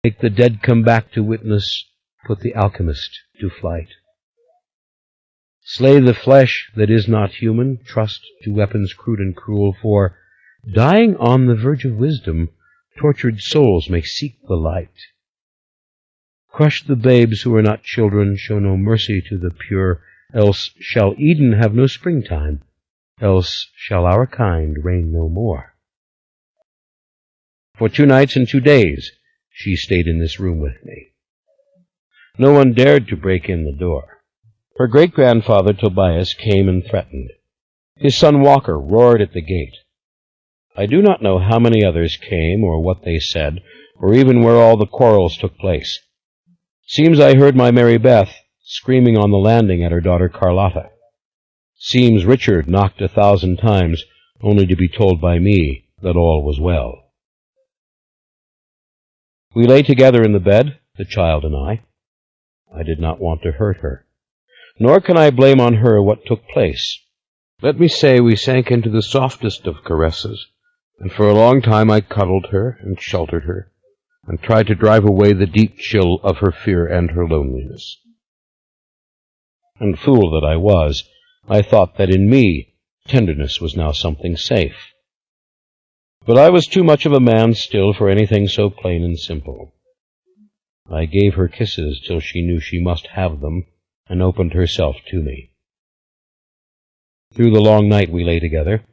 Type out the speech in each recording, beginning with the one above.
Make the dead come back to witness, put the alchemist to flight. Slay the flesh that is not human, trust to weapons crude and cruel, for, dying on the verge of wisdom, tortured souls may seek the light. Crush the babes who are not children, show no mercy to the pure, else shall Eden have no springtime, else shall our kind reign no more. For 2 nights and 2 days she stayed in this room with me. No one dared to break in the door. Her great-grandfather Tobias came and threatened. His son Walker roared at the gate. I do not know how many others came, or what they said, or even where all the quarrels took place. Seems I heard my Mary Beth screaming on the landing at her daughter Carlotta. Seems Richard knocked 1,000 times, only to be told by me that all was well. We lay together in the bed, the child and I. I did not want to hurt her, nor can I blame on her what took place. Let me say we sank into the softest of caresses, and for a long time I cuddled her and sheltered her, and tried to drive away the deep chill of her fear and her loneliness. And fool that I was, I thought that in me tenderness was now something safe. But I was too much of a man still for anything so plain and simple. I gave her kisses till she knew she must have them, and opened herself to me. Through the long night we lay together,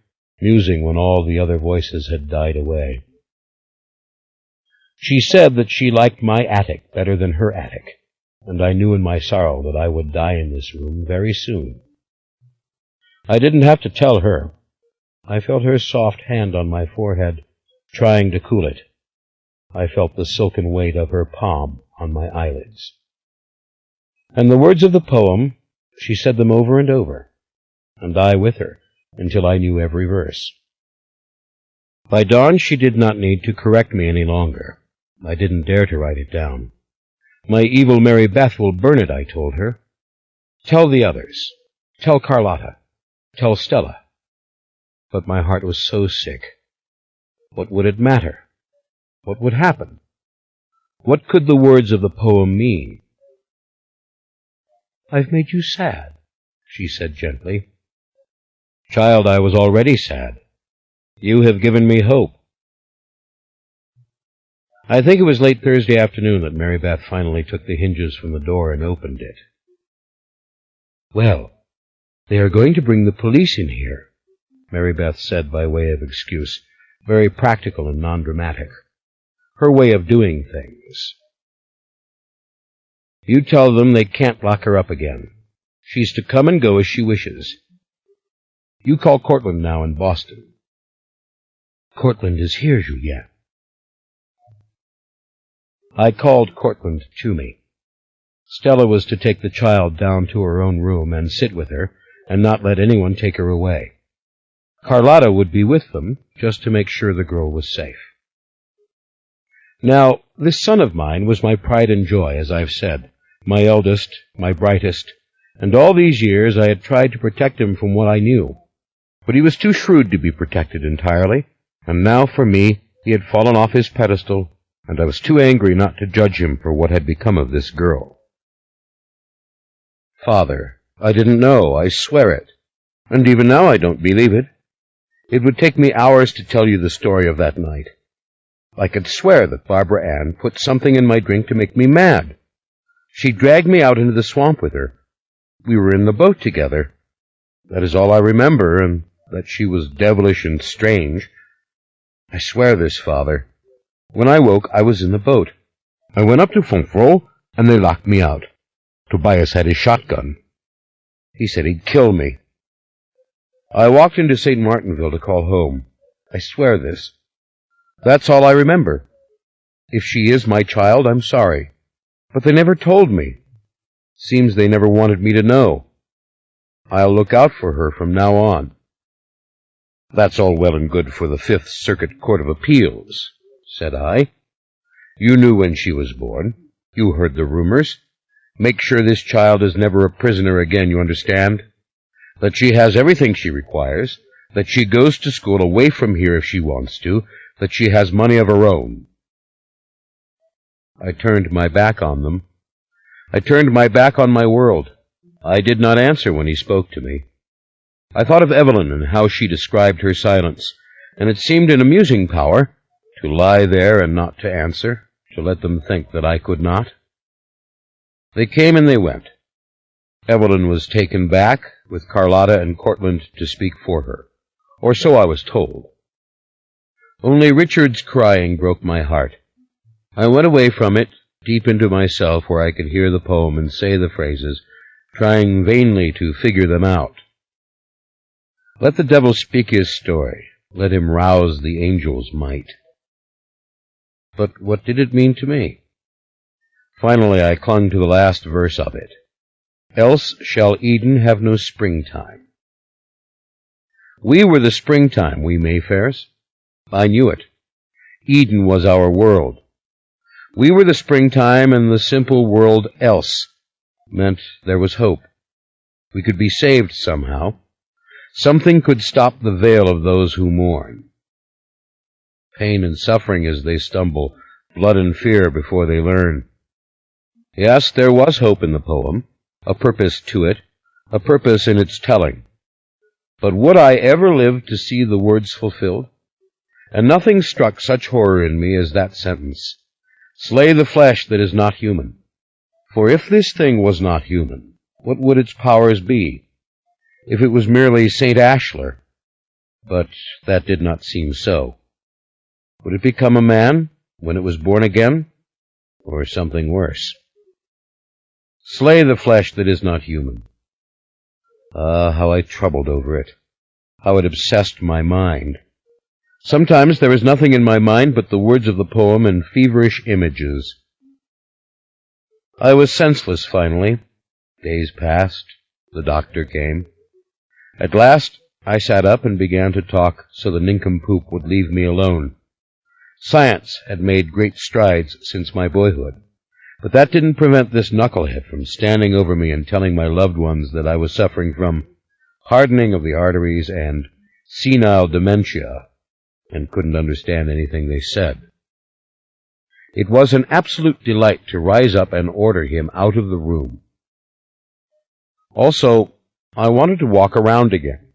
musing when all the other voices had died away. She said that she liked my attic better than her attic, and I knew in my sorrow that I would die in this room very soon. I didn't have to tell her. I felt her soft hand on my forehead, trying to cool it. I felt the silken weight of her palm on my eyelids. And the words of the poem, she said them over and over, and I with her, until I knew every verse. By dawn she did not need to correct me any longer. I didn't dare to write it down. My evil Mary Beth will burn it, I told her. Tell the others. Tell Carlotta. Tell Stella. But my heart was so sick. What would it matter? What would happen? What could the words of the poem mean? I've made you sad, she said gently. Child, I was already sad. You have given me hope. I think it was late Thursday afternoon that Mary Beth finally took the hinges from the door and opened it. Well, they are going to bring the police in here, Mary Beth said by way of excuse, very practical and non-dramatic. Her way of doing things. You tell them they can't lock her up again. She's to come and go as she wishes. You call Cortland now in Boston. Cortland is here, Juliet. I called Cortland to me. Stella was to take the child down to her own room and sit with her, and not let anyone take her away. Carlotta would be with them, just to make sure the girl was safe. Now, this son of mine was my pride and joy, as I've said, my eldest, my brightest, and all these years I had tried to protect him from what I knew. But he was too shrewd to be protected entirely, and now, for me, he had fallen off his pedestal, and I was too angry not to judge him for what had become of this girl. Father, I didn't know, I swear it, and even now I don't believe it. It would take me hours to tell you the story of that night. I could swear that Barbara Ann put something in my drink to make me mad. She dragged me out into the swamp with her. We were in the boat together. That is all I remember, and that she was devilish and strange. I swear this, Father. When I woke, I was in the boat. I went up to Fonfro, and they locked me out. Tobias had his shotgun. He said he'd kill me. I walked into St. Martinville to call home. I swear this. That's all I remember. If she is my child, I'm sorry. But they never told me. Seems they never wanted me to know. I'll look out for her from now on. That's all well and good for the Fifth Circuit Court of Appeals, said I. You knew when she was born. You heard the rumors. Make sure this child is never a prisoner again, you understand? That she has everything she requires, that she goes to school away from here if she wants to, that she has money of her own. I turned my back on them. I turned my back on my world. I did not answer when he spoke to me. I thought of Evelyn and how she described her silence, and it seemed an amusing power to lie there and not to answer, to let them think that I could not. They came and they went. Evelyn was taken back, with Carlotta and Cortland to speak for her, or so I was told. Only Richard's crying broke my heart. I went away from it, deep into myself, where I could hear the poem and say the phrases, trying vainly to figure them out. Let the devil speak his story. Let him rouse the angel's might. But what did it mean to me? Finally, I clung to the last verse of it. Else shall Eden have no springtime. We were the springtime, we Mayfairs. I knew it. Eden was our world. We were the springtime, and the simple world else meant there was hope. We could be saved somehow. Something could stop the veil of those who mourn. Pain and suffering as they stumble, blood and fear before they learn. Yes, there was hope in the poem, a purpose to it, a purpose in its telling. But would I ever live to see the words fulfilled? And nothing struck such horror in me as that sentence. Slay the flesh that is not human. For if this thing was not human, what would its powers be? If it was merely St. Ashlar? But that did not seem so. Would it become a man when it was born again? Or something worse? Slay the flesh that is not human. Ah, how I troubled over it. How it obsessed my mind. Sometimes there is nothing in my mind but the words of the poem and feverish images. I was senseless finally. Days passed. The doctor came. At last I sat up and began to talk so the nincompoop would leave me alone. Science had made great strides since my boyhood, but that didn't prevent this knucklehead from standing over me and telling my loved ones that I was suffering from hardening of the arteries and senile dementia, and couldn't understand anything they said. It was an absolute delight to rise up and order him out of the room. Also, I wanted to walk around again.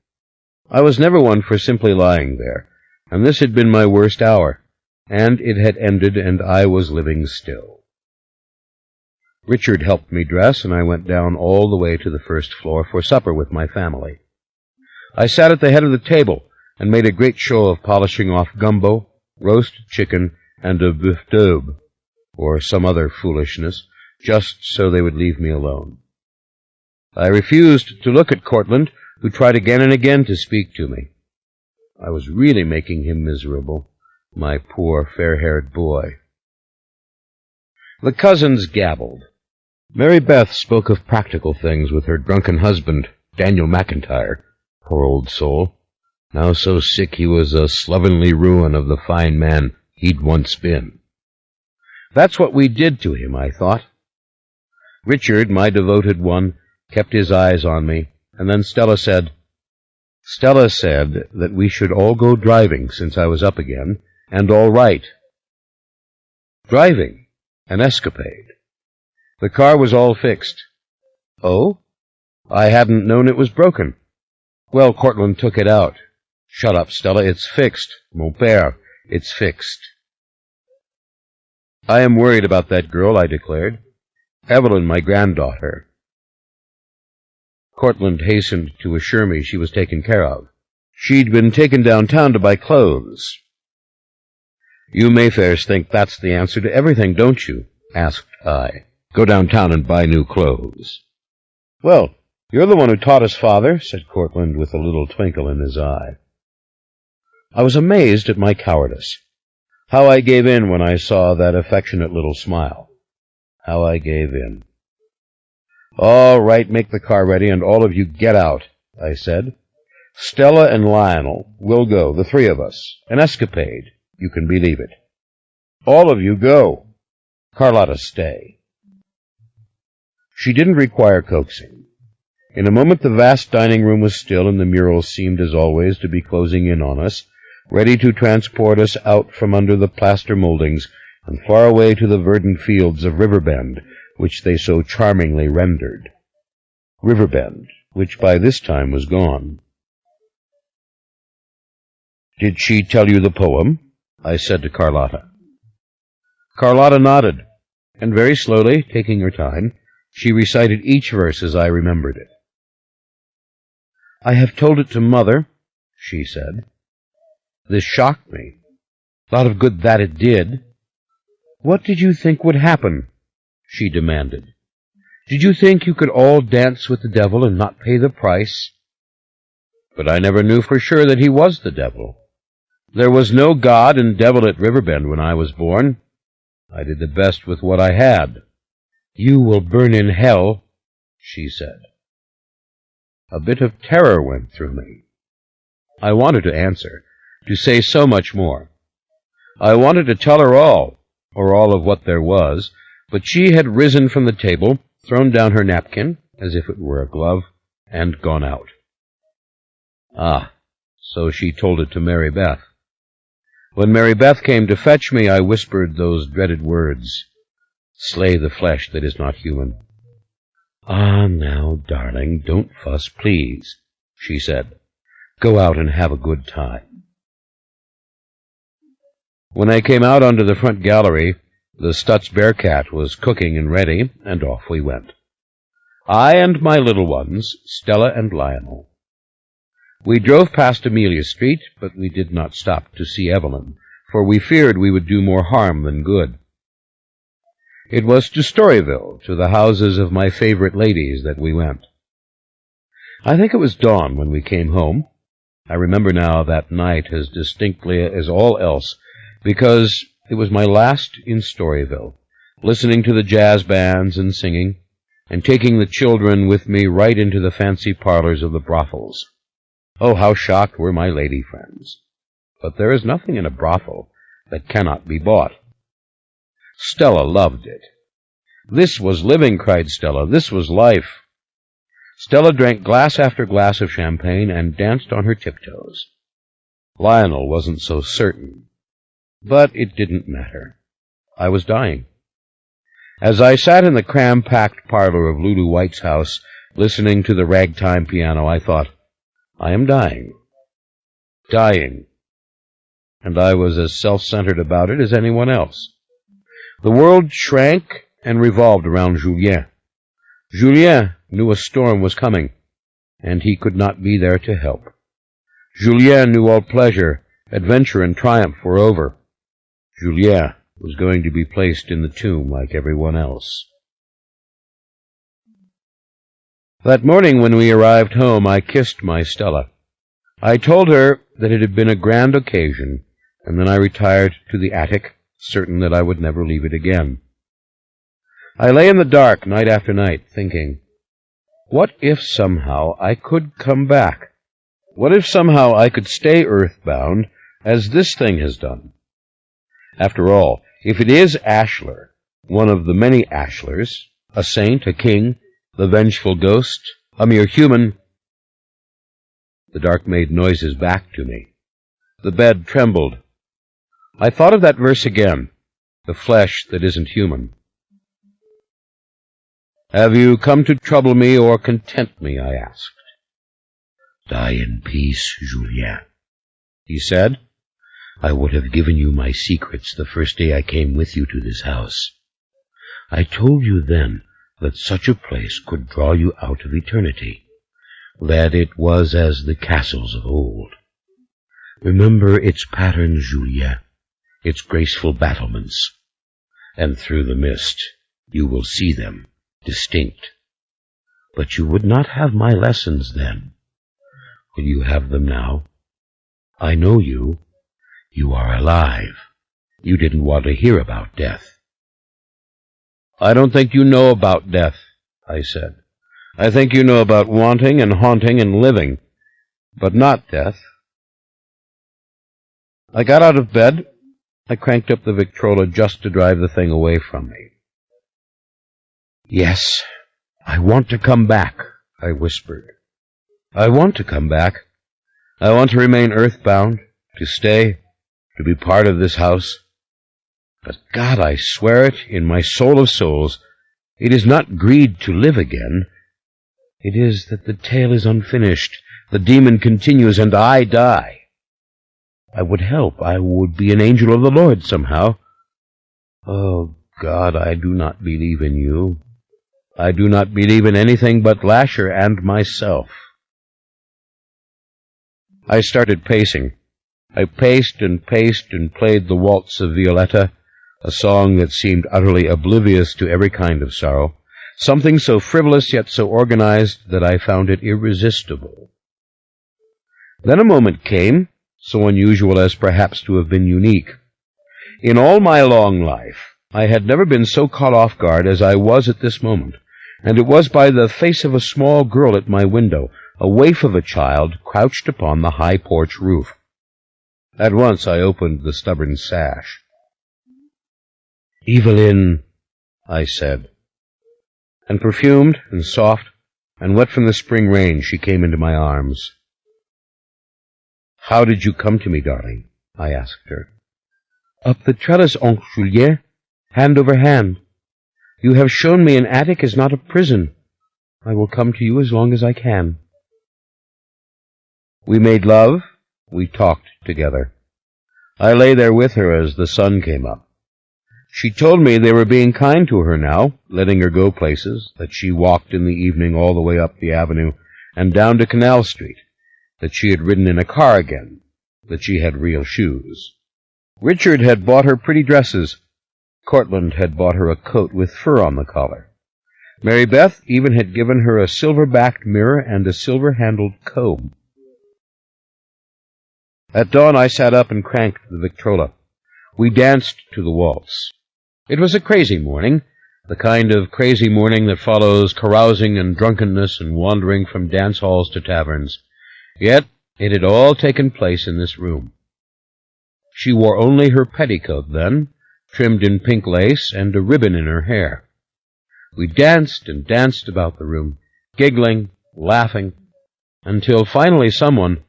I was never one for simply lying there, and this had been my worst hour, and it had ended, and I was living still. Richard helped me dress, and I went down all the way to the first floor for supper with my family. I sat at the head of the table and made a great show of polishing off gumbo, roast chicken, and a boeuf d'aube, or some other foolishness, just so they would leave me alone. I refused to look at Cortland, who tried again and again to speak to me. I was really making him miserable, my poor fair-haired boy. The cousins gabbled. Mary Beth spoke of practical things with her drunken husband, Daniel McIntyre, poor old soul, now so sick he was a slovenly ruin of the fine man he'd once been. That's what we did to him, I thought. Richard, my devoted one, kept his eyes on me, and then Stella said that we should all go driving since I was up again, and all right. Driving? An escapade. The car was all fixed. Oh? I hadn't known it was broken. Well, Cortland took it out. Shut up, Stella, it's fixed. Mon père, it's fixed. I am worried about that girl, I declared. Evelyn, my granddaughter. Cortland hastened to assure me she was taken care of. She'd been taken downtown to buy clothes. You Mayfairs think that's the answer to everything, don't you? Asked I. Go downtown and buy new clothes. Well, you're the one who taught us, Father, said Cortland with a little twinkle in his eye. I was amazed at my cowardice. How I gave in when I saw that affectionate little smile. How I gave in. All right, make the car ready, and all of you get out, I said. Stella and Lionel will go, the three of us. An escapade, you can believe it. All of you go. Carlotta, stay. She didn't require coaxing. In a moment the vast dining room was still, and the murals seemed, as always, to be closing in on us, ready to transport us out from under the plaster moldings and far away to the verdant fields of Riverbend, which they so charmingly rendered. Riverbend, which by this time was gone. "Did she tell you the poem?" I said to Carlotta. Carlotta nodded, and very slowly, taking her time, she recited each verse as I remembered it. "I have told it to Mother," she said. This shocked me. Lot of good that it did. "What did you think would happen?" she demanded. "Did you think you could all dance with the devil and not pay the price?" But I never knew for sure that he was the devil. There was no God and devil at Riverbend when I was born. I did the best with what I had. "You will burn in hell," she said. A bit of terror went through me. I wanted to answer, to say so much more. I wanted to tell her all, or all of what there was, but she had risen from the table, thrown down her napkin, as if it were a glove, and gone out. Ah, so she told it to Mary Beth. When Mary Beth came to fetch me, I whispered those dreaded words, "Slay the flesh that is not human." "Ah, now, darling, don't fuss, please," she said. "Go out and have a good time." When I came out onto the front gallery, the Stutz Bearcat was cooking and ready, and off we went. I and my little ones, Stella and Lionel. We drove past Amelia Street, but we did not stop to see Evelyn, for we feared we would do more harm than good. It was to Storyville, to the houses of my favorite ladies, that we went. I think it was dawn when we came home. I remember now that night as distinctly as all else, because it was my last in Storyville, listening to the jazz bands and singing, and taking the children with me right into the fancy parlors of the brothels. Oh, how shocked were my lady friends! But there is nothing in a brothel that cannot be bought. Stella loved it. "This was living," cried Stella. "This was life." Stella drank glass after glass of champagne and danced on her tiptoes. Lionel wasn't so certain. But it didn't matter. I was dying. As I sat in the cram-packed parlor of Lulu White's house, listening to the ragtime piano, I thought, I am dying. Dying. And I was as self-centered about it as anyone else. The world shrank and revolved around Julien. Julien knew a storm was coming, and he could not be there to help. Julien knew all pleasure, adventure, and triumph were over. Julien was going to be placed in the tomb like everyone else. That morning when we arrived home, I kissed my Stella. I told her that it had been a grand occasion, and then I retired to the attic, certain that I would never leave it again. I lay in the dark night after night, thinking, what if somehow I could come back? What if somehow I could stay earthbound, as this thing has done? After all, if it is Ashler, one of the many Ashlers, a saint, a king, the vengeful ghost, a mere human. The dark made noises back to me. The bed trembled. I thought of that verse again, the flesh that isn't human. Have you come to trouble me or content me? I asked. Die in peace, Julien, he said. I would have given you my secrets the first day I came with you to this house. I told you then that such a place could draw you out of eternity, that it was as the castles of old. Remember its patterns, Julien, its graceful battlements, and through the mist you will see them distinct. But you would not have my lessons then. Will you have them now? I know you. You are alive. You didn't want to hear about death. I don't think you know about death, I said. I think you know about wanting and haunting and living, but not death. I got out of bed. I cranked up the Victrola just to drive the thing away from me. Yes, I want to come back, I whispered. I want to come back. I want to remain earthbound, to stay, to be part of this house. But God, I swear it, in my soul of souls, it is not greed to live again. It is that the tale is unfinished, the demon continues, and I die. I would help. I would be an angel of the Lord somehow. Oh, God, I do not believe in you. I do not believe in anything but Lasher and myself. I started pacing. I paced and played the waltz of Violetta, a song that seemed utterly oblivious to every kind of sorrow, something so frivolous yet so organized that I found it irresistible. Then a moment came, so unusual as perhaps to have been unique. In all my long life, I had never been so caught off guard as I was at this moment, and it was by the face of a small girl at my window, a waif of a child crouched upon the high porch roof. At once I opened the stubborn sash. "Evelyn," I said. And perfumed and soft and wet from the spring rain, she came into my arms. "How did you come to me, darling?" I asked her. "Up the trellis, Oncle Julien, hand over hand. You have shown me an attic is not a prison. I will come to you as long as I can." We made love. We talked together. I lay there with her as the sun came up. She told me they were being kind to her now, letting her go places, that she walked in the evening all the way up the avenue and down to Canal Street, that she had ridden in a car again, that she had real shoes. Richard had bought her pretty dresses. Cortland had bought her a coat with fur on the collar. Mary Beth even had given her a silver-backed mirror and a silver-handled comb. At dawn I sat up and cranked the Victrola. We danced to the waltz. It was a crazy morning, the kind of crazy morning that follows carousing and drunkenness and wandering from dance halls to taverns. Yet it had all taken place in this room. She wore only her petticoat then, trimmed in pink lace, and a ribbon in her hair. We danced and danced about the room, giggling, laughing, until finally someone—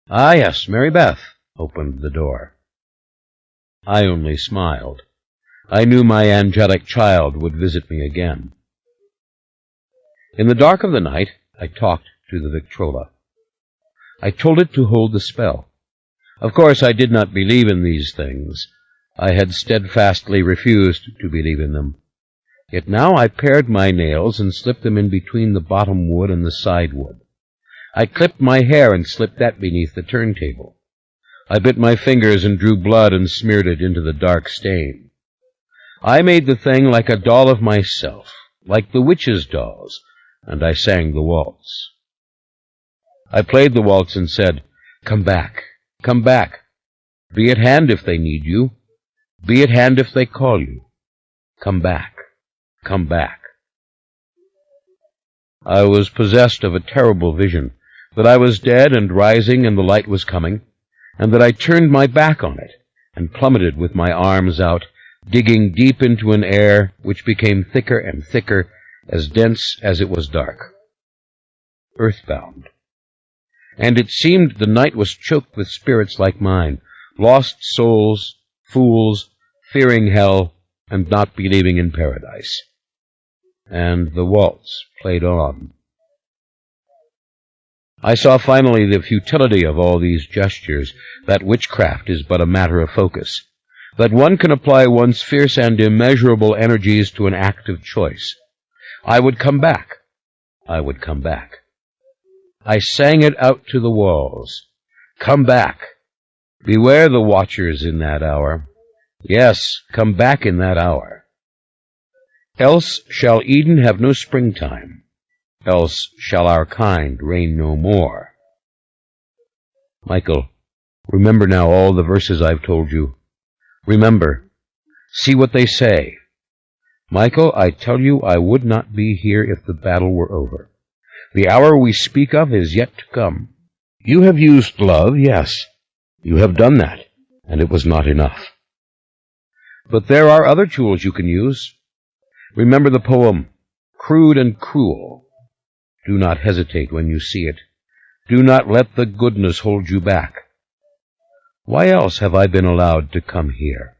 "Ah, yes, Mary Beth," opened the door. I only smiled. I knew my angelic child would visit me again. In the dark of the night, I talked to the Victrola. I told it to hold the spell. Of course, I did not believe in these things. I had steadfastly refused to believe in them. Yet now I pared my nails and slipped them in between the bottom wood and the side wood. I clipped my hair and slipped that beneath the turntable. I bit my fingers and drew blood and smeared it into the dark stain. I made the thing like a doll of myself, like the witches' dolls, and I sang the waltz. I played the waltz and said, "Come back, come back. Be at hand if they need you. Be at hand if they call you. Come back, come back." I was possessed of a terrible vision, that I was dead and rising and the light was coming, and that I turned my back on it and plummeted with my arms out, digging deep into an air which became thicker and thicker, as dense as it was dark. Earthbound. And it seemed the night was choked with spirits like mine, lost souls, fools, fearing hell, and not believing in paradise. And the waltz played on. I saw finally the futility of all these gestures, that witchcraft is but a matter of focus, that one can apply one's fierce and immeasurable energies to an act of choice. I would come back. I would come back. I sang it out to the walls. Come back. Beware the watchers in that hour. Yes, come back in that hour. Else shall Eden have no springtime. Else shall our kind reign no more. Michael, remember now all the verses I've told you. Remember. See what they say. Michael, I tell you I would not be here if the battle were over. The hour we speak of is yet to come. You have used love, yes. You have done that, and it was not enough. But there are other tools you can use. Remember the poem, Crude and Cruel. Do not hesitate when you see it. Do not let the goodness hold you back. Why else have I been allowed to come here?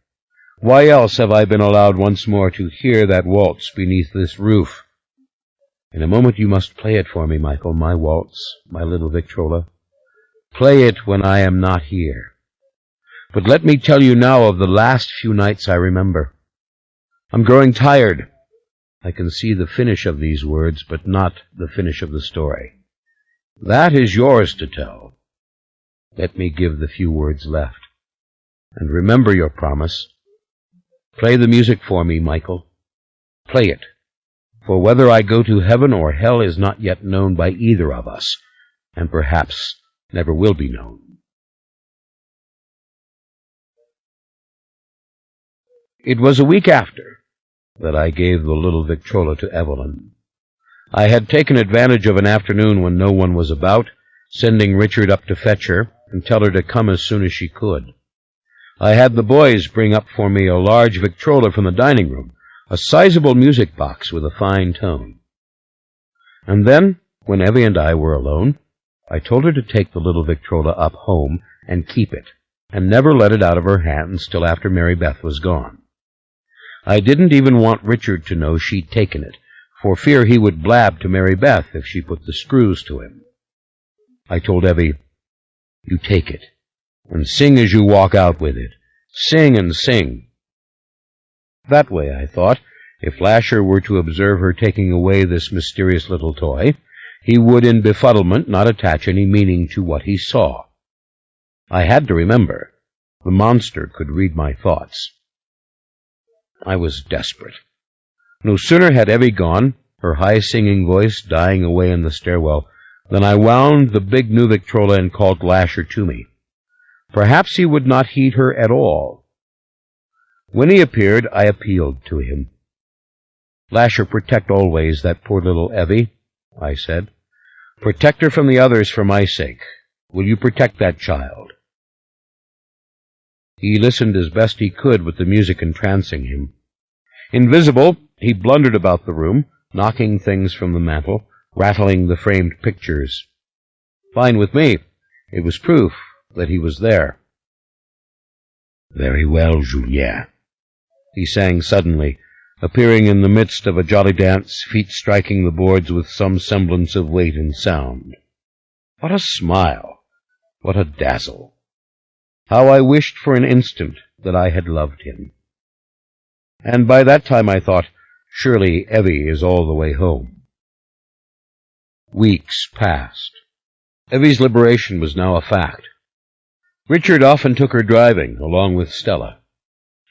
Why else have I been allowed once more to hear that waltz beneath this roof? In a moment you must play it for me, Michael, my waltz, my little Victrola. Play it when I am not here. But let me tell you now of the last few nights I remember. I'm growing tired. I can see the finish of these words, but not the finish of the story. That is yours to tell. Let me give the few words left. And remember your promise. Play the music for me, Michael. Play it. For whether I go to heaven or hell is not yet known by either of us, and perhaps never will be known. It was a week after that I gave the little Victrola to Evelyn. I had taken advantage of an afternoon when no one was about, sending Richard up to fetch her and tell her to come as soon as she could. I had the boys bring up for me a large Victrola from the dining room, a sizable music box with a fine tone. And then, when Evie and I were alone, I told her to take the little Victrola up home and keep it, and never let it out of her hands till after Mary Beth was gone. I didn't even want Richard to know she'd taken it, for fear he would blab to Mary Beth if she put the screws to him. I told Evie, "You take it, and sing as you walk out with it. Sing and sing." That way, I thought, if Lasher were to observe her taking away this mysterious little toy, he would in befuddlement not attach any meaning to what he saw. I had to remember, the monster could read my thoughts. I was desperate. No sooner had Evie gone, her high-singing voice dying away in the stairwell, than I wound the big new Victrola and called Lasher to me. Perhaps he would not heed her at all. When he appeared, I appealed to him. "Lasher, protect always that poor little Evie," I said. "Protect her from the others for my sake. Will you protect that child?" He listened as best he could with the music entrancing him. Invisible, he blundered about the room, knocking things from the mantel, rattling the framed pictures. Fine with me. It was proof that he was there. "Very well, Julien," he sang suddenly, appearing in the midst of a jolly dance, feet striking the boards with some semblance of weight and sound. What a smile! What a dazzle! How I wished for an instant that I had loved him. And by that time I thought, surely Evie is all the way home. Weeks passed. Evie's liberation was now a fact. Richard often took her driving, along with Stella.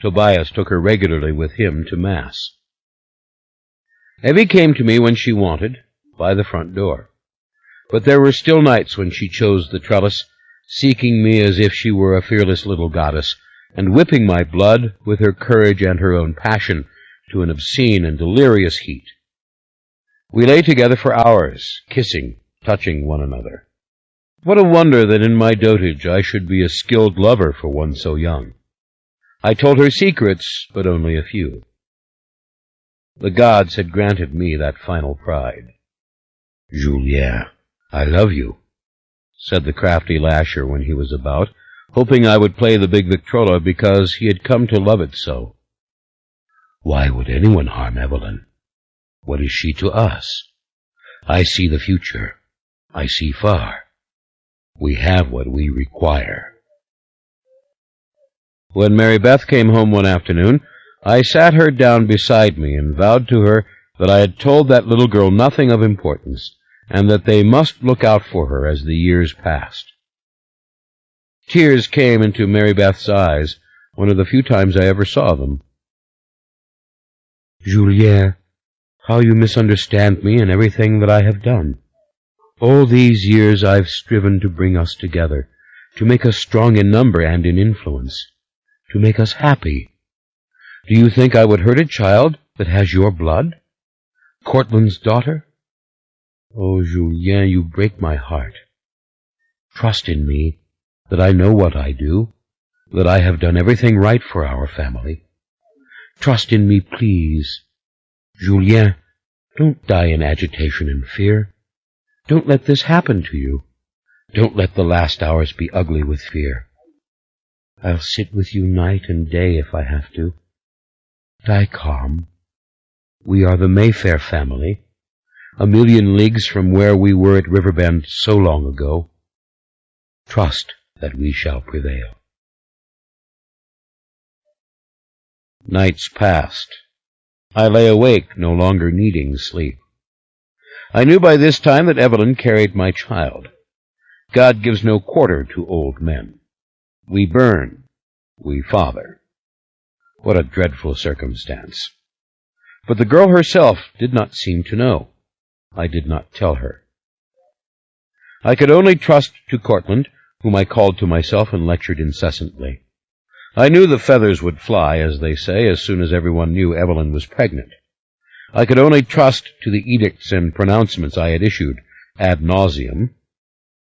Tobias took her regularly with him to Mass. Evie came to me when she wanted, by the front door. But there were still nights when she chose the trellis, seeking me as if she were a fearless little goddess, and whipping my blood with her courage and her own passion to an obscene and delirious heat. We lay together for hours, kissing, touching one another. What a wonder that in my dotage I should be a skilled lover for one so young. I told her secrets, but only a few. The gods had granted me that final pride. "Julien, I love you," said the crafty Lasher when he was about, hoping I would play the big Victrola because he had come to love it so. "Why would anyone harm Evelyn? What is she to us? I see the future. I see far. We have what we require." When Mary Beth came home one afternoon, I sat her down beside me and vowed to her that I had told that little girl nothing of importance, and that they must look out for her as the years passed. Tears came into Mary Beth's eyes, one of the few times I ever saw them. "Julien, how you misunderstand me and everything that I have done. All these years I've striven to bring us together, to make us strong in number and in influence, to make us happy. Do you think I would hurt a child that has your blood? Cortland's daughter? Oh, Julien, you break my heart. Trust in me, that I know what I do, that I have done everything right for our family. Trust in me, please. Julien, don't die in agitation and fear. Don't let this happen to you. Don't let the last hours be ugly with fear. I'll sit with you night and day if I have to. Die calm. We are the Mayfair family, 1,000,000 leagues from where we were at Riverbend so long ago. Trust that we shall prevail. Nights passed. I lay awake, no longer needing sleep. I knew by this time that Evelyn carried my child. God gives no quarter to old men. We burn, we father. What a dreadful circumstance. But the girl herself did not seem to know. I did not tell her. I could only trust to Cortlandt, whom I called to myself and lectured incessantly. I knew the feathers would fly, as they say, as soon as everyone knew Evelyn was pregnant. I could only trust to the edicts and pronouncements I had issued ad nauseum,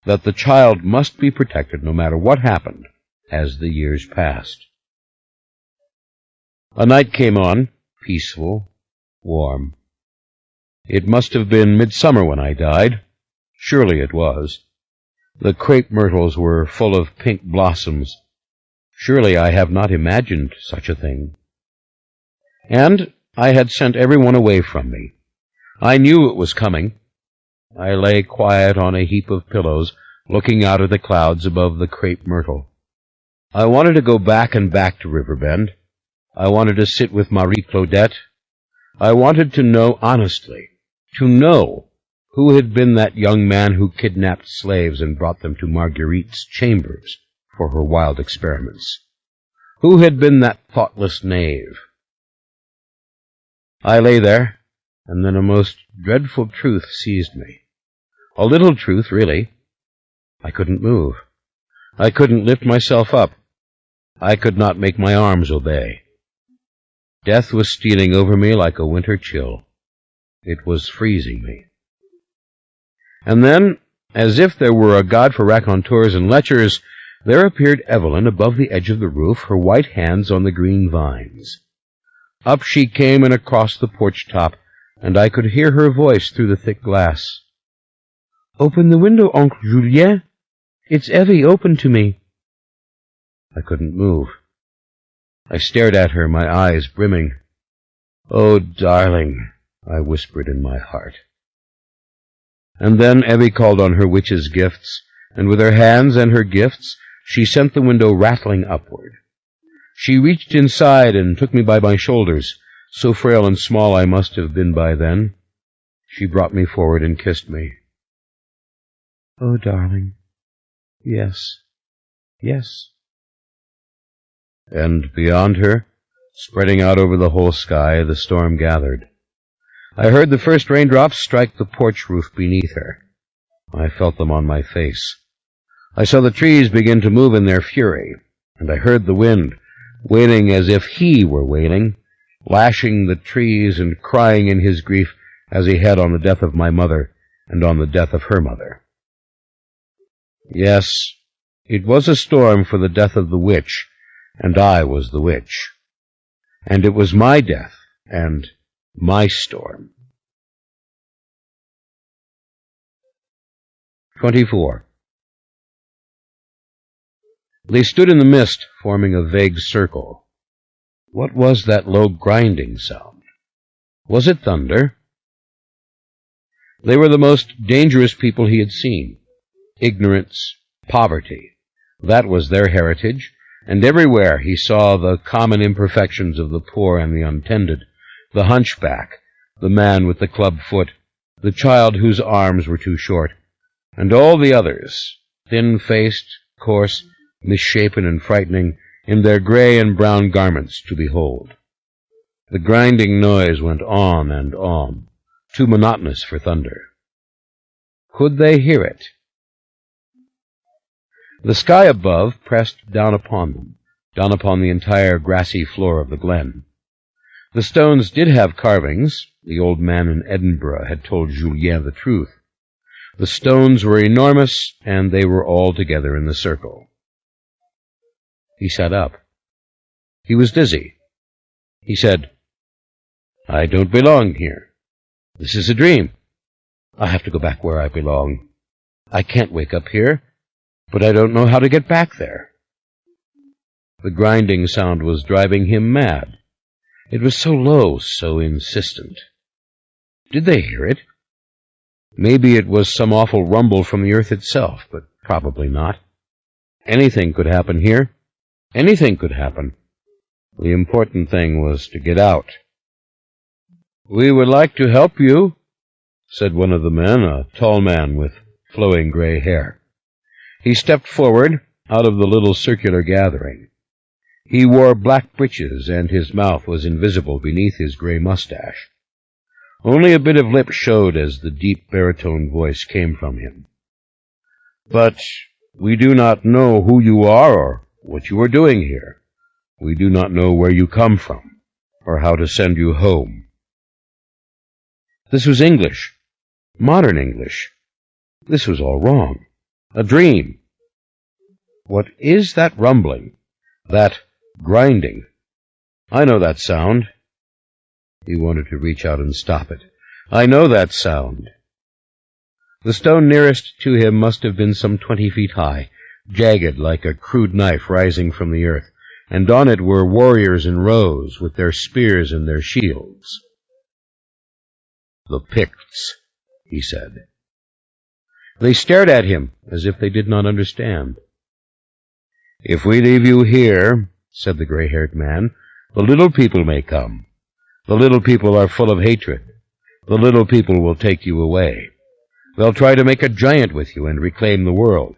that the child must be protected no matter what happened as the years passed. A night came on, peaceful, warm. It must have been midsummer when I died. Surely it was. The crepe myrtles were full of pink blossoms. Surely I have not imagined such a thing. And I had sent everyone away from me. I knew it was coming. I lay quiet on a heap of pillows, looking out at the clouds above the crepe myrtle. I wanted to go back and back to Riverbend. I wanted to sit with Marie Claudette. I wanted to know honestly, to know who had been that young man who kidnapped slaves and brought them to Marguerite's chambers for her wild experiments. Who had been that thoughtless knave? I lay there, and then a most dreadful truth seized me. A little truth, really. I couldn't move. I couldn't lift myself up. I could not make my arms obey. Death was stealing over me like a winter chill. It was freezing me. And then, as if there were a god for raconteurs and lechers, there appeared Evelyn above the edge of the roof, her white hands on the green vines. Up she came and across the porch top, and I could hear her voice through the thick glass. "Open the window, Oncle Julien. It's Evie, open to me." I couldn't move. I stared at her, my eyes brimming. "Oh, darling," I whispered in my heart. And then Evie called on her witch's gifts, and with her hands and her gifts, she sent the window rattling upward. She reached inside and took me by my shoulders, so frail and small I must have been by then. She brought me forward and kissed me. "Oh, darling, yes, yes." And beyond her, spreading out over the whole sky, the storm gathered. I heard the first raindrops strike the porch roof beneath her. I felt them on my face. I saw the trees begin to move in their fury, and I heard the wind, wailing as if he were wailing, lashing the trees and crying in his grief as he had on the death of my mother and on the death of her mother. Yes, it was a storm for the death of the witch, and I was the witch. And it was my death and my storm. 24. They stood in the mist, forming a vague circle. What was that low grinding sound? Was it thunder? They were the most dangerous people he had seen. Ignorance, poverty, that was their heritage, and everywhere he saw the common imperfections of the poor and the untended, the hunchback, the man with the club foot, the child whose arms were too short, and all the others, thin-faced, coarse, misshapen and frightening, in their gray and brown garments to behold. The grinding noise went on and on, too monotonous for thunder. Could they hear it? The sky above pressed down upon them, down upon the entire grassy floor of the glen. The stones did have carvings. The old man in Edinburgh had told Julien the truth. The stones were enormous, and they were all together in the circle. He sat up. He was dizzy. He said, "I don't belong here. This is a dream. I have to go back where I belong. I can't wake up here, but I don't know how to get back there." The grinding sound was driving him mad. It was so low, so insistent. Did they hear it? Maybe it was some awful rumble from the earth itself, but probably not. Anything could happen here. Anything could happen. The important thing was to get out. "We would like to help you," said one of the men, a tall man with flowing gray hair. He stepped forward out of the little circular gathering. He wore black breeches, and his mouth was invisible beneath his gray mustache. Only a bit of lip showed as the deep baritone voice came from him. "But we do not know who you are or what you are doing here. We do not know where you come from or how to send you home." This was English, modern English. This was all wrong. A dream. What is that rumbling? That grinding? I know that sound. He wanted to reach out and stop it. I know that sound. The stone nearest to him must have been some 20 feet high, jagged like a crude knife rising from the earth, and on it were warriors in rows with their spears and their shields. "The Picts," he said. They stared at him as if they did not understand. "If we leave you here," said the gray-haired man, "the little people may come. The little people are full of hatred. The little people will take you away. They'll try to make a giant with you and reclaim the world.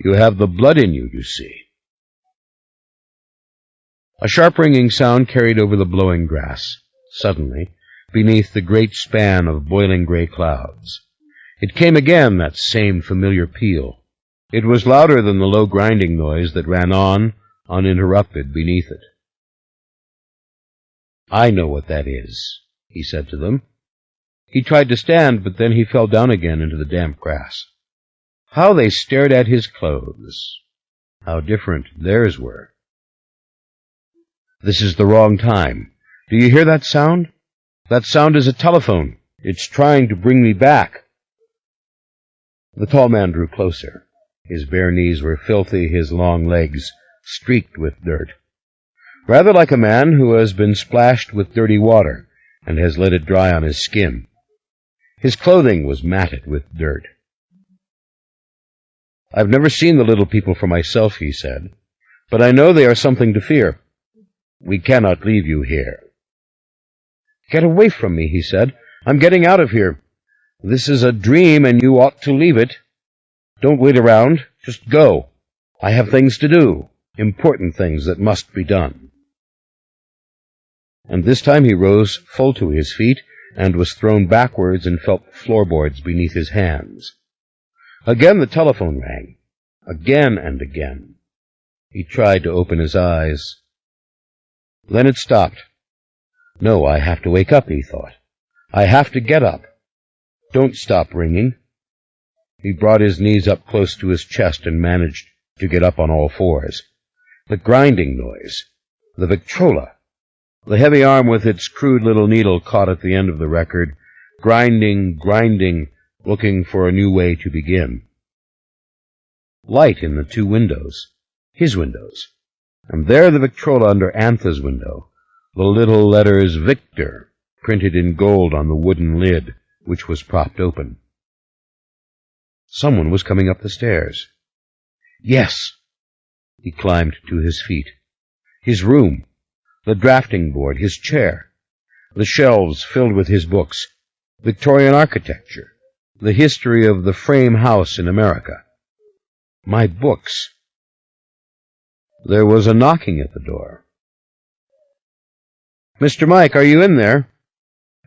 You have the blood in you, you see." A sharp ringing sound carried over the blowing grass. Suddenly, beneath the great span of boiling gray clouds, it came again, that same familiar peal. It was louder than the low grinding noise that ran on, uninterrupted, beneath it. "I know what that is," he said to them. He tried to stand, but then he fell down again into the damp grass. How they stared at his clothes! How different theirs were. "This is the wrong time. Do you hear that sound? That sound is a telephone. It's trying to bring me back." The tall man drew closer. His bare knees were filthy, his long legs streaked with dirt. Rather like a man who has been splashed with dirty water and has let it dry on his skin. His clothing was matted with dirt. "I've never seen the little people for myself," he said, "but I know they are something to fear. We cannot leave you here." "Get away from me," he said. "I'm getting out of here. This is a dream, and you ought to leave it. Don't wait around. Just go. I have things to do, important things that must be done." And this time he rose full to his feet and was thrown backwards and felt the floorboards beneath his hands. Again the telephone rang. Again and again. He tried to open his eyes. Then it stopped. "No, I have to wake up," he thought. "I have to get up. Don't stop ringing." He brought his knees up close to his chest and managed to get up on all fours. The grinding noise. The Victrola. The heavy arm with its crude little needle caught at the end of the record, grinding, grinding, looking for a new way to begin. Light in the 2 windows. His windows. And there the Victrola under Antha's window. The little letters Victor printed in gold on the wooden lid, which was propped open. Someone was coming up the stairs. Yes! He climbed to his feet. His room, the drafting board, his chair, the shelves filled with his books, Victorian architecture, the history of the frame house in America. My books. There was a knocking at the door. "Mr. Mike, are you in there?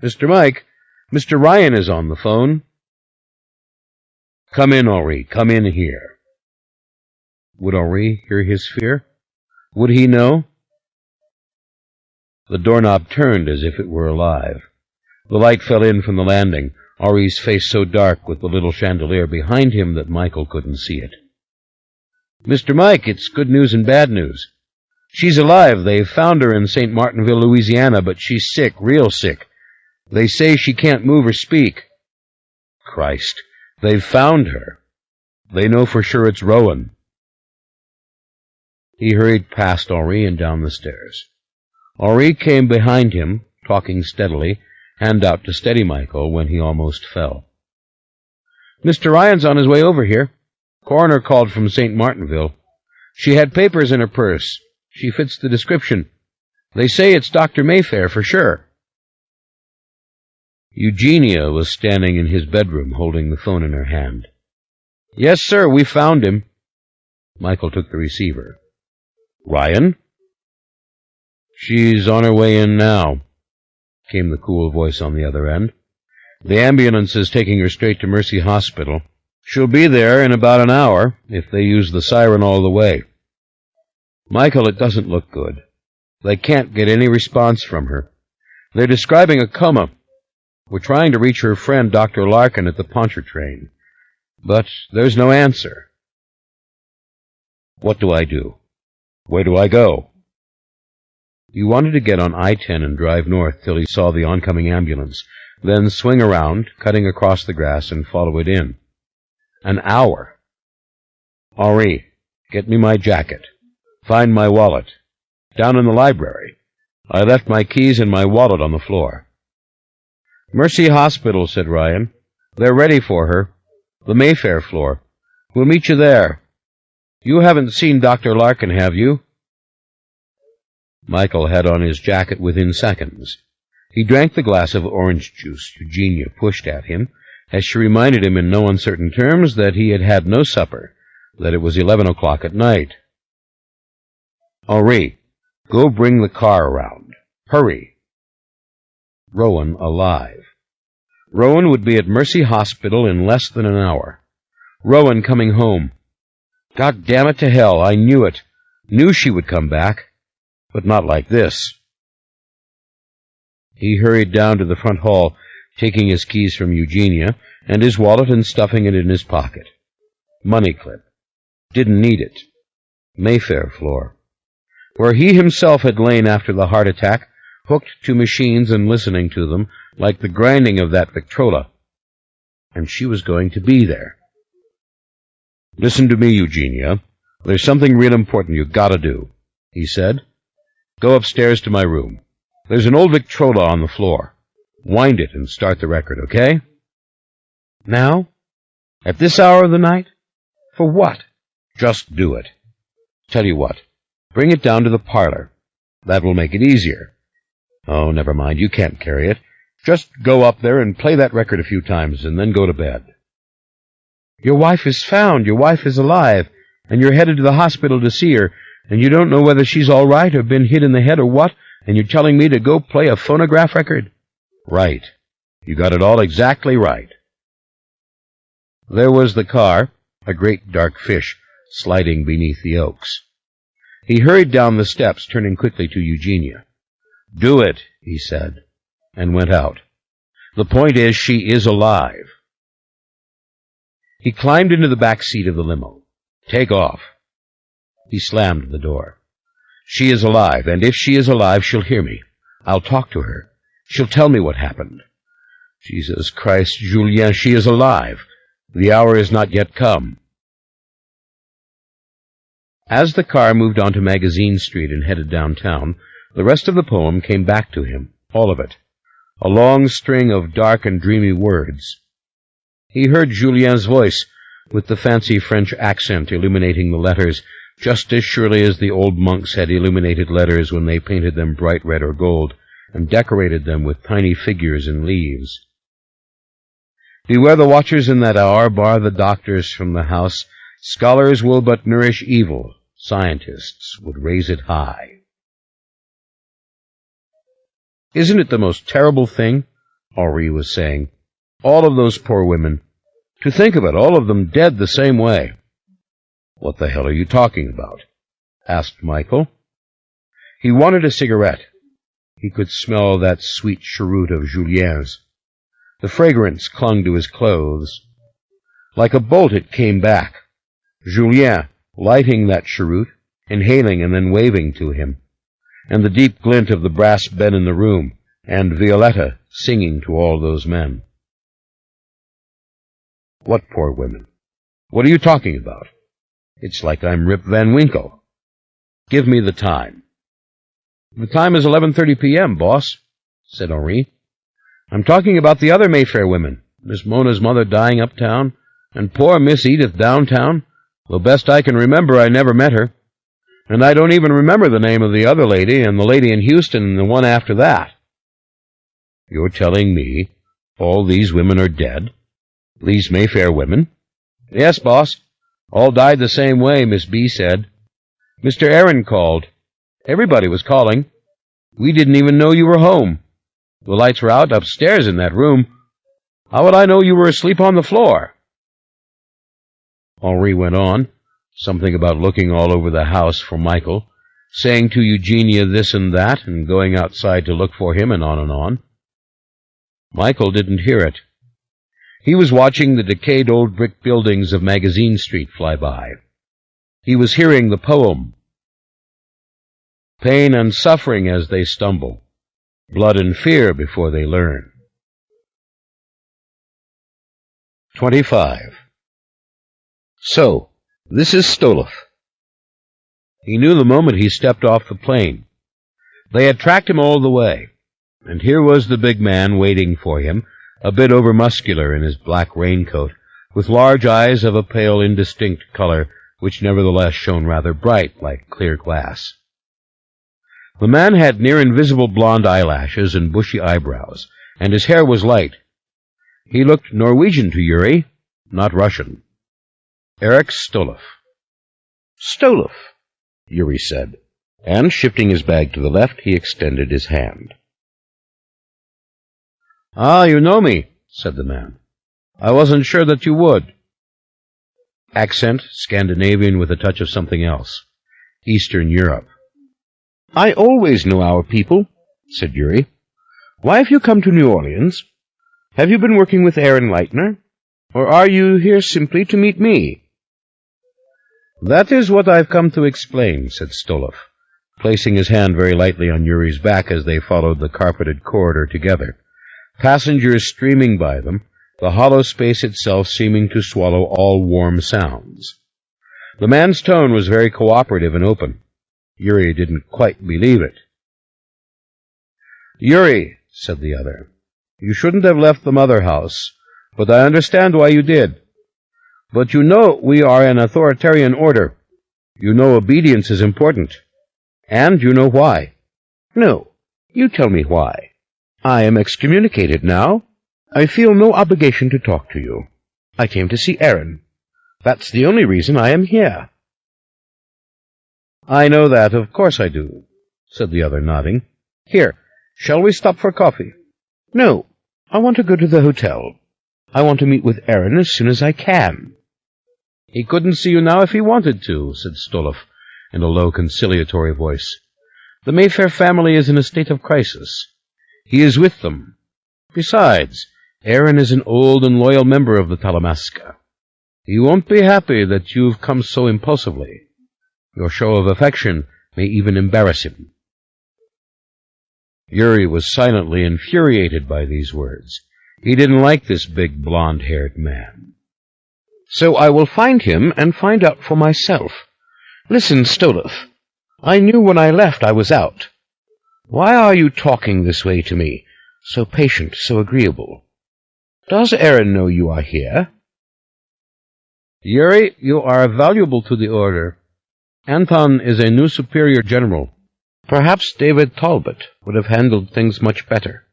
Mr. Mike, Mr. Ryan is on the phone." "Come in, Henri. Come in here." Would Henri hear his fear? Would he know? The doorknob turned as if it were alive. The light fell in from the landing, Henri's face so dark with the little chandelier behind him that Michael couldn't see it. "Mr. Mike, it's good news and bad news. She's alive. They've found her in St. Martinville, Louisiana, but she's sick, real sick. They say she can't move or speak." "Christ, they've found her. They know for sure it's Rowan." He hurried past Henri and down the stairs. Henri came behind him, talking steadily, hand out to steady Michael when he almost fell. "Mr. Ryan's on his way over here. Coroner called from St. Martinville. She had papers in her purse. She fits the description. They say it's Dr. Mayfair for sure." Eugenia was standing in his bedroom, holding the phone in her hand. "Yes, sir, we found him." Michael took the receiver. "Ryan?" "She's on her way in now," came the cool voice on the other end. "The ambulance is taking her straight to Mercy Hospital. She'll be there in about an hour, if they use the siren all the way." "Michael, it doesn't look good. They can't get any response from her. They're describing a coma. We're trying to reach her friend, Dr. Larkin, at the Pontchartrain. But there's no answer." "What do I do? Where do I go?" He wanted to get on I-10 and drive north till he saw the oncoming ambulance, then swing around, cutting across the grass, and follow it in. An hour. "Henri, get me my jacket. Find my wallet. Down in the library. I left my keys and my wallet on the floor." "Mercy Hospital," said Ryan. "They're ready for her. The Mayfair floor. We'll meet you there. You haven't seen Dr. Larkin, have you?" Michael had on his jacket within seconds. He drank the glass of orange juice Eugenia pushed at him, as she reminded him in no uncertain terms that he had had no supper, that it was 11 o'clock at night. "Henri, go bring the car around. Hurry." Rowan alive. Rowan would be at Mercy Hospital in less than an hour. Rowan coming home. God damn it to hell, I knew it. Knew she would come back. But not like this. He hurried down to the front hall, taking his keys from Eugenia, and his wallet and stuffing it in his pocket. Money clip. Didn't need it. Mayfair floor. Where he himself had lain after the heart attack, hooked to machines and listening to them, like the grinding of that Victrola. And she was going to be there. "Listen to me, Eugenia. There's something real important you gotta do," he said. "Go upstairs to my room. There's an old Victrola on the floor. Wind it and start the record, okay?" "Now? At this hour of the night? For what?" "Just do it. Tell you what. Bring it down to the parlor. That will make it easier. Oh, never mind, you can't carry it. Just go up there and play that record a few times, and then go to bed." "Your wife is found, your wife is alive, and you're headed to the hospital to see her, and you don't know whether she's all right or been hit in the head or what, and you're telling me to go play a phonograph record?" "Right. You got it all exactly right." There was the car, a great dark fish, sliding beneath the oaks. He hurried down the steps, turning quickly to Eugenia. "Do it," he said, and went out. "The point is, she is alive." He climbed into the back seat of the limo. "Take off." He slammed the door. "She is alive, and if she is alive, she'll hear me. I'll talk to her. She'll tell me what happened. Jesus Christ, Julien, she is alive. The hour is not yet come." As the car moved on to Magazine Street and headed downtown, the rest of the poem came back to him, all of it, a long string of dark and dreamy words. He heard Julien's voice, with the fancy French accent illuminating the letters, just as surely as the old monks had illuminated letters when they painted them bright red or gold, and decorated them with tiny figures and leaves. "Beware the watchers in that hour, bar the doctors from the house. Scholars will but nourish evil, scientists would raise it high." "Isn't it the most terrible thing?" Henri was saying. "All of those poor women. To think of it, all of them dead the same way." "What the hell are you talking about?" asked Michael. He wanted a cigarette. He could smell that sweet cheroot of Julien's. The fragrance clung to his clothes. Like a bolt it came back. Julien, lighting that cheroot, inhaling and then waving to him, and the deep glint of the brass bed in the room, and Violetta singing to all those men. "What poor women? What are you talking about? It's like I'm Rip Van Winkle." Give me the time." "The time is 11:30 p.m., boss," said Henri. "I'm talking about the other Mayfair women. Miss Mona's mother dying uptown, and poor Miss Edith downtown. The best I can remember, I never met her. And I don't even remember the name of the other lady, and the lady in Houston, and the one after that." "You're telling me all these women are dead? These Mayfair women?" "Yes, boss. All died the same way, Miss B said. Mr. Aaron called. Everybody was calling. We didn't even know you were home. The lights were out upstairs in that room. How would I know you were asleep on the floor?" Henri went on, something about looking all over the house for Michael, saying to Eugenia this and that, and going outside to look for him, and on and on. Michael didn't hear it. He was watching the decayed old brick buildings of Magazine Street fly by. He was hearing the poem. Pain and suffering as they stumble, blood and fear before they learn. 25. So, this is Stoloff. He knew the moment he stepped off the plane. They had tracked him all the way, and here was the big man waiting for him, a bit over-muscular in his black raincoat, with large eyes of a pale, indistinct color, which nevertheless shone rather bright, like clear glass. The man had near-invisible blonde eyelashes and bushy eyebrows, and his hair was light. He looked Norwegian to Yuri, not Russian. Eric Stoloff. "Stoloff," Yuri said, and, shifting his bag to the left, he extended his hand. "Ah, you know me," said the man. "I wasn't sure that you would." Accent, Scandinavian with a touch of something else. Eastern Europe. "I always know our people," said Yuri. "Why have you come to New Orleans? Have you been working with Aaron Leitner? Or are you here simply to meet me?" "That is what I've come to explain," said Stoloff, placing his hand very lightly on Yuri's back as they followed the carpeted corridor together, passengers streaming by them, the hollow space itself seeming to swallow all warm sounds. The man's tone was very cooperative and open. Yuri didn't quite believe it. "Yuri," said the other, "you shouldn't have left the mother house, but I understand why you did. But you know we are an authoritarian order. You know obedience is important. And you know why." "No, you tell me why. I am excommunicated now. I feel no obligation to talk to you. I came to see Aaron. That's the only reason I am here." "I know that, of course I do," said the other, nodding. "Here, shall we stop for coffee?" "No, I want to go to the hotel. I want to meet with Aaron as soon as I can." "He couldn't see you now if he wanted to," said Stoloff, in a low, conciliatory voice. "The Mayfair family is in a state of crisis. He is with them. Besides, Aaron is an old and loyal member of the Talamasca. He won't be happy that you've come so impulsively. Your show of affection may even embarrass him." Yuri was silently infuriated by these words. He didn't like this big, blonde-haired man. "So I will find him and find out for myself. Listen, Stoloff, I knew when I left I was out. Why are you talking this way to me, so patient, so agreeable? Does Aaron know you are here?" "Yuri, you are valuable to the order. Anton is a new superior general. Perhaps David Talbot would have handled things much better.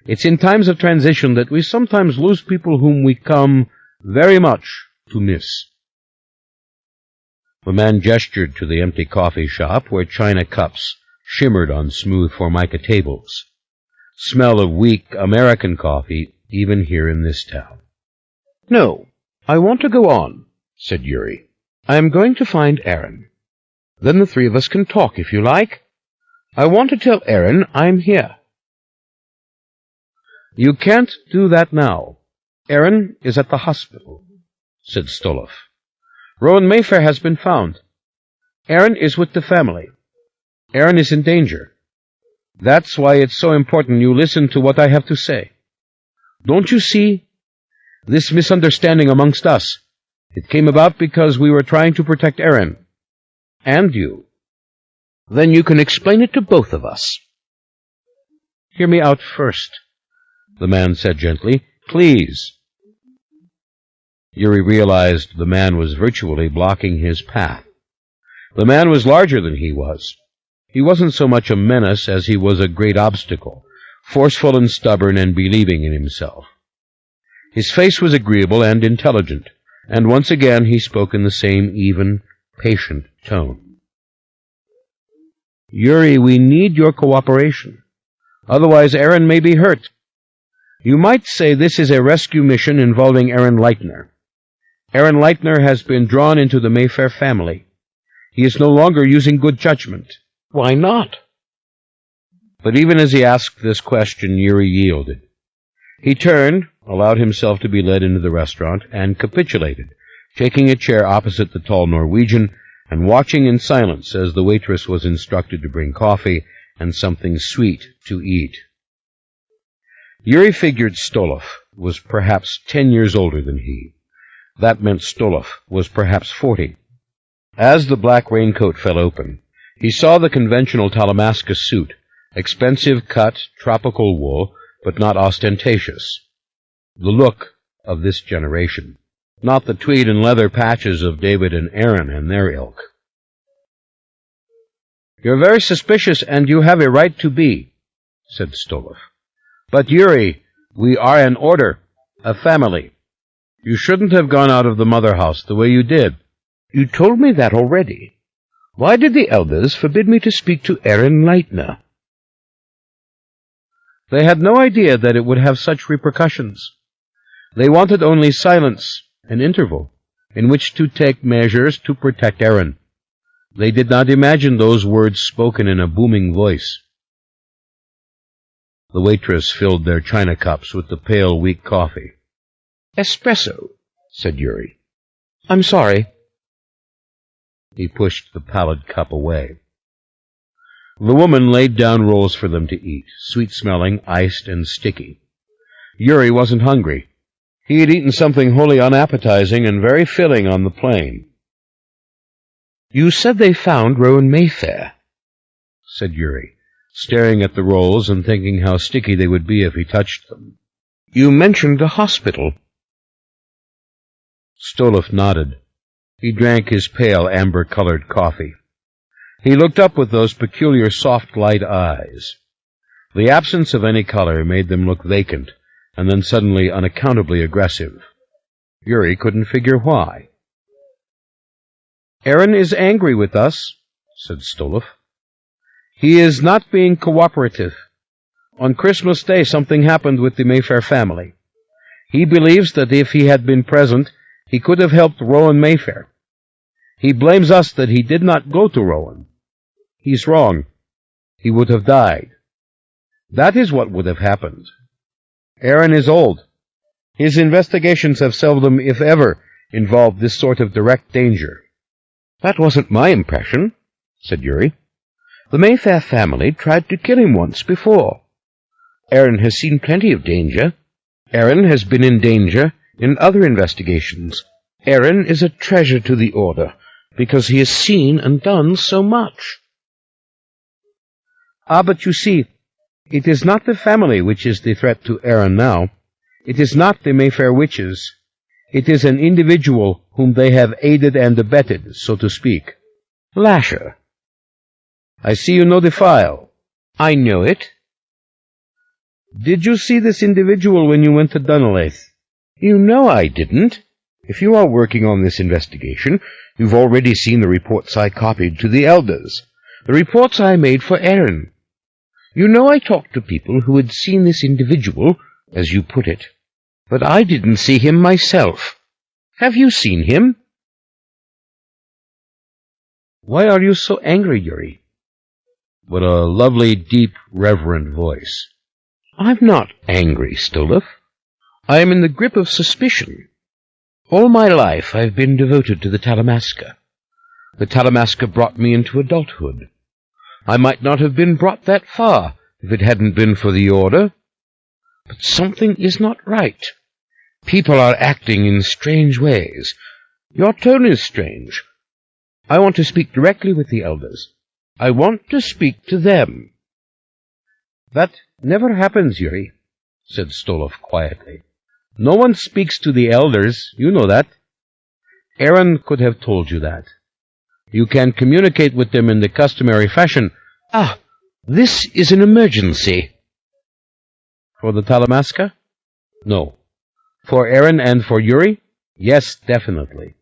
It's in times of transition that we sometimes lose people whom we come very much to miss." The man gestured to the empty coffee shop where china cups shimmered on smooth formica tables. Smell of weak American coffee even here in this town. "No, I want to go on," said Yuri. "I am going to find Aaron. Then the three of us can talk if you like. I want to tell Aaron I'm here." "You can't do that now. Aaron is at the hospital," said Stoloff. "Rowan Mayfair has been found. Aaron is with the family. Aaron is in danger. That's why it's so important you listen to what I have to say. Don't you see? This misunderstanding amongst us, it came about because we were trying to protect Aaron. And you. Then you can explain it to both of us. Hear me out first, the man said gently. Please. Yuri realized the man was virtually blocking his path. The man was larger than he was. He wasn't so much a menace as he was a great obstacle, forceful and stubborn and believing in himself. His face was agreeable and intelligent, and once again he spoke in the same even, patient tone. Yuri, we need your cooperation. Otherwise Aaron may be hurt. You might say this is a rescue mission involving Aaron Leitner. Aaron Leitner has been drawn into the Mayfair family. He is no longer using good judgment. Why not? But even as he asked this question, Yuri yielded. He turned, allowed himself to be led into the restaurant, and capitulated, taking a chair opposite the tall Norwegian and watching in silence as the waitress was instructed to bring coffee and something sweet to eat. Yuri figured Stoloff was perhaps 10 years older than he. That meant Stoloff was perhaps 40. As the black raincoat fell open, he saw the conventional Talamasca suit, expensive cut, tropical wool, but not ostentatious. The look of this generation, not the tweed and leather patches of David and Aaron and their ilk. You're very suspicious, and you have a right to be, said Stoloff. But Yuri, we are an order, a family. You shouldn't have gone out of the mother house the way you did. You told me that already. Why did the elders forbid me to speak to Aaron Leitner? They had no idea that it would have such repercussions. They wanted only silence, an interval, in which to take measures to protect Aaron. They did not imagine those words spoken in a booming voice. The waitress filled their china cups with the pale, weak coffee. Espresso, said Yuri. I'm sorry. He pushed the pallid cup away. The woman laid down rolls for them to eat, sweet-smelling, iced, and sticky. Yuri wasn't hungry. He had eaten something wholly unappetizing and very filling on the plane. You said they found Rowan Mayfair, said Yuri, staring at the rolls and thinking how sticky they would be if he touched them. You mentioned a hospital. Stoloff nodded. He drank his pale, amber-colored coffee. He looked up with those peculiar soft light eyes. The absence of any color made them look vacant, and then suddenly unaccountably aggressive. Yuri couldn't figure why. Aaron is angry with us, said Stoloff. He is not being cooperative. On Christmas Day something happened with the Mayfair family. He believes that if he had been present, he could have helped Rowan Mayfair. He blames us that he did not go to Rowan. He's wrong. He would have died. That is what would have happened. Aaron is old. His investigations have seldom, if ever, involved this sort of direct danger. That wasn't my impression, said Yuri. The Mayfair family tried to kill him once before. Aaron has seen plenty of danger. Aaron has been in danger in other investigations. Aaron is a treasure to the Order, because he has seen and done so much. But you see, it is not the family which is the threat to Aaron now. It is not the Mayfair witches. It is an individual whom they have aided and abetted, so to speak. Lasher. I see you know the file. I know it. Did you see this individual when you went to Dunolaith? You know I didn't. If you are working on this investigation, you've already seen the reports I copied to the elders, the reports I made for Aaron. You know I talked to people who had seen this individual, as you put it, but I didn't see him myself. Have you seen him? Why are you so angry, Yuri? What a lovely, deep, reverent voice. I'm not angry, Stoloff. I am in the grip of suspicion. All my life I've been devoted to the Talamasca. The Talamasca brought me into adulthood. I might not have been brought that far if it hadn't been for the Order. But something is not right. People are acting in strange ways. Your tone is strange. I want to speak directly with the elders. I want to speak to them. That never happens, Yuri, said Stolov quietly. No one speaks to the elders, you know that. Aaron could have told you that. You can communicate with them in the customary fashion. Ah, this is an emergency. For the Talamasca? No. For Aaron and for Yuri? Yes, definitely.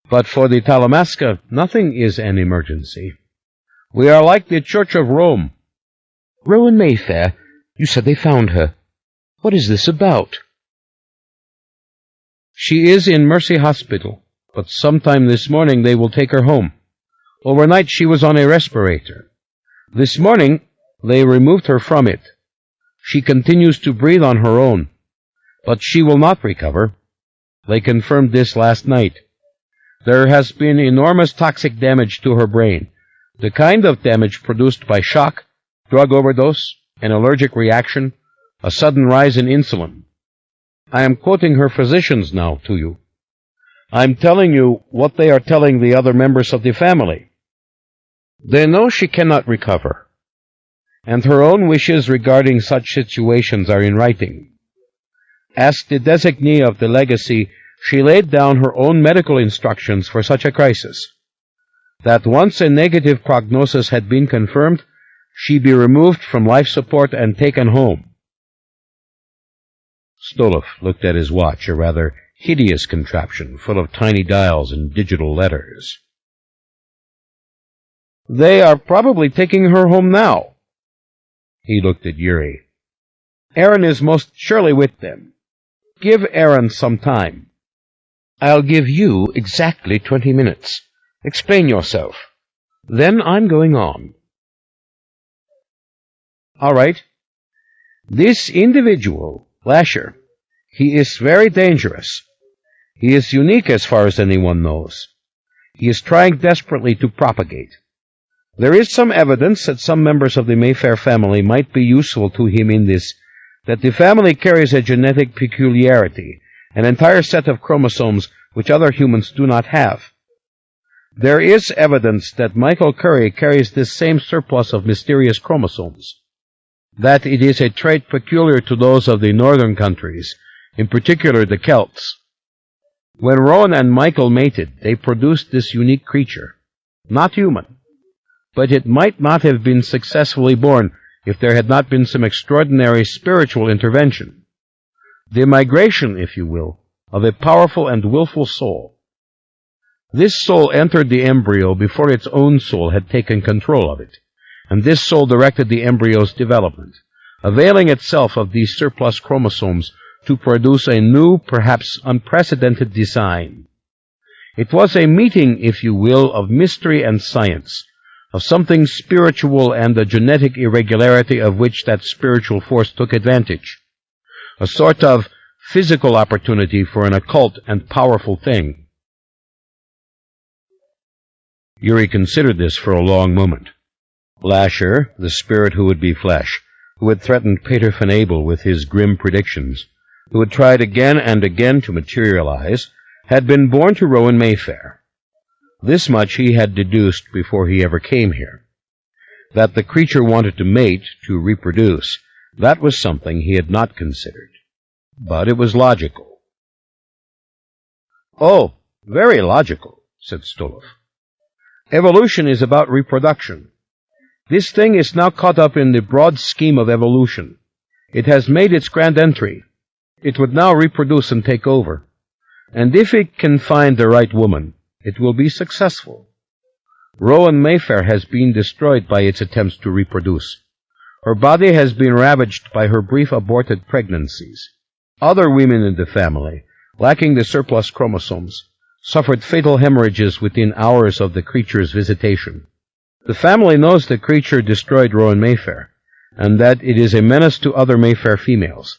But for the Talamasca, nothing is an emergency. We are like the Church of Rome. Rowan Mayfair, you said they found her. What is this about? She is in Mercy Hospital, but sometime this morning they will take her home. Overnight she was on a respirator. This morning they removed her from it. She continues to breathe on her own, but she will not recover. They confirmed this last night. There has been enormous toxic damage to her brain, the kind of damage produced by shock, drug overdose, an allergic reaction, a sudden rise in insulin. I am quoting her physicians now to you. I am telling you what they are telling the other members of the family. They know she cannot recover, and her own wishes regarding such situations are in writing. As the designee of the legacy, she laid down her own medical instructions for such a crisis, that once a negative prognosis had been confirmed, she be removed from life support and taken home. Stolov looked at his watch, a rather hideous contraption full of tiny dials and digital letters. They are probably taking her home now. He looked at Yuri. Aaron is most surely with them. Give Aaron some time. I'll give you exactly 20 minutes. Explain yourself. Then I'm going on. All right. This individual, Lasher, he is very dangerous. He is unique as far as anyone knows. He is trying desperately to propagate. There is some evidence that some members of the Mayfair family might be useful to him in this, that the family carries a genetic peculiarity, an entire set of chromosomes which other humans do not have. There is evidence that Michael Curry carries this same surplus of mysterious chromosomes, that it is a trait peculiar to those of the northern countries, in particular the Celts. When Rowan and Michael mated, they produced this unique creature, not human, but it might not have been successfully born if there had not been some extraordinary spiritual intervention. The migration, if you will, of a powerful and willful soul. This soul entered the embryo before its own soul had taken control of it, and this soul directed the embryo's development, availing itself of these surplus chromosomes to produce a new, perhaps unprecedented design. It was a meeting, if you will, of mystery and science, of something spiritual and a genetic irregularity of which that spiritual force took advantage, a sort of physical opportunity for an occult and powerful thing. Yuri considered this for a long moment. Lasher, the spirit who would be flesh, who had threatened Pater Van Abel with his grim predictions, who had tried again and again to materialize, had been born to Rowan Mayfair. This much he had deduced before he ever came here. That the creature wanted to mate, to reproduce, that was something he had not considered. But it was logical. Oh, very logical, said Stolov. Evolution is about reproduction. This thing is now caught up in the broad scheme of evolution. It has made its grand entry. It would now reproduce and take over. And if it can find the right woman, it will be successful. Rowan Mayfair has been destroyed by its attempts to reproduce. Her body has been ravaged by her brief aborted pregnancies. Other women in the family, lacking the surplus chromosomes, suffered fatal hemorrhages within hours of the creature's visitation. The family knows the creature destroyed Rowan Mayfair, and that it is a menace to other Mayfair females,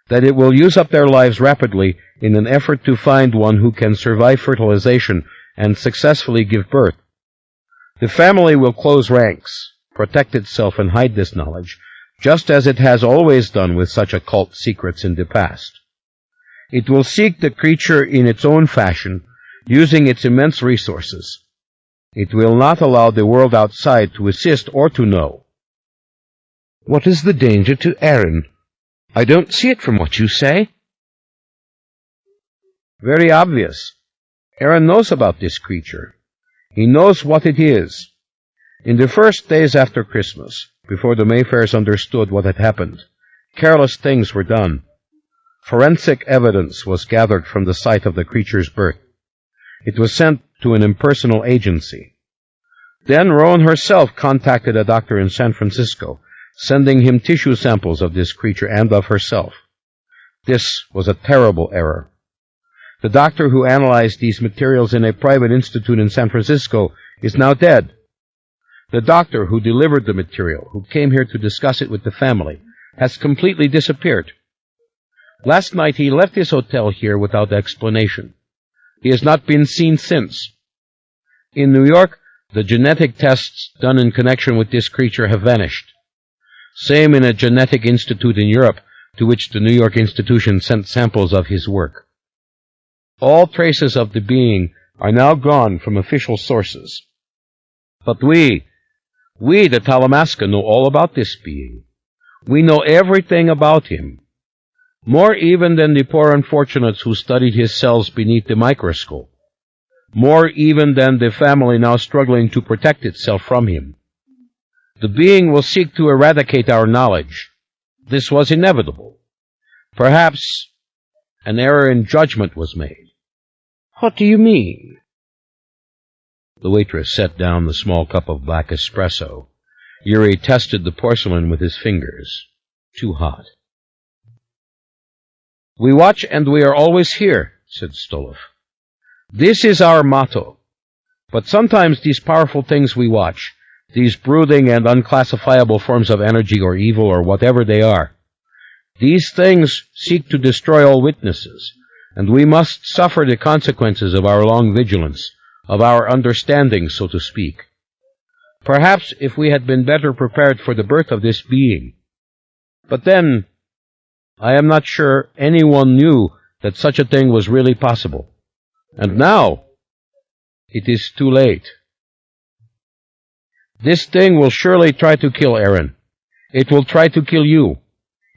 that it will use up their lives rapidly in an effort to find one who can survive fertilization and successfully give birth. The family will close ranks, protect itself and hide this knowledge, just as it has always done with such occult secrets in the past. It will seek the creature in its own fashion, using its immense resources. It will not allow the world outside to assist or to know. What is the danger to Aaron? I don't see it from what you say. Very obvious. Aaron knows about this creature. He knows what it is. In the first days after Christmas, before the Mayfairs understood what had happened, careless things were done. Forensic evidence was gathered from the site of the creature's birth. It was sent to an impersonal agency. Then Rowan herself contacted a doctor in San Francisco, sending him tissue samples of this creature and of herself. This was a terrible error. The doctor who analyzed these materials in a private institute in San Francisco is now dead. The doctor who delivered the material, who came here to discuss it with the family, has completely disappeared. Last night he left his hotel here without explanation. He has not been seen since. In New York, the genetic tests done in connection with this creature have vanished. Same in a genetic institute in Europe, to which the New York institution sent samples of his work. All traces of the being are now gone from official sources. But we, the Talamasca, know all about this being. We know everything about him. More even than the poor unfortunates who studied his cells beneath the microscope. More even than the family now struggling to protect itself from him. The being will seek to eradicate our knowledge. This was inevitable. Perhaps an error in judgment was made. What do you mean? The waitress set down the small cup of black espresso. Yuri tested the porcelain with his fingers. Too hot. We watch and we are always here, said Stolov. This is our motto. But sometimes these powerful things we watch, these brooding and unclassifiable forms of energy or evil or whatever they are, these things seek to destroy all witnesses, and we must suffer the consequences of our long vigilance, of our understanding, so to speak. Perhaps if we had been better prepared for the birth of this being. But then, I am not sure anyone knew that such a thing was really possible. And now, it is too late. This thing will surely try to kill Aaron. It will try to kill you.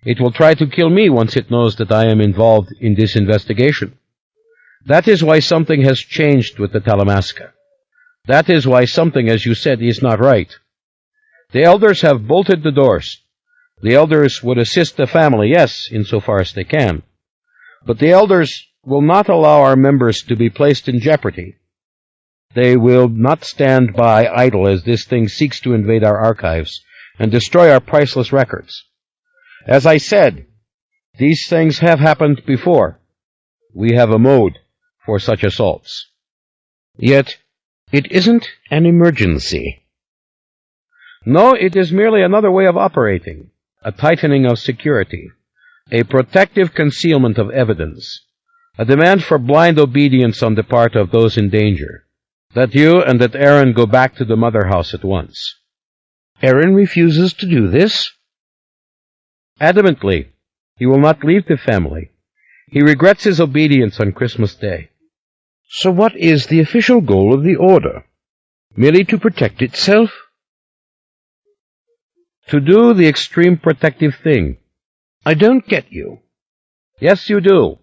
It will try to kill me once it knows that I am involved in this investigation. That is why something has changed with the Talamasca. That is why something, as you said, is not right. The elders have bolted the doors. The elders would assist the family, yes, insofar as they can. But the elders will not allow our members to be placed in jeopardy. They will not stand by idle as this thing seeks to invade our archives and destroy our priceless records. As I said, these things have happened before. We have a mode for such assaults. Yet, it isn't an emergency. No, it is merely another way of operating, a tightening of security, a protective concealment of evidence, a demand for blind obedience on the part of those in danger, that you and that Aaron go back to the mother house at once. Aaron refuses to do this? Adamantly. He will not leave the family. He regrets his obedience on Christmas Day. So what is the official goal of the Order? Merely to protect itself? To do the extreme protective thing. I don't get you. Yes, you do.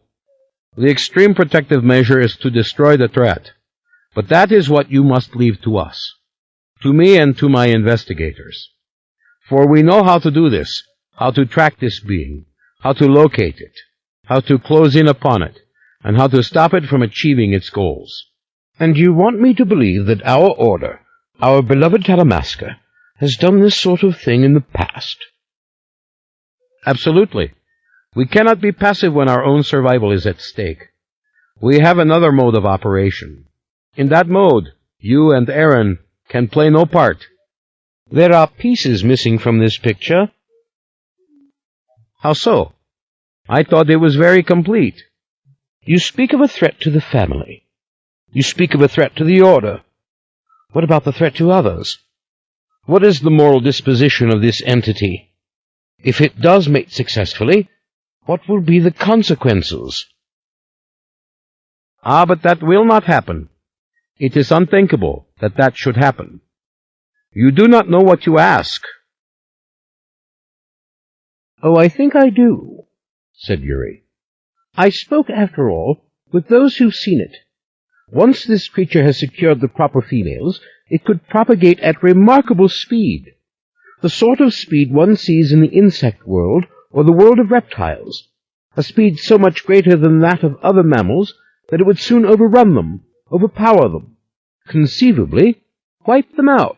The extreme protective measure is to destroy the threat. But that is what you must leave to us. To me and to my investigators. For we know how to do this, how to track this being, how to locate it, how to close in upon it, and how to stop it from achieving its goals. And you want me to believe that our Order, our beloved Talamasca, has done this sort of thing in the past? Absolutely. We cannot be passive when our own survival is at stake. We have another mode of operation. In that mode, you and Aaron can play no part. There are pieces missing from this picture. How so? I thought it was very complete. You speak of a threat to the family. You speak of a threat to the Order. What about the threat to others? What is the moral disposition of this entity? If it does mate successfully, what will be the consequences? Ah, but that will not happen. It is unthinkable that that should happen. You do not know what you ask." "Oh, I think I do," said Yuri. "I spoke, after all, with those who've seen it. Once this creature has secured the proper females, it could propagate at remarkable speed, the sort of speed one sees in the insect world or the world of reptiles, a speed so much greater than that of other mammals that it would soon overrun them, overpower them, conceivably wipe them out."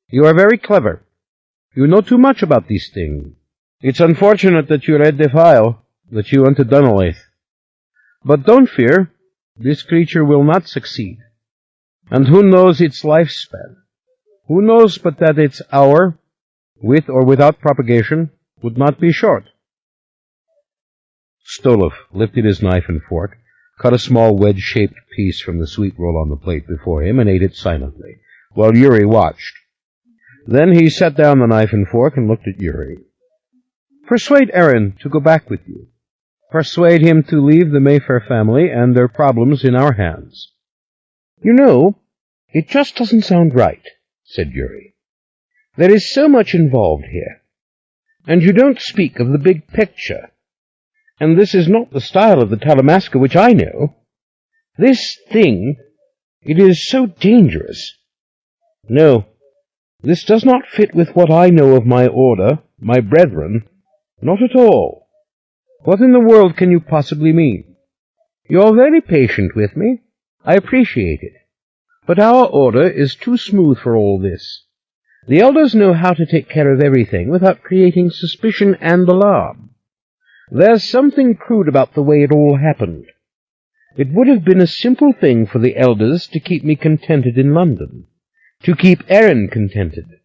"You are very clever. You know too much about these things. It's unfortunate that you read the file, that you went to Dunolaith. But don't fear, this creature will not succeed. And who knows its lifespan? Who knows but that its hour, with or without propagation, would not be short?" Stolov lifted his knife and fork, cut a small wedge-shaped piece from the sweet roll on the plate before him, and ate it silently, while Yuri watched. Then he set down the knife and fork and looked at Yuri. "Persuade Aaron to go back with you. Persuade him to leave the Mayfair family and their problems in our hands." "You know, it just doesn't sound right," said Yuri. "There is so much involved here. And you don't speak of the big picture. And this is not the style of the Talamasca which I know. This thing, it is so dangerous. No, this does not fit with what I know of my order, my brethren, not at all. What in the world can you possibly mean? You're very patient with me. I appreciate it. But our order is too smooth for all this. The elders know how to take care of everything without creating suspicion and alarm. There's something crude about the way it all happened. It would have been a simple thing for the elders to keep me contented in London, to keep Aaron contented.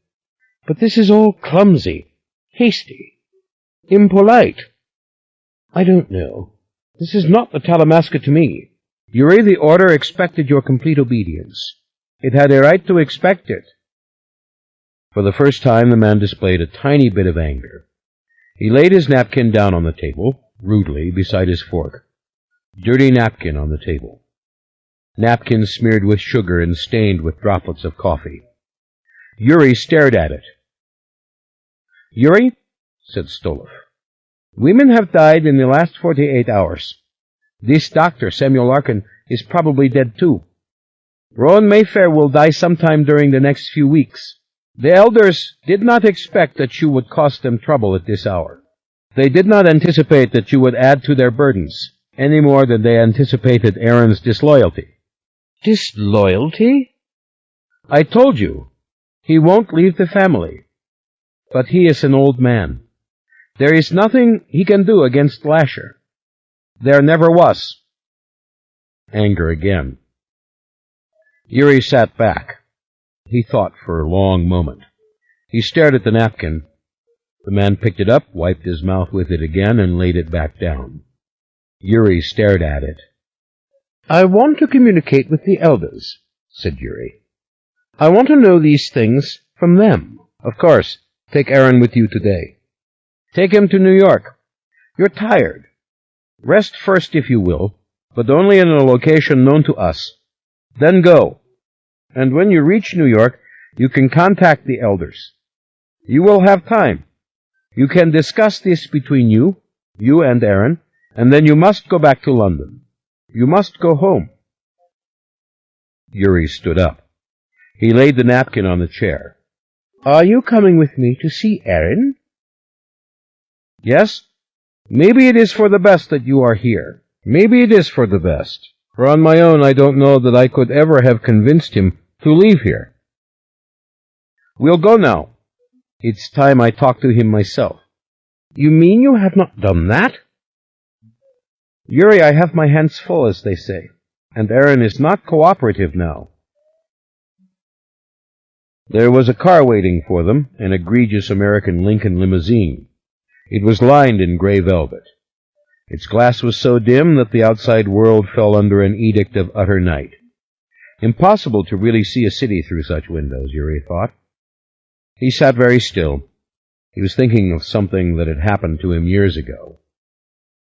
But this is all clumsy, hasty, impolite. I don't know. This is not the Talamasca to me. Yuri, the order expected your complete obedience. It had a right to expect it." For the first time the man displayed a tiny bit of anger. He laid his napkin down on the table, rudely, beside his fork. Dirty napkin on the table. Napkin smeared with sugar and stained with droplets of coffee. Yuri stared at it. "Yuri," said Stolov, "women have died in the last 48 hours. This doctor, Samuel Larkin, is probably dead too. Rowan Mayfair will die sometime during the next few weeks. The elders did not expect that you would cause them trouble at this hour. They did not anticipate that you would add to their burdens, any more than they anticipated Aaron's disloyalty." "Disloyalty?" "I told you, he won't leave the family. But he is an old man. There is nothing he can do against Lasher. There never was." Anger again. Yuri sat back. He thought for a long moment. He stared at the napkin. The man picked it up, wiped his mouth with it again, and laid it back down. Yuri stared at it. "I want to communicate with the elders," said Yuri. "I want to know these things from them." "Of course. Take Aaron with you today. Take him to New York. You're tired. Rest first, if you will, but only in a location known to us. Then go. And when you reach New York, you can contact the elders. You will have time. You can discuss this between you and Aaron, and then you must go back to London. You must go home." Yuri stood up. He laid the napkin on the chair. "Are you coming with me to see Aaron?" "Yes. Maybe it is for the best that you are here. Maybe it is for the best. For on my own I don't know that I could ever have convinced him to leave here. We'll go now. It's time I talked to him myself." "You mean you have not done that?" "Yuri, I have my hands full, as they say, and Aaron is not cooperative now." There was a car waiting for them, an egregious American Lincoln limousine. It was lined in gray velvet. Its glass was so dim that the outside world fell under an edict of utter night. Impossible to really see a city through such windows, Yuri thought. He sat very still. He was thinking of something that had happened to him years ago.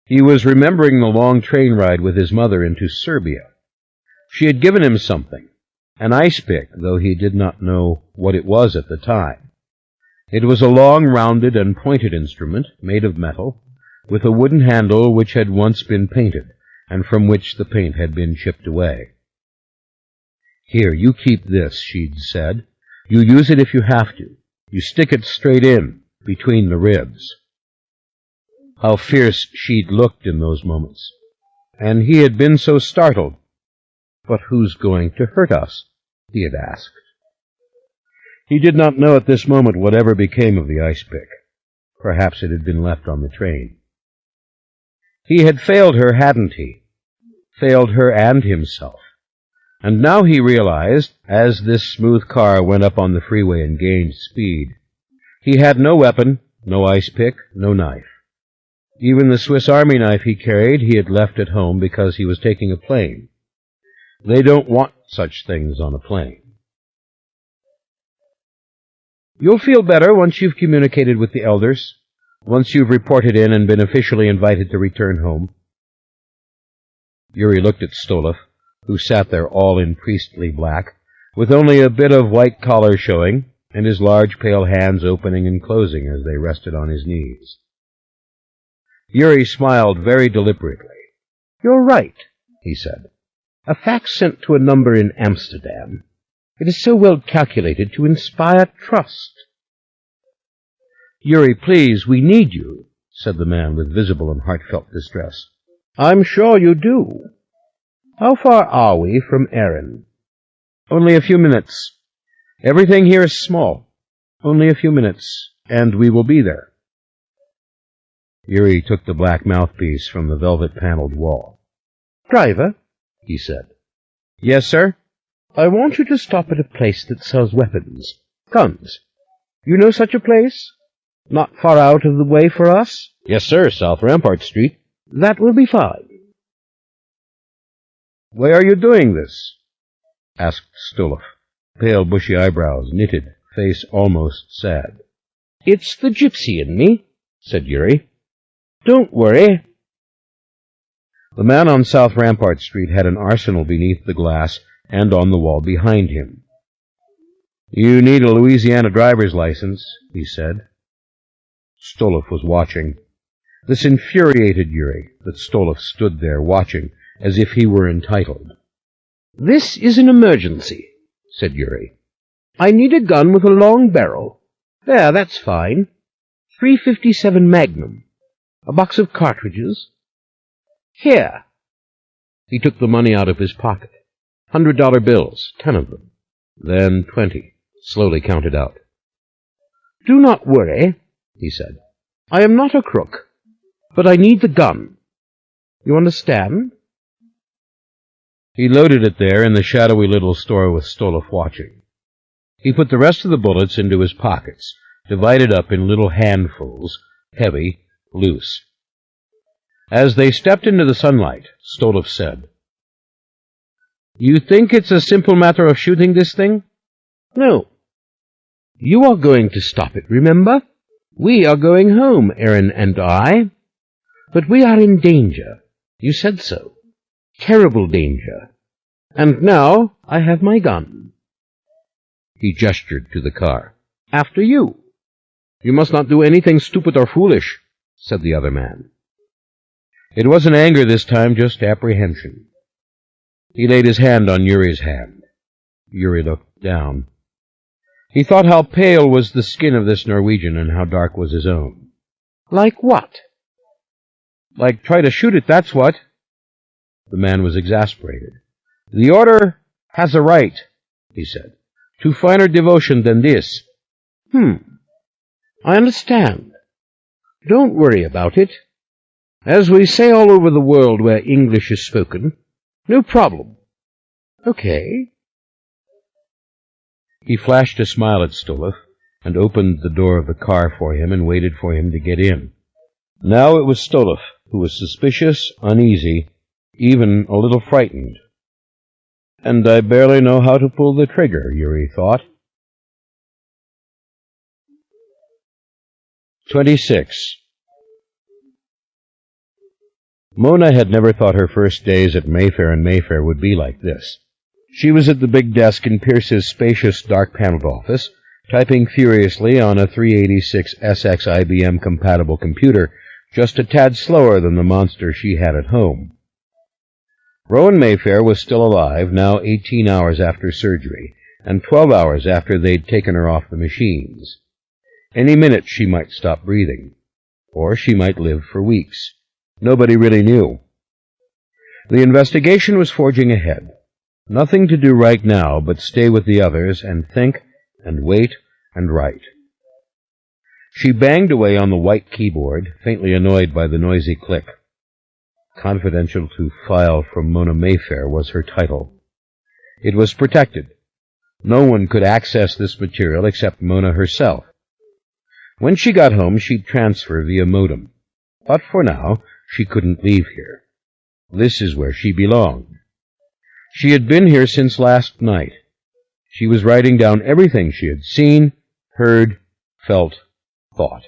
He was remembering the long train ride with his mother into Serbia, She had given him something, an ice pick, though he did not know what it was at the time. It was a long, rounded, and pointed instrument, made of metal, with a wooden handle which had once been painted, and from which the paint had been chipped away. "Here, you keep this," she'd said. "You use it if you have to. You stick it straight in, between the ribs." How fierce she'd looked in those moments. And he had been so startled. "But who's going to hurt us?" he had asked. He did not know at this moment whatever became of the ice pick. Perhaps it had been left on the train. He had failed her, hadn't he? Failed her and himself. And now he realized, as this smooth car went up on the freeway and gained speed, he had no weapon, no ice pick, no knife. Even the Swiss Army knife he carried he had left at home because he was taking a plane. They don't want such things on a plane. "You'll feel better once you've communicated with the elders, once you've reported in and been officially invited to return home." Yuri looked at Stoloff, who sat there all in priestly black, with only a bit of white collar showing, and his large pale hands opening and closing as they rested on his knees. Yuri smiled very deliberately. "You're right," he said. "A fax sent to a number in Amsterdam. It is so well calculated to inspire trust." "Yuri, please, we need you," said the man with visible and heartfelt distress. "I'm sure you do. How far are we from Erin?" "Only a few minutes. Everything here is small. Only a few minutes, and we will be there." Yuri took the black mouthpiece from the velvet-paneled wall. "Driver," he said. "Yes, sir?" "I want you to stop at a place that sells weapons. Guns. You know such a place? Not far out of the way for us?" "Yes, sir, South Rampart Street." "That will be fine." "Why are you doing this?" asked Stoloff, pale bushy eyebrows knitted, face almost sad. "It's the gypsy in me," said Yuri. "Don't worry." The man on South Rampart Street had an arsenal beneath the glass and on the wall behind him. "You need a Louisiana driver's license," he said. Stoloff was watching. This infuriated Yuri, that Stoloff stood there watching, as if he were entitled. "This is an emergency," said Yuri. "I need a gun with a long barrel. There, that's fine. .357 Magnum. A box of cartridges. Here." He took the money out of his pocket. $100 bills, 10 of them. Then 20, slowly counted out. "Do not worry," he said. "I am not a crook, but I need the gun. You understand?" He loaded it there in the shadowy little store with Stoloff watching. He put the rest of the bullets into his pockets, divided up in little handfuls, heavy, loose. As they stepped into the sunlight, Stoloff said, "You think it's a simple matter of shooting this thing?" "No. You are going to stop it, remember? We are going home, Erin and I. But we are in danger. You said so. Terrible danger. And now I have my gun." He gestured to the car. "After you." "You must not do anything stupid or foolish," said the other man. It wasn't anger this time, just apprehension. He laid his hand on Yuri's hand. Yuri looked down. He thought how pale was the skin of this Norwegian and how dark was his own. "Like what?" "Like try to shoot it, that's what." The man was exasperated. "The order has a right," he said, "to finer devotion than this." I understand. Don't worry about it. As we say all over the world where English is spoken, no problem. Okay." He flashed a smile at Stoloff and opened the door of the car for him and waited for him to get in. Now it was Stoloff who was suspicious, uneasy, even a little frightened. "And I barely know how to pull the trigger," Yuri thought. 26. Mona had never thought her first days at Mayfair and Mayfair would be like this. She was at the big desk in Pierce's spacious, dark-paneled office, typing furiously on a 386 SX IBM-compatible computer, just a tad slower than the monster she had at home. Rowan Mayfair was still alive, now 18 hours after surgery, and 12 hours after they'd taken her off the machines. Any minute she might stop breathing, or she might live for weeks. Nobody really knew. The investigation was forging ahead. Nothing to do right now but stay with the others and think and wait and write. She banged away on the white keyboard, faintly annoyed by the noisy click. Confidential to file from Mona Mayfair was her title. It was protected. No one could access this material except Mona herself. When she got home, she'd transfer via modem. But for now, she couldn't leave here. This is where she belonged. She had been here since last night. She was writing down everything she had seen, heard, felt, thought.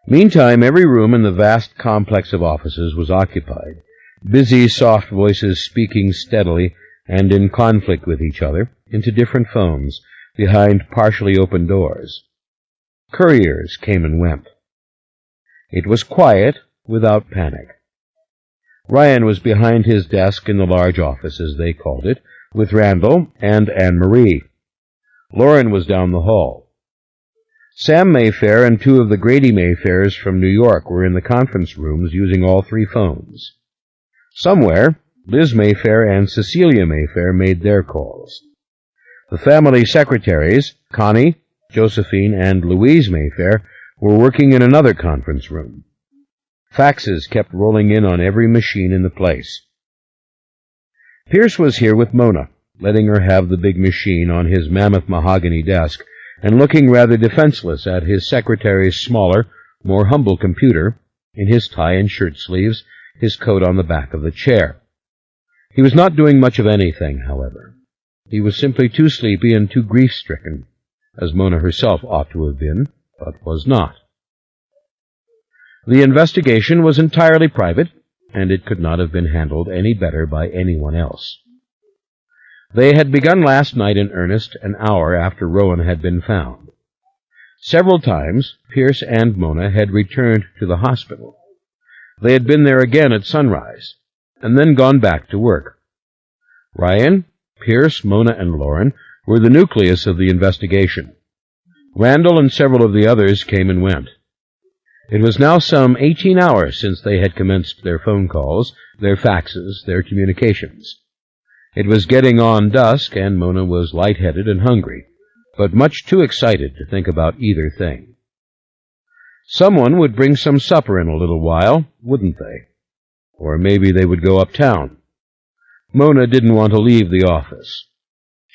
Meantime, every room in the vast complex of offices was occupied, busy, soft voices speaking steadily and in conflict with each other into different phones behind partially open doors. Couriers came and went. It was quiet without panic. Ryan was behind his desk in the large office, as they called it, with Randall and Anne-Marie. Lauren was down the hall. Sam Mayfair and two of the Grady Mayfairs from New York were in the conference rooms using all three phones. Somewhere, Liz Mayfair and Cecilia Mayfair made their calls. The family secretaries, Connie, Josephine, and Louise Mayfair, were working in another conference room. Faxes kept rolling in on every machine in the place. Pierce was here with Mona, letting her have the big machine on his mammoth mahogany desk, and looking rather defenseless at his secretary's smaller, more humble computer, in his tie and shirt sleeves, his coat on the back of the chair. He was not doing much of anything, however. He was simply too sleepy and too grief-stricken, as Mona herself ought to have been, but was not. The investigation was entirely private, and it could not have been handled any better by anyone else. They had begun last night in earnest, an hour after Rowan had been found. Several times, Pierce and Mona had returned to the hospital. They had been there again at sunrise, and then gone back to work. Ryan, Pierce, Mona, and Lauren were the nucleus of the investigation. Randall and several of the others came and went. It was now some 18 hours since they had commenced their phone calls, their faxes, their communications. It was getting on dusk, and Mona was light-headed and hungry, but much too excited to think about either thing. Someone would bring some supper in a little while, wouldn't they? Or maybe they would go uptown. Mona didn't want to leave the office.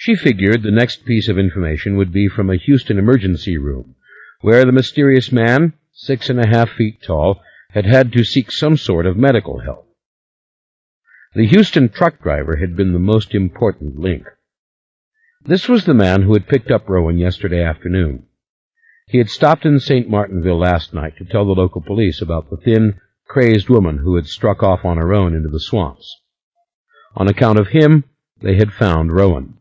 She figured the next piece of information would be from a Houston emergency room, where the mysterious man, 6.5 feet tall, had had to seek some sort of medical help. The Houston truck driver had been the most important link. This was the man who had picked up Rowan yesterday afternoon. He had stopped in St. Martinville last night to tell the local police about the thin, crazed woman who had struck off on her own into the swamps. On account of him, they had found Rowan.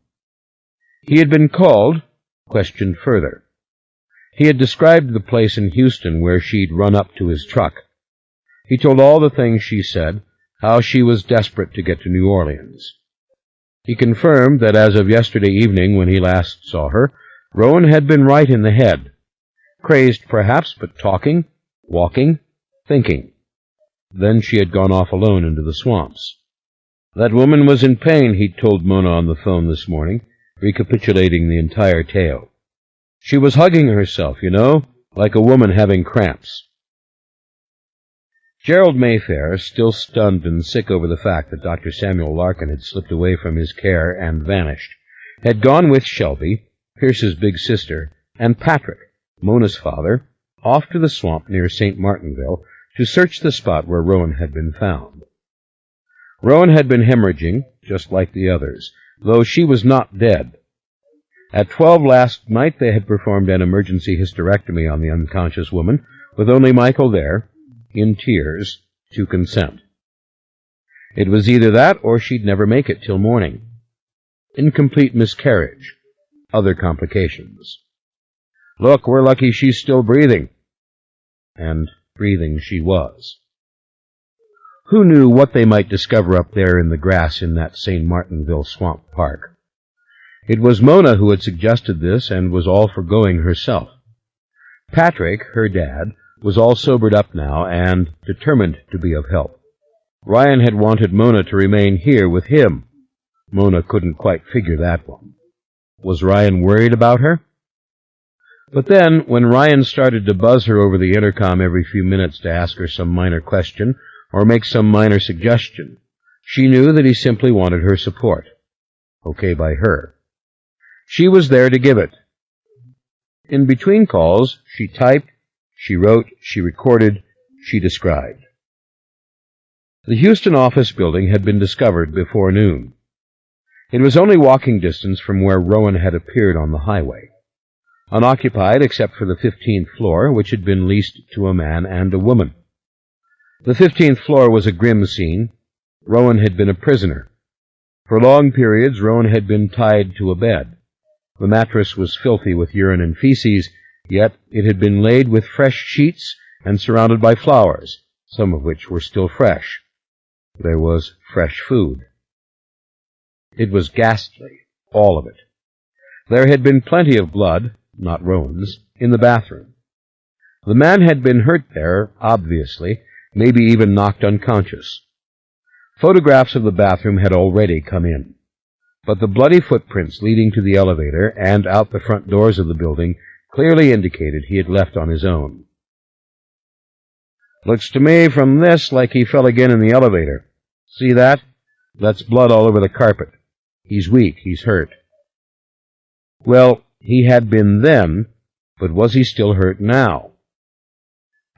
He had been called, questioned further. He had described the place in Houston where she'd run up to his truck. He told all the things she said, how she was desperate to get to New Orleans. He confirmed that as of yesterday evening, when he last saw her, Rowan had been right in the head. Crazed, perhaps, but talking, walking, thinking. Then she had gone off alone into the swamps. That woman was in pain, he'd told Mona on the phone this morning, recapitulating the entire tale. She was hugging herself, like a woman having cramps. Gerald Mayfair, still stunned and sick over the fact that Dr. Samuel Larkin had slipped away from his care and vanished, had gone with Shelby, Pierce's big sister, and Patrick, Mona's father, off to the swamp near St. Martinville to search the spot where Rowan had been found. Rowan had been hemorrhaging, just like the others, though she was not dead. At 12 last night they had performed an emergency hysterectomy on the unconscious woman, with only Michael there, in tears, to consent. It was either that or she'd never make it till morning. Incomplete miscarriage. Other complications. Look, we're lucky she's still breathing. And breathing she was. Who knew what they might discover up there in the grass in that St. Martinville swamp park? It was Mona who had suggested this and was all for going herself. Patrick, her dad, was all sobered up now and determined to be of help. Ryan had wanted Mona to remain here with him. Mona couldn't quite figure that one. Was Ryan worried about her? But then, when Ryan started to buzz her over the intercom every few minutes to ask her some minor question or make some minor suggestion, she knew that he simply wanted her support. Okay by her. She was there to give it. In between calls, she typed, she wrote, she recorded, she described. The Houston office building had been discovered before noon. It was only walking distance from where Rowan had appeared on the highway. Unoccupied except for the 15th floor, which had been leased to a man and a woman. The 15th floor was a grim scene. Rowan had been a prisoner. For long periods, Rowan had been tied to a bed. The mattress was filthy with urine and feces, yet it had been laid with fresh sheets and surrounded by flowers, some of which were still fresh. There was fresh food. It was ghastly, all of it. There had been plenty of blood, not Rowan's, in the bathroom. The man had been hurt there, obviously, maybe even knocked unconscious. Photographs of the bathroom had already come in, but the bloody footprints leading to the elevator and out the front doors of the building clearly indicated he had left on his own. Looks to me from this like he fell again in the elevator. See that? That's blood all over the carpet. He's weak, he's hurt. Well, he had been then, but was he still hurt now?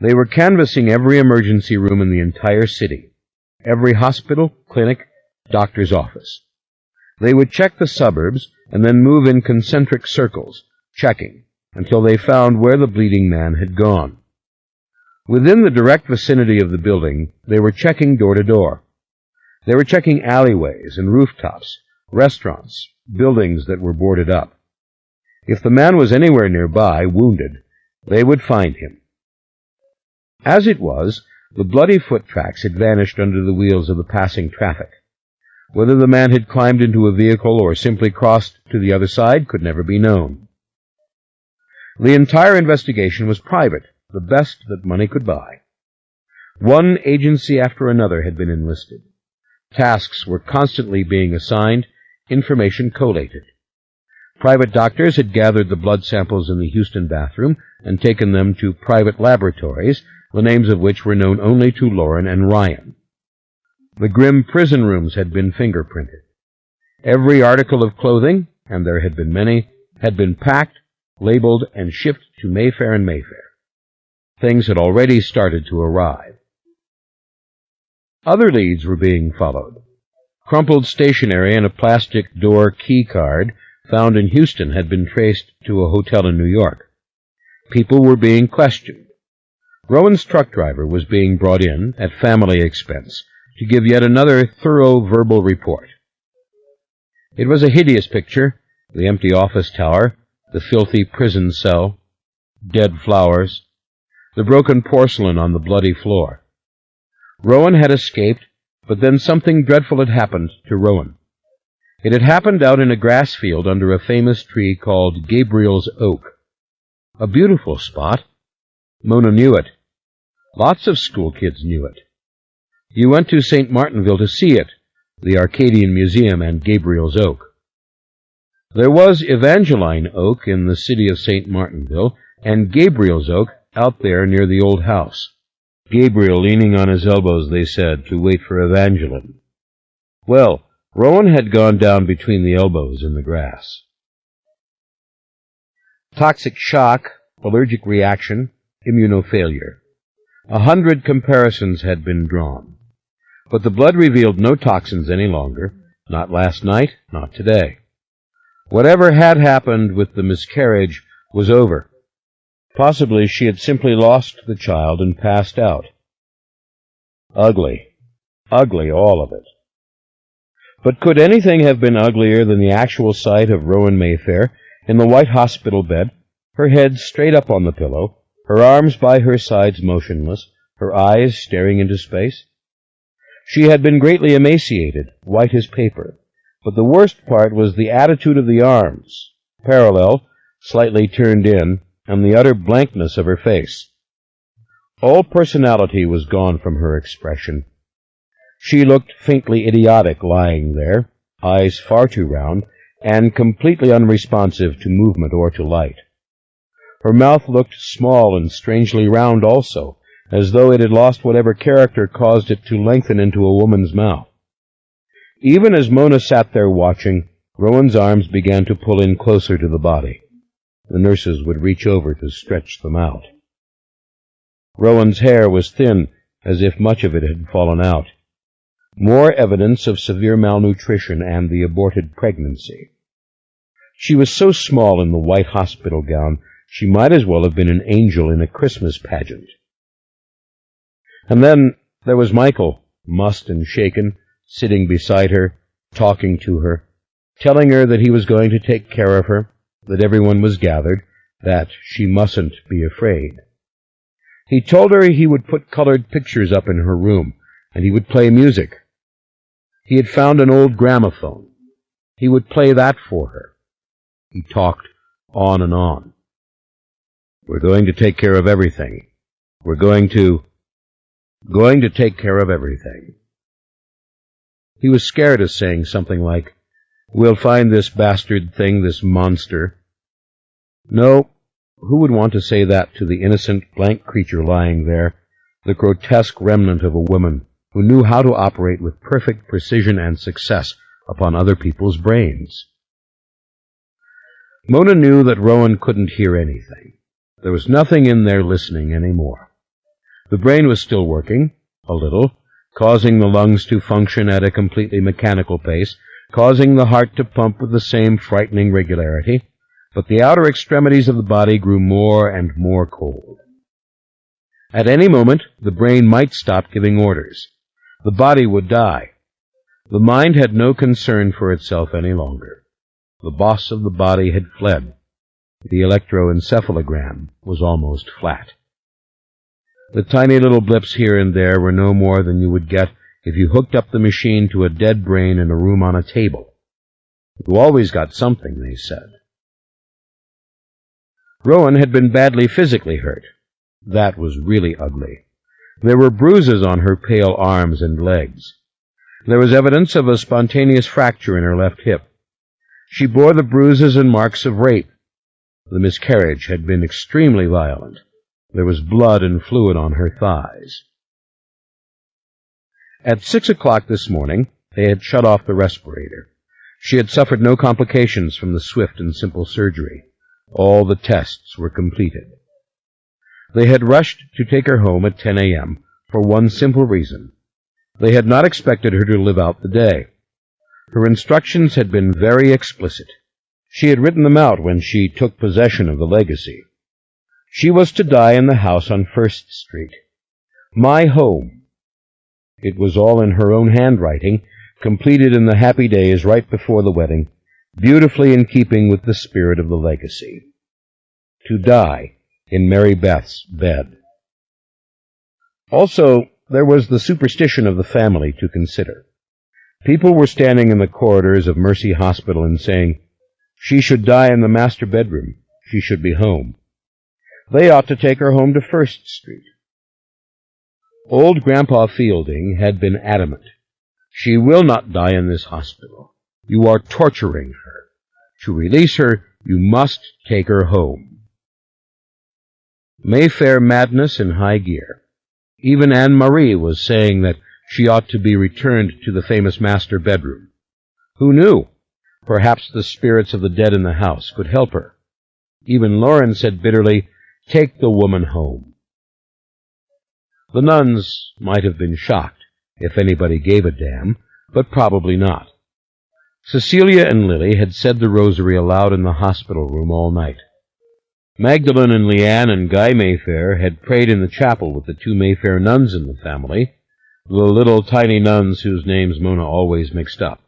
They were canvassing every emergency room in the entire city, every hospital, clinic, doctor's office. They would check the suburbs and then move in concentric circles, checking, until they found where the bleeding man had gone. Within the direct vicinity of the building, they were checking door to door. They were checking alleyways and rooftops, restaurants, buildings that were boarded up. If the man was anywhere nearby, wounded, they would find him. As it was, the bloody foot tracks had vanished under the wheels of the passing traffic. Whether the man had climbed into a vehicle or simply crossed to the other side could never be known. The entire investigation was private, the best that money could buy. One agency after another had been enlisted. Tasks were constantly being assigned, information collated. Private doctors had gathered the blood samples in the Houston bathroom and taken them to private laboratories, the names of which were known only to Lauren and Ryan. The grim prison rooms had been fingerprinted. Every article of clothing, and there had been many, had been packed, labeled, and shipped to Mayfair and Mayfair. Things had already started to arrive. Other leads were being followed. Crumpled stationery and a plastic door key card found in Houston had been traced to a hotel in New York. People were being questioned. Rowan's truck driver was being brought in, at family expense, to give yet another thorough verbal report. It was a hideous picture, the empty office tower, the filthy prison cell, dead flowers, the broken porcelain on the bloody floor. Rowan had escaped, but then something dreadful had happened to Rowan. It had happened out in a grass field under a famous tree called Gabriel's Oak. A beautiful spot. Mona knew it. Lots of school kids knew it. You went to St. Martinville to see it, the Arcadian Museum and Gabriel's Oak. There was Evangeline Oak in the city of St. Martinville, and Gabriel's Oak out there near the old house. Gabriel leaning on his elbows, they said, to wait for Evangeline. Well, Rowan had gone down between the elbows in the grass. Toxic shock, allergic reaction, immunofailure. 100 comparisons had been drawn. But the blood revealed no toxins any longer, not last night, not today. Whatever had happened with the miscarriage was over. Possibly she had simply lost the child and passed out. Ugly. Ugly, all of it. But could anything have been uglier than the actual sight of Rowan Mayfair in the white hospital bed, her head straight up on the pillow, her arms by her sides motionless, her eyes staring into space? She had been greatly emaciated, white as paper, but the worst part was the attitude of the arms, parallel, slightly turned in, and the utter blankness of her face. All personality was gone from her expression. She looked faintly idiotic lying there, eyes far too round, and completely unresponsive to movement or to light. Her mouth looked small and strangely round also, as though it had lost whatever character caused it to lengthen into a woman's mouth. Even as Mona sat there watching, Rowan's arms began to pull in closer to the body. The nurses would reach over to stretch them out. Rowan's hair was thin, as if much of it had fallen out. More evidence of severe malnutrition and the aborted pregnancy. She was so small in the white hospital gown, she might as well have been an angel in a Christmas pageant. And then there was Michael, mussed and shaken, sitting beside her, talking to her, telling her that he was going to take care of her, that everyone was gathered, that she mustn't be afraid. He told her he would put colored pictures up in her room, and he would play music. He had found an old gramophone. He would play that for her. He talked on and on. We're going to take care of everything. We're going to take care of everything. He was scared of saying something like, we'll find this bastard thing, this monster. No, who would want to say that to the innocent, blank creature lying there, the grotesque remnant of a woman who knew how to operate with perfect precision and success upon other people's brains? Mona knew that Rowan couldn't hear anything. There was nothing in there listening any more. The brain was still working, a little, causing the lungs to function at a completely mechanical pace, causing the heart to pump with the same frightening regularity, but the outer extremities of the body grew more and more cold. At any moment, the brain might stop giving orders. The body would die. The mind had no concern for itself any longer. The boss of the body had fled. The electroencephalogram was almost flat. The tiny little blips here and there were no more than you would get if you hooked up the machine to a dead brain in a room on a table. You always got something, they said. Rowan had been badly physically hurt. That was really ugly. There were bruises on her pale arms and legs. There was evidence of a spontaneous fracture in her left hip. She bore the bruises and marks of rape. The miscarriage had been extremely violent. There was blood and fluid on her thighs. At 6 o'clock this morning, they had shut off the respirator. She had suffered no complications from the swift and simple surgery. All the tests were completed. They had rushed to take her home at 10 a.m. for one simple reason. They had not expected her to live out the day. Her instructions had been very explicit. She had written them out when she took possession of the legacy. She was to die in the house on First Street. My home. It was all in her own handwriting, completed in the happy days right before the wedding, beautifully in keeping with the spirit of the legacy. To die in Mary Beth's bed. Also, there was the superstition of the family to consider. People were standing in the corridors of Mercy Hospital and saying, she should die in the master bedroom. She should be home. They ought to take her home to First Street. Old Grandpa Fielding had been adamant. She will not die in this hospital. You are torturing her. To release her, you must take her home. Mayfair madness in high gear. Even Anne-Marie was saying that she ought to be returned to the famous master bedroom. Who knew? Perhaps the spirits of the dead in the house could help her. Even Lauren said bitterly, take the woman home. The nuns might have been shocked, if anybody gave a damn, but probably not. Cecilia and Lily had said the rosary aloud in the hospital room all night. Magdalene and Leanne and Guy Mayfair had prayed in the chapel with the two Mayfair nuns in the family, the little tiny nuns whose names Mona always mixed up.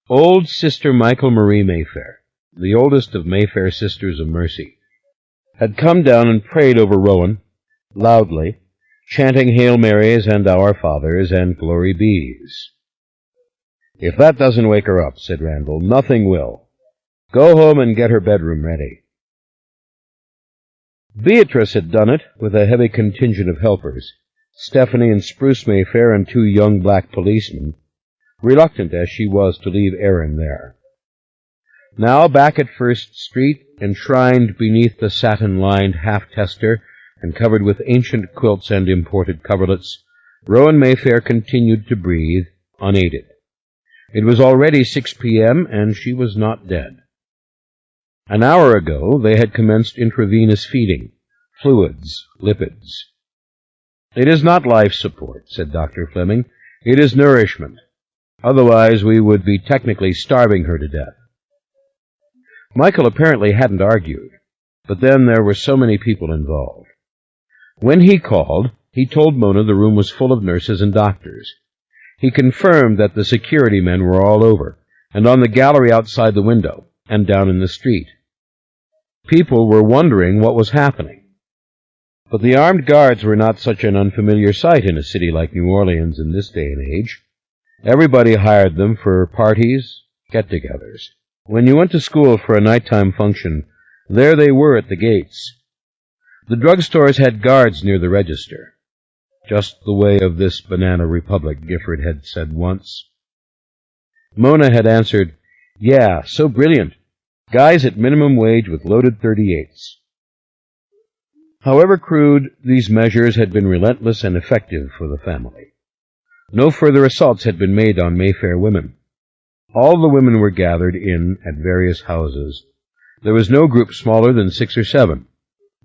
Old Sister Michael Marie Mayfair, the oldest of Mayfair Sisters of Mercy, had come down and prayed over Rowan, loudly, chanting Hail Marys and Our Fathers and Glory Bees. "If that doesn't wake her up," said Randall, "nothing will. Go home and get her bedroom ready." Beatrice had done it with a heavy contingent of helpers, Stephanie and Spruce Mayfair and 2 young black policemen, reluctant as she was to leave Aaron there. Now, back at First Street, enshrined beneath the satin-lined half-tester and covered with ancient quilts and imported coverlets, Rowan Mayfair continued to breathe, unaided. It was already 6 p.m., and she was not dead. An hour ago, they had commenced intravenous feeding, fluids, lipids. "It is not life support," said Dr. Fleming. "It is nourishment. Otherwise, we would be technically starving her to death." Michael apparently hadn't argued, but then there were so many people involved. When he called, he told Mona the room was full of nurses and doctors. He confirmed that the security men were all over, and on the gallery outside the window, and down in the street. People were wondering what was happening. But the armed guards were not such an unfamiliar sight in a city like New Orleans in this day and age. Everybody hired them for parties, get-togethers. When you went to school for a nighttime function, there they were at the gates. The drugstores had guards near the register. "Just the way of this banana republic," Gifford had said once. Mona had answered, "Yeah, so brilliant. Guys at minimum wage with loaded .38s. However crude, these measures had been relentless and effective for the family. No further assaults had been made on Mayfair women. All the women were gathered in at various houses. There was no group smaller than 6 or 7.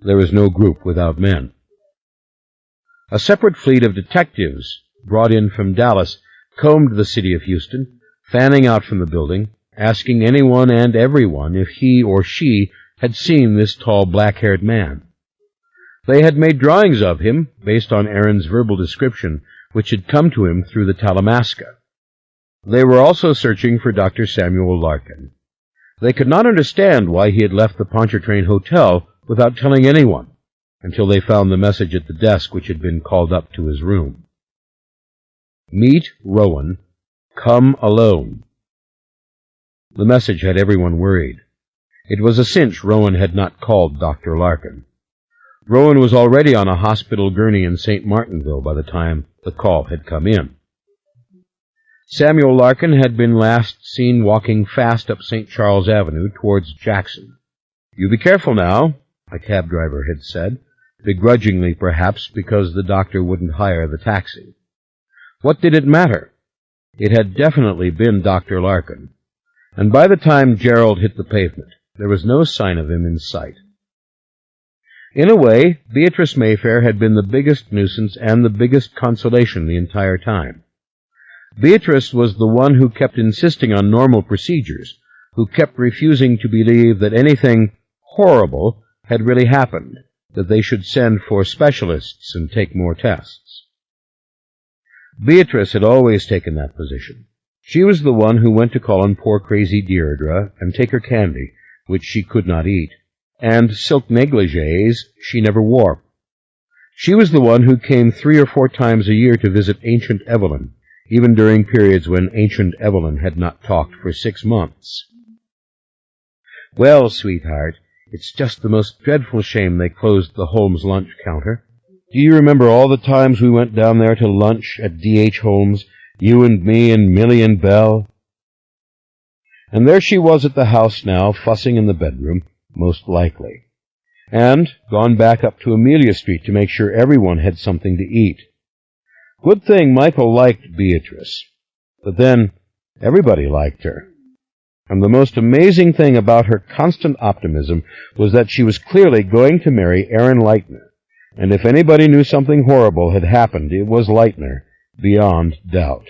There was no group without men. A separate fleet of detectives, brought in from Dallas, combed the city of Houston, fanning out from the building, asking anyone and everyone if he or she had seen this tall black-haired man. They had made drawings of him, based on Aaron's verbal description, which had come to him through the Talamasca. They were also searching for Dr. Samuel Larkin. They could not understand why he had left the Pontchartrain Hotel without telling anyone, until they found the message at the desk which had been called up to his room. "Meet Rowan. Come alone." The message had everyone worried. It was a cinch Rowan had not called Dr. Larkin. Rowan was already on a hospital gurney in St. Martinville by the time the call had come in. Samuel Larkin had been last seen walking fast up St. Charles Avenue towards Jackson. "You be careful now," a cab driver had said, begrudgingly perhaps because the doctor wouldn't hire the taxi. What did it matter? It had definitely been Dr. Larkin, and by the time Gerald hit the pavement, there was no sign of him in sight. In a way, Beatrice Mayfair had been the biggest nuisance and the biggest consolation the entire time. Beatrice was the one who kept insisting on normal procedures, who kept refusing to believe that anything horrible had really happened, that they should send for specialists and take more tests. Beatrice had always taken that position. She was the one who went to call on poor crazy Deirdre and take her candy, which she could not eat, and silk negligées she never wore. She was the one who came 3 or 4 times a year to visit Ancient Evelyn, even during periods when Ancient Evelyn had not talked for 6 months. "Well, sweetheart, it's just the most dreadful shame they closed the Holmes lunch counter. Do you remember all the times we went down there to lunch at D.H. Holmes, you and me and Millie and Belle?" And there she was at the house now, fussing in the bedroom, most likely, and gone back up to Amelia Street to make sure everyone had something to eat. Good thing Michael liked Beatrice, but then everybody liked her. And the most amazing thing about her constant optimism was that she was clearly going to marry Aaron Leitner, and if anybody knew something horrible had happened, it was Leitner, beyond doubt.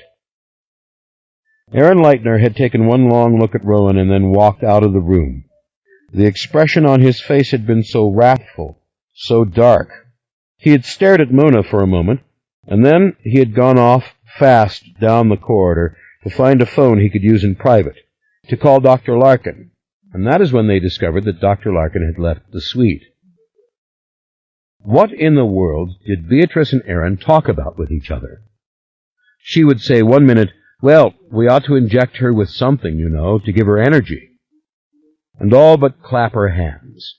Aaron Leitner had taken one long look at Rowan and then walked out of the room. The expression on his face had been so wrathful, so dark. He had stared at Mona for a moment, And then he had gone off fast down the corridor to find a phone he could use in private, to call Dr. Larkin, and that is when they discovered that Dr. Larkin had left the suite. What in the world did Beatrice and Aaron talk about with each other? She would say one minute, "Well, we ought to inject her with something, to give her energy," and all but clap her hands.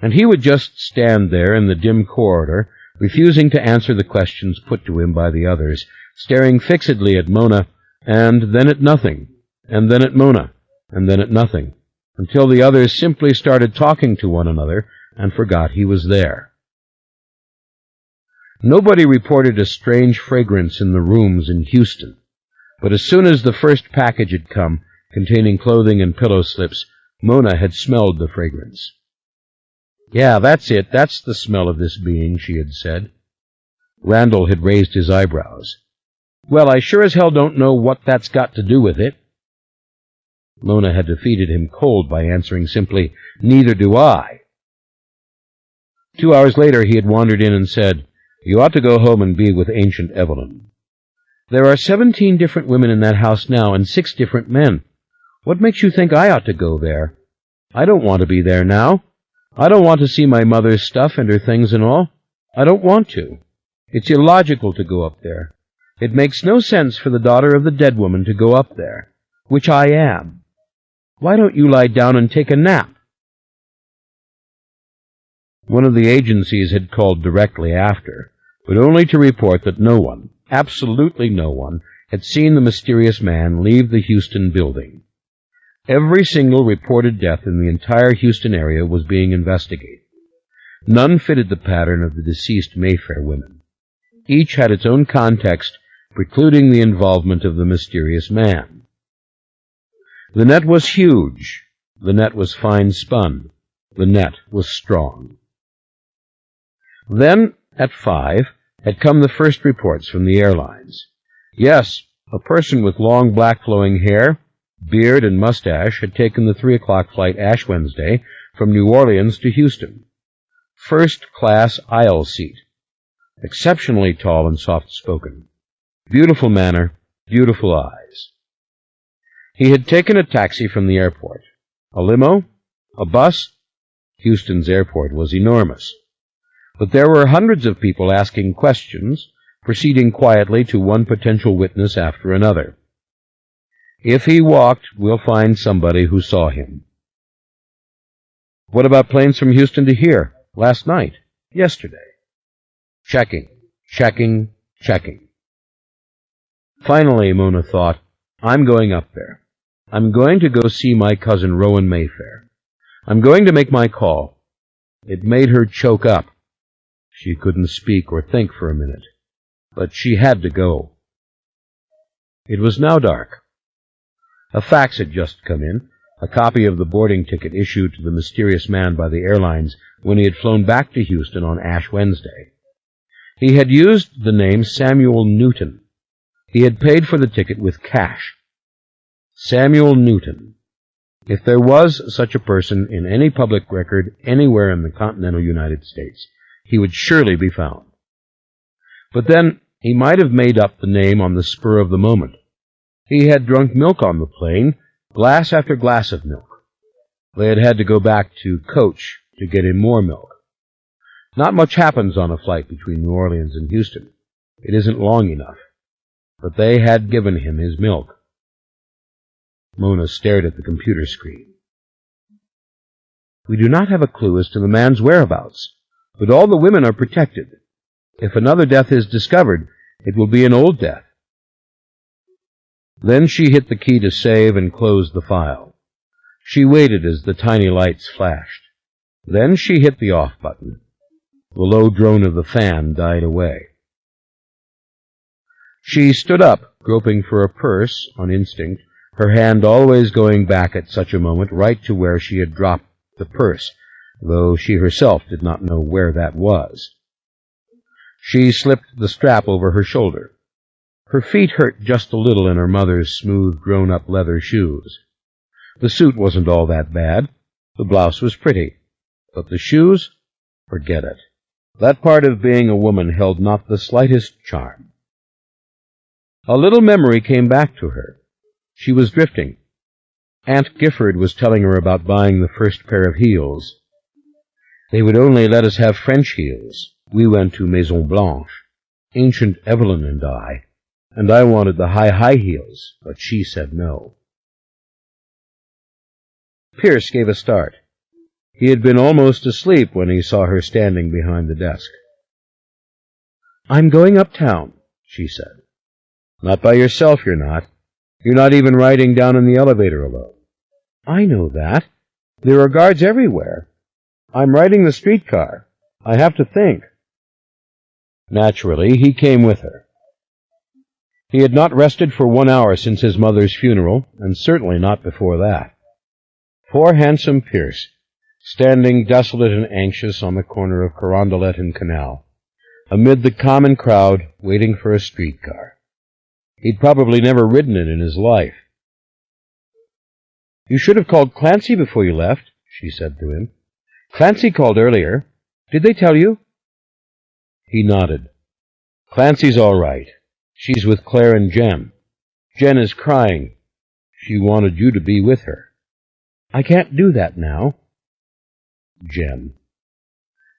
And he would just stand there in the dim corridor, refusing to answer the questions put to him by the others, staring fixedly at Mona, and then at nothing, and then at Mona, and then at nothing, until the others simply started talking to one another and forgot he was there. Nobody reported a strange fragrance in the rooms in Houston, but as soon as the first package had come, containing clothing and pillow slips, Mona had smelled the fragrance. "Yeah, that's it. That's the smell of this being," she had said. Randall had raised his eyebrows. "Well, I sure as hell don't know what that's got to do with it." Mona had defeated him cold by answering simply, "Neither do I." 2 hours later he had wandered in and said, "You ought to go home and be with Ancient Evelyn. There are 17 different women in that house now, and 6 different men. What makes you think I ought to go there? I don't want to be there now. I don't want to see my mother's stuff and her things and all. I don't want to. It's illogical to go up there. It makes no sense for the daughter of the dead woman to go up there, which I am. Why don't you lie down and take a nap?" One of the agencies had called directly after, but only to report that no one, absolutely no one, had seen the mysterious man leave the Houston building. Every single reported death in the entire Houston area was being investigated. None fitted the pattern of the deceased Mayfair women. Each had its own context, precluding the involvement of the mysterious man. The net was huge. The net was fine spun. The net was strong. Then, at 5, had come the first reports from the airlines. Yes, a person with long black flowing hair, beard, and mustache had taken the 3 o'clock flight Ash Wednesday from New Orleans to Houston. First-class aisle seat. Exceptionally tall and soft-spoken. Beautiful manner, beautiful eyes. He had taken a taxi from the airport. A limo? A bus? Houston's airport was enormous. But there were hundreds of people asking questions, proceeding quietly to one potential witness after another. If he walked, we'll find somebody who saw him. What about planes from Houston to here? Last night? Yesterday? Checking, checking, checking. Finally, Mona thought, I'm going up there. I'm going to go see my cousin Rowan Mayfair. I'm going to make my call. It made her choke up. She couldn't speak or think for a minute, but she had to go. It was now dark. A fax had just come in, a copy of the boarding ticket issued to the mysterious man by the airlines when he had flown back to Houston on Ash Wednesday. He had used the name Samuel Newton. He had paid for the ticket with cash. Samuel Newton. If there was such a person in any public record anywhere in the continental United States, he would surely be found. But then he might have made up the name on the spur of the moment. He had drunk milk on the plane, glass after glass of milk. They had had to go back to coach to get him more milk. Not much happens on a flight between New Orleans and Houston. It isn't long enough. But they had given him his milk. Mona stared at the computer screen. We do not have a clue as to the man's whereabouts, but all the women are protected. If another death is discovered, it will be an old death. Then she hit the key to save and closed the file. She waited as the tiny lights flashed. Then she hit the off button. The low drone of the fan died away. She stood up, groping for a purse on instinct, her hand always going back at such a moment right to where she had dropped the purse, though she herself did not know where that was. She slipped the strap over her shoulder. Her feet hurt just a little in her mother's smooth, grown-up leather shoes. The suit wasn't all that bad. The blouse was pretty. But the shoes? Forget it. That part of being a woman held not the slightest charm. A little memory came back to her. She was drifting. Aunt Gifford was telling her about buying the first pair of heels. They would only let us have French heels. We went to Maison Blanche, Ancient Evelyn and I wanted the high heels, but she said no. Pierce gave a start. He had been almost asleep when he saw her standing behind the desk. "I'm going uptown," she said. "Not by yourself, you're not. You're not even riding down in the elevator alone." "I know that. There are guards everywhere. I'm riding the streetcar. I have to think." Naturally, he came with her. He had not rested for 1 hour since his mother's funeral, and certainly not before that. Poor handsome Pierce, standing desolate and anxious on the corner of Carondelet and Canal, amid the common crowd waiting for a streetcar. He'd probably never ridden it in his life. "You should have called Clancy before you left," she said to him. "Clancy called earlier. Did they tell you?" He nodded. "Clancy's all right. She's with Claire and Jen. Jen is crying. She wanted you to be with her." "I can't do that now." Jen.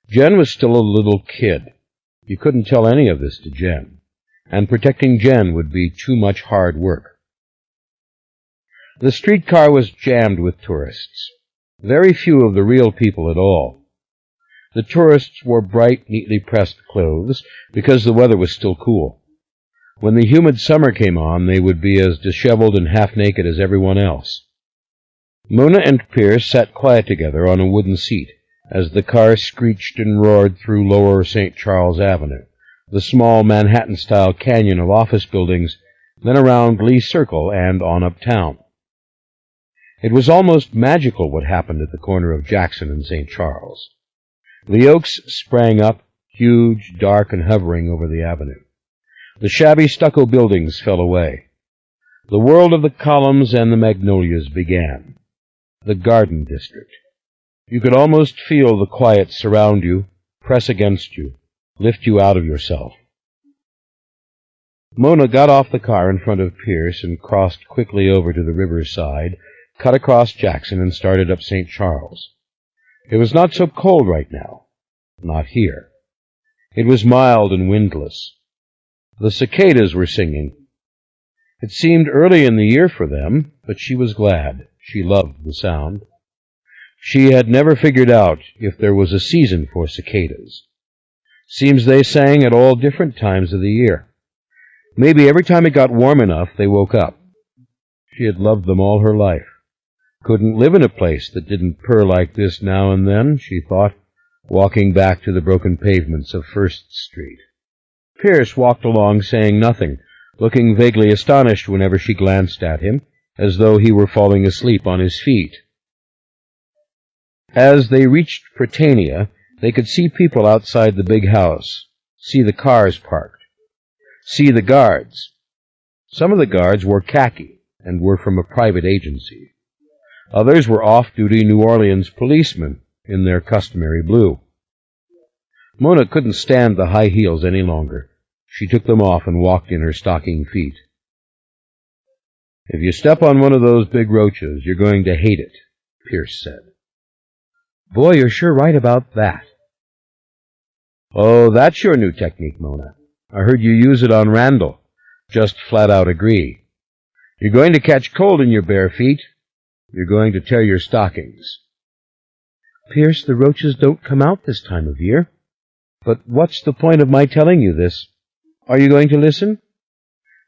Jen was still a little kid. You couldn't tell any of this to Jen, and protecting Jen would be too much hard work. The streetcar was jammed with tourists. Very few of the real people at all. The tourists wore bright, neatly pressed clothes because the weather was still cool. When the humid summer came on, they would be as disheveled and half-naked as everyone else. Mona and Pierce sat quiet together on a wooden seat as the car screeched and roared through Lower St. Charles Avenue, the small Manhattan-style canyon of office buildings, then around Lee Circle and on uptown. It was almost magical what happened at the corner of Jackson and St. Charles. The oaks sprang up, huge, dark, and hovering over the avenue. The shabby stucco buildings fell away. The world of the columns and the magnolias began. The garden district. You could almost feel the quiet surround you, press against you, lift you out of yourself. Mona got off the car in front of Pierce and crossed quickly over to the riverside, cut across Jackson, and started up St. Charles. It was not so cold right now. Not here. It was mild and windless. The cicadas were singing. It seemed early in the year for them, but she was glad. She loved the sound. She had never figured out if there was a season for cicadas. Seems they sang at all different times of the year. Maybe every time it got warm enough, they woke up. She had loved them all her life. Couldn't live in a place that didn't purr like this now and then, she thought, walking back to the broken pavements of First Street. Pierce walked along saying nothing, looking vaguely astonished whenever she glanced at him, as though he were falling asleep on his feet. As they reached Prytania, they could see people outside the big house, see the cars parked, see the guards. Some of the guards wore khaki and were from a private agency. Others were off-duty New Orleans policemen in their customary blue. Mona couldn't stand the high heels any longer. She took them off and walked in her stocking feet. "If you step on one of those big roaches, you're going to hate it," Pierce said. "Boy, you're sure right about that." "Oh, that's your new technique, Mona. I heard you use it on Randall. Just flat out agree. You're going to catch cold in your bare feet. You're going to tear your stockings." "Pierce, the roaches don't come out this time of year. But what's the point of my telling you this? Are you going to listen?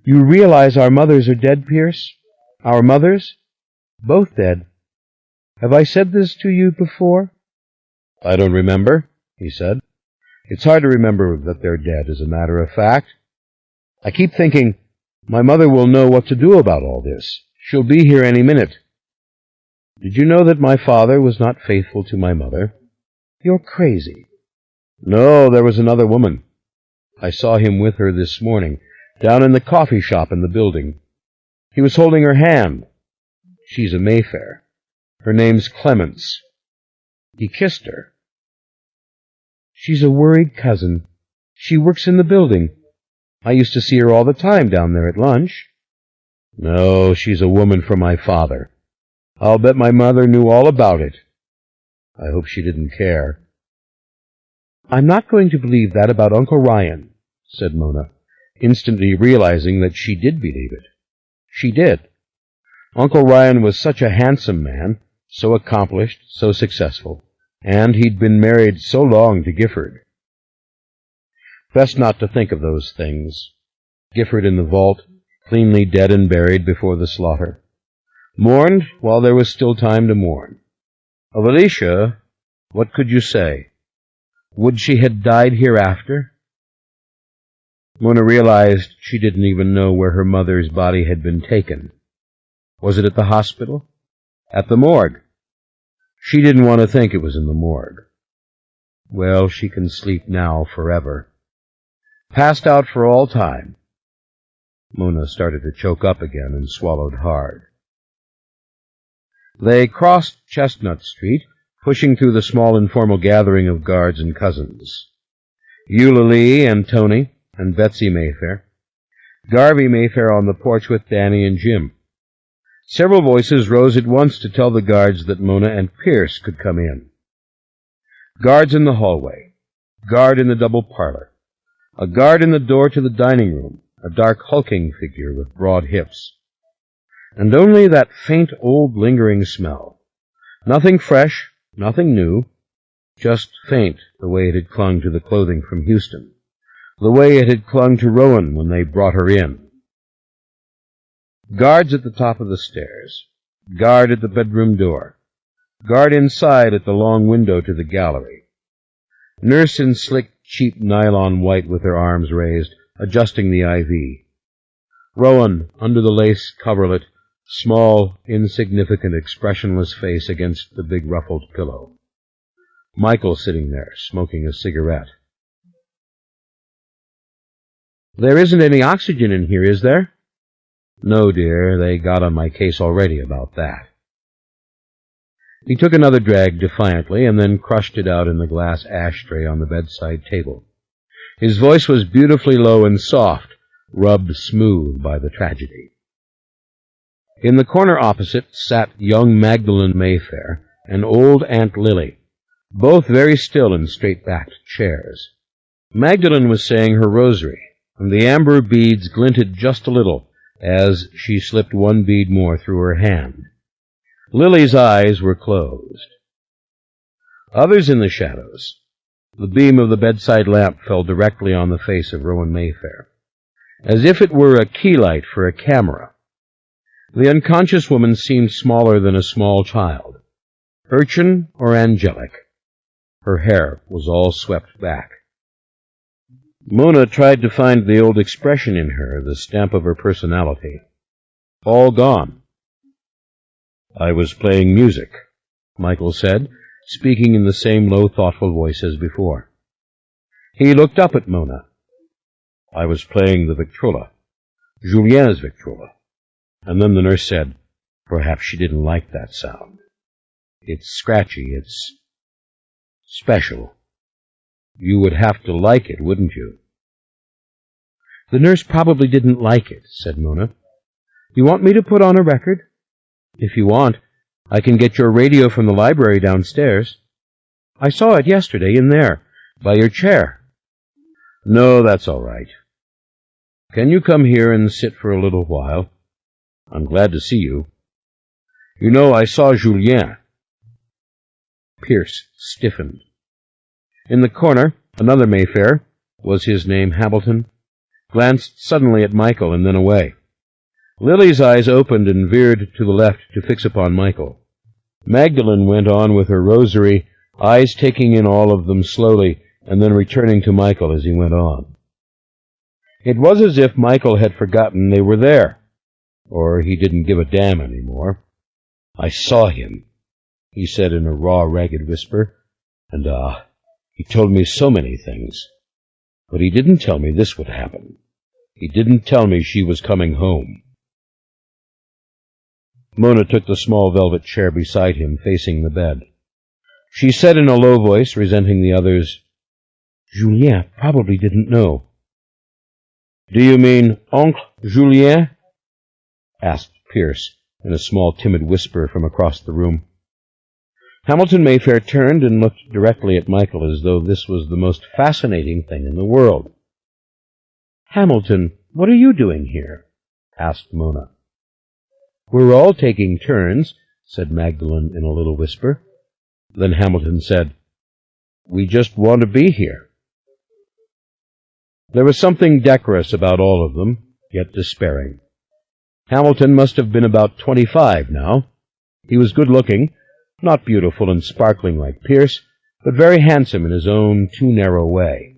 You realize our mothers are dead, Pierce? Our mothers? Both dead. Have I said this to you before?" "I don't remember," he said. "It's hard to remember that they're dead, as a matter of fact. I keep thinking, my mother will know what to do about all this. She'll be here any minute. Did you know that my father was not faithful to my mother?" "You're crazy." "No, there was another woman. I saw him with her this morning, down in the coffee shop in the building. He was holding her hand. She's a Mayfair. Her name's Clements. He kissed her." She's a worried cousin. She works in the building. I used to see her all the time down there at lunch. No, she's a woman for my father. I'll bet my mother knew all about it. I hope she didn't care. I'm not going to believe that about Uncle Ryan, said Mona, instantly realizing that she did believe it. She did. Uncle Ryan was such a handsome man, so accomplished, so successful, and he'd been married so long to Gifford. Best not to think of those things. Gifford in the vault, cleanly dead and buried before the slaughter. Mourned while there was still time to mourn. Of Alicia, what could you say? Would she had died hereafter? Mona realized she didn't even know where her mother's body had been taken. Was it at the hospital? At the morgue? She didn't want to think it was in the morgue. Well, she can sleep now forever. Passed out for all time. Mona started to choke up again and swallowed hard. They crossed Chestnut Street, pushing through the small informal gathering of guards and cousins. Eulalie and Tony and Betsy Mayfair. Garvey Mayfair on the porch with Danny and Jim. Several voices rose at once to tell the guards that Mona and Pierce could come in. Guards in the hallway. Guard in the double parlor. A guard in the door to the dining room, a dark hulking figure with broad hips. And only that faint old lingering smell. Nothing fresh, nothing new, just faint the way it had clung to the clothing from Houston, the way it had clung to Rowan when they brought her in. Guards at the top of the stairs, guard at the bedroom door, guard inside at the long window to the gallery. Nurse in slick, cheap nylon white with her arms raised, adjusting the IV. Rowan, under the lace coverlet, small, insignificant, expressionless face against the big ruffled pillow. Michael sitting there, smoking a cigarette. There isn't any oxygen in here, is there? No, dear, they got on my case already about that. He took another drag defiantly and then crushed it out in the glass ashtray on the bedside table. His voice was beautifully low and soft, rubbed smooth by the tragedy. In the corner opposite sat young Magdalene Mayfair and old Aunt Lily, both very still in straight-backed chairs. Magdalene was saying her rosary, and the amber beads glinted just a little as she slipped one bead more through her hand. Lily's eyes were closed. Others in the shadows. The beam of the bedside lamp fell directly on the face of Rowan Mayfair, as if it were a key light for a camera. The unconscious woman seemed smaller than a small child, urchin or angelic. Her hair was all swept back. Mona tried to find the old expression in her, the stamp of her personality. All gone. I was playing music, Michael said, speaking in the same low, thoughtful voice as before. He looked up at Mona. I was playing the Victrola, Julien's Victrola. And then the nurse said, perhaps she didn't like that sound. It's scratchy, it's special. You would have to like it, wouldn't you? The nurse probably didn't like it, said Mona. You want me to put on a record? If you want, I can get your radio from the library downstairs. I saw it yesterday in there, by your chair. No, that's all right. Can you come here and sit for a little while? I'm glad to see you. You know, I saw Julien. Pierce stiffened. In the corner, another Mayfair, was his name Hamilton, glanced suddenly at Michael and then away. Lily's eyes opened and veered to the left to fix upon Michael. Magdalene went on with her rosary, eyes taking in all of them slowly, and then returning to Michael as he went on. It was as if Michael had forgotten they were there, or he didn't give a damn anymore. I saw him, he said in a raw, ragged whisper, and he told me so many things. But he didn't tell me this would happen. He didn't tell me she was coming home. Mona took the small velvet chair beside him, facing the bed. She said in a low voice, resenting the others, Julien probably didn't know. Do you mean Oncle Julien? Asked Pierce in a small, timid whisper from across the room. Hamilton Mayfair turned and looked directly at Michael as though this was the most fascinating thing in the world. Hamilton, what are you doing here? Asked Mona. We're all taking turns, said Magdalen in a little whisper. Then Hamilton said, We just want to be here. There was something decorous about all of them, yet despairing. Hamilton must have been about 25 now. He was good-looking, not beautiful and sparkling like Pierce, but very handsome in his own too narrow way.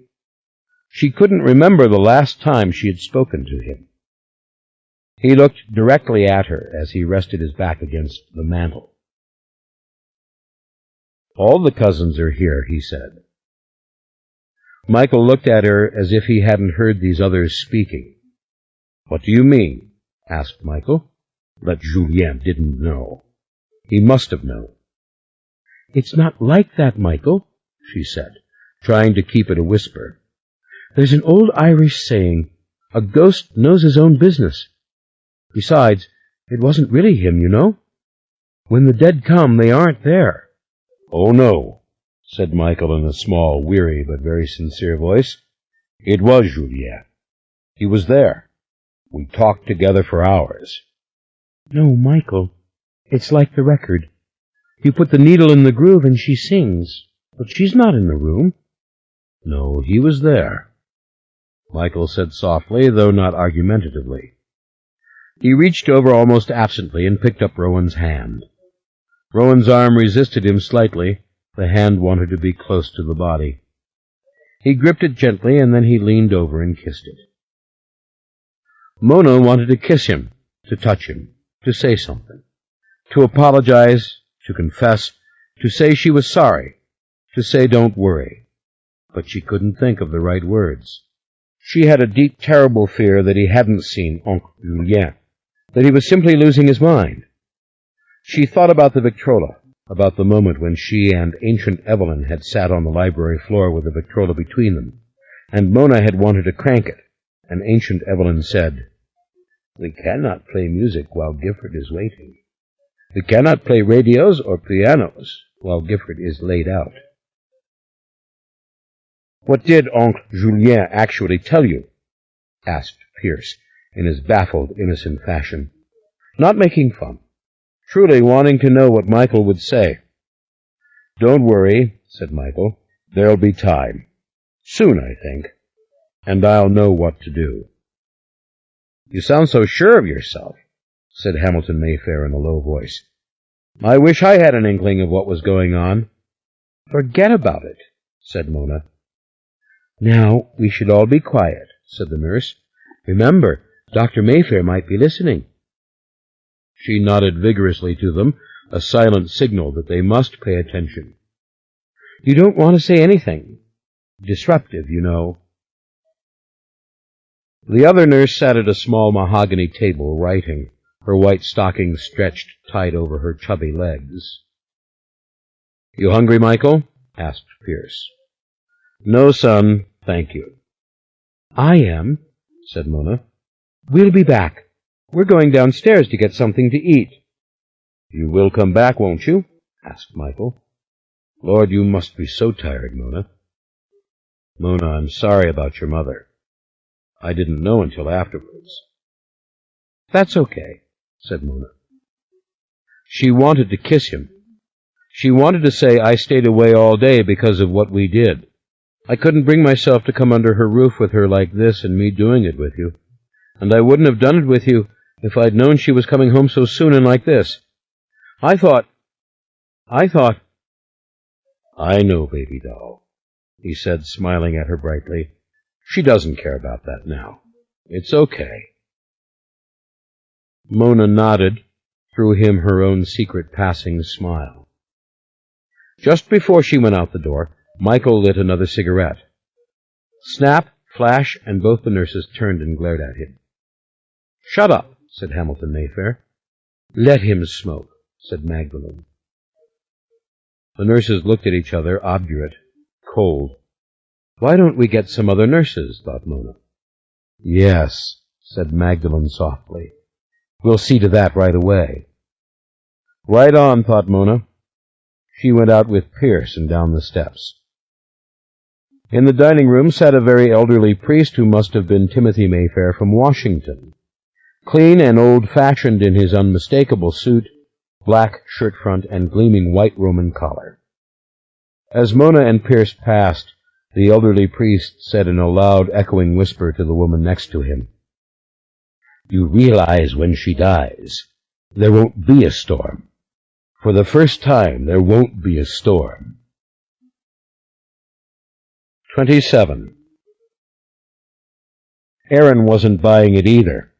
She couldn't remember the last time she had spoken to him. He looked directly at her as he rested his back against the mantel. All the cousins are here, he said. Michael looked at her as if he hadn't heard these others speaking. What do you mean? Asked Michael. That Julien didn't know. He must have known. It's not like that, Michael, she said, trying to keep it a whisper. There's an old Irish saying, a ghost knows his own business. Besides, it wasn't really him, you know. When the dead come, they aren't there. Oh, no, said Michael in a small, weary, but very sincere voice. It was Julien. He was there. We talked together for hours. No, Michael, it's like the record. You put the needle in the groove and she sings, but she's not in the room. No, he was there, Michael said softly, though not argumentatively. He reached over almost absently and picked up Rowan's hand. Rowan's arm resisted him slightly. The hand wanted to be close to the body. He gripped it gently, and then he leaned over and kissed it. Mona wanted to kiss him, to touch him, to say something, to apologize, to confess, to say she was sorry, to say don't worry. But she couldn't think of the right words. She had a deep, terrible fear that he hadn't seen Oncle Julien, that he was simply losing his mind. She thought about the Victrola, about the moment when she and Ancient Evelyn had sat on the library floor with the Victrola between them, and Mona had wanted to crank it, and Ancient Evelyn said, We cannot play music while Gifford is waiting. We cannot play radios or pianos while Gifford is laid out. What did Oncle Julien actually tell you? Asked Pierce in his baffled, innocent fashion, not making fun, truly wanting to know what Michael would say. Don't worry, said Michael. There'll be time. Soon, I think. And I'll know what to do. You sound so sure of yourself, said Hamilton Mayfair in a low voice. I wish I had an inkling of what was going on. Forget about it, said Mona. Now, we should all be quiet, said the nurse. Remember, Dr. Mayfair might be listening. She nodded vigorously to them, a silent signal that they must pay attention. You don't want to say anything. Disruptive, you know. The other nurse sat at a small mahogany table, writing, her white stockings stretched tight over her chubby legs. You hungry, Michael? Asked Pierce. No, son, thank you. I am, said Mona. We'll be back. We're going downstairs to get something to eat. You will come back, won't you? Asked Michael. Lord, you must be so tired, Mona. Mona, I'm sorry about your mother. I didn't know until afterwards. That's okay, said Mona. She wanted to kiss him. She wanted to say, I stayed away all day because of what we did. I couldn't bring myself to come under her roof with her like this and me doing it with you. And I wouldn't have done it with you if I'd known she was coming home so soon and like this. I thought... I know, baby doll, he said, smiling at her brightly. She doesn't care about that now. It's okay. Mona nodded, threw him her own secret passing smile. Just before she went out the door, Michael lit another cigarette. Snap, flash, and both the nurses turned and glared at him. Shut up, said Hamilton Mayfair. Let him smoke, said Magdalen. The nurses looked at each other, obdurate, cold. Why don't we get some other nurses, thought Mona. Yes, said Magdalene softly. We'll see to that right away. Right on, thought Mona. She went out with Pierce and down the steps. In the dining room sat a very elderly priest who must have been Timothy Mayfair from Washington. Clean and old-fashioned in his unmistakable suit, black shirt front, and gleaming white Roman collar. As Mona and Pierce passed, the elderly priest said in a loud, echoing whisper to the woman next to him, "You realize when she dies, there won't be a storm. For the first time, there won't be a storm." 27. Aaron wasn't buying it either.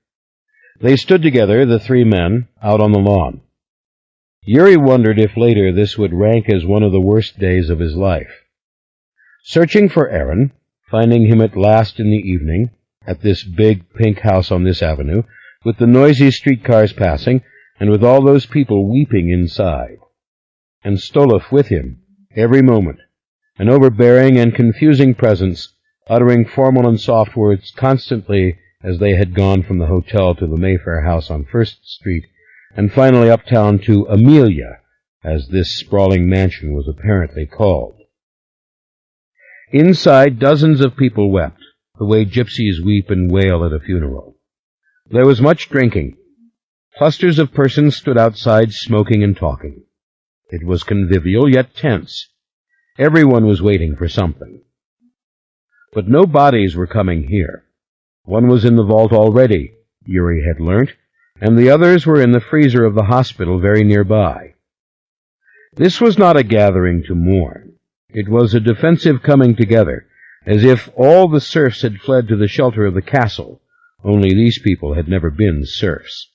They stood together, the three men, out on the lawn. Yuri wondered if later this would rank as one of the worst days of his life. Searching for Aaron, finding him at last in the evening, at this big pink house on this avenue, with the noisy streetcars passing, and with all those people weeping inside. And Stoloff with him, every moment, an overbearing and confusing presence, uttering formal and soft words constantly as they had gone from the hotel to the Mayfair house on First Street, and finally uptown to Amelia, as this sprawling mansion was apparently called. Inside, dozens of people wept, the way gypsies weep and wail at a funeral. There was much drinking. Clusters of persons stood outside smoking and talking. It was convivial, yet tense. Everyone was waiting for something. But no bodies were coming here. One was in the vault already, Yuri had learnt, and the others were in the freezer of the hospital very nearby. This was not a gathering to mourn. It was a defensive coming together, as if all the serfs had fled to the shelter of the castle, only these people had never been serfs.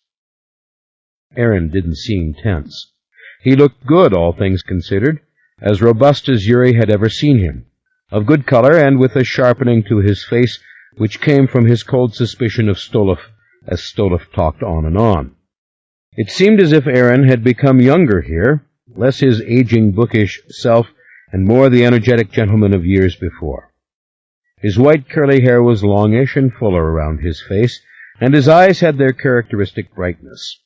Aaron didn't seem tense. He looked good, all things considered, as robust as Yuri had ever seen him, of good color and with a sharpening to his face which came from his cold suspicion of Stoloff, as Stoloff talked on and on. It seemed as if Aaron had become younger here, less his aging, bookish self, and more the energetic gentleman of years before. His white curly hair was longish and fuller around his face, and his eyes had their characteristic brightness.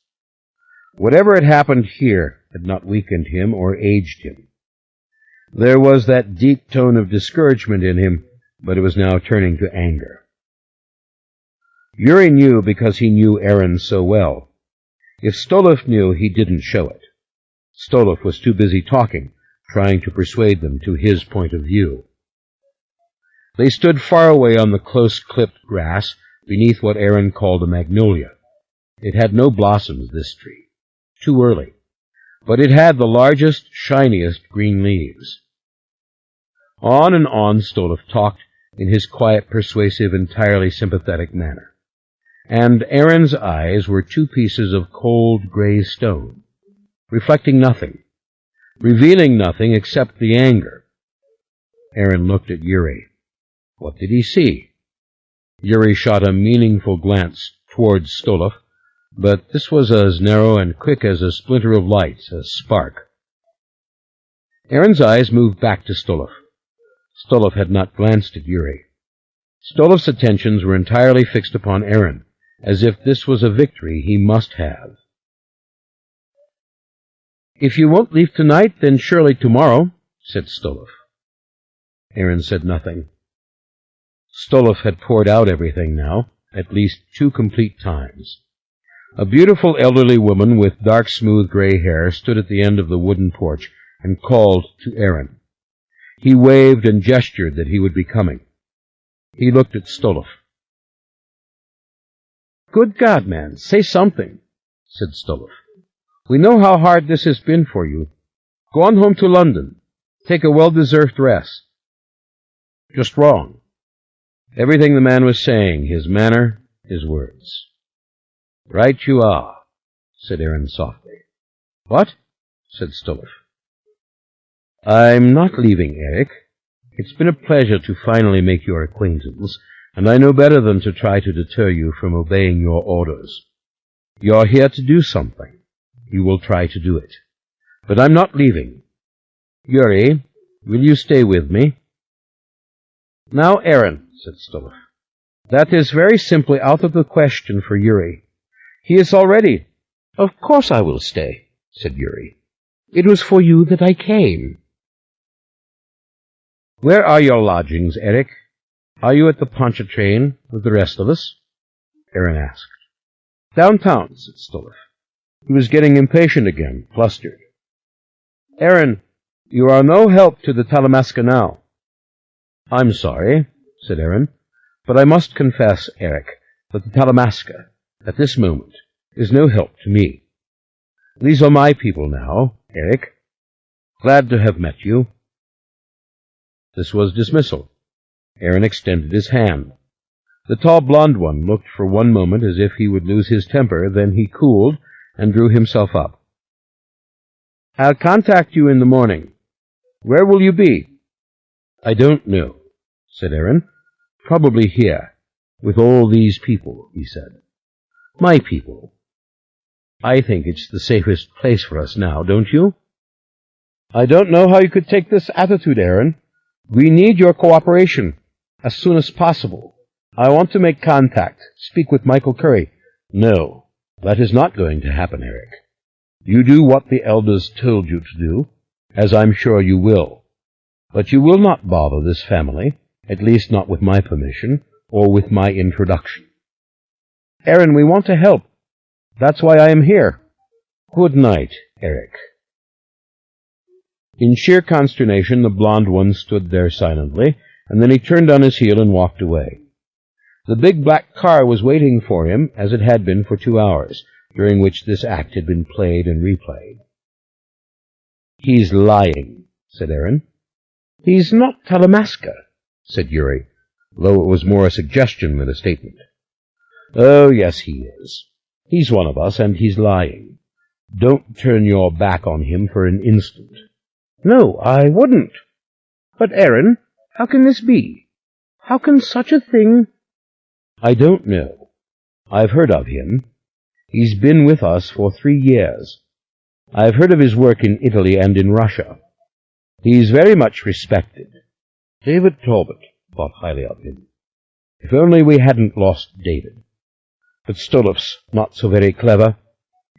Whatever had happened here had not weakened him or aged him. There was that deep tone of discouragement in him, but it was now turning to anger. Yuri knew because he knew Aaron so well. If Stoloff knew, he didn't show it. Stoloff was too busy talking, trying to persuade them to his point of view. They stood far away on the close-clipped grass beneath what Aaron called a magnolia. It had no blossoms, this tree. Too early. But it had the largest, shiniest green leaves. On and on Stoloff talked in his quiet, persuasive, entirely sympathetic manner. And Aaron's eyes were two pieces of cold gray stone, reflecting nothing, revealing nothing except the anger. Aaron looked at Yuri. What did he see? Yuri shot a meaningful glance towards Stoloff, but this was as narrow and quick as a splinter of light, a spark. Aaron's eyes moved back to Stoloff. Stoloff had not glanced at Yuri. Stoloff's attentions were entirely fixed upon Aaron, as if this was a victory he must have. "If you won't leave tonight, then surely tomorrow," said Stoloff. Aaron said nothing. Stoloff had poured out everything now, at least 2 complete times. A beautiful elderly woman with dark, smooth gray hair stood at the end of the wooden porch and called to Aaron. He waved and gestured that he would be coming. He looked at Stoloff. "Good God, man, say something," said Stoloff. "We know how hard this has been for you. Go on home to London. Take a well-deserved rest." Just wrong. Everything the man was saying, his manner, his words. "Right you are," said Aaron softly. "What?" said Stoloff. "I'm not leaving, Eric. It's been a pleasure to finally make your acquaintance, and I know better than to try to deter you from obeying your orders. You're here to do something. You will try to do it. But I'm not leaving. Yuri, will you stay with me?" Now, Aaron, said Stolov, that is very simply out of the question for Yuri. He is already— Of course I will stay, said Yuri. It was for you that I came. Where are your lodgings, Eric? Are you at the Pontchartrain with the rest of us? Aaron asked. Downtown, said Stolov. He was getting impatient again, flustered. Aaron, you are no help to the Talamasca now. I'm sorry, said Aaron, but I must confess, Eric, that the Talamasca, at this moment, is no help to me. These are my people now, Eric. Glad to have met you. This was dismissal. Aaron extended his hand. The tall blond one looked for one moment as if he would lose his temper, then he cooled and drew himself up. I'll contact you in the morning. Where will you be? I don't know, said Aaron. Probably here, with all these people, he said. My people. I think it's the safest place for us now, don't you? I don't know how you could take this attitude, Aaron. We need your cooperation, as soon as possible. I want to make contact, speak with Michael Curry. No, that is not going to happen, Eric. You do what the elders told you to do, as I'm sure you will. But you will not bother this family, at least not with my permission, or with my introduction. Aaron, we want to help. That's why I am here. Good night, Eric. In sheer consternation, the blond one stood there silently, and then he turned on his heel and walked away. The big black car was waiting for him, as it had been for 2 hours, during which this act had been played and replayed. He's lying, said Aaron. He's not Talamasca, said Yuri, though it was more a suggestion than a statement. Oh, yes, he is. He's one of us, and he's lying. Don't turn your back on him for an instant. No, I wouldn't. But, Aaron, how can this be? How can such a thing— I don't know. I've heard of him. He's been with us for 3 years. I've heard of his work in Italy and in Russia. He's very much respected. David Talbot thought highly of him. If only we hadn't lost David. But Stolov's not so very clever.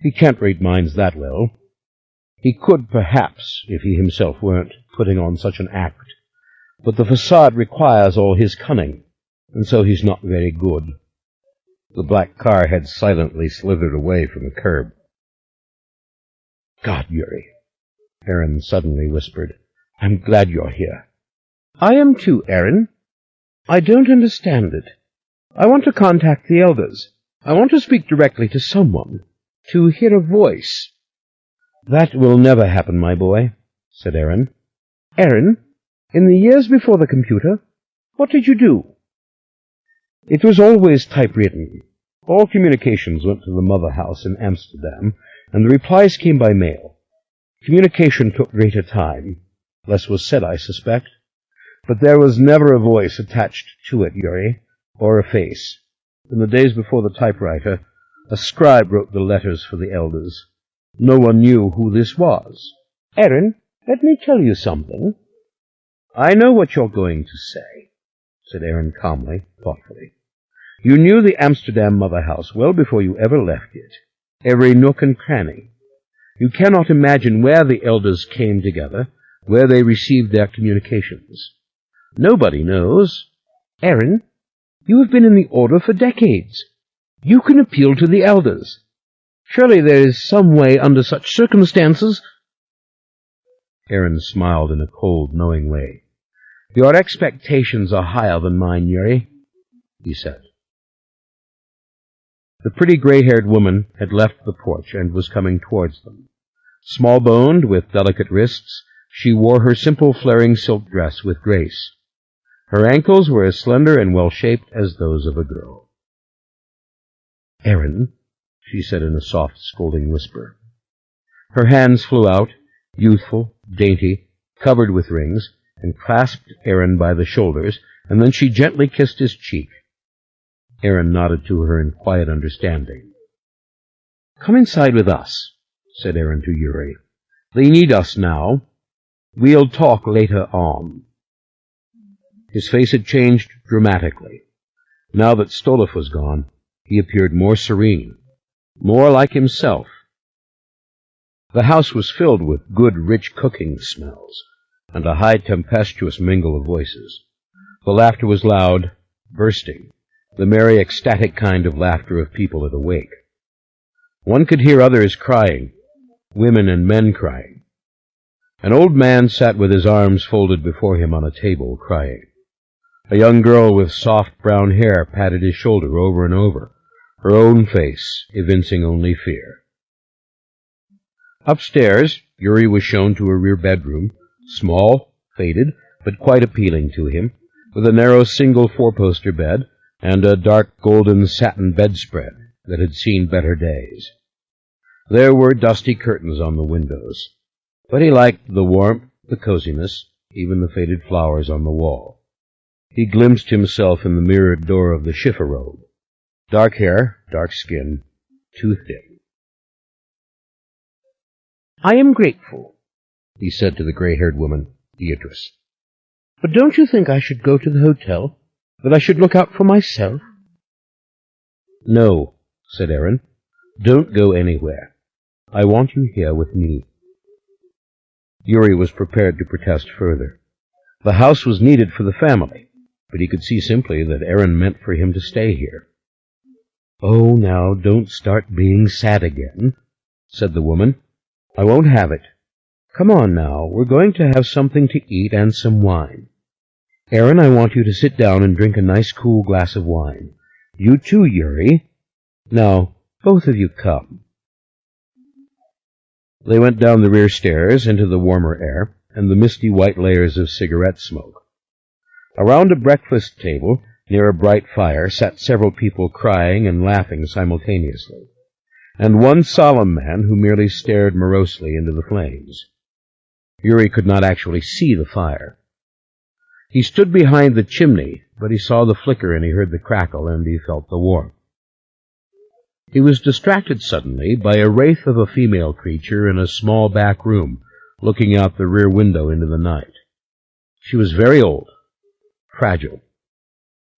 He can't read minds that well. He could, perhaps, if he himself weren't putting on such an act. But the facade requires all his cunning, and so he's not very good. The black car had silently slithered away from the curb. God, Yuri, Aaron suddenly whispered, I'm glad you're here. I am too, Aaron. I don't understand it. I want to contact the elders. I want to speak directly to someone, to hear a voice. That will never happen, my boy, said Aaron. Aaron, in the years before the computer, what did you do? It was always typewritten. All communications went to the mother house in Amsterdam, and the replies came by mail. Communication took greater time. Less was said, I suspect. But there was never a voice attached to it, Yuri, or a face. In the days before the typewriter, a scribe wrote the letters for the elders. No one knew who this was. Aaron, let me tell you something. I know what you're going to say, said Aaron calmly, thoughtfully. You knew the Amsterdam mother house well before you ever left it, every nook and cranny. You cannot imagine where the elders came together, where they received their communications. Nobody knows. Aaron, you have been in the order for decades. You can appeal to the elders. Surely there is some way under such circumstances— Aaron smiled in a cold, knowing way. Your expectations are higher than mine, Yuri, he said. The pretty gray-haired woman had left the porch and was coming towards them. Small-boned, with delicate wrists, she wore her simple flaring silk dress with grace. Her ankles were as slender and well-shaped as those of a girl. Aaron, she said in a soft, scolding whisper. Her hands flew out, youthful, dainty, covered with rings, and clasped Aaron by the shoulders, and then she gently kissed his cheek. Aaron nodded to her in quiet understanding. Come inside with us, said Aaron to Yuri. They need us now. We'll talk later on. His face had changed dramatically. Now that Stolif was gone, he appeared more serene, more like himself. The house was filled with good, rich cooking smells, and a high, tempestuous mingle of voices. The laughter was loud, bursting, the merry, ecstatic kind of laughter of people at a wake. One could hear others crying, women and men crying. An old man sat with his arms folded before him on a table, crying. A young girl with soft brown hair patted his shoulder over and over, her own face evincing only fear. Upstairs, Yuri was shown to a rear bedroom, small, faded, but quite appealing to him, with a narrow single four-poster bed and a dark golden satin bedspread that had seen better days. There were dusty curtains on the windows, but he liked the warmth, the coziness, even the faded flowers on the wall. He glimpsed himself in the mirrored door of the chifforobe. Dark hair, dark skin, too thin. "I am grateful," he said to the gray-haired woman, Beatrice. "But don't you think I should go to the hotel? That I should look out for myself?" "No," said Aaron. "Don't go anywhere. I want you here with me." Yuri was prepared to protest further. The house was needed for the family, but he could see simply that Aaron meant for him to stay here. "Oh, now, don't start being sad again," said the woman. "I won't have it. Come on now, we're going to have something to eat and some wine. Aaron, I want you to sit down and drink a nice cool glass of wine. You too, Yuri. Now, both of you come." They went down the rear stairs into the warmer air and the misty white layers of cigarette smoke. Around a breakfast table, near a bright fire, sat several people crying and laughing simultaneously, and one solemn man who merely stared morosely into the flames. Yuri could not actually see the fire. He stood behind the chimney, but he saw the flicker and he heard the crackle and he felt the warmth. He was distracted suddenly by a wraith of a female creature in a small back room, looking out the rear window into the night. She was very old, fragile.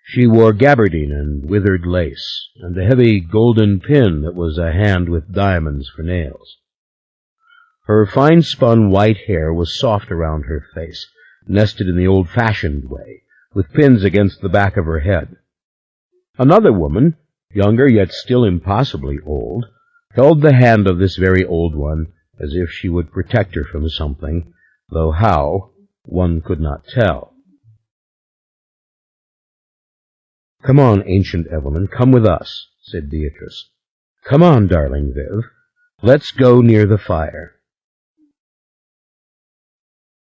She wore gabardine and withered lace, and a heavy golden pin that was a hand with diamonds for nails. Her fine-spun white hair was soft around her face, nested in the old-fashioned way, with pins against the back of her head. Another woman, younger yet still impossibly old, held the hand of this very old one as if she would protect her from something, though how, one could not tell. "Come on, Ancient Evelyn, come with us," said Beatrice. "Come on, darling Viv. Let's go near the fire."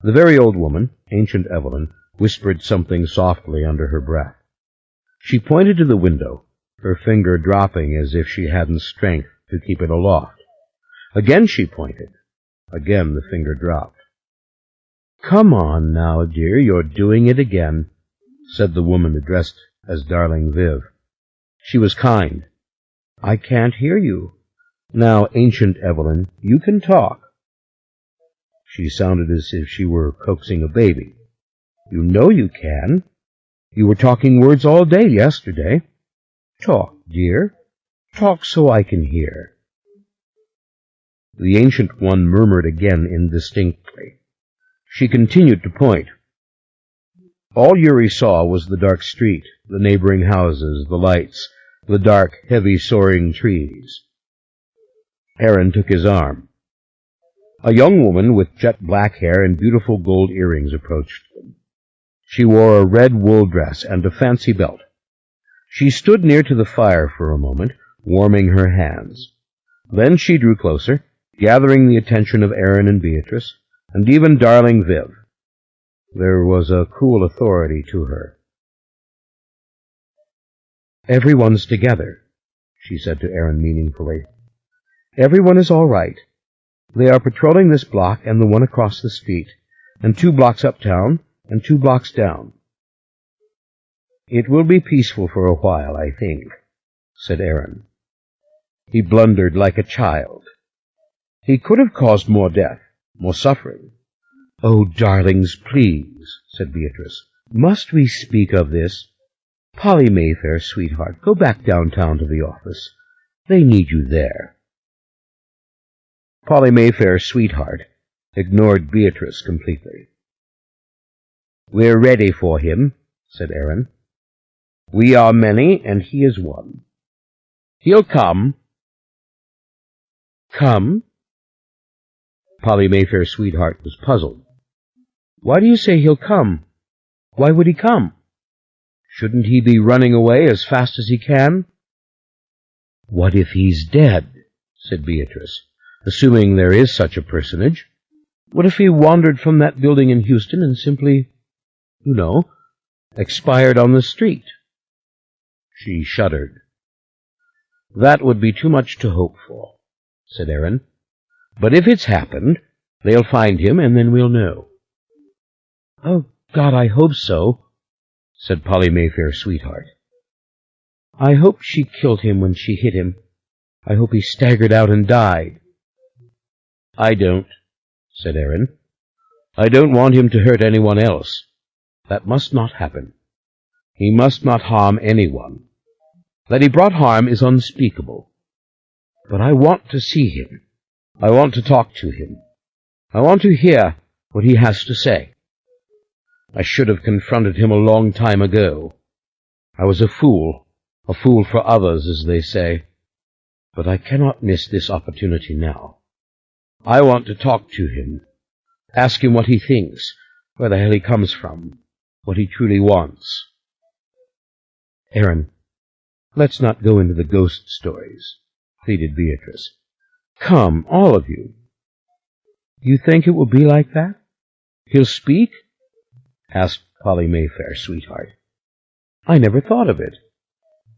The very old woman, Ancient Evelyn, whispered something softly under her breath. She pointed to the window, her finger dropping as if she hadn't strength to keep it aloft. Again she pointed. Again the finger dropped. "Come on now, dear, you're doing it again," said the woman addressed as Darling Viv. She was kind. "I can't hear you. Now, Ancient Evelyn, you can talk." She sounded as if she were coaxing a baby. "You know you can. You were talking words all day yesterday. Talk, dear. Talk so I can hear." The Ancient One murmured again indistinctly. She continued to point. All Yuri saw was the dark street, the neighboring houses, the lights, the dark, heavy, soaring trees. Aaron took his arm. A young woman with jet black hair and beautiful gold earrings approached them. She wore a red wool dress and a fancy belt. She stood near to the fire for a moment, warming her hands. Then she drew closer, gathering the attention of Aaron and Beatrice, and even Darling Viv. There was a cool authority to her. "Everyone's together," she said to Aaron meaningfully. "Everyone is all right. They are patrolling this block and the one across the street, and 2 blocks uptown and 2 blocks down." "It will be peaceful for a while, I think," said Aaron. He blundered like a child. He could have caused more death, more suffering. "Oh, darlings, please," said Beatrice. Must we speak of this? Polly Mayfair, sweetheart, go back downtown to the office. They need you there. Polly Mayfair, sweetheart, ignored Beatrice completely. We're ready for him, said Aaron. We are many, and he is one. He'll come. Come? Polly Mayfair, sweetheart, was puzzled. Why do you say he'll come? Why would he come? Shouldn't he be running away as fast as he can? What if he's dead? Said Beatrice, assuming there is such a personage. What if he wandered from that building in Houston and simply, expired on the street? She shuddered. That would be too much to hope for, said Aaron. But if it's happened, they'll find him, and then we'll know. Oh, God, I hope so, said Polly Mayfair, sweetheart. I hope she killed him when she hit him. I hope he staggered out and died. I don't, said Aaron. I don't want him to hurt anyone else. That must not happen. He must not harm anyone. That he brought harm is unspeakable. But I want to see him. I want to talk to him. I want to hear what he has to say. I should have confronted him a long time ago. I was a fool for others, as they say. But I cannot miss this opportunity now. I want to talk to him, ask him what he thinks, where the hell he comes from, what he truly wants. Aaron, let's not go into the ghost stories, pleaded Beatrice. Come, all of you. You think it will be like that? He'll speak? Asked Polly Mayfair, sweetheart. I never thought of it.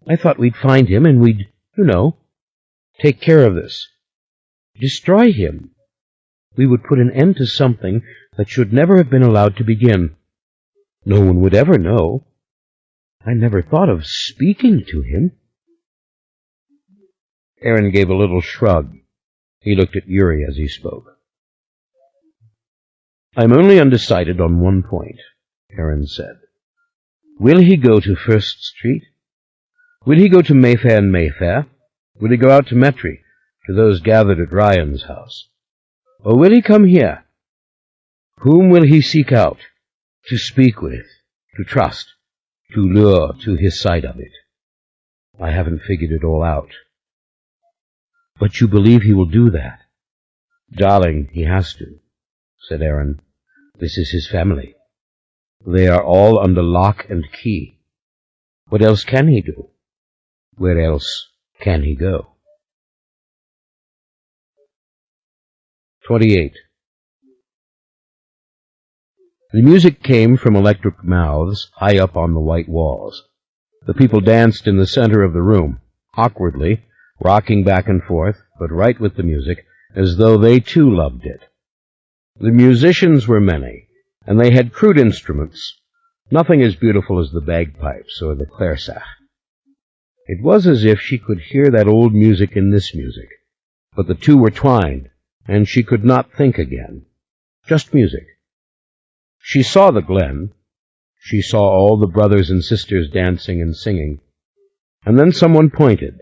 I thought we'd find him and we'd, take care of this. Destroy him. We would put an end to something that should never have been allowed to begin. No one would ever know. I never thought of speaking to him. Aaron gave a little shrug. He looked at Yuri as he spoke. I'm only undecided on one point, Aaron said. Will he go to First Street? Will he go to Mayfair and Mayfair? Will he go out to Metry, to those gathered at Ryan's house? Or will he come here? Whom will he seek out, to speak with, to trust, to lure to his side of it? I haven't figured it all out. But you believe he will do that? Darling, he has to, said Aaron. This is his family. They are all under lock and key. What else can he do? Where else can he go? 28. The music came from electric mouths high up on the white walls. The people danced in the center of the room, awkwardly, rocking back and forth, but right with the music, as though they too loved it. The musicians were many, and they had crude instruments, nothing as beautiful as the bagpipes or the clairsac. It was as if she could hear that old music in this music, but the two were twined, and she could not think again. Just music. She saw the glen. She saw all the brothers and sisters dancing and singing. And then someone pointed.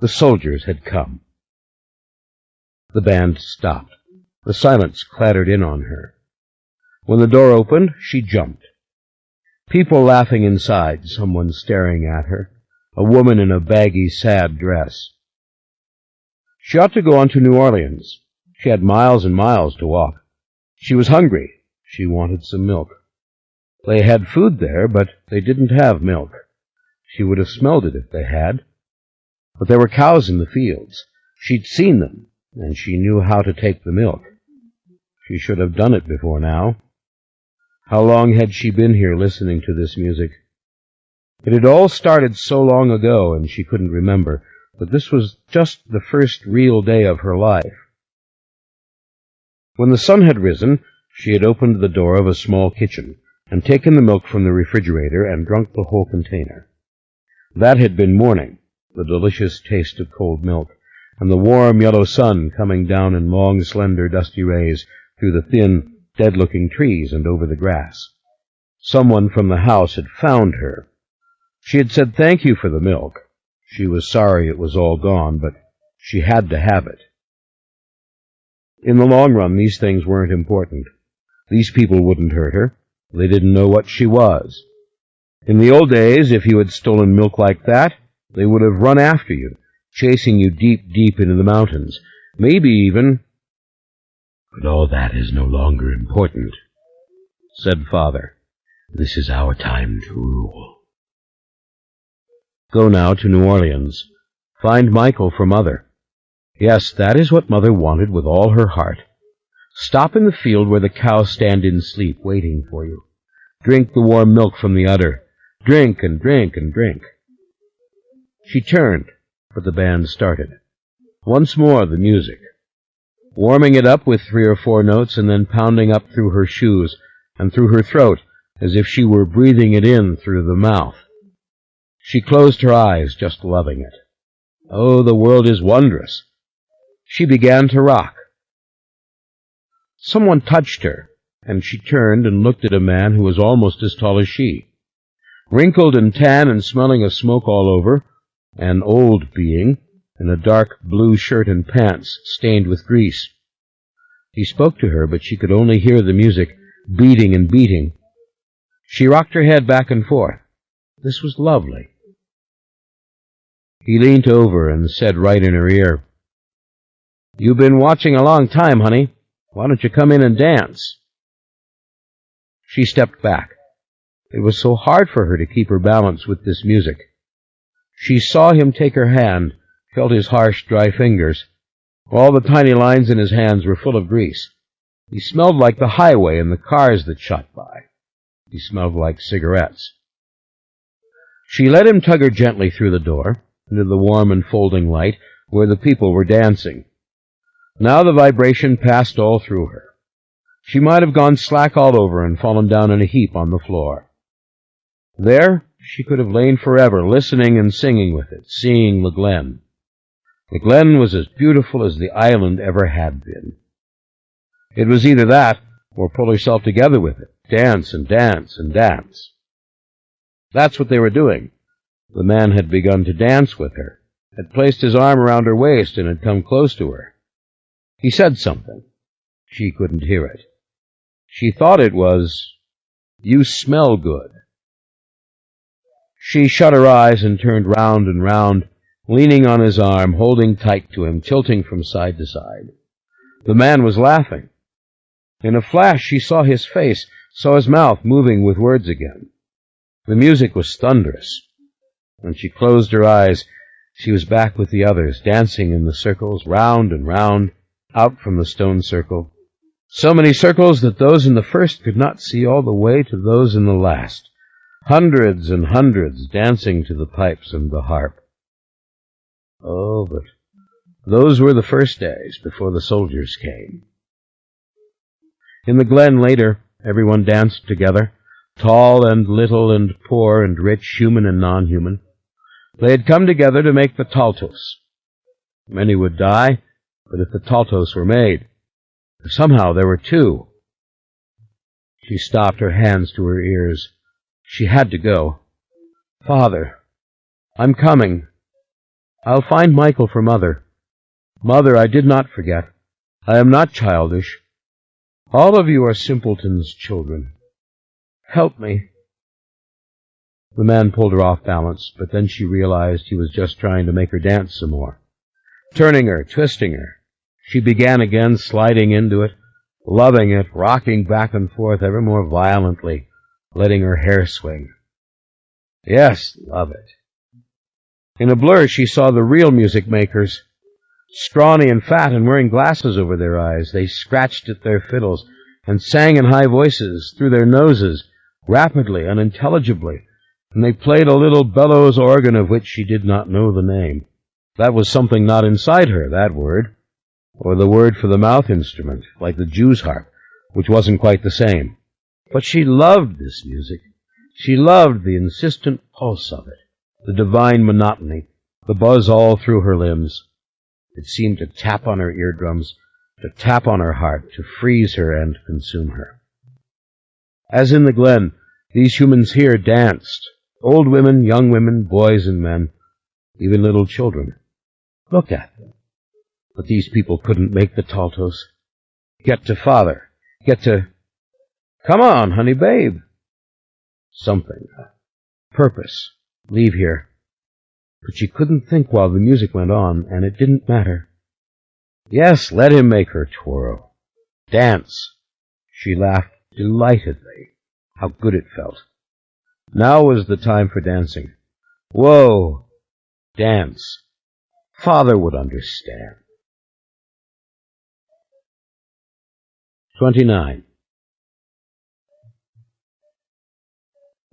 The soldiers had come. The band stopped. The silence clattered in on her. When the door opened, she jumped. People laughing inside, someone staring at her, a woman in a baggy, sad dress. She ought to go on to New Orleans. She had miles and miles to walk. She was hungry. She wanted some milk. They had food there, but they didn't have milk. She would have smelled it if they had. But there were cows in the fields. She'd seen them, and she knew how to take the milk. She should have done it before now. How long had she been here listening to this music? It had all started so long ago, and she couldn't remember, but this was just the first real day of her life. When the sun had risen, she had opened the door of a small kitchen and taken the milk from the refrigerator and drunk the whole container. That had been morning, the delicious taste of cold milk, and the warm yellow sun coming down in long, slender, dusty rays through the thin, dead-looking trees and over the grass. Someone from the house had found her. She had said thank you for the milk. She was sorry it was all gone, but she had to have it. In the long run, these things weren't important. These people wouldn't hurt her. They didn't know what she was. In the old days, if you had stolen milk like that, they would have run after you, chasing you deep, deep into the mountains. Maybe even— "But all that is no longer important," said Father. "This is our time to rule." Go now to New Orleans. Find Michael for Mother. Yes, that is what Mother wanted with all her heart. Stop in the field where the cows stand in sleep, waiting for you. Drink the warm milk from the udder. Drink and drink and drink. She turned, but the band started. Once more the music. Warming it up with 3 or 4 notes and then pounding up through her shoes and through her throat as if she were breathing it in through the mouth. She closed her eyes, just loving it. Oh, the world is wondrous. She began to rock. Someone touched her, and she turned and looked at a man who was almost as tall as she. Wrinkled and tan and smelling of smoke all over, an old being, in a dark blue shirt and pants stained with grease. He spoke to her, but she could only hear the music beating and beating. She rocked her head back and forth. This was lovely. He leaned over and said right in her ear, "You've been watching a long time, honey. Why don't you come in and dance?" She stepped back. It was so hard for her to keep her balance with this music. She saw him take her hand, felt his harsh, dry fingers. All the tiny lines in his hands were full of grease. He smelled like the highway and the cars that shot by. He smelled like cigarettes. She let him tug her gently through the door, into the warm enfolding light, where the people were dancing. Now the vibration passed all through her. She might have gone slack all over and fallen down in a heap on the floor. There she could have lain forever, listening and singing with it, seeing the glen. The glen was as beautiful as the island ever had been. It was either that, or pull herself together with it, dance and dance and dance. That's what they were doing. The man had begun to dance with her, had placed his arm around her waist and had come close to her. He said something. She couldn't hear it. She thought it was, "You smell good." She shut her eyes and turned round and round, leaning on his arm, holding tight to him, tilting from side to side. The man was laughing. In a flash she saw his face, saw his mouth moving with words again. The music was thunderous. When she closed her eyes, she was back with the others, dancing in the circles, round and round, out from the stone circle. So many circles that those in the first could not see all the way to those in the last. Hundreds and hundreds dancing to the pipes and the harp. Oh, but those were the first days before the soldiers came. In the glen later, everyone danced together, tall and little and poor and rich, human and non-human. They had come together to make the Taltos. Many would die, but if the Taltos were made, somehow there were 2. She stopped, her hands to her ears. She had to go. "Father, I'm coming. I'll find Michael for Mother. Mother, I did not forget. I am not childish. All of you are simpletons' children. Help me." The man pulled her off balance, but then she realized he was just trying to make her dance some more. Turning her, twisting her, she began again, sliding into it, loving it, rocking back and forth ever more violently, letting her hair swing. Yes, love it. In a blur she saw the real music makers, scrawny and fat and wearing glasses over their eyes. They scratched at their fiddles and sang in high voices through their noses, rapidly, unintelligibly, and they played a little bellows organ of which she did not know the name. That was something not inside her, that word, or the word for the mouth instrument, like the Jew's harp, which wasn't quite the same. But she loved this music. She loved the insistent pulse of it, the divine monotony, the buzz all through her limbs. It seemed to tap on her eardrums, to tap on her heart, to freeze her and consume her. As in the glen, These humans here danced. Old women, young women, boys and men, even little children. Look at them. But these people couldn't make the Taltos. Get to Father. Get to... Come on, honey babe. Something. Purpose. Leave here. But she couldn't think while the music went on, and it didn't matter. Yes, let him make her twirl. Dance. She laughed delightedly. How good it felt. Now was the time for dancing. Whoa! Dance. Father would understand. 29.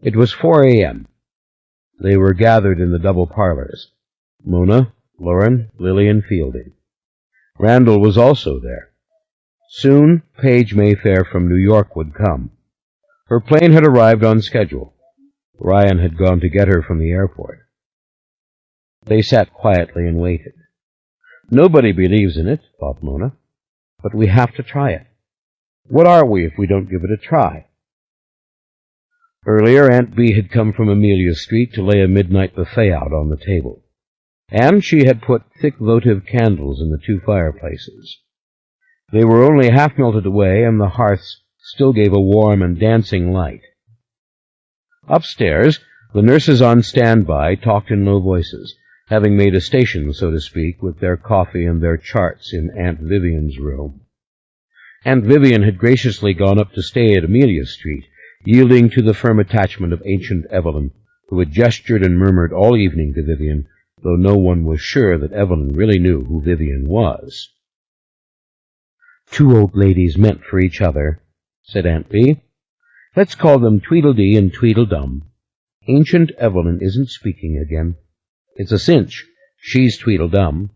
It was 4 a.m. They were gathered in the double parlors. Mona, Lauren, Lily, and Fielding. Randall was also there. Soon, Paige Mayfair from New York would come. Her plane had arrived on schedule. Ryan had gone to get her from the airport. They sat quietly and waited. Nobody believes in it, thought Mona, but we have to try it. What are we if we don't give it a try? Earlier, Aunt Bee had come from Amelia Street to lay a midnight buffet out on the table, and she had put thick votive candles in the 2 fireplaces. They were only half melted away, and the hearths still gave a warm and dancing light. Upstairs, the nurses on standby talked in low voices, having made a station, so to speak, with their coffee and their charts in Aunt Vivian's room. Aunt Vivian had graciously gone up to stay at Amelia Street, yielding to the firm attachment of ancient Evelyn, who had gestured and murmured all evening to Vivian, though no one was sure that Evelyn really knew who Vivian was. 2 old ladies meant for each other, said Aunt Bee. Let's call them Tweedledee and Tweedledum. Ancient Evelyn isn't speaking again. It's a cinch. She's Tweedledum.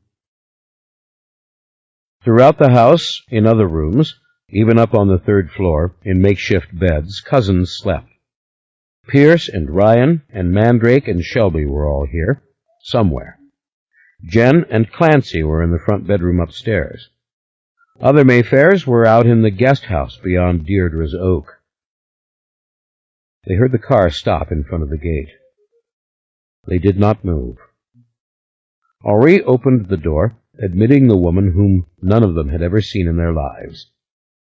Throughout the house, in other rooms, even up on the 3rd floor, in makeshift beds, cousins slept. Pierce and Ryan and Mandrake and Shelby were all here, somewhere. Jen and Clancy were in the front bedroom upstairs. Other Mayfairs were out in the guest house beyond Deirdre's oak. They heard the car stop in front of the gate. They did not move. Henri opened the door, admitting the woman whom none of them had ever seen in their lives.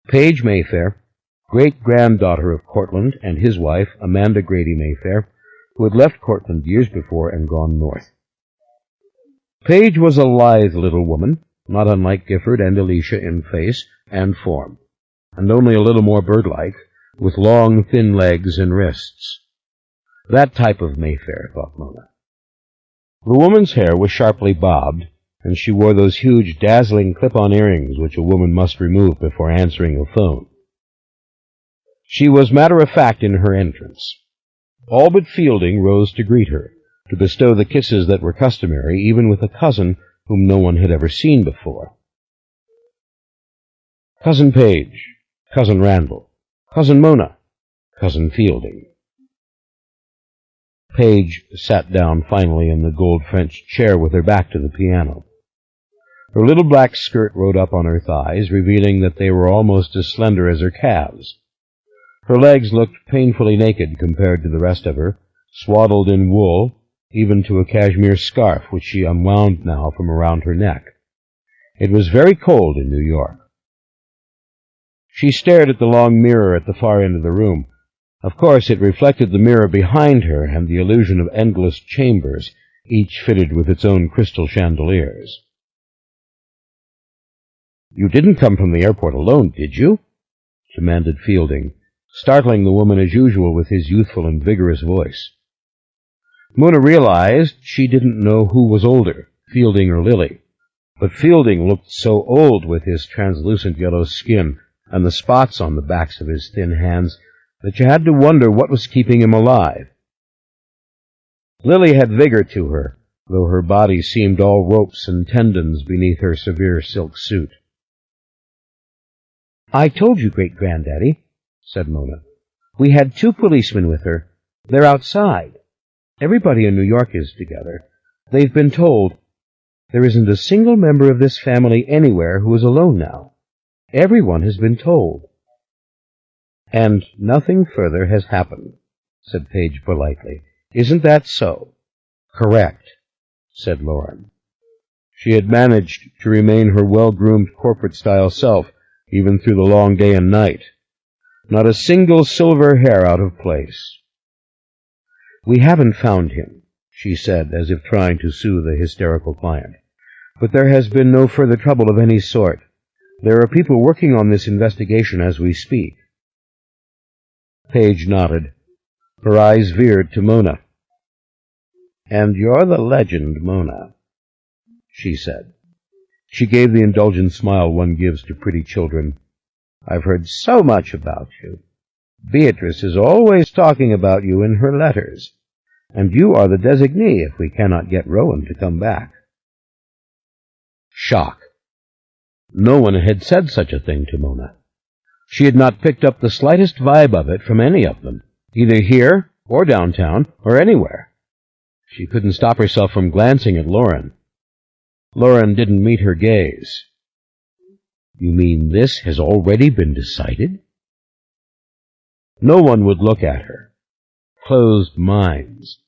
Paige Mayfair, great-granddaughter of Cortland and his wife, Amanda Grady Mayfair, who had left Cortland years before and gone north. Paige was a lithe little woman, not unlike Gifford and Alicia in face and form, and only a little more bird-like, with long, thin legs and wrists. That type of Mayfair, thought Mona. The woman's hair was sharply bobbed, and she wore those huge, dazzling clip-on earrings which a woman must remove before answering a phone. She was matter-of-fact in her entrance. All but Fielding rose to greet her, to bestow the kisses that were customary even with a cousin whom no one had ever seen before. Cousin Paige, Cousin Randall, Cousin Mona, Cousin Fielding. Paige sat down finally in the gold French chair with her back to the piano. Her little black skirt rode up on her thighs, revealing that they were almost as slender as her calves. Her legs looked painfully naked compared to the rest of her, swaddled in wool, even to a cashmere scarf which she unwound now from around her neck. It was very cold in New York. She stared at the long mirror at the far end of the room. Of course, it reflected the mirror behind her and the illusion of endless chambers, each fitted with its own crystal chandeliers. "You didn't come from the airport alone, did you?" demanded Fielding, startling the woman as usual with his youthful and vigorous voice. Mona realized she didn't know who was older, Fielding or Lily, but Fielding looked so old with his translucent yellow skin and the spots on the backs of his thin hands that you had to wonder what was keeping him alive. Lily had vigor to her, though her body seemed all ropes and tendons beneath her severe silk suit. "I told you, Great-Granddaddy," said Mona. "We had 2 policemen with her. They're outside. Everybody in New York is together. They've been told. There isn't a single member of this family anywhere who is alone now. Everyone has been told. And nothing further has happened," said Paige politely. "Isn't that so?" "Correct," said Lauren. She had managed to remain her well-groomed corporate-style self, even through the long day and night. Not a single silver hair out of place. "We haven't found him," she said, as if trying to soothe a hysterical client. "But there has been no further trouble of any sort. There are people working on this investigation as we speak." Paige nodded. Her eyes veered to Mona. "And you're the legend, Mona," she said. She gave the indulgent smile one gives to pretty children. "I've heard so much about you. Beatrice is always talking about you in her letters, and you are the designee if we cannot get Rowan to come back." Shock. No one had said such a thing to Mona. She had not picked up the slightest vibe of it from any of them, either here or downtown or anywhere. She couldn't stop herself from glancing at Lauren. Lauren didn't meet her gaze. "You mean this has already been decided?" No one would look at her. Closed minds.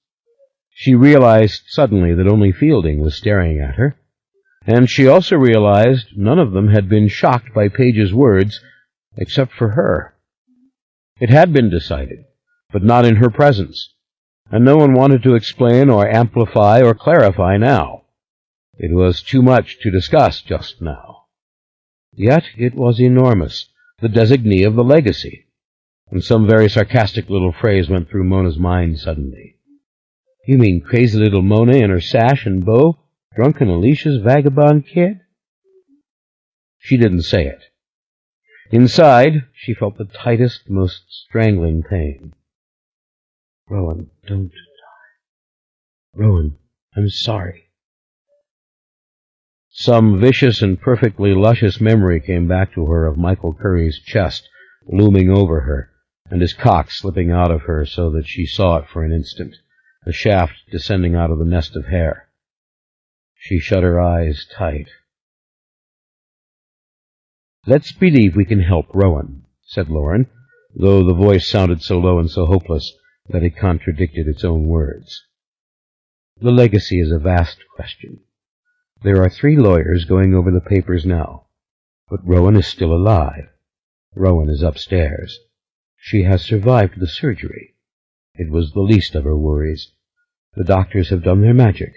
She realized suddenly that only Fielding was staring at her, and she also realized none of them had been shocked by Paige's words, except for her. It had been decided, but not in her presence, and no one wanted to explain or amplify or clarify now. It was too much to discuss just now. Yet it was enormous, the designee of the legacy, and some very sarcastic little phrase went through Mona's mind suddenly. "You mean crazy little Mona in her sash and bow, drunken Alicia's vagabond kid?" She didn't say it. Inside, she felt the tightest, most strangling pain. "Rowan, don't die. Rowan, I'm sorry." Some vicious and perfectly luscious memory came back to her of Michael Curry's chest looming over her, and his cock slipping out of her so that she saw it for an instant, the shaft descending out of the nest of hair. She shut her eyes tight. "Let's believe we can help Rowan," said Lauren, though the voice sounded so low and so hopeless that it contradicted its own words. "The legacy is a vast question. There are 3 lawyers going over the papers now, but Rowan is still alive. Rowan is upstairs. She has survived the surgery. It was the least of her worries. The doctors have done their magic.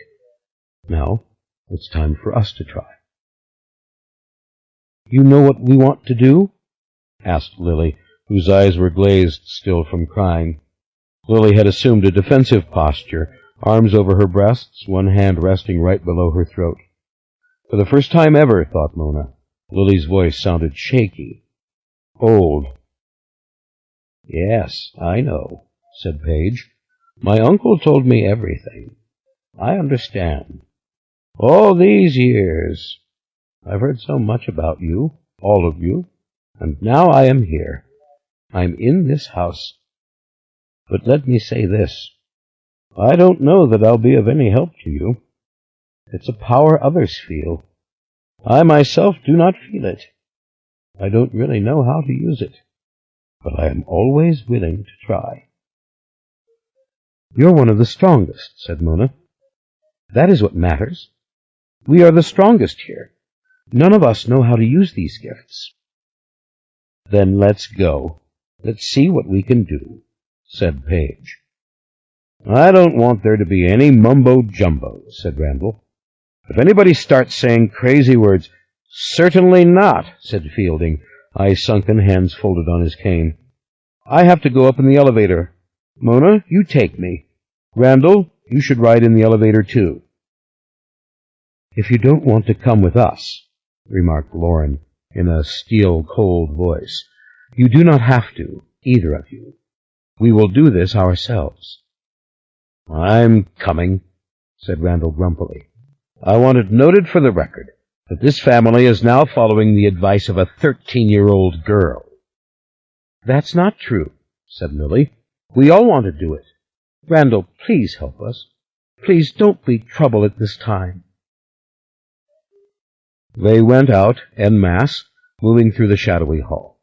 Now, it's time for us to try." "You know what we want to do?" asked Lily, whose eyes were glazed still from crying. Lily had assumed a defensive posture, arms over her breasts, one hand resting right below her throat. For the first time ever, thought Mona, Lily's voice sounded shaky, old. "Yes, I know," said Paige. "My uncle told me everything. I understand. All these years, I've heard so much about you, all of you, and now I am here. I'm in this house. But let me say this. I don't know that I'll be of any help to you. It's a power others feel. I myself do not feel it. I don't really know how to use it, but I am always willing to try." "You're one of the strongest," said Mona. "That is what matters. We are the strongest here. None of us know how to use these gifts." "Then let's go. Let's see what we can do," said Paige. "I don't want there to be any mumbo-jumbo," said Randall. "If anybody starts saying crazy words—" "Certainly not," said Fielding, eyes sunken, hands folded on his cane. "I have to go up in the elevator. Mona, you take me. Randall, you should ride in the elevator too." "If you don't want to come with us," remarked Lauren in a steel-cold voice, "you do not have to, either of you. We will do this ourselves." "I'm coming," said Randall grumpily. "I want it noted for the record that this family is now following the advice of a 13-year-old girl." "That's not true," said Lily. "We all want to do it. Randall, please help us. Please don't be trouble at this time." They went out en masse, moving through the shadowy hall.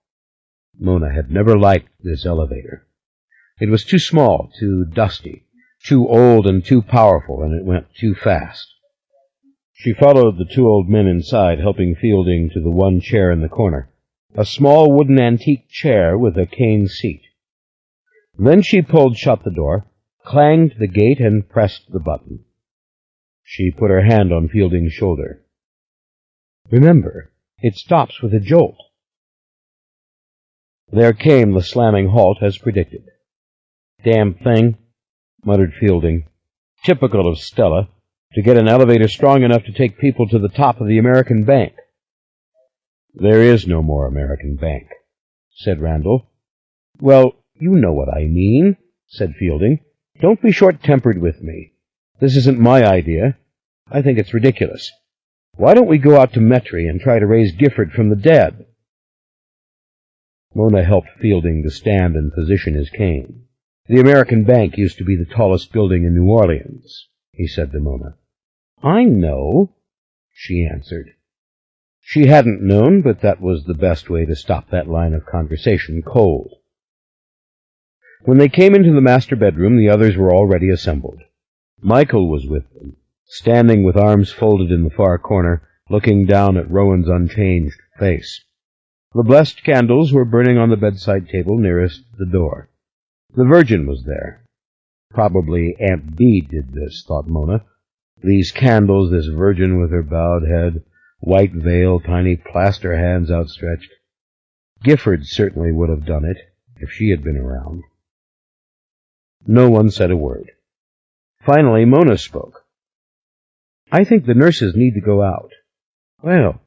Mona had never liked this elevator. It was too small, too dusty, too old and too powerful, and it went too fast. She followed the two old men inside, helping Fielding to the one chair in the corner, a small wooden antique chair with a cane seat. Then she pulled shut the door, clanged the gate, and pressed the button. She put her hand on Fielding's shoulder. "Remember, it stops with a jolt." There came the slamming halt as predicted. "Damn thing," muttered Fielding. "Typical of Stella, to get an elevator strong enough to take people to the top of the American Bank." "There is no more American Bank," said Randall. "Well, you know what I mean," said Fielding. "Don't be short-tempered with me. This isn't my idea. I think it's ridiculous. Why don't we go out to Metri and try to raise Gifford from the dead?" Mona helped Fielding to stand and position his cane. "The American Bank used to be the tallest building in New Orleans," he said to Mona. "I know," she answered. She hadn't known, but that was the best way to stop that line of conversation cold. When they came into the master bedroom, the others were already assembled. Michael was with them, standing with arms folded in the far corner, looking down at Rowan's unchanged face. The blessed candles were burning on the bedside table nearest the door. The Virgin was there. Probably Aunt Bee did this, thought Mona. These candles, this Virgin with her bowed head, white veil, tiny plaster hands outstretched. Gifford certainly would have done it, if she had been around. No one said a word. Finally, Mona spoke. "I think the nurses need to go out." "Well,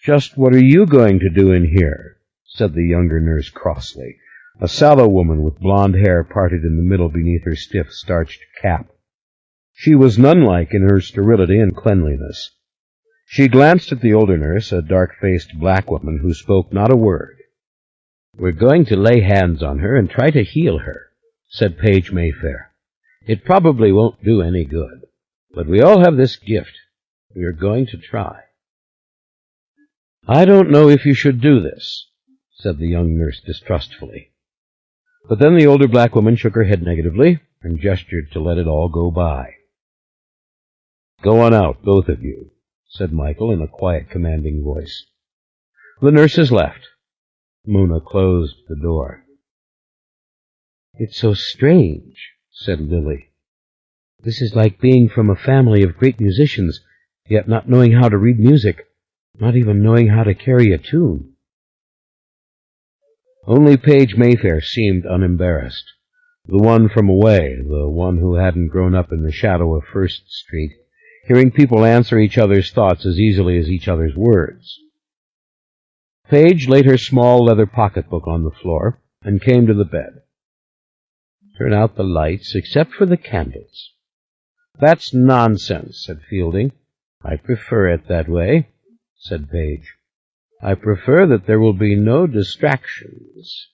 just what are you going to do in here?" said the younger nurse crossly, a sallow woman with blonde hair parted in the middle beneath her stiff, starched cap. She was nun-like in her sterility and cleanliness. She glanced at the older nurse, a dark-faced black woman who spoke not a word. "We're going to lay hands on her and try to heal her," said Paige Mayfair. "It probably won't do any good, but we all have this gift. We are going to try." "I don't know if you should do this," said the young nurse distrustfully. But then the older black woman shook her head negatively and gestured to let it all go by. "Go on out, both of you," said Michael in a quiet, commanding voice. The nurses left. Mona closed the door. "It's so strange," said Lily. "This is like being from a family of great musicians, yet not knowing how to read music, not even knowing how to carry a tune." Only Paige Mayfair seemed unembarrassed, the one from away, the one who hadn't grown up in the shadow of First Street, hearing people answer each other's thoughts as easily as each other's words. Paige laid her small leather pocketbook on the floor and came to the bed. "Turn out the lights, except for the candles." "That's nonsense," said Fielding. "I prefer it that way," said Paige. "I prefer that there will be no distractions."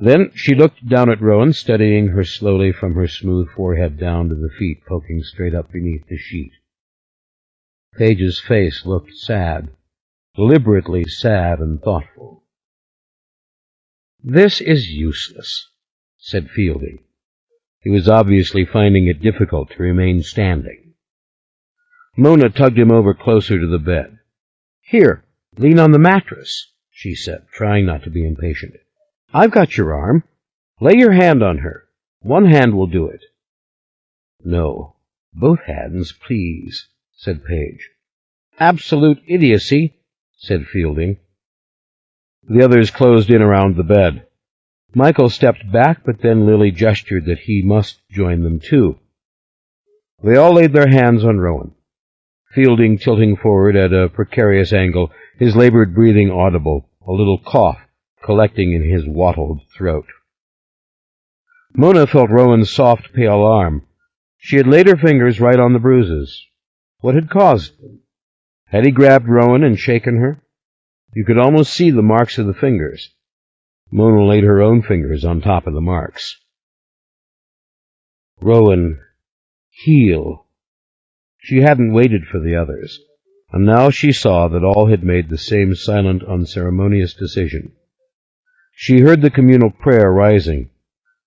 Then she looked down at Rowan, steadying her slowly from her smooth forehead down to the feet poking straight up beneath the sheet. Paige's face looked sad, deliberately sad and thoughtful. "This is useless," said Fielding. He was obviously finding it difficult to remain standing. Mona tugged him over closer to the bed. "Here, lean on the mattress," she said, trying not to be impatient. "I've got your arm. Lay your hand on her. One hand will do it." "No, both hands, please," said Paige. "Absolute idiocy," said Fielding. The others closed in around the bed. Michael stepped back, but then Lily gestured that he must join them too. They all laid their hands on Rowan, Fielding tilting forward at a precarious angle, his labored breathing audible, a little cough collecting in his wattled throat. Mona felt Rowan's soft, pale arm. She had laid her fingers right on the bruises. What had caused them? Had he grabbed Rowan and shaken her? You could almost see the marks of the fingers. Mona laid her own fingers on top of the marks. Rowan, heal. She hadn't waited for the others, and now she saw that all had made the same silent, unceremonious decision. She heard the communal prayer rising.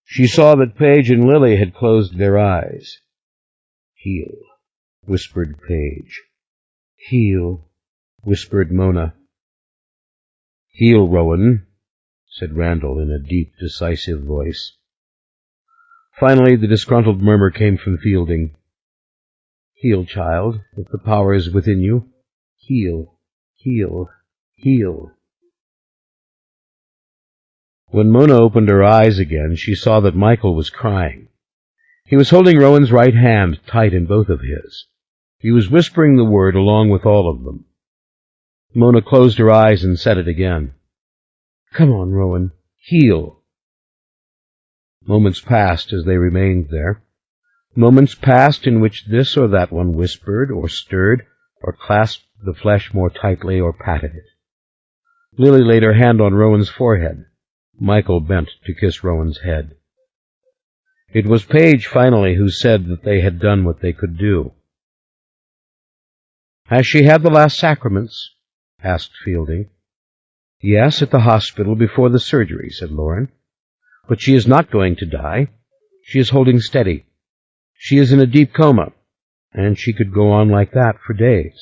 She saw that Paige and Lily had closed their eyes. "Heal," whispered Paige. "Heal," whispered Mona. "Heal, Rowan," said Randall in a deep, decisive voice. Finally, the disgruntled murmur came from Fielding. "Heal, child, if the power is within you. Heal, heal, heal." When Mona opened her eyes again, she saw that Michael was crying. He was holding Rowan's right hand tight in both of his. He was whispering the word along with all of them. Mona closed her eyes and said it again. "Come on, Rowan. Heal." Moments passed as they remained there. Moments passed in which this or that one whispered or stirred or clasped the flesh more tightly or patted it. Lily laid her hand on Rowan's forehead. Michael bent to kiss Rowan's head. It was Paige, finally, who said that they had done what they could do. "Has she had the last sacraments?" asked Fielding. "Yes, at the hospital before the surgery," said Lauren. "But she is not going to die. She is holding steady. She is in a deep coma, and she could go on like that for days."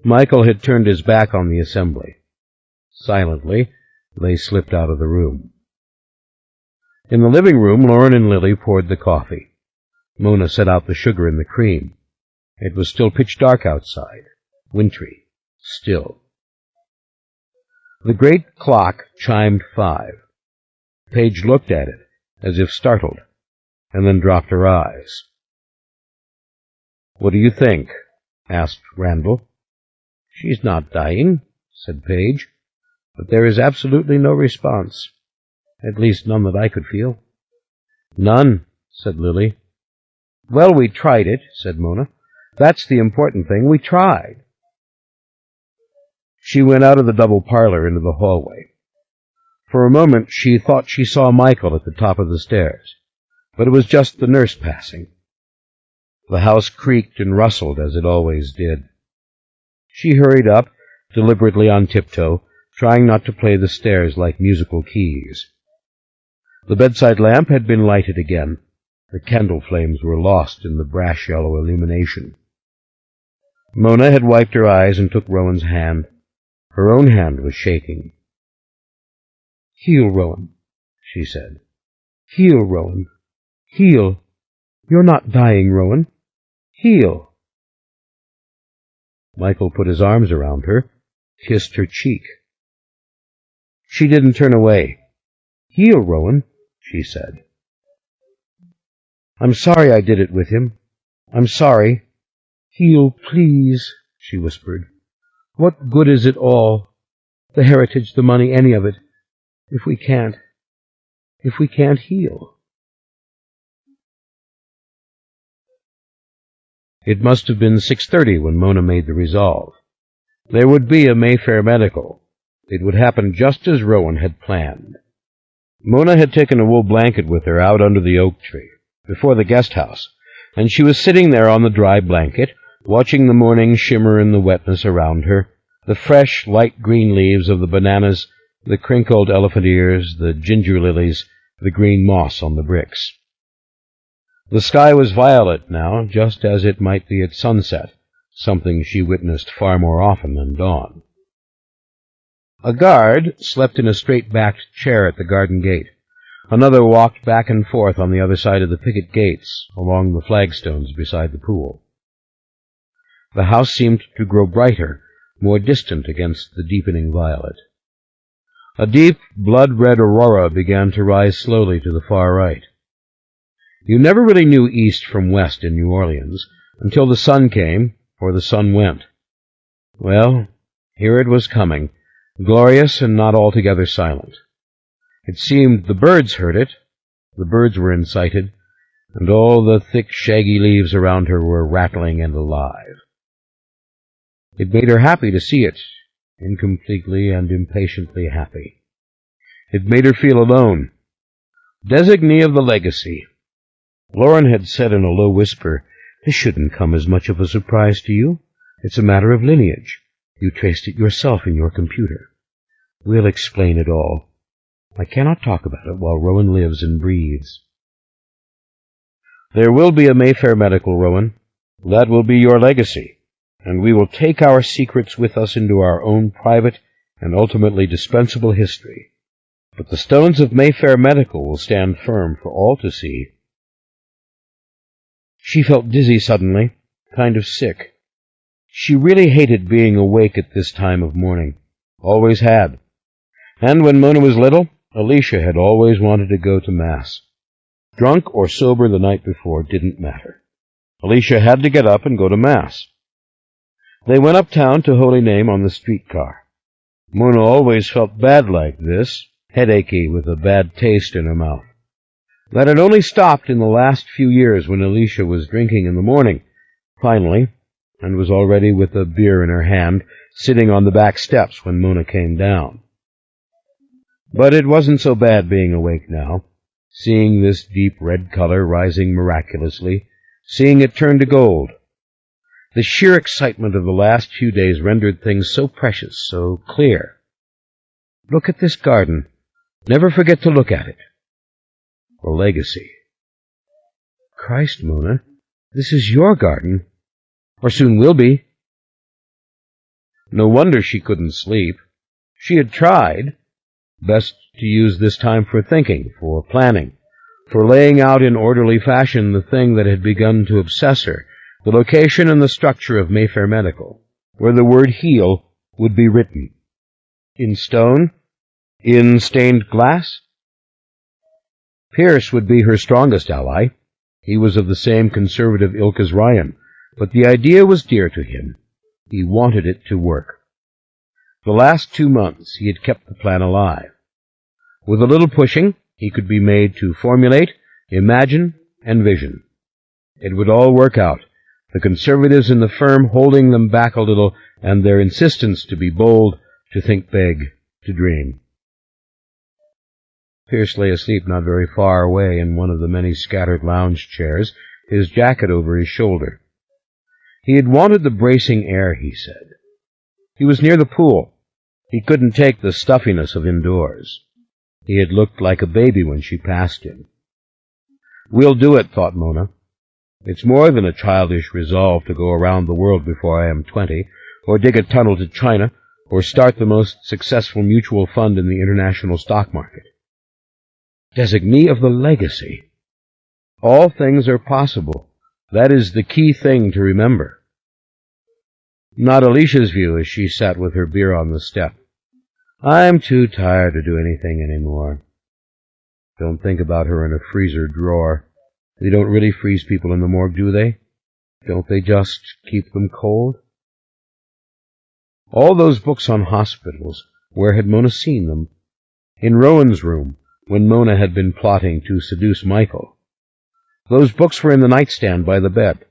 Michael had turned his back on the assembly. Silently, they slipped out of the room. In the living room, Lauren and Lily poured the coffee. Mona set out the sugar and the cream. It was still pitch dark outside, wintry, still. The great clock chimed 5. Paige looked at it, as if startled, and then dropped her eyes. "What do you think?" asked Randall. "She's not dying," said Paige, "but there is absolutely no response. At least none that I could feel." "None," said Lily. "Well, we tried it," said Mona. "That's the important thing. We tried." She went out of the double parlor into the hallway. For a moment she thought she saw Michael at the top of the stairs, but it was just the nurse passing. The house creaked and rustled as it always did. She hurried up, deliberately on tiptoe, trying not to play the stairs like musical keys. The bedside lamp had been lighted again. The candle flames were lost in the brass-yellow illumination. Mona had wiped her eyes and took Rowan's hand. Her own hand was shaking. "Heal, Rowan," she said. "Heal, Rowan. Heal. You're not dying, Rowan. Heal." Michael put his arms around her, kissed her cheek. She didn't turn away. "Heal, Rowan," she said. "I'm sorry I did it with him. I'm sorry." "Heal, please," she whispered. "What good is it all? The heritage, the money, any of it, if we can't heal?" It must have been 6:30 when Mona made the resolve. There would be a Mayfair medical. It would happen just as Rowan had planned. Mona had taken a wool blanket with her out under the oak tree, before the guest house, and she was sitting there on the dry blanket, watching the morning shimmer in the wetness around her, the fresh, light green leaves of the bananas, the crinkled elephant ears, the ginger lilies, the green moss on the bricks. The sky was violet now, just as it might be at sunset, something she witnessed far more often than dawn. A guard slept in a straight-backed chair at the garden gate. Another walked back and forth on the other side of the picket gates, along the flagstones beside the pool. The house seemed to grow brighter, more distant against the deepening violet. A deep, blood-red aurora began to rise slowly to the far right. You never really knew east from west in New Orleans until the sun came or the sun went. Well, here it was coming, glorious and not altogether silent. It seemed the birds heard it, the birds were incited, and all the thick, shaggy leaves around her were rattling and alive. It made her happy to see it, incompletely and impatiently happy. It made her feel alone, designee of the legacy. Lauren had said in a low whisper, "This shouldn't come as much of a surprise to you. It's a matter of lineage. You traced it yourself in your computer. We'll explain it all. I cannot talk about it while Rowan lives and breathes. There will be a Mayfair medical, Rowan. That will be your legacy, and we will take our secrets with us into our own private and ultimately dispensable history. But the stones of Mayfair medical will stand firm for all to see. She felt dizzy suddenly, kind of sick. She really hated being awake at this time of morning. Always had. And when Mona was little, Alicia had always wanted to go to Mass. Drunk or sober the night before didn't matter. Alicia had to get up and go to Mass. They went uptown to Holy Name on the streetcar. Mona always felt bad like this, headachy with a bad taste in her mouth. That had only stopped in the last few years when Alicia was drinking in the morning, finally, and was already with a beer in her hand, sitting on the back steps when Mona came down. But it wasn't so bad being awake now, seeing this deep red color rising miraculously, seeing it turn to gold. The sheer excitement of the last few days rendered things so precious, so clear. Look at this garden. Never forget to look at it. A legacy. Christ, Mona, this is your garden, or soon will be. No wonder she couldn't sleep. She had tried. Best to use this time for thinking, for planning, for laying out in orderly fashion the thing that had begun to obsess her, the location and the structure of Mayfair Medical, where the word heal would be written. In stone? In stained glass? Pierce would be her strongest ally. He was of the same conservative ilk as Ryan, but the idea was dear to him. He wanted it to work. The last 2 months he had kept the plan alive. With a little pushing, he could be made to formulate, imagine, and vision. It would all work out, the conservatives in the firm holding them back a little, and their insistence to be bold, to think big, to dream. Pierce lay asleep not very far away in one of the many scattered lounge chairs, his jacket over his shoulder. He had wanted the bracing air, he said. He was near the pool. He couldn't take the stuffiness of indoors. He had looked like a baby when she passed him. We'll do it, thought Mona. It's more than a childish resolve to go around the world before I am 20, or dig a tunnel to China, or start the most successful mutual fund in the international stock market. Designee of the legacy. All things are possible. That is the key thing to remember. Not Alicia's view as she sat with her beer on the step. I'm too tired to do anything anymore. Don't think about her in a freezer drawer. They don't really freeze people in the morgue, do they? Don't they just keep them cold? All those books on hospitals, where had Mona seen them? In Rowan's room, when Mona had been plotting to seduce Michael. Those books were in the nightstand by the bed.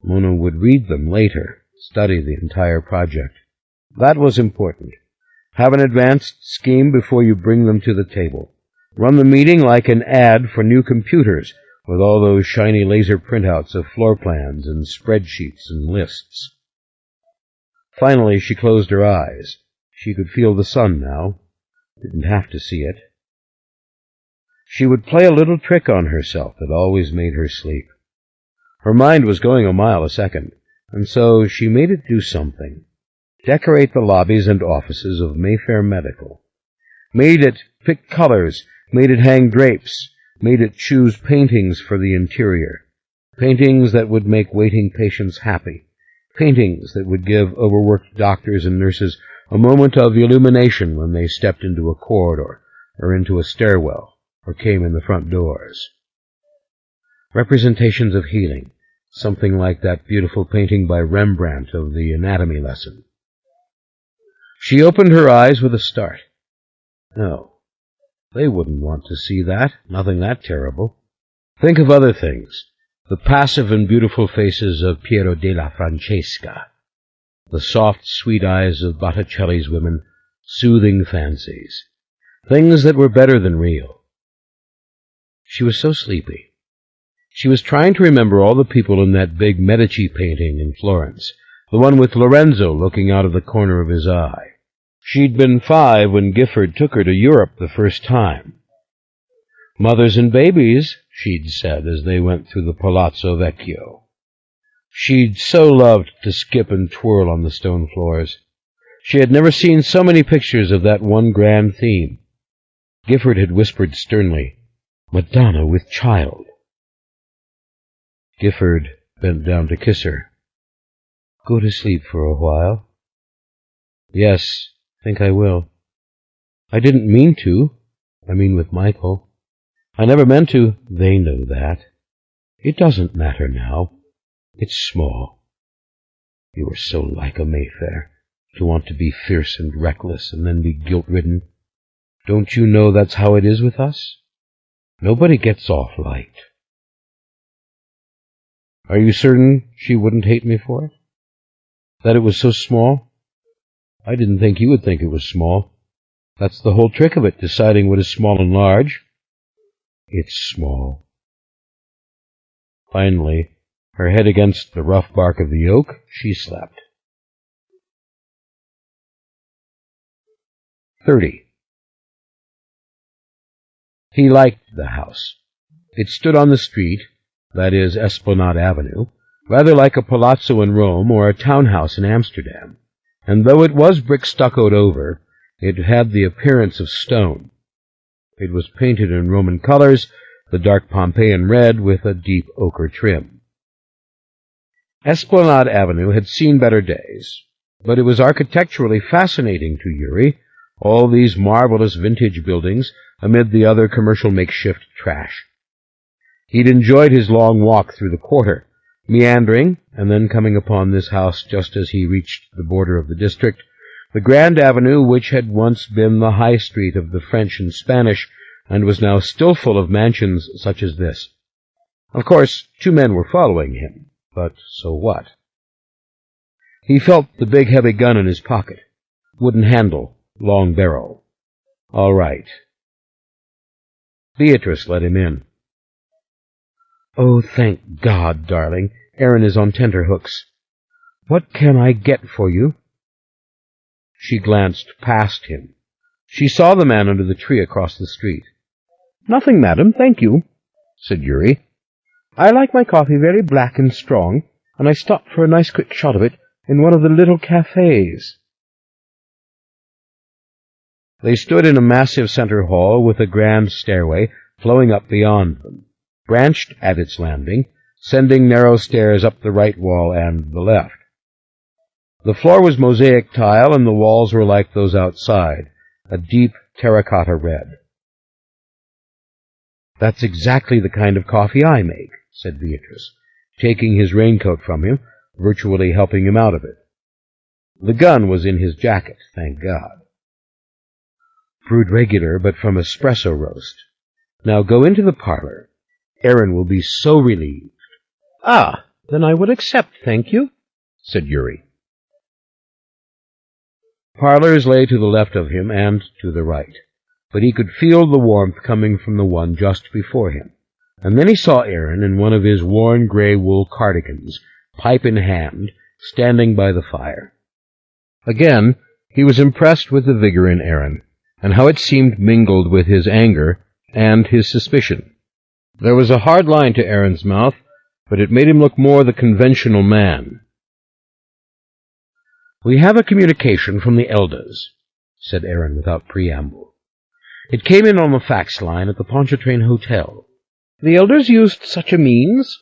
Mona would read them later, study the entire project. That was important. Have an advanced scheme before you bring them to the table. Run the meeting like an ad for new computers, with all those shiny laser printouts of floor plans and spreadsheets and lists. Finally, she closed her eyes. She could feel the sun now. Didn't have to see it. She would play a little trick on herself that always made her sleep. Her mind was going a mile a second, and so she made it do something. Decorate the lobbies and offices of Mayfair Medical. Made it pick colors, made it hang drapes, made it choose paintings for the interior. Paintings that would make waiting patients happy. Paintings that would give overworked doctors and nurses a moment of illumination when they stepped into a corridor or into a stairwell or came in the front doors. Representations of healing, something like that beautiful painting by Rembrandt of the anatomy lesson. She opened her eyes with a start. No, they wouldn't want to see that, nothing that terrible. Think of other things, the passive and beautiful faces of Piero della Francesca, the soft, sweet eyes of Botticelli's women, soothing fancies, things that were better than real. She was so sleepy. She was trying to remember all the people in that big Medici painting in Florence, the one with Lorenzo looking out of the corner of his eye. She'd been 5 when Gifford took her to Europe the first time. "Mothers and babies," she'd said as they went through the Palazzo Vecchio. She'd so loved to skip and twirl on the stone floors. She had never seen so many pictures of that one grand theme. Gifford had whispered sternly, "Madonna with child." Gifford bent down to kiss her. "Go to sleep for a while." "Yes, think I will. I didn't mean to. I mean with Michael. I never meant to." "They know that. It doesn't matter now. It's small. You are so like a Mayfair, to want to be fierce and reckless and then be guilt-ridden. Don't you know that's how it is with us? Nobody gets off light." "Are you certain she wouldn't hate me for it? That it was so small? I didn't think you would think it was small. That's the whole trick of it, deciding what is small and large." "It's small." Finally, her head against the rough bark of the oak, she slept. 30. He liked the house. It stood on the street, that is, Esplanade Avenue, rather like a palazzo in Rome or a townhouse in Amsterdam, and though it was brick-stuccoed over, it had the appearance of stone. It was painted in Roman colors, the dark Pompeian red with a deep ochre trim. Esplanade Avenue had seen better days, but it was architecturally fascinating to Yuri, all these marvelous vintage buildings amid the other commercial makeshift trash. He'd enjoyed his long walk through the quarter, meandering, and then coming upon this house just as he reached the border of the district, the grand avenue which had once been the high street of the French and Spanish, and was now still full of mansions such as this. Of course, 2 men were following him, but so what? He felt the big heavy gun in his pocket. Wooden handle, long barrel. All right. Beatrice let him in. "Oh, thank God, darling. Aaron is on tenterhooks. What can I get for you?" She glanced past him. She saw the man under the tree across the street. "Nothing, madam, thank you," said Yuri. "I like my coffee very black and strong, and I stopped for a nice quick shot of it in one of the little cafes." They stood in a massive center hall with a grand stairway flowing up beyond them, branched at its landing, sending narrow stairs up the right wall and the left. The floor was mosaic tile, and the walls were like those outside, a deep terracotta red. "That's exactly the kind of coffee I make," said Beatrice, taking his raincoat from him, virtually helping him out of it. The gun was in his jacket, thank God. "Brewed regular, but from espresso roast. Now go into the parlor. Aaron will be so relieved." "Ah, then I would accept, thank you," said Yuri. Parlors lay to the left of him and to the right, but he could feel the warmth coming from the one just before him, and then he saw Aaron in one of his worn gray wool cardigans, pipe in hand, standing by the fire. Again, he was impressed with the vigor in Aaron, and how it seemed mingled with his anger and his suspicion. There was a hard line to Aaron's mouth, but it made him look more the conventional man. "We have a communication from the Elders," said Aaron without preamble. "It came in on the fax line at the Pontchartrain Hotel." "The Elders used such a means?"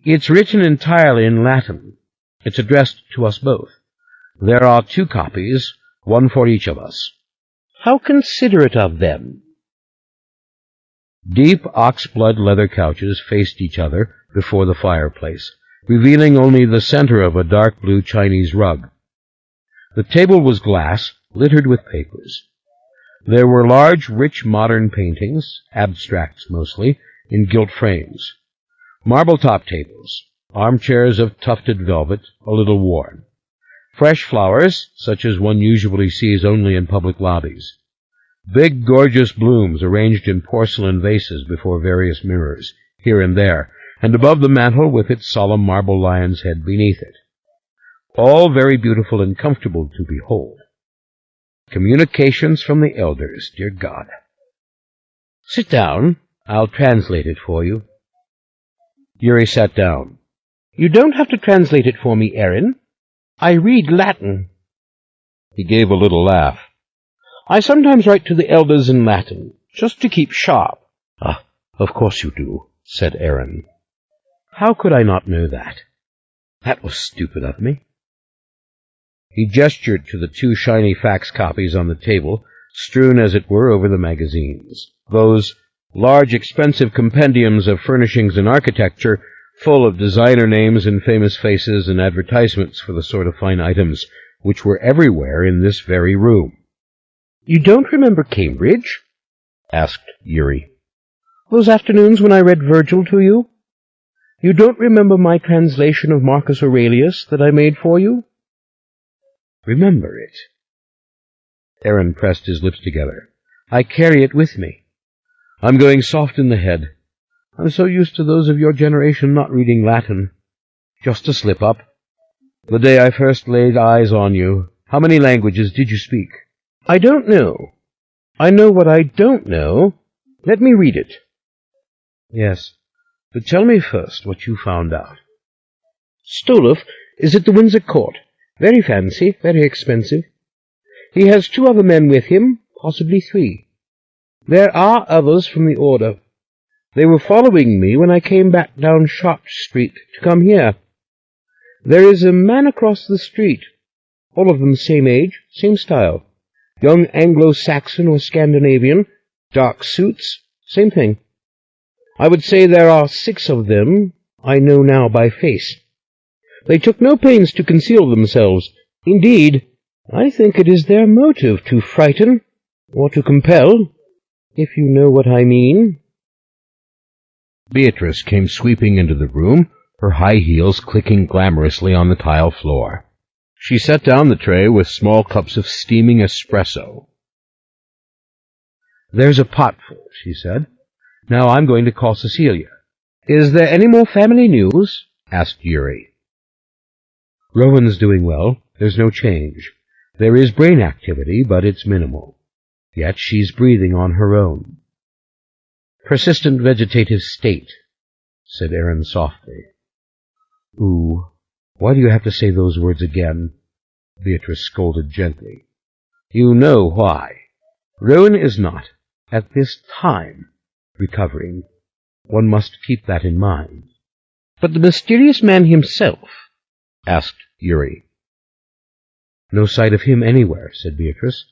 "It's written entirely in Latin. It's addressed to us both. There are 2 copies, one for each of us." "How considerate of them." Deep ox-blood leather couches faced each other before the fireplace, revealing only the center of a dark blue Chinese rug. The table was glass, littered with papers. There were large, rich modern paintings, abstracts mostly, in gilt frames. Marble-top tables, armchairs of tufted velvet, a little worn. Fresh flowers, such as one usually sees only in public lobbies. Big, gorgeous blooms arranged in porcelain vases before various mirrors, here and there, and above the mantel with its solemn marble lion's head beneath it. All very beautiful and comfortable to behold. Communications from the elders, dear God. Sit down. I'll translate it for you. Yuri sat down. You don't have to translate it for me, Erin. I read Latin. He gave a little laugh. I sometimes write to the elders in Latin, just to keep sharp. Ah, of course you do, said Erin. How could I not know that? That was stupid of me. He gestured to the 2 shiny fax copies on the table, strewn as it were over the magazines. Those large, expensive compendiums of furnishings and architecture, full of designer names and famous faces and advertisements for the sort of fine items which were everywhere in this very room. You don't remember Cambridge? Asked Yuri. Those afternoons when I read Virgil to you? You don't remember my translation of Marcus Aurelius that I made for you? Remember it. Erin pressed his lips together. I carry it with me. I'm going soft in the head. I'm so used to those of your generation not reading Latin. Just a slip-up. The day I first laid eyes on you, how many languages did you speak? I don't know. I know what I don't know. Let me read it. Yes, but tell me first what you found out. Stoloff is at the Windsor Court. Very fancy, very expensive. He has 2 other men with him, possibly 3. There are others from the Order. They were following me when I came back down Sharp Street to come here. There is a man across the street, all of them same age, same style. Young Anglo-Saxon or Scandinavian, dark suits, same thing. I would say there are 6 of them, I know now by face. They took no pains to conceal themselves. Indeed, I think it is their motive to frighten, or to compel, if you know what I mean. Beatrice came sweeping into the room, her high heels clicking glamorously on the tile floor. She set down the tray with small cups of steaming espresso. There's a potful, she said. Now I'm going to call Cecilia. Is there any more family news? Asked Yuri. Rowan's doing well. There's no change. There is brain activity, but it's minimal. Yet she's breathing on her own. Persistent vegetative state, said Erin softly. Ooh, why do you have to say those words again? Beatrice scolded gently. You know why. Rowan is not, at this time, recovering. One must keep that in mind. But the mysterious man himself? Asked Yuri. No sight of him anywhere, said Beatrice.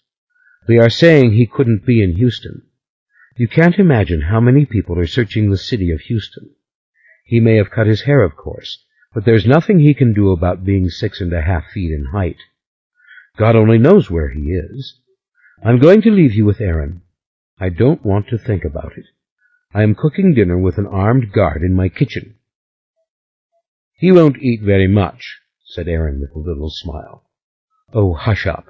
They are saying he couldn't be in Houston. You can't imagine how many people are searching the city of Houston. He may have cut his hair, of course, but there's nothing he can do about being 6.5 feet in height. God only knows where he is. I'm going to leave you with Erin. I don't want to think about it. I am cooking dinner with an armed guard in my kitchen. He won't eat very much, said Erin with a little smile. Oh, hush up.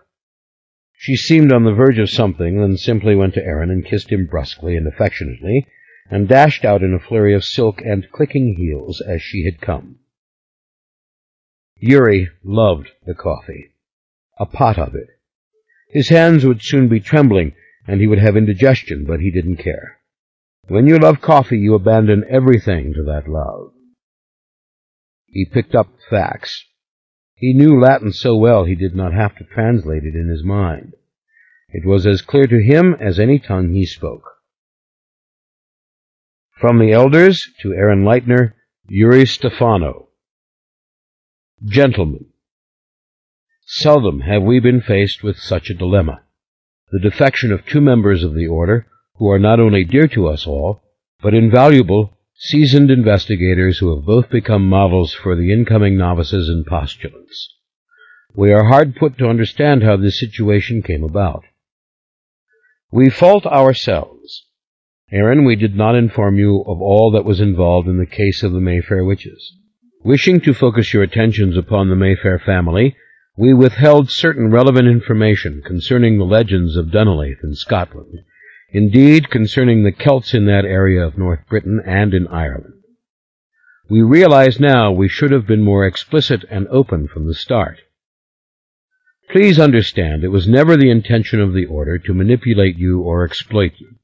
She seemed on the verge of something, then simply went to Erin and kissed him brusquely and affectionately, and dashed out in a flurry of silk and clicking heels as she had come. Yuri loved the coffee. A pot of it. His hands would soon be trembling, and he would have indigestion, but he didn't care. When you love coffee, you abandon everything to that love. He picked up the fax. He knew Latin so well he did not have to translate it in his mind. It was as clear to him as any tongue he spoke. From the elders to Erin Leitner, Yuri Stefano. Gentlemen, seldom have we been faced with such a dilemma. The defection of 2 members of the Order, who are not only dear to us all, but invaluable, seasoned investigators who have both become models for the incoming novices and postulants. We are hard put to understand how this situation came about. We fault ourselves. Erin, we did not inform you of all that was involved in the case of the Mayfair witches. Wishing to focus your attentions upon the Mayfair family, we withheld certain relevant information concerning the legends of Dunolaith in Scotland, indeed concerning the Celts in that area of North Britain and in Ireland. We realize now we should have been more explicit and open from the start. Please understand, it was never the intention of the Order to manipulate you or exploit you.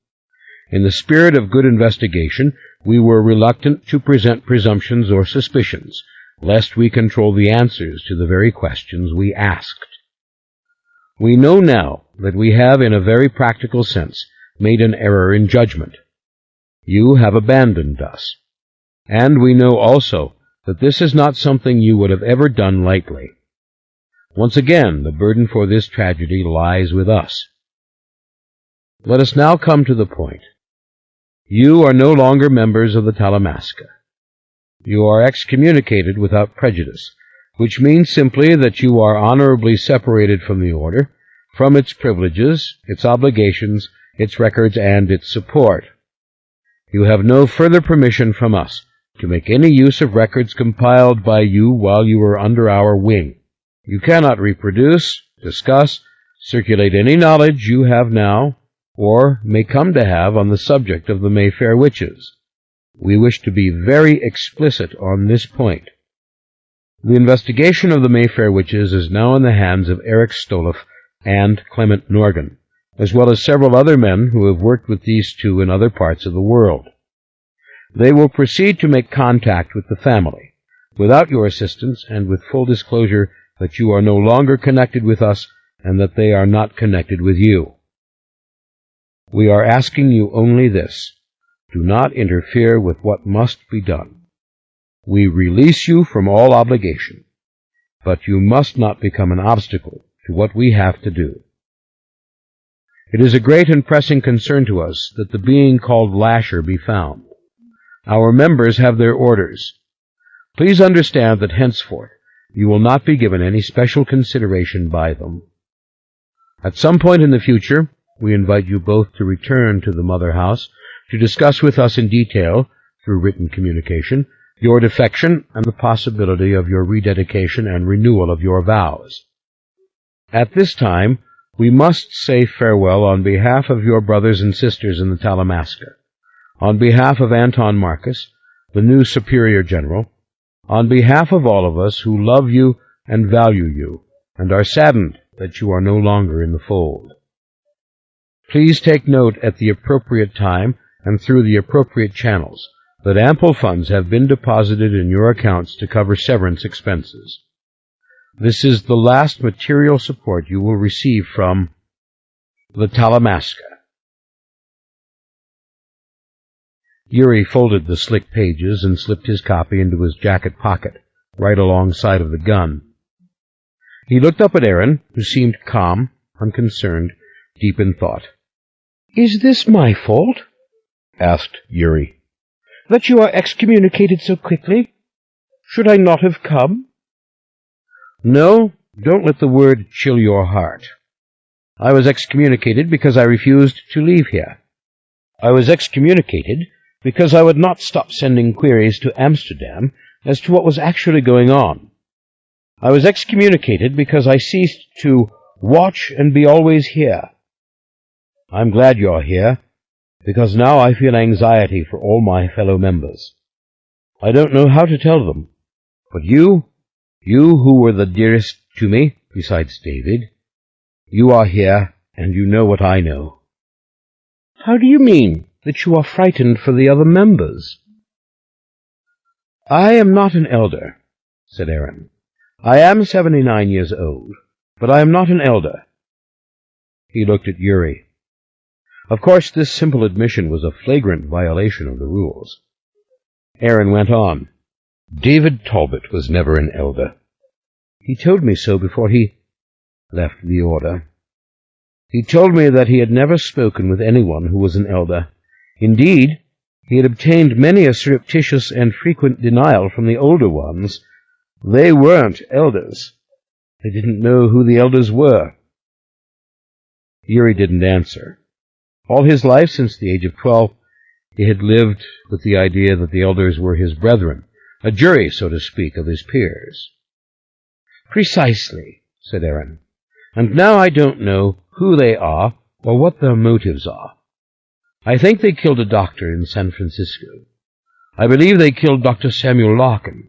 In the spirit of good investigation, we were reluctant to present presumptions or suspicions, lest we control the answers to the very questions we asked. We know now that we have, in a very practical sense, made an error in judgment. You have abandoned us. And we know also that this is not something you would have ever done lightly. Once again, the burden for this tragedy lies with us. Let us now come to the point. You are no longer members of the Talamasca. You are excommunicated without prejudice, which means simply that you are honorably separated from the Order, from its privileges, its obligations, its records, and its support. You have no further permission from us to make any use of records compiled by you while you are under our wing. You cannot reproduce, discuss, circulate any knowledge you have now, or may come to have on the subject of the Mayfair witches. We wish to be very explicit on this point. The investigation of the Mayfair witches is now in the hands of Eric Stoloff and Clement Norgan, as well as several other men who have worked with these two in other parts of the world. They will proceed to make contact with the family, without your assistance and with full disclosure that you are no longer connected with us and that they are not connected with you. We are asking you only this: do not interfere with what must be done. We release you from all obligation, but you must not become an obstacle to what we have to do. It is a great and pressing concern to us that the being called Lasher be found. Our members have their orders. Please understand that henceforth you will not be given any special consideration by them. At some point in the future, we invite you both to return to the Mother House to discuss with us in detail, through written communication, your defection and the possibility of your rededication and renewal of your vows. At this time, we must say farewell on behalf of your brothers and sisters in the Talamasca, on behalf of Anton Marcus, the new Superior General, on behalf of all of us who love you and value you, and are saddened that you are no longer in the fold. Please take note at the appropriate time and through the appropriate channels that ample funds have been deposited in your accounts to cover severance expenses. This is the last material support you will receive from the Talamasca. Yuri folded the slick pages and slipped his copy into his jacket pocket, right alongside of the gun. He looked up at Aaron, who seemed calm, unconcerned, deep in thought. "Is this my fault?" asked Yuri. "That you are excommunicated so quickly? Should I not have come?" No, don't let the word chill your heart. I was excommunicated because I refused to leave here. I was excommunicated because I would not stop sending queries to Amsterdam as to what was actually going on. I was excommunicated because I ceased to watch and be always here. I'm glad you're here, because now I feel anxiety for all my fellow members. I don't know how to tell them, but you who were the dearest to me, besides David, you are here, and you know what I know." "How do you mean that you are frightened for the other members?" "I am not an elder," said Aaron. "I am 79 years old, but I am not an elder." He looked at Yuri. Of course, this simple admission was a flagrant violation of the rules. Aaron went on. "David Talbot was never an elder. He told me so before he left the Order. He told me that he had never spoken with anyone who was an elder. Indeed, he had obtained many a surreptitious and frequent denial from the older ones. They weren't elders. They didn't know who the elders were." Yuri didn't answer. All his life, since the age of 12, he had lived with the idea that the elders were his brethren, a jury, so to speak, of his peers. "Precisely," said Aaron. "And now I don't know who they are or what their motives are. I think they killed a doctor in San Francisco. I believe they killed Dr. Samuel Larkin.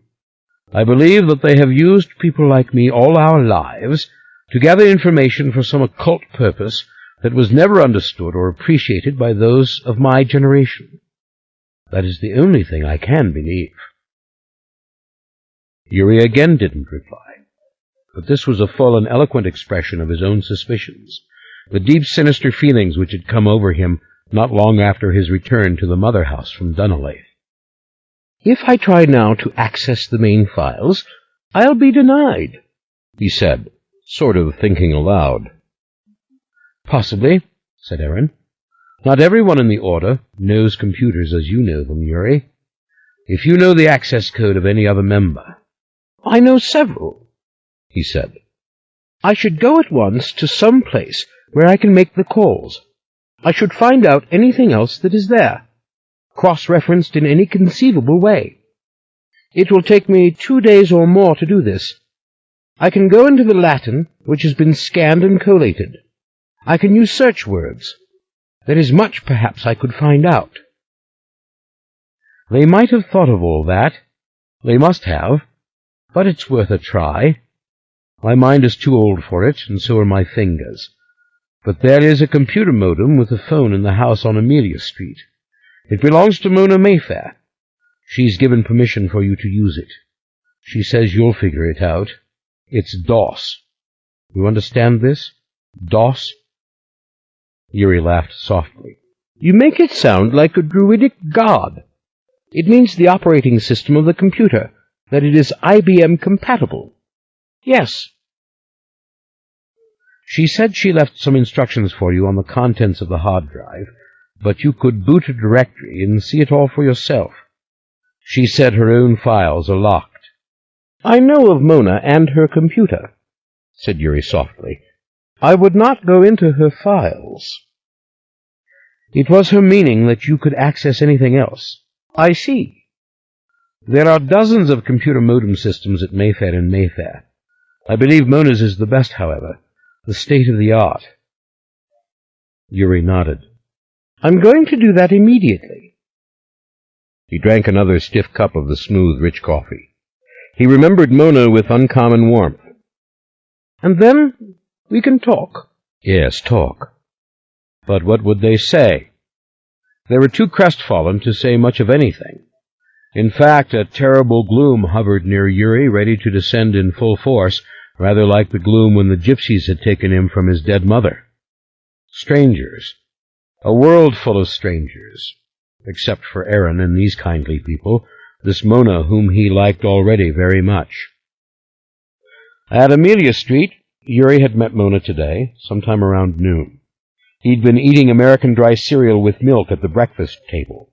I believe that they have used people like me all our lives to gather information for some occult purpose that was never understood or appreciated by those of my generation. That is the only thing I can believe." Yuri again didn't reply, but this was a full and eloquent expression of his own suspicions, the deep, sinister feelings which had come over him not long after his return to the mother house from Dunolaith. "If I try now to access the main files, I'll be denied," he said, sort of thinking aloud. "Possibly," said Aaron. "Not everyone in the Order knows computers as you know them, Yuri. If you know the access code of any other member—" "I know several," he said. "I should go at once to some place where I can make the calls. I should find out anything else that is there, cross-referenced in any conceivable way. It will take me 2 days or more to do this. I can go into the Latin, which has been scanned and collated. I can use search words. There is much, perhaps, I could find out." They might have thought of all that. They must have. But it's worth a try. My mind is too old for it, and so are my fingers. But there is a computer modem with a phone in the house on Amelia Street. It belongs to Mona Mayfair. She's given permission for you to use it. She says you'll figure it out. It's DOS. You understand this? DOS? Yuri laughed softly. "You make it sound like a druidic god. It means the operating system of the computer, that it is IBM compatible." "Yes." "She said she left some instructions for you on the contents of the hard drive, but you could boot a directory and see it all for yourself. She said her own files are locked." "I know of Mona and her computer," said Yuri softly. "I would not go into her files." "It was her meaning that you could access anything else." "I see." "There are dozens of computer modem systems at Mayfair and Mayfair. I believe Mona's is the best, however, the state-of-the-art." Yuri nodded. "I'm going to do that immediately." He drank another stiff cup of the smooth, rich coffee. He remembered Mona with uncommon warmth. "And then we can talk." "Yes, talk. But what would they say?" They were too crestfallen to say much of anything. In fact, a terrible gloom hovered near Yuri, ready to descend in full force, rather like the gloom when the gypsies had taken him from his dead mother. Strangers. A world full of strangers. Except for Aaron and these kindly people, this Mona whom he liked already very much. At Amelia Street, Yuri had met Mona today, sometime around noon. He'd been eating American dry cereal with milk at the breakfast table.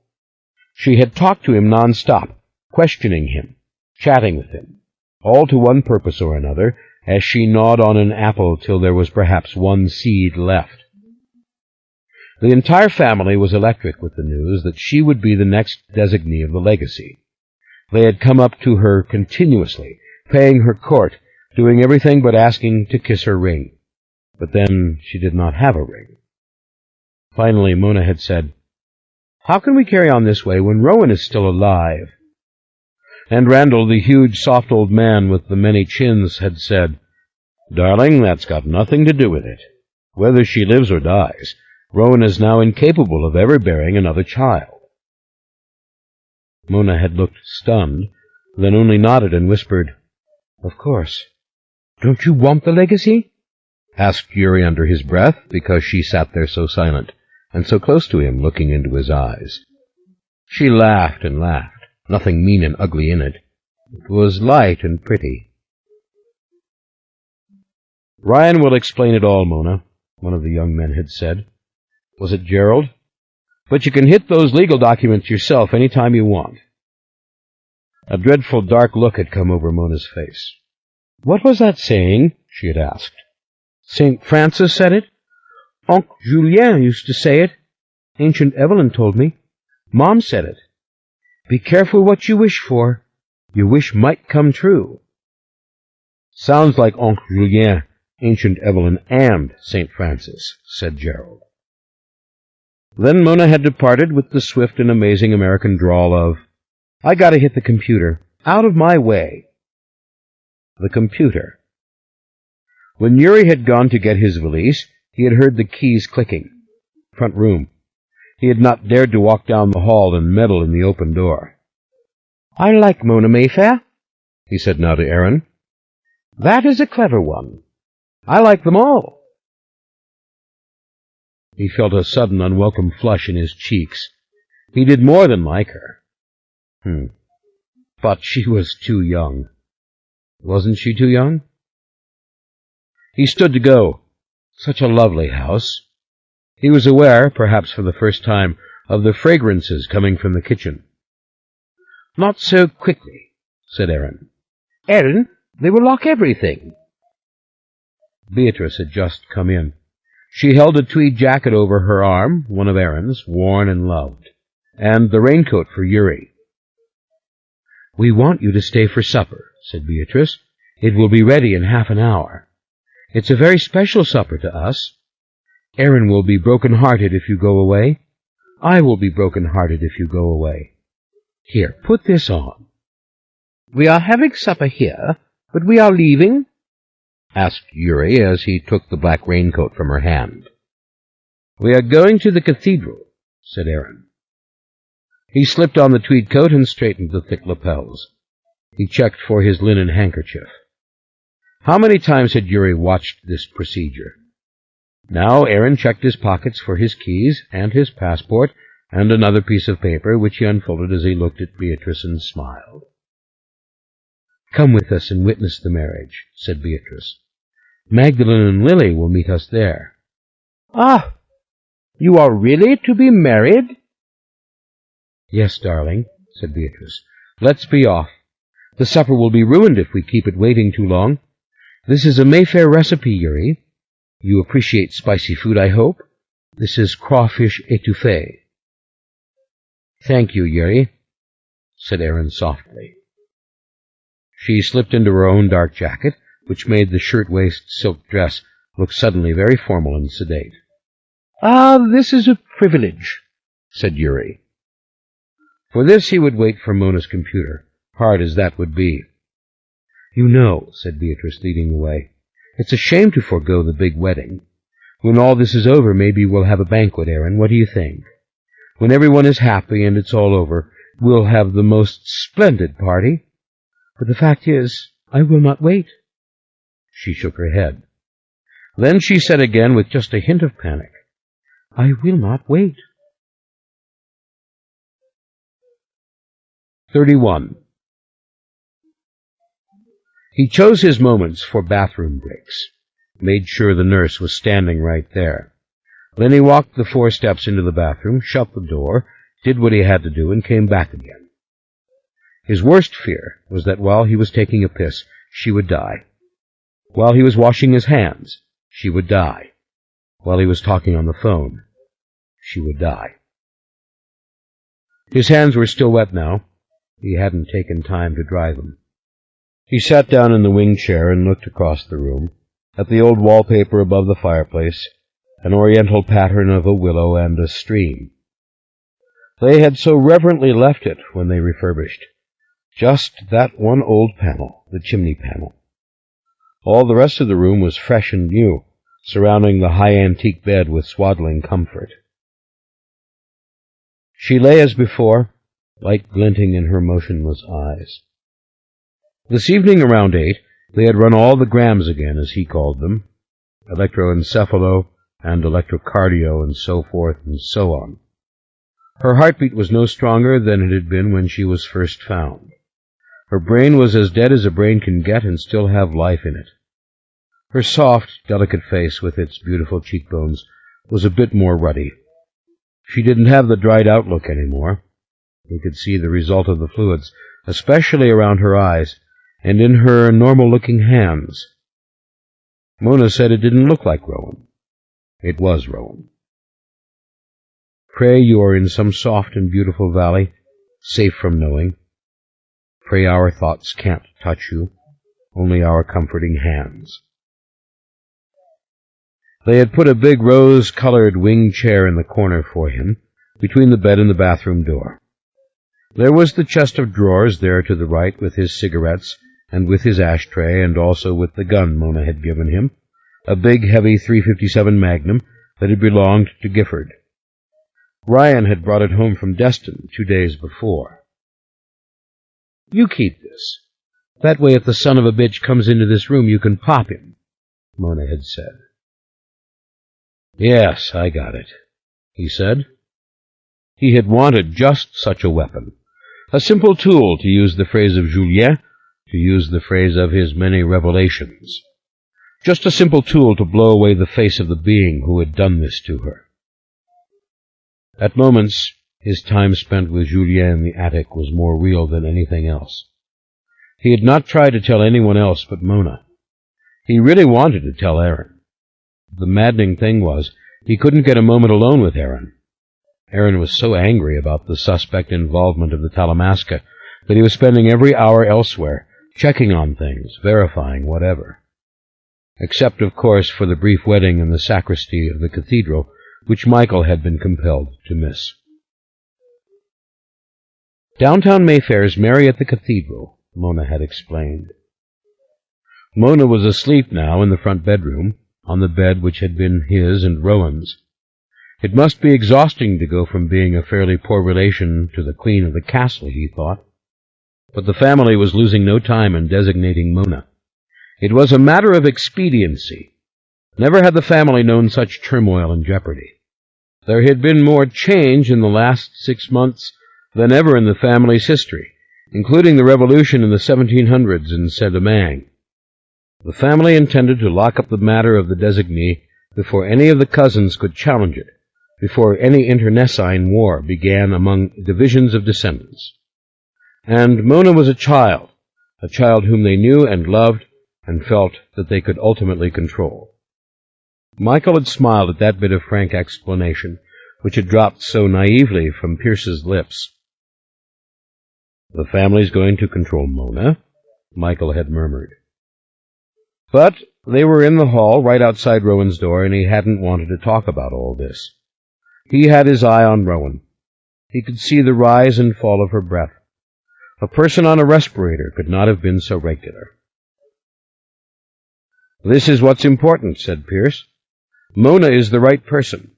She had talked to him non-stop, questioning him, chatting with him, all to one purpose or another, as she gnawed on an apple till there was perhaps one seed left. The entire family was electric with the news that she would be the next designee of the legacy. They had come up to her continuously, paying her court, doing everything but asking to kiss her ring. But then she did not have a ring. Finally, Mona had said, "How can we carry on this way when Rowan is still alive?" And Randall, the huge, soft old man with the many chins, had said, "Darling, that's got nothing to do with it. Whether she lives or dies, Rowan is now incapable of ever bearing another child." Mona had looked stunned, then only nodded and whispered, "Of course." "Don't you want the legacy?" asked Yuri under his breath, because she sat there so silent, and so close to him, looking into his eyes. She laughed and laughed, nothing mean and ugly in it. It was light and pretty. "Ryan will explain it all, Mona," one of the young men had said. Was it Gerald? "But you can hit those legal documents yourself any time you want." A dreadful dark look had come over Mona's face. "What was that saying?" she had asked. "St. Francis said it? Uncle Julien used to say it. Ancient Evelyn told me. Mom said it. Be careful what you wish for. Your wish might come true." "Sounds like Uncle Julien, Ancient Evelyn, and St. Francis," said Gerald. Then Mona had departed with the swift and amazing American drawl of, "I gotta hit the computer. Out of my way." The computer. When Yuri had gone to get his valise, he had heard the keys clicking. Front room. He had not dared to walk down the hall and meddle in the open door. "I like Mona Mayfair," he said now to Aaron. "That is a clever one. I like them all." He felt a sudden unwelcome flush in his cheeks. He did more than like her. But she was too young. Wasn't she too young? He stood to go. Such a lovely house. He was aware, perhaps for the first time, of the fragrances coming from the kitchen. "Not so quickly," said Aaron. "Aaron, they will lock everything." Beatrice had just come in. She held a tweed jacket over her arm, one of Aaron's, worn and loved, and the raincoat for Yuri. "We want you to stay for supper," said Beatrice. "It will be ready in half an hour. It's a very special supper to us. Aaron will be broken-hearted if you go away. I will be broken-hearted if you go away. Here, put this on." "We are having supper here, but we are leaving?" asked Yuri as he took the black raincoat from her hand. "We are going to the cathedral," said Aaron. He slipped on the tweed coat and straightened the thick lapels. He checked for his linen handkerchief. How many times had Yuri watched this procedure? Now Aaron checked his pockets for his keys and his passport and another piece of paper, which he unfolded as he looked at Beatrice and smiled. "Come with us and witness the marriage," said Beatrice. "Magdalene and Lily will meet us there." "Ah, you are really to be married?" "Yes, darling," said Beatrice. "Let's be off. The supper will be ruined if we keep it waiting too long. This is a Mayfair recipe, Yuri. You appreciate spicy food, I hope. This is crawfish étouffée." "Thank you, Yuri," said Aaron softly. She slipped into her own dark jacket, which made the shirt-waist silk dress look suddenly very formal and sedate. "Ah, this is a privilege," said Yuri. For this he would wait for Mona's computer, hard as that would be. "You know," said Beatrice, leading the way, "it's a shame to forego the big wedding. When all this is over, maybe we'll have a banquet, Aaron. What do you think? When everyone is happy and it's all over, we'll have the most splendid party. But the fact is, I will not wait." She shook her head. Then she said again, with just a hint of panic, "I will not wait." 31. He chose his moments for bathroom breaks, made sure the nurse was standing right there. Then he walked the 4 steps into the bathroom, shut the door, did what he had to do, and came back again. His worst fear was that while he was taking a piss, she would die. While he was washing his hands, she would die. While he was talking on the phone, she would die. His hands were still wet now. He hadn't taken time to dry them. He sat down in the wing chair and looked across the room, at the old wallpaper above the fireplace, an oriental pattern of a willow and a stream. They had so reverently left it when they refurbished. Just that one old panel, the chimney panel. All the rest of the room was fresh and new, surrounding the high antique bed with swaddling comfort. She lay as before, light glinting in her motionless eyes. This evening around 8, they had run all the grams again, as he called them, electroencephalo and electrocardio and so forth and so on. Her heartbeat was no stronger than it had been when she was first found. Her brain was as dead as a brain can get and still have life in it. Her soft, delicate face with its beautiful cheekbones was a bit more ruddy. She didn't have the dried-out look anymore. He could see the result of the fluids, especially around her eyes, and in her normal-looking hands. Mona said it didn't look like Rowan. It was Rowan. Pray you are in some soft and beautiful valley, safe from knowing. Pray our thoughts can't touch you, only our comforting hands. They had put a big rose-colored wing chair in the corner for him, between the bed and the bathroom door. There was the chest of drawers there to the right with his cigarettes and with his ashtray and also with the gun Mona had given him, a big, heavy .357 Magnum that had belonged to Gifford. Ryan had brought it home from Destin 2 days before. "You keep this. That way if the son of a bitch comes into this room, you can pop him," Mona had said. "Yes, I got it," he said. He had wanted just such a weapon, a simple tool, to use the phrase of Julien, to use the phrase of his many revelations. Just a simple tool to blow away the face of the being who had done this to her. At moments, his time spent with Julien in the attic was more real than anything else. He had not tried to tell anyone else but Mona. He really wanted to tell Aaron. The maddening thing was, he couldn't get a moment alone with Aaron. Aaron was so angry about the suspect involvement of the Talamasca that he was spending every hour elsewhere, checking on things, verifying whatever. Except, of course, for the brief wedding in the sacristy of the cathedral, which Michael had been compelled to miss. Downtown Mayfair's Mary at the Cathedral, Mona had explained. Mona was asleep now in the front bedroom, on the bed which had been his and Rowan's. It must be exhausting to go from being a fairly poor relation to the queen of the castle, he thought. But the family was losing no time in designating Mona. It was a matter of expediency. Never had the family known such turmoil and jeopardy. There had been more change in the last 6 months than ever in the family's history, including the revolution in the 1700s in Saint-Domingue. The family intended to lock up the matter of the designee before any of the cousins could challenge it, before any internecine war began among divisions of descendants. And Mona was a child whom they knew and loved and felt that they could ultimately control. Michael had smiled at that bit of frank explanation, which had dropped so naively from Pierce's lips. "The family's going to control Mona?" Michael had murmured. But they were in the hall right outside Rowan's door, and he hadn't wanted to talk about all this. He had his eye on Rowan. He could see the rise and fall of her breath. A person on a respirator could not have been so regular. "This is what's important," said Pierce. "Mona is the right person.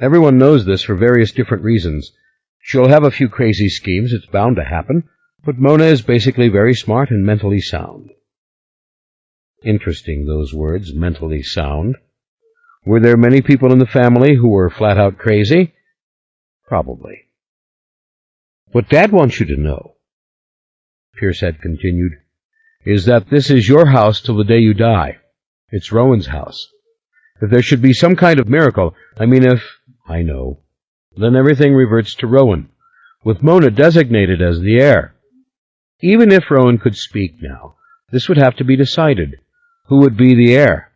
Everyone knows this for various different reasons. She'll have a few crazy schemes, it's bound to happen, but Mona is basically very smart and mentally sound." Interesting, those words, mentally sound. Were there many people in the family who were flat-out crazy? Probably. "What Dad wants you to know," Pierce had continued, "is that this is your house till the day you die. It's Rowan's house. If there should be some kind of miracle, I know, then everything reverts to Rowan, with Mona designated as the heir. Even if Rowan could speak now, this would have to be decided. Who would be the heir?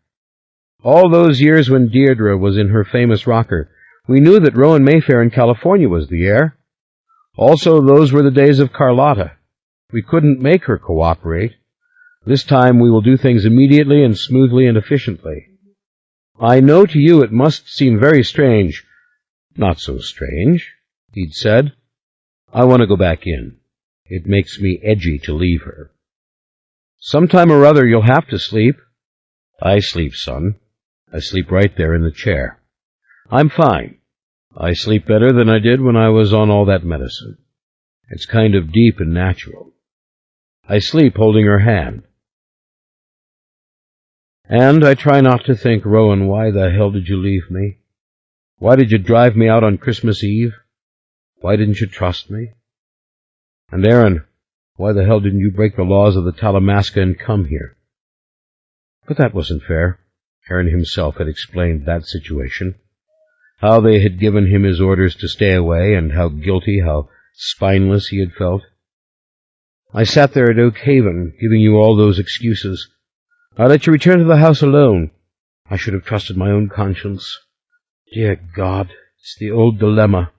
All those years when Deirdre was in her famous rocker, we knew that Rowan Mayfair in California was the heir. Also, those were the days of Carlotta. We couldn't make her cooperate. This time we will do things immediately and smoothly and efficiently. I know to you it must seem very strange." "Not so strange," he'd said. "I want to go back in. It makes me edgy to leave her." "Sometime or other you'll have to sleep." "I sleep, son. I sleep right there in the chair. I'm fine. I sleep better than I did when I was on all that medicine. It's kind of deep and natural. I sleep holding her hand. And I try not to think, Rowan, why the hell did you leave me? Why did you drive me out on Christmas Eve? Why didn't you trust me? And Aaron, why the hell didn't you break the laws of the Talamasca and come here?" But that wasn't fair. Aaron himself had explained that situation. How they had given him his orders to stay away, and how guilty, how spineless he had felt. "I sat there at Oak Haven, giving you all those excuses. I let you return to the house alone. I should have trusted my own conscience. Dear God, it's the old dilemma."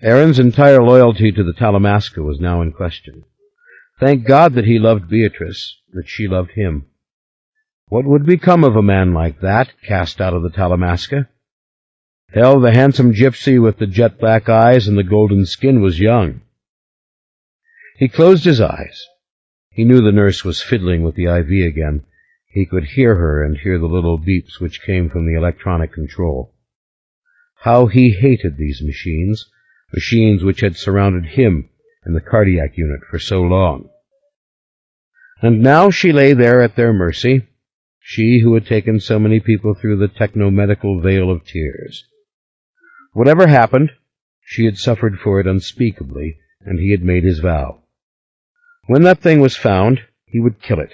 Aaron's entire loyalty to the Talamasca was now in question. Thank God that he loved Beatrice, that she loved him. What would become of a man like that, cast out of the Talamasca? Hell, the handsome gypsy with the jet-black eyes and the golden skin was young. He closed his eyes. He knew the nurse was fiddling with the IV again. He could hear her and hear the little beeps which came from the electronic control. How he hated these machines, machines which had surrounded him in the cardiac unit for so long. And now she lay there at their mercy, she who had taken so many people through the techno-medical veil of tears. Whatever happened, she had suffered for it unspeakably, and he had made his vow. When that thing was found, he would kill it.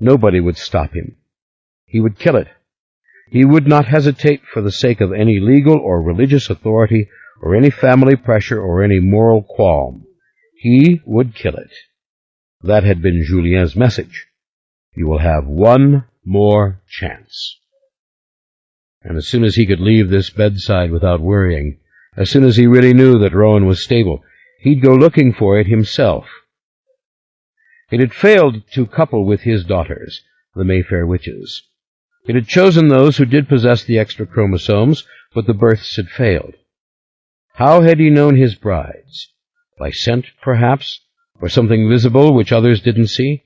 Nobody would stop him. He would kill it. He would not hesitate for the sake of any legal or religious authority or any family pressure or any moral qualm. He would kill it. That had been Julien's message. You will have one more chance. And as soon as he could leave this bedside without worrying, as soon as he really knew that Rowan was stable, he'd go looking for it himself. It had failed to couple with his daughters, the Mayfair witches. It had chosen those who did possess the extra chromosomes, but the births had failed. How had he known his brides? By scent, perhaps, or something visible which others didn't see?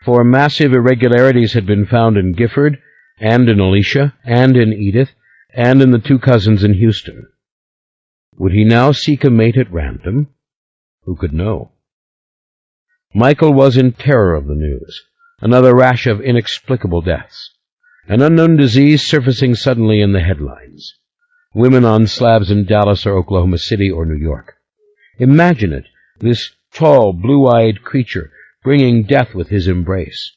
For massive irregularities had been found in Gifford, and in Alicia, and in Edith, and in the two cousins in Houston. Would he now seek a mate at random? Who could know? Michael was in terror of the news. Another rash of inexplicable deaths. An unknown disease surfacing suddenly in the headlines. Women on slabs in Dallas or Oklahoma City or New York. Imagine it, this tall, blue-eyed creature bringing death with his embrace.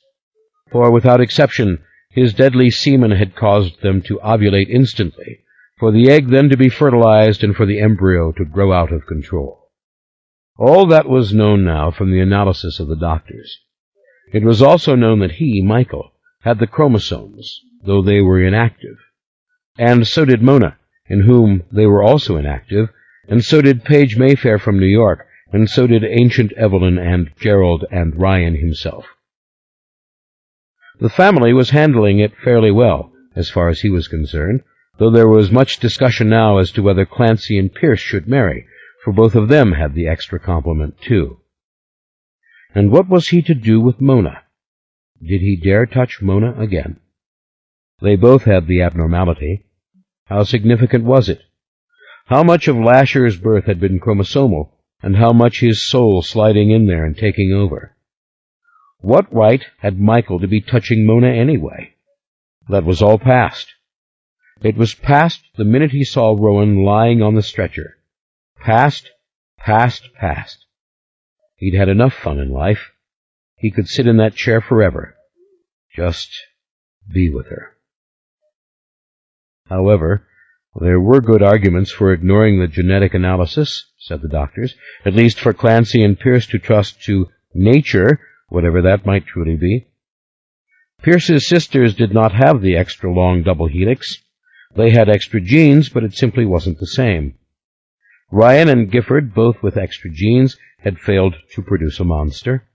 For, without exception, his deadly semen had caused them to ovulate instantly, for the egg then to be fertilized and for the embryo to grow out of control. All that was known now from the analysis of the doctors. It was also known that he, Michael, had the chromosomes, though they were inactive. And so did Mona, in whom they were also inactive, and so did Paige Mayfair from New York, and so did Ancient Evelyn and Gerald and Ryan himself. The family was handling it fairly well, as far as he was concerned, though there was much discussion now as to whether Clancy and Pierce should marry, for both of them had the extra complement, too. And what was he to do with Mona? Did he dare touch Mona again? They both had the abnormality. How significant was it? How much of Lasher's birth had been chromosomal, and how much his soul sliding in there and taking over? What right had Michael to be touching Mona anyway? That was all past. It was past the minute he saw Rowan lying on the stretcher. Past, past, past. He'd had enough fun in life. He could sit in that chair forever. Just be with her. However, there were good arguments for ignoring the genetic analysis, said the doctors, at least for Clancy and Pierce to trust to nature, whatever that might truly be. Pierce's sisters did not have the extra long double helix. They had extra genes, but it simply wasn't the same. Ryan and Gifford, both with extra genes, had failed to produce a monster.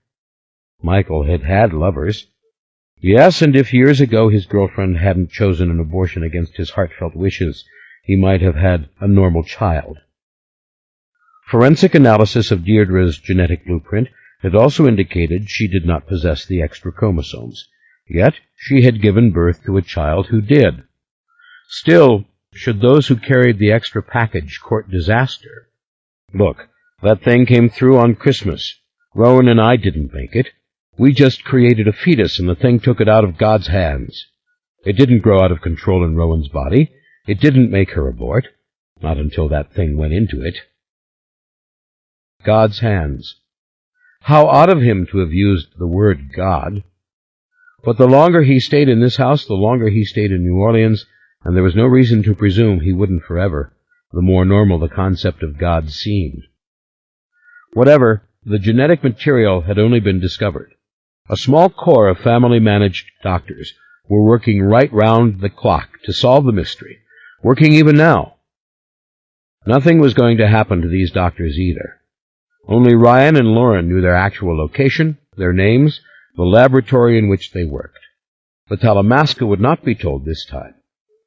Michael had had lovers. Yes, and if years ago his girlfriend hadn't chosen an abortion against his heartfelt wishes, he might have had a normal child. Forensic analysis of Deirdre's genetic blueprint had also indicated she did not possess the extra chromosomes, yet she had given birth to a child who did. Still, should those who carried the extra package court disaster? Look, that thing came through on Christmas. Rowan and I didn't make it. We just created a fetus, and the thing took it out of God's hands. It didn't grow out of control in Rowan's body. It didn't make her abort. Not until that thing went into it. God's hands. How odd of him to have used the word God. But the longer he stayed in this house, the longer he stayed in New Orleans, and there was no reason to presume he wouldn't forever, the more normal the concept of God seemed. Whatever, the genetic material had only been discovered. A small corps of family-managed doctors were working right round the clock to solve the mystery, working even now. Nothing was going to happen to these doctors either. Only Ryan and Lauren knew their actual location, their names, the laboratory in which they worked. The Talamasca would not be told this time.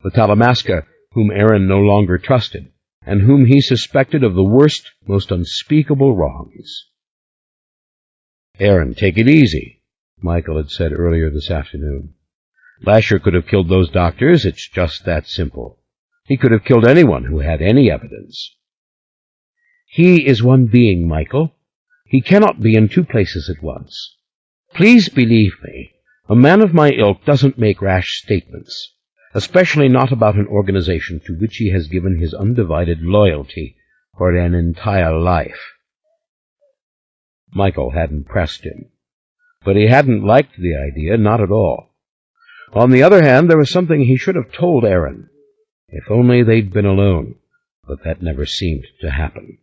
The Talamasca whom Aaron no longer trusted, and whom he suspected of the worst, most unspeakable wrongs. Aaron, take it easy. Michael had said earlier this afternoon. Lasher could have killed those doctors. It's just that simple. He could have killed anyone who had any evidence. He is one being, Michael. He cannot be in two places at once. Please believe me, a man of my ilk doesn't make rash statements, especially not about an organization to which he has given his undivided loyalty for an entire life. Michael hadn't pressed him, but he hadn't liked the idea, not at all. On the other hand, there was something he should have told Aaron. If only they'd been alone, but that never seemed to happen.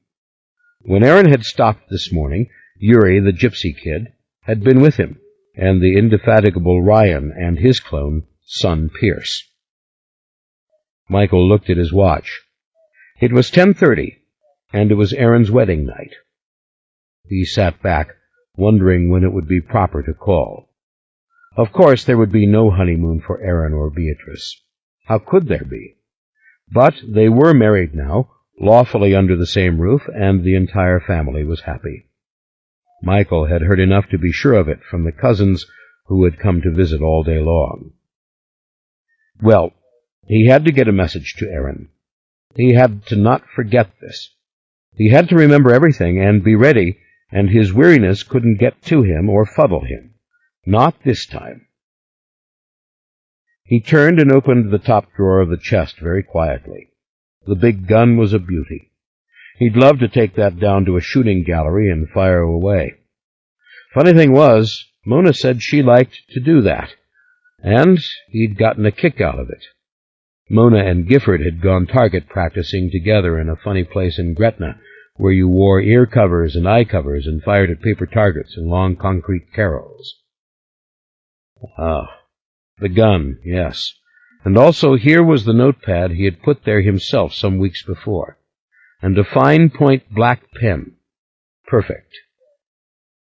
When Aaron had stopped this morning, Yuri, the gypsy kid, had been with him, and the indefatigable Ryan and his clone, son Pierce. Michael looked at his watch. It was 10:30, and it was Aaron's wedding night. He sat back, wondering when it would be proper to call. Of course, there would be no honeymoon for Aaron or Beatrice. How could there be? But they were married now, lawfully under the same roof, and the entire family was happy. Michael had heard enough to be sure of it from the cousins who had come to visit all day long. Well, he had to get a message to Aaron. He had to not forget this. He had to remember everything and be ready, and his weariness couldn't get to him or fuddle him. Not this time. He turned and opened the top drawer of the chest very quietly. The big gun was a beauty. He'd love to take that down to a shooting gallery and fire away. Funny thing was, Mona said she liked to do that, and he'd gotten a kick out of it. Mona and Gifford had gone target practicing together in a funny place in Gretna, where you wore ear covers and eye covers and fired at paper targets in long concrete carrels. Ah, the gun, yes. And also here was the notepad he had put there himself some weeks before, and a fine point black pen. Perfect.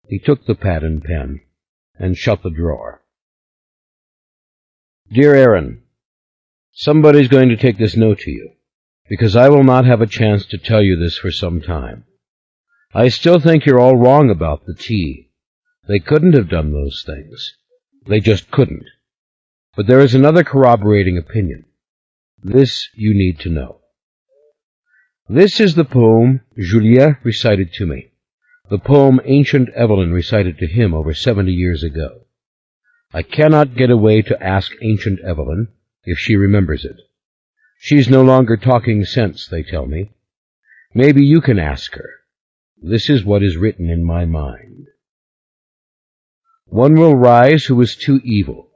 He took the pad and pen and shut the drawer. Dear Aaron, somebody's going to take this note to you, because I will not have a chance to tell you this for some time. I still think you're all wrong about the tea. They couldn't have done those things. They just couldn't. But there is another corroborating opinion. This you need to know. This is the poem Julien recited to me, the poem Ancient Evelyn recited to him over 70 years ago. I cannot get away to ask Ancient Evelyn if she remembers it. She's no longer talking sense, they tell me. Maybe you can ask her. This is what is written in my mind. One will rise who is too evil.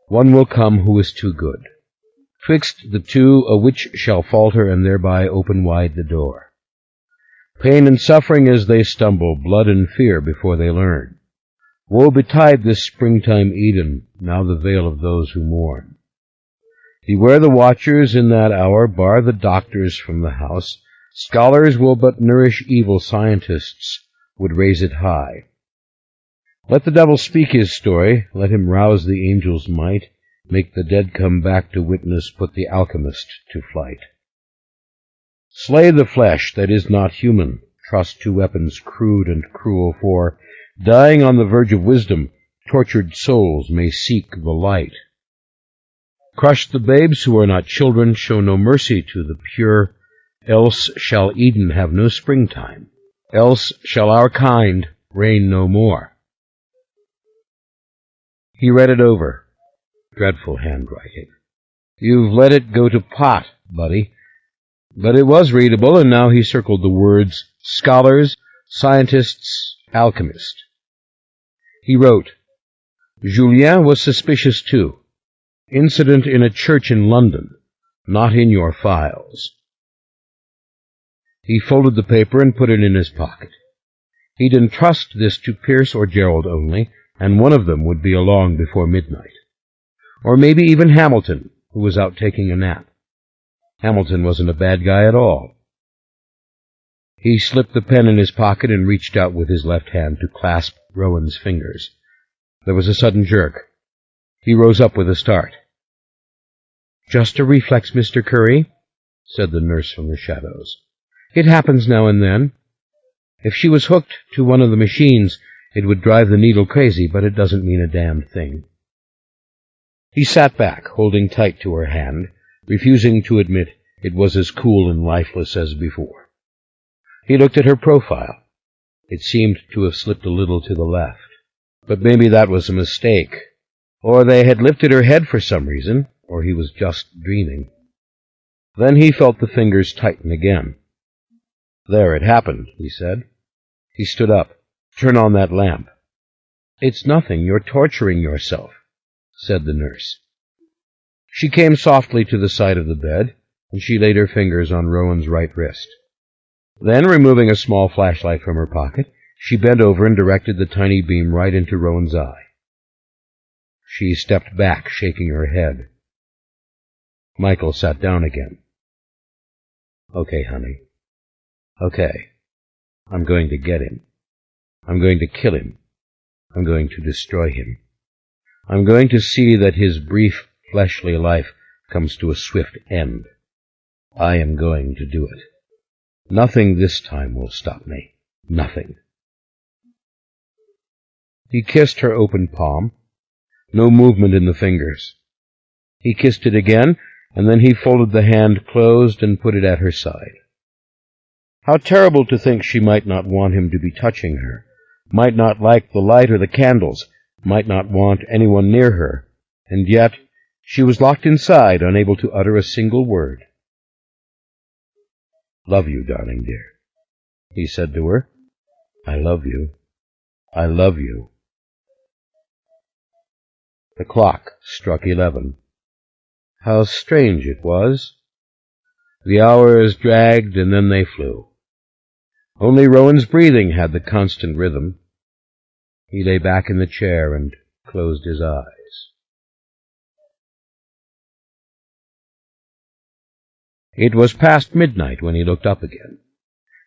One will come who is too good. Twixt the two a which shall falter and thereby open wide the door. Pain and suffering as they stumble, blood and fear before they learn. Woe betide this springtime Eden, now the veil of those who mourn. Beware the watchers in that hour, bar the doctors from the house. Scholars will but nourish evil, scientists would raise it high. Let the devil speak his story, let him rouse the angel's might, make the dead come back to witness, put the alchemist to flight. Slay the flesh that is not human, trust to weapons crude and cruel, for, dying on the verge of wisdom, tortured souls may seek the light. Crush the babes who are not children, show no mercy to the pure, else shall Eden have no springtime, else shall our kind reign no more. He read it over. Dreadful handwriting. You've let it go to pot, buddy. But it was readable, and now he circled the words, scholars, scientists, alchemist. He wrote, Julien was suspicious too. Incident in a church in London, not in your files. He folded the paper and put it in his pocket. He'd entrust this to Pierce or Gerald only, and one of them would be along before midnight. Or maybe even Hamilton, who was out taking a nap. Hamilton wasn't a bad guy at all. He slipped the pen in his pocket and reached out with his left hand to clasp Rowan's fingers. There was a sudden jerk. He rose up with a start. Just a reflex, Mr. Curry, said the nurse from the shadows. It happens now and then. If she was hooked to one of the machines, It would drive the needle crazy, but it doesn't mean a damned thing. He sat back, holding tight to her hand, refusing to admit it was as cool and lifeless as before. He looked at her profile. It seemed to have slipped a little to the left. But maybe that was a mistake. Or they had lifted her head for some reason, or he was just dreaming. Then he felt the fingers tighten again. "There, it happened," he said. He stood up. "Turn on that lamp." "It's nothing. You're torturing yourself," said the nurse. She came softly to the side of the bed, and she laid her fingers on Rowan's right wrist. Then, removing a small flashlight from her pocket, she bent over and directed the tiny beam right into Rowan's eye. She stepped back, shaking her head. Michael sat down again. "Okay, honey. Okay. I'm going to get him. I'm going to kill him. I'm going to destroy him. I'm going to see that his brief, fleshly life comes to a swift end. I am going to do it. Nothing this time will stop me. Nothing." He kissed her open palm. No movement in the fingers. He kissed it again, and then he folded the hand closed and put it at her side. How terrible to think she might not want him to be touching her, might not like the light or the candles, might not want anyone near her, and yet she was locked inside, unable to utter a single word. "Love you, darling dear," he said to her. "I love you. I love you." The clock struck 11. How strange it was. The hours dragged, and then they flew. Only Rowan's breathing had the constant rhythm. He lay back in the chair and closed his eyes. It was past midnight when he looked up again.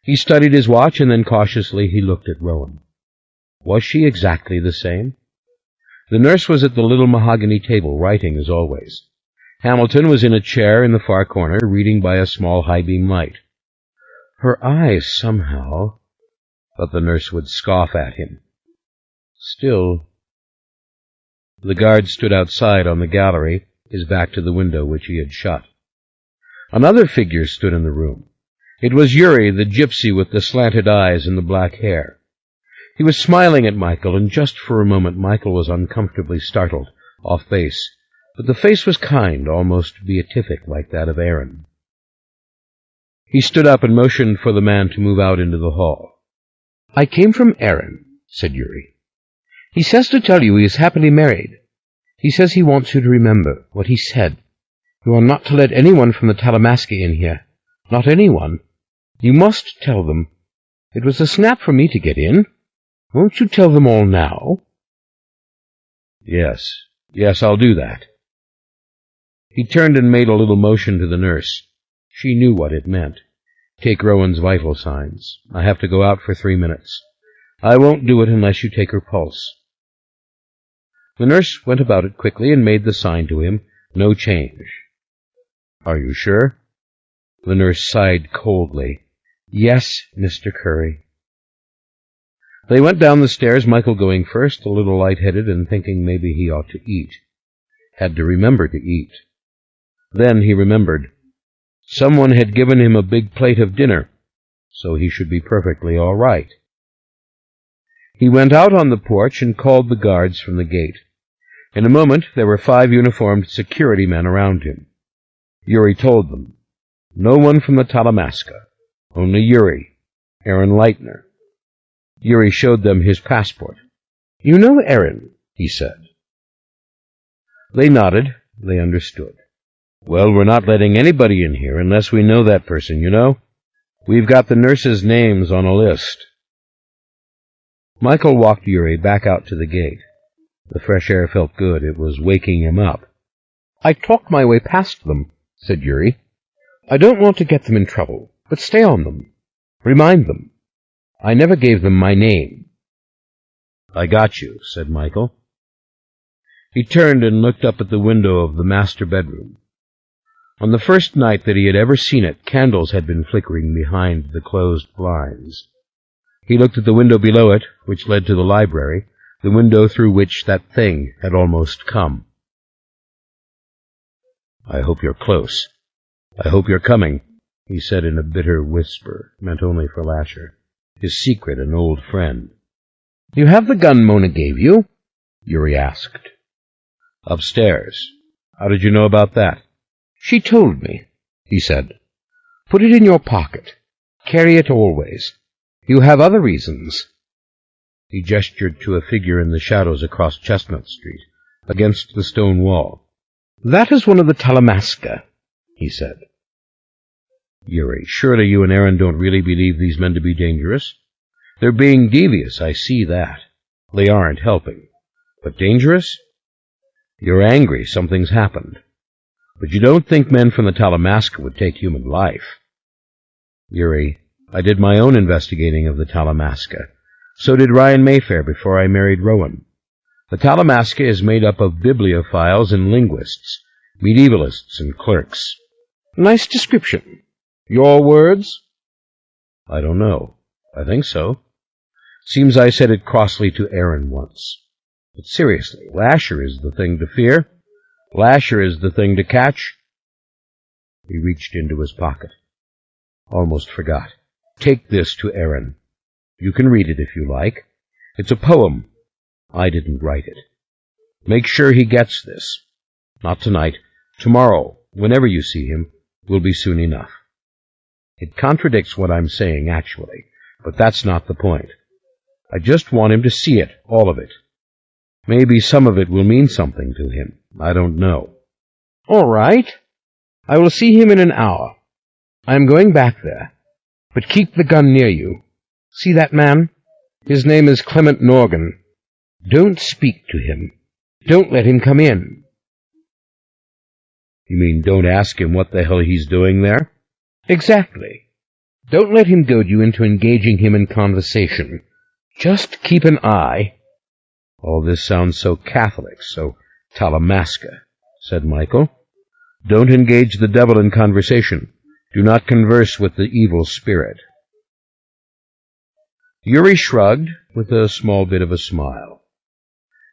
He studied his watch, and then cautiously he looked at Rowan. Was she exactly the same? The nurse was at the little mahogany table, writing as always. Hamilton was in a chair in the far corner, reading by a small high-beam light. Her eyes, somehow... But the nurse would scoff at him. Still... The guard stood outside on the gallery, his back to the window, which he had shut. Another figure stood in the room. It was Yuri, the gypsy with the slanted eyes and the black hair. He was smiling at Michael, and just for a moment Michael was uncomfortably startled, off base. But the face was kind, almost beatific, like that of Aaron. He stood up and motioned for the man to move out into the hall. "I came from Aaron," said Yuri. "He says to tell you he is happily married. He says he wants you to remember what he said. You are not to let anyone from the Talamasca in here. Not anyone. You must tell them. It was a snap for me to get in. Won't you tell them all now?" Yes, I'll do that." He turned and made a little motion to the nurse. She knew what it meant. "Take Rowan's vital signs. I have to go out for 3 minutes. I won't do it unless you take her pulse." The nurse went about it quickly and made the sign to him. No change. "Are you sure?" The nurse sighed coldly. "Yes, Mr. Curry." They went down the stairs, Michael going first, a little light-headed and thinking maybe he ought to eat. Had to remember to eat. Then he remembered. Someone had given him a big plate of dinner, so he should be perfectly all right. He went out on the porch and called the guards from the gate. In a moment there were 5 uniformed security men around him. Yuri told them. No one from the Talamasca. Only Yuri, Aaron Leitner. Yuri showed them his passport. "You know Aaron," he said. They nodded. They understood. "Well, we're not letting anybody in here unless we know that person, you know. We've got the nurses' names on a list." Michael walked Yuri back out to the gate. The fresh air felt good. It was waking him up. "I talked my way past them," said Yuri. "I don't want to get them in trouble, but stay on them. Remind them. I never gave them my name." "I got you," said Michael. He turned and looked up at the window of the master bedroom. On the first night that he had ever seen it, candles had been flickering behind the closed blinds. He looked at the window below it, which led to the library, the window through which that thing had almost come. "I hope you're close. I hope you're coming," he said in a bitter whisper, meant only for Lasher, his secret and old friend. "You have the gun Mona gave you?" Yuri asked. "Upstairs. How did you know about that?" "She told me," he said. "Put it in your pocket. Carry it always. You have other reasons." He gestured to a figure in the shadows across Chestnut Street, against the stone wall. "That is one of the Talamasca," he said. "Yuri, surely you and Aaron don't really believe these men to be dangerous? They're being devious, I see that. They aren't helping. But dangerous? You're angry, something's happened. But you don't think men from the Talamasca would take human life." "Yuri, I did my own investigating of the Talamasca. So did Ryan Mayfair before I married Rowan. The Talamasca is made up of bibliophiles and linguists, medievalists and clerks." "Nice description. Your words?" "I don't know. I think so. Seems I said it crossly to Aaron once. But seriously, Lasher is the thing to fear. Lasher is the thing to catch." He reached into his pocket. "Almost forgot. Take this to Aaron. You can read it if you like. It's a poem. I didn't write it. Make sure he gets this. Not tonight. Tomorrow, whenever you see him, will be soon enough. It contradicts what I'm saying, actually, but that's not the point. I just want him to see it, all of it. Maybe some of it will mean something to him. I don't know." "All right. I will see him in an hour. I am going back there. But keep the gun near you. See that man? His name is Clement Norgan. Don't speak to him. Don't let him come in." "You mean don't ask him what the hell he's doing there?" "Exactly. Don't let him goad you into engaging him in conversation. Just keep an eye." "All this sounds so Catholic, so Talamasca," said Michael. "Don't engage the devil in conversation. Do not converse with the evil spirit." Yuri shrugged, with a small bit of a smile.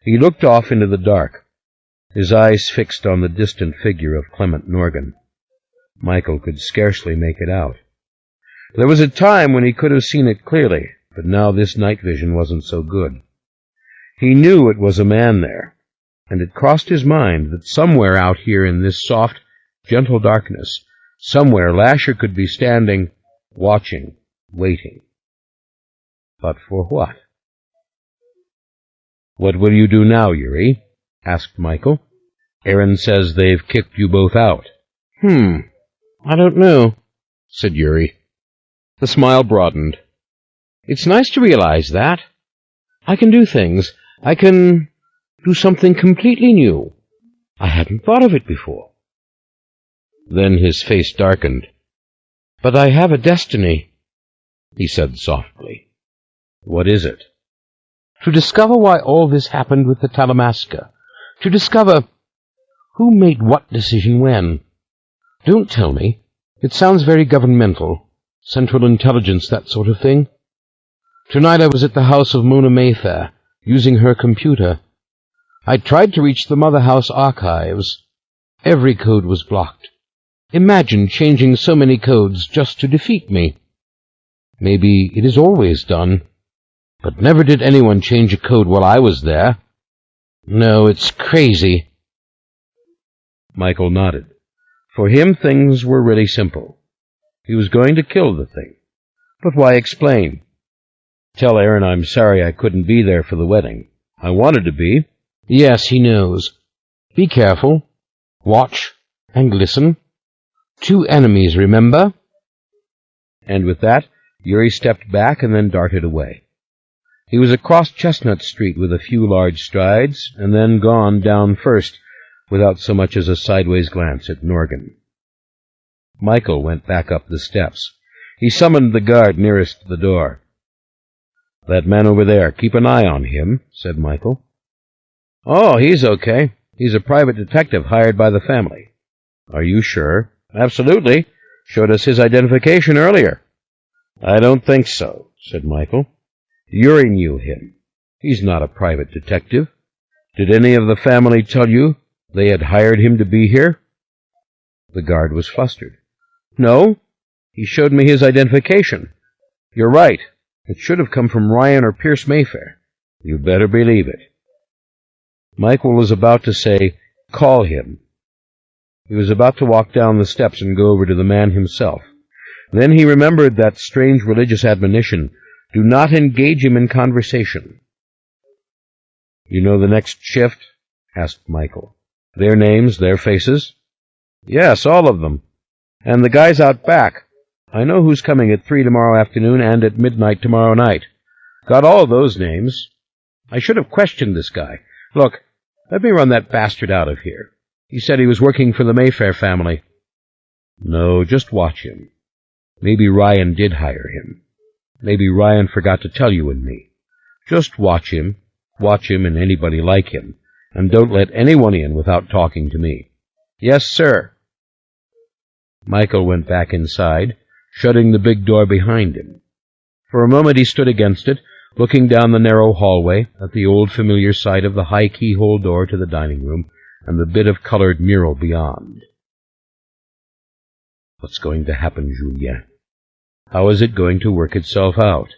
He looked off into the dark, his eyes fixed on the distant figure of Clement Norgan. Michael could scarcely make it out. There was a time when he could have seen it clearly, but now this night vision wasn't so good. He knew it was a man there, and it crossed his mind that somewhere out here in this soft, gentle darkness, somewhere Lasher could be standing, watching, waiting. But for what? "What will you do now, Yuri?" asked Michael. "Aaron says they've kicked you both out." I don't know," said Yuri. The smile broadened. "It's nice to realize that. I can do things. I can do something completely new. I hadn't thought of it before." Then his face darkened. "But I have a destiny," he said softly. "What is it?" "To discover why all this happened with the Talamasca. To discover who made what decision when. Don't tell me. It sounds very governmental. Central intelligence, that sort of thing. Tonight I was at the house of Mona Mayfair, using her computer. I tried to reach the Mother House archives. Every code was blocked. Imagine changing so many codes just to defeat me. Maybe it is always done. But never did anyone change a code while I was there. No, it's crazy." Michael nodded. For him, things were really simple. He was going to kill the thing. But why explain? "Tell Aaron I'm sorry I couldn't be there for the wedding. I wanted to be." "Yes, he knows. Be careful. Watch and listen. 2 enemies, remember?" And with that, Yuri stepped back and then darted away. He was across Chestnut Street with a few large strides, and then gone down first, without so much as a sideways glance at Norgan. Michael went back up the steps. He summoned the guard nearest the door. "That man over there, keep an eye on him," said Michael. "Oh, he's okay. He's a private detective hired by the family." "Are you sure?" "Absolutely. Showed us his identification earlier." "I don't think so," said Michael. Yuri knew him. He's not a private detective. Did any of the family tell you they had hired him to be here?" The guard was flustered. "No. He showed me his identification. You're right. It should have come from Ryan or Pierce Mayfair. You better believe it." Michael was about to say, "Call him." He was about to walk down the steps and go over to the man himself. Then he remembered that strange religious admonition, "Do not engage him in conversation." "You know the next shift?" asked Michael. "Their names, their faces?" "Yes, all of them. And the guys out back. I know who's coming at 3 tomorrow afternoon and at midnight tomorrow night. Got all those names. I should have questioned this guy. Look, let me run that bastard out of here. He said he was working for the Mayfair family." "No, just watch him. Maybe Ryan did hire him. Maybe Ryan forgot to tell you and me. Just watch him and anybody like him, and don't let anyone in without talking to me." "Yes, sir." Michael went back inside, shutting the big door behind him. For a moment he stood against it, looking down the narrow hallway at the old familiar sight of the high keyhole door to the dining room and the bit of colored mural beyond. What's going to happen, Julien? How is it going to work itself out?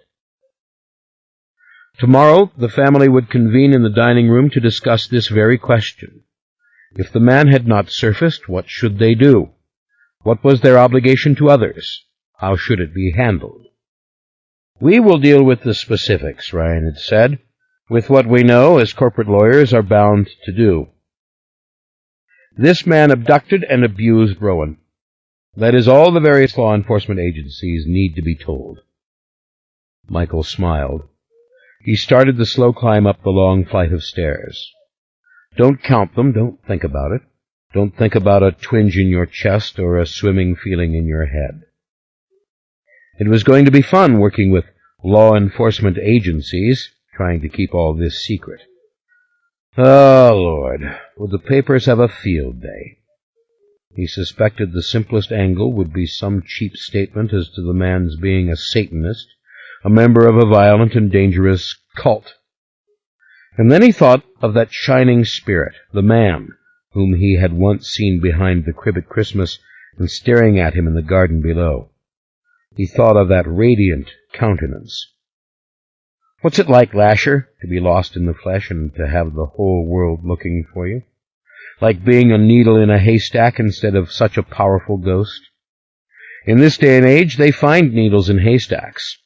Tomorrow the family would convene in the dining room to discuss this very question. If the man had not surfaced, what should they do? What was their obligation to others? How should it be handled? "We will deal with the specifics," Ryan had said, "with what we know, as corporate lawyers are bound to do. This man abducted and abused Rowan. That is all the various law enforcement agencies need to be told." Michael smiled. He started the slow climb up the long flight of stairs. Don't count them, don't think about it. Don't think about a twinge in your chest or a swimming feeling in your head. It was going to be fun working with law enforcement agencies, trying to keep all this secret. Oh, Lord, would the papers have a field day? He suspected the simplest angle would be some cheap statement as to the man's being a Satanist, a member of a violent and dangerous cult. And then he thought of that shining spirit, the man whom he had once seen behind the crib at Christmas and staring at him in the garden below. He thought of that radiant countenance. What's it like, Lasher, to be lost in the flesh and to have the whole world looking for you? Like being a needle in a haystack instead of such a powerful ghost? In this day and age, they find needles in haystacks.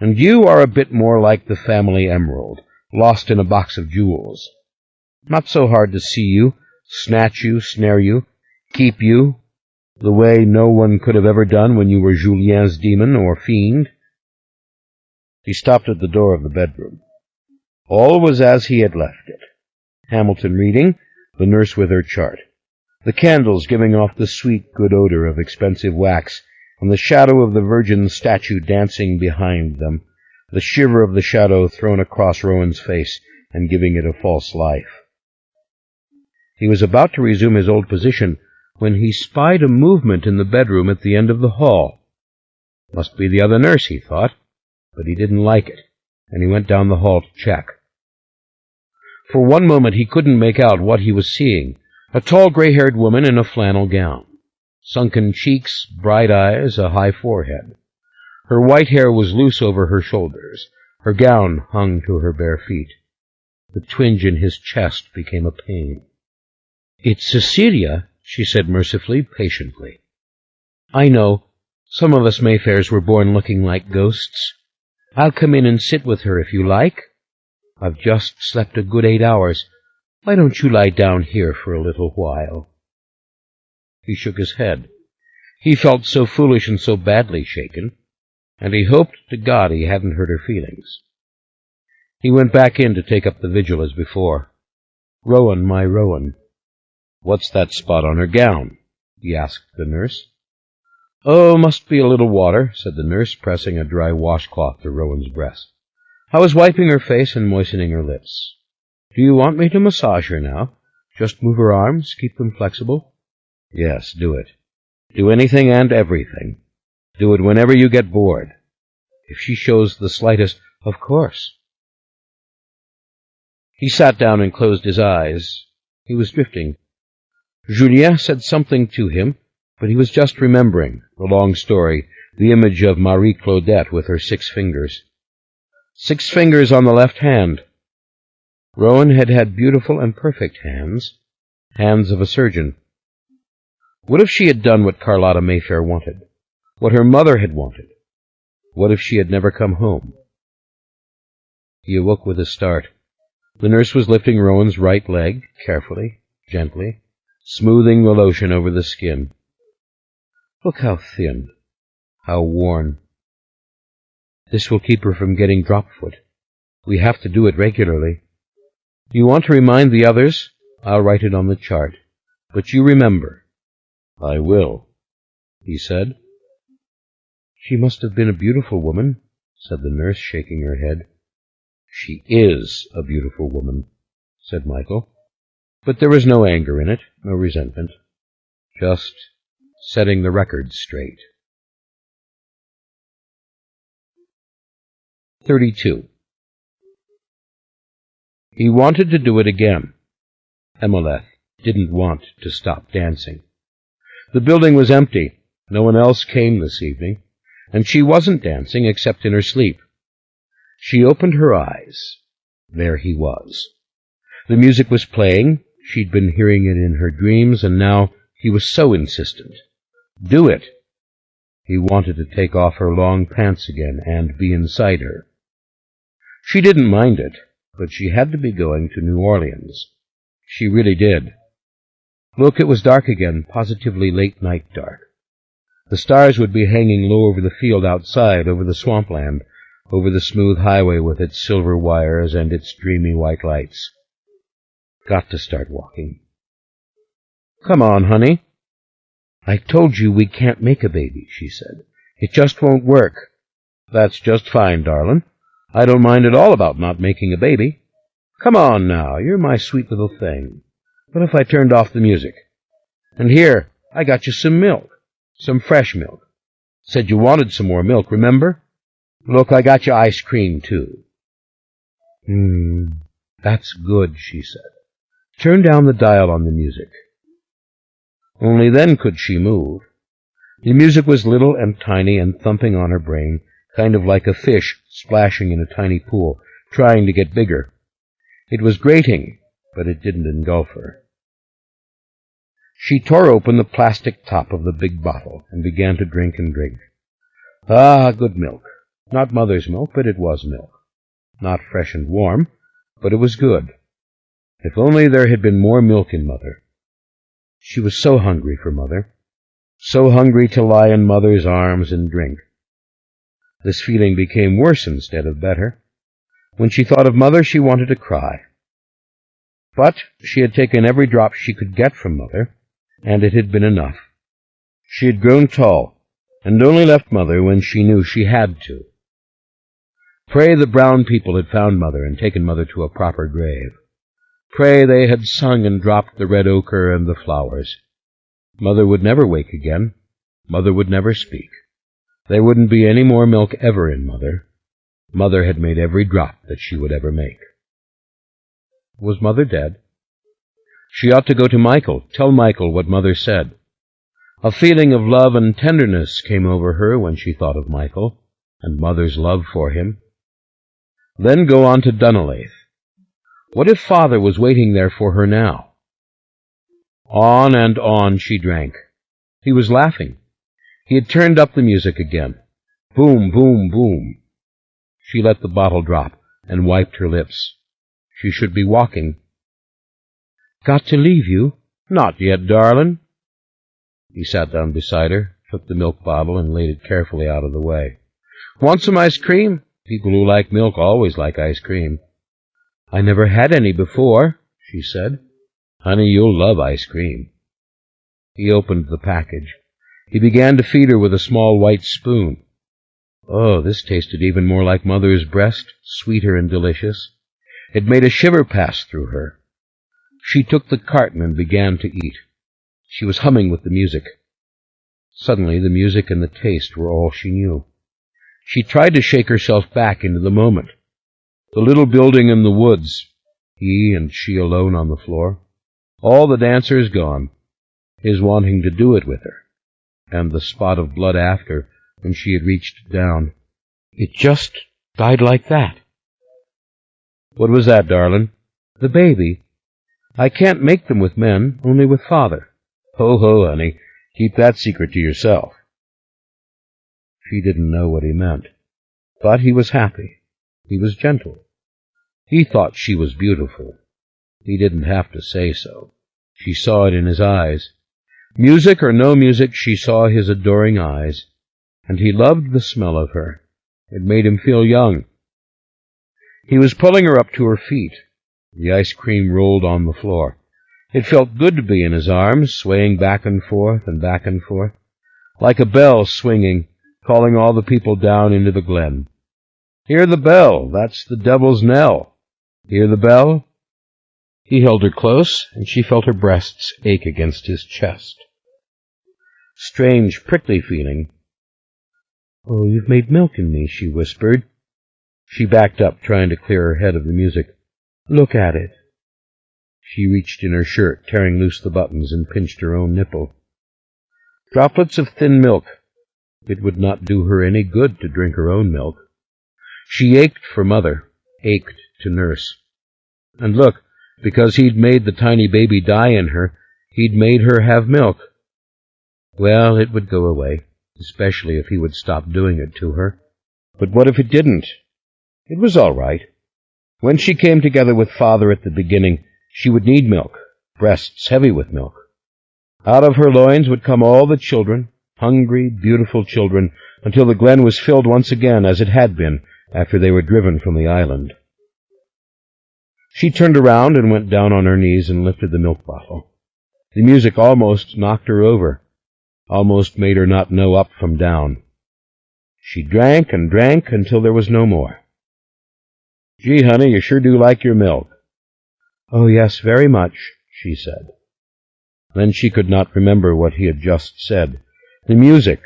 And you are a bit more like the family emerald, lost in a box of jewels. Not so hard to see you, snatch you, snare you, keep you, the way no one could have ever done when you were Julien's demon or fiend. He stopped at the door of the bedroom. All was as he had left it. Hamilton reading, the nurse with her chart, the candles giving off the sweet, good odor of expensive wax, and the shadow of the Virgin statue dancing behind them, the shiver of the shadow thrown across Rowan's face and giving it a false life. He was about to resume his old position when he spied a movement in the bedroom at the end of the hall. Must be the other nurse, he thought, but he didn't like it, and he went down the hall to check. For one moment he couldn't make out what he was seeing, a tall gray-haired woman in a flannel gown. Sunken cheeks, bright eyes, a high forehead. Her white hair was loose over her shoulders. Her gown hung to her bare feet. The twinge in his chest became a pain. "It's Cecilia," she said mercifully, patiently. "I know. Some of us Mayfairs were born looking like ghosts. I'll come in and sit with her if you like. I've just slept a good 8 hours. Why don't you lie down here for a little while?" He shook his head. He felt so foolish and so badly shaken, and he hoped to God he hadn't hurt her feelings. He went back in to take up the vigil as before. "Rowan, my Rowan." "What's that spot on her gown?" he asked the nurse. "Oh, must be a little water," said the nurse, pressing a dry washcloth to Rowan's breast. "I was wiping her face and moistening her lips. Do you want me to massage her now? Just move her arms, keep them flexible?" "Yes, do it. Do anything and everything. Do it whenever you get bored. If she shows the slightest Of course. He sat down and closed his eyes. He was drifting. Julien said something to him, but he was just remembering the long story, the image of Marie Claudette with her 6 fingers. 6 fingers on the left hand. Rowan had had beautiful and perfect hands, hands of a surgeon. What if she had done what Carlotta Mayfair wanted, what her mother had wanted? What if she had never come home? He awoke with a start. The nurse was lifting Rowan's right leg, carefully, gently, smoothing the lotion over the skin. Look how thin, how worn. This will keep her from getting drop-foot. We have to do it regularly. You want to remind the others? I'll write it on the chart. But you remember. I will, he said. She must have been a beautiful woman, said the nurse, shaking her head. She is a beautiful woman, said Michael. But there was no anger in it, no resentment. Just setting the record straight. 32. He wanted to do it again. Emileth didn't want to stop dancing. The building was empty. No one else came this evening, and she wasn't dancing except in her sleep. She opened her eyes. There he was. The music was playing. She'd been hearing it in her dreams, and now he was so insistent. Do it. He wanted to take off her long pants again and be inside her. She didn't mind it, but she had to be going to New Orleans. She really did. Look, it was dark again, positively late-night dark. The stars would be hanging low over the field outside, over the swampland, over the smooth highway with its silver wires and its dreamy white lights. Got to start walking. Come on, honey. I told you we can't make a baby, she said. It just won't work. That's just fine, darling. I don't mind at all about not making a baby. Come on now, you're my sweet little thing. What if I turned off the music? And here, I got you some milk, some fresh milk. Said you wanted some more milk, remember? Look, I got you ice cream, too. That's good, she said. Turn down the dial on the music. Only then could she move. The music was little and tiny and thumping on her brain, kind of like a fish splashing in a tiny pool, trying to get bigger. It was grating, but it didn't engulf her. She tore open the plastic top of the big bottle and began to drink and drink. Ah, good milk. Not mother's milk, but it was milk. Not fresh and warm, but it was good. If only there had been more milk in Mother. She was so hungry for Mother, so hungry to lie in Mother's arms and drink. This feeling became worse instead of better. When she thought of Mother, she wanted to cry. But she had taken every drop she could get from Mother, and it had been enough. She had grown tall, and only left Mother when she knew she had to. Pray the brown people had found Mother and taken Mother to a proper grave. Pray they had sung and dropped the red ochre and the flowers. Mother would never wake again. Mother would never speak. There wouldn't be any more milk ever in Mother. Mother had made every drop that she would ever make. Was Mother dead? She ought to go to Michael, tell Michael what Mother said. A feeling of love and tenderness came over her when she thought of Michael and Mother's love for him. Then go on to Dunolaith. What if Father was waiting there for her now? On and on she drank. He was laughing. He had turned up the music again. Boom, boom, boom. She let the bottle drop and wiped her lips. She should be walking. Got to leave you? Not yet, darling. He sat down beside her, took the milk bottle, and laid it carefully out of the way. Want some ice cream? People who like milk always like ice cream. I never had any before, she said. Honey, you'll love ice cream. He opened the package. He began to feed her with a small white spoon. Oh, this tasted even more like Mother's breast, sweeter and delicious. It made a shiver pass through her. She took the carton and began to eat. She was humming with the music. Suddenly the music and the taste were all she knew. She tried to shake herself back into the moment. The little building in the woods, he and she alone on the floor, all the dancers gone, his wanting to do it with her, and the spot of blood after, when she had reached down. It just died like that. What was that, darling? The baby. I can't make them with men, only with father. Ho, ho, honey. Keep that secret to yourself. She didn't know what he meant, but he was happy. He was gentle. He thought she was beautiful. He didn't have to say so. She saw it in his eyes. Music or no music, she saw his adoring eyes, and he loved the smell of her. It made him feel young. He was pulling her up to her feet. The ice cream rolled on the floor. It felt good to be in his arms, swaying back and forth, like a bell swinging, calling all the people down into the glen. Hear the bell, that's the devil's knell. Hear the bell? He held her close, and she felt her breasts ache against his chest. Strange, prickly feeling. Oh, you've made milk in me, she whispered. She backed up, trying to clear her head of the music. Look at it. She reached in her shirt, tearing loose the buttons, and pinched her own nipple. Droplets of thin milk. It would not do her any good to drink her own milk. She ached for mother, ached to nurse. And look, because he'd made the tiny baby die in her, he'd made her have milk. Well, it would go away, especially if he would stop doing it to her. But what if it didn't? It was all right. When she came together with father at the beginning, she would need milk, breasts heavy with milk. Out of her loins would come all the children, hungry, beautiful children, until the glen was filled once again as it had been after they were driven from the island. She turned around and went down on her knees and lifted the milk bottle. The music almost knocked her over, almost made her not know up from down. She drank and drank until there was no more. Gee, honey, you sure do like your milk. Oh, yes, very much, she said. Then she could not remember what he had just said. The music.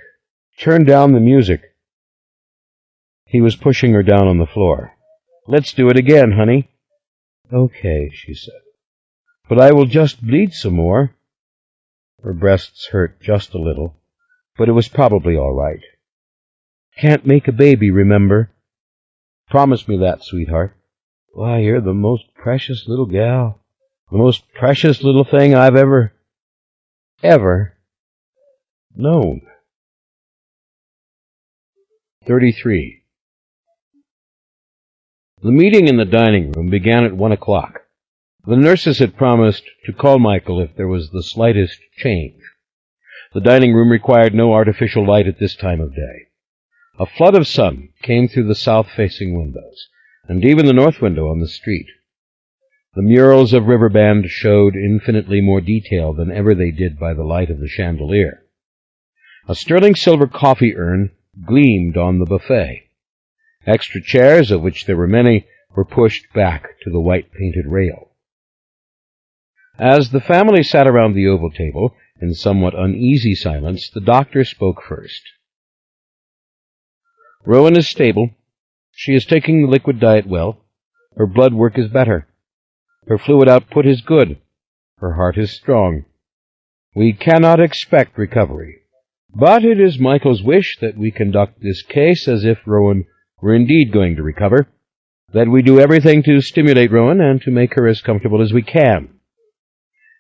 Turn down the music. He was pushing her down on the floor. Let's do it again, honey. Okay, she said. But I will just bleed some more. Her breasts hurt just a little, but it was probably all right. Can't make a baby, remember? Promise me that, sweetheart. Why, you're the most precious little gal, the most precious little thing I've ever known. 33. The meeting in the dining room began at 1 o'clock. The nurses had promised to call Michael if there was the slightest change. The dining room required no artificial light at this time of day. A flood of sun came through the south-facing windows, and even the north window on the street. The murals of Riverbend showed infinitely more detail than ever they did by the light of the chandelier. A sterling silver coffee urn gleamed on the buffet. Extra chairs, of which there were many, were pushed back to the white-painted rail. As the family sat around the oval table, in somewhat uneasy silence, the doctor spoke first. Rowan is stable. She is taking the liquid diet well. Her blood work is better. Her fluid output is good. Her heart is strong. We cannot expect recovery, but it is Michael's wish that we conduct this case as if Rowan were indeed going to recover, that we do everything to stimulate Rowan and to make her as comfortable as we can.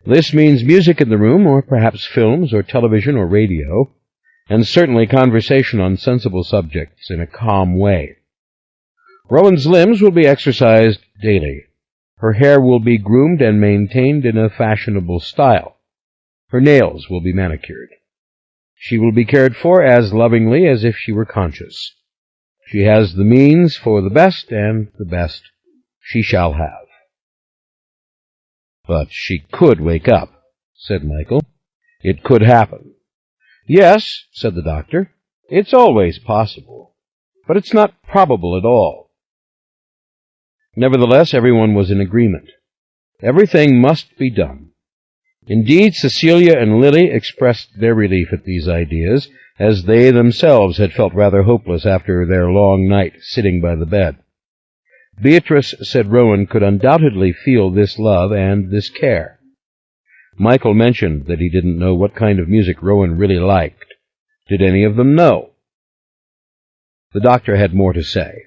This means music in the room, or perhaps films or television or radio, and certainly conversation on sensible subjects in a calm way. Rowan's limbs will be exercised daily. Her hair will be groomed and maintained in a fashionable style. Her nails will be manicured. She will be cared for as lovingly as if she were conscious. She has the means for the best, and the best she shall have. But she could wake up, said Michael. It could happen. Yes, said the doctor, it's always possible, but it's not probable at all. Nevertheless, everyone was in agreement. Everything must be done. Indeed, Cecilia and Lily expressed their relief at these ideas, as they themselves had felt rather hopeless after their long night sitting by the bed. Beatrice said Rowan could undoubtedly feel this love and this care. Michael mentioned that he didn't know what kind of music Rowan really liked. Did any of them know? The doctor had more to say.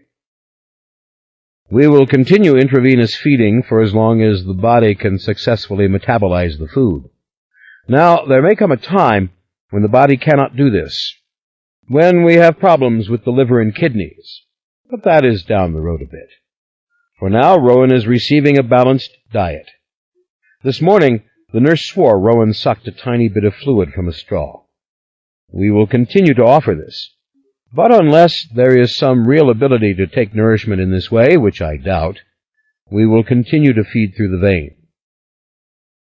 We will continue intravenous feeding for as long as the body can successfully metabolize the food. Now, there may come a time when the body cannot do this, when we have problems with the liver and kidneys, but that is down the road a bit. For now, Rowan is receiving a balanced diet. This morning, the nurse swore Rowan sucked a tiny bit of fluid from a straw. We will continue to offer this, but unless there is some real ability to take nourishment in this way, which I doubt, we will continue to feed through the vein.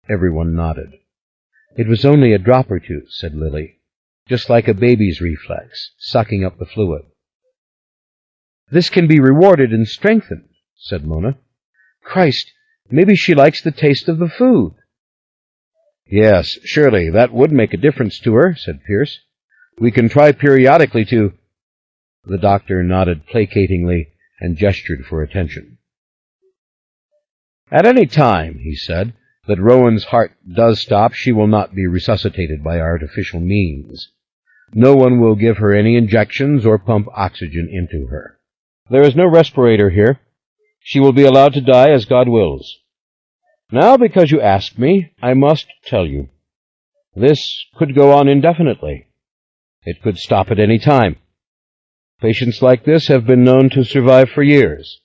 Everyone nodded. It was only a drop or two, said Lily, just like a baby's reflex, sucking up the fluid. This can be rewarded and strengthened, said Mona. Christ, maybe she likes the taste of the food. Yes, surely, that would make a difference to her, said Pierce. We can try periodically to... The doctor nodded placatingly and gestured for attention. At any time, he said, that Rowan's heart does stop, she will not be resuscitated by artificial means. No one will give her any injections or pump oxygen into her. There is no respirator here. She will be allowed to die as God wills. Now, because you asked me, I must tell you. This could go on indefinitely. It could stop at any time. Patients like this have been known to survive for years.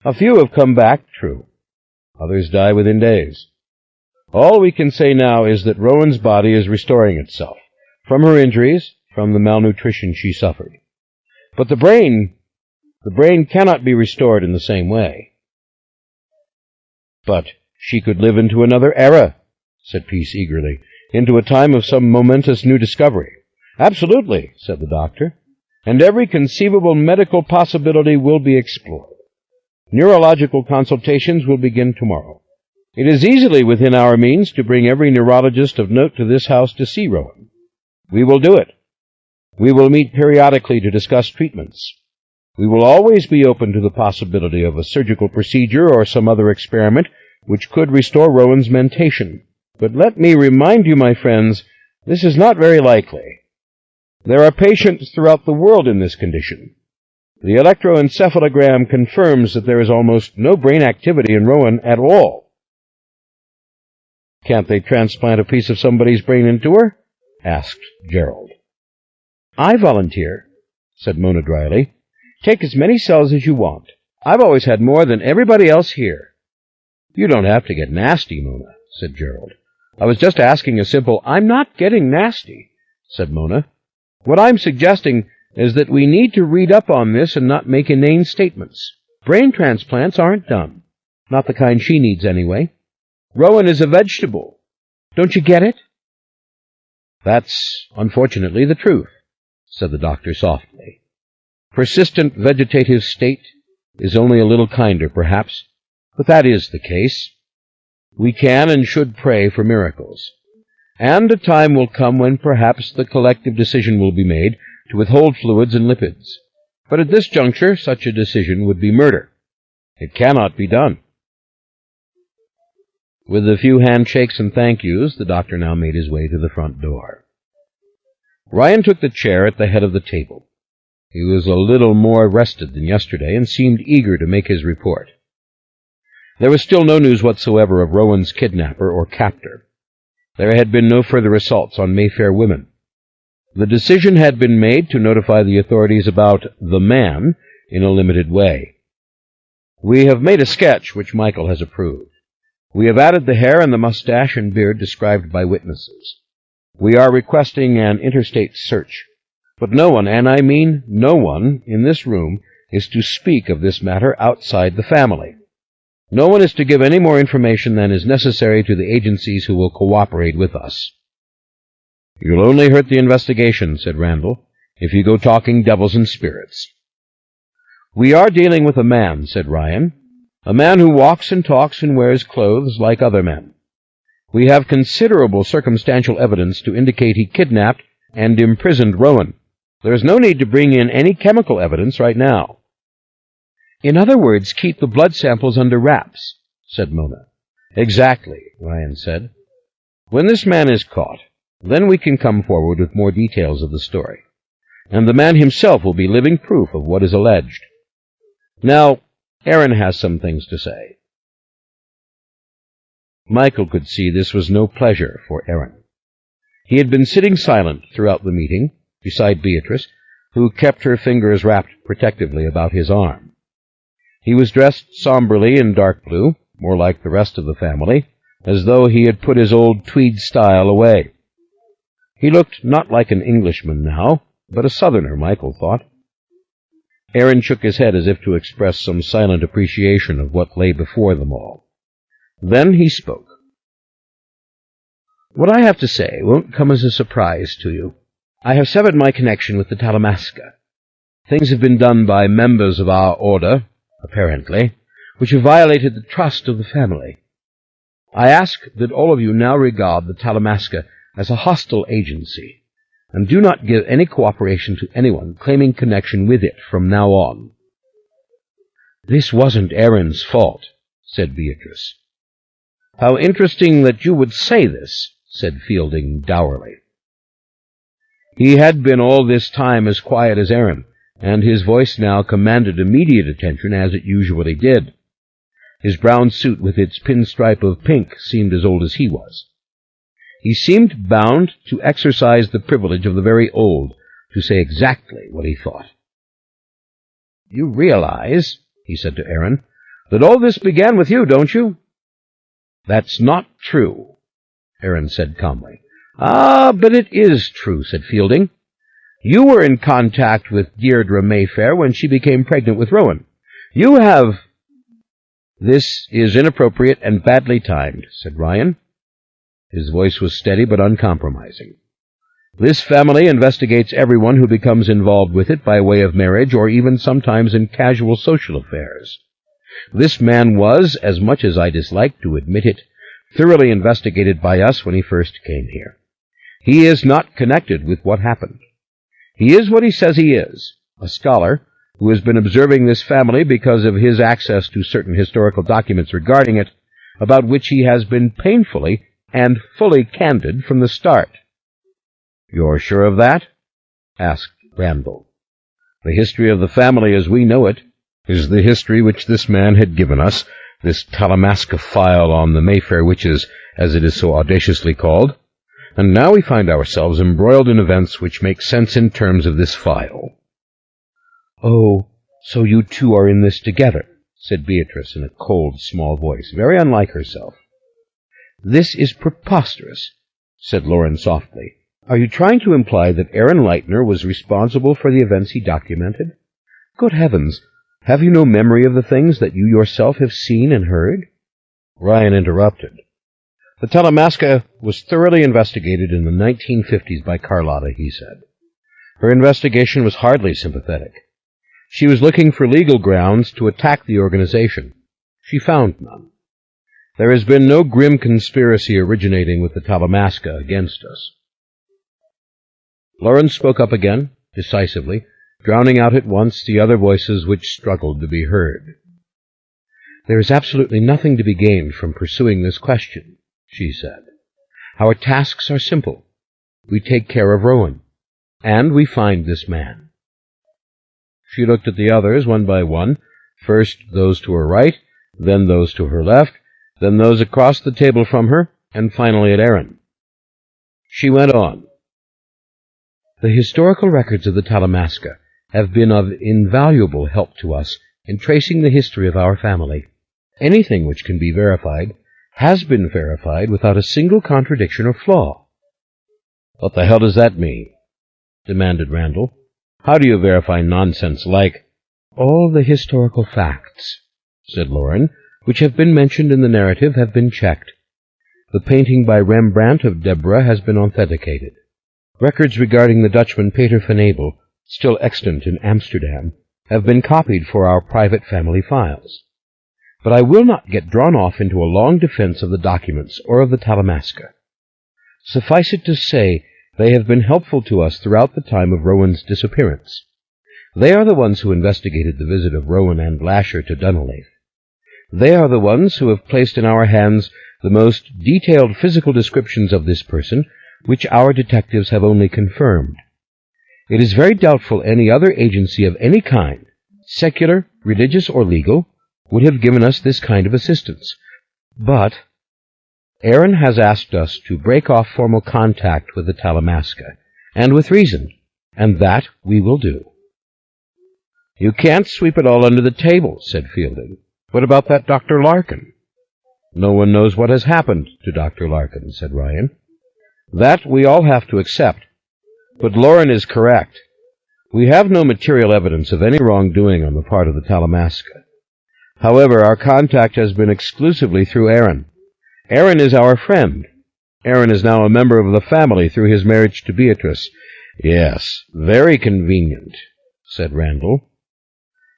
A few have come back, true. Others die within days. All we can say now is that Rowan's body is restoring itself, from her injuries, from the malnutrition she suffered. But the brain cannot be restored in the same way. But she could live into another era, said Peace eagerly, into a time of some momentous new discovery. Absolutely, said the doctor, and every conceivable medical possibility will be explored. Neurological consultations will begin tomorrow. It is easily within our means to bring every neurologist of note to this house to see Rowan. We will do it. We will meet periodically to discuss treatments. We will always be open to the possibility of a surgical procedure or some other experiment which could restore Rowan's mentation. But let me remind you, my friends, this is not very likely. There are patients throughout the world in this condition. The electroencephalogram confirms that there is almost no brain activity in Rowan at all. Can't they transplant a piece of somebody's brain into her? Asked Gerald. I volunteer, said Mona dryly. Take as many cells as you want. I've always had more than everybody else here. You don't have to get nasty, Mona, said Gerald. I was just asking a simple, I'm not getting nasty, said Mona. What I'm suggesting is that we need to read up on this and not make inane statements. Brain transplants aren't done. Not the kind she needs, anyway. Rowan is a vegetable. Don't you get it? That's unfortunately the truth, said the doctor softly. Persistent vegetative state is only a little kinder, perhaps, but that is the case. We can and should pray for miracles. And a time will come when perhaps the collective decision will be made to withhold fluids and lipids. But at this juncture, such a decision would be murder. It cannot be done. With a few handshakes and thank yous, the doctor now made his way to the front door. Ryan took the chair at the head of the table. He was a little more rested than yesterday and seemed eager to make his report. There was still no news whatsoever of Rowan's kidnapper or captor. There had been no further assaults on Mayfair women. The decision had been made to notify the authorities about the man in a limited way. We have made a sketch which Michael has approved. We have added the hair and the mustache and beard described by witnesses. We are requesting an interstate search. But no one, and I mean no one, in this room is to speak of this matter outside the family. No one is to give any more information than is necessary to the agencies who will cooperate with us. You'll only hurt the investigation, said Randall, if you go talking devils and spirits. We are dealing with a man, said Ryan, a man who walks and talks and wears clothes like other men. We have considerable circumstantial evidence to indicate he kidnapped and imprisoned Rowan. There is no need to bring in any chemical evidence right now." "In other words, keep the blood samples under wraps," said Mona. "Exactly," Ryan said. "When this man is caught, then we can come forward with more details of the story, and the man himself will be living proof of what is alleged. Now, Aaron has some things to say." Michael could see this was no pleasure for Aaron. He had been sitting silent throughout the meeting, beside Beatrice, who kept her fingers wrapped protectively about his arm. He was dressed somberly in dark blue, more like the rest of the family, as though he had put his old tweed style away. He looked not like an Englishman now, but a Southerner, Michael thought. Aaron shook his head as if to express some silent appreciation of what lay before them all. Then he spoke. "What I have to say won't come as a surprise to you. I have severed my connection with the Talamasca. Things have been done by members of our order, apparently, which have violated the trust of the family. I ask that all of you now regard the Talamasca as a hostile agency, and do not give any cooperation to anyone claiming connection with it from now on." "This wasn't Aaron's fault," said Beatrice. "How interesting that you would say this," said Fielding dourly. He had been all this time as quiet as Aaron, and his voice now commanded immediate attention, as it usually did. His brown suit with its pinstripe of pink seemed as old as he was. He seemed bound to exercise the privilege of the very old, to say exactly what he thought. "You realize," he said to Aaron, "that all this began with you, don't you?" "That's not true," Aaron said calmly. "Ah, but it is true," said Fielding. "You were in contact with Deirdre Mayfair when she became pregnant with Rowan. You have—" "This is inappropriate and badly timed," said Ryan. His voice was steady but uncompromising. "This family investigates everyone who becomes involved with it by way of marriage or even sometimes in casual social affairs. This man was, as much as I dislike to admit it, thoroughly investigated by us when he first came here. He is not connected with what happened. He is what he says he is, a scholar who has been observing this family because of his access to certain historical documents regarding it, about which he has been painfully and fully candid from the start." "You're sure of that?" asked Randall. "The history of the family as we know it is the history which this man had given us, this Talamasca file on the Mayfair witches, as it is so audaciously called, and now we find ourselves embroiled in events which make sense in terms of this file." "Oh, so you two are in this together," said Beatrice in a cold, small voice, very unlike herself. "This is preposterous," said Lauren softly. "Are you trying to imply that Aaron Leitner was responsible for the events he documented? Good heavens, have you no memory of the things that you yourself have seen and heard?" Ryan interrupted. "The Talamasca was thoroughly investigated in the 1950s by Carlotta," he said. "Her investigation was hardly sympathetic. She was looking for legal grounds to attack the organization. She found none. There has been no grim conspiracy originating with the Talamasca against us." Lawrence spoke up again, decisively, drowning out at once the other voices which struggled to be heard. "There is absolutely nothing to be gained from pursuing this question," she said. "Our tasks are simple. We take care of Rowan, and we find this man." She looked at the others one by one, first those to her right, then those to her left, then those across the table from her, and finally at Aaron. She went on. "The historical records of the Talamasca have been of invaluable help to us in tracing the history of our family. Anything which can be verified has been verified without a single contradiction or flaw." "What the hell does that mean?" demanded Randall. "How do you verify nonsense like—" "All the historical facts," said Lauren, "which have been mentioned in the narrative have been checked. The painting by Rembrandt of Deborah has been authenticated. Records regarding the Dutchman Peter van Abel, still extant in Amsterdam, have been copied for our private family files. But I will not get drawn off into a long defense of the documents or of the Talamasca. Suffice it to say, they have been helpful to us throughout the time of Rowan's disappearance. They are the ones who investigated the visit of Rowan and Lasher to Dunleith. They are the ones who have placed in our hands the most detailed physical descriptions of this person, which our detectives have only confirmed. It is very doubtful any other agency of any kind, secular, religious, or legal, would have given us this kind of assistance. But Aaron has asked us to break off formal contact with the Talamasca, and with reason, and that we will do. You can't sweep it all under the table, said Fielding. What about that Dr. Larkin? No one knows what has happened to Dr. Larkin, said Ryan. That we all have to accept. But Lauren is correct. We have no material evidence of any wrongdoing on the part of the Talamasca. However, our contact has been exclusively through Aaron. Aaron is our friend. Aaron is now a member of the family through his marriage to Beatrice. Yes, very convenient, said Randall.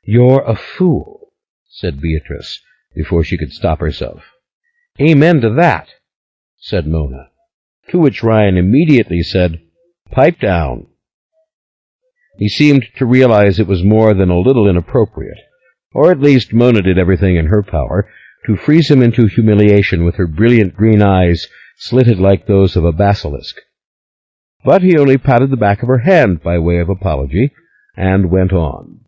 You're a fool, said Beatrice, before she could stop herself. Amen to that, said Mona, to which Ryan immediately said, Pipe down. He seemed to realize it was more than a little inappropriate, or at least Mona did everything in her power to freeze him into humiliation with her brilliant green eyes slitted like those of a basilisk. But he only patted the back of her hand by way of apology, and went on.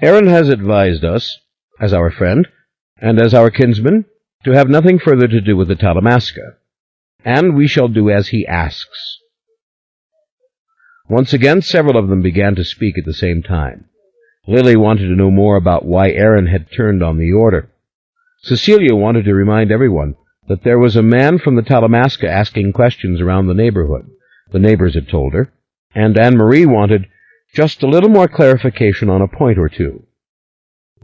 Aaron has advised us, as our friend, and as our kinsman, to have nothing further to do with the Talamasca, and we shall do as he asks. Once again, several of them began to speak at the same time. Lily wanted to know more about why Aaron had turned on the order. Cecilia wanted to remind everyone that there was a man from the Talamasca asking questions around the neighborhood, the neighbors had told her, and Anne-Marie wanted just a little more clarification on a point or two.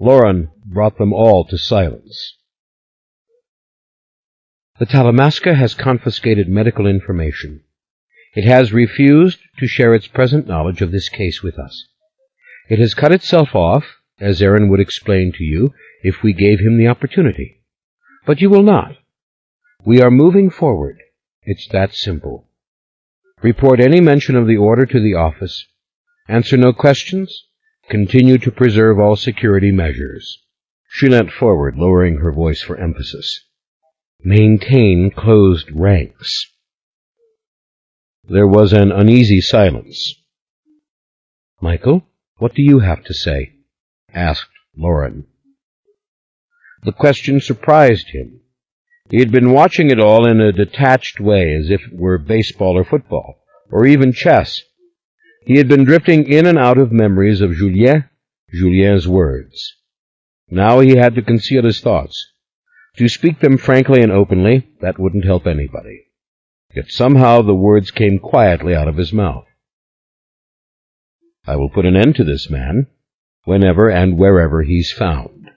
Lauren brought them all to silence. The Talamasca has confiscated medical information. It has refused to share its present knowledge of this case with us. It has cut itself off, as Aaron would explain to you if we gave him the opportunity. But you will not. We are moving forward. It's that simple. Report any mention of the order to the office. Answer no questions. Continue to preserve all security measures. She leant forward, lowering her voice for emphasis. Maintain closed ranks. There was an uneasy silence. Michael, what do you have to say? Asked Lauren. The question surprised him. He had been watching it all in a detached way, as if it were baseball or football, or even chess. He had been drifting in and out of memories of Julien's words. Now he had to conceal his thoughts. To speak them frankly and openly, that wouldn't help anybody. Yet somehow the words came quietly out of his mouth. I will put an end to this man, whenever and wherever he's found.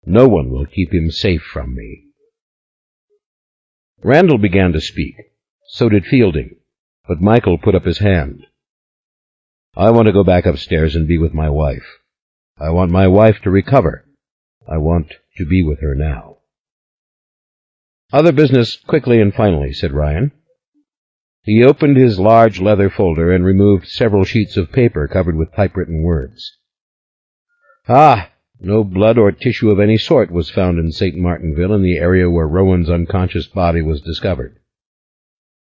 No one will keep him safe from me. Randall began to speak. So did Fielding, but Michael put up his hand. I want to go back upstairs and be with my wife. I want my wife to recover. I want to be with her now. Other business quickly and finally, said Ryan. He opened his large leather folder and removed several sheets of paper covered with typewritten words. No blood or tissue of any sort was found in St. Martinville in the area where Rowan's unconscious body was discovered.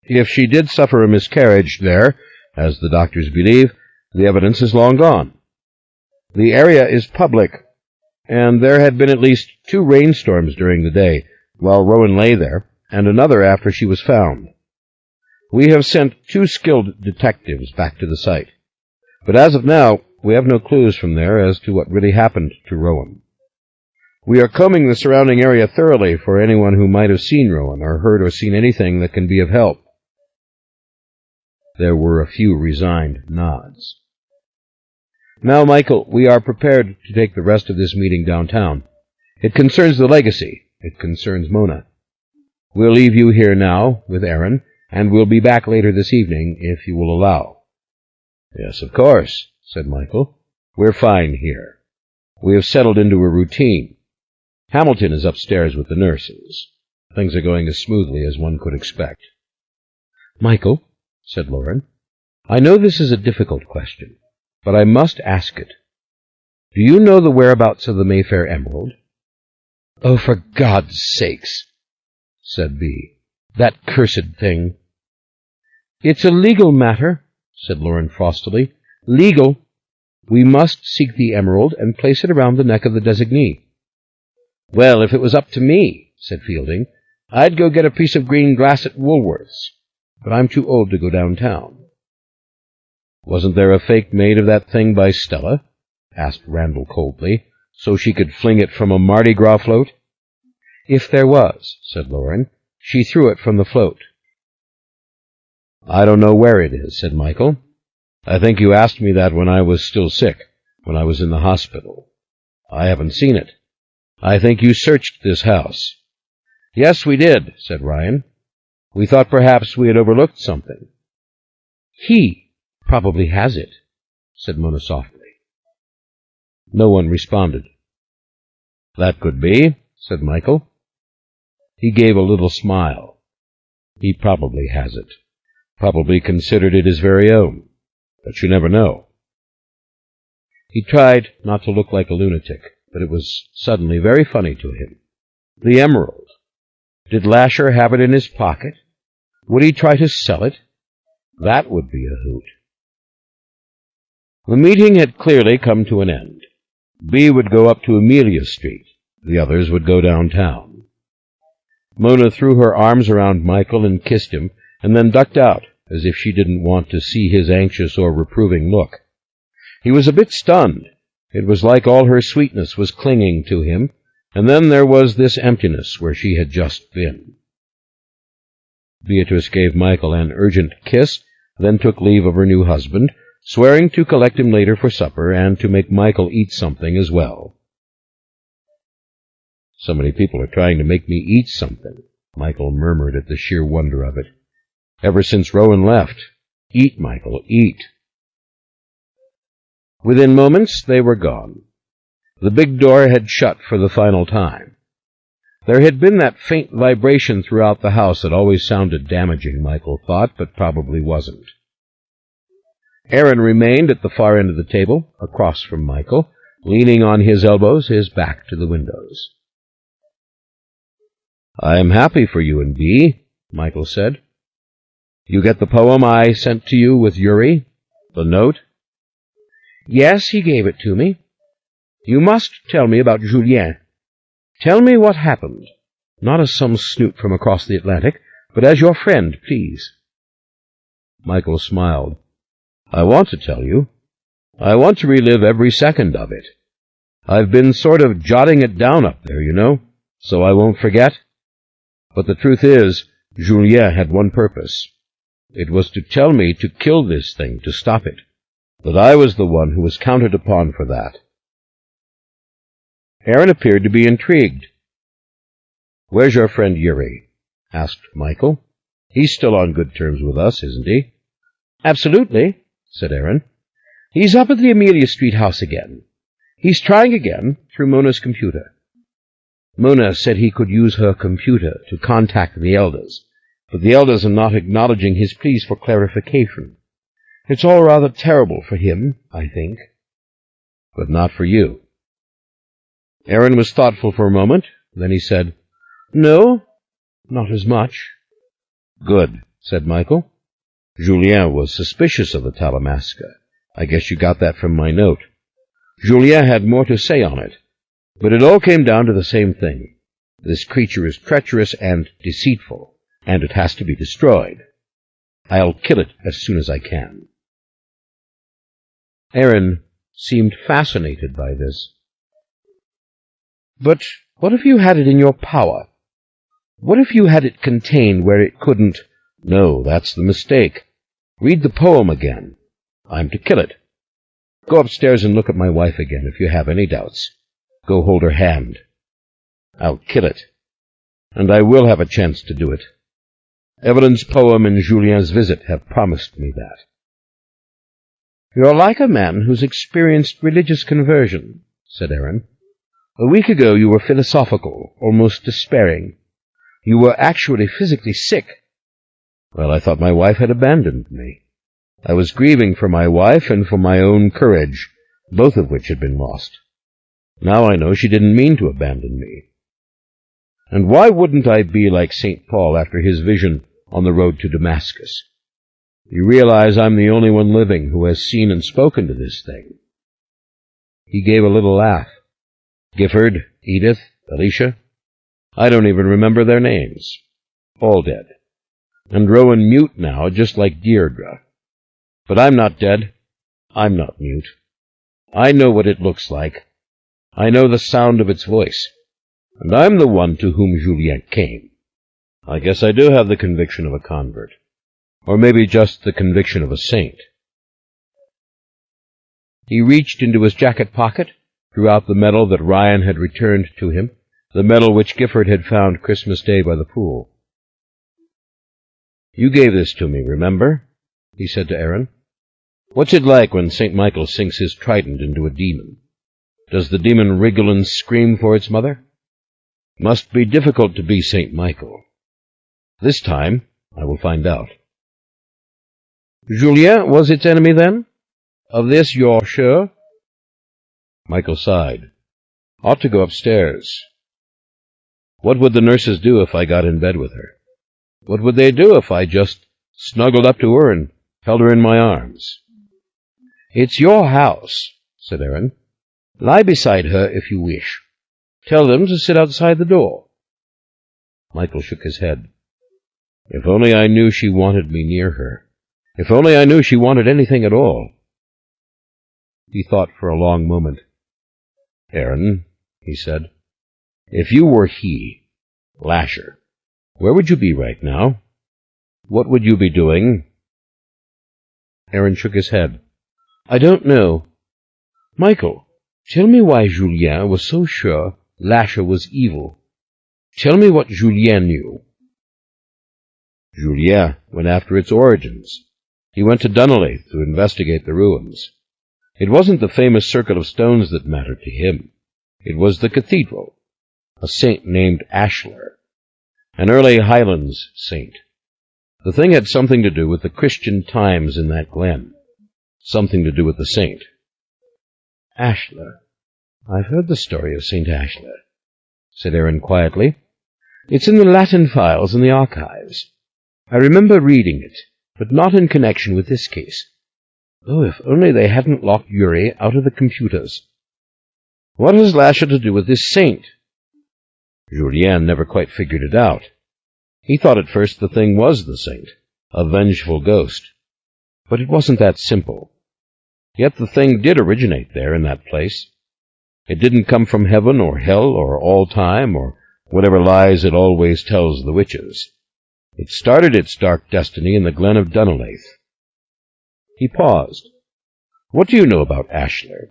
If she did suffer a miscarriage there, as the doctors believe, the evidence is long gone. The area is public, and there had been at least 2 rainstorms during the day while Rowan lay there, and another after she was found. We have sent 2 skilled detectives back to the site, but as of now, we have no clues from there as to what really happened to Rowan. We are combing the surrounding area thoroughly for anyone who might have seen Rowan or heard or seen anything that can be of help. There were a few resigned nods. Now, Michael, we are prepared to take the rest of this meeting downtown. It concerns the legacy. It concerns Mona. We'll leave you here now with Aaron, and we'll be back later this evening, if you will allow. Yes, of course, said Michael. We're fine here. We have settled into a routine. Hamilton is upstairs with the nurses. Things are going as smoothly as one could expect. Michael, said Lauren, I know this is a difficult question, but I must ask it. Do you know the whereabouts of the Mayfair emerald? Oh, for God's sakes, said Bee. That cursed thing. It's a legal matter, said Lauren frostily. Legal. We must seek the emerald and place it around the neck of the designee. Well, if it was up to me, said Fielding, I'd go get a piece of green glass at Woolworth's, but I'm too old to go downtown. Wasn't there a fake made of that thing by Stella? Asked Randall coldly, so she could fling it from a Mardi Gras float. If there was, said Lauren, she threw it from the float. I don't know where it is, said Michael. I think you asked me that when I was still sick, when I was in the hospital. I haven't seen it. I think you searched this house. Yes, we did, said Ryan. We thought perhaps we had overlooked something. He probably has it, said Mona softly. No one responded. That could be, said Michael. He gave a little smile. He probably has it. Probably considered it his very own. But you never know. He tried not to look like a lunatic, but it was suddenly very funny to him. The emerald. Did Lasher have it in his pocket? Would he try to sell it? That would be a hoot. The meeting had clearly come to an end. Bee would go up to Amelia Street. The others would go downtown. Mona threw her arms around Michael and kissed him, and then ducked out, as if she didn't want to see his anxious or reproving look. He was a bit stunned. It was like all her sweetness was clinging to him, and then there was this emptiness where she had just been. Beatrice gave Michael an urgent kiss, then took leave of her new husband, swearing to collect him later for supper and to make Michael eat something as well. So many people are trying to make me eat something, Michael murmured at the sheer wonder of it. Ever since Rowan left. Eat, Michael, eat. Within moments they were gone. The big door had shut for the final time. There had been that faint vibration throughout the house that always sounded damaging, Michael thought, but probably wasn't. Aaron remained at the far end of the table, across from Michael, leaning on his elbows, his back to the windows. I am happy for you and Bee, Michael said. You get the poem I sent to you with Yuri? The note? Yes, he gave it to me. You must tell me about Julien. Tell me what happened. Not as some snoop from across the Atlantic, but as your friend, please. Michael smiled. I want to tell you. I want to relive every second of it. I've been sort of jotting it down up there, you know, so I won't forget. But the truth is, Julien had one purpose. It was to tell me to kill this thing, to stop it, that I was the one who was counted upon for that. Aaron appeared to be intrigued. Where's your friend Yuri? Asked Michael. He's still on good terms with us, isn't he? Absolutely, said Aaron. He's up at the Amelia Street house again. He's trying again through Mona's computer. Mona said he could use her computer to contact the elders, but the elders are not acknowledging his pleas for clarification. It's all rather terrible for him, I think. But not for you. Aaron was thoughtful for a moment. Then he said, No, not as much. Good, said Michael. Julien was suspicious of the Talamasca. I guess you got that from my note. Julien had more to say on it, but it all came down to the same thing. This creature is treacherous and deceitful, and it has to be destroyed. I'll kill it as soon as I can. Aaron seemed fascinated by this. But what if you had it in your power? What if you had it contained where it couldn't? No, that's the mistake. Read the poem again. I'm to kill it. Go upstairs and look at my wife again if you have any doubts. Go hold her hand. I'll kill it. And I will have a chance to do it. Evelyn's poem and Julien's visit have promised me that. You're like a man who's experienced religious conversion, said Aaron. "A week ago you were philosophical, almost despairing. You were actually physically sick." "Well, I thought my wife had abandoned me. I was grieving for my wife and for my own courage, both of which had been lost. Now I know she didn't mean to abandon me. And why wouldn't I be like St. Paul after his vision on the road to Damascus? You realize I'm the only one living who has seen and spoken to this thing." He gave a little laugh. "Gifford, Edith, Alicia, I don't even remember their names. All dead. And Rowan mute now, just like Deirdre. But I'm not dead. I'm not mute. I know what it looks like. I know the sound of its voice. And I'm the one to whom Julien came. I guess I do have the conviction of a convert. Or maybe just the conviction of a saint." He reached into his jacket pocket, drew out the medal that Ryan had returned to him, the medal which Gifford had found Christmas Day by the pool. "You gave this to me, remember?" he said to Aaron. "What's it like when St. Michael sinks his trident into a demon? Does the demon wriggle and scream for its mother? Must be difficult to be St. Michael. This time I will find out." "Julien was its enemy, then? Of this you're sure?" Michael sighed. "Ought to go upstairs. What would the nurses do if I got in bed with her? What would they do if I just snuggled up to her and held her in my arms?" "It's your house," said Aaron. "Lie beside her if you wish. Tell them to sit outside the door." Michael shook his head. "If only I knew she wanted me near her. If only I knew she wanted anything at all." He thought for a long moment. "Aaron," he said, "if you were he, Lasher, where would you be right now? What would you be doing?" Aaron shook his head. "I don't know. Michael, tell me why Julien was so sure Lasher was evil. Tell me what Julien knew." Julien went after its origins. He went to Dunolaith to investigate the ruins. It wasn't the famous circle of stones that mattered to him. It was the cathedral, a saint named Ashler, an early Highlands saint. The thing had something to do with the Christian times in that glen, something to do with the saint. "Ashler. I've heard the story of St. Ashler," said Aaron quietly. "It's in the Latin files in the archives. I remember reading it, but not in connection with this case. Oh, if only they hadn't locked Yuri out of the computers. What has Lasher to do with this saint?" Julien never quite figured it out. He thought at first the thing was the saint, a vengeful ghost. But it wasn't that simple. Yet the thing did originate there in that place. It didn't come from heaven or hell or all time or whatever lies it always tells the witches. It started its dark destiny in the glen of Dunolaith. He paused. "What do you know about Ashler?"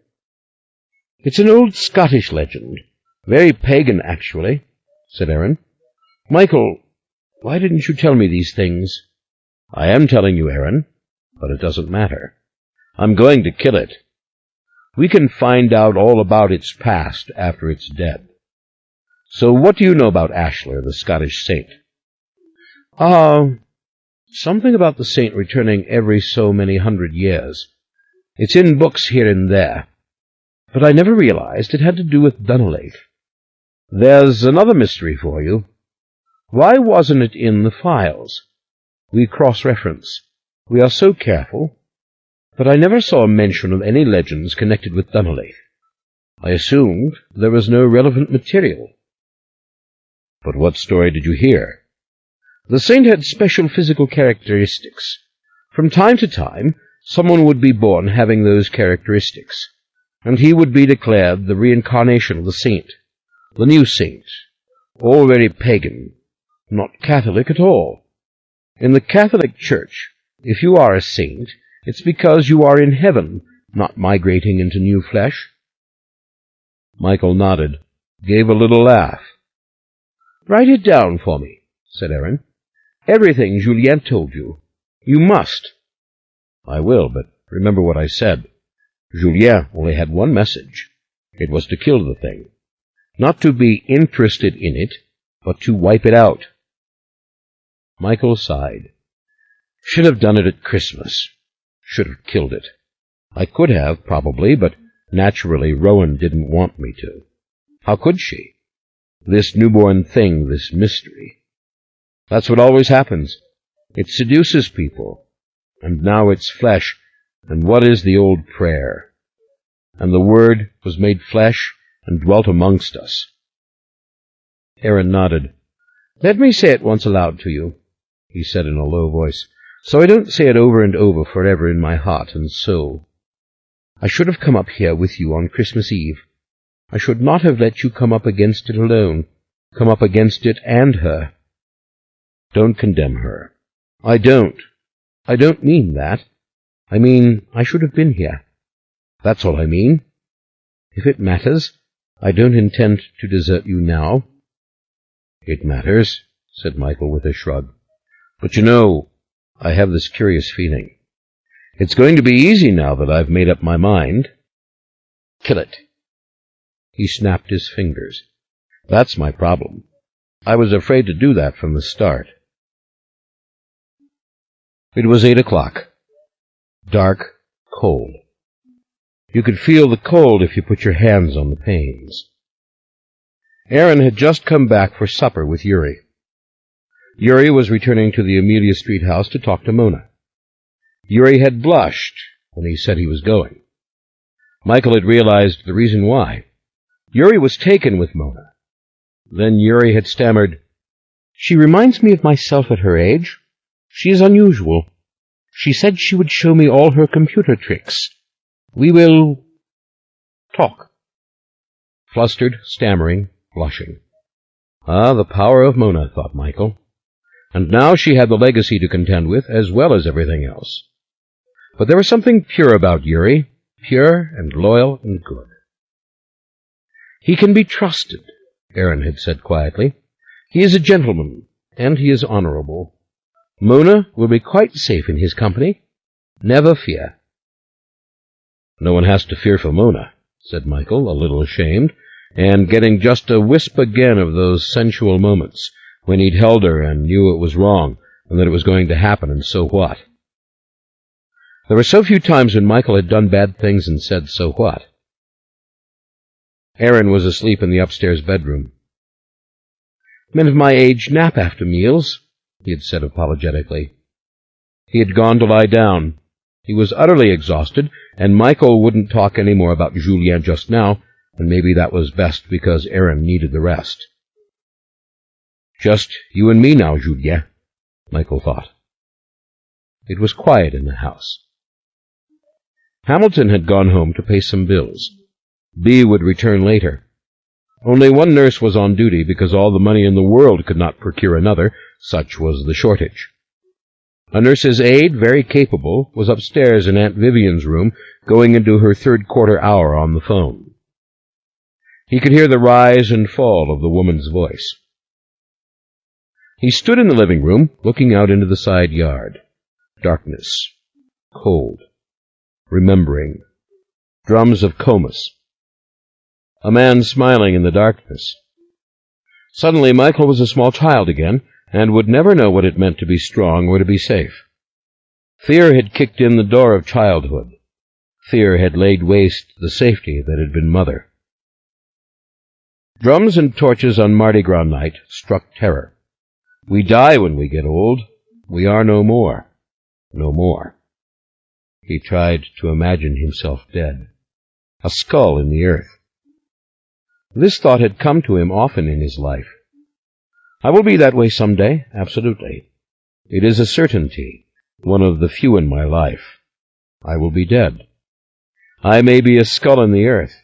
"It's an old Scottish legend, very pagan, actually," said Aaron. "Michael, why didn't you tell me these things?" "I am telling you, Aaron, but it doesn't matter. I'm going to kill it. We can find out all about its past after it's dead. So what do you know about Ashler, the Scottish saint?" Something about the saint returning every so many 100 years. It's in books here and there, but I never realized it had to do with Dunolaith. There's another mystery for you. Why wasn't it in the files? We cross-reference. We are so careful. But I never saw a mention of any legends connected with Dunolaith. I assumed there was no relevant material." "But what story did you hear?" "The saint had special physical characteristics. From time to time, someone would be born having those characteristics, and he would be declared the reincarnation of the saint, the new saint, all very pagan, not Catholic at all. In the Catholic Church, if you are a saint, it's because you are in heaven, not migrating into new flesh." Michael nodded, gave a little laugh. "Write it down for me," said Aaron. "Everything Julien told you. You must." "I will, but remember what I said. Julien only had one message. It was to kill the thing. Not to be interested in it, but to wipe it out. Michael sighed. Should have done it at Christmas. Should have killed it. I could have, probably, but naturally Rowan didn't want me to. How could she? This newborn thing, this mystery. That's what always happens. It seduces people. And now it's flesh, and what is the old prayer? And the Word was made flesh and dwelt amongst us. Aaron nodded. Let me say it once aloud to you, he said in a low voice, so I don't say it over and over forever in my heart and soul. I should have come up here with you on Christmas Eve. I should not have let you come up against it alone, come up against it and her. Don't condemn her. I don't mean that. I mean, I should have been here. That's all I mean. If it matters, I don't intend to desert you now. It matters, said Michael with a shrug. But you know, I have this curious feeling. It's going to be easy now that I've made up my mind. Kill it. He snapped his fingers. That's my problem. I was afraid to do that from the start. It was 8 o'clock. Dark, cold. You could feel the cold if you put your hands on the panes. Aaron had just come back for supper with Yuri. Yuri was returning to the Amelia Street house to talk to Mona. Yuri had blushed when he said he was going. Michael had realized the reason why. Yuri was taken with Mona. Then Yuri had stammered, She reminds me of myself at her age. She is unusual. She said she would show me all her computer tricks. We will talk. Flustered, stammering, blushing. Ah, the power of Mona, thought Michael. And now she had the legacy to contend with, as well as everything else. But there was something pure about Yuri, pure and loyal and good. He can be trusted, Aaron had said quietly. He is a gentleman, and he is honorable. Mona will be quite safe in his company. Never fear. No one has to fear for Mona, said Michael, a little ashamed, and getting just a wisp again of those sensual moments, when he'd held her and knew it was wrong, and that it was going to happen, and so what? There were so few times when Michael had done bad things and said, so what? Aaron was asleep in the upstairs bedroom. Men of my age nap after meals, he had said apologetically. He had gone to lie down. He was utterly exhausted, and Michael wouldn't talk any more about Julien just now, and maybe that was best because Aaron needed the rest. Just you and me now, Julien, Michael thought. It was quiet in the house. Hamilton had gone home to pay some bills. Bea would return later. Only one nurse was on duty because all the money in the world could not procure another, such was the shortage. A nurse's aide, very capable, was upstairs in Aunt Vivian's room, going into her third-quarter hour on the phone. He could hear the rise and fall of the woman's voice. He stood in the living room, looking out into the side yard. Darkness. Cold. Remembering. Drums of Comus. A man smiling in the darkness. Suddenly Michael was a small child again, and would never know what it meant to be strong or to be safe. Fear had kicked in the door of childhood. Fear had laid waste the safety that had been mother. Drums and torches on Mardi Gras night struck terror. We die when we get old. We are no more. No more. He tried to imagine himself dead. A skull in the earth. This thought had come to him often in his life. I will be that way some day, absolutely. It is a certainty, one of the few in my life. I will be dead. I may be a skull in the earth.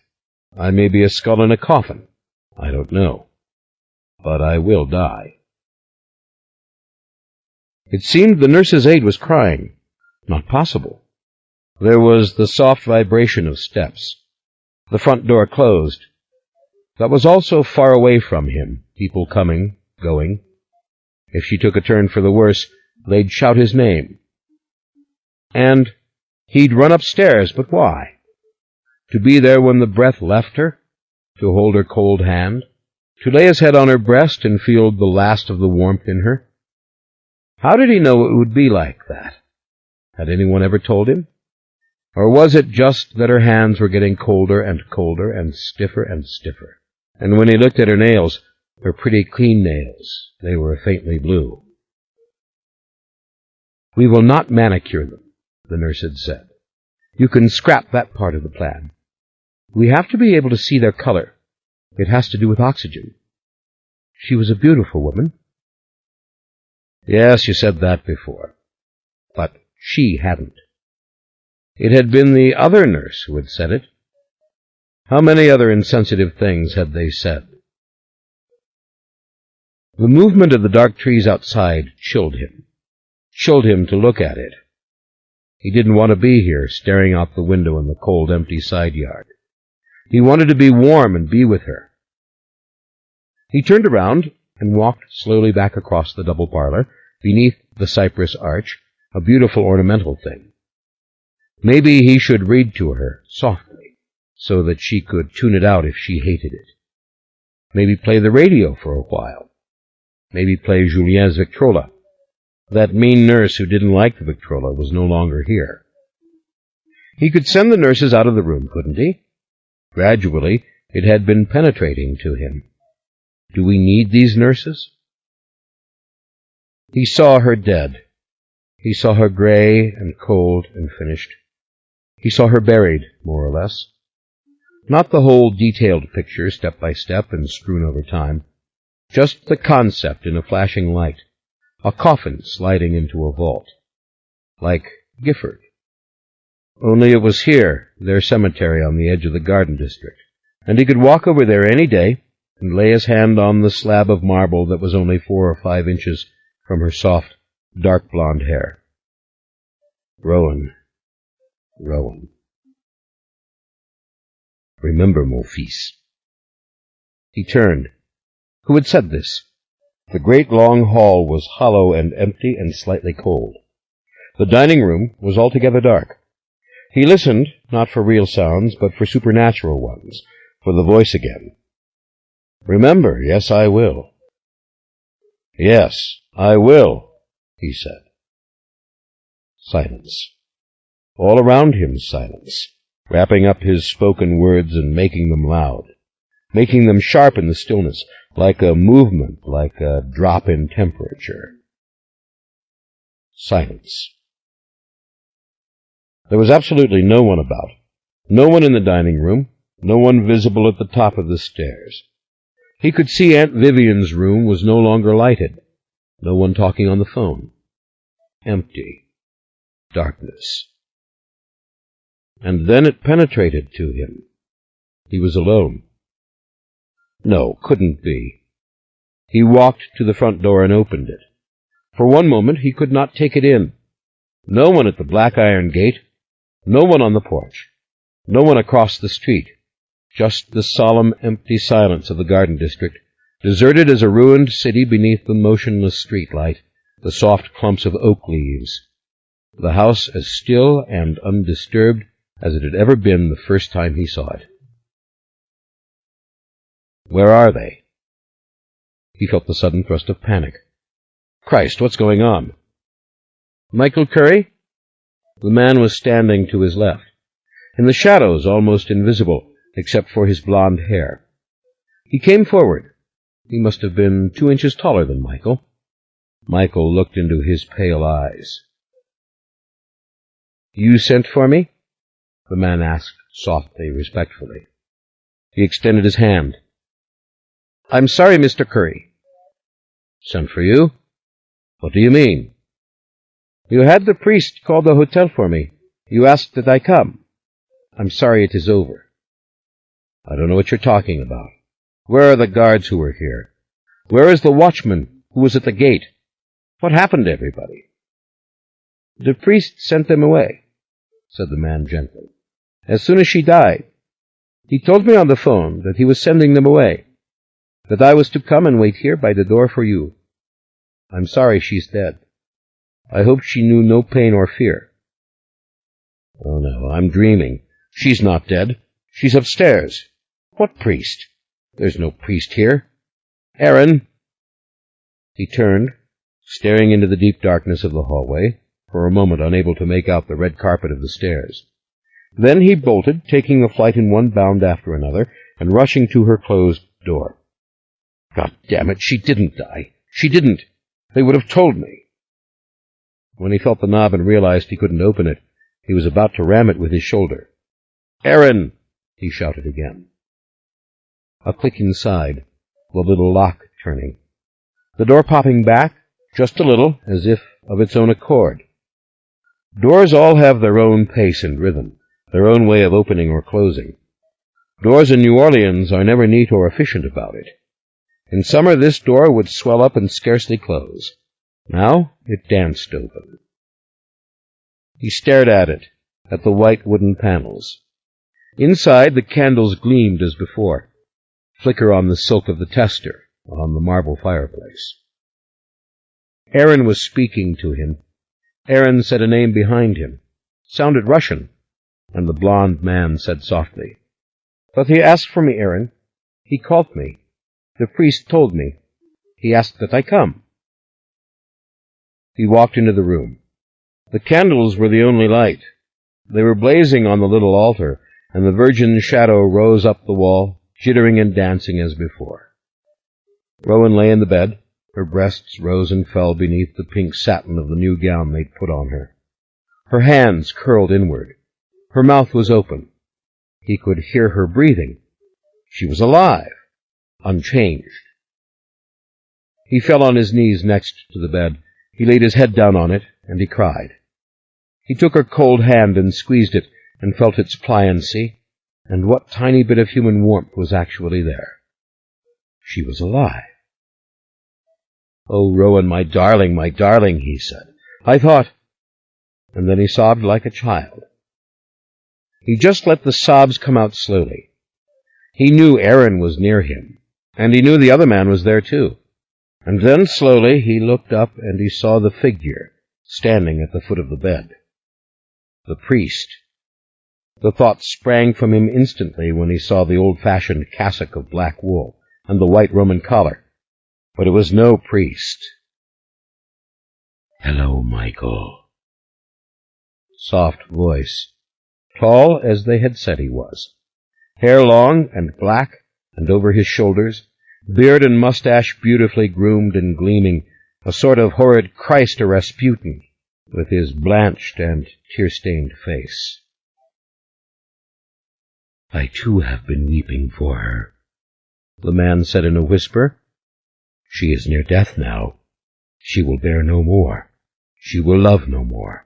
I may be a skull in a coffin. I don't know. But I will die. It seemed the nurse's aide was crying. Not possible. There was the soft vibration of steps. The front door closed. That was also far away from him, people coming, going. If she took a turn for the worse, they'd shout his name. And he'd run upstairs, but why? to be there when the breath left her, to hold her cold hand, to lay his head on her breast and feel the last of the warmth in her? How did he know it would be like that? Had anyone ever told him? Or was it just that her hands were getting colder and colder and stiffer, and when he looked at her nails, her pretty clean nails, they were faintly blue? "We will not manicure them," the nurse had said. "You can scrap that part of the plan. We have to be able to see their color. It has to do with oxygen. She was a beautiful woman." Yes, you said that before. But she hadn't. It had been the other nurse who had said it. How many other insensitive things had they said? The movement of the dark trees outside chilled him to look at it. He didn't want to be here, staring out the window in the cold, empty side yard. He wanted to be warm and be with her. He turned around and walked slowly back across the double parlor, beneath the cypress arch, a beautiful ornamental thing. Maybe he should read to her, softly, so that she could tune it out if she hated it. Maybe play the radio for a while. Maybe play Julien's Victrola. That mean nurse who didn't like the Victrola was no longer here. He could send the nurses out of the room, couldn't he? Gradually, it had been penetrating to him. Do we need these nurses? He saw her dead. He saw her gray and cold and finished. He saw her buried, more or less. Not the whole detailed picture, step by step and strewn over time. Just the concept in a flashing light. A coffin sliding into a vault. Like Gifford. Only it was here, their cemetery on the edge of the garden district, and he could walk over there any day and lay his hand on the slab of marble that was only 4 or 5 inches from her soft, dark blonde hair. Rowan. Remember, mon fils. He turned. Who had said this? The great long hall was hollow and empty and slightly cold. The dining room was altogether dark. He listened, not for real sounds, but for supernatural ones, for the voice again. Remember, yes, I will. Yes, I will, he said. Silence. All around him silence, wrapping up his spoken words and making them loud, making them sharp in the stillness, like a movement, like a drop in temperature. Silence. There was absolutely no one about. No one in the dining room, no one visible at the top of the stairs. He could see Aunt Vivian's room was no longer lighted. No one talking on the phone. Empty. Darkness. And then it penetrated to him. He was alone. No, couldn't be. He walked to the front door and opened it. For one moment he could not take it in. No one at the black iron gate. No one on the porch. No one across the street. Just the solemn, empty silence of the garden district, deserted as a ruined city beneath the motionless street light, the soft clumps of oak leaves. The house as still and undisturbed as it had ever been the first time he saw it. Where are they? He felt the sudden thrust of panic. Christ, what's going on? Michael Curry? The man was standing to his left, in the shadows almost invisible, except for his blonde hair. He came forward. He must have been 2 inches taller than Michael. Michael looked into his pale eyes. You sent for me? The man asked softly, respectfully. He extended his hand. I'm sorry, Mr. Curry. Sent for you? What do you mean? You had the priest call the hotel for me. You asked that I come. I'm sorry it is over. I don't know what you're talking about. Where are the guards who were here? Where is the watchman who was at the gate? What happened to everybody? The priest sent them away, said the man gently, as soon as she died. He told me on the phone that he was sending them away, that I was to come and wait here by the door for you. I'm sorry she's dead. I hope she knew no pain or fear. Oh, no, I'm dreaming. She's not dead. She's upstairs. What priest? There's no priest here. Aaron! He turned, staring into the deep darkness of the hallway, for a moment unable to make out the red carpet of the stairs. Then he bolted, taking the flight in one bound after another, and rushing to her closed door. God damn it, she didn't die. She didn't. They would have told me. When he felt the knob and realized he couldn't open it, he was about to ram it with his shoulder. Aaron! He shouted again. A click inside, the little lock turning. The door popping back, just a little, as if of its own accord. Doors all have their own pace and rhythm, their own way of opening or closing. Doors in New Orleans are never neat or efficient about it. In summer this door would swell up and scarcely close. Now it danced open. He stared at it, at the white wooden panels. Inside the candles gleamed as before, flicker on the silk of the tester, on the marble fireplace. Aaron was speaking to him. Aaron said a name behind him. Sounded Russian, and the blond man said softly, "But he asked for me, Aaron. He called me. The priest told me. He asked that I come." He walked into the room. The candles were the only light. They were blazing on the little altar, and the Virgin's shadow rose up the wall, jittering and dancing as before. Rowan lay in the bed. Her breasts rose and fell beneath the pink satin of the new gown they'd put on her. Her hands curled inward. Her mouth was open. He could hear her breathing. She was alive, unchanged. He fell on his knees next to the bed. He laid his head down on it, and he cried. He took her cold hand and squeezed it, and felt its pliancy, and what tiny bit of human warmth was actually there. She was alive. "Oh, Rowan, my darling," he said. "I thought—" And then he sobbed like a child. He just let the sobs come out slowly. He knew Aaron was near him, and he knew the other man was there too. And then slowly he looked up and he saw the figure standing at the foot of the bed. The priest. The thought sprang from him instantly when he saw the old-fashioned cassock of black wool and the white Roman collar. But it was no priest. "Hello, Michael." Soft voice. Tall as they had said he was. Hair long and black and over his shoulders, beard and mustache beautifully groomed and gleaming, a sort of horrid Christ or Rasputin, with his blanched and tear-stained face. "I too have been weeping for her," the man said in a whisper. "She is near death now. She will bear no more. She will love no more.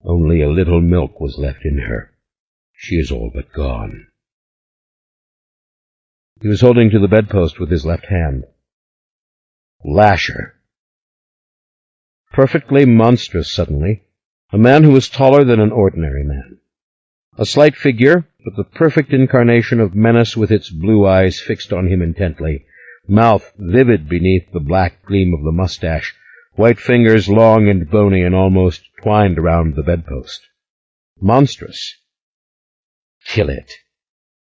Only a little milk was left in her. She is all but gone." He was holding to the bedpost with his left hand. Lasher. Perfectly monstrous suddenly, a man who was taller than an ordinary man. A slight figure, but the perfect incarnation of menace with its blue eyes fixed on him intently, mouth vivid beneath the black gleam of the mustache, white fingers long and bony and almost twined around the bedpost. Monstrous. Kill it.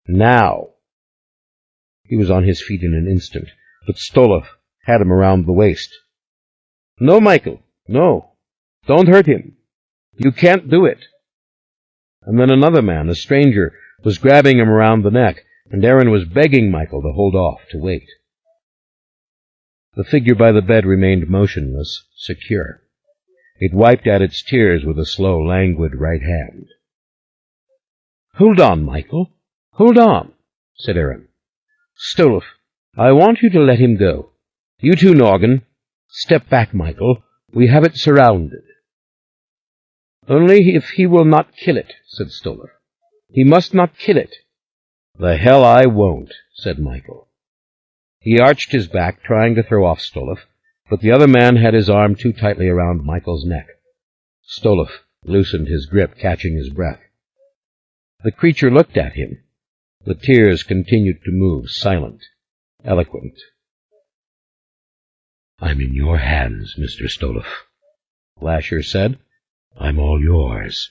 Now. He was on his feet in an instant, but Stoloff had him around the waist. "No, Michael, no. Don't hurt him. You can't do it." And then another man, a stranger, was grabbing him around the neck, and Aaron was begging Michael to hold off, to wait. The figure by the bed remained motionless, secure. It wiped at its tears with a slow, languid right hand. "Hold on, Michael. Hold on," said Aaron. "Stoloff, I want you to let him go. You too, Noggin. Step back, Michael. We have it surrounded." "Only if he will not kill it," said Stoloff. "He must not kill it." "The hell I won't," said Michael. He arched his back, trying to throw off Stoloff, but the other man had his arm too tightly around Michael's neck. Stoloff loosened his grip, catching his breath. The creature looked at him. The tears continued to move, silent, eloquent. "I'm in your hands, Mr. Stoloff," Lasher said. "I'm all yours."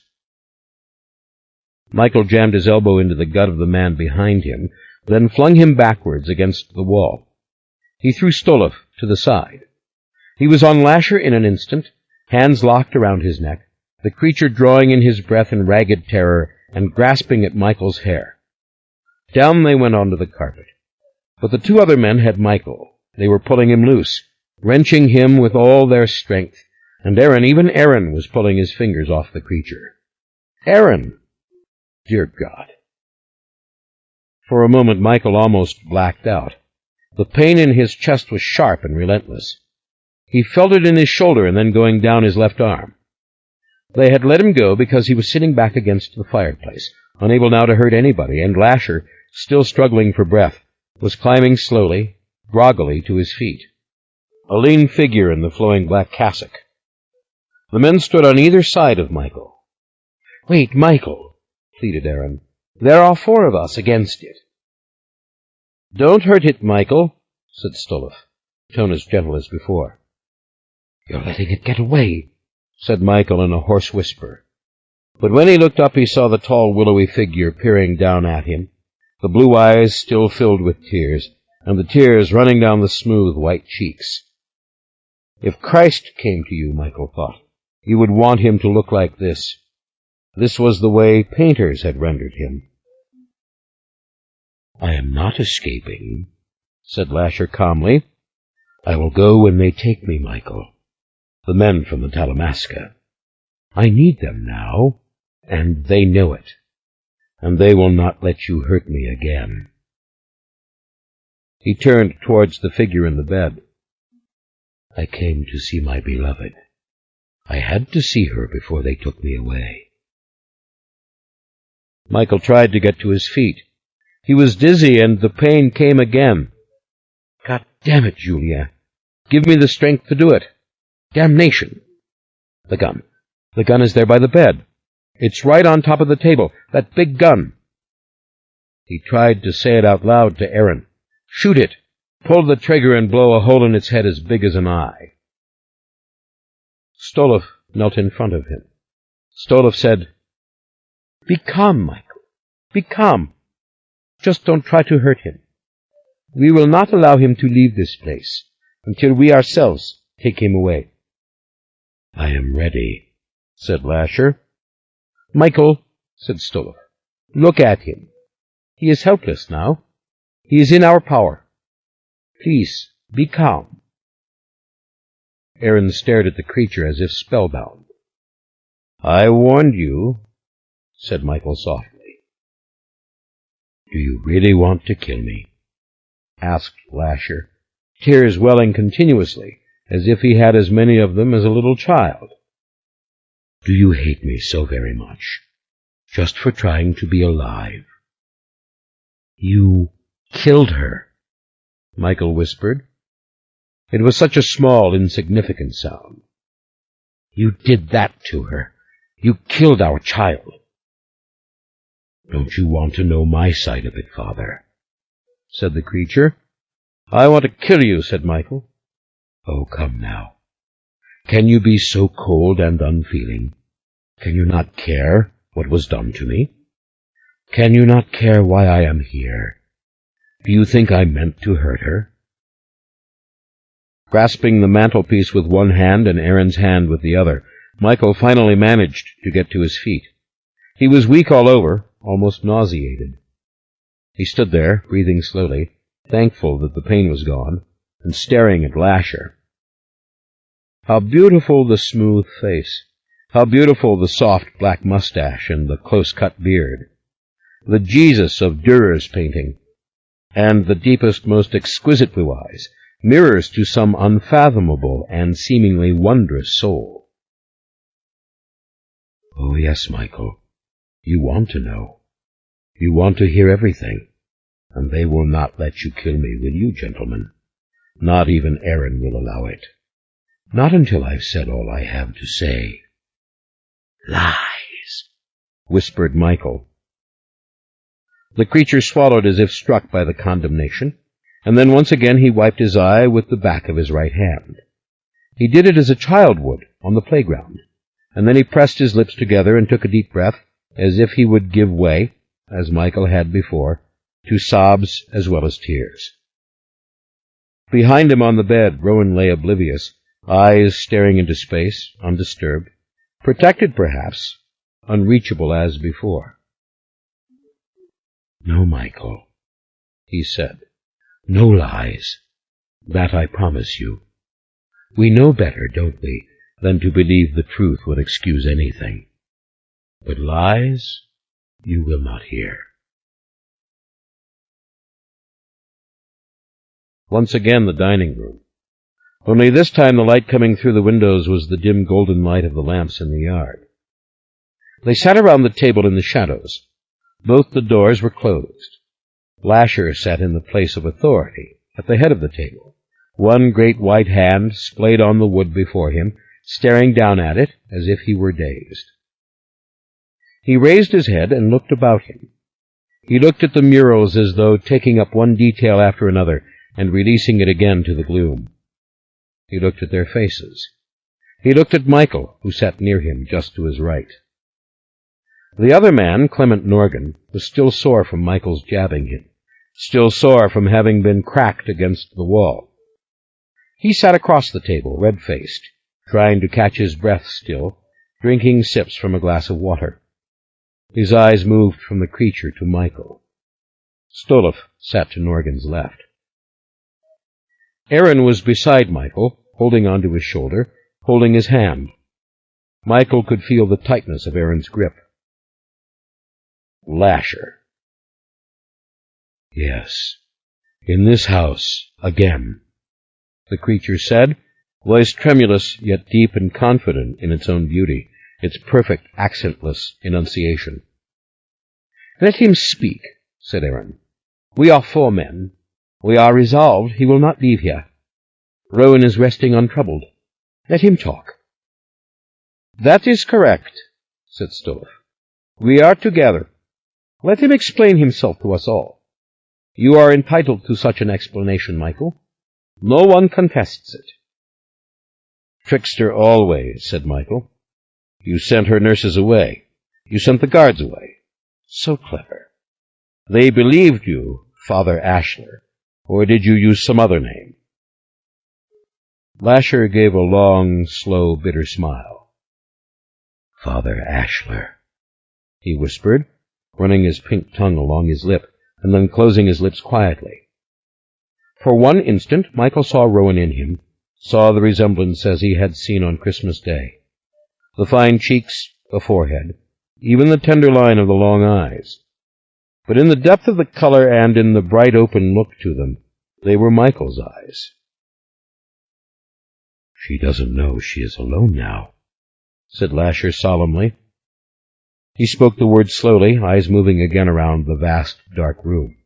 Michael jammed his elbow into the gut of the man behind him, then flung him backwards against the wall. He threw Stolov to the side. He was on Lasher in an instant, hands locked around his neck, the creature drawing in his breath in ragged terror and grasping at Michael's hair. Down they went onto the carpet. But the two other men had Michael. They were pulling him loose, wrenching him with all their strength, and even Aaron was pulling his fingers off the creature. Aaron! Dear God! For a moment Michael almost blacked out. The pain in his chest was sharp and relentless. He felt it in his shoulder and then going down his left arm. They had let him go because he was sitting back against the fireplace, unable now to hurt anybody, and Lasher, still struggling for breath, was climbing slowly, groggily to his feet, a lean figure in the flowing black cassock. The men stood on either side of Michael. "Wait, Michael," pleaded Aaron. "There are 4 of us against it." "Don't hurt it, Michael," said Stolov, tone as gentle as before. "You're letting it get away," said Michael in a hoarse whisper. But when he looked up, he saw the tall, willowy figure peering down at him, the blue eyes still filled with tears, and the tears running down the smooth, white cheeks. If Christ came to you, Michael thought, you would want him to look like this. This was the way painters had rendered him. "I am not escaping," said Lasher calmly. "I will go when they take me, Michael. The men from the Talamasca. I need them now, and they know it. And they will not let you hurt me again." He turned towards the figure in the bed. "I came to see my beloved. I had to see her before they took me away." Michael tried to get to his feet. He was dizzy, and the pain came again. "God damn it, Julia. Give me the strength to do it. Damnation! The gun. The gun is there by the bed. It's right on top of the table. That big gun." He tried to say it out loud to Aaron. "Shoot it. Pull the trigger and blow a hole in its head as big as an eye." Stolov knelt in front of him. Stolov said, "Be calm, Michael. Be calm. Just don't try to hurt him. We will not allow him to leave this place until we ourselves take him away." "I am ready," said Lasher. "Michael," said Stolov, "look at him. He is helpless now. He is in our power. Please, be calm." Aaron stared at the creature as if spellbound. "I warned you," said Michael softly. "Do you really want to kill me?" asked Lasher, tears welling continuously, as if he had as many of them as a little child. "Do you hate me so very much, just for trying to be alive?" "You killed her," Michael whispered. It was such a small, insignificant sound. "You did that to her. You killed our child." "Don't you want to know my side of it, Father?" said the creature. "I want to kill you," said Michael. "Oh, come now. Can you be so cold and unfeeling? Can you not care what was done to me? Can you not care why I am here? Do you think I meant to hurt her?" Grasping the mantelpiece with one hand and Aaron's hand with the other, Michael finally managed to get to his feet. He was weak all over, almost nauseated. He stood there, breathing slowly, thankful that the pain was gone, and staring at Lasher. How beautiful the smooth face! How beautiful the soft black mustache and the close-cut beard! The Jesus of Dürer's painting, and the deepest, most exquisite blue eyes, mirrors to some unfathomable and seemingly wondrous soul. "Oh, yes, Michael. You want to know. You want to hear everything. And they will not let you kill me, will you, gentlemen? Not even Aaron will allow it. Not until I've said all I have to say." "Lies," whispered Michael. The creature swallowed as if struck by the condemnation, and then once again he wiped his eye with the back of his right hand. He did it as a child would on the playground, and then he pressed his lips together and took a deep breath, as if he would give way, as Michael had before, to sobs as well as tears. Behind him on the bed, Rowan lay oblivious, eyes staring into space, undisturbed, protected perhaps, unreachable as before. "No, Michael," he said. "No lies. That I promise you. We know better, don't we, than to believe the truth would excuse anything. But lies you will not hear." Once again the dining room. Only this time the light coming through the windows was the dim golden light of the lamps in the yard. They sat around the table in the shadows. Both the doors were closed. Lasher sat in the place of authority, at the head of the table, one great white hand splayed on the wood before him, staring down at it as if he were dazed. He raised his head and looked about him. He looked at the murals as though taking up one detail after another and releasing it again to the gloom. He looked at their faces. He looked at Michael, who sat near him just to his right. The other man, Clement Norgan, was still sore from Michael's jabbing him, still sore from having been cracked against the wall. He sat across the table, red-faced, trying to catch his breath still, drinking sips from a glass of water. His eyes moved from the creature to Michael. Stolov sat to Norgan's left. Aaron was beside Michael, holding onto his shoulder, holding his hand. Michael could feel the tightness of Aaron's grip. Lasher. "Yes, in this house, again," the creature said, voice tremulous yet deep and confident in its own beauty, its perfect accentless enunciation. "Let him speak," said Aaron. "We are 4 men. We are resolved he will not leave here. Rowan is resting untroubled. Let him talk." "That is correct," said Stolov. "We are together. Let him explain himself to us all. You are entitled to such an explanation, Michael. No one contests it." "Trickster always," said Michael. "You sent her nurses away. You sent the guards away. So clever. They believed you, Father Ashler, or did you use some other name?" Lasher gave a long, slow, bitter smile. "Father Ashler," he whispered, running his pink tongue along his lip, and then closing his lips quietly. For one instant Michael saw Rowan in him, saw the resemblance as he had seen on Christmas Day. The fine cheeks, the forehead, even the tender line of the long eyes. But in the depth of the color and in the bright open look to them, they were Michael's eyes. "She doesn't know she is alone now," said Lasher solemnly. He spoke the words slowly, eyes moving again around the vast, dark room.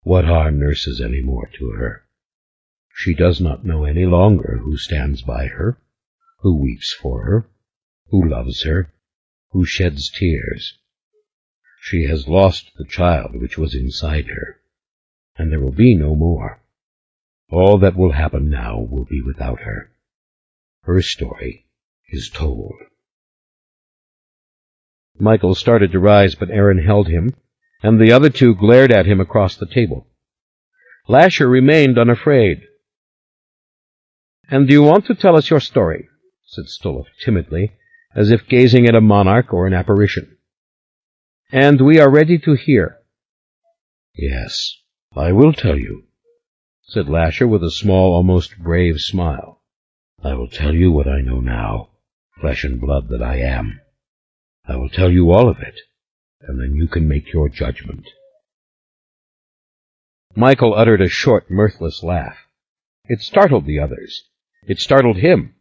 "What are nurses any more to her? She does not know any longer who stands by her, who weeps for her, who loves her, who sheds tears. She has lost the child which was inside her, and there will be no more. All that will happen now will be without her. Her story is told." Michael started to rise, but Aaron held him, and the other 2 glared at him across the table. Lasher remained unafraid. "And do you want to tell us your story?" said Stolov timidly, as if gazing at a monarch or an apparition. "And we are ready to hear." "Yes, I will tell you," said Lasher with a small, almost brave smile. "I will tell you what I know now, flesh and blood that I am. I will tell you all of it, and then you can make your judgment." Michael uttered a short, mirthless laugh. It startled the others. It startled him.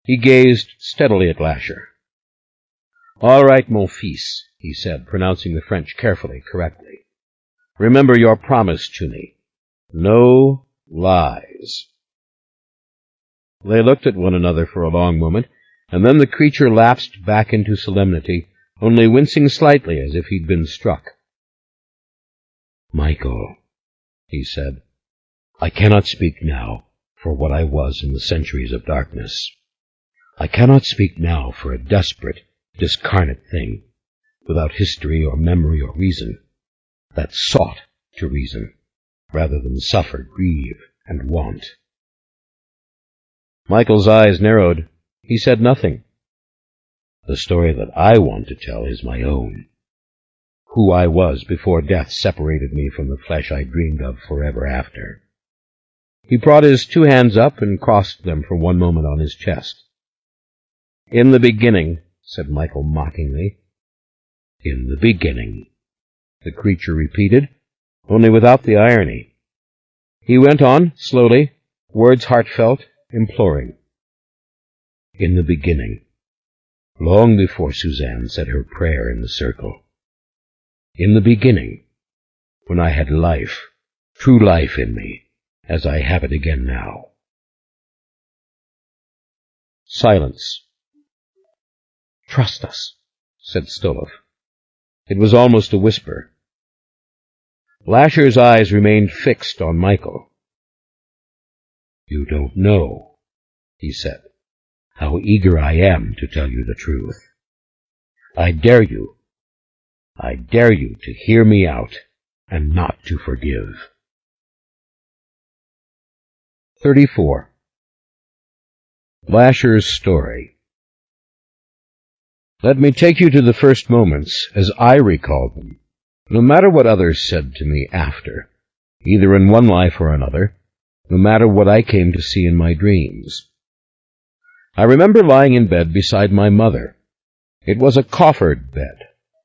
He gazed steadily at Lasher. "All right, mon fils," he said, pronouncing the French carefully, correctly. "Remember your promise to me. No lies." They looked at one another for a long moment, and then the creature lapsed back into solemnity, only wincing slightly as if he'd been struck. "Michael," he said, "I cannot speak now for what I was in the centuries of darkness. I cannot speak now for a desperate, discarnate thing, without history or memory or reason, that sought to reason, rather than suffer, grieve, and want. Michael's eyes narrowed. He said nothing. The story that I want to tell is my own. Who I was before death separated me from the flesh I dreamed of forever after. He brought his 2 hands up and crossed them for one moment on his chest. "In the beginning," said Michael mockingly. "In the beginning," the creature repeated, only without the irony. He went on, slowly, words heartfelt, imploring. "In the beginning, long before Suzanne said her prayer in the circle. In the beginning, when I had life, true life in me, as I have it again now." Silence. "Trust us," said Stoloff. It was almost a whisper. Lasher's eyes remained fixed on Michael. "You don't know," he said, "how eager I am to tell you the truth. I dare you to hear me out and not to forgive." 34. Lasher's story. Let me take you to the first moments as I recall them, no matter what others said to me after, either in one life or another, no matter what I came to see in my dreams. I remember lying in bed beside my mother. It was a coffered bed,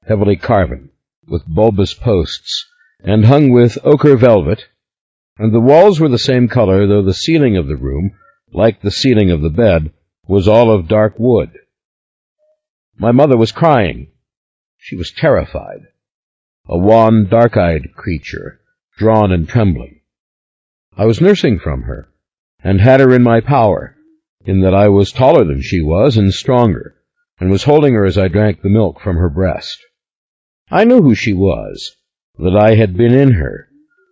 heavily carven, with bulbous posts, and hung with ochre velvet, and the walls were the same color, though the ceiling of the room, like the ceiling of the bed, was all of dark wood. My mother was crying. She was terrified, a wan, dark-eyed creature, drawn and trembling. I was nursing from her, and had her in my power, in that I was taller than she was and stronger, and was holding her as I drank the milk from her breast. I knew who she was, that I had been in her,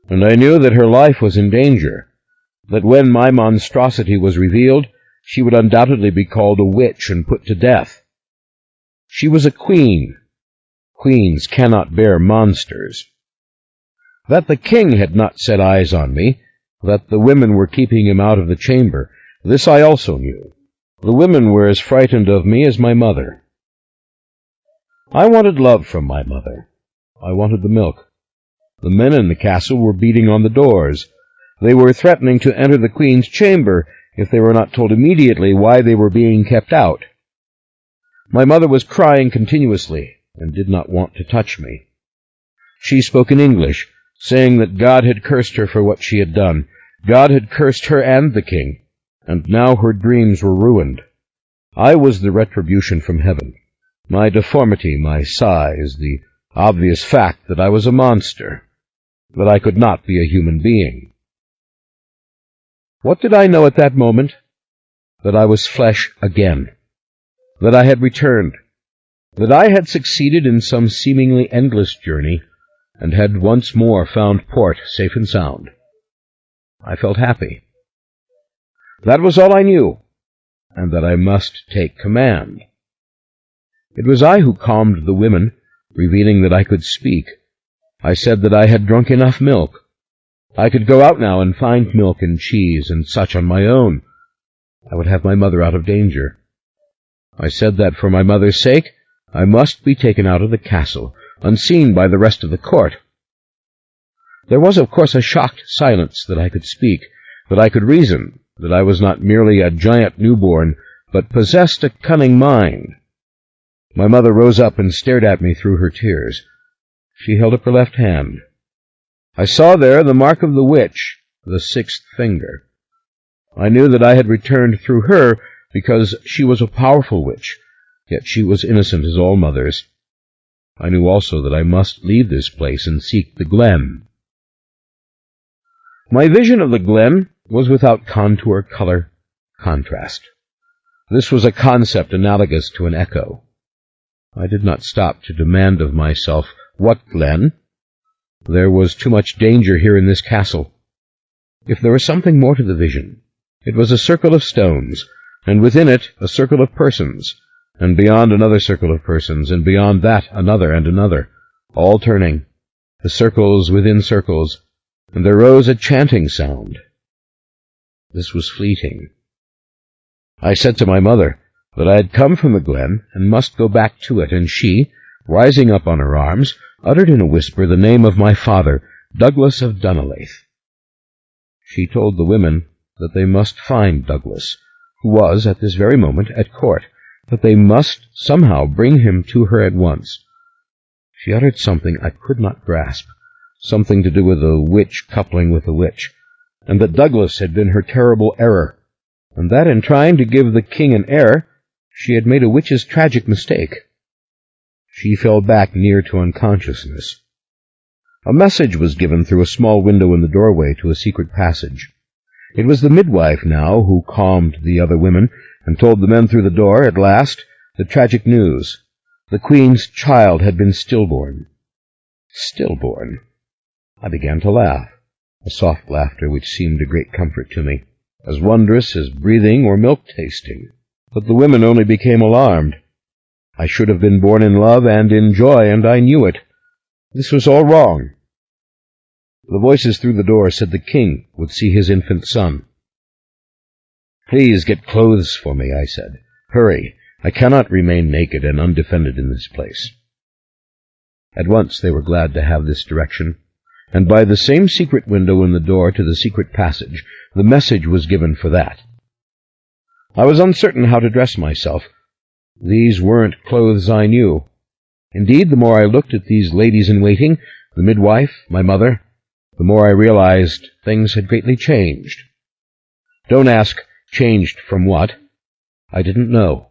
and I knew that her life was in danger, that when my monstrosity was revealed, she would undoubtedly be called a witch and put to death. She was a queen. Queens cannot bear monsters. That the king had not set eyes on me, that the women were keeping him out of the chamber, this I also knew. The women were as frightened of me as my mother. I wanted love from my mother. I wanted the milk. The men in the castle were beating on the doors. They were threatening to enter the queen's chamber if they were not told immediately why they were being kept out. My mother was crying continuously and did not want to touch me. She spoke in English, saying that God had cursed her for what she had done. God had cursed her and the king, and now her dreams were ruined. I was the retribution from heaven. My deformity, my size, the obvious fact that I was a monster, that I could not be a human being. What did I know at that moment? That I was flesh again, that I had returned, that I had succeeded in some seemingly endless journey, and had once more found port safe and sound. I felt happy. That was all I knew, and that I must take command. It was I who calmed the women, revealing that I could speak. I said that I had drunk enough milk. I could go out now and find milk and cheese and such on my own. I would have my mother out of danger. I said that for my mother's sake, I must be taken out of the castle, unseen by the rest of the court. There was, of course, a shocked silence that I could speak, that I could reason, that I was not merely a giant newborn, but possessed a cunning mind. My mother rose up and stared at me through her tears. She held up her left hand. I saw there the mark of the witch, the 6th finger. I knew that I had returned through her because she was a powerful witch, yet she was innocent as all mothers. I knew also that I must leave this place and seek the glen. My vision of the glen was without contour, color, contrast. This was a concept analogous to an echo. I did not stop to demand of myself, what glen? There was too much danger here in this castle. If there was something more to the vision, it was a circle of stones, and within it a circle of persons, and beyond another circle of persons, and beyond that another and another, all turning, the circles within circles, and there rose a chanting sound. This was fleeting. I said to my mother that I had come from the glen and must go back to it, and she, rising up on her arms, uttered in a whisper the name of my father, Douglas of Dunolaith. She told the women that they must find Douglas, who was, at this very moment, at court, that they must somehow bring him to her at once. She uttered something I could not grasp, something to do with a witch coupling with a witch, and that Douglas had been her terrible error, and that in trying to give the king an heir, she had made a witch's tragic mistake. She fell back near to unconsciousness. A message was given through a small window in the doorway to a secret passage. It was the midwife now who calmed the other women and told the men through the door, at last, the tragic news. The queen's child had been stillborn. Stillborn. I began to laugh, a soft laughter which seemed a great comfort to me, as wondrous as breathing or milk-tasting. But the women only became alarmed. I should have been born in love and in joy, and I knew it. This was all wrong. The voices through the door said the king would see his infant son. "Please get clothes for me," I said. "Hurry. I cannot remain naked and undefended in this place." At once they were glad to have this direction, and by the same secret window in the door to the secret passage, the message was given for that. I was uncertain how to dress myself. These weren't clothes I knew. Indeed, the more I looked at these ladies-in-waiting, the midwife, my mother, the more I realized things had greatly changed. Don't ask, changed from what? I didn't know.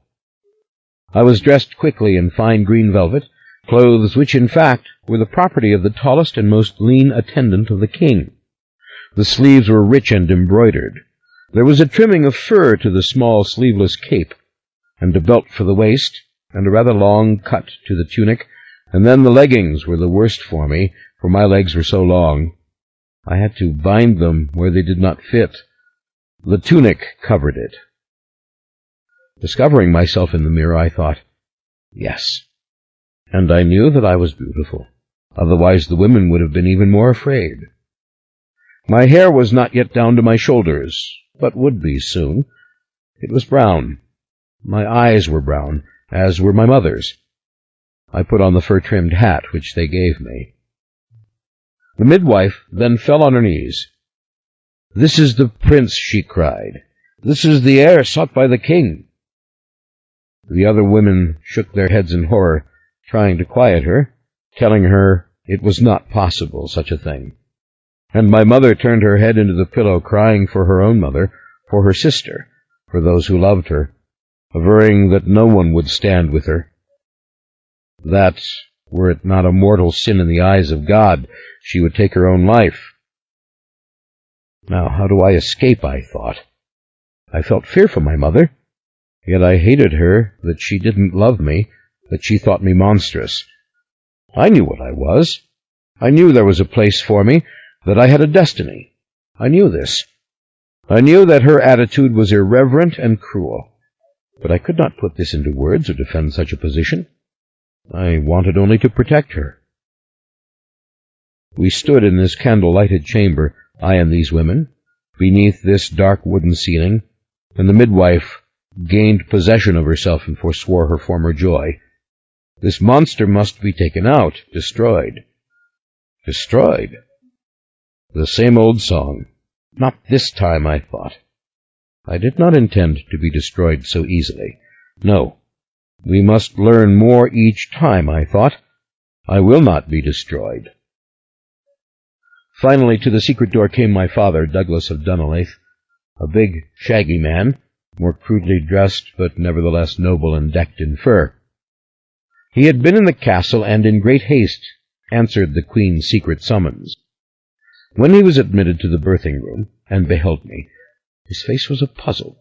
I was dressed quickly in fine green velvet, clothes which, in fact, were the property of the tallest and most lean attendant of the king. The sleeves were rich and embroidered. There was a trimming of fur to the small sleeveless cape, and a belt for the waist, and a rather long cut to the tunic, and then the leggings were the worst for me, for my legs were so long. I had to bind them where they did not fit. The tunic covered it. Discovering myself in the mirror, I thought, yes. And I knew that I was beautiful. Otherwise the women would have been even more afraid. My hair was not yet down to my shoulders, but would be soon. It was brown. My eyes were brown, as were my mother's. I put on the fur-trimmed hat which they gave me. The midwife then fell on her knees. "This is the prince," she cried. "This is the heir sought by the king." The other women shook their heads in horror, trying to quiet her, telling her it was not possible, such a thing. And my mother turned her head into the pillow, crying for her own mother, for her sister, for those who loved her, averring that no one would stand with her. That, were it not a mortal sin in the eyes of God, she would take her own life. Now, how do I escape, I thought. I felt fear for my mother, yet I hated her that she didn't love me, that she thought me monstrous. I knew what I was. I knew there was a place for me, that I had a destiny. I knew this. I knew that her attitude was irreverent and cruel. But I could not put this into words or defend such a position. I wanted only to protect her. We stood in this candle-lighted chamber, I and these women, beneath this dark wooden ceiling, and the midwife gained possession of herself and forswore her former joy. This monster must be taken out, destroyed. Destroyed? The same old song. Not this time, I thought. I did not intend to be destroyed so easily. No. We must learn more each time, I thought. I will not be destroyed. Finally, to the secret door came my father, Douglas of Dunolaith, a big, shaggy man, more crudely dressed, but nevertheless noble and decked in fur. He had been in the castle and in great haste answered the Queen's secret summons. When he was admitted to the birthing room and beheld me, his face was a puzzle.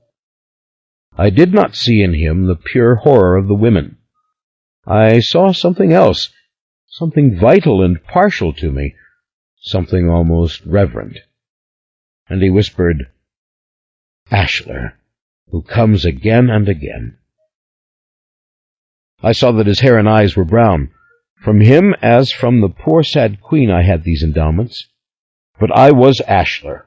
I did not see in him the pure horror of the women. I saw something else, something vital and partial to me, something almost reverent. And he whispered, "Ashler, who comes again and again." I saw that his hair and eyes were brown. From him, as from the poor sad queen, I had these endowments. But I was Ashler.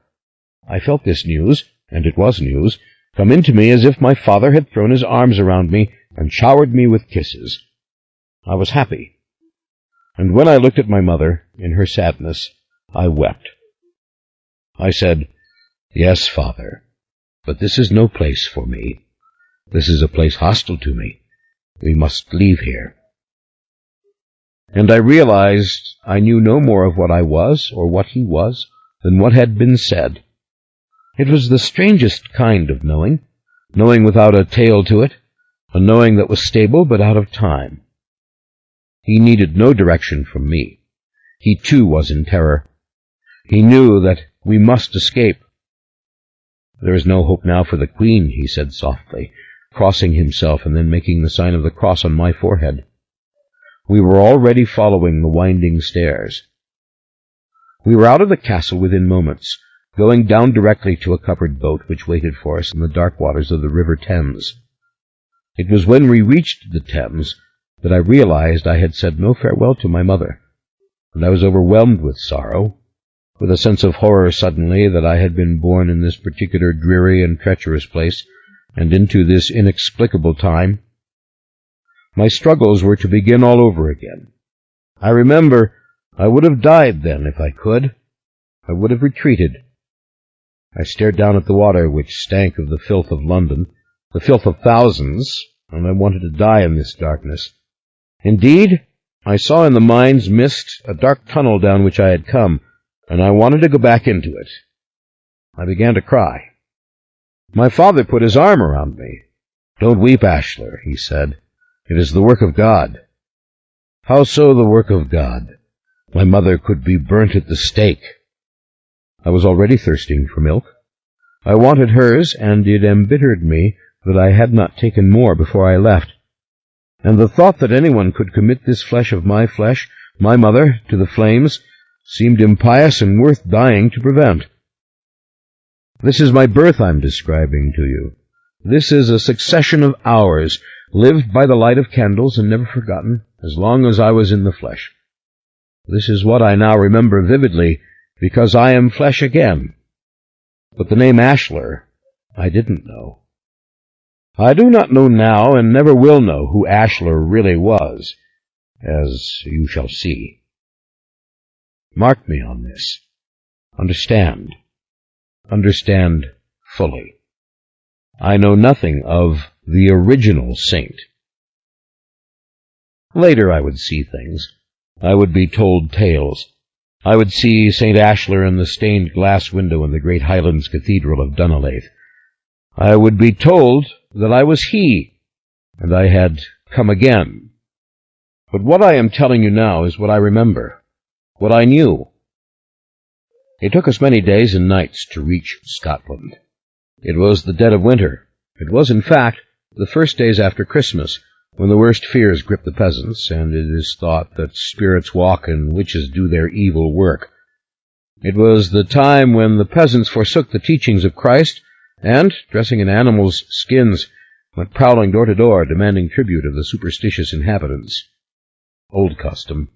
I felt this news, and it was news, come into me as if my father had thrown his arms around me and showered me with kisses. I was happy. And when I looked at my mother, in her sadness, I wept. I said, "Yes, Father, but this is no place for me. This is a place hostile to me. We must leave here." And I realized I knew no more of what I was or what he was than what had been said. It was the strangest kind of knowing without a tail to it, a knowing that was stable but out of time. He needed no direction from me. He too was in terror. He knew that we must escape. "There is no hope now for the Queen," he said softly, crossing himself and then making the sign of the cross on my forehead. We were already following the winding stairs. We were out of the castle within moments, going down directly to a covered boat which waited for us in the dark waters of the River Thames. It was when we reached the Thames that I realized I had said no farewell to my mother, and I was overwhelmed with sorrow, with a sense of horror suddenly that I had been born in this particular dreary and treacherous place, and into this inexplicable time. My struggles were to begin all over again. I remember I would have died then if I could. I would have retreated. I stared down at the water, which stank of the filth of London, the filth of thousands, and I wanted to die in this darkness. Indeed, I saw in the mind's mist a dark tunnel down which I had come, and I wanted to go back into it. I began to cry. My father put his arm around me. "Don't weep, Ashler," he said. "It is the work of God." "How so, the work of God? My mother could be burnt at the stake." I was already thirsting for milk. I wanted hers, and it embittered me that I had not taken more before I left. And the thought that anyone could commit this flesh of my flesh, my mother, to the flames, seemed impious and worth dying to prevent. This is my birth I'm describing to you. This is a succession of hours, lived by the light of candles and never forgotten, as long as I was in the flesh. This is what I now remember vividly, because I am flesh again. But the name Ashler I didn't know. I do not know now, and never will know, who Ashler really was, as you shall see. Mark me on this. Understand. Understand fully. I know nothing of the original saint. Later I would see things. I would be told tales. I would see St. Ashler in the stained glass window in the great Highlands Cathedral of Dunolaith. I would be told that I was he, and I had come again. But what I am telling you now is what I remember, what I knew. It took us many days and nights to reach Scotland. It was the dead of winter. It was, in fact, the first days after Christmas, when the worst fears grip the peasants, and it is thought that spirits walk and witches do their evil work. It was the time when the peasants forsook the teachings of Christ, and, dressing in animals' skins, went prowling door to door, demanding tribute of the superstitious inhabitants. Old custom.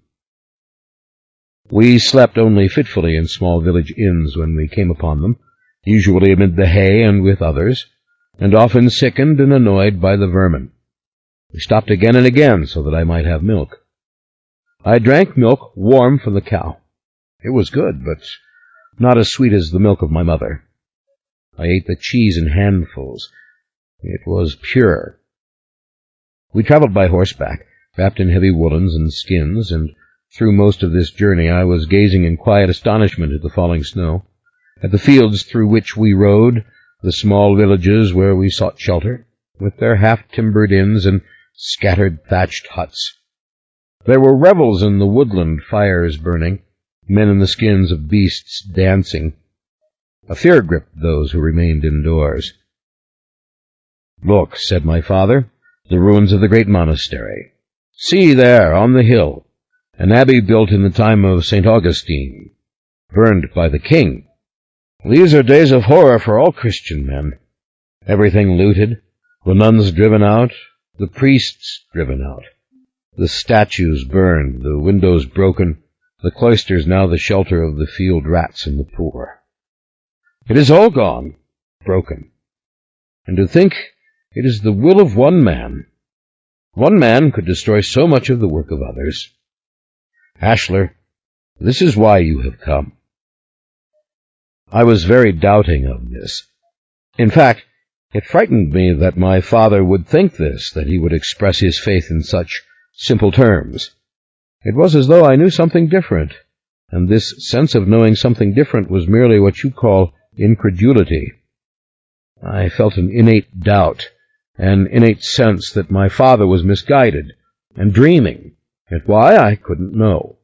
We slept only fitfully in small village inns when we came upon them, usually amid the hay and with others, and often sickened and annoyed by the vermin. We stopped again and again so that I might have milk. I drank milk warm from the cow. It was good, but not as sweet as the milk of my mother. I ate the cheese in handfuls. It was pure. We traveled by horseback, wrapped in heavy woolens and skins, and through most of this journey I was gazing in quiet astonishment at the falling snow, at the fields through which we rode, the small villages where we sought shelter, with their half-timbered inns and scattered thatched huts. There were revels in the woodland, fires burning, men in the skins of beasts dancing. A fear gripped those who remained indoors. "Look," said my father, "the ruins of the great monastery. See there, on the hill, an abbey built in the time of St. Augustine, burned by the king. These are days of horror for all Christian men. Everything looted, the nuns driven out, The priests driven out, the statues burned, the windows broken, the cloisters now the shelter of the field rats and the poor. It is all gone, broken. And to think it is the will of one man. One man could destroy so much of the work of others. Ashler, this is why you have come. I was very doubting of this. In fact, it frightened me that my father would think this, that he would express his faith in such simple terms. It was as though I knew something different, and this sense of knowing something different was merely what you call incredulity. I felt an innate doubt, an innate sense that my father was misguided and dreaming, yet why I couldn't know.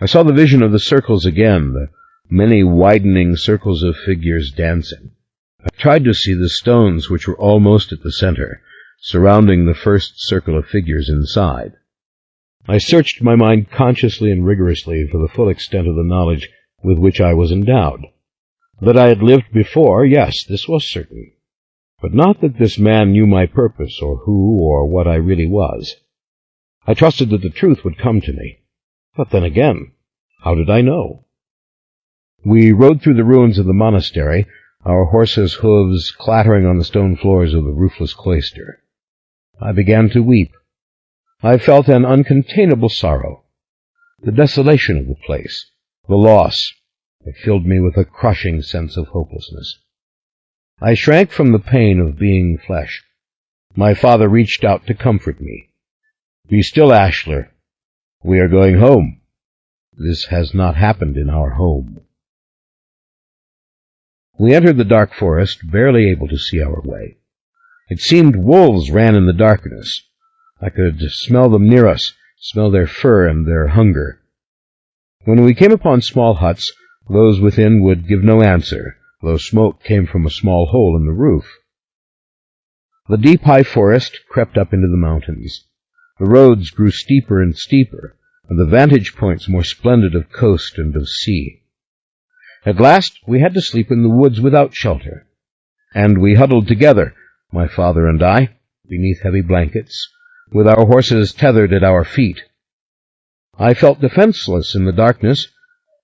I saw the vision of the circles again, the many widening circles of figures dancing. I tried to see the stones which were almost at the center, surrounding the first circle of figures inside. I searched my mind consciously and rigorously for the full extent of the knowledge with which I was endowed. That I had lived before, yes, this was certain, but not that this man knew my purpose, or who or what I really was. I trusted that the truth would come to me. But then again, how did I know? We rode through the ruins of the monastery, our horses' hooves clattering on the stone floors of the roofless cloister. I began to weep. I felt an uncontainable sorrow. The desolation of the place, the loss, it filled me with a crushing sense of hopelessness. I shrank from the pain of being flesh. My father reached out to comfort me. Be still, Ashler. We are going home. This has not happened in our home. We entered the dark forest, barely able to see our way. It seemed wolves ran in the darkness. I could smell them near us, smell their fur and their hunger. When we came upon small huts, those within would give no answer, though smoke came from a small hole in the roof. The deep high forest crept up into the mountains. The roads grew steeper and steeper, and the vantage points more splendid of coast and of sea. At last we had to sleep in the woods without shelter, and we huddled together, my father and I, beneath heavy blankets, with our horses tethered at our feet. I felt defenseless in the darkness,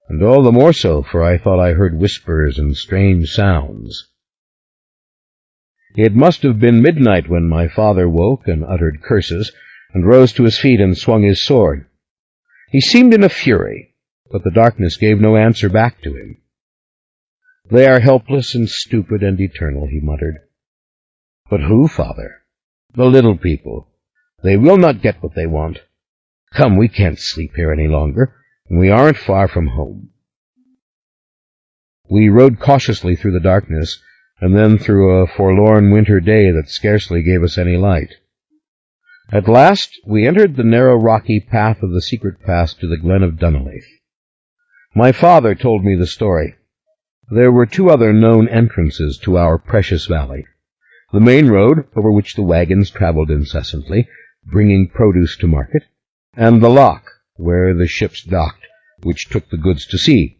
and all the more so, for I thought I heard whispers and strange sounds. It must have been midnight when my father woke and uttered curses, and rose to his feet and swung his sword. He seemed in a fury, but the darkness gave no answer back to him. They are helpless and stupid and eternal, he muttered. But who, father? The little people. They will not get what they want. Come, we can't sleep here any longer, and we aren't far from home. We rode cautiously through the darkness, and then through a forlorn winter day that scarcely gave us any light. At last we entered the narrow rocky path of the secret pass to the glen of Dunolaith. My father told me the story. There were two other known entrances to our precious valley. The main road, over which the wagons traveled incessantly, bringing produce to market, and the loch, where the ships docked, which took the goods to sea.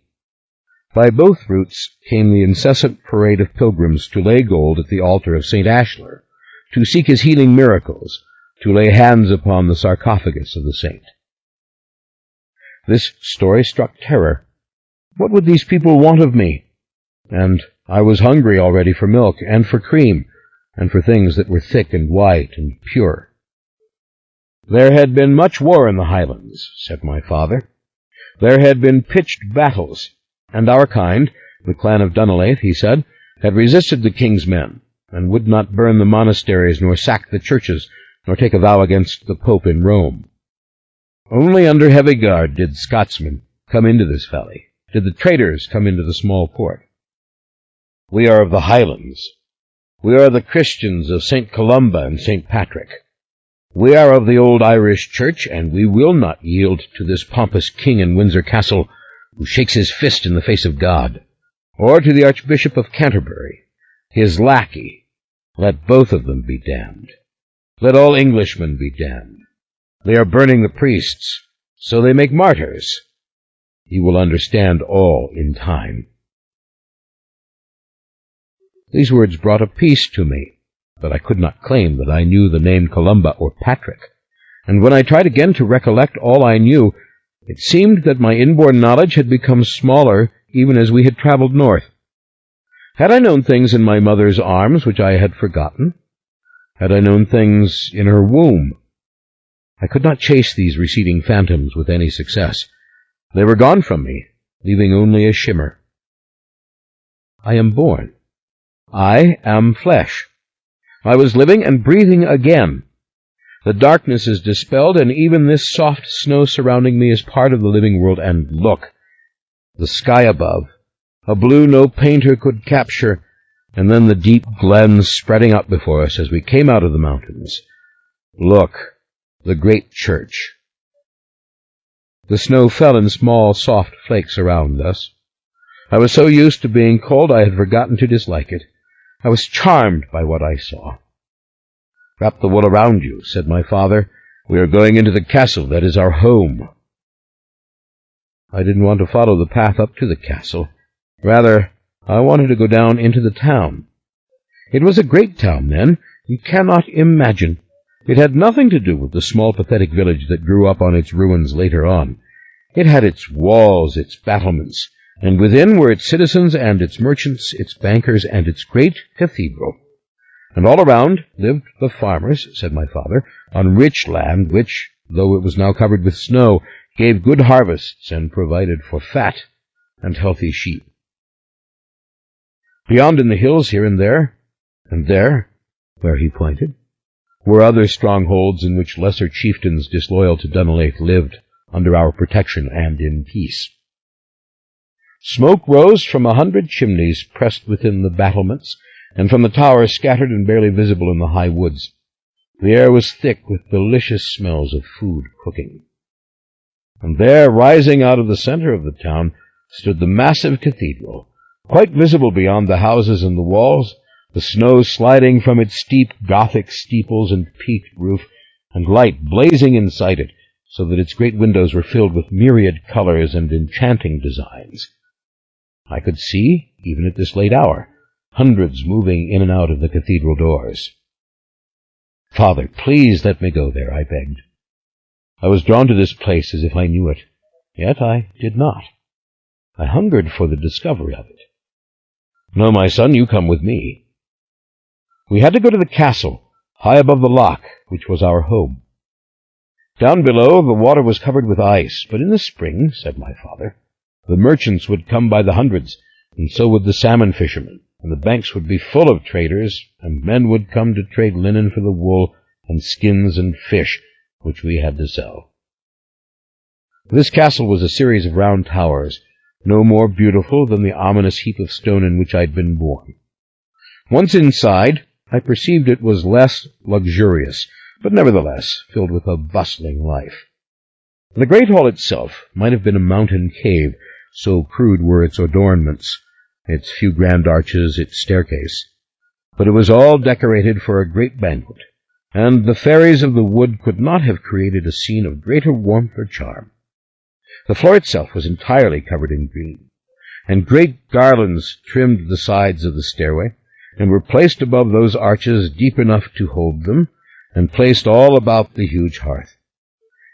By both routes came the incessant parade of pilgrims to lay gold at the altar of St. Ashler, to seek his healing miracles, to lay hands upon the sarcophagus of the saint. This story struck terror. What would these people want of me? And I was hungry already for milk, and for cream, and for things that were thick and white and pure. There had been much war in the Highlands, said my father. There had been pitched battles, and our kind, the clan of Dunolaith, he said, had resisted the king's men, and would not burn the monasteries, nor sack the churches, nor take a vow against the Pope in Rome. Only under heavy guard did Scotsmen come into this valley, did the traders come into the small port. We are of the Highlands. We are the Christians of St. Columba and St. Patrick. We are of the old Irish Church, and we will not yield to this pompous king in Windsor Castle, who shakes his fist in the face of God, or to the Archbishop of Canterbury, his lackey. Let both of them be damned. Let all Englishmen be damned. They are burning the priests, so they make martyrs. You will understand all in time. These words brought a peace to me, that I could not claim that I knew the name Columba or Patrick, and when I tried again to recollect all I knew, it seemed that my inborn knowledge had become smaller even as we had traveled north. Had I known things in my mother's arms which I had forgotten? Had I known things in her womb? I could not chase these receding phantoms with any success. They were gone from me, leaving only a shimmer. I am born. I am flesh. I was living and breathing again. The darkness is dispelled, and even this soft snow surrounding me is part of the living world. And look, the sky above, a blue no painter could capture, and then the deep glens spreading up before us as we came out of the mountains. Look, the great church. The snow fell in small, soft flakes around us. I was so used to being cold I had forgotten to dislike it. I was charmed by what I saw. "Wrap the wool around you," said my father. "We are going into the castle. That is our home." I didn't want to follow the path up to the castle. Rather, I wanted to go down into the town. It was a great town then. You cannot imagine. It had nothing to do with the small, pathetic village that grew up on its ruins later on. It had its walls, its battlements, and within were its citizens and its merchants, its bankers, and its great cathedral. And all around lived the farmers, said my father, on rich land which, though it was now covered with snow, gave good harvests and provided for fat and healthy sheep. Beyond in the hills here and there, where he pointed, were other strongholds in which lesser chieftains disloyal to Dunleith lived under our protection and in peace. Smoke rose from 100 chimneys pressed within the battlements, and from the towers scattered and barely visible in the high woods. The air was thick with delicious smells of food cooking. And there, rising out of the center of the town, stood the massive cathedral, quite visible beyond the houses and the walls, the snow sliding from its steep Gothic steeples and peaked roof, and light blazing inside it, so that its great windows were filled with myriad colors and enchanting designs. I could see, even at this late hour, hundreds moving in and out of the cathedral doors. "Father, please let me go there," I begged. I was drawn to this place as if I knew it, yet I did not. I hungered for the discovery of it. "No, my son, you come with me." We had to go to the castle, high above the loch, which was our home. Down below, the water was covered with ice, but in the spring, said my father, the merchants would come by the hundreds, and so would the salmon fishermen, and the banks would be full of traders, and men would come to trade linen for the wool and skins and fish, which we had to sell. This castle was a series of round towers, no more beautiful than the ominous heap of stone in which I had been born. Once inside, I perceived it was less luxurious, but nevertheless filled with a bustling life. The great hall itself might have been a mountain cave, so crude were its adornments, its few grand arches, its staircase. But it was all decorated for a great banquet, and the fairies of the wood could not have created a scene of greater warmth or charm. The floor itself was entirely covered in green, and great garlands trimmed the sides of the stairway, and were placed above those arches deep enough to hold them, and placed all about the huge hearth.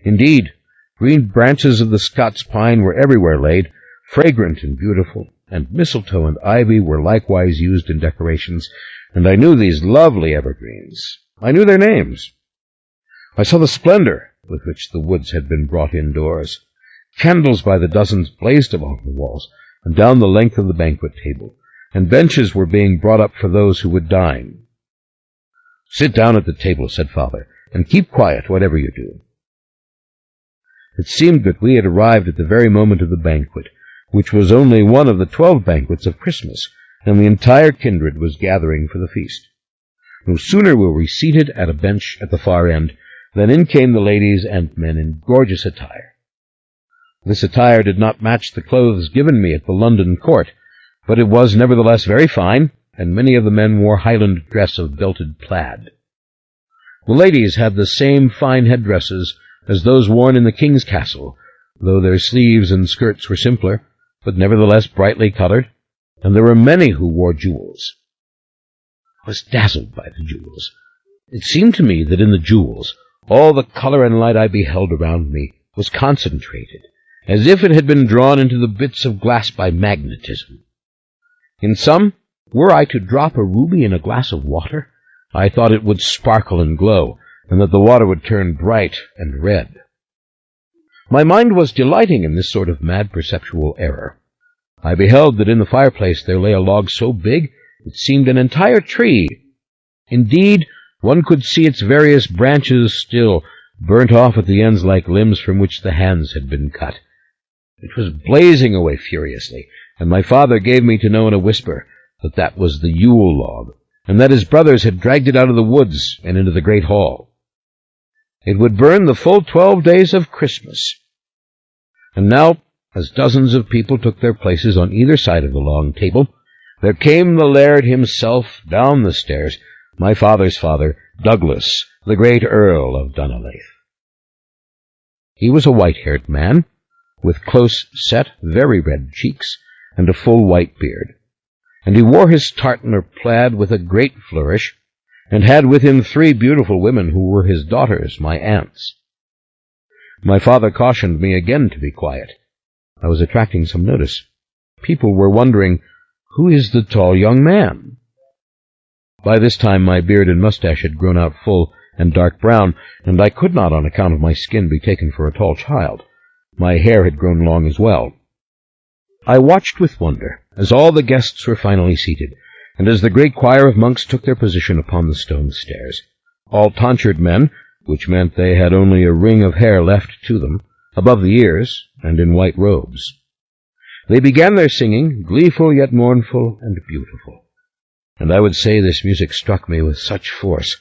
Indeed, green branches of the Scots pine were everywhere laid, fragrant and beautiful, and mistletoe and ivy were likewise used in decorations, and I knew these lovely evergreens. I knew their names. I saw the splendor with which the woods had been brought indoors. Candles by the dozens blazed along the walls and down the length of the banquet table, and benches were being brought up for those who would dine. "Sit down at the table," said Father, "and keep quiet, whatever you do." It seemed that we had arrived at the very moment of the banquet, which was only one of the 12 banquets of Christmas, and the entire kindred was gathering for the feast. No sooner were we seated at a bench at the far end than in came the ladies and men in gorgeous attire. This attire did not match the clothes given me at the London court, but it was nevertheless very fine, and many of the men wore Highland dress of belted plaid. The ladies had the same fine headdresses as those worn in the king's castle, though their sleeves and skirts were simpler, but nevertheless brightly colored, and there were many who wore jewels. I was dazzled by the jewels. It seemed to me that in the jewels all the color and light I beheld around me was concentrated, as if it had been drawn into the bits of glass by magnetism. In some, were I to drop a ruby in a glass of water, I thought it would sparkle and glow, and that the water would turn bright and red. My mind was delighting in this sort of mad perceptual error. I beheld that in the fireplace there lay a log so big it seemed an entire tree. Indeed, one could see its various branches still, burnt off at the ends like limbs from which the hands had been cut. It was blazing away furiously, and my father gave me to know in a whisper that that was the Yule log, and that his brothers had dragged it out of the woods and into the great hall. It would burn the full 12 days of Christmas. And now, as dozens of people took their places on either side of the long table, there came the laird himself down the stairs, my father's father, Douglas, the great Earl of Dunolaith. He was a white-haired man, with close-set, very red cheeks, and a full white beard, and he wore his tartner plaid with a great flourish, and had with him 3 beautiful women who were his daughters, my aunts. My father cautioned me again to be quiet. I was attracting some notice. People were wondering, "Who is the tall young man?" By this time my beard and mustache had grown out full and dark brown, and I could not, on account of my skin, be taken for a tall child. My hair had grown long as well. I watched with wonder as all the guests were finally seated, and as the great choir of monks took their position upon the stone stairs, all tonsured men, which meant they had only a ring of hair left to them, above the ears, and in white robes. They began their singing, gleeful yet mournful and beautiful, and I would say this music struck me with such force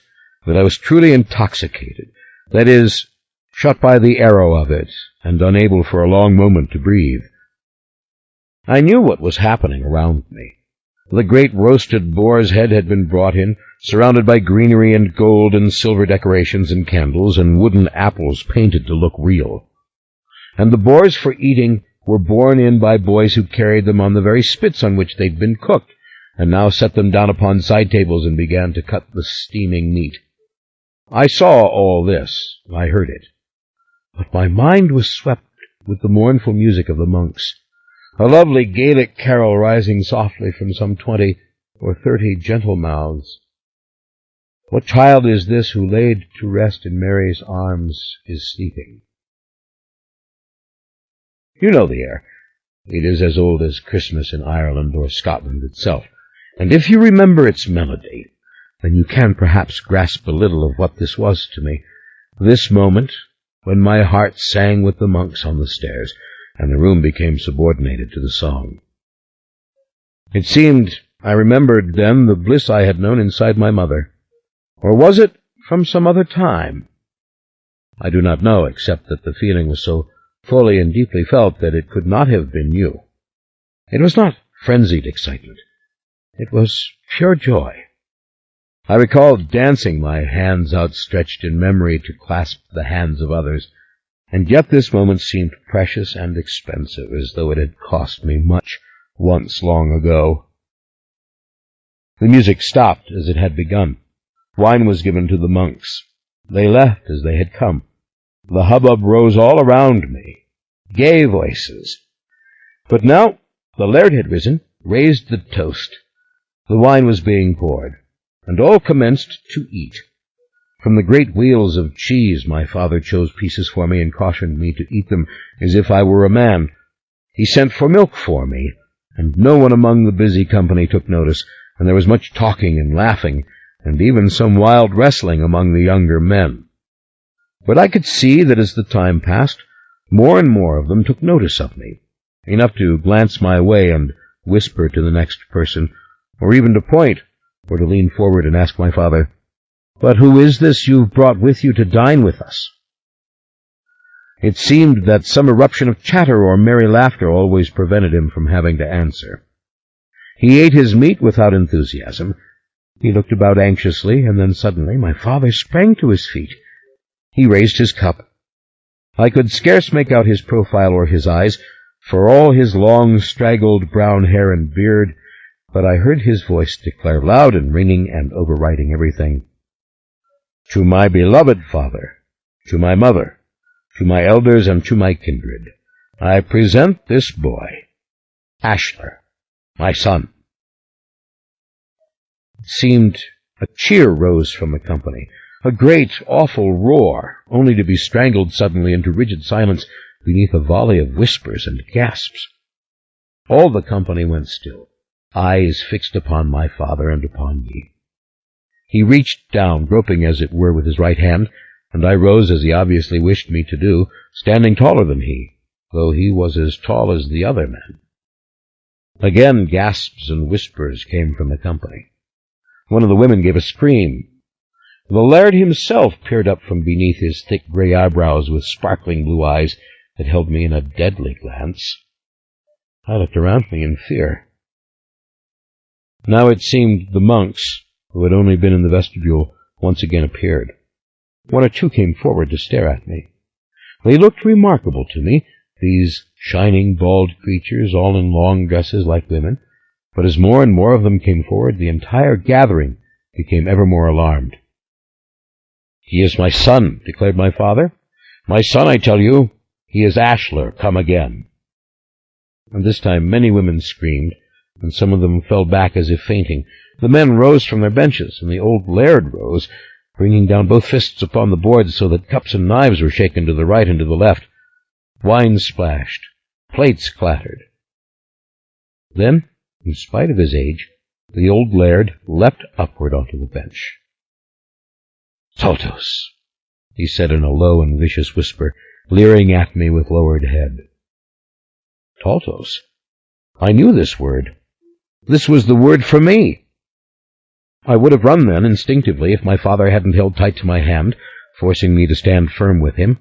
that I was truly intoxicated, that is, shot by the arrow of it, and unable for a long moment to breathe. I knew what was happening around me. The great roasted boar's head had been brought in, surrounded by greenery and gold and silver decorations and candles and wooden apples painted to look real. And the boars for eating were borne in by boys who carried them on the very spits on which they'd been cooked, and now set them down upon side tables and began to cut the steaming meat. I saw all this, I heard it, but my mind was swept with the mournful music of the monks, a lovely Gaelic carol rising softly from some 20 or 30 gentle mouths. What child is this who laid to rest in Mary's arms is sleeping? You know the air. It is as old as Christmas in Ireland or Scotland itself, and if you remember its melody, then you can perhaps grasp a little of what this was to me, this moment when my heart sang with the monks on the stairs, and the room became subordinated to the song. It seemed I remembered then the bliss I had known inside my mother, or was it from some other time? I do not know, except that the feeling was so fully and deeply felt that it could not have been new. It was not frenzied excitement. It was pure joy. I recalled dancing, my hands outstretched in memory to clasp the hands of others, and yet this moment seemed precious and expensive, as though it had cost me much once long ago. The music stopped as it had begun. Wine was given to the monks. They left as they had come. The hubbub rose all around me, gay voices. But now the laird had risen, raised the toast. The wine was being poured, and all commenced to eat. From the great wheels of cheese my father chose pieces for me and cautioned me to eat them as if I were a man. He sent for milk for me, and no one among the busy company took notice, and there was much talking and laughing, and even some wild wrestling among the younger men. But I could see that as the time passed, more and more of them took notice of me, enough to glance my way and whisper to the next person, or even to point, or to lean forward and ask my father, "But who is this you've brought with you to dine with us?" It seemed that some eruption of chatter or merry laughter always prevented him from having to answer. He ate his meat without enthusiasm. He looked about anxiously, and then suddenly my father sprang to his feet. He raised his cup. I could scarce make out his profile or his eyes, for all his long, straggled brown hair and beard but I heard his voice declare loud and ringing and overriding everything, "To my beloved father, to my mother, to my elders, and to my kindred, I present this boy, Ashler, my son." It seemed a cheer rose from the company, a great, awful roar, only to be strangled suddenly into rigid silence beneath a volley of whispers and gasps. All the company went still, eyes fixed upon my father and upon me. He reached down, groping as it were with his right hand, and I rose as he obviously wished me to do, standing taller than he, though he was as tall as the other men. Again gasps and whispers came from the company. One of the women gave a scream. The laird himself peered up from beneath his thick gray eyebrows with sparkling blue eyes that held me in a deadly glance. I looked around me in fear. Now it seemed the monks, who had only been in the vestibule, once again appeared. One or two came forward to stare at me. They looked remarkable to me, these shining, bald creatures, all in long dresses like women, but as more and more of them came forward, the entire gathering became ever more alarmed. "He is my son," declared my father. "My son, I tell you. He is Ashler, come again." And this time many women screamed, and some of them fell back as if fainting. The men rose from their benches, and the old laird rose, bringing down both fists upon the boards so that cups and knives were shaken to the right and to the left. Wine splashed. Plates clattered. Then, in spite of his age, the old laird leapt upward onto the bench. "Taltos," he said in a low and vicious whisper, leering at me with lowered head. Taltos. I knew this word. This was the word for me. I would have run then, instinctively, if my father hadn't held tight to my hand, forcing me to stand firm with him.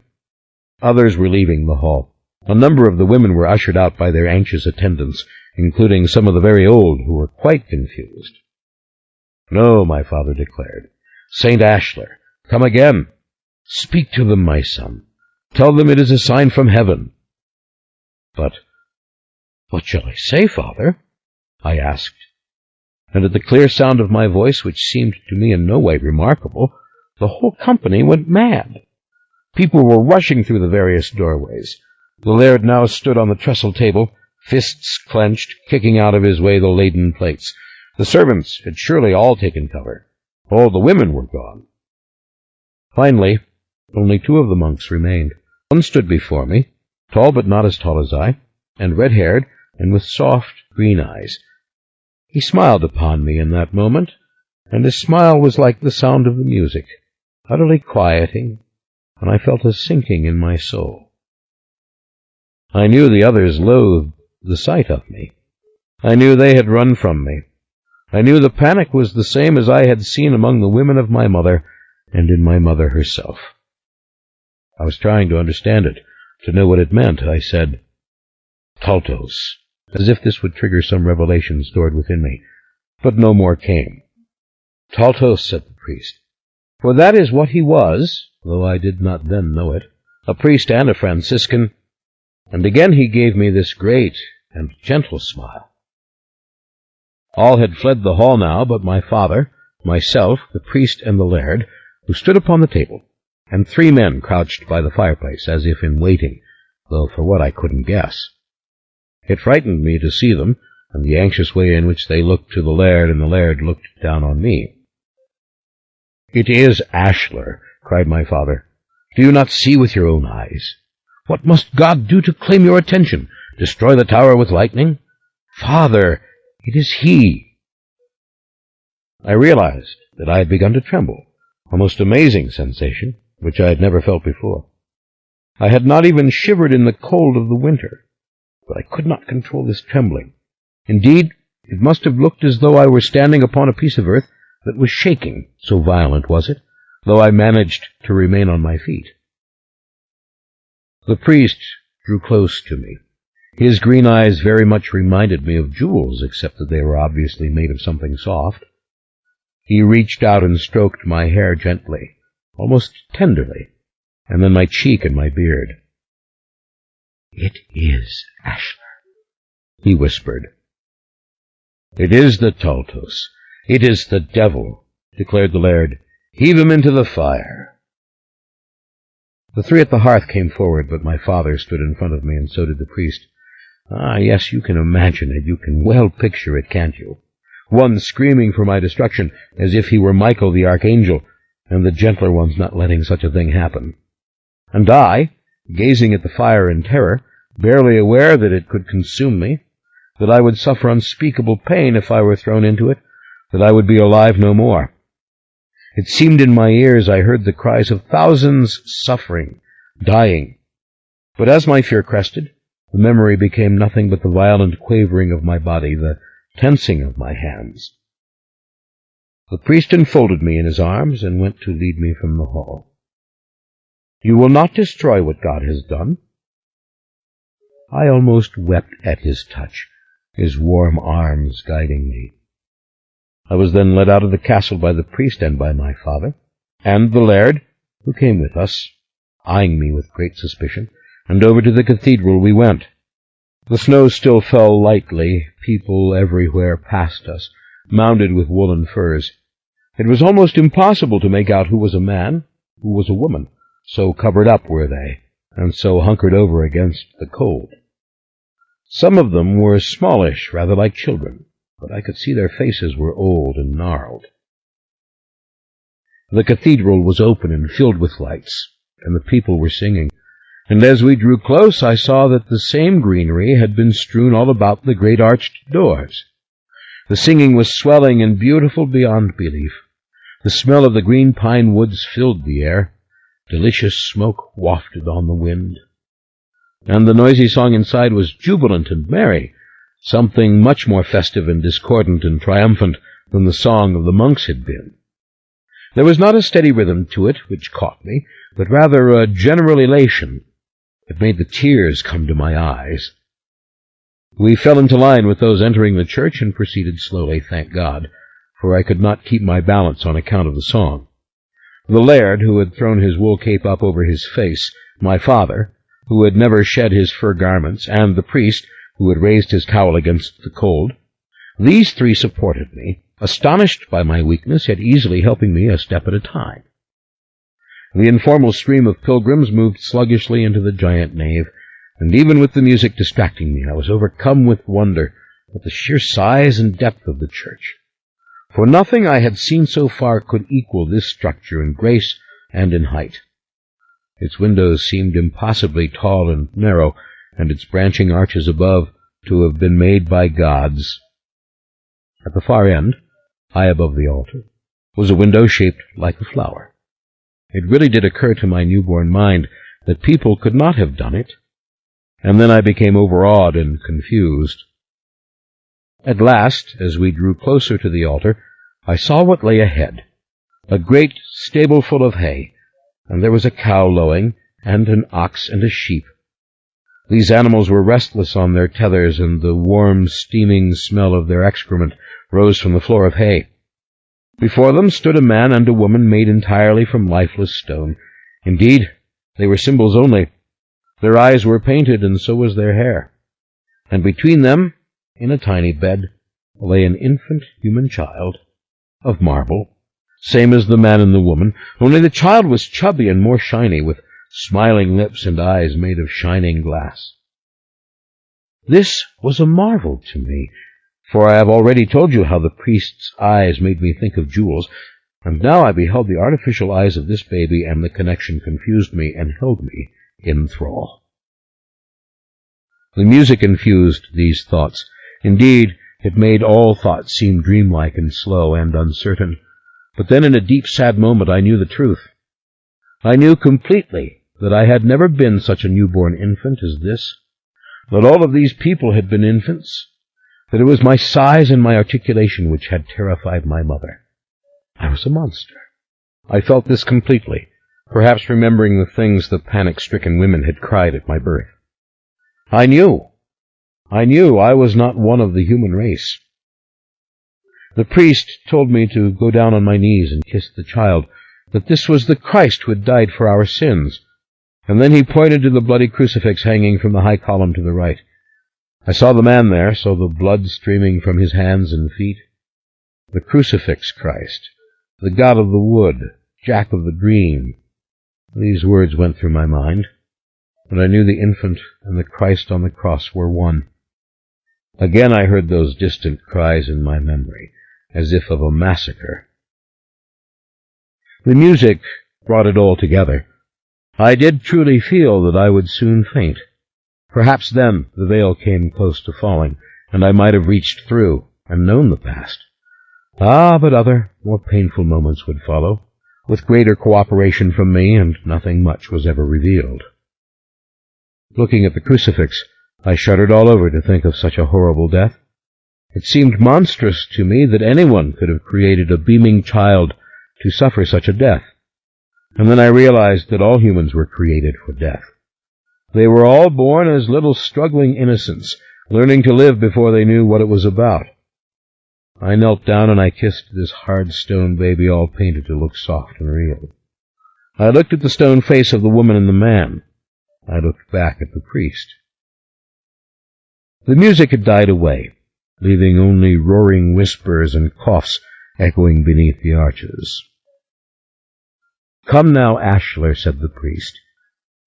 Others were leaving the hall. A number of the women were ushered out by their anxious attendants, including some of the very old, who were quite confused. "No," my father declared. "Saint Ashler, come again. Speak to them, my son. Tell them it is a sign from heaven." "But what shall I say, father?" I asked. And at the clear sound of my voice, which seemed to me in no way remarkable, the whole company went mad. People were rushing through the various doorways. The laird now stood on the trestle table, fists clenched, kicking out of his way the laden plates. The servants had surely all taken cover. All the women were gone. Finally, only two of the monks remained. One stood before me, tall but not as tall as I, and red-haired, and with soft green eyes. He smiled upon me in that moment, and his smile was like the sound of the music, utterly quieting, and I felt a sinking in my soul. I knew the others loathed the sight of me. I knew they had run from me. I knew the panic was the same as I had seen among the women of my mother and in my mother herself. I was trying to understand it, to know what it meant. I said, "Taltos," as if this would trigger some revelation stored within me. But no more came. "Taltos," said the priest, for that is what he was, though I did not then know it, a priest and a Franciscan, and again he gave me this great and gentle smile. All had fled the hall now but my father, myself, the priest, and the laird, who stood upon the table, and three men crouched by the fireplace, as if in waiting, though for what I couldn't guess. It frightened me to see them, and the anxious way in which they looked to the laird, and the laird looked down on me. "It is Ashler," cried my father. "Do you not see with your own eyes? What must God do to claim your attention? Destroy the tower with lightning? Father, it is he." I realized that I had begun to tremble, a most amazing sensation, which I had never felt before. I had not even shivered in the cold of the winter, but I could not control this trembling. Indeed, it must have looked as though I were standing upon a piece of earth that was shaking, so violent was it, though I managed to remain on my feet. The priest drew close to me. His green eyes very much reminded me of jewels, except that they were obviously made of something soft. He reached out and stroked my hair gently, almost tenderly, and then my cheek and my beard. "It is Ashler," he whispered. "It is the Taltos. It is the devil," declared the laird. "Heave him into the fire." The three at the hearth came forward, but my father stood in front of me, and so did the priest. Ah, yes, you can imagine it. You can well picture it, can't you? One screaming for my destruction, as if he were Michael the archangel, and the gentler ones not letting such a thing happen. And I, gazing at the fire in terror, barely aware that it could consume me, that I would suffer unspeakable pain if I were thrown into it, that I would be alive no more. It seemed in my ears I heard the cries of thousands suffering, dying. But as my fear crested, the memory became nothing but the violent quavering of my body, the tensing of my hands. The priest enfolded me in his arms and went to lead me from the hall. "You will not destroy what God has done." I almost wept at his touch, his warm arms guiding me. I was then led out of the castle by the priest and by my father, and the laird, who came with us, eyeing me with great suspicion, and over to the cathedral we went. The snow still fell lightly, people everywhere passed us, mounted with woolen furs. It was almost impossible to make out who was a man, who was a woman, so covered up were they, and so hunkered over against the cold. Some of them were smallish, rather like children, but I could see their faces were old and gnarled. The cathedral was open and filled with lights, and the people were singing, and as we drew close I saw that the same greenery had been strewn all about the great arched doors. The singing was swelling and beautiful beyond belief. The smell of the green pine woods filled the air. Delicious smoke wafted on the wind. And the noisy song inside was jubilant and merry, something much more festive and discordant and triumphant than the song of the monks had been. There was not a steady rhythm to it, which caught me, but rather a general elation. It made the tears come to my eyes. We fell into line with those entering the church and proceeded slowly, thank God, for I could not keep my balance on account of the song. The laird, who had thrown his wool cape up over his face, my father, who had never shed his fur garments, and the priest, who had raised his cowl against the cold, these three supported me, astonished by my weakness, yet easily helping me a step at a time. The informal stream of pilgrims moved sluggishly into the giant nave, and even with the music distracting me, I was overcome with wonder at the sheer size and depth of the church. For nothing I had seen so far could equal this structure in grace and in height. Its windows seemed impossibly tall and narrow, and its branching arches above to have been made by gods. At the far end, high above the altar, was a window shaped like a flower. It really did occur to my newborn mind that people could not have done it, and then I became overawed and confused. At last, as we drew closer to the altar, I saw what lay ahead, a great stable full of hay, and there was a cow lowing, and an ox and a sheep. These animals were restless on their tethers, and the warm, steaming smell of their excrement rose from the floor of hay. Before them stood a man and a woman made entirely from lifeless stone. Indeed, they were symbols only. Their eyes were painted, and so was their hair. And between them, in a tiny bed, lay an infant human child, of marble, same as the man and the woman, only the child was chubby and more shiny, with smiling lips and eyes made of shining glass. This was a marvel to me, for I have already told you how the priest's eyes made me think of jewels, and now I beheld the artificial eyes of this baby, and the connection confused me and held me in thrall. The music infused these thoughts. Indeed, it made all thoughts seem dreamlike and slow and uncertain. But then in a deep, sad moment I knew the truth. I knew completely that I had never been such a newborn infant as this, that all of these people had been infants, that it was my size and my articulation which had terrified my mother. I was a monster. I felt this completely, perhaps remembering the things the panic-stricken women had cried at my birth. I knew I was not one of the human race. The priest told me to go down on my knees and kiss the child, that this was the Christ who had died for our sins, and then he pointed to the bloody crucifix hanging from the high column to the right. I saw the man there, saw the blood streaming from his hands and feet. The crucifix Christ, the God of the wood, Jack of the dream. These words went through my mind, and I knew the infant and the Christ on the cross were one. Again I heard those distant cries in my memory, as if of a massacre. The music brought it all together. I did truly feel that I would soon faint. Perhaps then the veil came close to falling, and I might have reached through and known the past. But other, more painful moments would follow, with greater cooperation from me, and nothing much was ever revealed. Looking at the crucifix, I shuddered all over to think of such a horrible death. It seemed monstrous to me that anyone could have created a beaming child to suffer such a death. And then I realized that all humans were created for death. They were all born as little struggling innocents, learning to live before they knew what it was about. I knelt down and I kissed this hard stone baby all painted to look soft and real. I looked at the stone face of the woman and the man. I looked back at the priest. The music had died away, leaving only roaring whispers and coughs echoing beneath the arches. "Come now, Ashler," said the priest,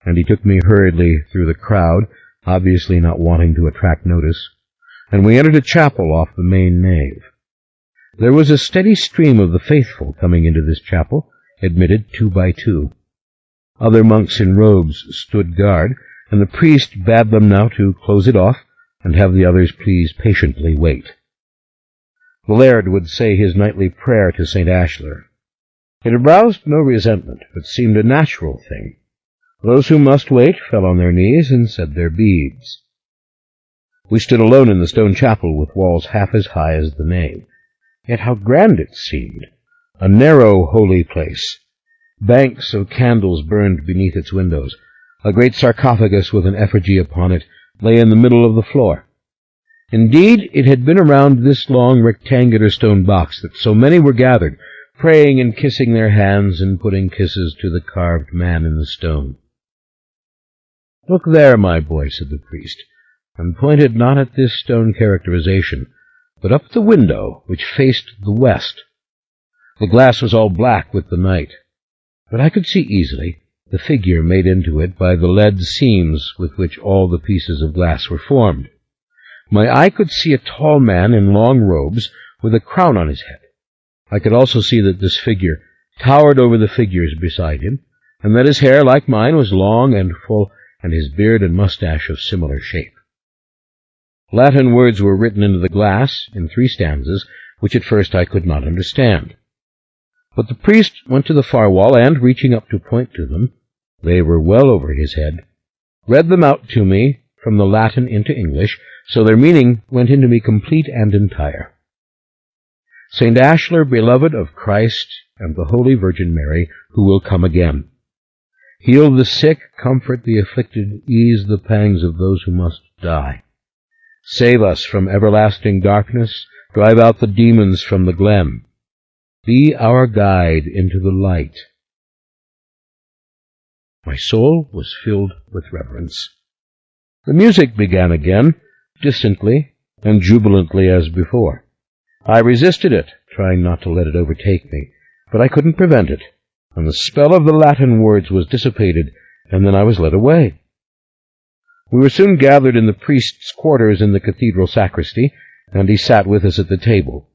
and he took me hurriedly through the crowd, obviously not wanting to attract notice, and we entered a chapel off the main nave. There was a steady stream of the faithful coming into this chapel, admitted 2 by 2. Other monks in robes stood guard, and the priest bade them now to close it off and have the others please patiently wait. The laird would say his nightly prayer to St. Ashler. It aroused no resentment, but seemed a natural thing. Those who must wait fell on their knees and said their beads. We stood alone in the stone chapel with walls half as high as the nave. Yet how grand it seemed! A narrow holy place. Banks of candles burned beneath its windows. A great sarcophagus with an effigy upon it lay in the middle of the floor. Indeed, it had been around this long rectangular stone box that so many were gathered, praying and kissing their hands and putting kisses to the carved man in the stone. "Look there, my boy," said the priest, and pointed not at this stone characterization, but up the window which faced the west. The glass was all black with the night, but I could see easily the figure made into it by the lead seams with which all the pieces of glass were formed. My eye could see a tall man in long robes with a crown on his head. I could also see that this figure towered over the figures beside him, and that his hair, like mine, was long and full, and his beard and mustache of similar shape. Latin words were written into the glass in 3 stanzas, which at first I could not understand. But the priest went to the far wall, and, reaching up to point to them, they were well over his head, read them out to me from the Latin into English, so their meaning went into me complete and entire. "St. Ashler, beloved of Christ and the Holy Virgin Mary, who will come again. Heal the sick, comfort the afflicted, ease the pangs of those who must die. Save us from everlasting darkness, drive out the demons from the glen. Be our guide into the light." My soul was filled with reverence. The music began again, distantly and jubilantly as before. I resisted it, trying not to let it overtake me, but I couldn't prevent it, and the spell of the Latin words was dissipated, and then I was led away. We were soon gathered in the priest's quarters in the cathedral sacristy, and he sat with us at the table.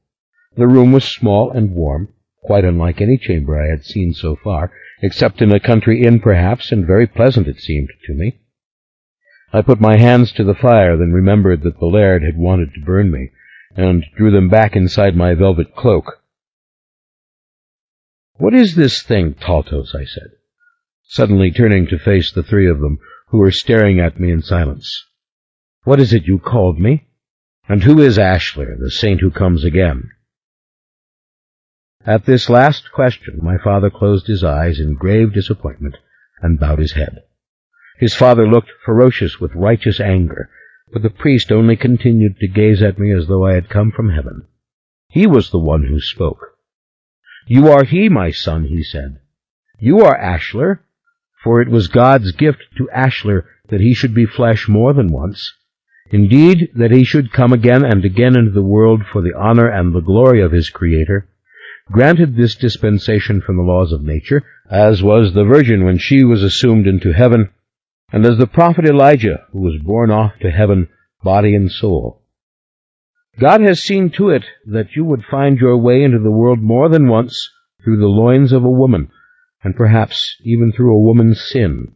The room was small and warm, quite unlike any chamber I had seen so far, except in a country inn perhaps, and very pleasant it seemed to me. I put my hands to the fire, then remembered that the laird had wanted to burn me, and drew them back inside my velvet cloak. "What is this thing, Taltos?" I said, suddenly turning to face the 3 of them, who were staring at me in silence. "What is it you called me? And who is Ashler, the saint who comes again?" At this last question my father closed his eyes in grave disappointment and bowed his head. His father looked ferocious with righteous anger, but the priest only continued to gaze at me as though I had come from heaven. He was the one who spoke. "You are he, my son," he said. "You are Ashler, for it was God's gift to Ashler that he should be flesh more than once. Indeed, that he should come again and again into the world for the honor and the glory of his Creator, granted this dispensation from the laws of nature, as was the Virgin when she was assumed into heaven, and as the prophet Elijah, who was borne off to heaven, body and soul. God has seen to it that you would find your way into the world more than once through the loins of a woman, and perhaps even through a woman's sin.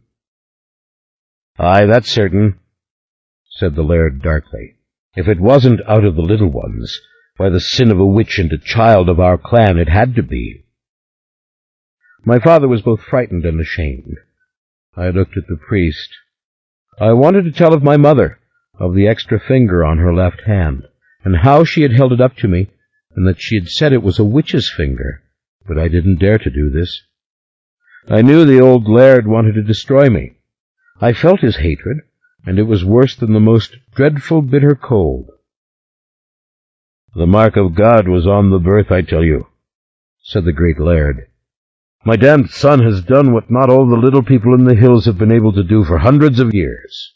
Aye, that's certain, said the laird darkly. If it wasn't out of the little ones, by the sin of a witch and a child of our clan, it had to be. My father was both frightened and ashamed. I looked at the priest. I wanted to tell of my mother, of the extra finger on her left hand, and how she had held it up to me, and that she had said it was a witch's finger, but I didn't dare to do this. I knew the old laird wanted to destroy me. I felt his hatred, and it was worse than the most dreadful bitter cold. The mark of God was on the birth, I tell you, said the great laird. My damned son has done what not all the little people in the hills have been able to do for hundreds of years.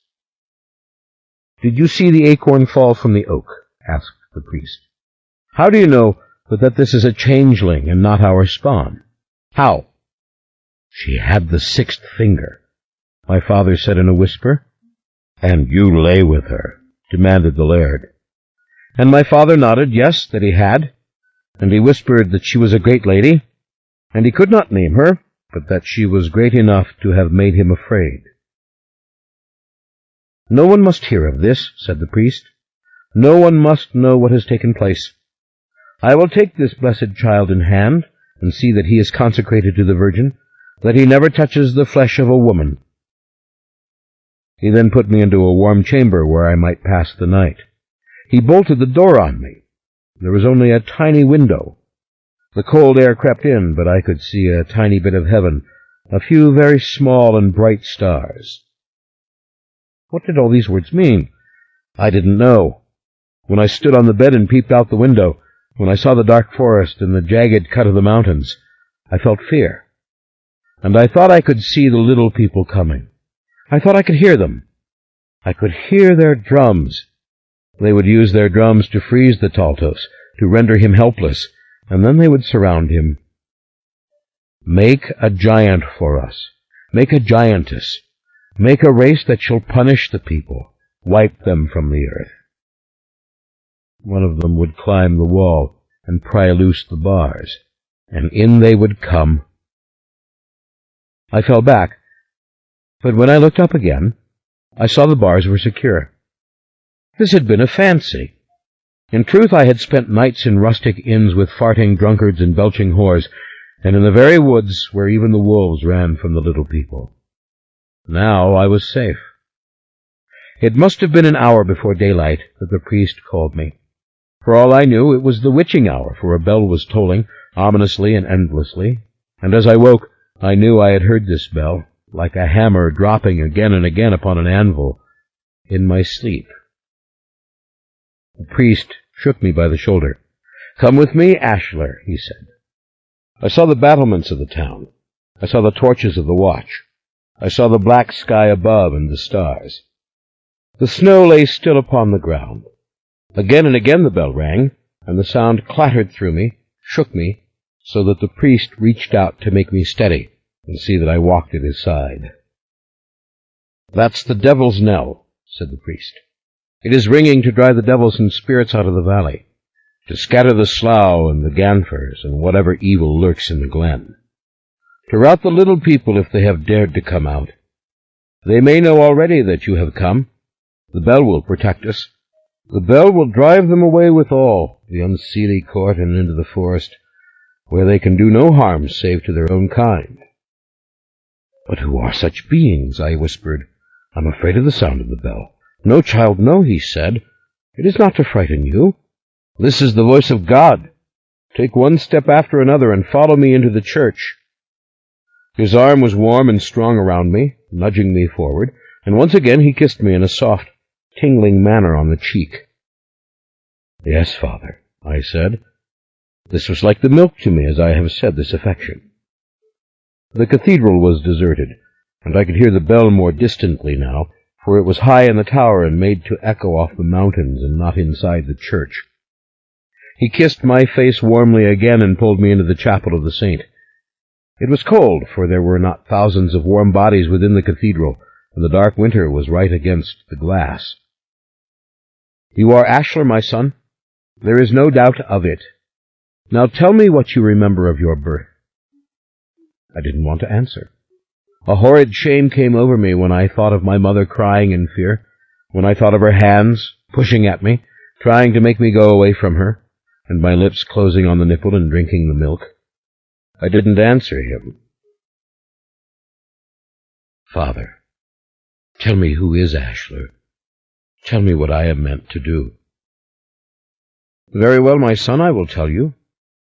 Did you see the acorn fall from the oak? Asked the priest. How do you know but that this is a changeling and not our spawn? How? She had the sixth finger, my father said in a whisper. And you lay with her? Demanded the laird. And my father nodded, yes, that he had, and he whispered that she was a great lady, and he could not name her, but that she was great enough to have made him afraid. No one must hear of this, said the priest. No one must know what has taken place. I will take this blessed child in hand, and see that he is consecrated to the Virgin, that he never touches the flesh of a woman. He then put me into a warm chamber where I might pass the night. He bolted the door on me. There was only a tiny window. The cold air crept in, but I could see a tiny bit of heaven, a few very small and bright stars. What did all these words mean? I didn't know. When I stood on the bed and peeped out the window, when I saw the dark forest and the jagged cut of the mountains, I felt fear. And I thought I could see the little people coming. I thought I could hear them. I could hear their drums. They would use their drums to freeze the Taltos, to render him helpless, and then they would surround him. Make a giant for us. Make a giantess. Make a race that shall punish the people, wipe them from the earth. One of them would climb the wall and pry loose the bars, and in they would come. I fell back, but when I looked up again, I saw the bars were secure. This had been a fancy. In truth, I had spent nights in rustic inns with farting drunkards and belching whores, and in the very woods where even the wolves ran from the little people. Now I was safe. It must have been an hour before daylight that the priest called me. For all I knew, it was the witching hour, for a bell was tolling, ominously and endlessly, and as I woke, I knew I had heard this bell, like a hammer dropping again and again upon an anvil, in my sleep. The priest shook me by the shoulder. "Come with me, Ashler," he said. I saw the battlements of the town. I saw the torches of the watch. I saw the black sky above and the stars. The snow lay still upon the ground. Again and again the bell rang, and the sound clattered through me, shook me, so that the priest reached out to make me steady and see that I walked at his side. "That's the devil's knell," said the priest. "It is ringing to drive the devils and spirits out of the valley, to scatter the slough and the ganfers and whatever evil lurks in the glen, to rout the little people if they have dared to come out. They may know already that you have come. The bell will protect us. The bell will drive them away withal, the unseelie court and into the forest, where they can do no harm save to their own kind." "But who are such beings?" I whispered. "I'm afraid of the sound of the bell." "No, child, no," he said. "It is not to frighten you. This is the voice of God. Take one step after another and follow me into the church." His arm was warm and strong around me, nudging me forward, and once again he kissed me in a soft, tingling manner on the cheek. "Yes, Father," I said. This was like the milk to me, as I have said, this affection. The cathedral was deserted, and I could hear the bell more distantly now, for it was high in the tower and made to echo off the mountains and not inside the church. He kissed my face warmly again and pulled me into the chapel of the saint. It was cold, for there were not thousands of warm bodies within the cathedral, and the dark winter was right against the glass. "You are Ashler, my son. There is no doubt of it. Now tell me what you remember of your birth." I didn't want to answer. A horrid shame came over me when I thought of my mother crying in fear, when I thought of her hands pushing at me, trying to make me go away from her, and my lips closing on the nipple and drinking the milk. I didn't answer him. "Father, tell me who is Ashler. Tell me what I am meant to do." "Very well, my son, I will tell you.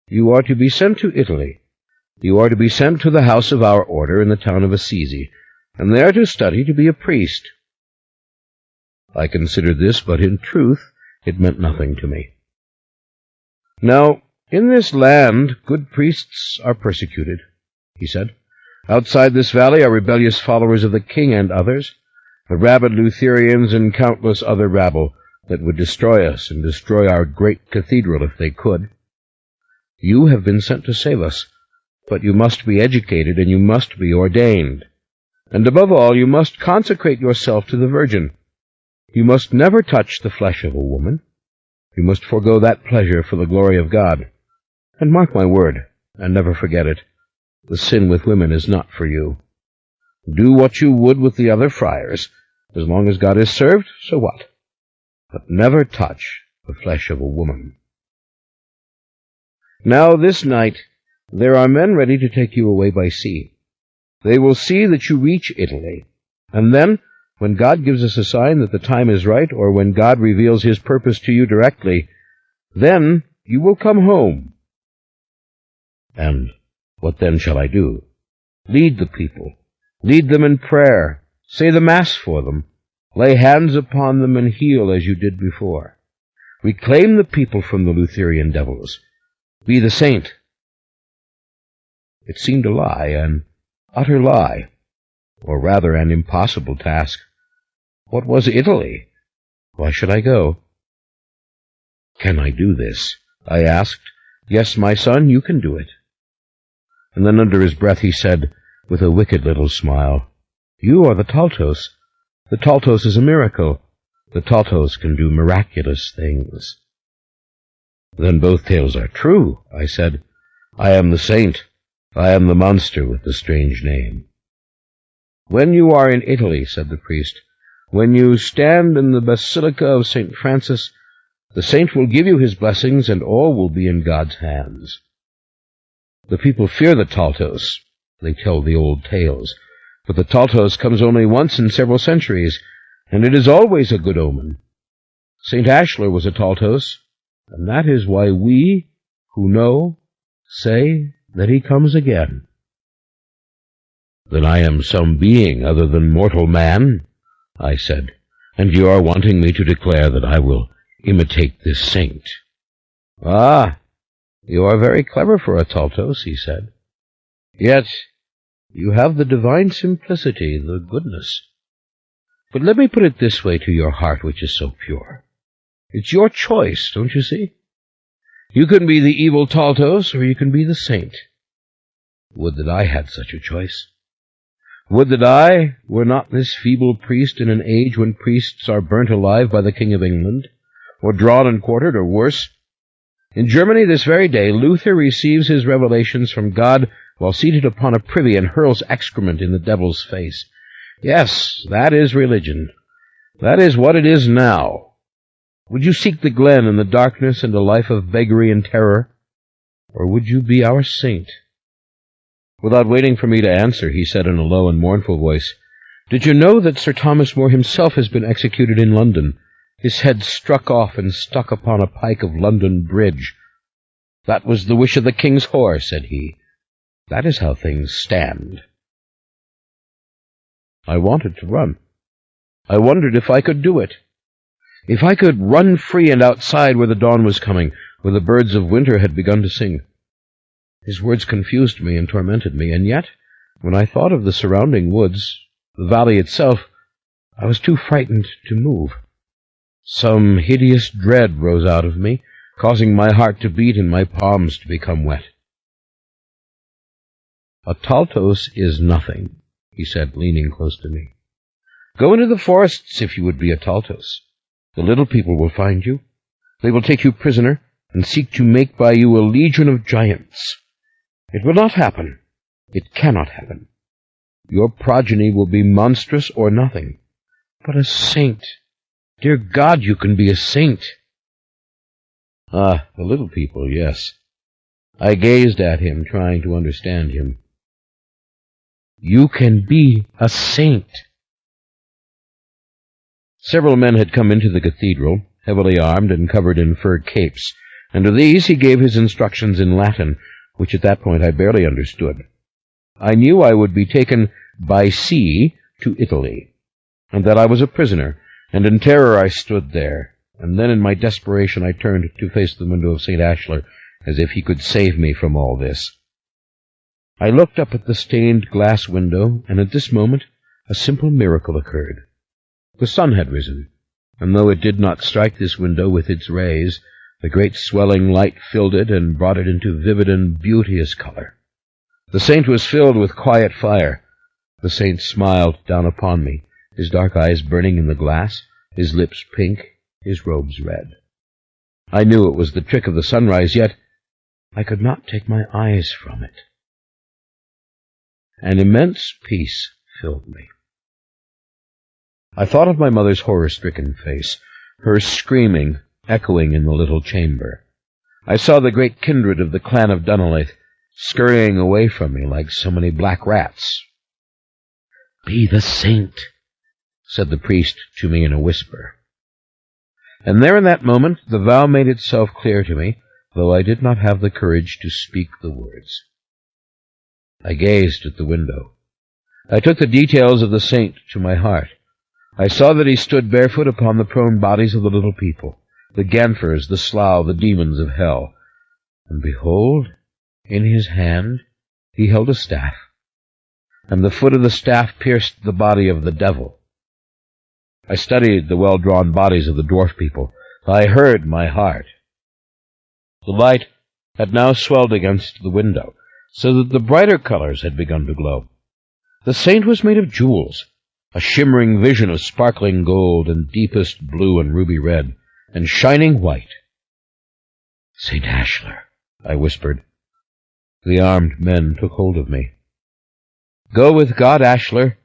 You are to be sent to Italy. You are to be sent to the house of our order in the town of Assisi, and there to study to be a priest." I considered this, but in truth it meant nothing to me. "Now, in this land good priests are persecuted," he said. "Outside this valley are rebellious followers of the king and others, the rabid Lutherians and countless other rabble that would destroy us and destroy our great cathedral if they could. You have been sent to save us, but you must be educated and you must be ordained. And above all, you must consecrate yourself to the Virgin. You must never touch the flesh of a woman. You must forego that pleasure for the glory of God. And mark my word, and never forget it, the sin with women is not for you. Do what you would with the other friars. As long as God is served, so what? But never touch the flesh of a woman. Now this night there are men ready to take you away by sea. They will see that you reach Italy, and then, when God gives us a sign that the time is right, or when God reveals his purpose to you directly, then you will come home." "And what then shall I do?" "Lead the people. Lead them in prayer. Say the Mass for them. Lay hands upon them and heal as you did before. Reclaim the people from the Lutheran devils. Be the saint." It seemed a lie, an utter lie, or rather an impossible task. What was Italy? Why should I go? "Can I do this?" I asked. "Yes, my son, you can do it." And then under his breath he said, with a wicked little smile, "You are the Taltos. The Taltos is a miracle. The Taltos can do miraculous things." "Then both tales are true," I said. "I am the saint. I am the monster with the strange name." "When you are in Italy," said the priest, "when you stand in the Basilica of St. Francis, the saint will give you his blessings, and all will be in God's hands. The people fear the Taltos. They tell the old tales. But the Taltos comes only once in several centuries, and it is always a good omen. St. Ashler was a Taltos, and that is why we, who know, say that he comes again." "Then I am some being other than mortal man," I said, "and you are wanting me to declare that I will imitate this saint." "Ah, you are very clever for a Taltos," he said. "Yet you have the divine simplicity, the goodness. But let me put it this way to your heart, which is so pure. It's your choice, don't you see? You can be the evil Taltos, or you can be the saint. Would that I had such a choice. Would that I were not this feeble priest in an age when priests are burnt alive by the King of England, or drawn and quartered, or worse. In Germany this very day Luther receives his revelations from God while seated upon a privy and hurls excrement in the devil's face. Yes, that is religion. That is what it is now. Would you seek the glen and the darkness and a life of beggary and terror, or would you be our saint?" Without waiting for me to answer, he said in a low and mournful voice, "Did you know that Sir Thomas More himself has been executed in London, his head struck off and stuck upon a pike of London Bridge? That was the wish of the king's whore," said he. "That is how things stand." I wanted to run. I wondered if I could do it. If I could run free and outside where the dawn was coming, where the birds of winter had begun to sing. His words confused me and tormented me, and yet, when I thought of the surrounding woods, the valley itself, I was too frightened to move. Some hideous dread rose out of me, causing my heart to beat and my palms to become wet. "A Taltos is nothing," he said, leaning close to me. "Go into the forests if you would be a Taltos. The little people will find you. They will take you prisoner and seek to make by you a legion of giants. It will not happen. It cannot happen. Your progeny will be monstrous or nothing. But a saint! Dear God, you can be a saint!" Ah, the little people, yes. I gazed at him, trying to understand him. "You can be a saint." Several men had come into the cathedral, heavily armed and covered in fur capes, and to these he gave his instructions in Latin, which at that point I barely understood. I knew I would be taken by sea to Italy, and that I was a prisoner, and in terror I stood there, and then in my desperation I turned to face the window of St. Ashlar, as if he could save me from all this. I looked up at the stained glass window, and at this moment a simple miracle occurred. The sun had risen, and though it did not strike this window with its rays, the great swelling light filled it and brought it into vivid and beauteous color. The saint was filled with quiet fire. The saint smiled down upon me, his dark eyes burning in the glass, his lips pink, his robes red. I knew it was the trick of the sunrise, yet I could not take my eyes from it. An immense peace filled me. I thought of my mother's horror-stricken face, her screaming, echoing in the little chamber. I saw the great kindred of the clan of Dunolaith scurrying away from me like so many black rats. "Be the saint," said the priest to me in a whisper. And there in that moment the vow made itself clear to me, though I did not have the courage to speak the words. I gazed at the window. I took the details of the saint to my heart. I saw that he stood barefoot upon the prone bodies of the little people, the Ganfers, the Slough, the demons of hell. And behold, in his hand he held a staff, and the foot of the staff pierced the body of the devil. I studied the well-drawn bodies of the dwarf people. I heard my heart. The light had now swelled against the window, so that the brighter colors had begun to glow. The saint was made of jewels, a shimmering vision of sparkling gold and deepest blue and ruby red, and shining white. "St. Ashlar," I whispered. The armed men took hold of me. "Go with God, Ashlar.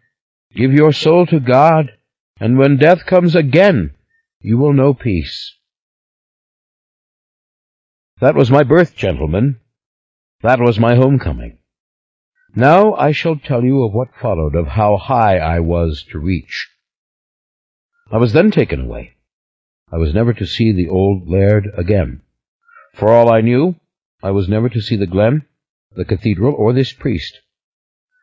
Give your soul to God, and when death comes again, you will know peace." That was my birth, gentlemen. That was my homecoming. Now I shall tell you of what followed, of how high I was to reach. I was then taken away. I was never to see the old laird again. For all I knew, I was never to see the glen, the cathedral, or this priest.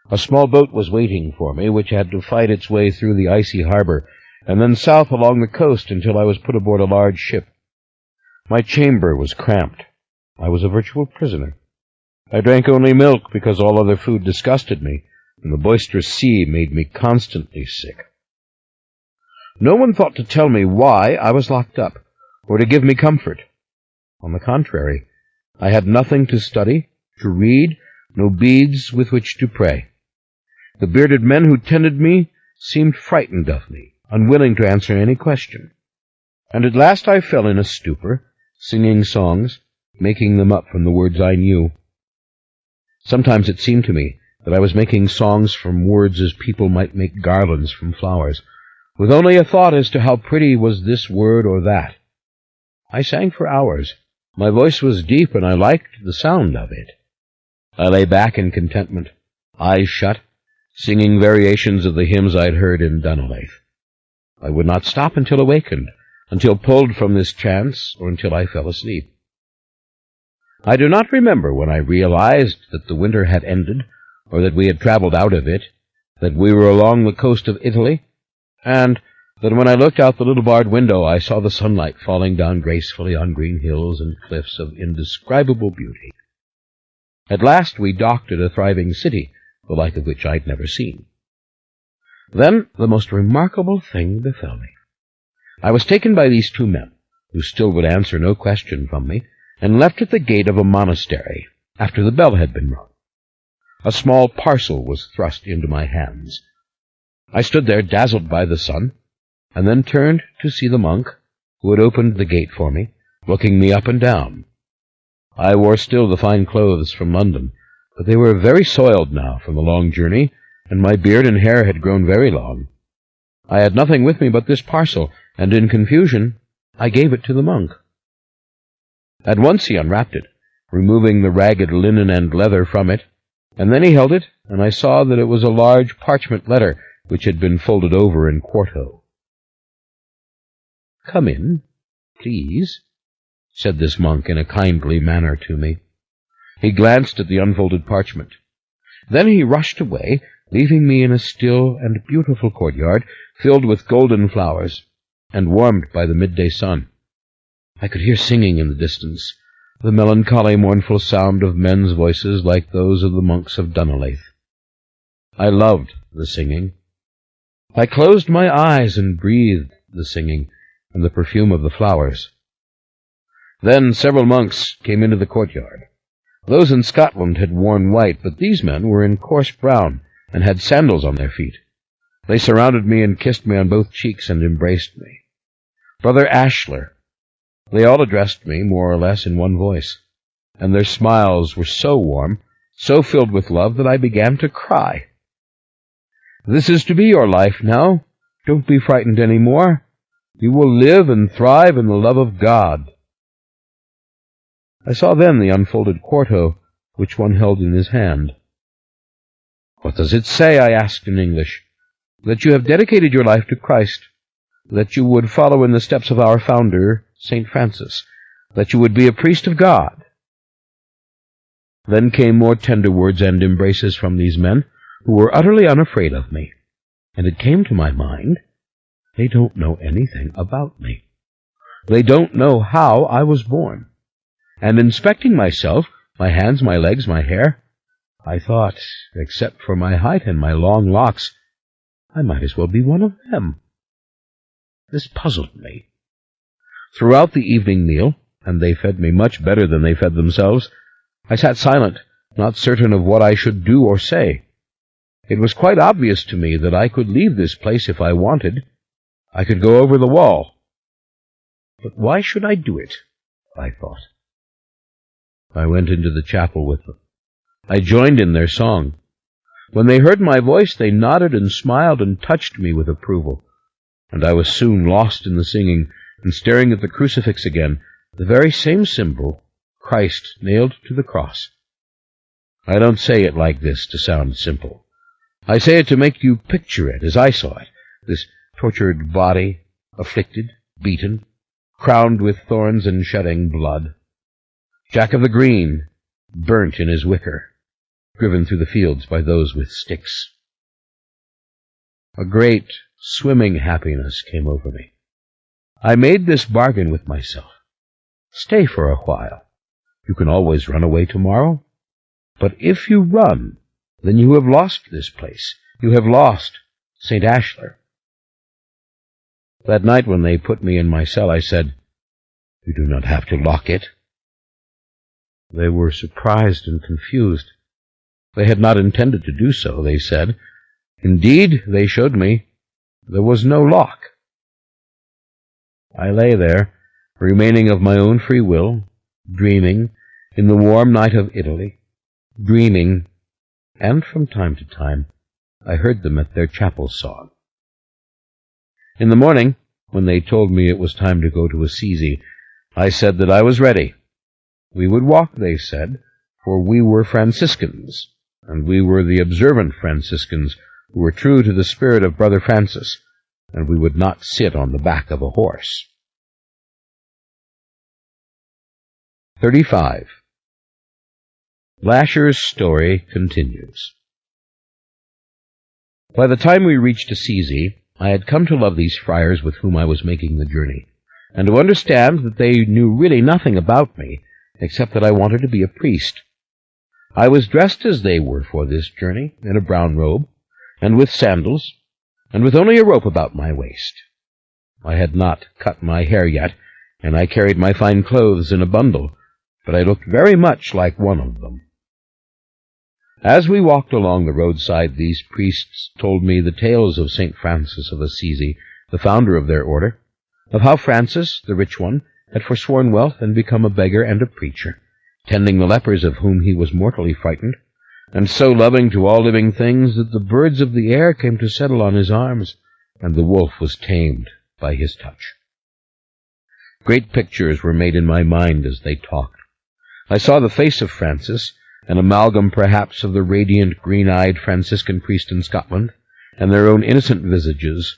A small boat was waiting for me, which had to fight its way through the icy harbor, and then south along the coast until I was put aboard a large ship. My chamber was cramped. I was a virtual prisoner. I drank only milk because all other food disgusted me, and the boisterous sea made me constantly sick. No one thought to tell me why I was locked up, or to give me comfort. On the contrary, I had nothing to study, to read, no beads with which to pray. The bearded men who tended me seemed frightened of me, unwilling to answer any question. And at last I fell in a stupor, singing songs, making them up from the words I knew. Sometimes it seemed to me that I was making songs from words as people might make garlands from flowers, with only a thought as to how pretty was this word or that. I sang for hours. My voice was deep, and I liked the sound of it. I lay back in contentment, eyes shut, singing variations of the hymns I'd heard in Dunolaith. I would not stop until awakened, until pulled from this trance, or until I fell asleep. I do not remember when I realized that the winter had ended, or that we had traveled out of it, that we were along the coast of Italy, and that when I looked out the little barred window I saw the sunlight falling down gracefully on green hills and cliffs of indescribable beauty. At last we docked at a thriving city, the like of which I'd never seen. Then the most remarkable thing befell me. I was taken by these two men, who still would answer no question from me, and left at the gate of a monastery, after the bell had been rung. A small parcel was thrust into my hands. I stood there dazzled by the sun, and then turned to see the monk, who had opened the gate for me, looking me up and down. I wore still the fine clothes from London, but they were very soiled now from the long journey, and my beard and hair had grown very long. I had nothing with me but this parcel, and in confusion I gave it to the monk. At once he unwrapped it, removing the ragged linen and leather from it, and then he held it, and I saw that it was a large parchment letter which had been folded over in quarto. "Come in, please," said this monk in a kindly manner to me. He glanced at the unfolded parchment. Then he rushed away, leaving me in a still and beautiful courtyard, filled with golden flowers, and warmed by the midday sun. I could hear singing in the distance, the melancholy, mournful sound of men's voices like those of the monks of Dunolaith. I loved the singing. I closed my eyes and breathed the singing and the perfume of the flowers. Then several monks came into the courtyard. Those in Scotland had worn white, but these men were in coarse brown and had sandals on their feet. They surrounded me and kissed me on both cheeks and embraced me. "Brother Ashler," they all addressed me more or less in one voice, and their smiles were so warm, so filled with love, that I began to cry. "This is to be your life now. Don't be frightened any more. You will live and thrive in the love of God." I saw then the unfolded quarto which one held in his hand. "What does it say?" I asked in English. "That you have dedicated your life to Christ, that you would follow in the steps of our founder, St. Francis, that you would be a priest of God." Then came more tender words and embraces from these men, who were utterly unafraid of me, and it came to my mind, they don't know anything about me. They don't know how I was born. And inspecting myself, my hands, my legs, my hair, I thought, except for my height and my long locks, I might as well be one of them. This puzzled me. Throughout the evening meal, and they fed me much better than they fed themselves, I sat silent, not certain of what I should do or say. It was quite obvious to me that I could leave this place if I wanted. I could go over the wall. But why should I do it? I thought. I went into the chapel with them. I joined in their song. When they heard my voice, they nodded and smiled and touched me with approval, and I was soon lost in the singing and staring at the crucifix again, the very same symbol, Christ nailed to the cross. I don't say it like this to sound simple. I say it to make you picture it as I saw it, this tortured body, afflicted, beaten, crowned with thorns and shedding blood. Jack of the Green, burnt in his wicker, driven through the fields by those with sticks. A great, swimming happiness came over me. I made this bargain with myself. Stay for a while. You can always run away tomorrow. But if you run, then you have lost this place. You have lost St. Ashler. That night when they put me in my cell, I said, "You do not have to lock it." They were surprised and confused. They had not intended to do so, they said. Indeed, they showed me, there was no lock. I lay there, remaining of my own free will, dreaming, in the warm night of Italy, dreaming, and from time to time I heard them at their chapel song. In the morning, when they told me it was time to go to Assisi, I said that I was ready. We would walk, they said, for we were Franciscans, and we were the observant Franciscans who were true to the spirit of Brother Francis, and we would not sit on the back of a horse. 35. Lasher's story continues. By the time we reached Assisi, I had come to love these friars with whom I was making the journey, and to understand that they knew really nothing about me, except that I wanted to be a priest. I was dressed as they were for this journey, in a brown robe, and with sandals, and with only a rope about my waist. I had not cut my hair yet, and I carried my fine clothes in a bundle, but I looked very much like one of them. As we walked along the roadside, these priests told me the tales of St. Francis of Assisi, the founder of their order, of how Francis, the rich one, had forsworn wealth and become a beggar and a preacher, tending the lepers of whom he was mortally frightened, and so loving to all living things that the birds of the air came to settle on his arms, and the wolf was tamed by his touch. Great pictures were made in my mind as they talked. I saw the face of Francis, an amalgam perhaps of the radiant, green-eyed Franciscan priest in Scotland, and their own innocent visages,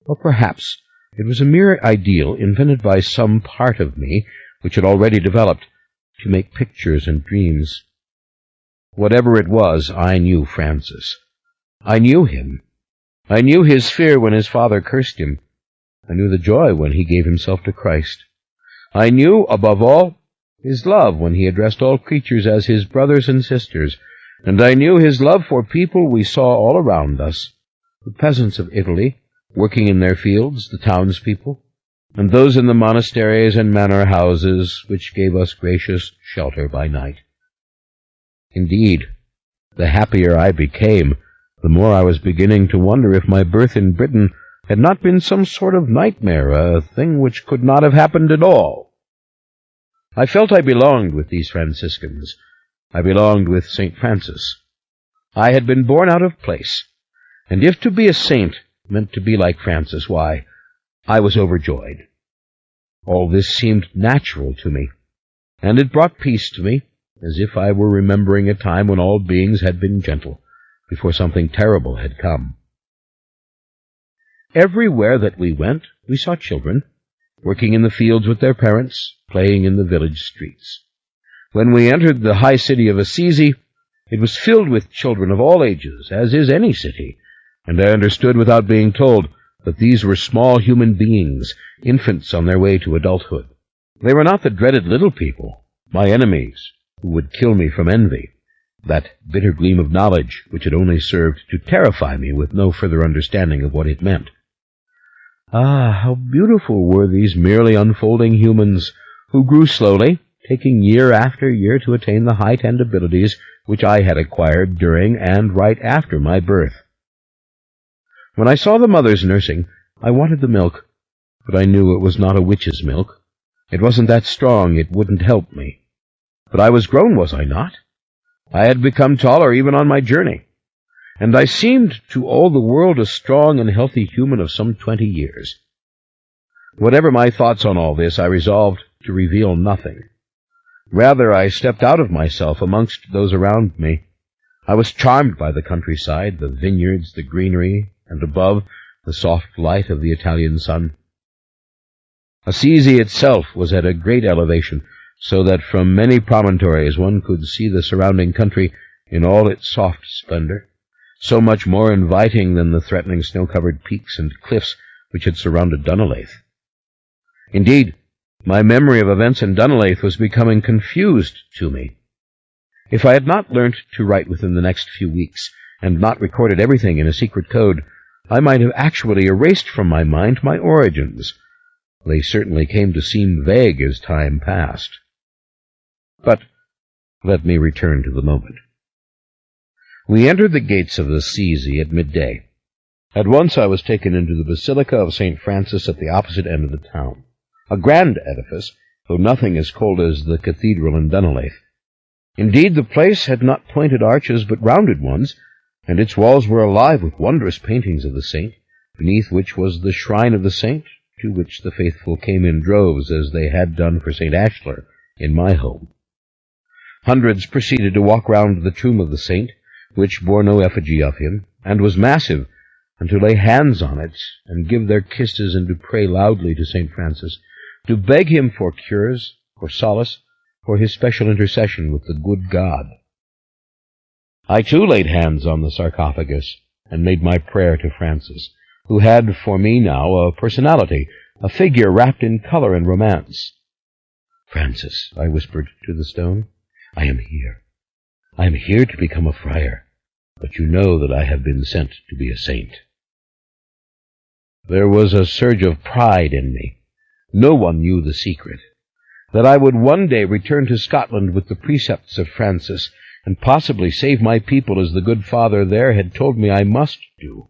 or perhaps it was a mere ideal invented by some part of me which had already developed to make pictures and dreams. Whatever it was, I knew Francis. I knew him. I knew his fear when his father cursed him. I knew the joy when he gave himself to Christ. I knew, above all, his love when he addressed all creatures as his brothers and sisters, and I knew his love for people we saw all around us, the peasants of Italy, working in their fields, the townspeople, and those in the monasteries and manor houses which gave us gracious shelter by night. Indeed, the happier I became, the more I was beginning to wonder if my birth in Britain had not been some sort of nightmare, a thing which could not have happened at all. I felt I belonged with these Franciscans. I belonged with St. Francis. I had been born out of place, and if to be a saint meant to be like Francis, why, I was overjoyed. All this seemed natural to me, and it brought peace to me, as if I were remembering a time when all beings had been gentle, before something terrible had come. Everywhere that we went, we saw children, working in the fields with their parents, playing in the village streets. When we entered the high city of Assisi, it was filled with children of all ages, as is any city, and I understood without being told that these were small human beings, infants on their way to adulthood. They were not the dreaded little people, my enemies, who would kill me from envy, that bitter gleam of knowledge which had only served to terrify me with no further understanding of what it meant. Ah, how beautiful were these merely unfolding humans, who grew slowly, taking year after year to attain the height and abilities which I had acquired during and right after my birth. When I saw the mothers nursing, I wanted the milk, but I knew it was not a witch's milk. It wasn't that strong, it wouldn't help me. But I was grown, was I not? I had become taller even on my journey, and I seemed to all the world a strong and healthy human of some 20 years. Whatever my thoughts on all this, I resolved to reveal nothing. Rather, I stepped out of myself amongst those around me. I was charmed by the countryside, the vineyards, the greenery, and above, the soft light of the Italian sun. Assisi itself was at a great elevation, so that from many promontories one could see the surrounding country in all its soft splendor, so much more inviting than the threatening snow-covered peaks and cliffs which had surrounded Dunelaith. Indeed, my memory of events in Dunelaith was becoming confused to me. If I had not learnt to write within the next few weeks, and not recorded everything in a secret code, I might have actually erased from my mind my origins. They certainly came to seem vague as time passed. But let me return to the moment. We entered the gates of Assisi at midday. At once I was taken into the Basilica of St. Francis at the opposite end of the town, a grand edifice, though nothing as cold as the cathedral in Dunelaith. Indeed, the place had not pointed arches but rounded ones, and its walls were alive with wondrous paintings of the saint, beneath which was the shrine of the saint, to which the faithful came in droves, as they had done for St. Ashlar in my home. Hundreds proceeded to walk round the tomb of the saint, which bore no effigy of him, and was massive, and to lay hands on it, and give their kisses, and to pray loudly to St. Francis, to beg him for cures, for solace, for his special intercession with the good God. I too laid hands on the sarcophagus, and made my prayer to Francis, who had for me now a personality, a figure wrapped in color and romance. "Francis," I whispered to the stone, "I am here. I am here to become a friar, but you know that I have been sent to be a saint." There was a surge of pride in me. No one knew the secret. That I would one day return to Scotland with the precepts of Francis, and possibly save my people as the good father there had told me I must do.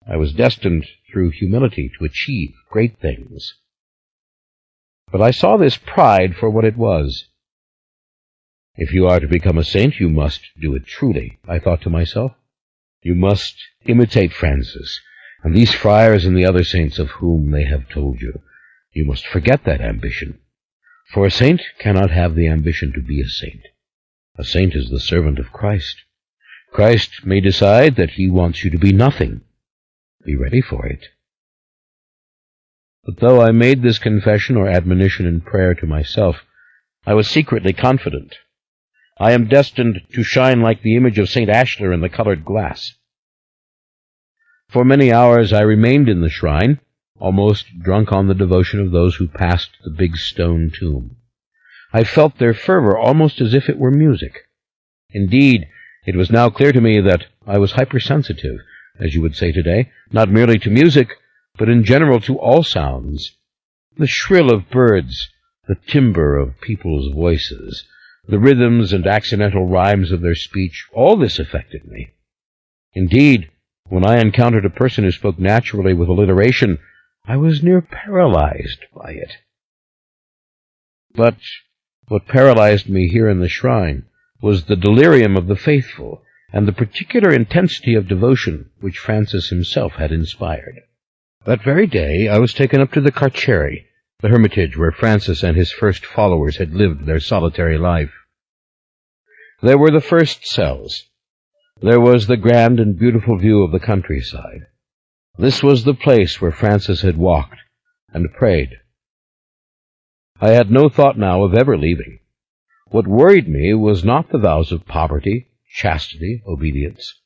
I was destined through humility to achieve great things. But I saw this pride for what it was. If you are to become a saint, you must do it truly, I thought to myself. You must imitate Francis, and these friars and the other saints of whom they have told you. You must forget that ambition. For a saint cannot have the ambition to be a saint. A saint is the servant of Christ. Christ may decide that he wants you to be nothing. Be ready for it. But though I made this confession or admonition in prayer to myself, I was secretly confident. I am destined to shine like the image of St. Ashlar in the colored glass. For many hours I remained in the shrine, almost drunk on the devotion of those who passed the big stone tomb. I felt their fervor almost as if it were music. Indeed, it was now clear to me that I was hypersensitive, as you would say today, not merely to music, but in general to all sounds. The shrill of birds, the timbre of people's voices, the rhythms and accidental rhymes of their speech, all this affected me. Indeed, when I encountered a person who spoke naturally with alliteration, I was near paralyzed by it. But what paralyzed me here in the shrine was the delirium of the faithful and the particular intensity of devotion which Francis himself had inspired. That very day I was taken up to the Carceri, the hermitage where Francis and his first followers had lived their solitary life. There were the first cells. There was the grand and beautiful view of the countryside. This was the place where Francis had walked and prayed. I had no thought now of ever leaving. What worried me was not the vows of poverty, chastity, obedience.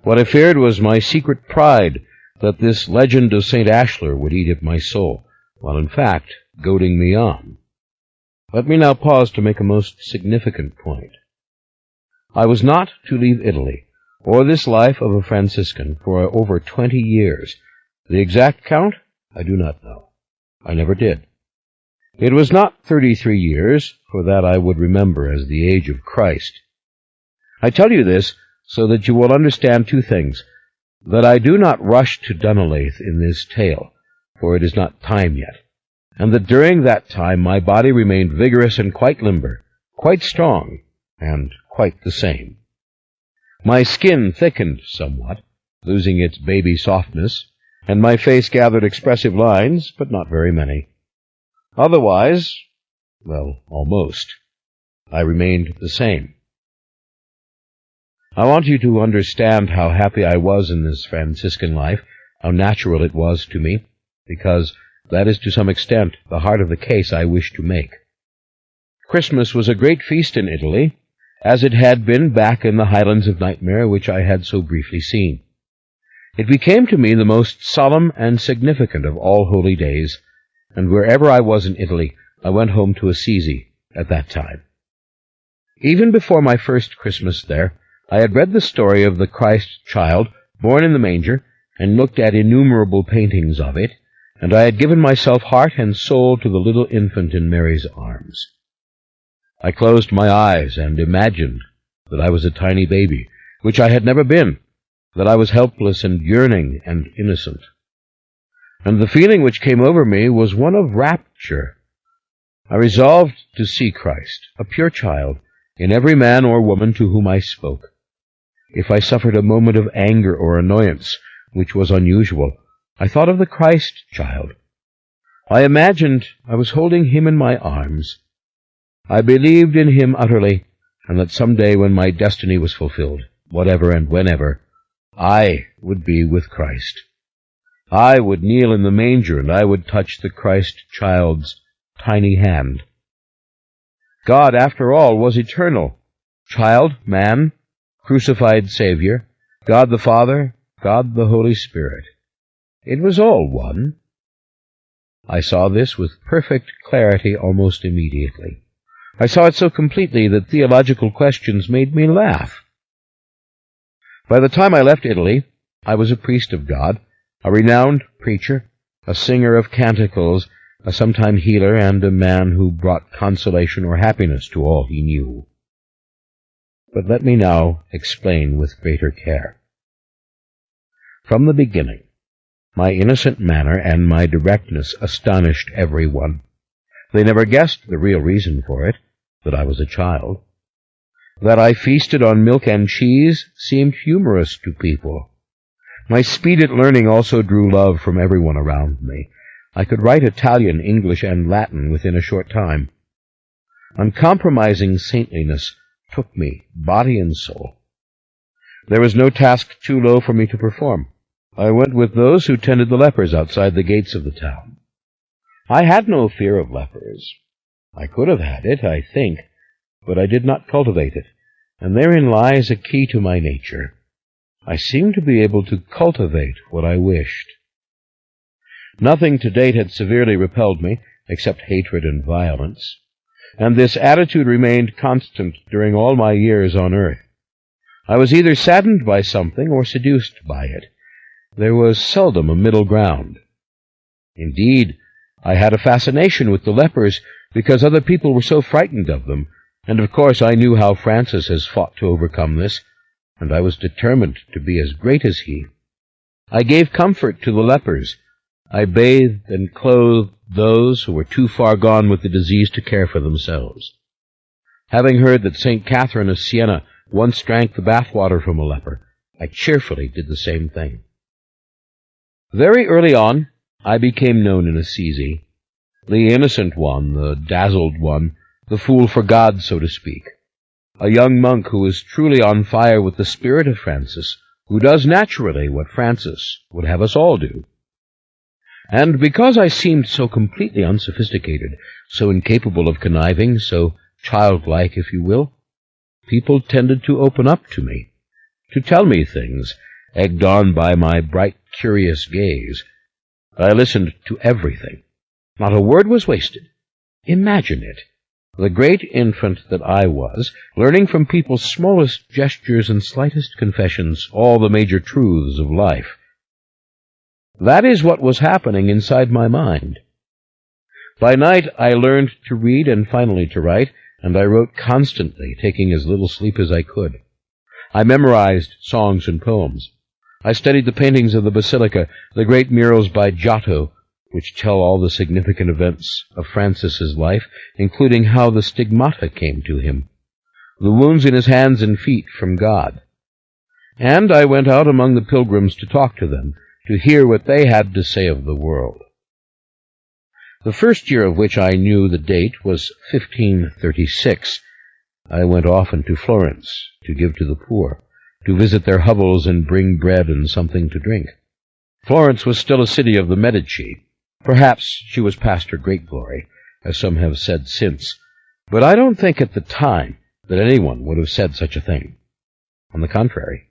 What I feared was my secret pride that this legend of St. Ashlar would eat at my soul, while in fact goading me on. Let me now pause to make a most significant point. I was not to leave Italy, or this life of a Franciscan, for over 20 years. The exact count I do not know. I never did. It was not 33 years, for that I would remember as the age of Christ. I tell you this so that you will understand two things: that I do not rush to Dunolaith in this tale, for it is not time yet, and that during that time my body remained vigorous and quite limber, quite strong, and quite the same. My skin thickened somewhat, losing its baby softness, and my face gathered expressive lines, but not very many. Otherwise, well, almost, I remained the same. I want you to understand how happy I was in this Franciscan life, how natural it was to me, because that is to some extent the heart of the case I wish to make. Christmas was a great feast in Italy, as it had been back in the highlands of Nightmare, which I had so briefly seen. It became to me the most solemn and significant of all holy days, and wherever I was in Italy, I went home to Assisi at that time. Even before my first Christmas there, I had read the story of the Christ child born in the manger, and looked at innumerable paintings of it, and I had given myself heart and soul to the little infant in Mary's arms. I closed my eyes and imagined that I was a tiny baby, which I had never been, that I was helpless and yearning and innocent. And the feeling which came over me was one of rapture. I resolved to see Christ, a pure child, in every man or woman to whom I spoke. If I suffered a moment of anger or annoyance, which was unusual, I thought of the Christ child. I imagined I was holding him in my arms. I believed in him utterly, and that some day when my destiny was fulfilled, whatever and whenever, I would be with Christ. I would kneel in the manger, and I would touch the Christ child's tiny hand. God, after all, was eternal. Child, man, crucified Savior, God the Father, God the Holy Spirit. It was all one. I saw this with perfect clarity almost immediately. I saw it so completely that theological questions made me laugh. By the time I left Italy, I was a priest of God, a renowned preacher, a singer of canticles, a sometime healer, and a man who brought consolation or happiness to all he knew. But let me now explain with greater care. From the beginning, my innocent manner and my directness astonished everyone. They never guessed the real reason for it, that I was a child. That I feasted on milk and cheese seemed humorous to people. My speed at learning also drew love from everyone around me. I could write Italian, English, and Latin within a short time. Uncompromising saintliness took me, body and soul. There was no task too low for me to perform. I went with those who tended the lepers outside the gates of the town. I had no fear of lepers. I could have had it, I think, but I did not cultivate it, and therein lies a key to my nature. I seemed to be able to cultivate what I wished. Nothing to date had severely repelled me, except hatred and violence, and this attitude remained constant during all my years on earth. I was either saddened by something or seduced by it. There was seldom a middle ground. Indeed, I had a fascination with the lepers because other people were so frightened of them, and of course I knew how Francis has fought to overcome this, and I was determined to be as great as he. I gave comfort to the lepers. I bathed and clothed those who were too far gone with the disease to care for themselves. Having heard that St. Catherine of Siena once drank the bathwater from a leper, I cheerfully did the same thing. Very early on, I became known in Assisi, the innocent one, the dazzled one, the fool for God, so to speak, a young monk who is truly on fire with the spirit of Francis, who does naturally what Francis would have us all do. And because I seemed so completely unsophisticated, so incapable of conniving, so childlike, if you will, people tended to open up to me, to tell me things, egged on by my bright, curious gaze. I listened to everything. Not a word was wasted. Imagine it, the great infant that I was, learning from people's smallest gestures and slightest confessions all the major truths of life. That is what was happening inside my mind. By night I learned to read and finally to write, and I wrote constantly, taking as little sleep as I could. I memorized songs and poems. I studied the paintings of the Basilica, the great murals by Giotto, which tell all the significant events of Francis's life, including how the stigmata came to him, the wounds in his hands and feet from God. And I went out among the pilgrims to talk to them, to hear what they had to say of the world. The first year of which I knew the date was 1536. I went often to Florence to give to the poor, to visit their hovels and bring bread and something to drink. Florence was still a city of the Medici. Perhaps she was past her great glory, as some have said since, but I don't think at the time that anyone would have said such a thing. On the contrary,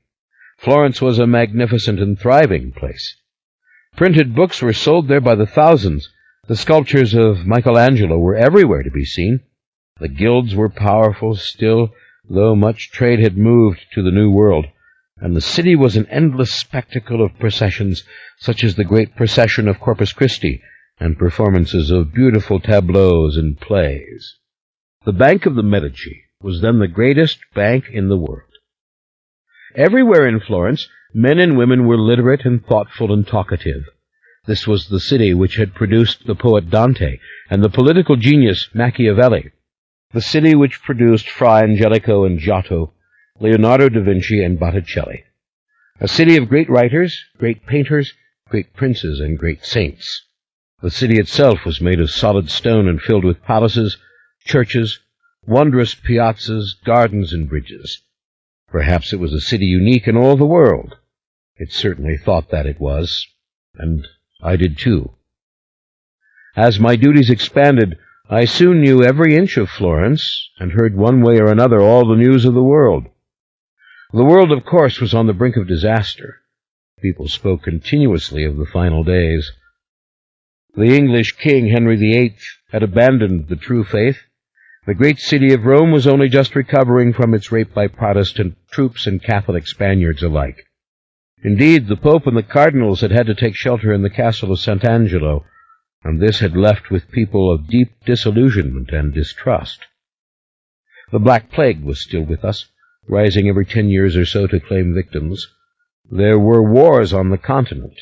Florence was a magnificent and thriving place. Printed books were sold there by the thousands. The sculptures of Michelangelo were everywhere to be seen. The guilds were powerful still, though much trade had moved to the New World, and the city was an endless spectacle of processions, such as the great procession of Corpus Christi, and performances of beautiful tableaux and plays. The Bank of the Medici was then the greatest bank in the world. Everywhere in Florence, men and women were literate and thoughtful and talkative. This was the city which had produced the poet Dante and the political genius Machiavelli, the city which produced Fra Angelico and Giotto, Leonardo da Vinci and Botticelli, a city of great writers, great painters, great princes, and great saints. The city itself was made of solid stone and filled with palaces, churches, wondrous piazzas, gardens, and bridges. Perhaps it was a city unique in all the world. It certainly thought that it was, and I did too. As my duties expanded, I soon knew every inch of Florence, and heard one way or another all the news of the world. The world, of course, was on the brink of disaster. People spoke continuously of the final days. The English king, Henry VIII, had abandoned the true faith. The great city of Rome was only just recovering from its rape by Protestant troops and Catholic Spaniards alike. Indeed, the Pope and the cardinals had to take shelter in the castle of Sant'Angelo, and this had left with people of deep disillusionment and distrust. The Black Plague was still with us, rising every 10 years or so to claim victims. There were wars on the continent.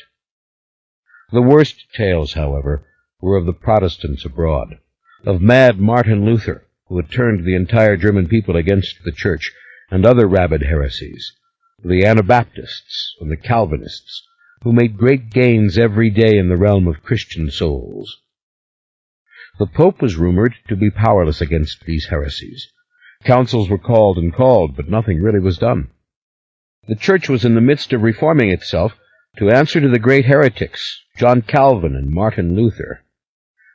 The worst tales, however, were of the Protestants abroad, of mad Martin Luther, who had turned the entire German people against the Church, and other rabid heresies, the Anabaptists and the Calvinists, who made great gains every day in the realm of Christian souls. The Pope was rumored to be powerless against these heresies. Councils were called and called, but nothing really was done. The Church was in the midst of reforming itself to answer to the great heretics, John Calvin and Martin Luther.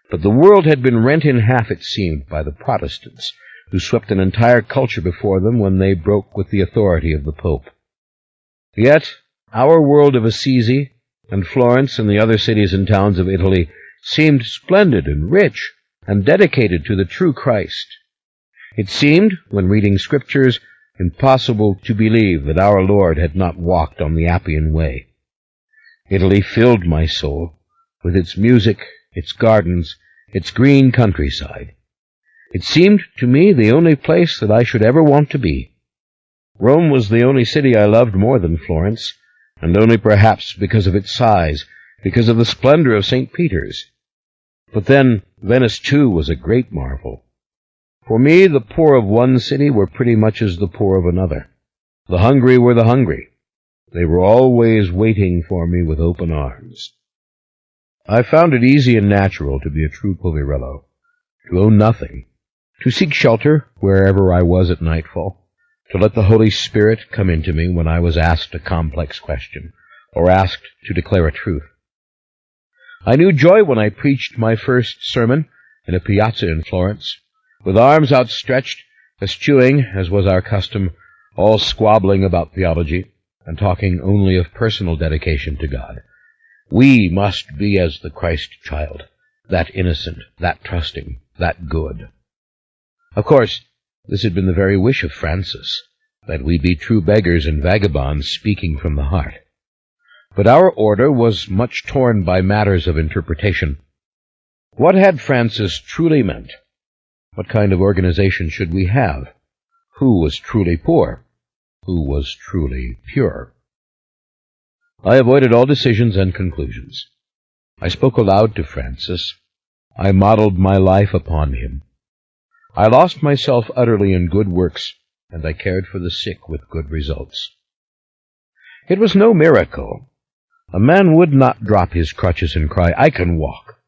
But the world had been rent in half, it seemed, by the Protestants, who swept an entire culture before them when they broke with the authority of the Pope. Yet our world of Assisi and Florence and the other cities and towns of Italy seemed splendid and rich and dedicated to the true Christ. It seemed, when reading scriptures, impossible to believe that our Lord had not walked on the Appian Way. Italy filled my soul with its music, its gardens, its green countryside. It seemed to me the only place that I should ever want to be. Rome was the only city I loved more than Florence, and only perhaps because of its size, because of the splendor of St. Peter's. But then Venice, too, was a great marvel. For me, the poor of one city were pretty much as the poor of another. The hungry were the hungry. They were always waiting for me with open arms. I found it easy and natural to be a true Poverello, to own nothing, to seek shelter wherever I was at nightfall, to let the Holy Spirit come into me when I was asked a complex question, or asked to declare a truth. I knew joy when I preached my first sermon in a piazza in Florence, with arms outstretched, eschewing, as was our custom, all squabbling about theology, and talking only of personal dedication to God. We must be as the Christ child, that innocent, that trusting, that good. Of course, this had been the very wish of Francis, that we be true beggars and vagabonds speaking from the heart. But our order was much torn by matters of interpretation. What had Francis truly meant? What kind of organization should we have? Who was truly poor? Who was truly pure? I avoided all decisions and conclusions. I spoke aloud to Francis. I modeled my life upon him. I lost myself utterly in good works, and I cared for the sick with good results. It was no miracle. A man would not drop his crutches and cry, "I can walk."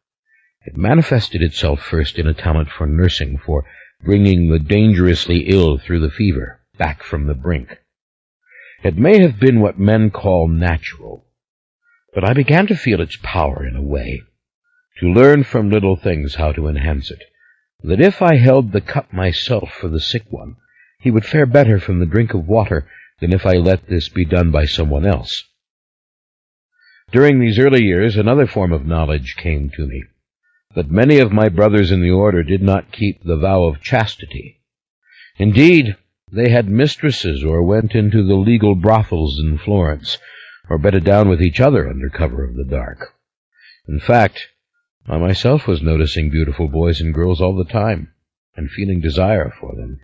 It manifested itself first in a talent for nursing, for bringing the dangerously ill through the fever, back from the brink. It may have been what men call natural, but I began to feel its power in a way, to learn from little things how to enhance it, that if I held the cup myself for the sick one, he would fare better from the drink of water than if I let this be done by someone else. During these early years, another form of knowledge came to me, that many of my brothers in the order did not keep the vow of chastity. Indeed, they had mistresses or went into the legal brothels in Florence, or bedded down with each other under cover of the dark. In fact, I myself was noticing beautiful boys and girls all the time, and feeling desire for them,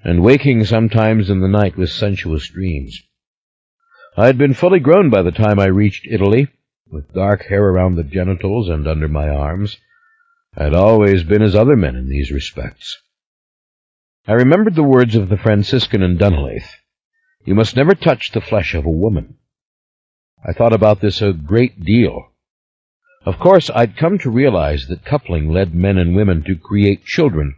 and waking sometimes in the night with sensuous dreams. I had been fully grown by the time I reached Italy, with dark hair around the genitals and under my arms. I had always been as other men in these respects. I remembered the words of the Franciscan in Dunleith, "You must never touch the flesh of a woman." I thought about this a great deal. Of course, I'd come to realize that coupling led men and women to create children,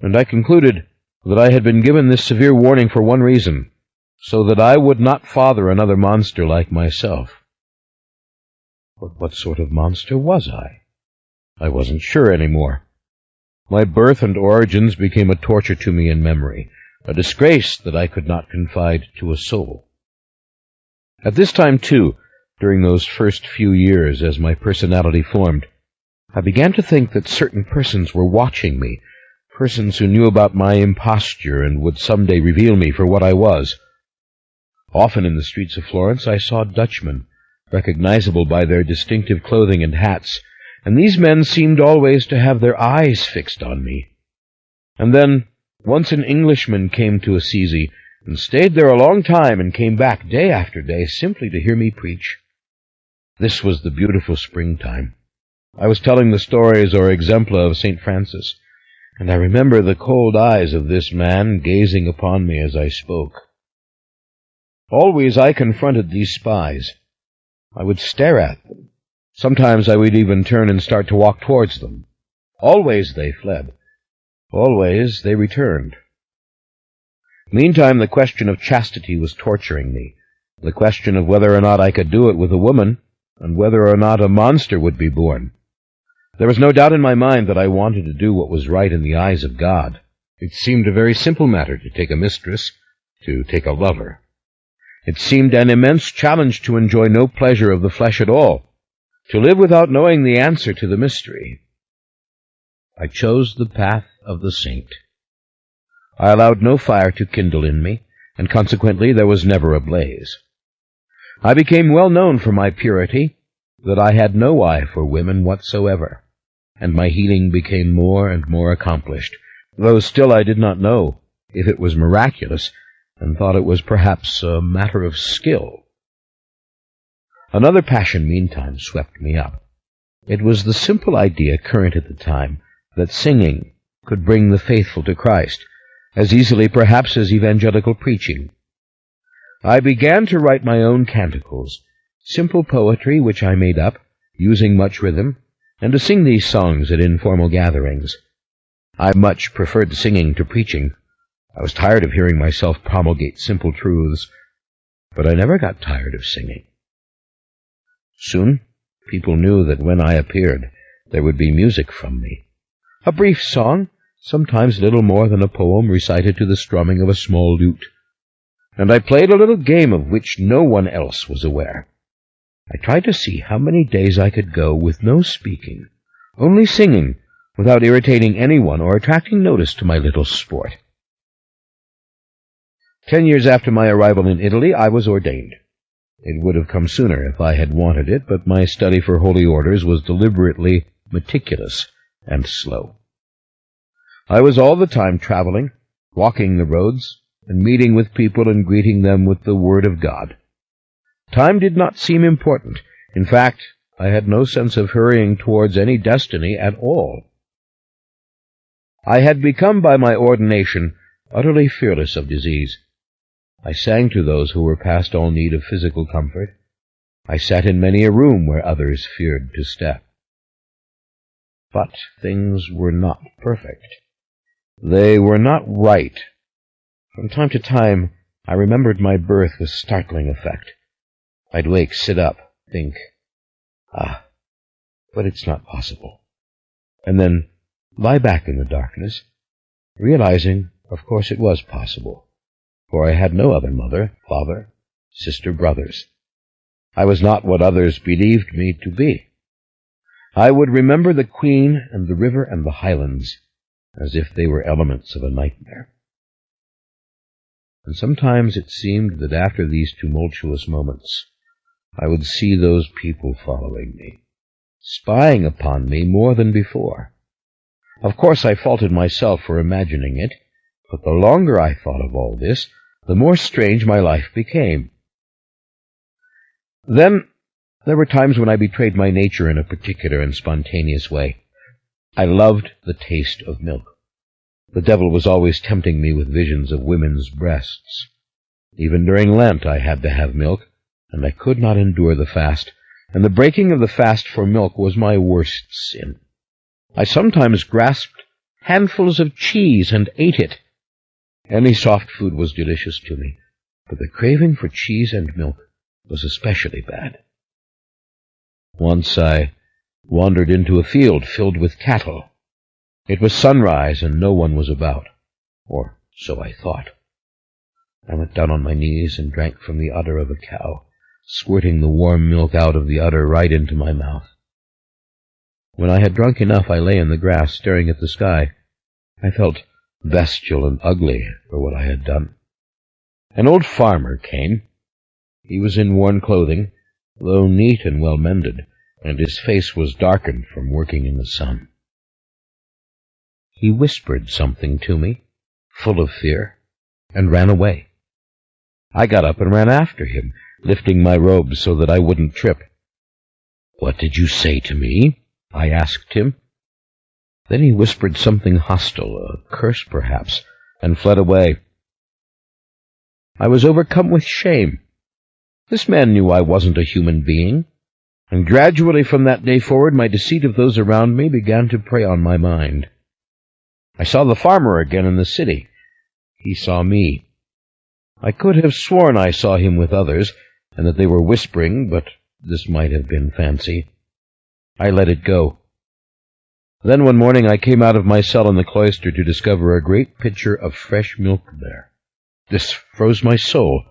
and I concluded that I had been given this severe warning for one reason, so that I would not father another monster like myself. But what sort of monster was I? I wasn't sure any more. My birth and origins became a torture to me in memory, a disgrace that I could not confide to a soul. At this time, too, during those first few years as my personality formed, I began to think that certain persons were watching me, persons who knew about my imposture and would someday reveal me for what I was. Often in the streets of Florence I saw Dutchmen, recognizable by their distinctive clothing and hats, and these men seemed always to have their eyes fixed on me. And then, once an Englishman came to Assisi, and stayed there a long time, and came back day after day simply to hear me preach. This was the beautiful springtime. I was telling the stories or exempla of St. Francis, and I remember the cold eyes of this man gazing upon me as I spoke. Always I confronted these spies. I would stare at them. Sometimes I would even turn and start to walk towards them. Always they fled. Always they returned. Meantime, the question of chastity was torturing me, the question of whether or not I could do it with a woman, and whether or not a monster would be born. There was no doubt in my mind that I wanted to do what was right in the eyes of God. It seemed a very simple matter to take a mistress, to take a lover. It seemed an immense challenge to enjoy no pleasure of the flesh at all, to live without knowing the answer to the mystery. I chose the path of the saint. I allowed no fire to kindle in me, and consequently there was never a blaze. I became well known for my purity, that I had no eye for women whatsoever, and my healing became more and more accomplished, though still I did not know if it was miraculous, and thought it was perhaps a matter of skill. Another passion meantime swept me up. It was the simple idea current at the time that singing could bring the faithful to Christ, as easily perhaps as evangelical preaching. I began to write my own canticles, simple poetry which I made up, using much rhythm, and to sing these songs at informal gatherings. I much preferred singing to preaching. I was tired of hearing myself promulgate simple truths, but I never got tired of singing. Soon, people knew that when I appeared, there would be music from me. A brief song, sometimes little more than a poem recited to the strumming of a small lute. And I played a little game of which no one else was aware. I tried to see how many days I could go with no speaking, only singing, without irritating anyone or attracting notice to my little sport. 10 years after my arrival in Italy, I was ordained. It would have come sooner if I had wanted it, but my study for holy orders was deliberately meticulous and slow. I was all the time traveling, walking the roads, and meeting with people and greeting them with the Word of God. Time did not seem important. In fact, I had no sense of hurrying towards any destiny at all. I had become, by my ordination, utterly fearless of disease. I sang to those who were past all need of physical comfort. I sat in many a room where others feared to step. But things were not perfect. They were not right. From time to time, I remembered my birth with startling effect. I'd wake, sit up, think, but it's not possible. And then lie back in the darkness, realizing, of course, it was possible, for I had no other mother, father, sister, brothers. I was not what others believed me to be. I would remember the Queen and the river and the highlands as if they were elements of a nightmare. And sometimes it seemed that after these tumultuous moments, I would see those people following me, spying upon me more than before. Of course, I faulted myself for imagining it, but the longer I thought of all this, the more strange my life became. Then there were times when I betrayed my nature in a particular and spontaneous way. I loved the taste of milk. The devil was always tempting me with visions of women's breasts. Even during Lent I had to have milk, and I could not endure the fast, and the breaking of the fast for milk was my worst sin. I sometimes grasped handfuls of cheese and ate it. Any soft food was delicious to me, but the craving for cheese and milk was especially bad. Once I wandered into a field filled with cattle. It was sunrise, and no one was about, or so I thought. I went down on my knees and drank from the udder of a cow, squirting the warm milk out of the udder right into my mouth. When I had drunk enough, I lay in the grass, staring at the sky. I felt bestial and ugly for what I had done. An old farmer came, He was in worn clothing, though neat and well-mended, and his face was darkened from working in the sun. He whispered something to me, full of fear, and ran away. I got up and ran after him, lifting my robes so that I wouldn't trip. "What did you say to me?" I asked him. Then he whispered something hostile, a curse perhaps, and fled away. I was overcome with shame. This man knew I wasn't a human being, and gradually from that day forward my deceit of those around me began to prey on my mind. I saw the farmer again in the city. He saw me. I could have sworn I saw him with others, and that they were whispering, but this might have been fancy. I let it go. Then one morning I came out of my cell in the cloister to discover a great pitcher of fresh milk there. This froze my soul.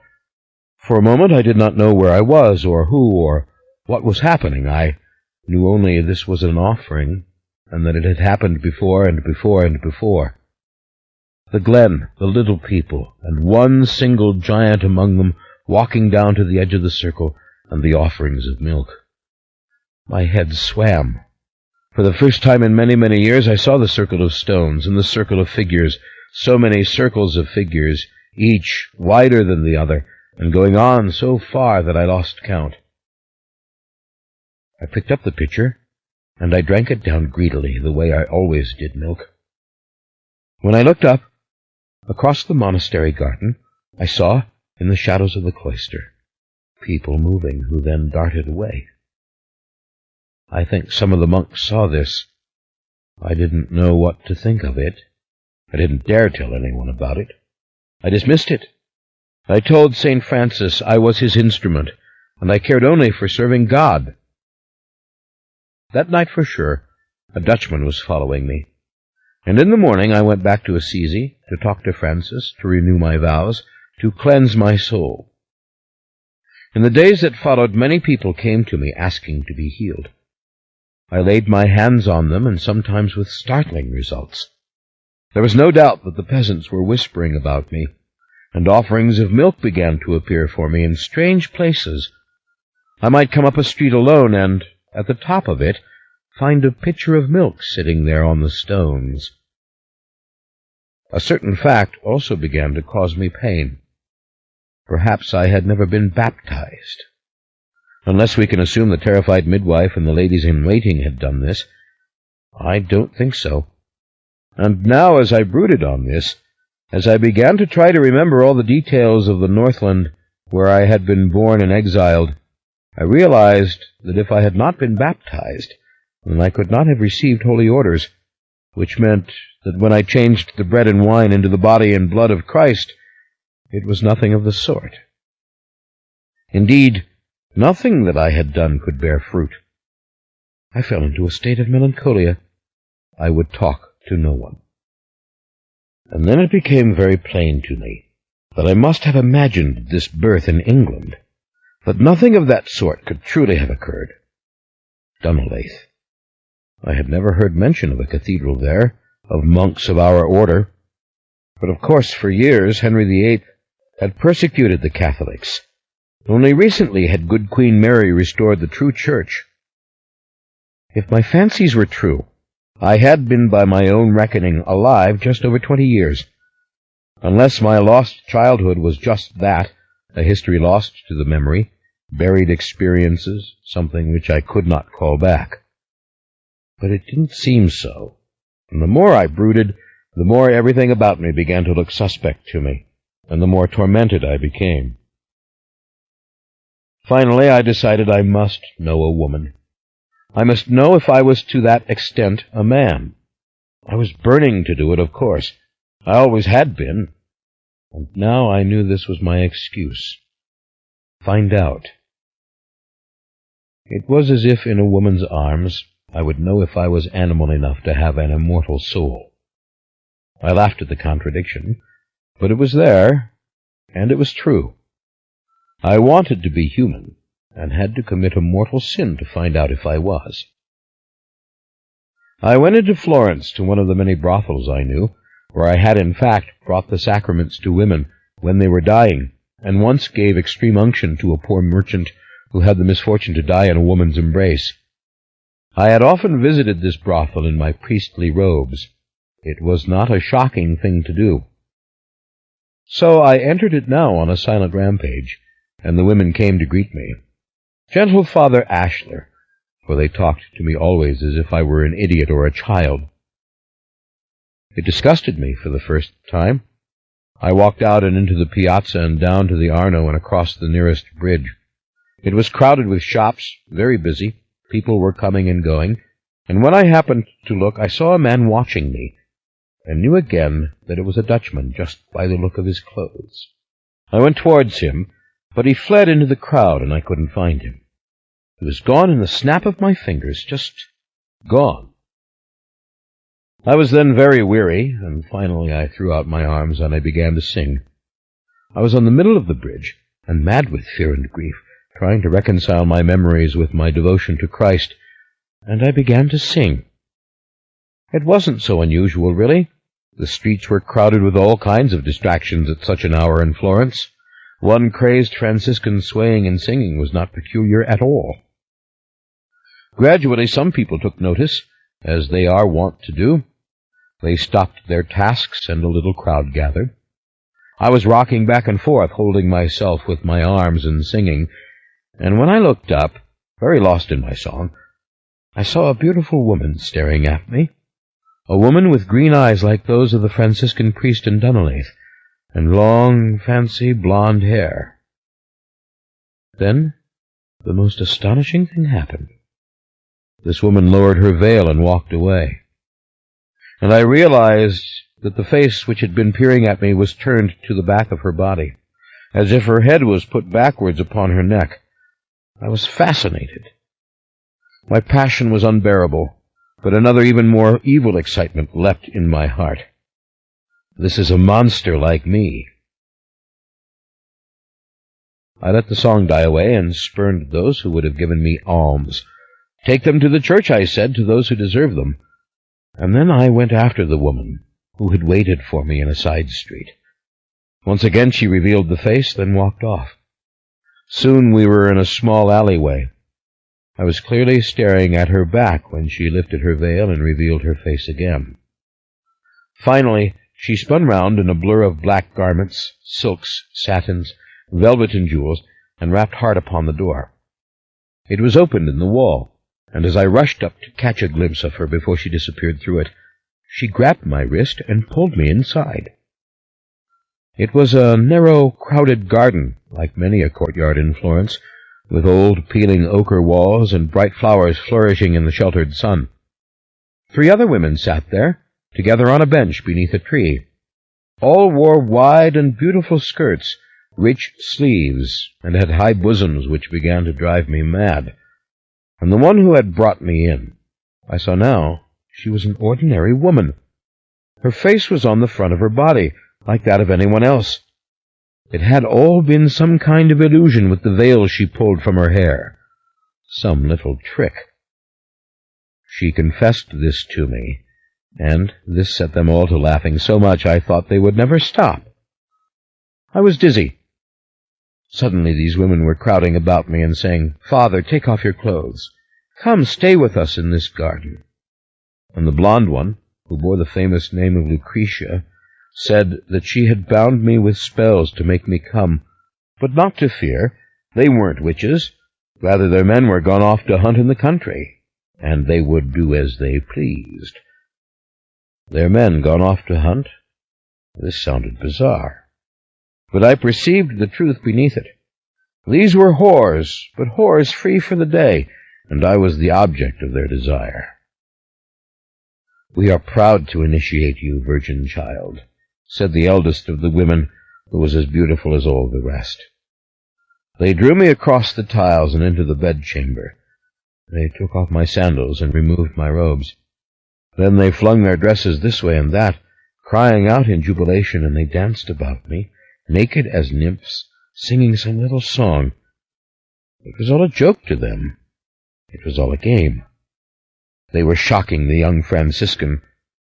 For a moment I did not know where I was, or who, or what was happening. I knew only this was an offering, and that it had happened before and before and before. The glen, the little people, and one single giant among them walking down to the edge of the circle, and the offerings of milk. My head swam. For the first time in many, many years I saw the circle of stones and the circle of figures, so many circles of figures, each wider than the other, and going on so far that I lost count. I picked up the pitcher, and I drank it down greedily, the way I always did milk. When I looked up, across the monastery garden, I saw, in the shadows of the cloister, people moving, who then darted away. I think some of the monks saw this. I didn't know what to think of it. I didn't dare tell anyone about it. I dismissed it. I told St. Francis I was his instrument, and I cared only for serving God. That night, for sure, a Dutchman was following me, and in the morning I went back to Assisi to talk to Francis, to renew my vows, to cleanse my soul. In the days that followed, many people came to me asking to be healed. I laid my hands on them, and sometimes with startling results. There was no doubt that the peasants were whispering about me, and offerings of milk began to appear for me in strange places. I might come up a street alone, and, at the top of it, find a pitcher of milk sitting there on the stones. A certain fact also began to cause me pain. Perhaps I had never been baptized. Unless we can assume the terrified midwife and the ladies-in-waiting had done this, I don't think so. And now, as I brooded on this, as I began to try to remember all the details of the Northland where I had been born and exiled, I realized that if I had not been baptized, then I could not have received holy orders, which meant that when I changed the bread and wine into the body and blood of Christ, it was nothing of the sort. Indeed, nothing that I had done could bear fruit. I fell into a state of melancholia. I would talk to no one. And then it became very plain to me that I must have imagined this birth in England, that nothing of that sort could truly have occurred. Dunolaith. I had never heard mention of a cathedral there, of monks of our order. But of course for years Henry VIII had persecuted the Catholics. Only recently had good Queen Mary restored the true church. If my fancies were true, I had been, by my own reckoning, alive just over 20 years. Unless my lost childhood was just that, a history lost to the memory, buried experiences, something which I could not call back. But it didn't seem so, and the more I brooded, the more everything about me began to look suspect to me, and the more tormented I became. Finally, I decided I must know a woman. I must know if I was to that extent a man. I was burning to do it, of course. I always had been. And now I knew this was my excuse. Find out. It was as if in a woman's arms I would know if I was animal enough to have an immortal soul. I laughed at the contradiction, but it was there, and it was true. I wanted to be human, and had to commit a mortal sin to find out if I was. I went into Florence to one of the many brothels I knew, where I had in fact brought the sacraments to women when they were dying, and once gave extreme unction to a poor merchant who had the misfortune to die in a woman's embrace. I had often visited this brothel in my priestly robes. It was not a shocking thing to do. So I entered it now on a silent rampage, and the women came to greet me. Gentle Father Ashler, for they talked to me always as if I were an idiot or a child. It disgusted me for the first time. I walked out and into the piazza and down to the Arno and across the nearest bridge. It was crowded with shops, very busy. People were coming and going, and when I happened to look, I saw a man watching me, and knew again that it was a Dutchman just by the look of his clothes. I went towards him, but he fled into the crowd, and I couldn't find him. He was gone in the snap of my fingers, just gone. I was then very weary, and finally I threw out my arms and I began to sing. I was on the middle of the bridge, and mad with fear and grief, trying to reconcile my memories with my devotion to Christ, and I began to sing. It wasn't so unusual, really. The streets were crowded with all kinds of distractions at such an hour in Florence. One crazed Franciscan swaying and singing was not peculiar at all. Gradually some people took notice, as they are wont to do. They stopped their tasks, and a little crowd gathered. I was rocking back and forth, holding myself with my arms and singing, and when I looked up, very lost in my song, I saw a beautiful woman staring at me, a woman with green eyes like those of the Franciscan priest in Dunolaith, and long, fancy blonde hair. Then the most astonishing thing happened. This woman lowered her veil and walked away, and I realized that the face which had been peering at me was turned to the back of her body, as if her head was put backwards upon her neck. I was fascinated. My passion was unbearable, but another even more evil excitement leapt in my heart. This is a monster like me. I let the song die away and spurned those who would have given me alms. Take them to the church, I said, to those who deserve them. And then I went after the woman, who had waited for me in a side street. Once again she revealed the face, then walked off. Soon we were in a small alleyway. I was clearly staring at her back when she lifted her veil and revealed her face again. Finally, she spun round in a blur of black garments, silks, satins, velvet and jewels, and rapped hard upon the door. It was opened in the wall, and as I rushed up to catch a glimpse of her before she disappeared through it, she grabbed my wrist and pulled me inside. It was a narrow, crowded garden, like many a courtyard in Florence, with old, peeling ochre walls and bright flowers flourishing in the sheltered sun. 3 other women sat there, together on a bench beneath a tree. All wore wide and beautiful skirts, rich sleeves, and had high bosoms which began to drive me mad. And the one who had brought me in, I saw now she was an ordinary woman. Her face was on the front of her body, like that of anyone else. It had all been some kind of illusion with the veil she pulled from her hair. Some little trick. She confessed this to me, and this set them all to laughing so much I thought they would never stop. I was dizzy. Suddenly these women were crowding about me and saying, "Father, take off your clothes. Come, stay with us in this garden." And the blonde one, who bore the famous name of Lucretia, said that she had bound me with spells to make me come, but not to fear. They weren't witches. Rather, their men were gone off to hunt in the country, and they would do as they pleased. Their men gone off to hunt? This sounded bizarre. But I perceived the truth beneath it. These were whores, but whores free for the day, and I was the object of their desire. "We are proud to initiate you, virgin child," said the eldest of the women, who was as beautiful as all the rest. They drew me across the tiles and into the bedchamber. They took off my sandals and removed my robes. Then they flung their dresses this way and that, crying out in jubilation, and they danced about me, naked as nymphs, singing some little song. It was all a joke to them. It was all a game. They were shocking the young Franciscan,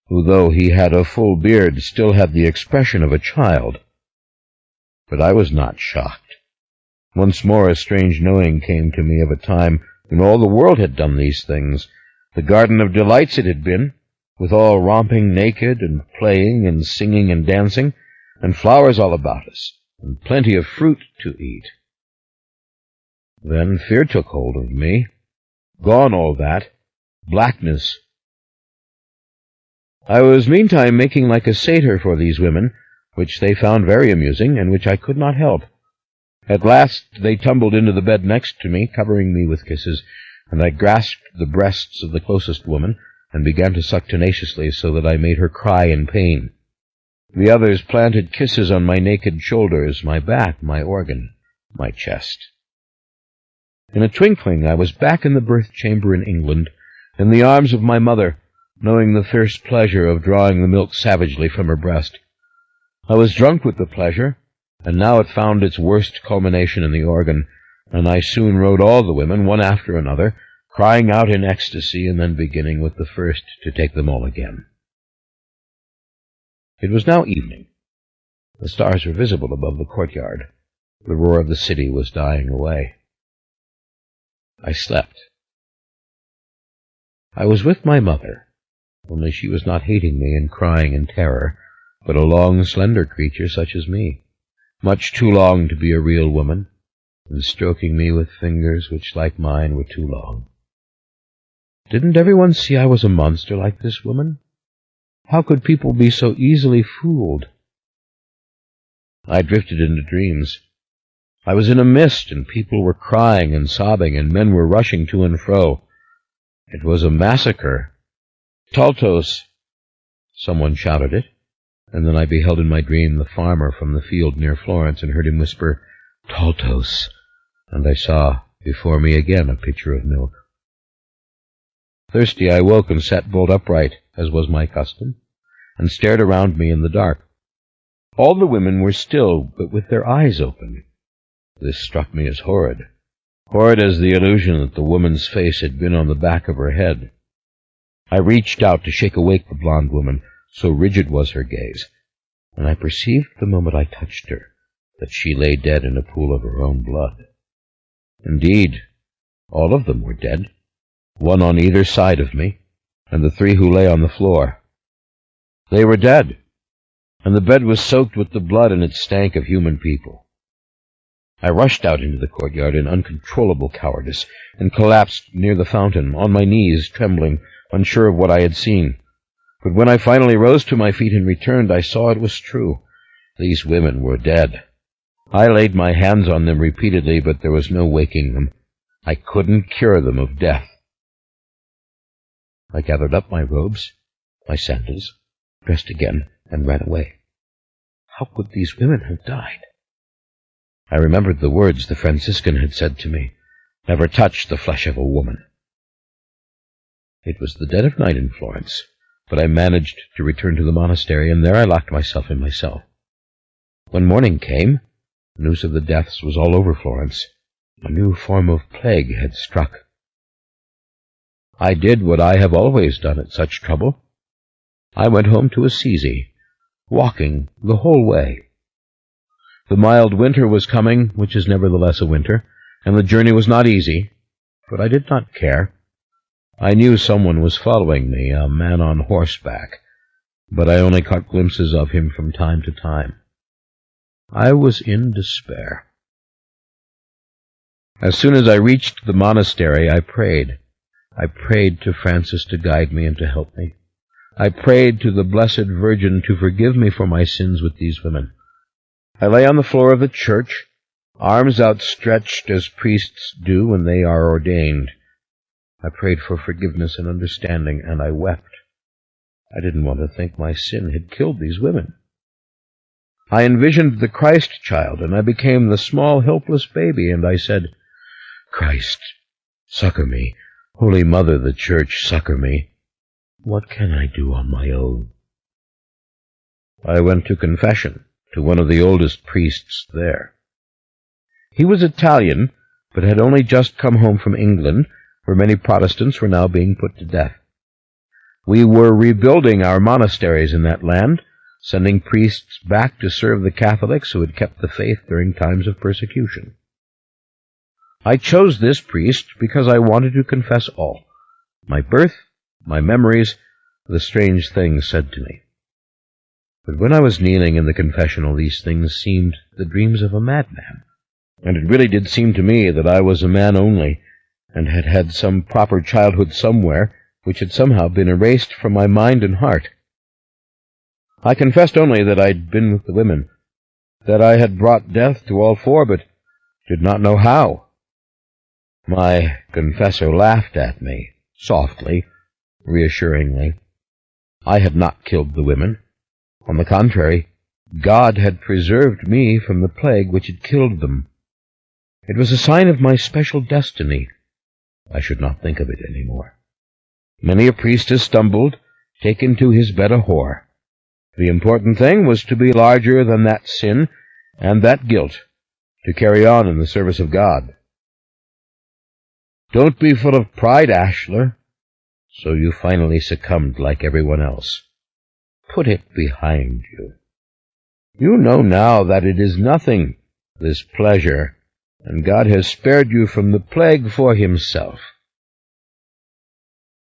who, though he had a full beard, still had the expression of a child. But I was not shocked. Once more a strange knowing came to me of a time when all the world had done these things. The garden of delights it had been, with all romping naked and playing and singing and dancing, and flowers all about us, and plenty of fruit to eat. Then fear took hold of me. Gone all that. Blackness. I was meantime making like a satyr for these women, which they found very amusing, and which I could not help. At last they tumbled into the bed next to me, covering me with kisses, and I grasped the breasts of the closest woman, and began to suck tenaciously so that I made her cry in pain. The others planted kisses on my naked shoulders, my back, my organ, my chest. In a twinkling I was back in the birth-chamber in England, in the arms of my mother, knowing the fierce pleasure of drawing the milk savagely from her breast. I was drunk with the pleasure, and now it found its worst culmination in the organ, and I soon rode all the women, one after another, crying out in ecstasy, and then beginning with the first to take them all again. It was now evening. The stars were visible above the courtyard. The roar of the city was dying away. I slept. I was with my mother, only she was not hating me and crying in terror, but a long, slender creature such as me, much too long to be a real woman, and stroking me with fingers which, like mine, were too long. Didn't everyone see I was a monster like this woman? How could people be so easily fooled? I drifted into dreams. I was in a mist, and people were crying and sobbing, and men were rushing to and fro. It was a massacre. Taltos! Someone shouted it, and then I beheld in my dream the farmer from the field near Florence, and heard him whisper, "Taltos!" and I saw before me again a pitcher of milk. Thirsty, I woke and sat bolt upright, as was my custom, and stared around me in the dark. All the women were still, but with their eyes open. This struck me as horrid. Horrid as the illusion that the woman's face had been on the back of her head. I reached out to shake awake the blonde woman, so rigid was her gaze, and I perceived the moment I touched her that she lay dead in a pool of her own blood. Indeed, all of them were dead, one on either side of me, and the three who lay on the floor. They were dead, and the bed was soaked with the blood, and it stank of human people. I rushed out into the courtyard in uncontrollable cowardice, and collapsed near the fountain, on my knees, trembling, unsure of what I had seen. But when I finally rose to my feet and returned, I saw it was true. These women were dead. I laid my hands on them repeatedly, but there was no waking them. I couldn't cure them of death. I gathered up my robes, my sandals, dressed again, and ran away. How could these women have died? I remembered the words the Franciscan had said to me, "Never touch the flesh of a woman." It was the dead of night in Florence, but I managed to return to the monastery, and there I locked myself in my cell. When morning came, news of the deaths was all over Florence. A new form of plague had struck. I did what I have always done at such trouble. I went home to Assisi, walking the whole way. The mild winter was coming, which is nevertheless a winter, and the journey was not easy, but I did not care. I knew someone was following me, a man on horseback, but I only caught glimpses of him from time to time. I was in despair. As soon as I reached the monastery, I prayed. I prayed to Francis to guide me and to help me. I prayed to the Blessed Virgin to forgive me for my sins with these women. I lay on the floor of the church, arms outstretched as priests do when they are ordained. I prayed for forgiveness and understanding, and I wept. I didn't want to think my sin had killed these women. I envisioned the Christ child, and I became the small, helpless baby, and I said, "Christ, succor me. Holy Mother, the Church, succor me. What can I do on my own?" I went to confession to one of the oldest priests there. He was Italian, but had only just come home from England, where many Protestants were now being put to death. We were rebuilding our monasteries in that land, sending priests back to serve the Catholics who had kept the faith during times of persecution. I chose this priest because I wanted to confess all: my birth, my memories, the strange things said to me. But when I was kneeling in the confessional, these things seemed the dreams of a madman, and it really did seem to me that I was a man only, and had had some proper childhood somewhere, which had somehow been erased from my mind and heart. I confessed only that I'd been with the women, that I had brought death to all four, but did not know how. My confessor laughed at me, softly, reassuringly. I had not killed the women. On the contrary, God had preserved me from the plague which had killed them. It was a sign of my special destiny. I should not think of it any more. Many a priest has stumbled, taken to his bed a whore. The important thing was to be larger than that sin and that guilt, to carry on in the service of God. Don't be full of pride, Ashler. So you finally succumbed like everyone else. Put it behind you. You know now that it is nothing, this pleasure, and God has spared you from the plague for himself.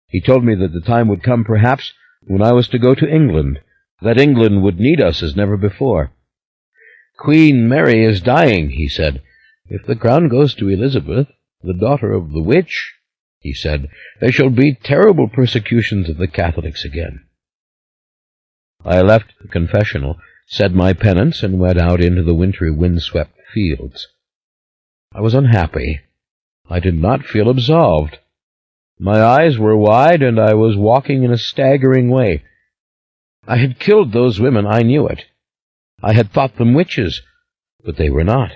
He told me that the time would come, perhaps, when I was to go to England, that England would need us as never before. Queen Mary is dying, he said. If the crown goes to Elizabeth, the daughter of the witch, he said, there shall be terrible persecutions of the Catholics again. I left the confessional, said my penance, and went out into the wintry wind-swept fields. I was unhappy. I did not feel absolved. My eyes were wide, and I was walking in a staggering way. I had killed those women, I knew it. I had thought them witches, but they were not.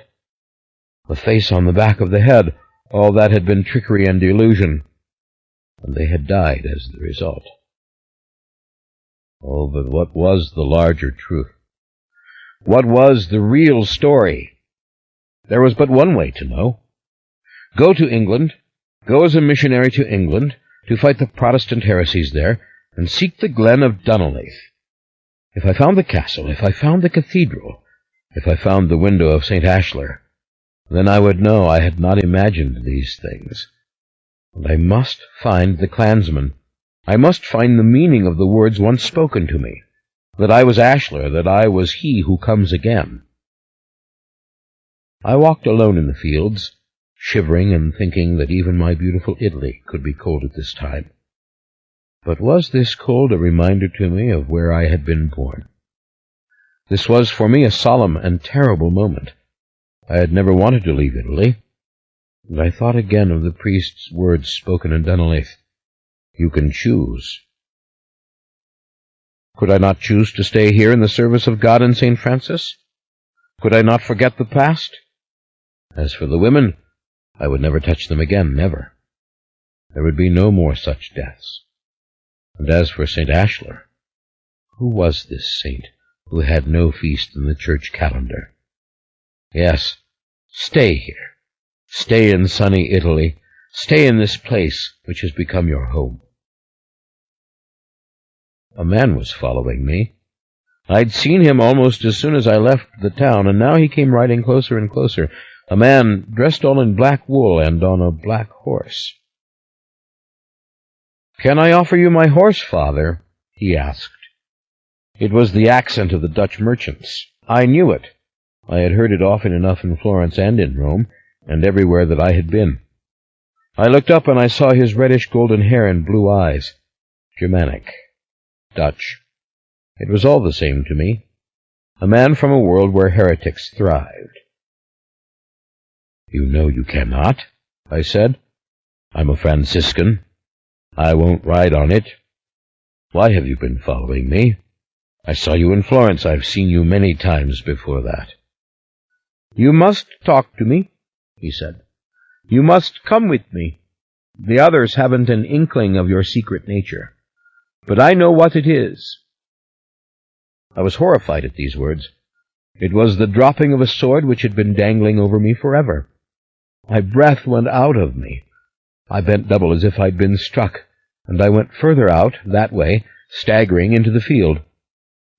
The face on the back of the head, all that had been trickery and delusion, and they had died as the result. Oh, but what was the larger truth? What was the real story? There was but one way to know. Go to England, go as a missionary to England, to fight the Protestant heresies there, and seek the glen of Dunolaith. If I found the castle, if I found the cathedral, if I found the window of St. Ashler, then I would know I had not imagined these things. And I must find the clansman. I must find the meaning of the words once spoken to me, that I was Ashler, that I was he who comes again. I walked alone in the fields, shivering and thinking that even my beautiful Italy could be cold at this time. But was this cold a reminder to me of where I had been born? This was for me a solemn and terrible moment. I had never wanted to leave Italy, and I thought again of the priest's words spoken in Dunolaith. You can choose. Could I not choose to stay here in the service of God and St. Francis? Could I not forget the past? As for the women, I would never touch them again, never. There would be no more such deaths. And as for St. Ashler, who was this saint who had no feast in the church calendar? Yes, stay here. Stay in sunny Italy. Stay in this place which has become your home. A man was following me. I'd seen him almost as soon as I left the town, and now he came riding closer and closer, a man dressed all in black wool and on a black horse. "Can I offer you my horse, Father?" he asked. It was the accent of the Dutch merchants. I knew it. I had heard it often enough in Florence and in Rome, and everywhere that I had been. I looked up and I saw his reddish-golden hair and blue eyes. Germanic. Dutch. It was all the same to me. A man from a world where heretics thrived. "You know you cannot," I said. "I'm a Franciscan. I won't ride on it. Why have you been following me? I saw you in Florence. I've seen you many times before that." "You must talk to me," he said. "You must come with me. The others haven't an inkling of your secret nature. But I know what it is." I was horrified at these words. It was the dropping of a sword which had been dangling over me forever. My breath went out of me. I bent double as if I'd been struck, and I went further out, that way, staggering into the field.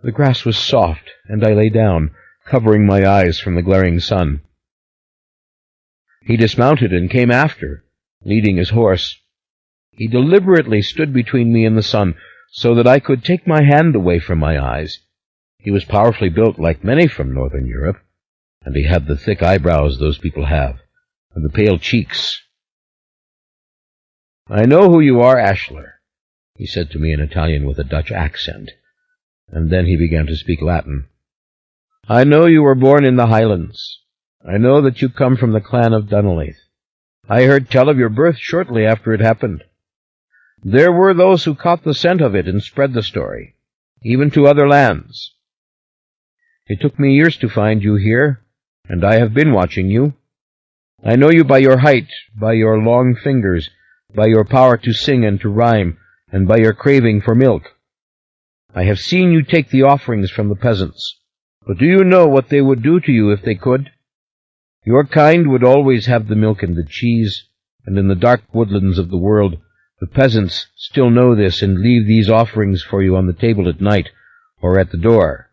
The grass was soft, and I lay down, covering my eyes from the glaring sun. He dismounted and came after, leading his horse. He deliberately stood between me and the sun, so that I could take my hand away from my eyes. He was powerfully built, like many from northern Europe, and he had the thick eyebrows those people have, and the pale cheeks. "I know who you are, Ashler," he said to me in Italian with a Dutch accent, and then he began to speak Latin. "I know you were born in the Highlands. I know that you come from the clan of Dunleith. I heard tell of your birth shortly after it happened. There were those who caught the scent of it and spread the story, even to other lands. It took me years to find you here, and I have been watching you. I know you by your height, by your long fingers, by your power to sing and to rhyme, and by your craving for milk. I have seen you take the offerings from the peasants, but do you know what they would do to you if they could? Your kind would always have the milk and the cheese, and in the dark woodlands of the world, the peasants still know this and leave these offerings for you on the table at night or at the door."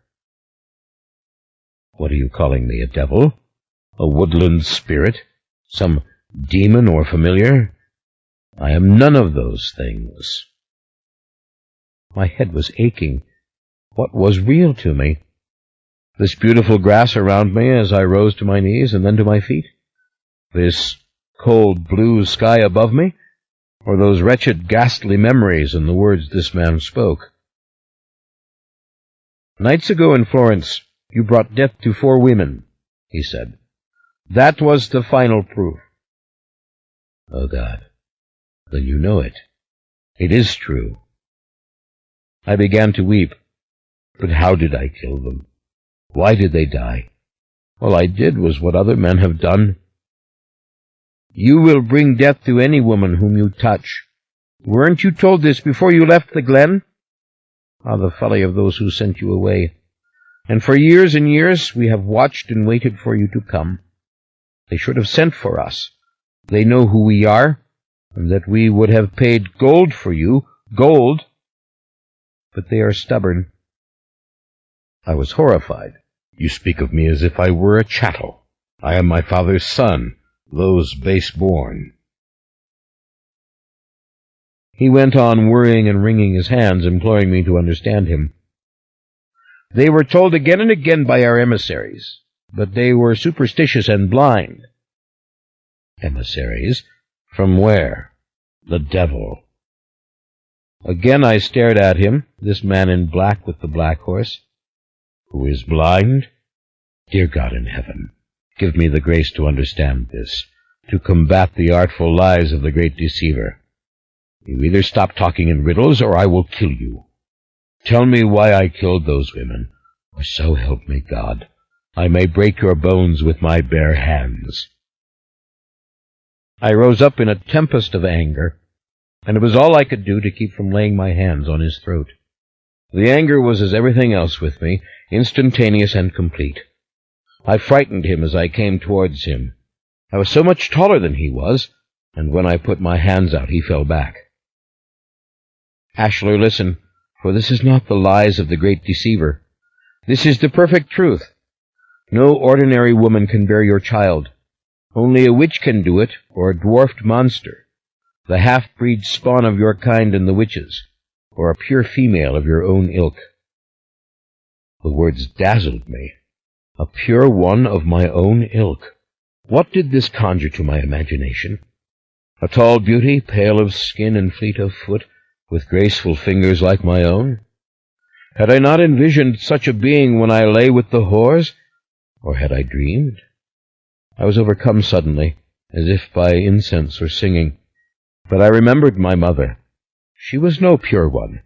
"What are you calling me, a devil? A woodland spirit? Some demon or familiar? I am none of those things." My head was aching. What was real to me? This beautiful grass around me as I rose to my knees and then to my feet? This cold blue sky above me? Or those wretched, ghastly memories and the words this man spoke? "Nights ago in Florence, you brought death to 4 women, he said. "That was the final proof." "Oh, God, then you know it. It is true." I began to weep. But how did I kill them? Why did they die? All I did was what other men have done. "You will bring death to any woman whom you touch. Weren't you told this before you left the glen? Ah, the folly of those who sent you away. And for years and years we have watched and waited for you to come. They should have sent for us. They know who we are, and that we would have paid gold for you, gold. But they are stubborn." I was horrified. "You speak of me as if I were a chattel. I am my father's son, those base-born." He went on worrying and wringing his hands, imploring me to understand him. "They were told again and again by our emissaries, but they were superstitious and blind." "Emissaries? From where?" "The devil." Again I stared at him, this man in black with the black horse. "Who is blind? Dear God in heaven, give me the grace to understand this, to combat the artful lies of the great deceiver. You either stop talking in riddles, or I will kill you. Tell me why I killed those women, or so help me God, I may break your bones with my bare hands." I rose up in a tempest of anger, and it was all I could do to keep from laying my hands on his throat. The anger was as everything else with me, instantaneous and complete. I frightened him as I came towards him. I was so much taller than he was, and when I put my hands out, he fell back. "Ashler, listen, for this is not the lies of the great deceiver. This is the perfect truth. No ordinary woman can bear your child. Only a witch can do it, or a dwarfed monster, the half-breed spawn of your kind and the witches, or a pure female of your own ilk." The words dazzled me. A pure one of my own ilk. What did this conjure to my imagination? A tall beauty, pale of skin and fleet of foot, with graceful fingers like my own? Had I not envisioned such a being when I lay with the whores? Or had I dreamed? I was overcome suddenly, as if by incense or singing. But I remembered my mother. She was no pure one.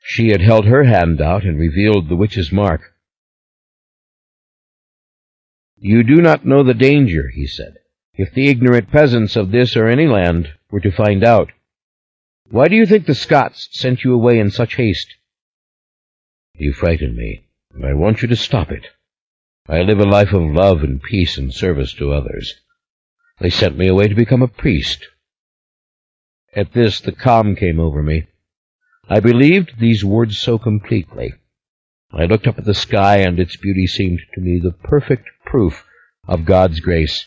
She had held her hand out and revealed the witch's mark. "You do not know the danger," he said, "if the ignorant peasants of this or any land were to find out. Why do you think the Scots sent you away in such haste?" "You frighten me, and I want you to stop it. I live a life of love and peace and service to others. They sent me away to become a priest." At this the calm came over me. I believed these words so completely. I looked up at the sky, and its beauty seemed to me the perfect proof of God's grace.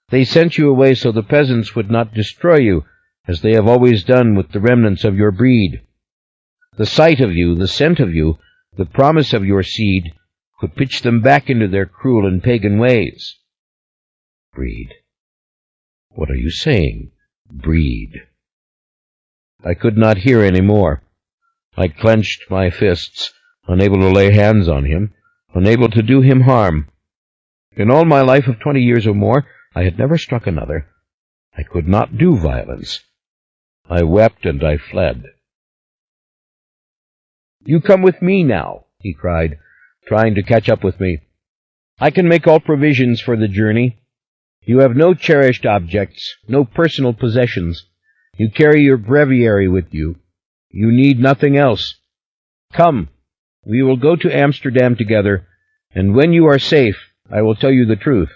They sent you away so the peasants would not destroy you, as they have always done with the remnants of your breed. The sight of you, the scent of you, the promise of your seed, could pitch them back into their cruel and pagan ways. Breed. What are you saying? Breed. I could not hear any more. I clenched my fists, unable to lay hands on him, unable to do him harm. In all my life of 20 years or more, I had never struck another. I could not do violence. I wept and I fled. "You come with me now," he cried, trying to catch up with me. "I can make all provisions for the journey. You have no cherished objects, no personal possessions. You carry your breviary with you. You need nothing else. Come, we will go to Amsterdam together, and when you are safe, I will tell you the truth."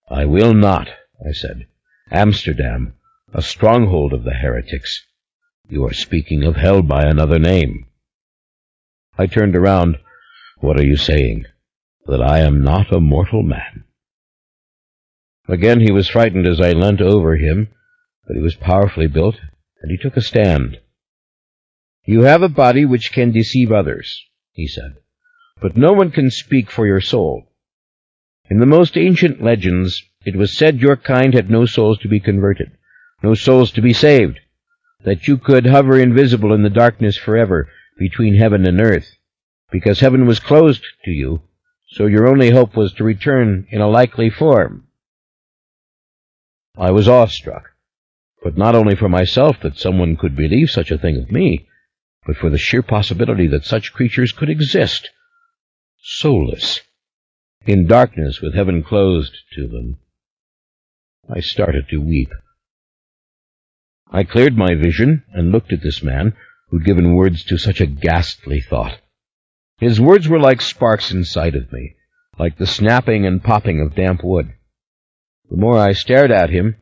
"I will not," I said. "Amsterdam, a stronghold of the heretics. You are speaking of hell by another name." I turned around. "What are you saying? That I am not a mortal man?" Again he was frightened as I leant over him, but he was powerfully built, and he took a stand. "You have a body which can deceive others," he said, "but no one can speak for your soul. In the most ancient legends, it was said your kind had no souls to be converted, no souls to be saved, that you could hover invisible in the darkness forever between heaven and earth, because heaven was closed to you, so your only hope was to return in a likely form." I was awestruck, but not only for myself that someone could believe such a thing of me, but for the sheer possibility that such creatures could exist, soulless, in darkness with heaven closed to them. I started to weep. I cleared my vision and looked at this man who'd given words to such a ghastly thought. His words were like sparks inside of me, like the snapping and popping of damp wood. The more I stared at him,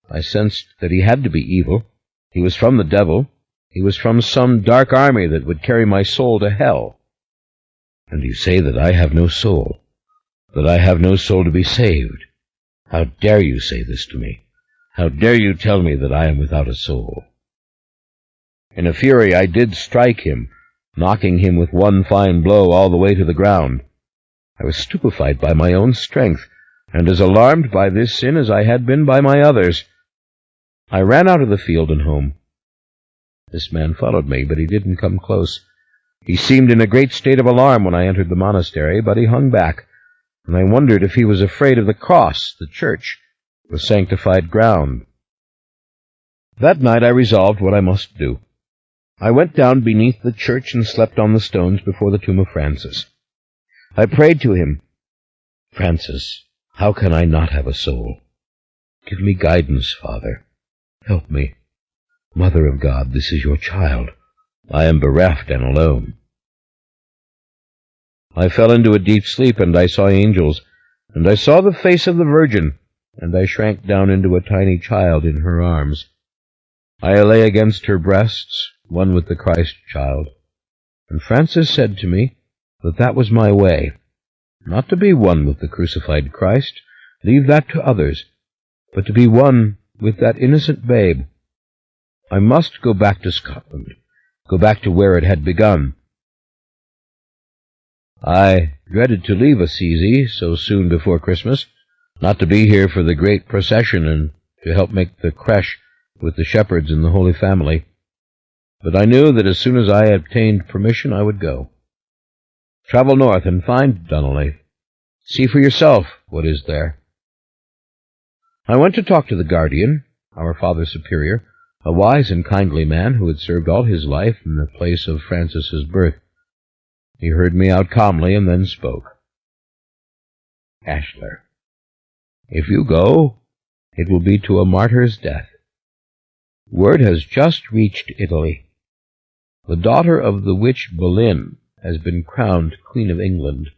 I sensed that he had to be evil. He was from the devil. He was from some dark army that would carry my soul to hell. "And you say that I have no soul, that I have no soul to be saved. How dare you say this to me? How dare you tell me that I am without a soul?" In a fury I did strike him, knocking him with one fine blow all the way to the ground. I was stupefied by my own strength, and as alarmed by this sin as I had been by my others. I ran out of the field and home. This man followed me, but he didn't come close. He seemed in a great state of alarm when I entered the monastery, but he hung back, and I wondered if he was afraid of the cross, the church, the sanctified ground. That night I resolved what I must do. I went down beneath the church and slept on the stones before the tomb of Francis. I prayed to him, "Francis, how can I not have a soul? Give me guidance, Father. Help me. Mother of God, this is your child. I am bereft and alone." I fell into a deep sleep, and I saw angels, and I saw the face of the Virgin, and I shrank down into a tiny child in her arms. I lay against her breasts, one with the Christ child, and Francis said to me that that was my way, not to be one with the crucified Christ, leave that to others, but to be one with that innocent babe. I must go back to Scotland, go back to where it had begun. I dreaded to leave Assisi so soon before Christmas, not to be here for the great procession and to help make the creche with the shepherds and the Holy Family. But I knew that as soon as I obtained permission I would go. Travel north and find Dunolly. See for yourself what is there. I went to talk to the guardian, our Father Superior, a wise and kindly man who had served all his life in the place of Francis's birth. He heard me out calmly and then spoke. "Ashler, if you go, it will be to a martyr's death. Word has just reached Italy. The daughter of the witch Boleyn has been crowned Queen of England.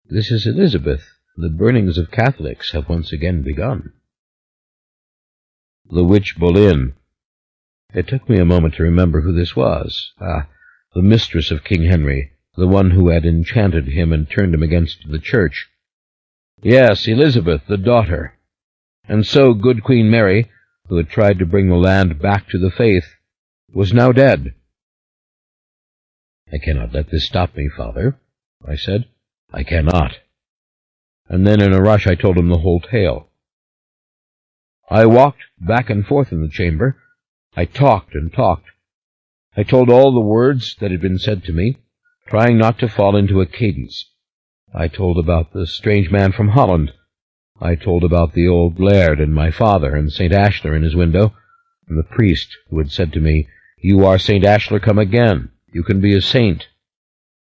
This is Elizabeth. The burnings of Catholics have once again begun." The witch Boleyn. It took me a moment to remember who this was. the mistress of King Henry, the one who had enchanted him and turned him against the church. Yes, Elizabeth, the daughter. And so good Queen Mary, who had tried to bring the land back to the faith, was now dead. "I cannot let this stop me, Father," I said. "I cannot." And then in a rush I told him the whole tale. I walked back and forth in the chamber. I talked and talked. I told all the words that had been said to me, trying not to fall into a cadence. I told about the strange man from Holland. I told about the old laird and my father and St. Ashler in his window, and the priest who had said to me, "You are St. Ashler come again. You can be a saint."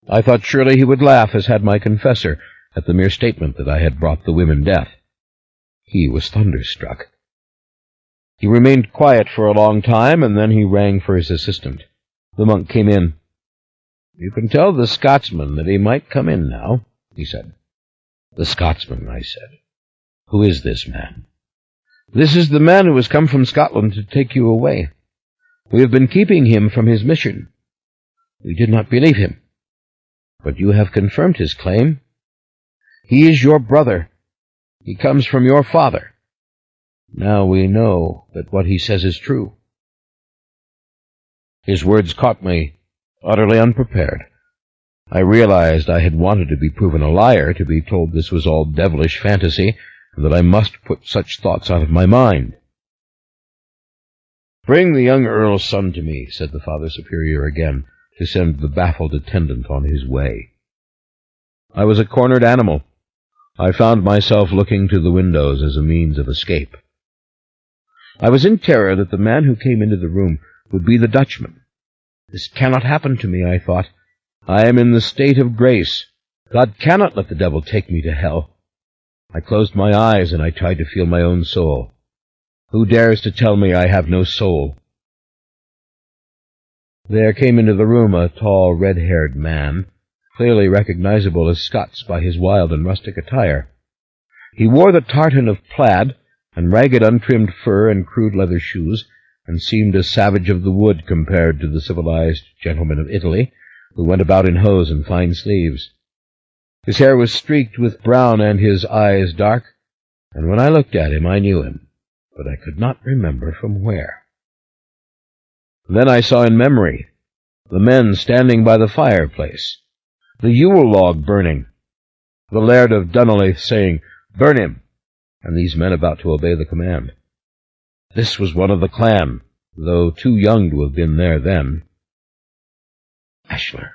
I thought surely he would laugh, as had my confessor, at the mere statement that I had brought the women death. He was thunderstruck. He remained quiet for a long time, and then he rang for his assistant. The monk came in. "You can tell the Scotsman that he might come in now," he said. "The Scotsman," I said. "Who is this man?" "This is the man who has come from Scotland to take you away. We have been keeping him from his mission. We did not believe him. But you have confirmed his claim. He is your brother. He comes from your father. Now we know that what he says is true." His words caught me, utterly unprepared. I realized I had wanted to be proven a liar, to be told this was all devilish fantasy, and that I must put such thoughts out of my mind. "Bring the young Earl's son to me," said the Father Superior again, to send the baffled attendant on his way. I was a cornered animal. I found myself looking to the windows as a means of escape. I was in terror that the man who came into the room would be the Dutchman. This cannot happen to me, I thought. I am in the state of grace. God cannot let the devil take me to hell. I closed my eyes and I tried to feel my own soul. Who dares to tell me I have no soul? There came into the room a tall, red-haired man, clearly recognizable as Scots by his wild and rustic attire. He wore the tartan of plaid, and ragged untrimmed fur and crude leather shoes, and seemed a savage of the wood compared to the civilized gentlemen of Italy, who went about in hose and fine sleeves. His hair was streaked with brown and his eyes dark, and when I looked at him I knew him, but I could not remember from where. Then I saw in memory the men standing by the fireplace, the Yule log burning, the Laird of Dunolly saying, "Burn him," and these men about to obey the command. This was one of the clan, though too young to have been there then. "Ashler,"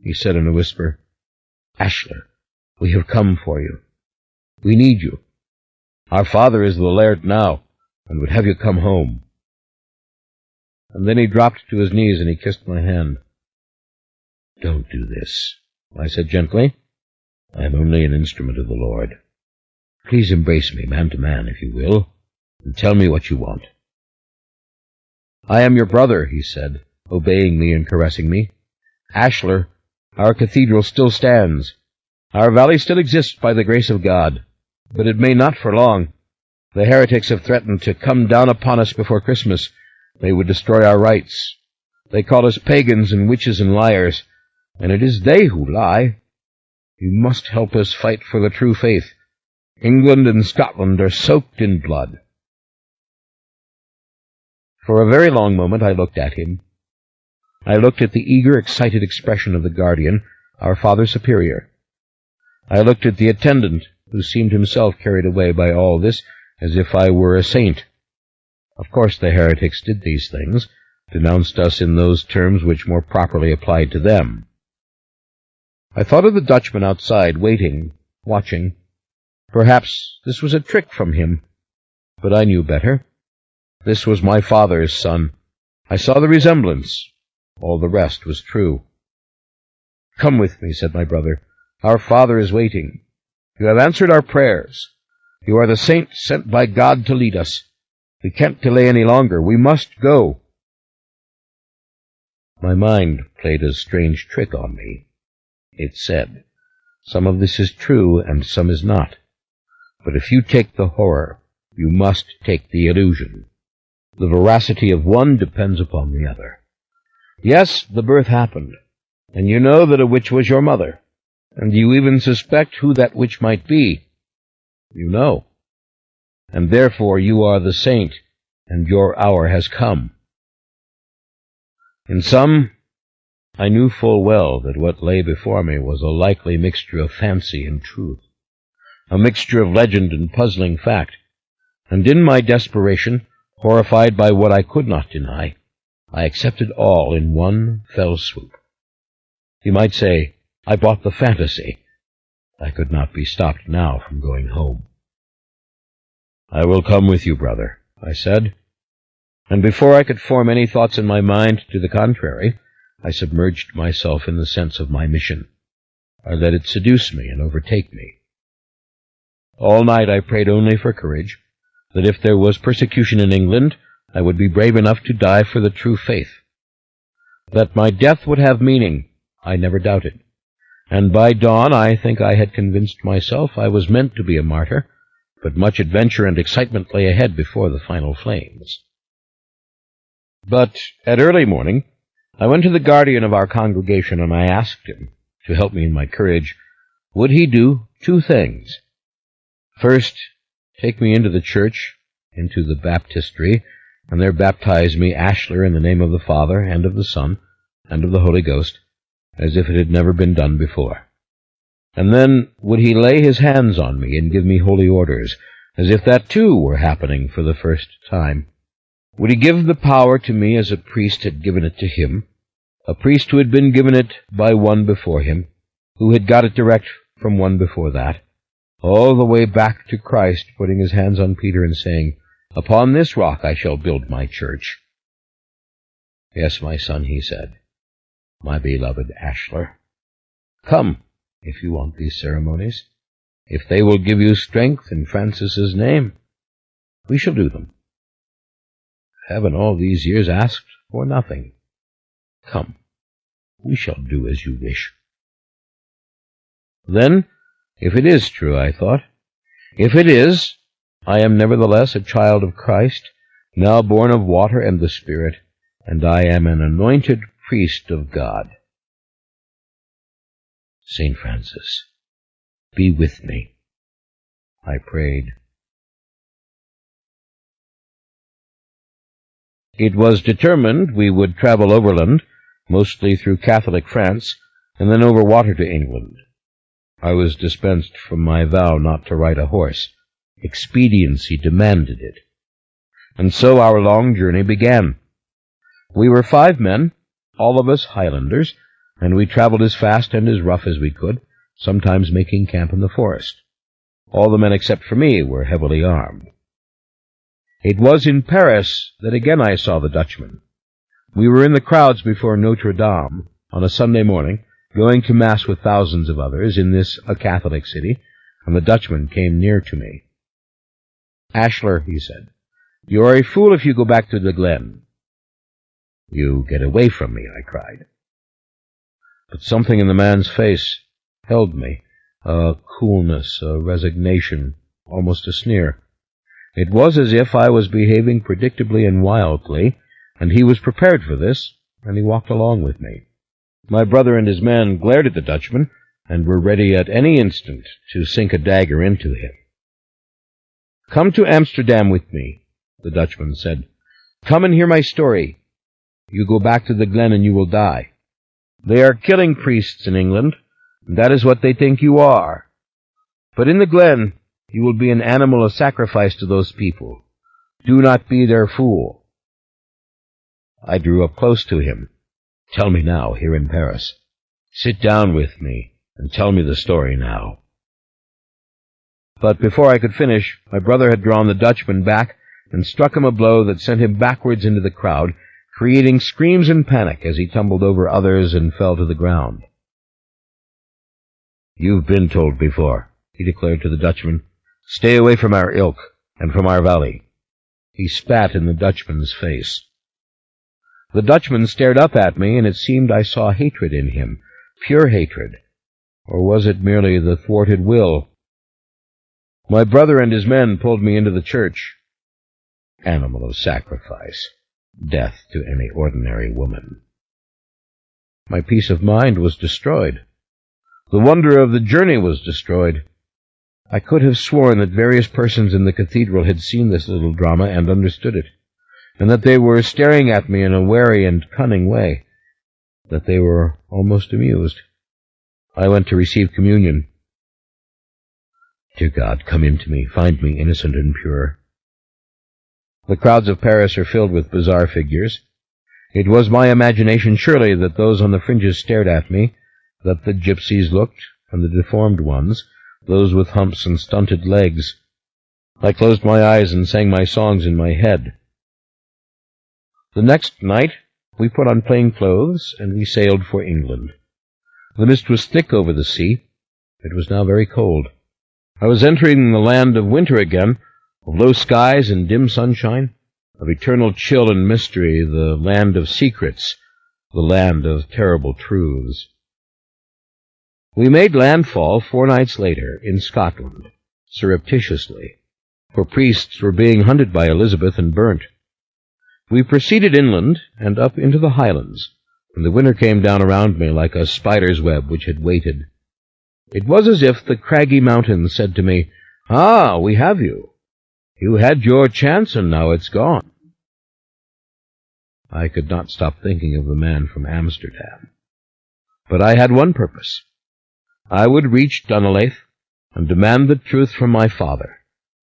he said in a whisper, "Ashler, we have come for you. We need you. Our father is the laird now, and would have you come home." And then he dropped to his knees and he kissed my hand. "Don't do this," I said gently. "I am only an instrument of the Lord. Please embrace me, man to man, if you will, and tell me what you want." "I am your brother," he said, obeying me and caressing me. "Ashler, our cathedral still stands. Our valley still exists by the grace of God, but it may not for long. The heretics have threatened to come down upon us before Christmas. They would destroy our rites. They call us pagans and witches and liars, and it is they who lie. You must help us fight for the true faith. England and Scotland are soaked in blood." For a very long moment I looked at him. I looked at the eager, excited expression of the guardian, our Father Superior. I looked at the attendant, who seemed himself carried away by all this, as if I were a saint. Of course the heretics did these things, denounced us in those terms which more properly applied to them. I thought of the Dutchman outside, waiting, watching. Perhaps this was a trick from him, but I knew better. This was my father's son. I saw the resemblance. All the rest was true. "Come with me," said my brother. "Our father is waiting. You have answered our prayers. You are the saint sent by God to lead us. We can't delay any longer. We must go." My mind played a strange trick on me. It said, "Some of this is true and some is not. But if you take the horror, you must take the illusion. The veracity of one depends upon the other. Yes, the birth happened, and you know that a witch was your mother, and you even suspect who that witch might be. You know. And therefore you are the saint, and your hour has come. In sum, I knew full well that what lay before me was a likely mixture of fancy and truth, a mixture of legend and puzzling fact, and in my desperation, horrified by what I could not deny, I accepted all in one fell swoop. You might say I bought the fantasy. I could not be stopped now from going home. "I will come with you, brother," I said, and before I could form any thoughts in my mind to the contrary, I submerged myself in the sense of my mission. I let it seduce me and overtake me. All night I prayed only for courage, that if there was persecution in England, I would be brave enough to die for the true faith. That my death would have meaning, I never doubted, and by dawn I think I had convinced myself I was meant to be a martyr, but much adventure and excitement lay ahead before the final flames. But at early morning, I went to the guardian of our congregation, and I asked him, to help me in my courage, would he do two things. First, take me into the church, into the baptistry, and there baptize me, Ashler, in the name of the Father, and of the Son, and of the Holy Ghost, as if it had never been done before. And then would he lay his hands on me and give me holy orders, as if that too were happening for the first time. Would he give the power to me as a priest had given it to him, a priest who had been given it by one before him, who had got it direct from one before that, all the way back to Christ putting his hands on Peter and saying, "Upon this rock I shall build my church." "Yes, my son," he said, "my beloved Ashler. Come, if you want these ceremonies. If they will give you strength in Francis's name, we shall do them. Heaven all these years asked for nothing. Come, we shall do as you wish." Then, if it is true, I thought, if it is, I am nevertheless a child of Christ, now born of water and the Spirit, and I am an anointed priest of God. St. Francis, be with me, I prayed. It was determined we would travel overland, mostly through Catholic France, and then over water to England. I was dispensed from my vow not to ride a horse. Expediency demanded it. And so our long journey began. We were 5 men, all of us Highlanders, and we traveled as fast and as rough as we could, sometimes making camp in the forest. All the men except for me were heavily armed. It was in Paris that again I saw the Dutchman. We were in the crowds before Notre Dame on a Sunday morning, going to Mass with thousands of others in this, a Catholic city, and the Dutchman came near to me. "Ashler," he said, "you are a fool if you go back to the glen." "You get away from me," I cried. But something in the man's face held me, a coolness, a resignation, almost a sneer. It was as if I was behaving predictably and wildly, and he was prepared for this, and he walked along with me. My brother and his men glared at the Dutchman, and were ready at any instant to sink a dagger into him. "Come to Amsterdam with me," the Dutchman said. "Come and hear my story. You go back to the glen and you will die. They are killing priests in England, and that is what they think you are. But in the glen you will be an animal of sacrifice to those people. Do not be their fool." I drew up close to him. "Tell me now, here in Paris. Sit down with me, and tell me the story now." But before I could finish, my brother had drawn the Dutchman back and struck him a blow that sent him backwards into the crowd, creating screams and panic as he tumbled over others and fell to the ground. "You've been told before," he declared to the Dutchman. "Stay away from our ilk and from our valley." He spat in the Dutchman's face. The Dutchman stared up at me, and it seemed I saw hatred in him, pure hatred. Or was it merely the thwarted will? My brother and his men pulled me into the church. Animal of sacrifice, death to any ordinary woman. My peace of mind was destroyed. The wonder of the journey was destroyed. I could have sworn that various persons in the cathedral had seen this little drama and understood it, and that they were staring at me in a wary and cunning way, that they were almost amused. I went to receive communion. Dear God, come into me, find me innocent and pure. The crowds of Paris are filled with bizarre figures. It was my imagination, surely, that those on the fringes stared at me, that the gypsies looked, and the deformed ones, those with humps and stunted legs. I closed my eyes and sang my songs in my head. The next night we put on plain clothes, and we sailed for England. The mist was thick over the sea. It was now very cold. I was entering the land of winter again, of low skies and dim sunshine, of eternal chill and mystery, the land of secrets, the land of terrible truths. We made landfall 4 nights later in Scotland, surreptitiously, for priests were being hunted by Elizabeth and burnt. We proceeded inland and up into the Highlands, and the winter came down around me like a spider's web which had waited. It was as if the craggy mountains said to me, "Ah, we have you. You had your chance, and now it's gone." I could not stop thinking of the man from Amsterdam. But I had one purpose. I would reach Dunolaith and demand the truth from my father,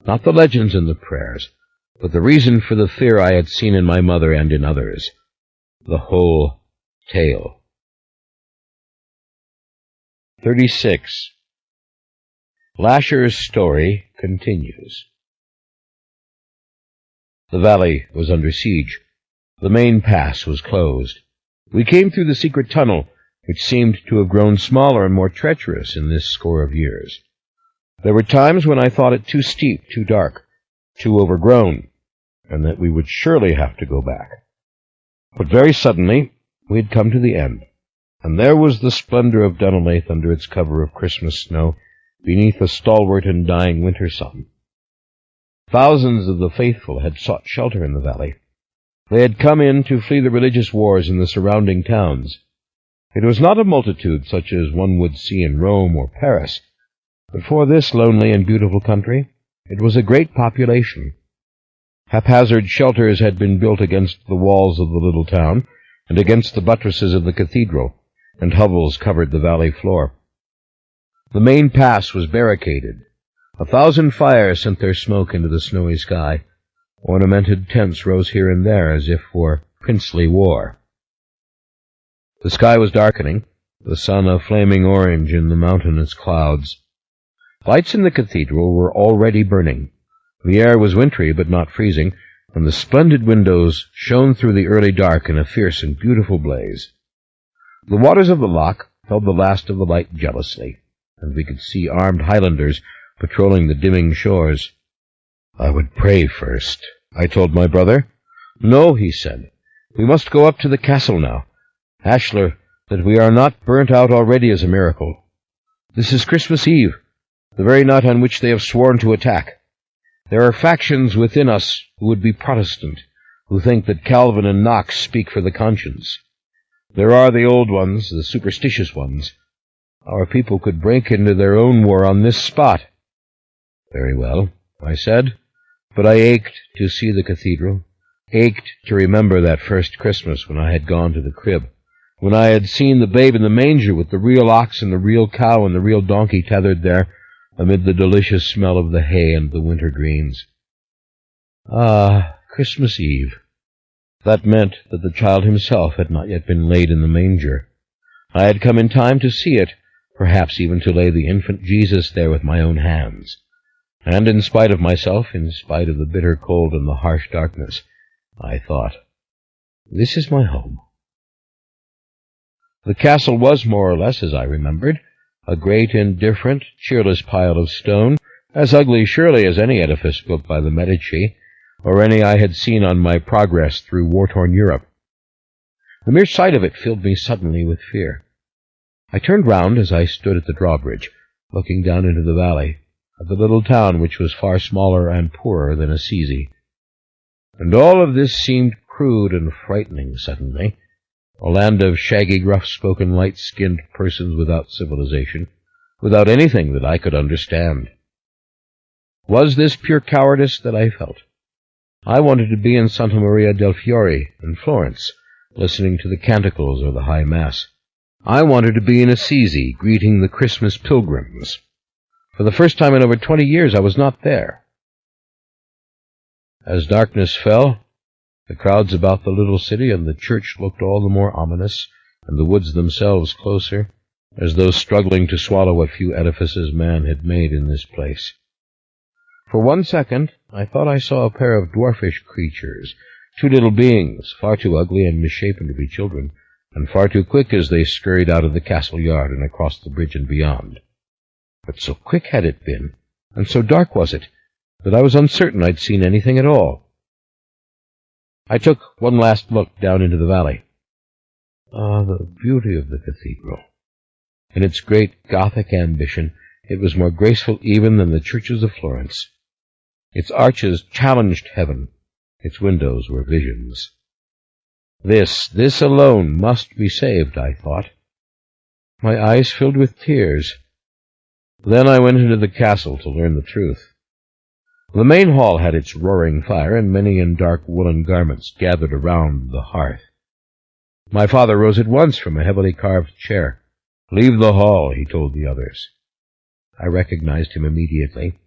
not the legends and the prayers, but the reason for the fear I had seen in my mother and in others, the whole tale. 36. Lasher's story continues. The valley was under siege. The main pass was closed. We came through the secret tunnel, which seemed to have grown smaller and more treacherous in this score of years. There were times when I thought it too steep, too dark, too overgrown, and that we would surely have to go back. But very suddenly we had come to the end, and there was the splendor of Dunolaith under its cover of Christmas snow, beneath a stalwart and dying winter sun. Thousands of the faithful had sought shelter in the valley. They had come in to flee the religious wars in the surrounding towns. It was not a multitude such as one would see in Rome or Paris, but for this lonely and beautiful country it was a great population. Haphazard shelters had been built against the walls of the little town, and against the buttresses of the cathedral, and hovels covered the valley floor. The main pass was barricaded. 1,000 fires sent their smoke into the snowy sky. Ornamented tents rose here and there as if for princely war. The sky was darkening, the sun a flaming orange in the mountainous clouds. Lights in the cathedral were already burning. The air was wintry but not freezing, and the splendid windows shone through the early dark in a fierce and beautiful blaze. The waters of the loch held the last of the light jealously, and we could see armed Highlanders patrolling the dimming shores. "I would pray first," I told my brother. "No," he said, "we must go up to the castle now. Ashler, that we are not burnt out already is a miracle. This is Christmas Eve, the very night on which they have sworn to attack. There are factions within us who would be Protestant, who think that Calvin and Knox speak for the conscience. There are the old ones, the superstitious ones. Our people could break into their own war on this spot." "Very well," I said, but I ached to see the cathedral, ached to remember that first Christmas when I had gone to the crib, when I had seen the babe in the manger with the real ox and the real cow and the real donkey tethered there, amid the delicious smell of the hay and the winter greens. Ah, Christmas Eve. That meant that the child himself had not yet been laid in the manger. I had come in time to see it, perhaps even to lay the infant Jesus there with my own hands. And in spite of myself, in spite of the bitter cold and the harsh darkness, I thought, "This is my home." The castle was more or less as I remembered, a great, indifferent, cheerless pile of stone, as ugly surely as any edifice built by the Medici, or any I had seen on my progress through war-torn Europe. The mere sight of it filled me suddenly with fear. I turned round as I stood at the drawbridge, looking down into the valley, at the little town which was far smaller and poorer than Assisi. And all of this seemed crude and frightening suddenly, a land of shaggy, rough-spoken, light-skinned persons without civilization, without anything that I could understand. Was this pure cowardice that I felt? I wanted to be in Santa Maria del Fiore in Florence, listening to the canticles or the High Mass. I wanted to be in Assisi, greeting the Christmas pilgrims. For the first time in over 20 years, I was not there. As darkness fell, the crowds about the little city and the church looked all the more ominous, and the woods themselves closer, as though struggling to swallow what few edifices man had made in this place. For 1 second, I thought I saw a pair of dwarfish creatures, 2 little beings, far too ugly and misshapen to be children, and far too quick as they scurried out of the castle yard and across the bridge and beyond. But so quick had it been, and so dark was it, that I was uncertain I'd seen anything at all. I took one last look down into the valley. Ah, the beauty of the cathedral! In its great Gothic ambition, it was more graceful even than the churches of Florence. Its arches challenged heaven. Its windows were visions. This alone must be saved, I thought. My eyes filled with tears. Then I went into the castle to learn the truth. The main hall had its roaring fire, and many in dark woolen garments gathered around the hearth. My father rose at once from a heavily carved chair. "Leave the hall," he told the others. I recognized him immediately.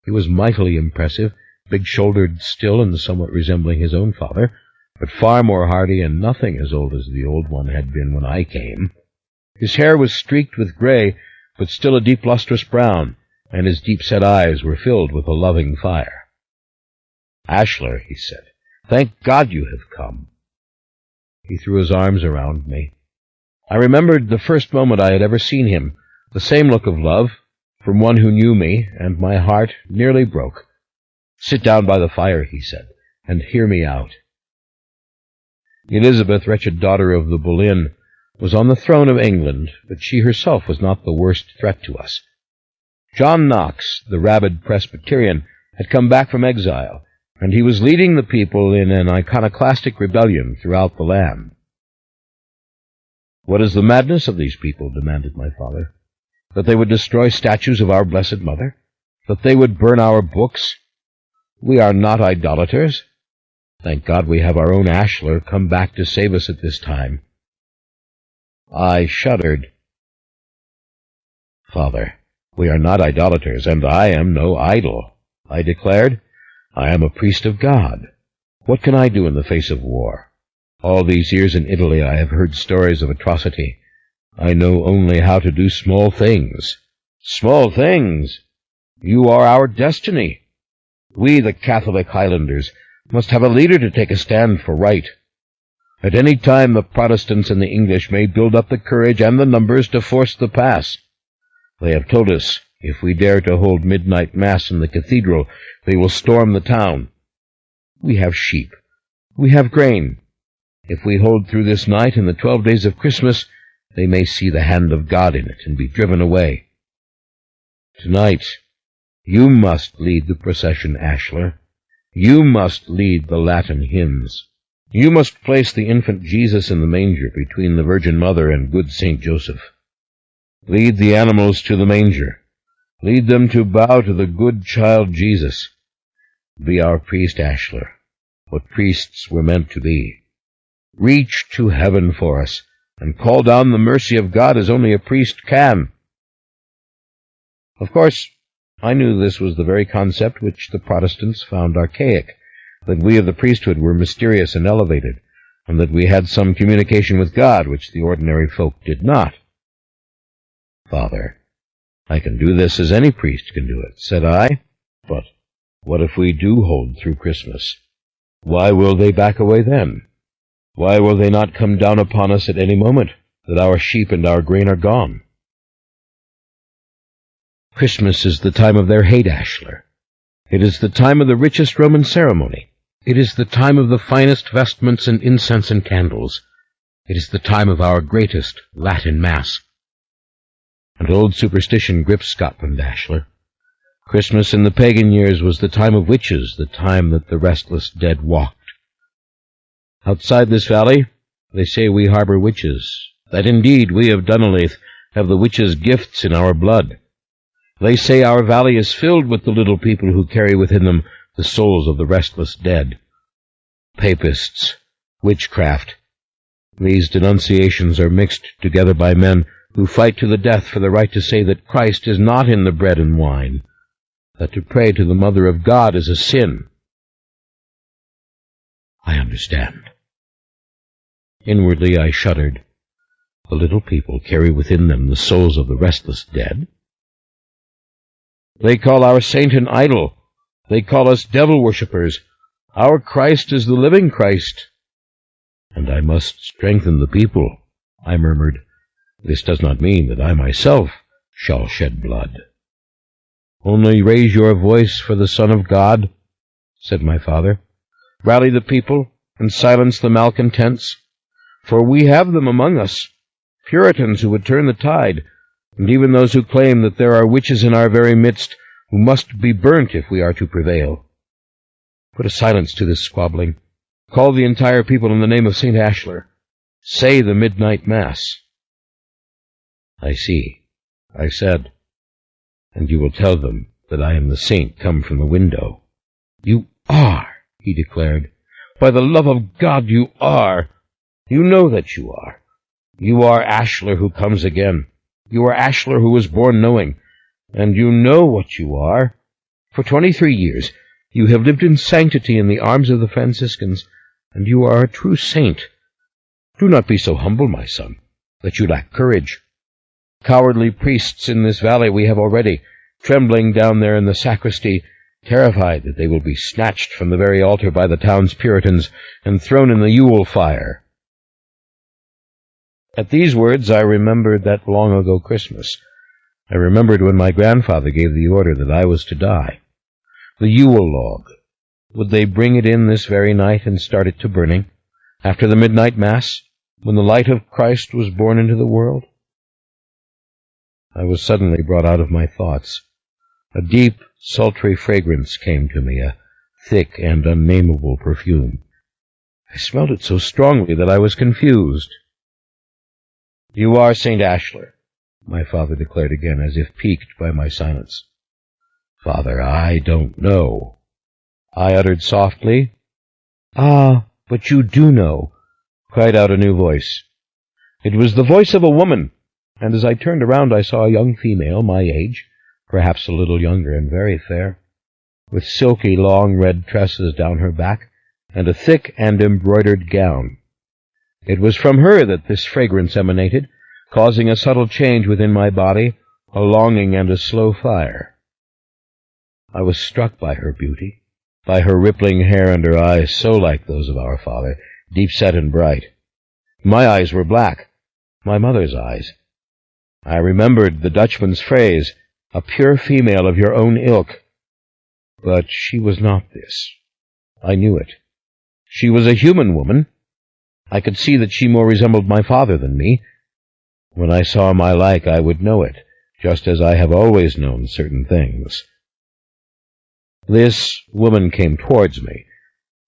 He was mightily impressive, big-shouldered still and somewhat resembling his own father, but far more hardy and nothing as old as the old one had been when I came. His hair was streaked with gray, but still a deep lustrous brown, and his deep-set eyes were filled with a loving fire. "Ashler," he said, "thank God you have come." He threw his arms around me. I remembered the first moment I had ever seen him, the same look of love, from one who knew me, and my heart nearly broke. "Sit down by the fire," he said, "and hear me out." Elizabeth, wretched daughter of the Boleyn, was on the throne of England, but she herself was not the worst threat to us. John Knox, the rabid Presbyterian, had come back from exile, and he was leading the people in an iconoclastic rebellion throughout the land. "What is the madness of these people?" demanded my father. "That they would destroy statues of our Blessed Mother? That they would burn our books? We are not idolaters. Thank God we have our own Ashler come back to save us at this time." I shuddered. "Father, we are not idolaters, and I am no idol," I declared. "I am a priest of God. What can I do in the face of war? All these years in Italy I have heard stories of atrocity. I know only how to do small things." "Small things? You are our destiny. We, the Catholic Highlanders, must have a leader to take a stand for right. At any time the Protestants and the English may build up the courage and the numbers to force the pass. They have told us if we dare to hold midnight mass in the cathedral, they will storm the town. We have sheep. We have grain. If we hold through this night and the 12 days of Christmas, they may see the hand of God in it and be driven away. Tonight, you must lead the procession, Ashler. You must lead the Latin hymns. You must place the infant Jesus in the manger between the Virgin Mother and good Saint Joseph. Lead the animals to the manger. Lead them to bow to the good child Jesus. Be our priest, Ashler, what priests were meant to be. Reach to heaven for us, and call down the mercy of God as only a priest can." Of course, I knew this was the very concept which the Protestants found archaic, that we of the priesthood were mysterious and elevated, and that we had some communication with God which the ordinary folk did not. "Father, I can do this as any priest can do it," said I. "But what if we do hold through Christmas? Why will they back away then? Why will they not come down upon us at any moment, that our sheep and our grain are gone?" "Christmas is the time of their hate, Ashler. It is the time of the richest Roman ceremony. It is the time of the finest vestments and incense and candles. It is the time of our greatest Latin Mass. And old superstition grips Scotland, Ashler. Christmas in the pagan years was the time of witches, the time that the restless dead walked. Outside this valley, They say we harbor witches, that indeed we of Dunolaith have the witches' gifts in our blood. They say our valley is filled with the little people who carry within them the souls of the restless dead. Papists, witchcraft, these denunciations are mixed together by men who fight to the death for the right to say that Christ is not in the bread and wine, that to pray to the Mother of God is a sin. I understand. Inwardly I shuddered. The little people carry within them the souls of the restless dead? They call our saint an idol. They call us devil-worshippers. Our Christ is the living Christ. And I must strengthen the people, I murmured. This does not mean that I myself shall shed blood. Only raise your voice for the Son of God, said my father. Rally the people and silence the malcontents, for we have them among us, Puritans who would turn the tide, and even those who claim that there are witches in our very midst who must be burnt if we are to prevail. Put a silence to this squabbling. Call the entire people in the name of St. Ashlar. Say the midnight mass. I see, I said, and you will tell them that I am the saint come from the window. You are, he declared. By the love of God, you are. You know that you are. You are Ashlar who comes again. You are Ashlar who was born knowing, and you know what you are. For 23 years you have lived in sanctity in the arms of the Franciscans, and you are a true saint. Do not be so humble, my son, that you lack courage. Cowardly priests in this valley we have already, trembling down there in the sacristy, terrified that they will be snatched from the very altar by the town's Puritans and thrown in the Yule fire. At these words I remembered that long-ago Christmas. I remembered when my grandfather gave the order that I was to die. The Yule log. Would they bring it in this very night and start it to burning, after the midnight mass, when the light of Christ was born into the world? I was suddenly brought out of my thoughts. A deep, sultry fragrance came to me, a thick and unnameable perfume. I smelled it so strongly that I was confused. You are St. Ashlar, my father declared again, as if piqued by my silence. Father, I don't know, I uttered softly. Ah, but you do know, cried out a new voice. It was the voice of a woman, and as I turned around I saw a young female, my age, perhaps a little younger and very fair, with silky long red tresses down her back, and a thick and embroidered gown. It was from her that this fragrance emanated, causing a subtle change within my body, a longing and a slow fire. I was struck by her beauty, by her rippling hair and her eyes so like those of our father, deep-set and bright. My eyes were black, my mother's eyes. I remembered the Dutchman's phrase, a pure female of your own ilk. But she was not this. I knew it. She was a human woman. I could see that she more resembled my father than me. When I saw my like, I would know it, just as I have always known certain things. This woman came towards me.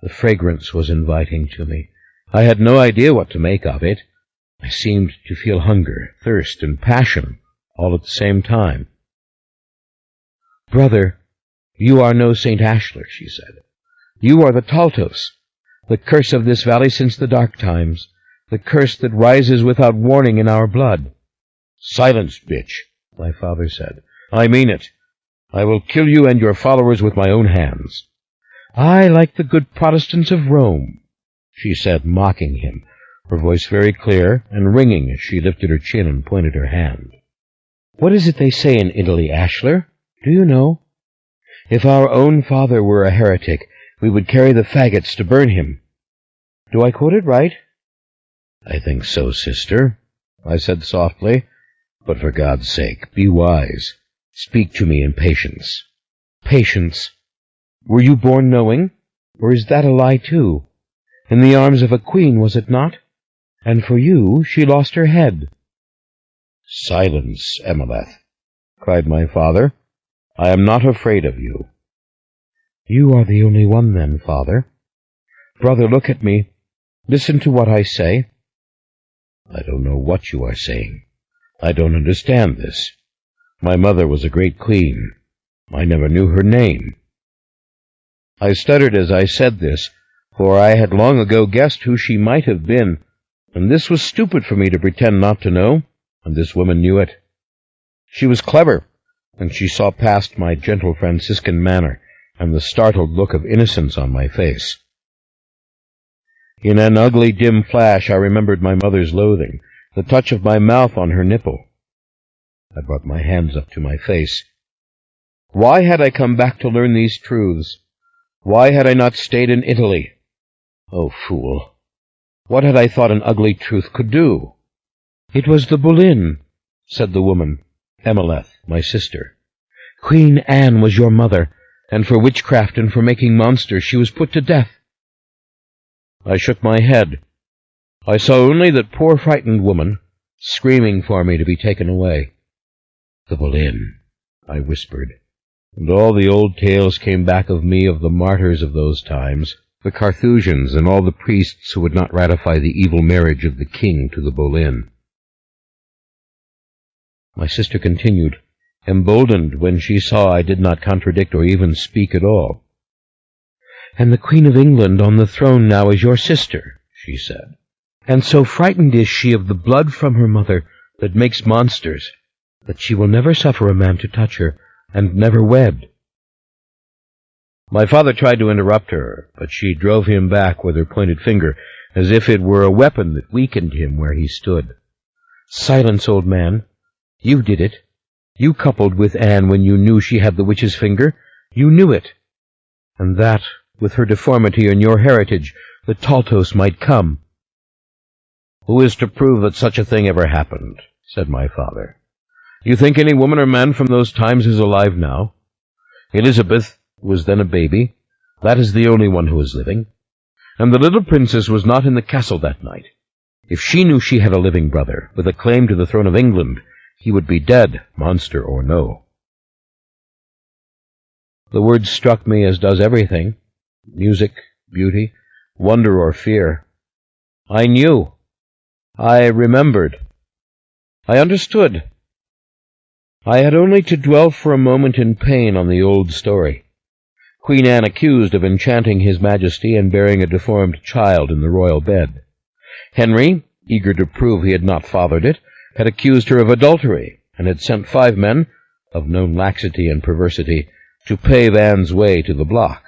The fragrance was inviting to me. I had no idea what to make of it. I seemed to feel hunger, thirst, and passion all at the same time. Brother, you are no St. Ashlar, she said. You are the Taltos, the curse of this valley since the dark times, the curse that rises without warning in our blood. Silence, bitch, my father said. I mean it. I will kill you and your followers with my own hands. I like the good Protestants of Rome, she said, mocking him, her voice very clear and ringing as she lifted her chin and pointed her hand. What is it they say in Italy, Ashlar? Do you know? If our own father were a heretic, we would carry the faggots to burn him. Do I quote it right? I think so, sister, I said softly, but for God's sake, be wise. Speak to me in patience. Patience? Were you born knowing, or is that a lie too? In the arms of a queen, was it not? And for you, she lost her head. Silence, Emeleth, cried my father. I am not afraid of you. You are the only one, then, father. Brother, look at me. Listen to what I say. I don't know what you are saying. I don't understand this. My mother was a great queen. I never knew her name. I stuttered as I said this, for I had long ago guessed who she might have been, and this was stupid for me to pretend not to know, and this woman knew it. She was clever, and she saw past my gentle Franciscan manner and the startled look of innocence on my face. In an ugly, dim flash, I remembered my mother's loathing, the touch of my mouth on her nipple. I brought my hands up to my face. Why had I come back to learn these truths? Why had I not stayed in Italy? Oh, fool! What had I thought an ugly truth could do? "It was the Boleyn," said the woman, Emeleth, my sister. "Queen Anne was your mother, and for witchcraft and for making monsters she was put to death." I shook my head. I saw only that poor frightened woman, screaming for me to be taken away. "The Boleyn," I whispered, and all the old tales came back of me of the martyrs of those times, the Carthusians and all the priests who would not ratify the evil marriage of the king to the Boleyn. My sister continued, emboldened when she saw I did not contradict or even speak at all. "And the Queen of England on the throne now is your sister," she said, "and so frightened is she of the blood from her mother that makes monsters, that she will never suffer a man to touch her, and never wed." My father tried to interrupt her, but she drove him back with her pointed finger, as if it were a weapon that weakened him where he stood. "Silence, old man. You did it. You coupled with Anne when you knew she had the witch's finger. You knew it. And that, with her deformity and your heritage, the Taltos might come." "Who is to prove that such a thing ever happened?" said my father. "You think any woman or man from those times is alive now? Elizabeth was then a baby. That is the only one who is living. And the little princess was not in the castle that night. If she knew she had a living brother, with a claim to the throne of England, he would be dead, monster or no." The words struck me as does everything, music, beauty, wonder or fear. I knew. I remembered. I understood. I had only to dwell for a moment in pain on the old story. Queen Anne accused of enchanting his majesty and bearing a deformed child in the royal bed. Henry, eager to prove he had not fathered it, had accused her of adultery, and had sent 5 men, of known laxity and perversity, to pave Anne's way to the block.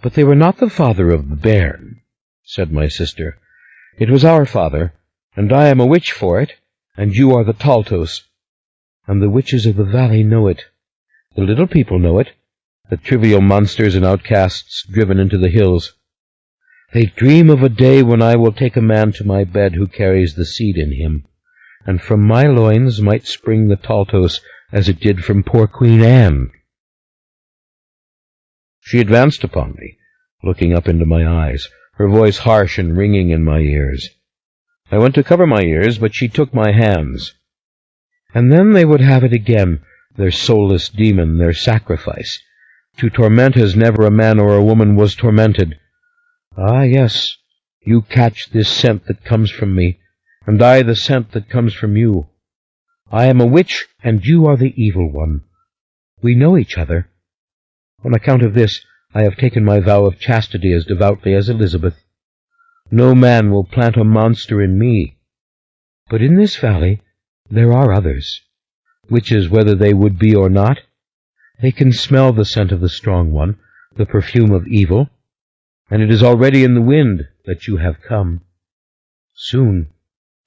"But they were not the father of the bairn," said my sister. "It was our father, and I am a witch for it, and you are the Taltos. And the witches of the valley know it. The little people know it, the trivial monsters and outcasts driven into the hills. They dream of a day when I will take a man to my bed who carries the seed in him, and from my loins might spring the Taltos as it did from poor Queen Anne." She advanced upon me, looking up into my eyes, her voice harsh and ringing in my ears. I went to cover my ears, but she took my hands. "And then they would have it again, their soulless demon, their sacrifice, to torment as never a man or a woman was tormented. Ah, yes, you catch this scent that comes from me, and I the scent that comes from you. I am a witch, and you are the evil one. We know each other. On account of this, I have taken my vow of chastity as devoutly as Elizabeth. No man will plant a monster in me. But in this valley there are others, witches whether they would be or not. They can smell the scent of the strong one, the perfume of evil, and it is already in the wind that you have come. Soon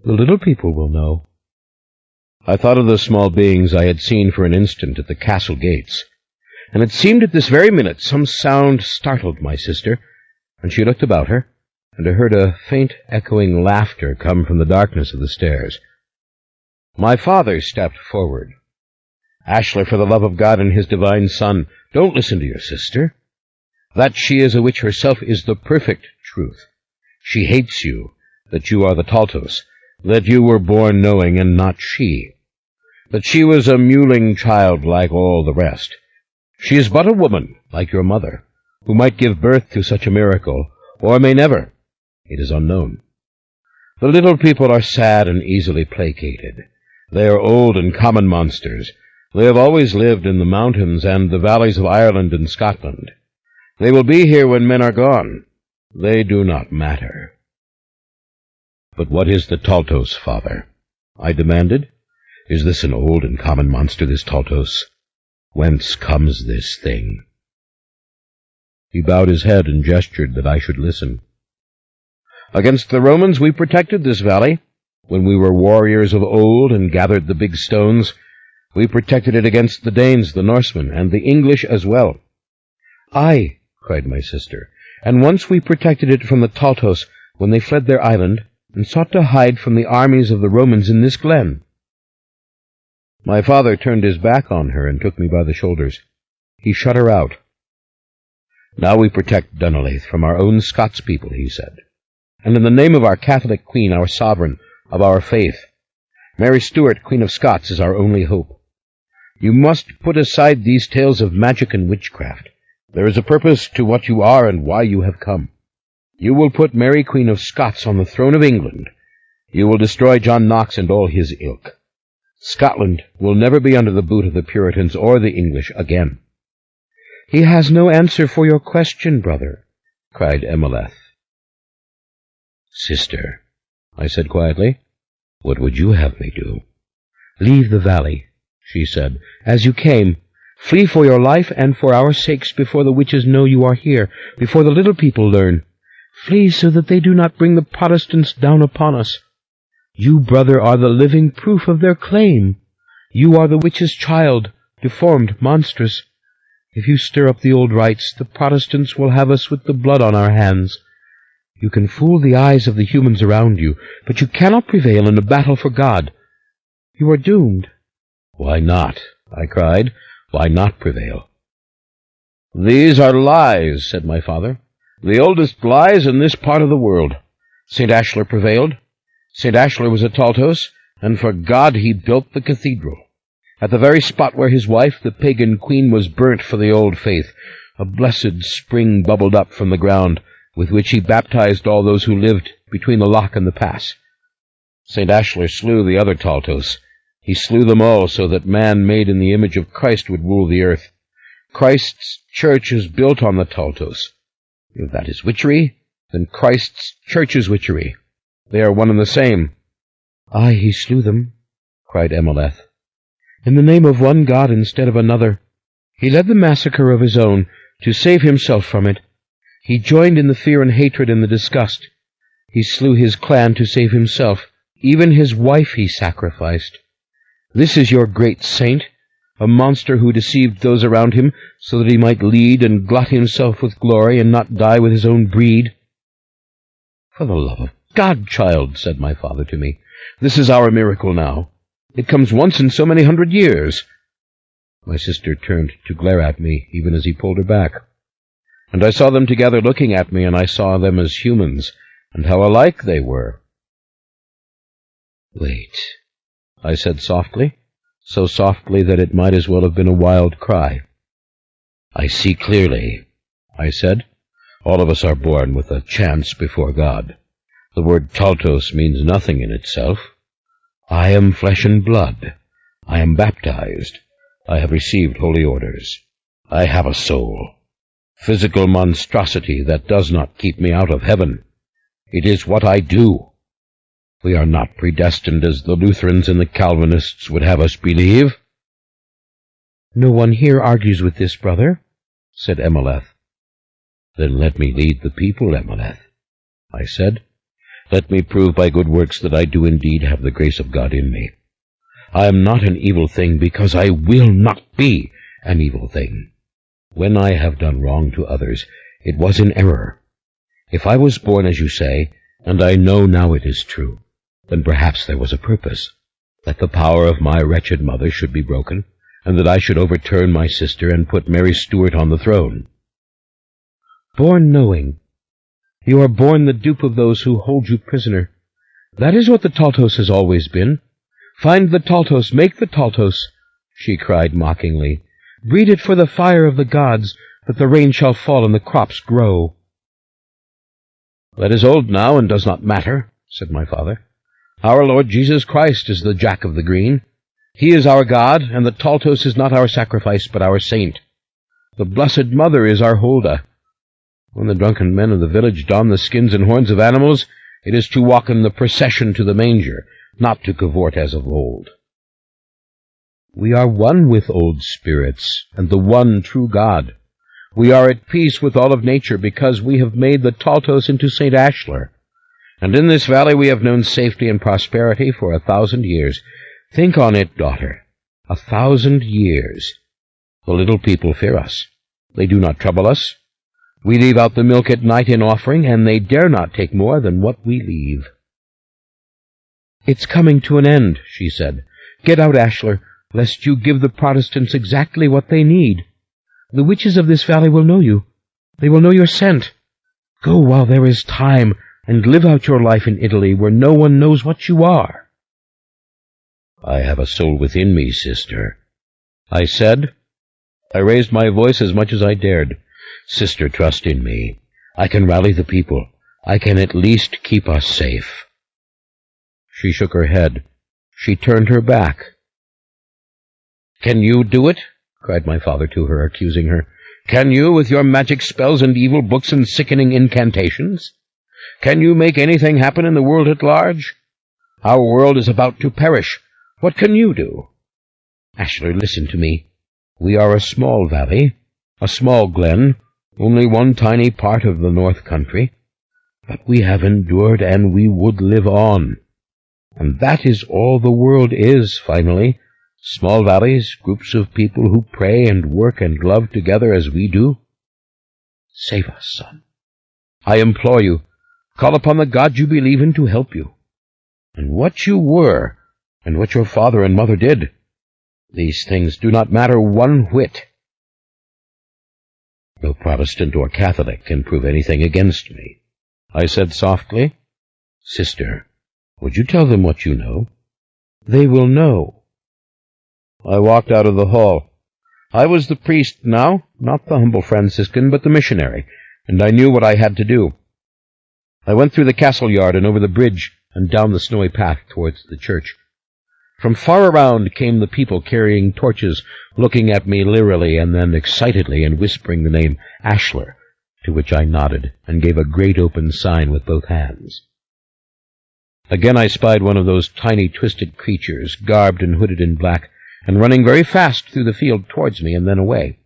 the little people will know." I thought of the small beings I had seen for an instant at the castle gates, and it seemed at this very minute some sound startled my sister, and she looked about her, and I heard a faint echoing laughter come from the darkness of the stairs. My father stepped forward. "Ashler, for the love of God and his divine Son, don't listen to your sister. That she is a witch herself is the perfect truth. She hates you, that you are the Taltos, that you were born knowing and not she, that she was a mewling child like all the rest. She is but a woman, like your mother, who might give birth to such a miracle, or may never. It is unknown. The little people are sad and easily placated. They are old and common monsters. They have always lived in the mountains and the valleys of Ireland and Scotland. They will be here when men are gone. They do not matter." "But what is the Taltos, father?" I demanded. "Is this an old and common monster, this Taltos? Whence comes this thing?" He bowed his head and gestured that I should listen. "Against the Romans we protected this valley. When we were warriors of old and gathered the big stones, we protected it against the Danes, the Norsemen, and the English as well." "Aye," cried my sister, "and once we protected it from the Taltos when they fled their island and sought to hide from the armies of the Romans in this glen." My father turned his back on her and took me by the shoulders. He shut her out. "Now we protect Dunolaith from our own Scots people," he said, "and in the name of our Catholic Queen, our sovereign, of our faith. Mary Stuart, Queen of Scots, is our only hope. You must put aside these tales of magic and witchcraft. There is a purpose to what you are and why you have come. You will put Mary, Queen of Scots, on the throne of England. You will destroy John Knox and all his ilk. Scotland will never be under the boot of the Puritans or the English again." "He has no answer for your question, brother," cried Emeleth. "Sister," I said quietly, "what would you have me do?" "Leave the valley," she said, "as you came. Flee for your life and for our sakes before the witches know you are here, before the little people learn. Flee so that they do not bring the Protestants down upon us. You, brother, are the living proof of their claim. You are the witch's child, deformed, monstrous. If you stir up the old rites, the Protestants will have us with the blood on our hands. You can fool the eyes of the humans around you, but you cannot prevail in a battle for God. You are doomed." "Why not?" I cried. "Why not prevail?" "These are lies," said my father. "The oldest lies in this part of the world. St. Ashlar prevailed. St. Ashlar was a Taltos, and for God he built the cathedral. At the very spot where his wife, the pagan queen, was burnt for the old faith, a blessed spring bubbled up from the ground, with which he baptized all those who lived between the loch and the pass. St. Ashlar slew the other Taltos. He slew them all so that man made in the image of Christ would rule the earth. Christ's church is built on the Taltos. If that is witchery, then Christ's church is witchery. They are one and the same." "Aye, he slew them," cried Emeleth, "in the name of one God instead of another. He led the massacre of his own to save himself from it. He joined in the fear and hatred and the disgust. He slew his clan to save himself. Even his wife he sacrificed. This is your great saint, a monster who deceived those around him so that he might lead and glut himself with glory and not die with his own breed." "For the love of God, child," said my father to me, "this is our miracle now. It comes once in so many 100 years. My sister turned to glare at me, even as he pulled her back. And I saw them together looking at me, and I saw them as humans, and how alike they were. "Wait," I said softly, so softly that it might as well have been a wild cry. "I see clearly," I said. "All of us are born with a chance before God. The word Taltos means nothing in itself. I am flesh and blood. I am baptized. I have received holy orders. I have a soul. Physical monstrosity that does not keep me out of heaven. It is what I do. We are not predestined as the Lutherans and the Calvinists would have us believe." "No one here argues with this, brother," said Emeleth. "Then let me lead the people, Emeleth," I said. "Let me prove by good works that I do indeed have the grace of God in me. I am not an evil thing because I will not be an evil thing. When I have done wrong to others, it was in error. If I was born, as you say, and I know now it is true, then perhaps there was a purpose, that the power of my wretched mother should be broken, and that I should overturn my sister and put Mary Stuart on the throne." "Born knowing. You are born the dupe of those who hold you prisoner. That is what the Taltos has always been. Find the Taltos, make the Taltos," she cried mockingly. "Breed it for the fire of the gods, that the rain shall fall and the crops grow." "That is old now and does not matter. said my father. "Our Lord Jesus Christ is the Jack of the Green. He is our God, and the Taltos is not our sacrifice, but our saint. The Blessed Mother is our Holda. When the drunken men of the village don the skins and horns of animals, it is to walk in the procession to the manger, not to cavort as of old. We are one with old spirits, and the one true God. We are at peace with all of nature, because we have made the Taltos into St. Ashlar. And in this valley we have known safety and prosperity for 1,000 years. Think on it, daughter. 1,000 years. The little people fear us. They do not trouble us. We leave out the milk at night in offering, and they dare not take more than what we leave." "It's coming to an end," she said. "Get out, Ashlar, lest you give the Protestants exactly what they need. The witches of this valley will know you. They will know your scent. Go while there is time, and live out your life in Italy, where no one knows what you are." "I have a soul within me, sister," I said. I raised my voice as much as I dared. "Sister, trust in me. I can rally the people. I can at least keep us safe." She shook her head. She turned her back. "Can you do it?" cried my father to her, accusing her. "Can you, with your magic spells and evil books and sickening incantations? Can you make anything happen in the world at large? Our world is about to perish. What can you do?" "Ashlar, listen to me. We are a small valley, a small glen, only one tiny part of the North Country. But we have endured, and we would live on. And that is all the world is, finally. Small valleys, groups of people who pray and work and love together as we do. Save us, son. I implore you, call upon the God you believe in to help you. And what you were, and what your father and mother did, these things do not matter one whit. No Protestant or Catholic can prove anything against me," I said softly. "Sister, would you tell them what you know?" "They will know." I walked out of the hall. I was the priest now, not the humble Franciscan, but the missionary, and I knew what I had to do. I went through the castle yard and over the bridge and down the snowy path towards the church. From far around came the people carrying torches, looking at me leerily and then excitedly and whispering the name Ashlar, to which I nodded and gave a great open sign with both hands. Again I spied one of those tiny twisted creatures, garbed and hooded in black, and running very fast through the field towards me and then away.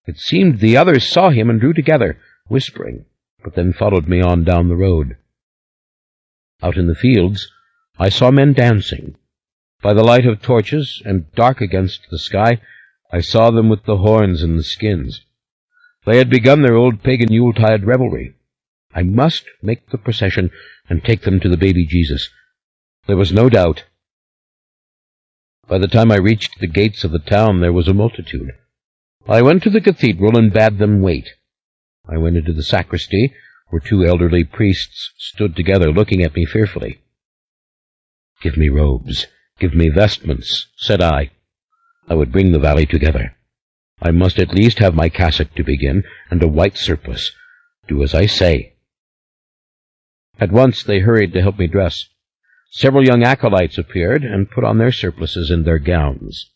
It seemed the others saw him and drew together, whispering, but then followed me on down the road. Out in the fields I saw men dancing. By the light of torches, and dark against the sky, I saw them with the horns and the skins. They had begun their old pagan Yuletide revelry. I must make the procession and take them to the baby Jesus. There was no doubt. By the time I reached the gates of the town, there was a multitude. I went to the cathedral and bade them wait. I went into the sacristy, where 2 elderly priests stood together, looking at me fearfully. "Give me robes. Give me vestments," said I. I would bring the valley together. I must at least have my cassock to begin, and a white surplice. Do as I say. At once they hurried to help me dress. Several young acolytes appeared and put on their surplices and their gowns.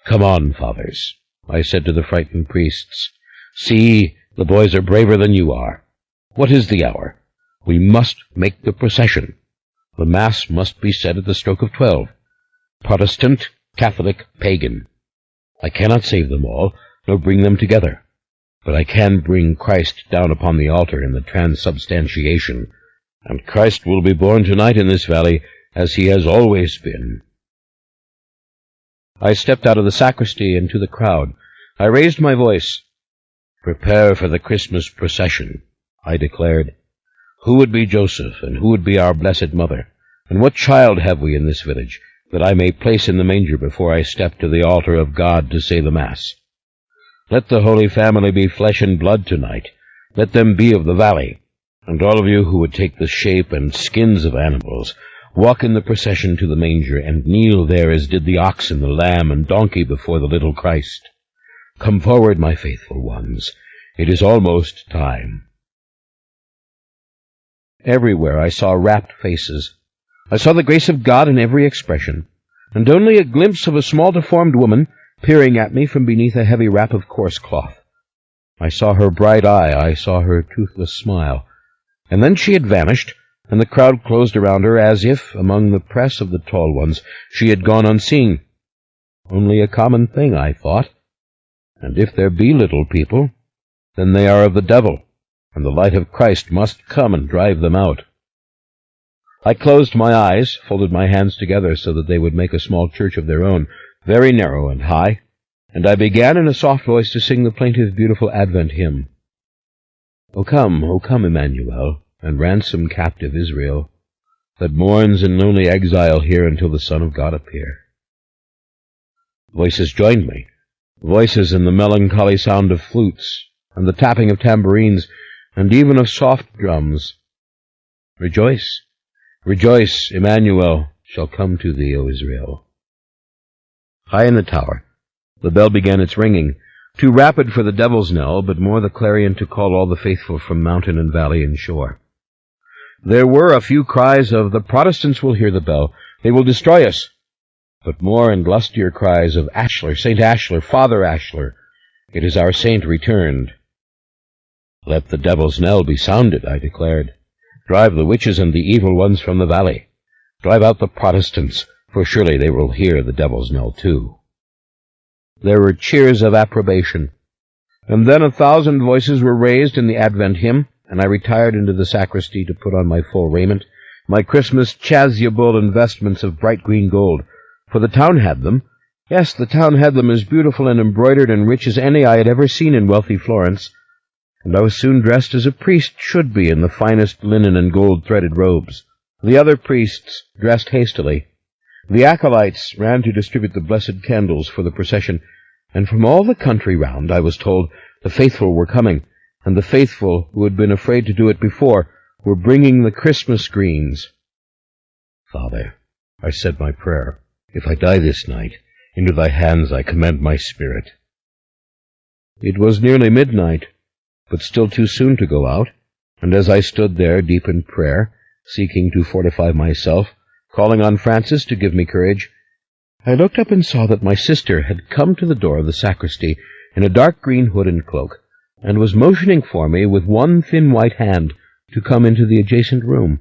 "Come on, fathers," I said to the frightened priests. "See, the boys are braver than you are. What is the hour? We must make the procession. The Mass must be said at the stroke of 12. Protestant, Catholic, pagan. I cannot save them all, nor bring them together. But I can bring Christ down upon the altar in the transubstantiation, and Christ will be born tonight in this valley, as he has always been." I stepped out of the sacristy into the crowd. I raised my voice. "Prepare for the Christmas procession," I declared. "Who would be Joseph, and who would be our Blessed Mother? And what child have we in this village, that I may place in the manger before I step to the altar of God to say the Mass? Let the Holy Family be flesh and blood tonight. Let them be of the valley. And all of you who would take the shape and skins of animals, walk in the procession to the manger, and kneel there as did the ox and the lamb and donkey before the little Christ. Come forward, my faithful ones. It is almost time." Everywhere I saw rapt faces. I saw the grace of God in every expression, and only a glimpse of a small deformed woman peering at me from beneath a heavy wrap of coarse cloth. I saw her bright eye, I saw her toothless smile, and then she had vanished, and the crowd closed around her as if, among the press of the tall ones, she had gone unseen. Only a common thing, I thought, and if there be little people, then they are of the devil, and the light of Christ must come and drive them out. I closed my eyes, folded my hands together so that they would make a small church of their own, very narrow and high, and I began in a soft voice to sing the plaintive, beautiful Advent hymn. O come, Emmanuel, and ransom captive Israel, that mourns in lonely exile here until the Son of God appear. Voices joined me, voices in the melancholy sound of flutes, and the tapping of tambourines, and even of soft drums. Rejoice, rejoice, Emmanuel shall come to thee, O Israel. High in the tower, the bell began its ringing, too rapid for the devil's knell, but more the clarion to call all the faithful from mountain and valley and shore. There were a few cries of, "The Protestants will hear the bell, they will destroy us," but more and lustier cries of, "Ashler, St. Ashler, Father Ashler, it is our saint returned." "Let the devil's knell be sounded," I declared. "Drive the witches and the evil ones from the valley. Drive out the Protestants, for surely they will hear the devil's knell too." There were cheers of approbation, and then 1,000 voices were raised in the Advent hymn, and I retired into the sacristy to put on my full raiment, my Christmas chasuble and vestments of bright green gold, for the town had them. Yes, the town had them as beautiful and embroidered and rich as any I had ever seen in wealthy Florence, and I was soon dressed as a priest should be in the finest linen and gold-threaded robes. The other priests dressed hastily. The acolytes ran to distribute the blessed candles for the procession, and from all the country round, I was told, the faithful were coming, and the faithful, who had been afraid to do it before, were bringing the Christmas greens. "Father," I said my prayer, "if I die this night, into thy hands I commend my spirit." It was nearly midnight, but still too soon to go out, and as I stood there deep in prayer, seeking to fortify myself, calling on Francis to give me courage, I looked up and saw that my sister had come to the door of the sacristy in a dark green hood and cloak, and was motioning for me with one thin white hand to come into the adjacent room.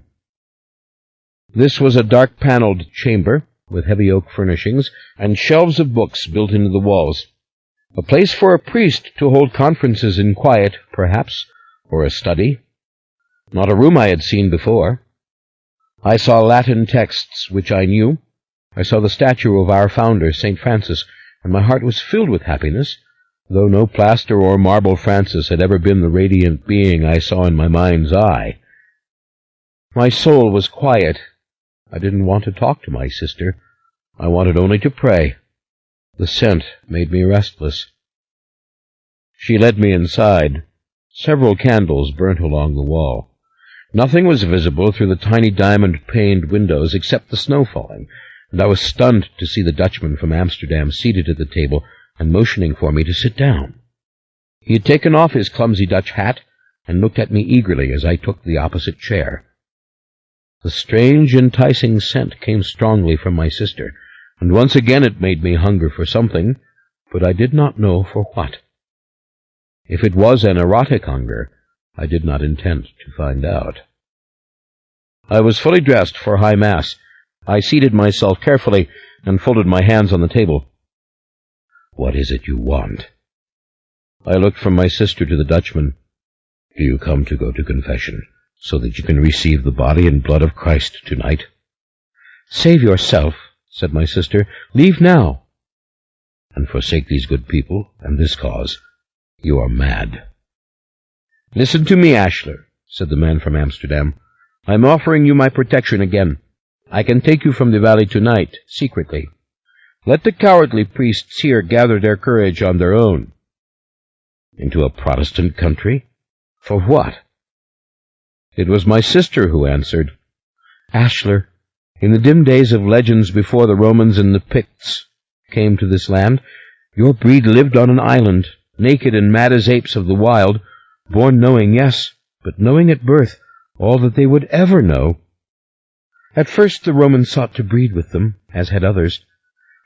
This was a dark-paneled chamber, with heavy oak furnishings, and shelves of books built into the walls. A place for a priest to hold conferences in quiet, perhaps, or a study. Not a room I had seen before. I saw Latin texts which I knew. I saw the statue of our founder, St. Francis, and my heart was filled with happiness, though no plaster or marble Francis had ever been the radiant being I saw in my mind's eye. My soul was quiet. I didn't want to talk to my sister. I wanted only to pray. The scent made me restless. She led me inside. Several candles burnt along the wall. Nothing was visible through the tiny diamond-paned windows except the snow falling, and I was stunned to see the Dutchman from Amsterdam seated at the table and motioning for me to sit down. He had taken off his clumsy Dutch hat and looked at me eagerly as I took the opposite chair. The strange, enticing scent came strongly from my sister, and once again it made me hunger for something, but I did not know for what. If it was an erotic hunger, I did not intend to find out. I was fully dressed for High Mass. I seated myself carefully and folded my hands on the table. "What is it you want?" I looked from my sister to the Dutchman. "Do you come to go to confession, so that you can receive the body and blood of Christ tonight?" "Save yourself," said my sister. "Leave now." "And forsake these good people and this cause. You are mad." "Listen to me, Ashler," said the man from Amsterdam. "I am offering you my protection again. I can take you from the valley tonight, secretly. Let the cowardly priests here gather their courage on their own." "Into a Protestant country? For what?" It was my sister who answered. "Ashler, in the dim days of legends before the Romans and the Picts came to this land, your breed lived on an island, naked and mad as apes of the wild, born knowing, yes, but knowing at birth all that they would ever know. At first the Romans sought to breed with them, as had others,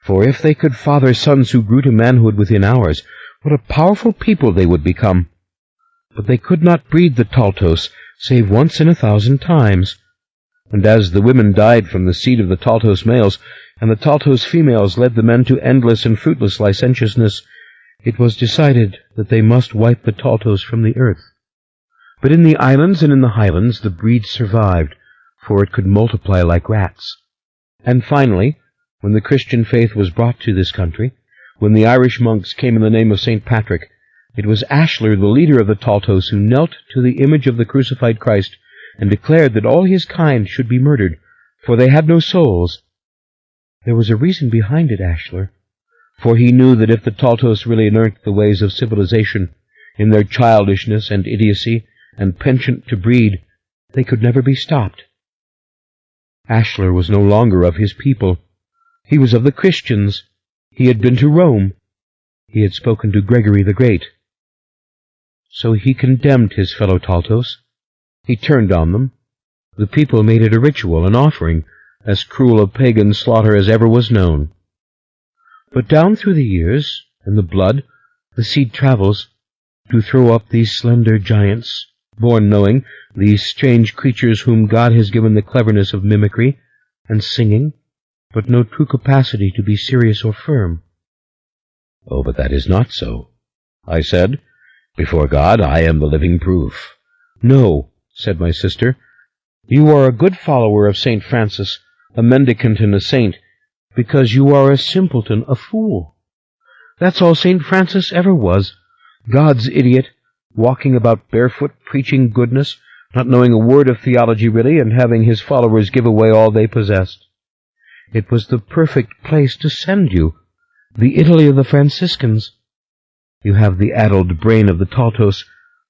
for if they could father sons who grew to manhood within hours, what a powerful people they would become. But they could not breed the Taltos, save once in 1,000 times. And as the women died from the seed of the Taltos males, and the Taltos females led the men to endless and fruitless licentiousness, it was decided that they must wipe the Taltos from the earth. But in the islands and in the highlands the breed survived, for it could multiply like rats. And finally, when the Christian faith was brought to this country, when the Irish monks came in the name of St. Patrick, it was Ashler, the leader of the Taltos, who knelt to the image of the crucified Christ and declared that all his kind should be murdered, for they had no souls. There was a reason behind it, Ashler, for he knew that if the Taltos really learnt the ways of civilization, in their childishness and idiocy and penchant to breed, they could never be stopped. Ashler was no longer of his people. He was of the Christians. He had been to Rome. He had spoken to Gregory the Great. So he condemned his fellow Taltos. He turned on them. The people made it a ritual, an offering, as cruel a pagan slaughter as ever was known. But down through the years, in the blood, the seed travels, to throw up these slender giants, born knowing, these strange creatures whom God has given the cleverness of mimicry and singing, but no true capacity to be serious or firm. Oh, but that is not so, I said. Before God, I am the living proof. No, said my sister. You are a good follower of St. Francis, a mendicant and a saint, because you are a simpleton, a fool. That's all St. Francis ever was, God's idiot, walking about barefoot, preaching goodness, not knowing a word of theology really, and having his followers give away all they possessed. It was the perfect place to send you, the Italy of the Franciscans. You have the addled brain of the Taltos,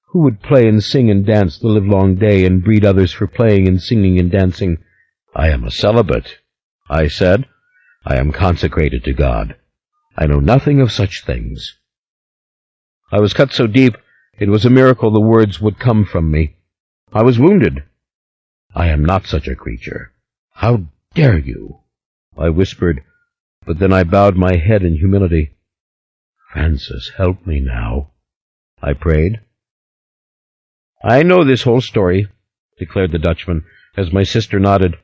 who would play and sing and dance the livelong day and breed others for playing and singing and dancing. I am a celibate, I said. I am consecrated to God. I know nothing of such things. I was cut so deep, it was a miracle the words would come from me. I was wounded. I am not such a creature. How dare you? I whispered, but then I bowed my head in humility. Francis, help me now, I prayed. I know this whole story, declared the Dutchman, as my sister nodded.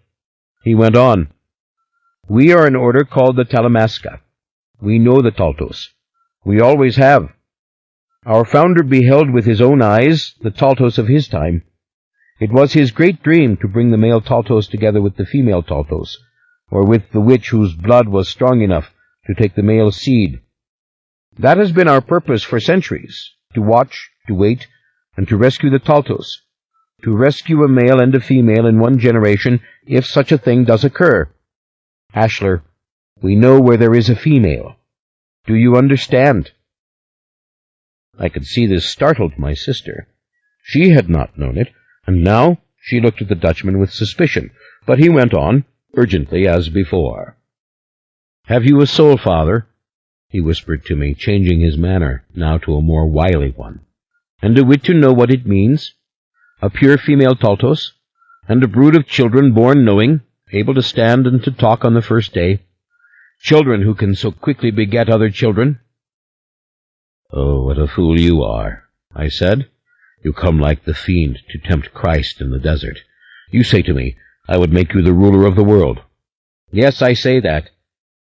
He went on. We are an order called the Talamasca. We know the Taltos. We always have. Our founder beheld with his own eyes the Taltos of his time. It was his great dream to bring the male Taltos together with the female Taltos, or with the witch whose blood was strong enough to take the male seed. That has been our purpose for centuries, to watch, to wait, and to rescue the Taltos, to rescue a male and a female in one generation if such a thing does occur. Ashler, we know where there is a female. Do you understand? I could see this startled my sister. She had not known it, and now she looked at the Dutchman with suspicion, but he went on, urgently as before. Have you a soul, father? He whispered to me, changing his manner now to a more wily one. And a wit to know what it means? A pure female Taltos, and a brood of children born knowing, able to stand and to talk on the first day, children who can so quickly beget other children. Oh, what a fool you are, I said. You come like the fiend to tempt Christ in the desert. You say to me, I would make you the ruler of the world. Yes, I say that,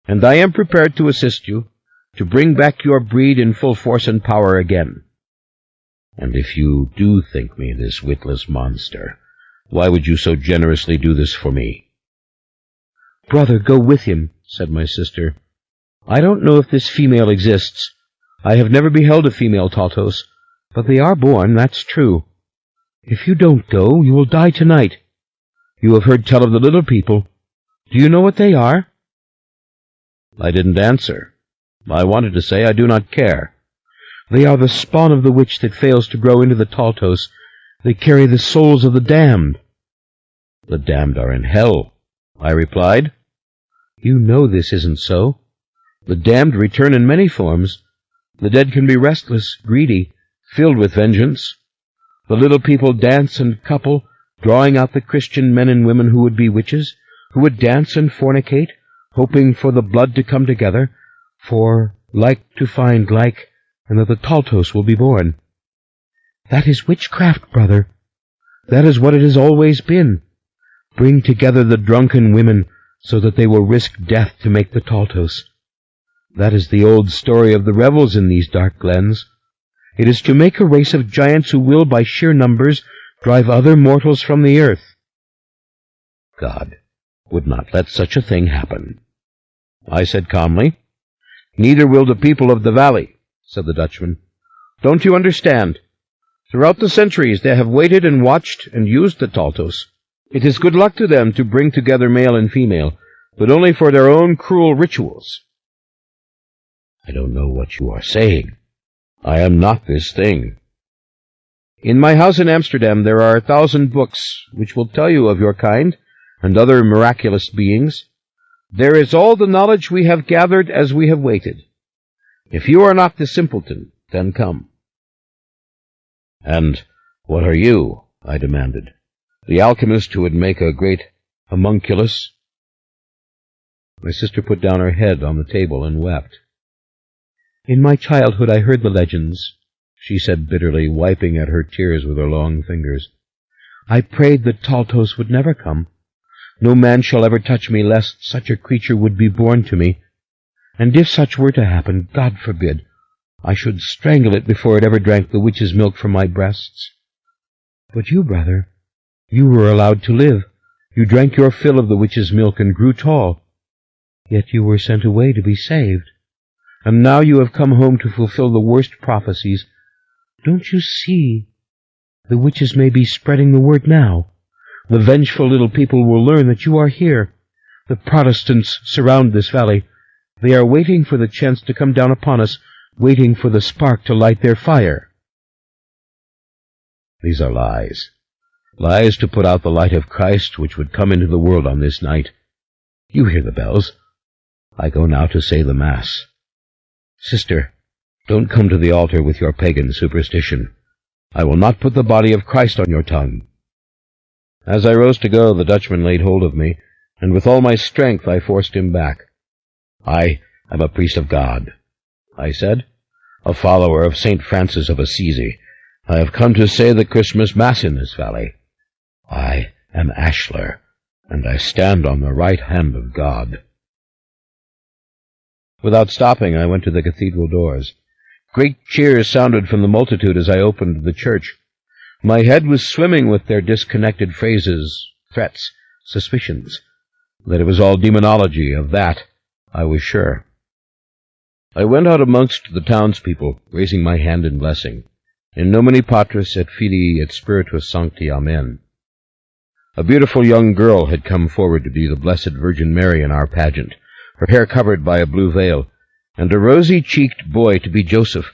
and I am prepared to assist you, to bring back your breed in full force and power again. And if you do think me this witless monster, why would you so generously do this for me? Brother, go with him, said my sister. I don't know if this female exists. I have never beheld a female Taltos, but they are born, that's true. If you don't go, you will die tonight. You have heard tell of the little people. Do you know what they are? I didn't answer. I wanted to say I do not care. They are the spawn of the witch that fails to grow into the Taltos. They carry the souls of the damned. The damned are in hell, I replied. You know this isn't so. The damned return in many forms. The dead can be restless, greedy, filled with vengeance. The little people dance and couple, drawing out the Christian men and women who would be witches, who would dance and fornicate, hoping for the blood to come together, for like to find like, and that the Taltos will be born. That is witchcraft, brother. That is what it has always been. Bring together the drunken women so that they will risk death to make the Taltos. That is the old story of the revels in these dark glens. It is to make a race of giants who will, by sheer numbers, drive other mortals from the earth. God would not let such a thing happen. I said calmly. Neither will the people of the valley, said the Dutchman. Don't you understand? Throughout the centuries they have waited and watched and used the Taltos. It is good luck to them to bring together male and female, but only for their own cruel rituals. I don't know what you are saying. I am not this thing. In my house in Amsterdam there are 1,000 books which will tell you of your kind and other miraculous beings. There is all the knowledge we have gathered as we have waited. If you are not the simpleton, then come. And what are you? I demanded. The alchemist who would make a great homunculus? My sister put down her head on the table and wept. In my childhood I heard the legends, she said bitterly, wiping at her tears with her long fingers. I prayed that Taltos would never come. No man shall ever touch me, lest such a creature would be born to me. And if such were to happen, God forbid, I should strangle it before it ever drank the witch's milk from my breasts. But you, brother, you were allowed to live. You drank your fill of the witch's milk and grew tall. Yet you were sent away to be saved. And now you have come home to fulfill the worst prophecies. Don't you see? The witches may be spreading the word now. The vengeful little people will learn that you are here. The Protestants surround this valley. They are waiting for the chance to come down upon us, waiting for the spark to light their fire. These are lies. Lies to put out the light of Christ which would come into the world on this night. You hear the bells. I go now to say the Mass. Sister, don't come to the altar with your pagan superstition. I will not put the body of Christ on your tongue. As I rose to go, the Dutchman laid hold of me, and with all my strength I forced him back. I am a priest of God, I said, a follower of St. Francis of Assisi. I have come to say the Christmas Mass in this valley. I am Ashlar, and I stand on the right hand of God. Without stopping, I went to the cathedral doors. Great cheers sounded from the multitude as I opened the church. My head was swimming with their disconnected phrases, threats, suspicions. That it was all demonology, of that I was sure. I went out amongst the townspeople, raising my hand in blessing. In nomine Patris et Filii et Spiritus Sancti, Amen. A beautiful young girl had come forward to be the Blessed Virgin Mary in our pageant, her hair covered by a blue veil, and a rosy-cheeked boy to be Joseph,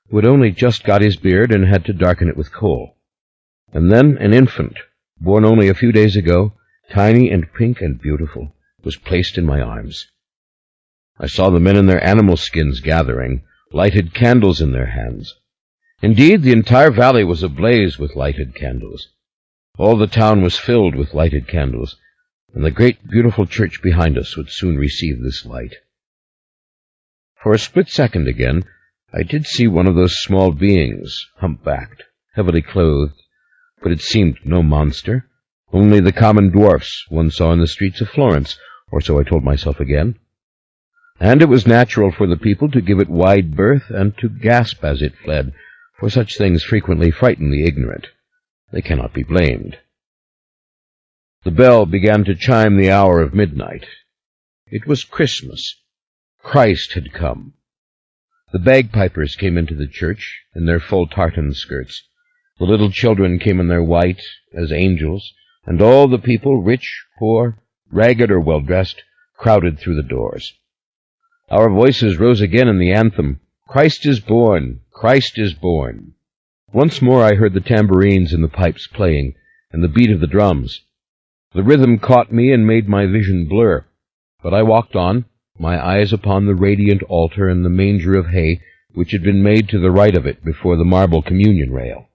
who had only just got his beard and had to darken it with kohl. And then an infant, born only a few days ago, tiny and pink and beautiful, was placed in my arms. I saw the men in their animal skins gathering, lighted candles in their hands. Indeed, the entire valley was ablaze with lighted candles. All the town was filled with lighted candles, and the great, beautiful church behind us would soon receive this light. For a split second again, I did see one of those small beings, hump-backed, heavily clothed, but it seemed no monster, only the common dwarfs one saw in the streets of Florence, or so I told myself again. And it was natural for the people to give it wide berth and to gasp as it fled, for such things frequently frighten the ignorant. They cannot be blamed. The bell began to chime the hour of midnight. It was Christmas. Christ had come. The bagpipers came into the church in their full tartan skirts. The little children came in their white, as angels, and all the people, rich, poor, ragged or well-dressed, crowded through the doors. Our voices rose again in the anthem, Christ is born, Christ is born. Once more I heard the tambourines and the pipes playing, and the beat of the drums. The rhythm caught me and made my vision blur, but I walked on, my eyes upon the radiant altar and the manger of hay which had been made to the right of it before the marble communion rail.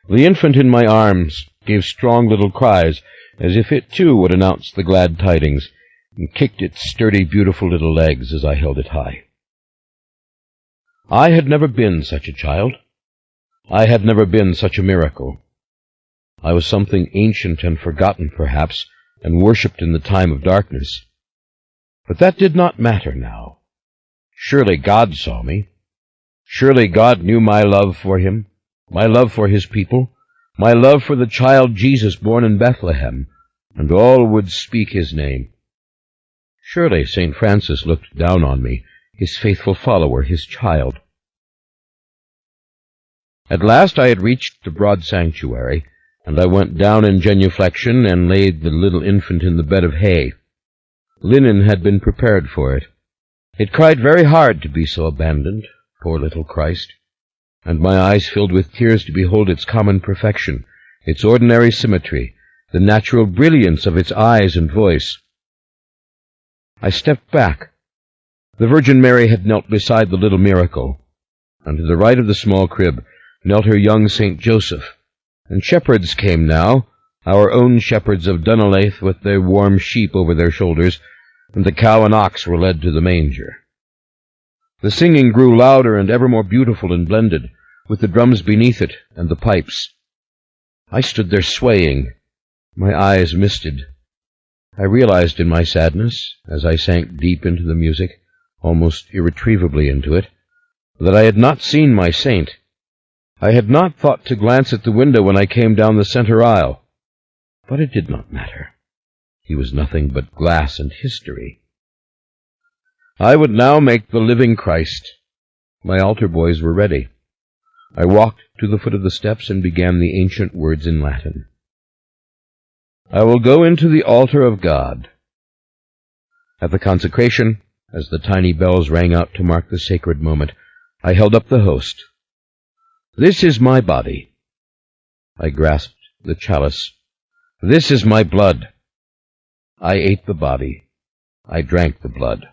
The infant in my arms gave strong little cries, as if it too would announce the glad tidings, and kicked its sturdy, beautiful little legs as I held it high. I had never been such a child. I had never been such a miracle. I was something ancient and forgotten, perhaps, and worshipped in the time of darkness. But that did not matter now. Surely God saw me. Surely God knew my love for him, my love for his people, my love for the child Jesus born in Bethlehem, and all would speak his name. Surely St. Francis looked down on me, his faithful follower, his child. At last I had reached the broad sanctuary, and I went down in genuflection and laid the little infant in the bed of hay. Linen had been prepared for it. It cried very hard to be so abandoned, poor little Christ, and my eyes filled with tears to behold its common perfection, its ordinary symmetry, the natural brilliance of its eyes and voice. I stepped back. The Virgin Mary had knelt beside the little miracle, and to the right of the small crib knelt her young St. Joseph, and shepherds came now, our own shepherds of Dunolaith, with their warm sheep over their shoulders, and the cow and ox were led to the manger. The singing grew louder and ever more beautiful and blended, with the drums beneath it and the pipes. I stood there swaying, my eyes misted. I realized in my sadness, as I sank deep into the music, almost irretrievably into it, that I had not seen my saint. I had not thought to glance at the window when I came down the center aisle. But it did not matter. He was nothing but glass and history. I would now make the living Christ. My altar boys were ready. I walked to the foot of the steps and began the ancient words in Latin. I will go into the altar of God. At the consecration, as the tiny bells rang out to mark the sacred moment, I held up the host. This is my body. I grasped the chalice. This is my blood. I ate the body. I drank the blood.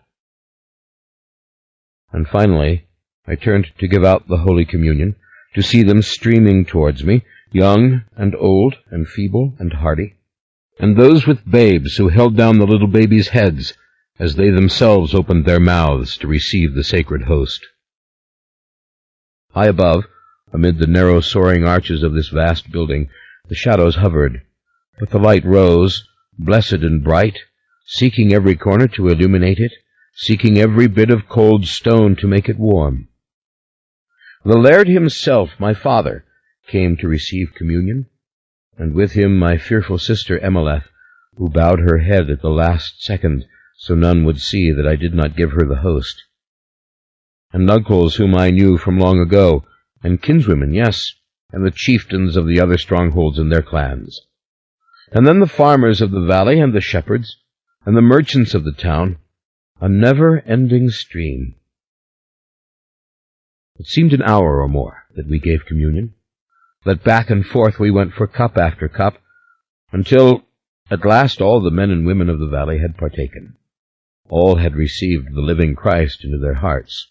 And finally, I turned to give out the Holy Communion, to see them streaming towards me, young and old and feeble and hardy, and those with babes who held down the little babies' heads as they themselves opened their mouths to receive the sacred host. High above, amid the narrow soaring arches of this vast building, the shadows hovered, but the light rose, blessed and bright, seeking every corner to illuminate it, seeking every bit of cold stone to make it warm. The laird himself, my father, came to receive communion, and with him my fearful sister Emileth, who bowed her head at the last second, so none would see that I did not give her the host. And uncles whom I knew from long ago, and kinswomen, yes, and the chieftains of the other strongholds and their clans. And then the farmers of the valley and the shepherds, and the merchants of the town, a never-ending stream. It seemed an hour or more that we gave communion, that back and forth we went for cup after cup, until at last all the men and women of the valley had partaken. All had received the living Christ into their hearts.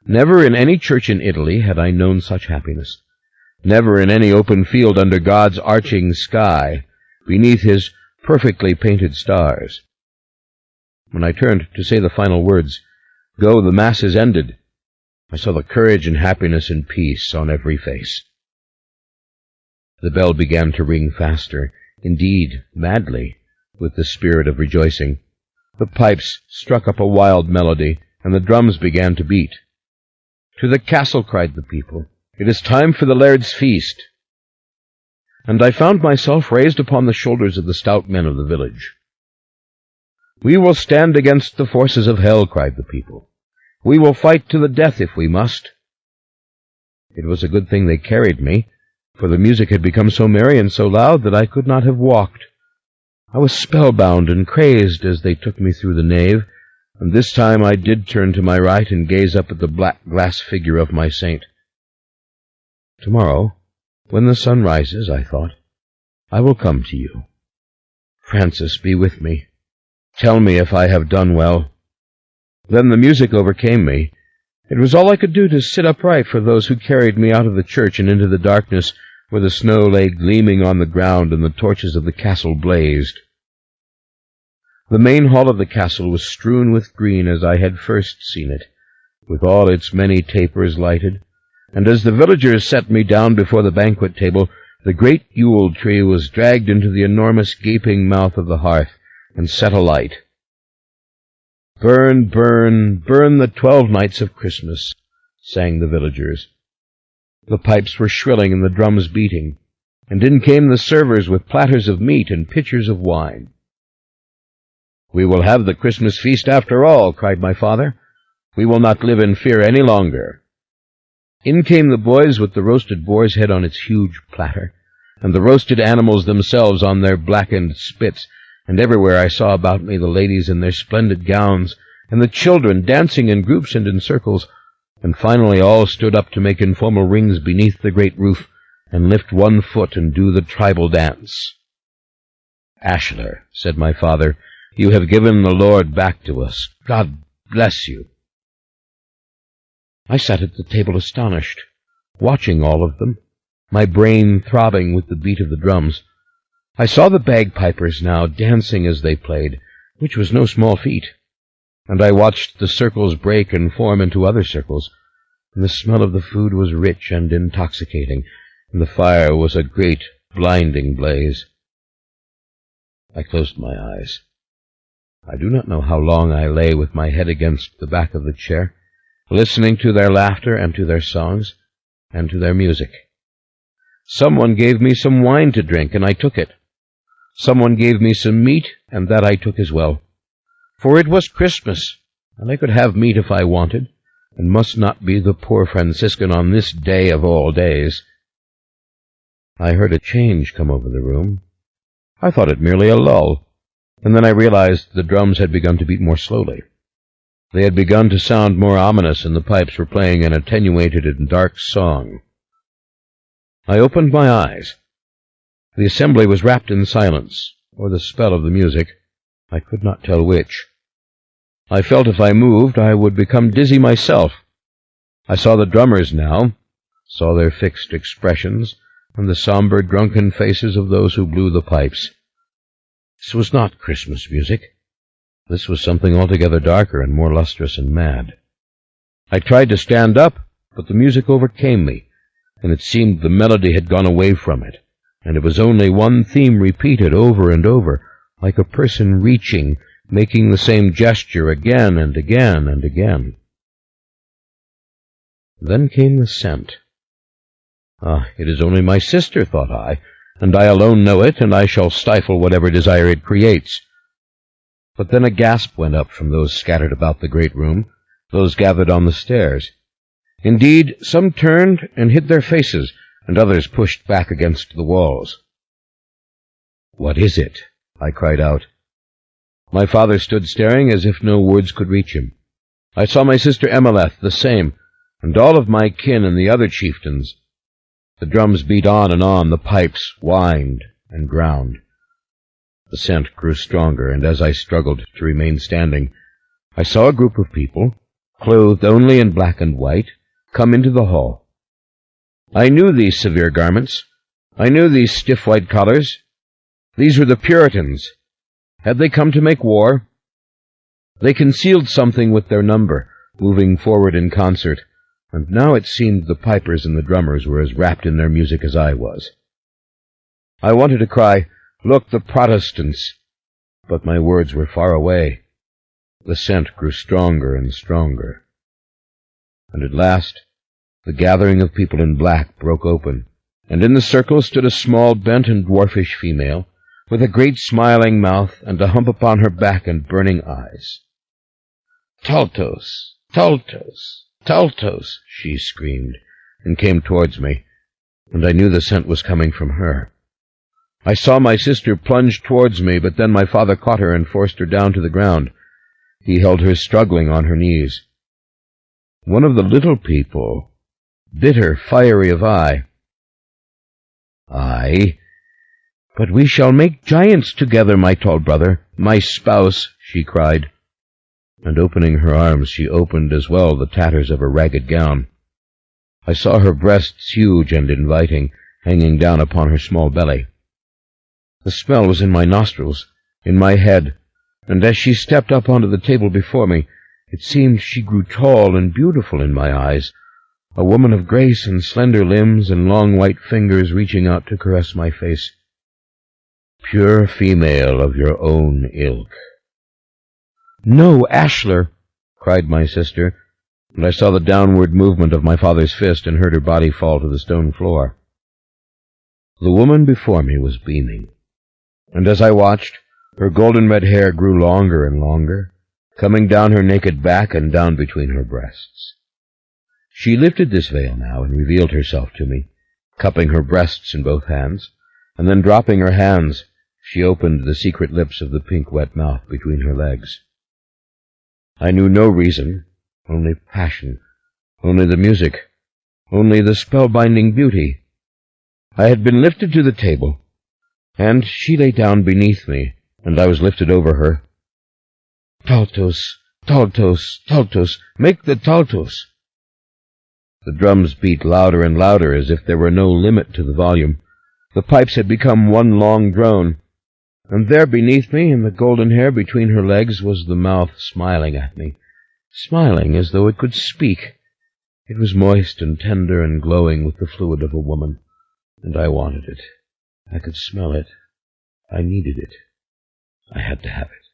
Never in any church in Italy had I known such happiness. Never in any open field under God's arching sky, beneath his perfectly painted stars. When I turned to say the final words, "Go, the Mass is ended," I saw the courage and happiness and peace on every face. The bell began to ring faster, indeed, madly, with the spirit of rejoicing. The pipes struck up a wild melody, and the drums began to beat. "To the castle," cried the people. "It is time for the laird's feast." And I found myself raised upon the shoulders of the stout men of the village. "We will stand against the forces of hell," cried the people. "We will fight to the death if we must." It was a good thing they carried me, for the music had become so merry and so loud that I could not have walked. I was spellbound and crazed as they took me through the nave, and this time I did turn to my right and gaze up at the black glass figure of my saint. "Tomorrow, when the sun rises," I thought, "I will come to you. Francis, be with me. Tell me if I have done well." Then the music overcame me. It was all I could do to sit upright for those who carried me out of the church and into the darkness, where the snow lay gleaming on the ground and the torches of the castle blazed. The main hall of the castle was strewn with green as I had first seen it, with all its many tapers lighted, and as the villagers set me down before the banquet table, the great Yule tree was dragged into the enormous gaping mouth of the hearth and set alight. "Burn, burn, burn the 12 nights of Christmas," sang the villagers. The pipes were shrilling and the drums beating, and in came the servers with platters of meat and pitchers of wine. "We will have the Christmas feast after all," cried my father. "We will not live in fear any longer." In came the boys with the roasted boar's head on its huge platter, and the roasted animals themselves on their blackened spits, and everywhere I saw about me the ladies in their splendid gowns, and the children dancing in groups and in circles, and finally all stood up to make informal rings beneath the great roof, and lift one foot and do the tribal dance. "Ashler," said my father, "you have given the Lord back to us. God bless you." I sat at the table astonished, watching all of them, my brain throbbing with the beat of the drums. I saw the bagpipers now dancing as they played, which was no small feat, and I watched the circles break and form into other circles, and the smell of the food was rich and intoxicating, and the fire was a great, blinding blaze. I closed my eyes. I do not know how long I lay with my head against the back of the chair, listening to their laughter and to their songs and to their music. Someone gave me some wine to drink, and I took it. Someone gave me some meat, and that I took as well. For it was Christmas, and I could have meat if I wanted, and must not be the poor Franciscan on this day of all days. I heard a change come over the room. I thought it merely a lull, and then I realized the drums had begun to beat more slowly. They had begun to sound more ominous, and the pipes were playing an attenuated and dark song. I opened my eyes. The assembly was wrapped in silence, or the spell of the music. I could not tell which. I felt if I moved I would become dizzy myself. I saw the drummers now, saw their fixed expressions, and the somber, drunken faces of those who blew the pipes. This was not Christmas music. This was something altogether darker and more lustrous and mad. I tried to stand up, but the music overcame me, and it seemed the melody had gone away from it, and it was only one theme repeated over and over, like a person reaching, making the same gesture again and again and again. Then came the scent. "Ah, it is only my sister," thought I, "and I alone know it, and I shall stifle whatever desire it creates." But then a gasp went up from those scattered about the great room, those gathered on the stairs. Indeed, some turned and hid their faces, and others pushed back against the walls. "What is it?" I cried out. My father stood staring as if no words could reach him. I saw my sister Emeleth the same, and all of my kin and the other chieftains. The drums beat on and on, the pipes whined and ground. The scent grew stronger, and as I struggled to remain standing, I saw a group of people, clothed only in black and white, come into the hall. I knew these severe garments. I knew these stiff white collars. These were the Puritans. Had they come to make war? They concealed something with their number, moving forward in concert, and now it seemed the pipers and the drummers were as wrapped in their music as I was. I wanted to cry, "Look, the Protestants!" but my words were far away. The scent grew stronger and stronger. And at last, the gathering of people in black broke open, and in the circle stood a small, bent and dwarfish female, with a great smiling mouth and a hump upon her back and burning eyes. "Taltos! Taltos! Taltos!" she screamed, and came towards me, and I knew the scent was coming from her. I saw my sister plunge towards me, but then my father caught her and forced her down to the ground. He held her struggling on her knees. One of the little people, bitter, fiery of eye. "Aye, but we shall make giants together, my tall brother, my spouse," she cried, and opening her arms she opened as well the tatters of her ragged gown. I saw her breasts huge and inviting, hanging down upon her small belly. The smell was in my nostrils, in my head, and as she stepped up onto the table before me, it seemed she grew tall and beautiful in my eyes, a woman of grace and slender limbs and long white fingers reaching out to caress my face. Pure female of your own ilk. "No, Ashler!" cried my sister, and I saw the downward movement of my father's fist and heard her body fall to the stone floor. The woman before me was beaming, and as I watched, her golden red hair grew longer and longer, coming down her naked back and down between her breasts. She lifted this veil now and revealed herself to me, cupping her breasts in both hands, and then dropping her hands, she opened the secret lips of the pink wet mouth between her legs. I knew no reason, only passion, only the music, only the spellbinding beauty. I had been lifted to the table, and she lay down beneath me, and I was lifted over her. "Taltos, Taltos, Taltos, make the Taltos!" The drums beat louder and louder as if there were no limit to the volume. The pipes had become one long drone, and there beneath me, in the golden hair between her legs, was the mouth smiling at me, smiling as though it could speak. It was moist and tender and glowing with the fluid of a woman, and I wanted it. I could smell it. I needed it. I had to have it.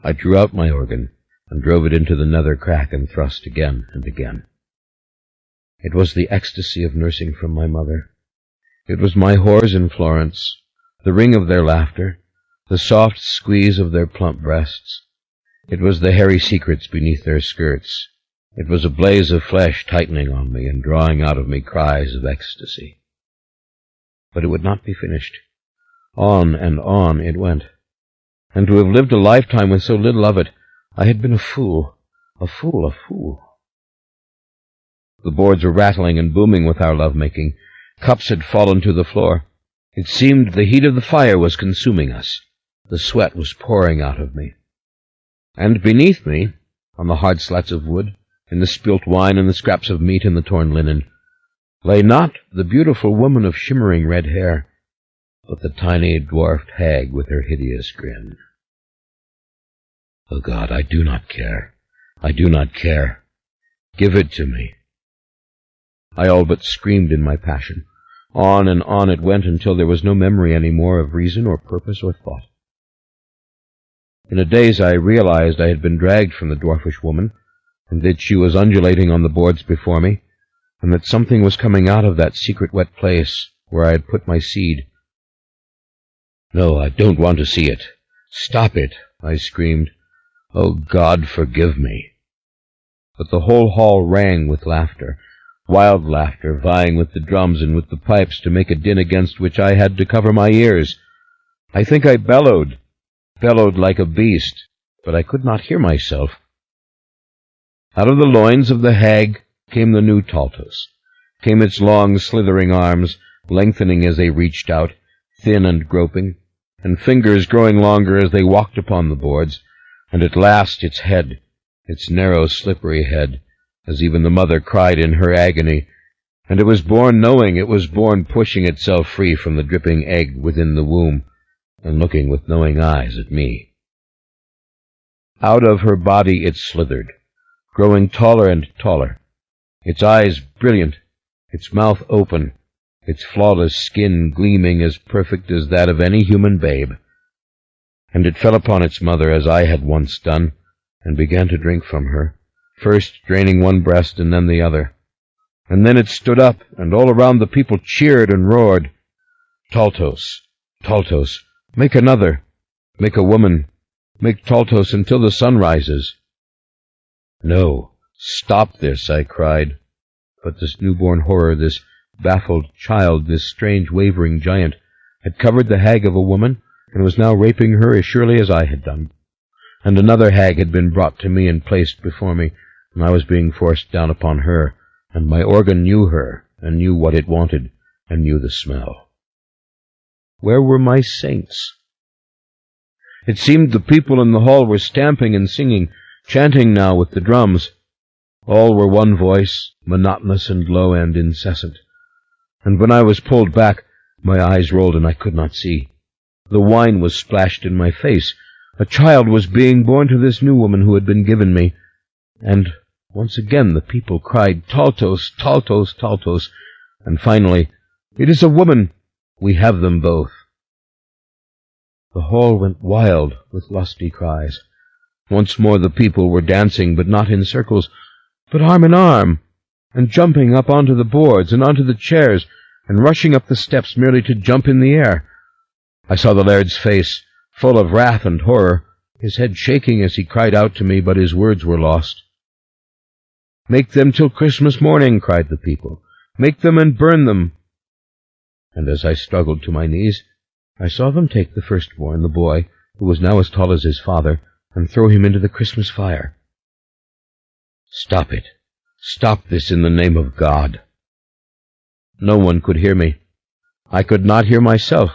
I drew out my organ and drove it into the nether crack and thrust again and again. It was the ecstasy of nursing from my mother. It was my whores in Florence, the ring of their laughter, the soft squeeze of their plump breasts. It was the hairy secrets beneath their skirts. It was a blaze of flesh tightening on me and drawing out of me cries of ecstasy. But it would not be finished. On and on it went. And to have lived a lifetime with so little of it, I had been a fool, a fool, a fool. The boards were rattling and booming with our love-making. Cups had fallen to the floor. It seemed the heat of the fire was consuming us. The sweat was pouring out of me. And beneath me, on the hard slats of wood, in the spilt wine and the scraps of meat and the torn linen, lay not the beautiful woman of shimmering red hair, but the tiny dwarfed hag with her hideous grin. Oh God, I do not care. I do not care. Give it to me. I all but screamed in my passion. On and on it went until there was no memory any more of reason or purpose or thought. In a daze I realized I had been dragged from the dwarfish woman, and that she was undulating on the boards before me, and that something was coming out of that secret wet place where I had put my seed. "No, I don't want to see it. Stop it," I screamed. "Oh, God, forgive me." But the whole hall rang with laughter, wild laughter, vying with the drums and with the pipes to make a din against which I had to cover my ears. I think I bellowed like a beast, but I could not hear myself. Out of the loins of the hag came the new Taltos, came its long, slithering arms, lengthening as they reached out, thin and groping, and fingers growing longer as they walked upon the boards, and at last its head, its narrow, slippery head, as even the mother cried in her agony, and it was born knowing, it was born pushing itself free from the dripping egg within the womb, and looking with knowing eyes at me. Out of her body it slithered, growing taller and taller, its eyes brilliant, its mouth open, its flawless skin gleaming as perfect as that of any human babe. And it fell upon its mother as I had once done, and began to drink from her, first draining one breast and then the other. And then it stood up, and all around the people cheered and roared. "Taltos, Taltos, make another, make a woman, make Taltos until the sun rises." "No, stop this," I cried. But this newborn horror, this baffled child, this strange wavering giant, had covered the hag of a woman, and was now raping her as surely as I had done. And another hag had been brought to me and placed before me, and I was being forced down upon her, and my organ knew her, and knew what it wanted, and knew the smell. Where were my saints? It seemed the people in the hall were stamping and singing, chanting now with the drums. All were one voice, monotonous and low and incessant. and when I was pulled back, my eyes rolled and I could not see. The wine was splashed in my face. A child was being born to this new woman who had been given me, and once again the people cried, "Taltos, Taltos, Taltos," and finally, "It is a woman! We have them both." The hall went wild with lusty cries. Once more the people were dancing, but not in circles, but arm in arm, and jumping up onto the boards and onto the chairs, and rushing up the steps merely to jump in the air. I saw the laird's face, full of wrath and horror, his head shaking as he cried out to me, but his words were lost. "Make them till Christmas morning," cried the people. "Make them and burn them." And as I struggled to my knees, I saw them take the firstborn, the boy, who was now as tall as his father, and throw him into the Christmas fire. "Stop it! Stop this in the name of God!" No one could hear me. I could not hear myself.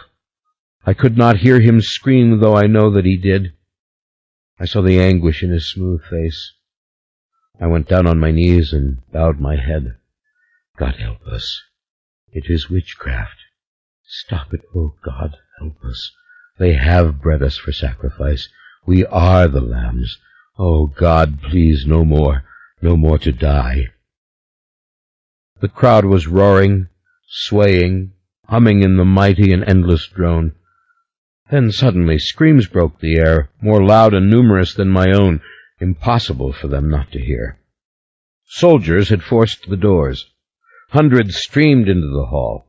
I could not hear him scream, though I know that he did. I saw the anguish in his smooth face. I went down on my knees and bowed my head. God help us. It is witchcraft. Stop it, oh God, help us. They have bred us for sacrifice. We are the lambs. Oh God, please, no more to die. The crowd was roaring, swaying, humming in the mighty and endless drone. Then suddenly screams broke the air, more loud and numerous than my own, impossible for them not to hear. Soldiers had forced the doors. Hundreds streamed into the hall.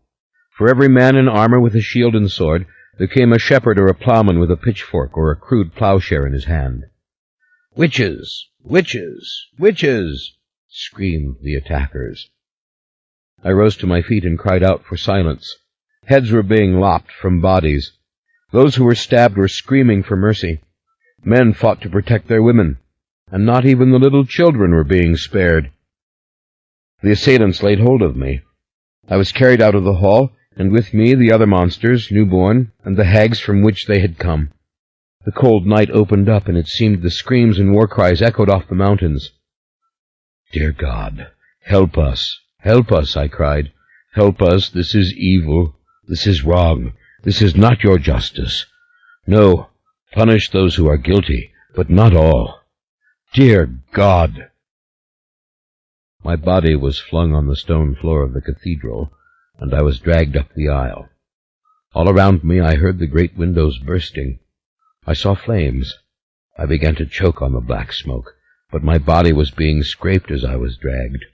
For every man in armor with a shield and sword, there came a shepherd or a plowman with a pitchfork or a crude plowshare in his hand. "Witches! Witches! Witches!" screamed the attackers. I rose to my feet and cried out for silence. Heads were being lopped from bodies. Those who were stabbed were screaming for mercy. Men fought to protect their women, and not even the little children were being spared. The assailants laid hold of me. I was carried out of the hall, and with me the other monsters, newborn, and the hags from which they had come. The cold night opened up, and it seemed the screams and war cries echoed off the mountains. "Dear God, help us, help us," I cried. "Help us, this is evil, this is wrong, this is not your justice. No, punish those who are guilty, but not all. Dear God!" My body was flung on the stone floor of the cathedral, and I was dragged up the aisle. All around me I heard the great windows bursting. I saw flames. I began to choke on the black smoke, but my body was being scraped as I was dragged.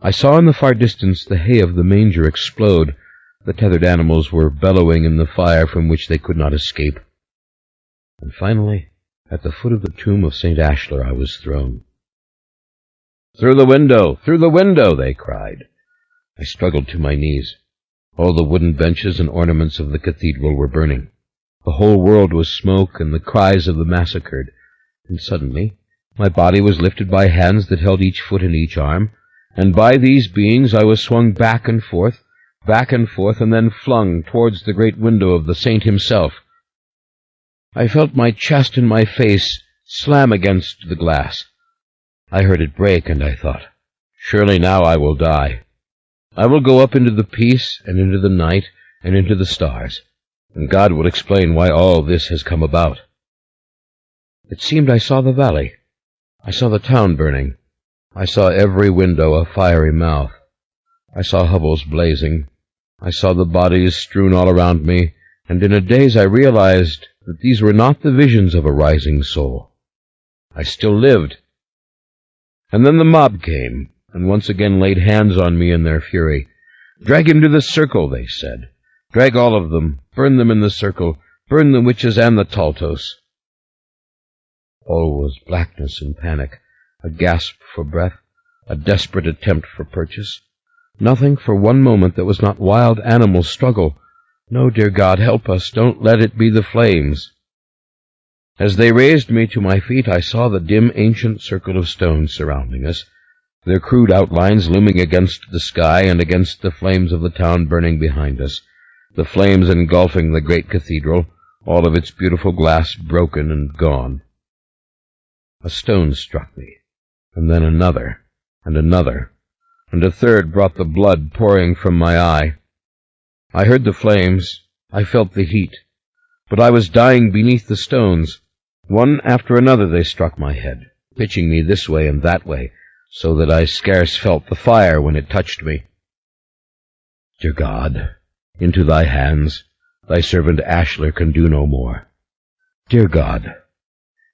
I saw in the far distance the hay of the manger explode. The tethered animals were bellowing in the fire from which they could not escape. And finally, at the foot of the tomb of St. Ashlar, I was thrown. "Through the window! Through the window!" they cried. I struggled to my knees. All the wooden benches and ornaments of the cathedral were burning. The whole world was smoke and the cries of the massacred. And suddenly, my body was lifted by hands that held each foot and each arm, and by these beings I was swung back and forth, and then flung towards the great window of the saint himself. I felt my chest and my face slam against the glass. I heard it break, and I thought, surely now I will die. I will go up into the peace, and into the night, and into the stars, and God will explain why all this has come about. It seemed I saw the valley. I saw the town burning. I saw every window a fiery mouth. I saw hovels blazing. I saw the bodies strewn all around me, and in a daze I realized that these were not the visions of a rising soul. I still lived. And then the mob came, and once again laid hands on me in their fury. "Drag him to the circle," they said. "Drag all of them. Burn them in the circle. Burn the witches and the Taltos." All was blackness and panic, a gasp for breath, a desperate attempt for purchase. Nothing for one moment that was not wild animal struggle. No, dear God, help us. Don't let it be the flames. As they raised me to my feet, I saw the dim ancient circle of stones surrounding us, their crude outlines looming against the sky and against the flames of the town burning behind us, the flames engulfing the great cathedral, all of its beautiful glass broken and gone. A stone struck me, and then another, and another. and a third brought the blood pouring from my eye. I heard the flames, I felt the heat, but I was dying beneath the stones. One after another they struck my head, pitching me this way and that way, so that I scarce felt the fire when it touched me. Dear God, into thy hands thy servant Ashler can do no more. Dear God,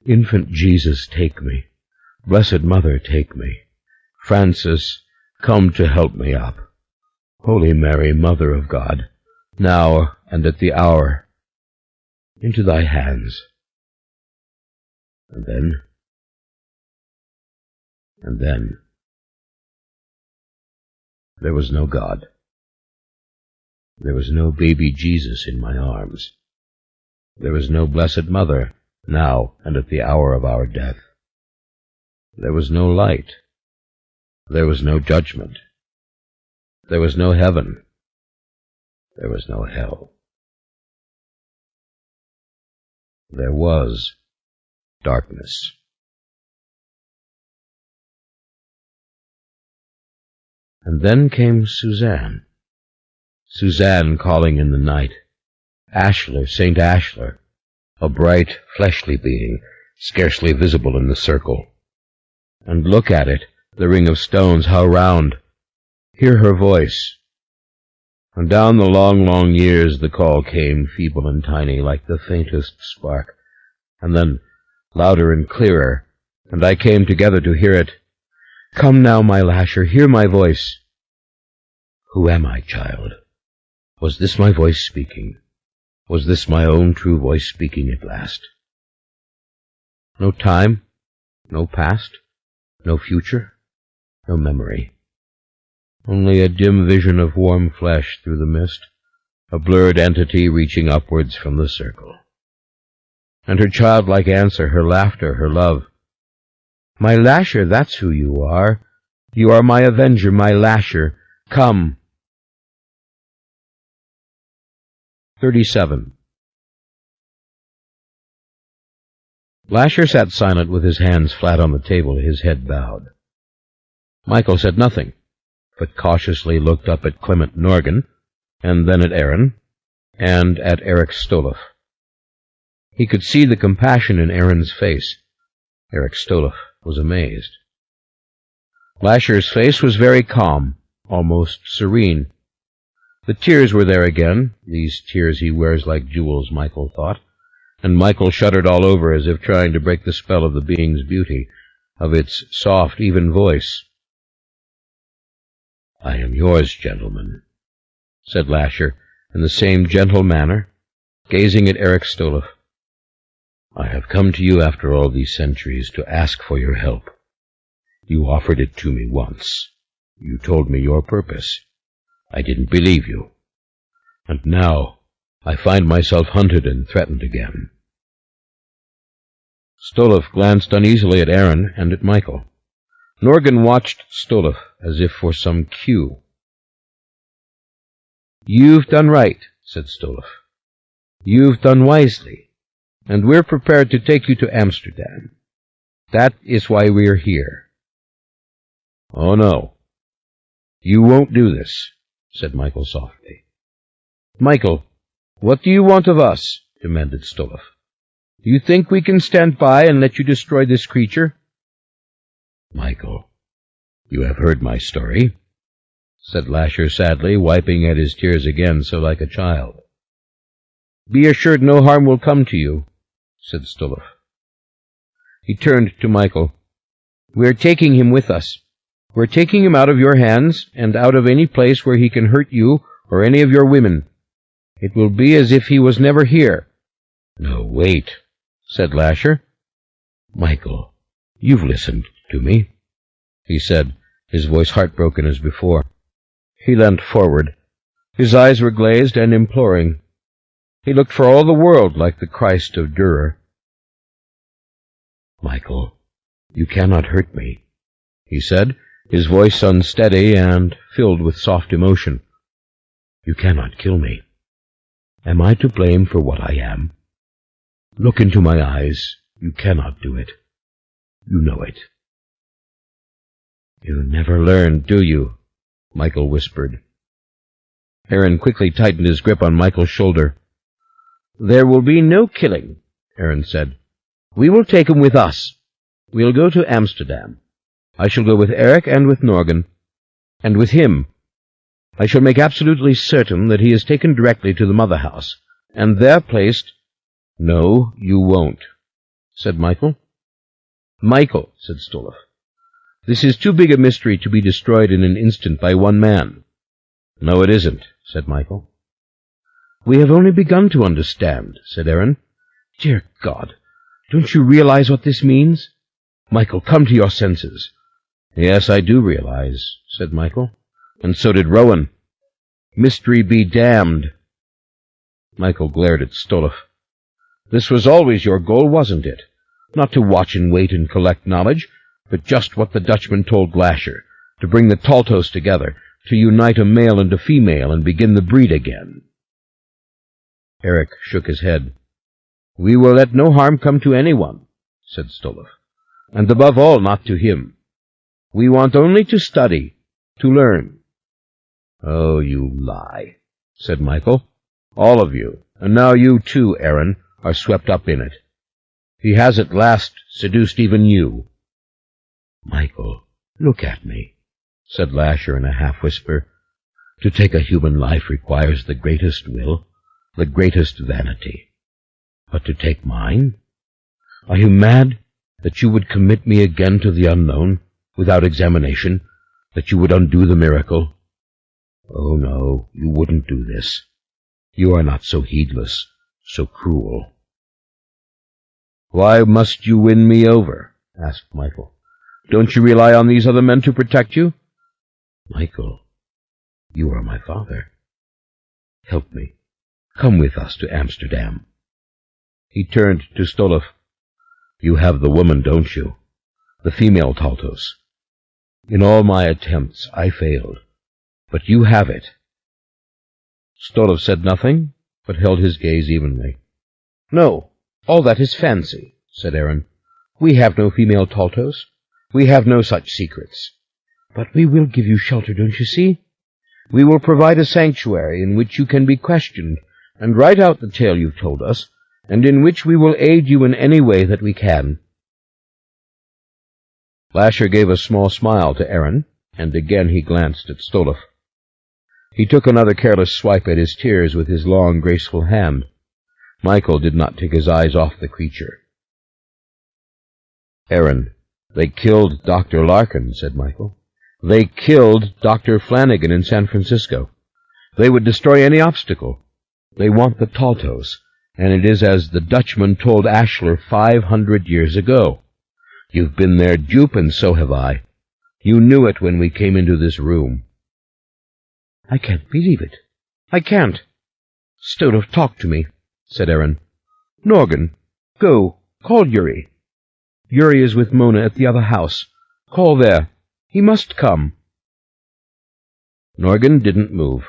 infant Jesus, take me. Blessed Mother, take me. Francis, come to help me up. Holy Mary, Mother of God, now and at the hour, into thy hands. And then, there was no God. There was no baby Jesus in my arms. There was no Blessed Mother, now and at the hour of our death. There was no light. There was no judgment. There was no heaven. There was no hell. There was darkness. And then came Suzanne. Suzanne calling in the night. Ashler, St. Ashler, a bright, fleshly being, scarcely visible in the circle. And look at it, the ring of stones, how round. Hear her voice. And down the long, long years the call came, feeble and tiny, like the faintest spark. And then louder and clearer, and I came together to hear it. Come now, my Lasher, hear my voice. Who am I, child? Was this my voice speaking? Was this my own true voice speaking at last? No time, no past, no future, no memory. Only a dim vision of warm flesh through the mist, a blurred entity reaching upwards from the circle. And her childlike answer, her laughter, her love. My Lasher, that's who you are. You are my avenger, my Lasher. Come. 37. Lasher sat silent with his hands flat on the table, his head bowed. Michael said nothing, but cautiously looked up at Clement Norgan, and then at Aaron, and at Eric Stoloff. He could see the compassion in Aaron's face. Eric Stoloff was amazed. Lasher's face was very calm, almost serene. The tears were there again, these tears he wears like jewels, Michael thought, and Michael shuddered all over as if trying to break the spell of the being's beauty, of its soft, even voice. I am yours, gentlemen, said Lasher in the same gentle manner, gazing at Eric Stoloff. I have come to you after all these centuries to ask for your help. You offered it to me once. You told me your purpose. I didn't believe you. And now I find myself hunted and threatened again. Stoloff glanced uneasily at Aaron and at Michael. Norgan watched Stoloff as if for some cue. You've done right, said Stoloff. You've done wisely, and we're prepared to take you to Amsterdam. That is why we're here. Oh, no. You won't do this, said Michael softly. Michael, what do you want of us? Demanded Stoloff. Do you think we can stand by and let you destroy this creature? Michael, you have heard my story, said Lasher sadly, wiping at his tears again so like a child. Be assured no harm will come to you, said Stoloff. He turned to Michael. We're taking him with us. We're taking him out of your hands and out of any place where he can hurt you or any of your women. It will be as if he was never here. No, wait, said Lasher. Michael, you've listened to me, he said, his voice heartbroken as before. He leant forward. His eyes were glazed and imploring. He looked for all the world like the Christ of Dürer. Michael, you cannot hurt me, he said, his voice unsteady and filled with soft emotion. You cannot kill me. Am I to blame for what I am? Look into my eyes. You cannot do it. You know it. You never learn, do you? Michael whispered. Aaron quickly tightened his grip on Michael's shoulder. "There will be no killing," Aaron said. "We will take him with us. We'll go to Amsterdam. I shall go with Eric and with Norgan. And with him. I shall make absolutely certain that he is taken directly to the mother house, and there placed—" "No, you won't," said Michael. "Michael," said Stoloff, "this is too big a mystery to be destroyed in an instant by one man." "No, it isn't," said Michael. "We have only begun to understand," said Aaron. "Dear God, don't you realize what this means? Michael, come to your senses." "Yes, I do realize," said Michael. "And so did Rowan." "Mystery be damned." Michael glared at Stoloff. "This was always your goal, wasn't it? Not to watch and wait and collect knowledge, but just what the Dutchman told Lasher, to bring the Taltos together, to unite a male and a female and begin the breed again." Eric shook his head. "We will let no harm come to anyone," said Stoloff, "and above all not to him. We want only to study, to learn." "Oh, you lie," said Michael. "All of you, and now you too, Aaron, are swept up in it. He has at last seduced even you." "Michael, look at me," said Lasher in a half-whisper. "To take a human life requires the greatest will, the greatest vanity. But to take mine? Are you mad that you would commit me again to the unknown, without examination, that you would undo the miracle? Oh, no, you wouldn't do this. You are not so heedless, so cruel." "Why must you win me over?" asked Michael. "Don't you rely on these other men to protect you?" "Michael, you are my father. Help me. Come with us to Amsterdam." He turned to Stoloff. "You have the woman, don't you? The female Taltos. In all my attempts I failed, but you have it." Stoloff said nothing, but held his gaze evenly. "No, all that is fancy," said Aaron. "We have no female Taltos. We have no such secrets. But we will give you shelter, don't you see? We will provide a sanctuary in which you can be questioned and write out the tale you've told us, and in which we will aid you in any way that we can." Lasher gave a small smile to Aaron, and again he glanced at Stoloff. He took another careless swipe at his tears with his long, graceful hand. Michael did not take his eyes off the creature. "Aaron, they killed Dr. Larkin," said Michael. "They killed Dr. Flanagan in San Francisco. They would destroy any obstacle. They want the Taltos, and it is as the Dutchman told Ashler 500 years ago. You've been their dupe, and so have I. You knew it when we came into this room." "I can't believe it. I can't." "Stoloff, talk to me," said Aaron. "Norgan, go, call Yuri. Yuri is with Mona at the other house. Call there. He must come." Norgan didn't move.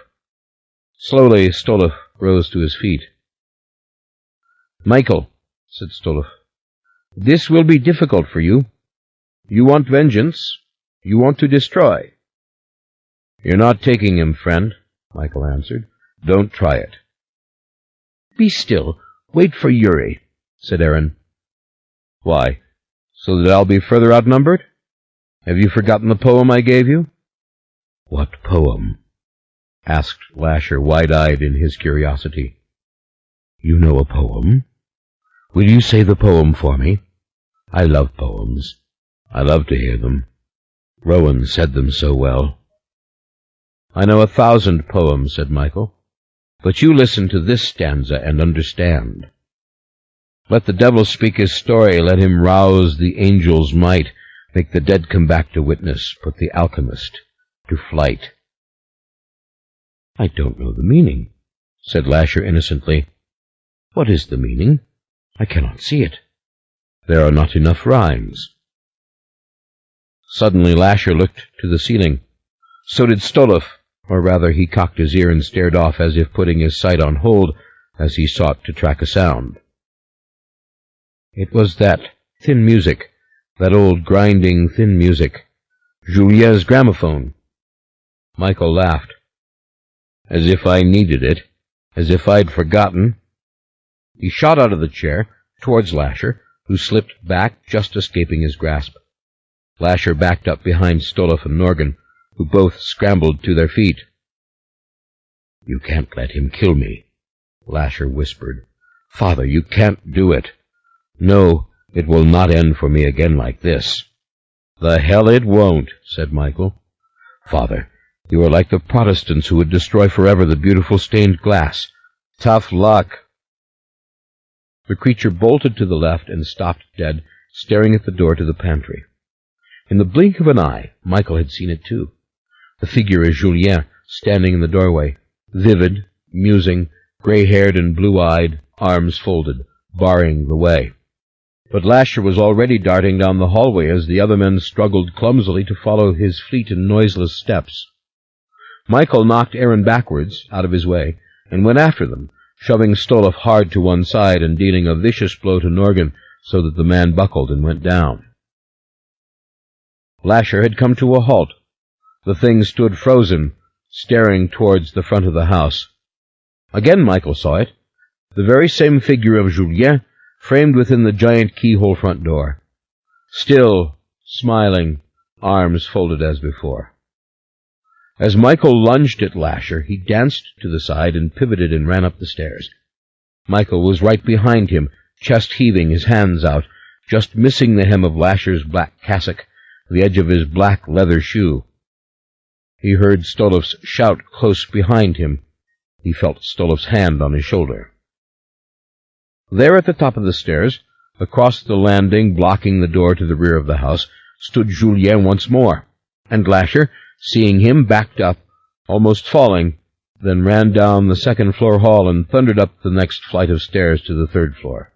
Slowly, Stoloff rose to his feet. "Michael," said Stoloff, "this will be difficult for you. You want vengeance. You want to destroy." "You're not taking him, friend," Michael answered. "Don't try it." "Be still. Wait for Yuri," said Aaron. "Why? So that I'll be further outnumbered? Have you forgotten the poem I gave you?" "What poem?" asked Lasher, wide-eyed in his curiosity. "You know a poem? Will you say the poem for me? I love poems. I love to hear them. Rowan said them so well." "I know 1,000 poems," said Michael. "But you listen to this stanza and understand. Let the devil speak his story, let him rouse the angel's might, make the dead come back to witness, put the alchemist to flight." "I don't know the meaning," said Lasher innocently. "What is the meaning? I cannot see it. There are not enough rhymes." Suddenly Lasher looked to the ceiling. So did Stoloff, or rather he cocked his ear and stared off as if putting his sight on hold as he sought to track a sound. It was that thin music, that old grinding thin music, Julia's gramophone. Michael laughed. As if I needed it. As if I'd forgotten. He shot out of the chair, towards Lasher, who slipped back, just escaping his grasp. Lasher backed up behind Stoloff and Norgan, who both scrambled to their feet. "You can't let him kill me," Lasher whispered. "Father, you can't do it. No, it will not end for me again like this." "The hell it won't," said Michael. "Father, you are like the Protestants who would destroy forever the beautiful stained glass. Tough luck." The creature bolted to the left and stopped dead, staring at the door to the pantry. In the blink of an eye, Michael had seen it too. The figure of Julien, standing in the doorway, vivid, musing, gray-haired and blue-eyed, arms folded, barring the way. But Lasher was already darting down the hallway as the other men struggled clumsily to follow his fleet and noiseless steps. Michael knocked Aaron backwards, out of his way, and went after them, shoving Stoloff hard to one side and dealing a vicious blow to Norgan so that the man buckled and went down. Lasher had come to a halt. The thing stood frozen, staring towards the front of the house. Again Michael saw it, the very same figure of Julien, framed within the giant keyhole front door. Still, smiling, arms folded as before. As Michael lunged at Lasher, he danced to the side and pivoted and ran up the stairs. Michael was right behind him, chest heaving, his hands out, just missing the hem of Lasher's black cassock, the edge of his black leather shoe. He heard Stoloff's shout close behind him. He felt Stoloff's hand on his shoulder. There at the top of the stairs, across the landing blocking the door to the rear of the house, stood Julien once more, and Lasher, seeing him, backed up, almost falling, then ran down the second-floor hall and thundered up the next flight of stairs to the third floor.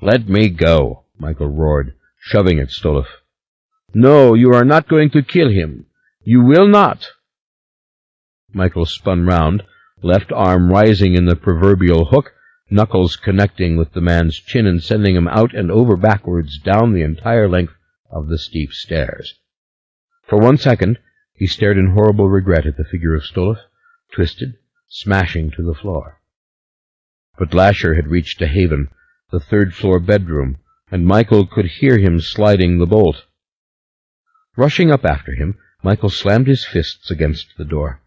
"Let me go," Michael roared, shoving at Stoloff. "No, you are not going to kill him. You will not." Michael spun round, left arm rising in the proverbial hook, knuckles connecting with the man's chin and sending him out and over backwards down the entire length of the steep stairs. For 1 second, he stared in horrible regret at the figure of Stoloff, twisted, smashing to the floor. But Lasher had reached a haven, the third-floor bedroom, and Michael could hear him sliding the bolt. Rushing up after him, Michael slammed his fists against the door.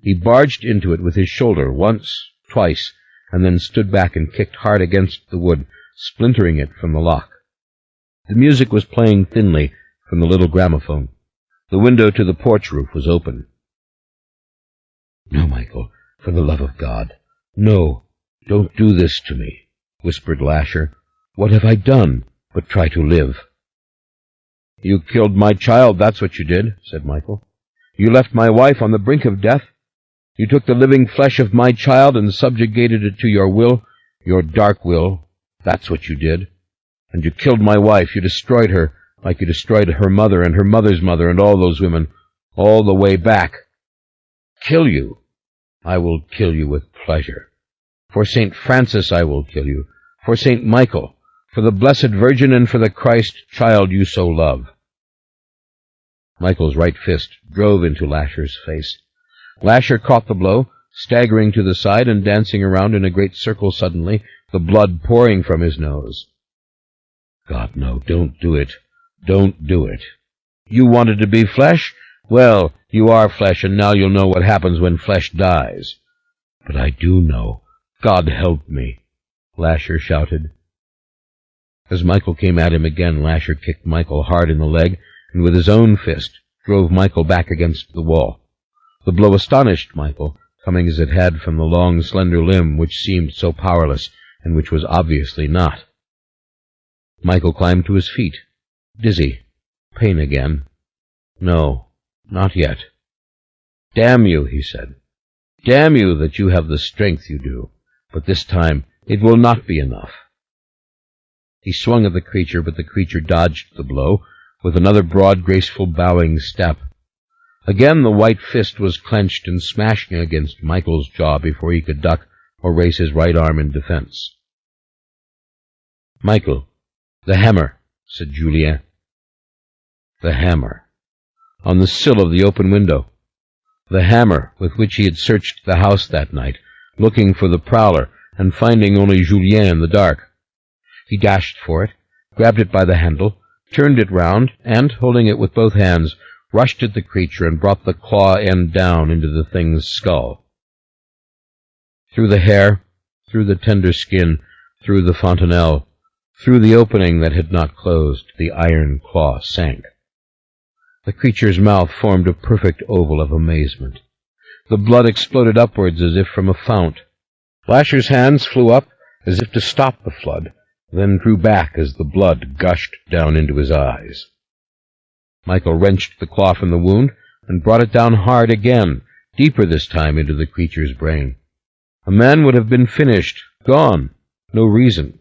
He barged into it with his shoulder once, twice, and then stood back and kicked hard against the wood, splintering it from the lock. The music was playing thinly from the little gramophone. The window to the porch roof was open. "No, Michael, for the love of God. No, don't do this to me," whispered Lasher. "What have I done but try to live?" "You killed my child, that's what you did," said Michael. "You left my wife on the brink of death. You took the living flesh of my child and subjugated it to your will, your dark will. That's what you did. And you killed my wife. You destroyed her, like you destroyed her mother and her mother's mother and all those women, all the way back. Kill you? I will kill you with pleasure. For St. Francis I will kill you, for St. Michael, for the Blessed Virgin and for the Christ child you so love." Michael's right fist drove into Lasher's face. Lasher caught the blow, staggering to the side and dancing around in a great circle suddenly, the blood pouring from his nose. "God, no, don't do it. Don't do it. You wanted to be flesh? Well, you are flesh, and now you'll know what happens when flesh dies." "But I do know. God help me," Lasher shouted. As Michael came at him again, Lasher kicked Michael hard in the leg, and with his own fist drove Michael back against the wall. The blow astonished Michael, coming as it had from the long, slender limb which seemed so powerless, and which was obviously not. Michael climbed to his feet, dizzy, pain again. "No, not yet." "Damn you," he said. "Damn you that you have the strength you do, but this time it will not be enough." He swung at the creature, but the creature dodged the blow, with another broad, graceful, bowing step. Again the white fist was clenched and smashing against Michael's jaw before he could duck or raise his right arm in defense. "Michael, the hammer," said Julien. The hammer. On the sill of the open window. The hammer with which he had searched the house that night, looking for the prowler and finding only Julien in the dark. He dashed for it, grabbed it by the handle, turned it round, and, holding it with both hands, rushed at the creature and brought the claw end down into the thing's skull. Through the hair, through the tender skin, through the fontanelle, through the opening that had not closed, the iron claw sank. The creature's mouth formed a perfect oval of amazement. The blood exploded upwards as if from a fount. Lasher's hands flew up as if to stop the flood, then drew back as the blood gushed down into his eyes. Michael wrenched the claw from the wound and brought it down hard again, deeper this time into the creature's brain. A man would have been finished, gone, no reason.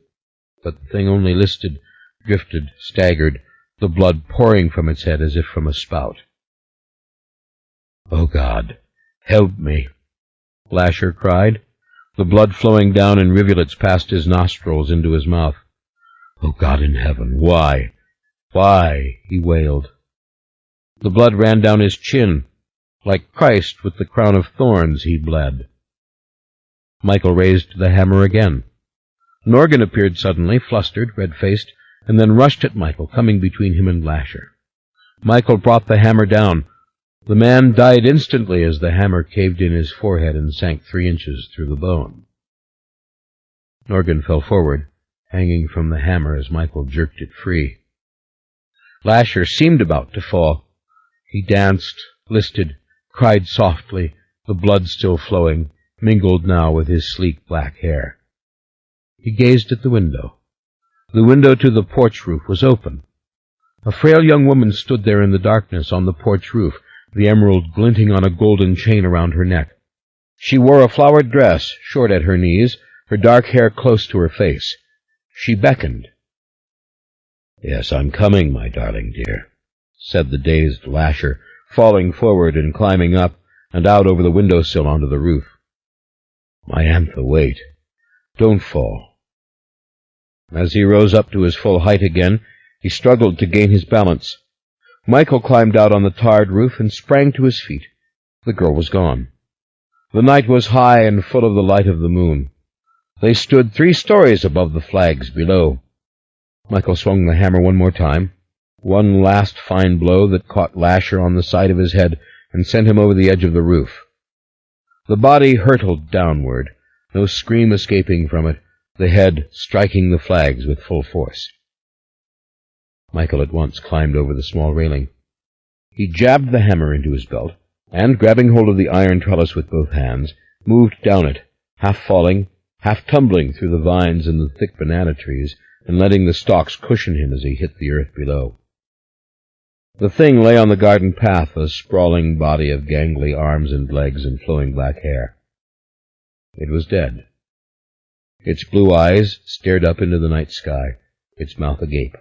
But the thing only listed, drifted, staggered, the blood pouring from its head as if from a spout. "Oh, God, help me," Lasher cried, the blood flowing down in rivulets past his nostrils into his mouth. "Oh, God in heaven, why? Why?" he wailed. The blood ran down his chin. Like Christ with the crown of thorns, he bled. Michael raised the hammer again. Norgan appeared suddenly, flustered, red-faced, and then rushed at Michael, coming between him and Lasher. Michael brought the hammer down. The man died instantly as the hammer caved in his forehead and sank 3 inches through the bone. Norgan fell forward, hanging from the hammer as Michael jerked it free. Lasher seemed about to fall. He danced, listed, cried softly, the blood still flowing, mingled now with his sleek black hair. He gazed at the window. The window to the porch roof was open. A frail young woman stood there in the darkness on the porch roof, the emerald glinting on a golden chain around her neck. She wore a flowered dress, short at her knees, her dark hair close to her face. She beckoned. "Yes, I'm coming, my darling dear," said the dazed Lasher, falling forward and climbing up and out over the window-sill onto the roof. "My Antha, wait. Don't fall." As he rose up to his full height again, he struggled to gain his balance. Michael climbed out on the tarred roof and sprang to his feet. The girl was gone. The night was high and full of the light of the moon. They stood 3 stories above the flags below. Michael swung the hammer one more time, one last fine blow that caught Lasher on the side of his head and sent him over the edge of the roof. The body hurtled downward, no scream escaping from it, the head striking the flags with full force. Michael at once climbed over the small railing. He jabbed the hammer into his belt, and, grabbing hold of the iron trellis with both hands, moved down it, half falling, half tumbling through the vines and the thick banana trees, and letting the stalks cushion him as he hit the earth below. The thing lay on the garden path, a sprawling body of gangly arms and legs and flowing black hair. It was dead. Its blue eyes stared up into the night sky, its mouth agape.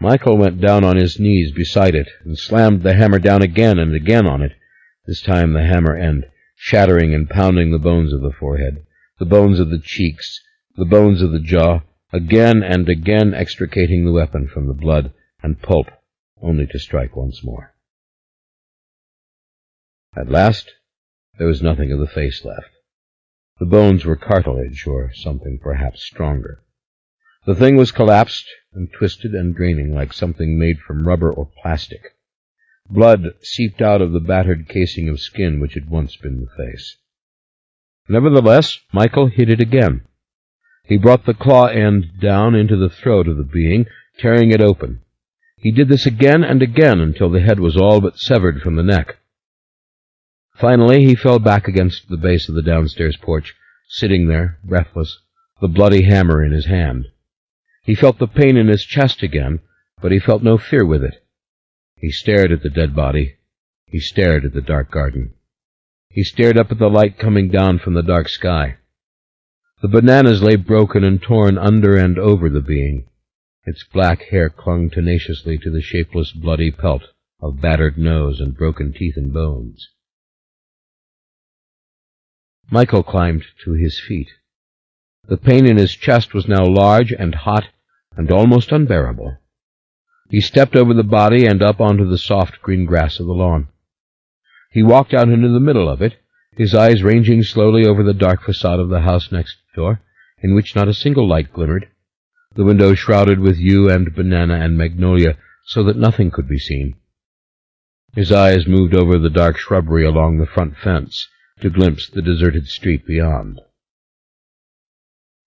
Michael went down on his knees beside it and slammed the hammer down again and again on it, this time the hammer end, shattering and pounding the bones of the forehead, the bones of the cheeks, the bones of the jaw, again and again extricating the weapon from the blood and pulp, only to strike once more. At last, there was nothing of the face left. The bones were cartilage, or something perhaps stronger. The thing was collapsed and twisted and draining like something made from rubber or plastic. Blood seeped out of the battered casing of skin which had once been the face. Nevertheless, Michael hit it again. He brought the claw end down into the throat of the being, tearing it open. He did this again and again until the head was all but severed from the neck. Finally, he fell back against the base of the downstairs porch, sitting there, breathless, the bloody hammer in his hand. He felt the pain in his chest again, but he felt no fear with it. He stared at the dead body. He stared at the dark garden. He stared up at the light coming down from the dark sky. The bananas lay broken and torn under and over the being. Its black hair clung tenaciously to the shapeless, bloody pelt of battered nose and broken teeth and bones. Michael climbed to his feet. The pain in his chest was now large and hot and almost unbearable. He stepped over the body and up onto the soft green grass of the lawn. He walked out into the middle of it, his eyes ranging slowly over the dark facade of the house next door, in which not a single light glimmered, the window shrouded with yew and banana and magnolia, so that nothing could be seen. His eyes moved over the dark shrubbery along the front fence to glimpse the deserted street beyond.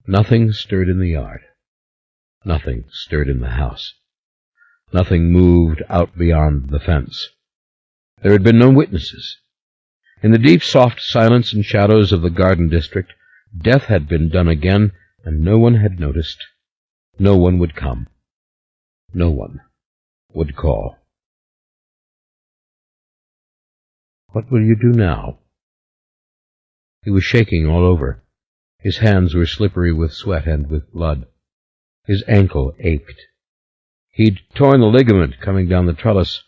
Nothing stirred in the yard. Nothing stirred in the house. Nothing moved out beyond the fence. There had been no witnesses. In the deep, soft silence and shadows of the garden district, death had been done again, and no one had noticed. No one would come. No one would call. What will you do now? He was shaking all over. His hands were slippery with sweat and with blood. His ankle ached. He'd torn the ligament coming down the trellis,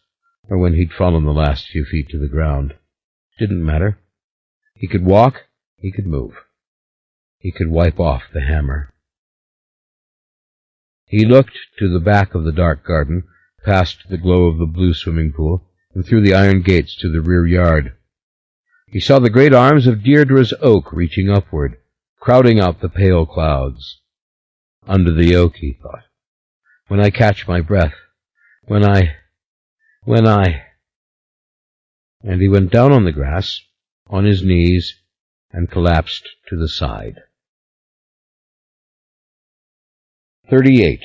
or when he'd fallen the last few feet to the ground. It didn't matter. He could walk, he could move. He could wipe off the hammer. He looked to the back of the dark garden, past the glow of the blue swimming pool, and through the iron gates to the rear yard. He saw the great arms of Deirdre's oak reaching upward, crowding out the pale clouds. Under the oak, he thought. When I catch my breath. When I... And he went down on the grass, on his knees, and collapsed to the side. 38.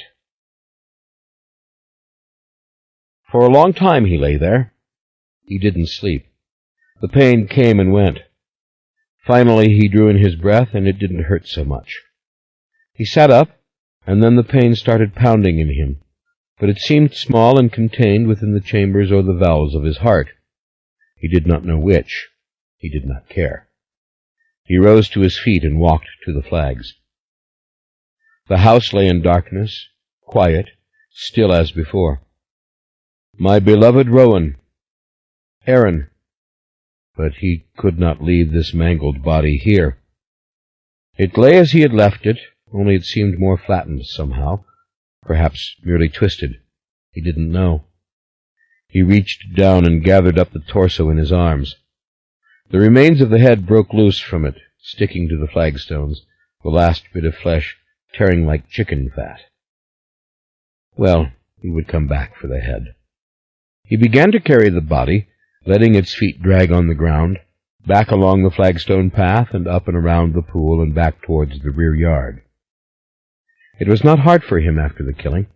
For a long time he lay there. He didn't sleep. The pain came and went. Finally he drew in his breath, and it didn't hurt so much. He sat up, and then the pain started pounding in him, but it seemed small and contained within the chambers or the valves of his heart. He did not know which. He did not care. He rose to his feet and walked to the flags. The house lay in darkness, quiet, still as before. My beloved Rowan. Aaron. But he could not leave this mangled body here. It lay as he had left it, only it seemed more flattened somehow, perhaps merely twisted. He didn't know. He reached down and gathered up the torso in his arms. The remains of the head broke loose from it, sticking to the flagstones, the last bit of flesh tearing like chicken fat. Well, he would come back for the head. He began to carry the body, letting its feet drag on the ground, back along the flagstone path and up and around the pool and back towards the rear yard. It was not hard for him after the killing.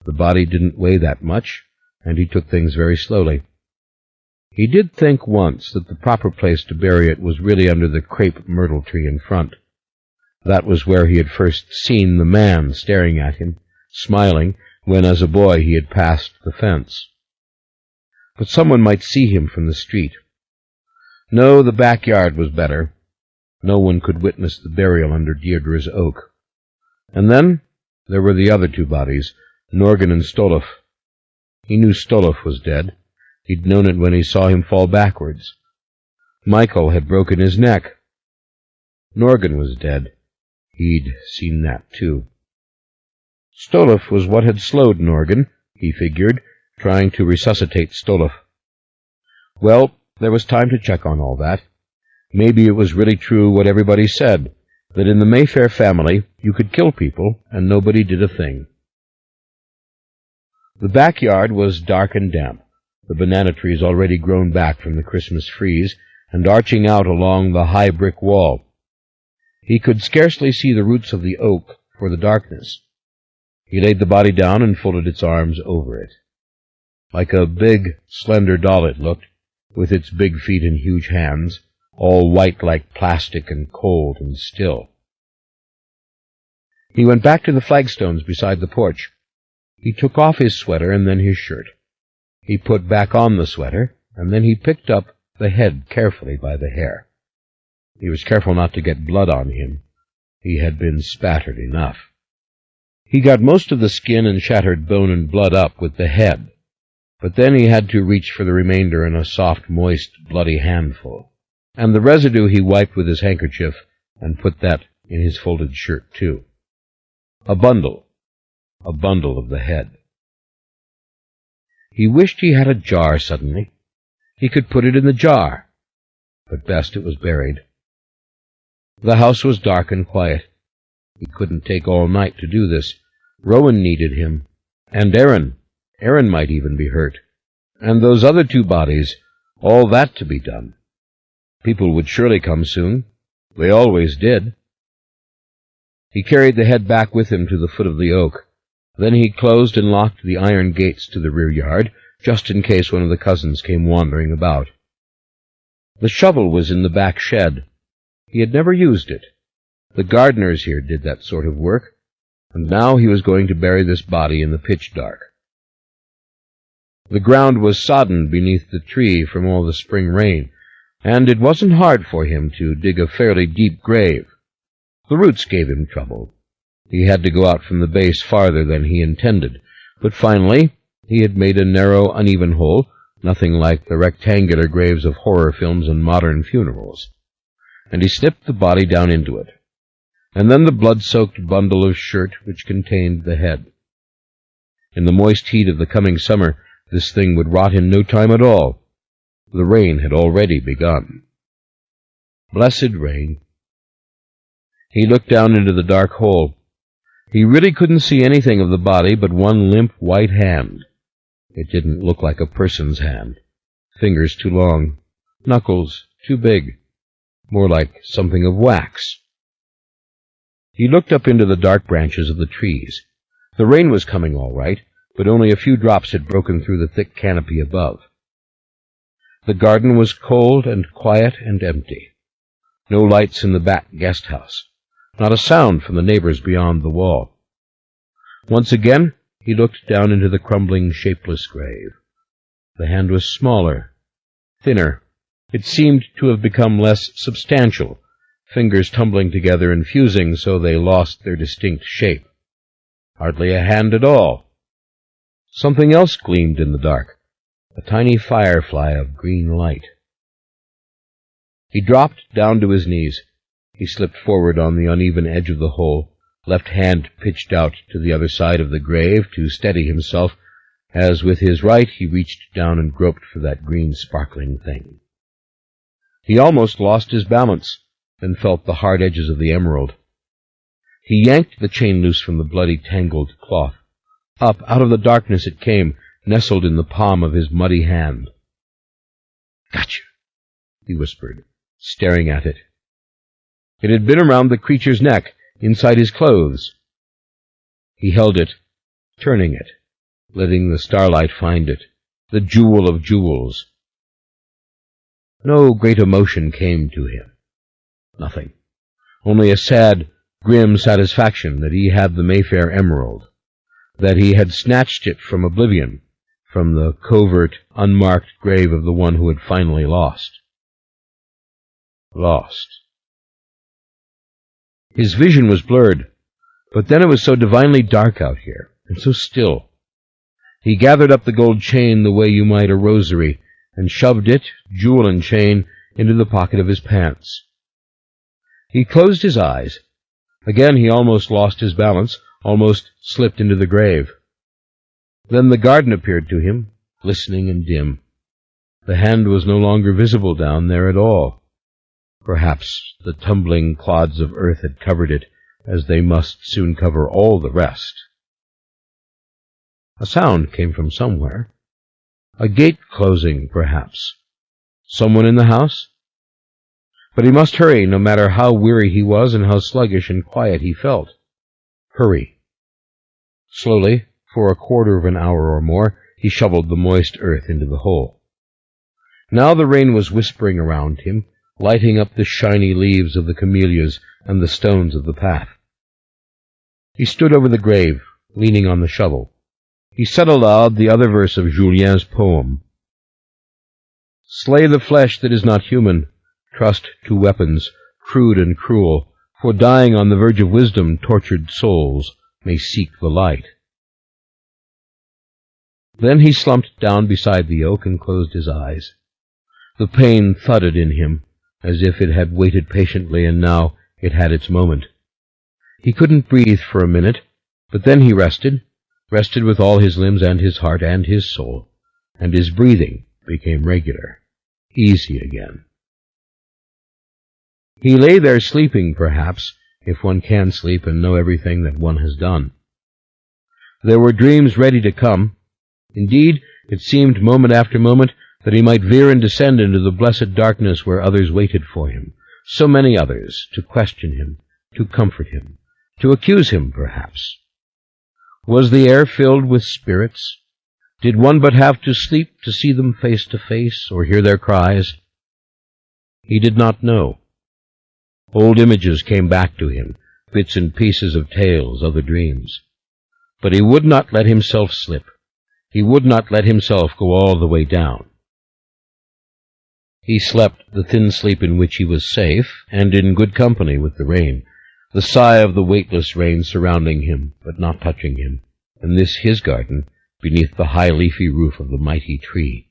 The body didn't weigh that much, and he took things very slowly. He did think once that the proper place to bury it was really under the crepe myrtle tree in front. That was where he had first seen the man staring at him, smiling, when as a boy he had passed the fence. But someone might see him from the street. No, the backyard was better. No one could witness the burial under Deirdre's oak. And then there were the other two bodies, Norgan and Stolaf. He knew Stolaf was dead. He'd known it when he saw him fall backwards. Michael had broken his neck. Norgan was dead. He'd seen that, too. Stolaf was what had slowed Norgan, he figured, trying to resuscitate Stolaf. Well, there was time to check on all that. Maybe it was really true what everybody said, that in the Mayfair family you could kill people and nobody did a thing. The backyard was dark and damp, the banana trees already grown back from the Christmas freeze and arching out along the high brick wall. He could scarcely see the roots of the oak for the darkness. He laid the body down and folded its arms over it. Like a big, slender doll it looked, with its big feet and huge hands, all white like plastic and cold and still. He went back to the flagstones beside the porch. He took off his sweater and then his shirt. He put back on the sweater, and then he picked up the head carefully by the hair. He was careful not to get blood on him. He had been spattered enough. He got most of the skin and shattered bone and blood up with the head, but then he had to reach for the remainder in a soft, moist, bloody handful. And the residue he wiped with his handkerchief and put that in his folded shirt, too. A bundle of the head. He wished he had a jar suddenly, He could put it in the jar, but best it was buried. The house was dark and quiet. He couldn't take all night to do this. Rowan needed him, and Aaron. Aaron might even be hurt. And those other 2 bodies, all that to be done. People would surely come soon. They always did. He carried the head back with him to the foot of the oak. Then he closed and locked the iron gates to the rear yard, just in case one of the cousins came wandering about. The shovel was in the back shed. He had never used it. The gardeners here did that sort of work, and now he was going to bury this body in the pitch dark. The ground was sodden beneath the tree from all the spring rain, and it wasn't hard for him to dig a fairly deep grave. The roots gave him trouble. He had to go out from the base farther than he intended, but finally he had made a narrow, uneven hole, nothing like the rectangular graves of horror films and modern funerals, and he slipped the body down into it, and then the blood-soaked bundle of shirt which contained the head. In the moist heat of the coming summer, this thing would rot in no time at all. The rain had already begun. Blessed rain. He looked down into the dark hole. He really couldn't see anything of the body but one limp white hand. It didn't look like a person's hand. Fingers too long, knuckles too big, more like something of wax. He looked up into the dark branches of the trees. The rain was coming all right, but only a few drops had broken through the thick canopy above. The garden was cold and quiet and empty. No lights in the back guest house. Not a sound from the neighbors beyond the wall. Once again, he looked down into the crumbling, shapeless grave. The hand was smaller, thinner. It seemed to have become less substantial, fingers tumbling together and fusing so they lost their distinct shape. Hardly a hand at all. Something else gleamed in the dark, a tiny firefly of green light. He dropped down to his knees. He slipped forward on the uneven edge of the hole, left hand pitched out to the other side of the grave to steady himself, as with his right he reached down and groped for that green sparkling thing. He almost lost his balance, and felt the hard edges of the emerald. He yanked the chain loose from the bloody, tangled cloth. Up, out of the darkness it came, nestled in the palm of his muddy hand. "Gotcha," he whispered, staring at it. It had been around the creature's neck, inside his clothes. He held it, turning it, letting the starlight find it, the jewel of jewels. No great emotion came to him. Nothing. Only a sad, grim satisfaction that he had the Mayfair emerald, that he had snatched it from oblivion, from the covert, unmarked grave of the one who had finally lost. Lost. His vision was blurred, but then it was so divinely dark out here, and so still. He gathered up the gold chain the way you might a rosary, and shoved it, jewel and chain, into the pocket of his pants. He closed his eyes. Again he almost lost his balance, almost slipped into the grave. Then the garden appeared to him, glistening and dim. The hand was no longer visible down there at all. Perhaps the tumbling clods of earth had covered it, as they must soon cover all the rest. A sound came from somewhere. A gate closing, perhaps. Someone in the house? But he must hurry, no matter how weary he was and how sluggish and quiet he felt. Hurry. Slowly, for a quarter of an hour or more, he shoveled the moist earth into the hole. Now the rain was whispering around him, lighting up the shiny leaves of the camellias and the stones of the path. He stood over the grave, leaning on the shovel. He said aloud the other verse of Julien's poem. "Slay the flesh that is not human, trust to weapons, crude and cruel, for dying on the verge of wisdom, tortured souls may seek the light." Then he slumped down beside the oak and closed his eyes. The pain thudded in him, as if it had waited patiently and now it had its moment. He couldn't breathe for a minute, but then he rested with all his limbs and his heart and his soul, and his breathing became regular. easy again. He lay there sleeping, perhaps, if one can sleep and know everything that one has done. There were dreams ready to come. Indeed, it seemed moment after moment that he might veer and descend into the blessed darkness where others waited for him, so many others, to question him, to comfort him, to accuse him, perhaps. Was the air filled with spirits? Did one but have to sleep to see them face to face, or hear their cries? He did not know. Old images came back to him, bits and pieces of tales, other dreams. But he would not let himself slip. He would not let himself go all the way down. He slept the thin sleep in which he was safe, and in good company with the rain, the sigh of the weightless rain surrounding him, but not touching him, and this his garden, beneath the high leafy roof of the mighty tree.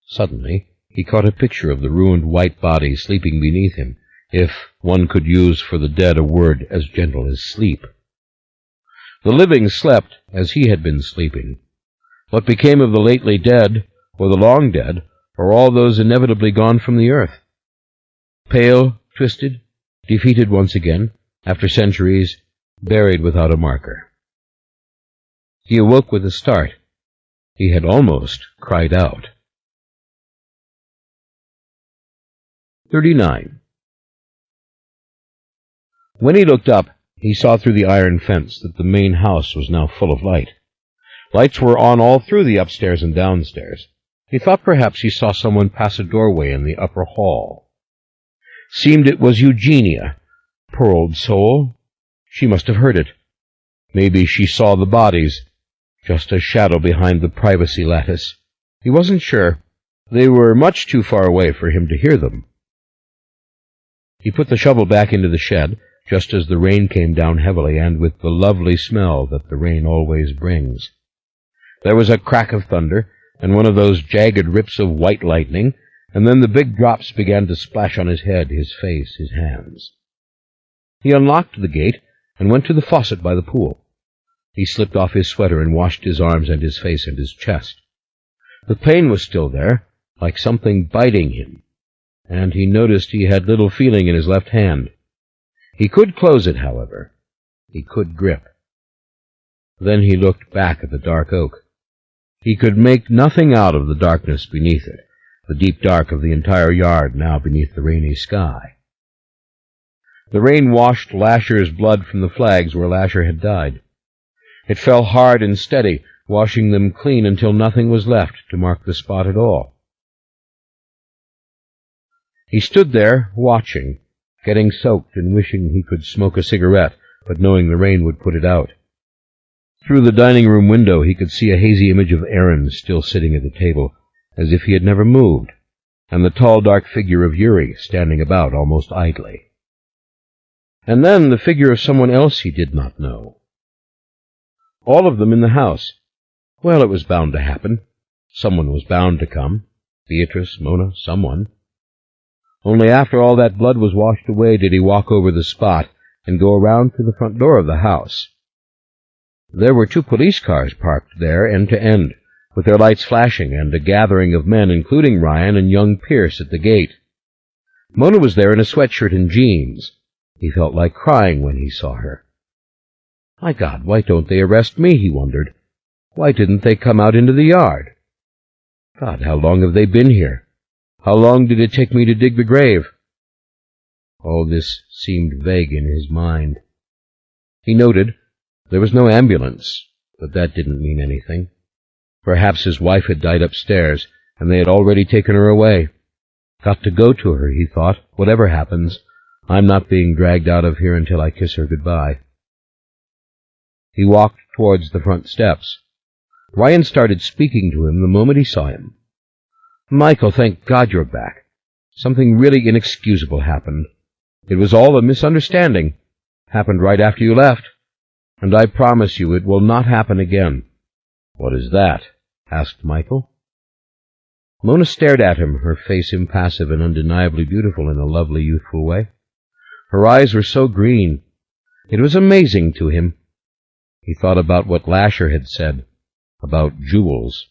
Suddenly he caught a picture of the ruined white body sleeping beneath him, if one could use for the dead a word as gentle as sleep. The living slept as he had been sleeping. What became of the lately dead, or the long dead, or all those inevitably gone from the earth? Pale, twisted, defeated once again, after centuries, buried without a marker. He awoke with a start. He had almost cried out. 39. When he looked up, he saw through the iron fence that the main house was now full of light. Lights were on all through the upstairs and downstairs. He thought perhaps he saw someone pass a doorway in the upper hall. Seemed it was Eugenia. Poor old soul. She must have heard it. Maybe she saw the bodies, just a shadow behind the privacy lattice. He wasn't sure. They were much too far away for him to hear them. He put the shovel back into the shed, just as the rain came down heavily and with the lovely smell that the rain always brings. There was a crack of thunder, and one of those jagged rips of white lightning, and then the big drops began to splash on his head, his face, his hands. He unlocked the gate and went to the faucet by the pool. He slipped off his sweater and washed his arms and his face and his chest. The pain was still there, like something biting him, and he noticed he had little feeling in his left hand. He could close it, however. He could grip. Then he looked back at the dark oak. He could make nothing out of the darkness beneath it, the deep dark of the entire yard now beneath the rainy sky. The rain washed Lasher's blood from the flags where Lasher had died. It fell hard and steady, washing them clean until nothing was left to mark the spot at all. He stood there, watching, getting soaked and wishing he could smoke a cigarette, but knowing the rain would put it out. Through the dining-room window he could see a hazy image of Aaron still sitting at the table, as if he had never moved, and the tall dark figure of Yuri standing about almost idly. And then the figure of someone else he did not know. All of them in the house. Well, it was bound to happen. Someone was bound to come. Beatrice, Mona, someone. Only after all that blood was washed away did he walk over the spot and go around to the front door of the house. There were 2 police cars parked there end to end, with their lights flashing, and a gathering of men, including Ryan and young Pierce, at the gate. Mona was there in a sweatshirt and jeans. He felt like crying when he saw her. My God, why don't they arrest me, he wondered. Why didn't they come out into the yard? God, how long have they been here? How long did it take me to dig the grave? All this seemed vague in his mind. He noted there was no ambulance, but that didn't mean anything. Perhaps his wife had died upstairs, and they had already taken her away. Got to go to her, he thought. Whatever happens, I'm not being dragged out of here until I kiss her goodbye. He walked towards the front steps. Ryan started speaking to him the moment he saw him. Michael, thank God you're back. Something really inexcusable happened. It was all a misunderstanding. Happened right after you left. And I promise you it will not happen again. What is that? Asked Michael. Mona stared at him, her face impassive and undeniably beautiful in a lovely, youthful way. Her eyes were so green. It was amazing to him. He thought about what Lasher had said, about jewels.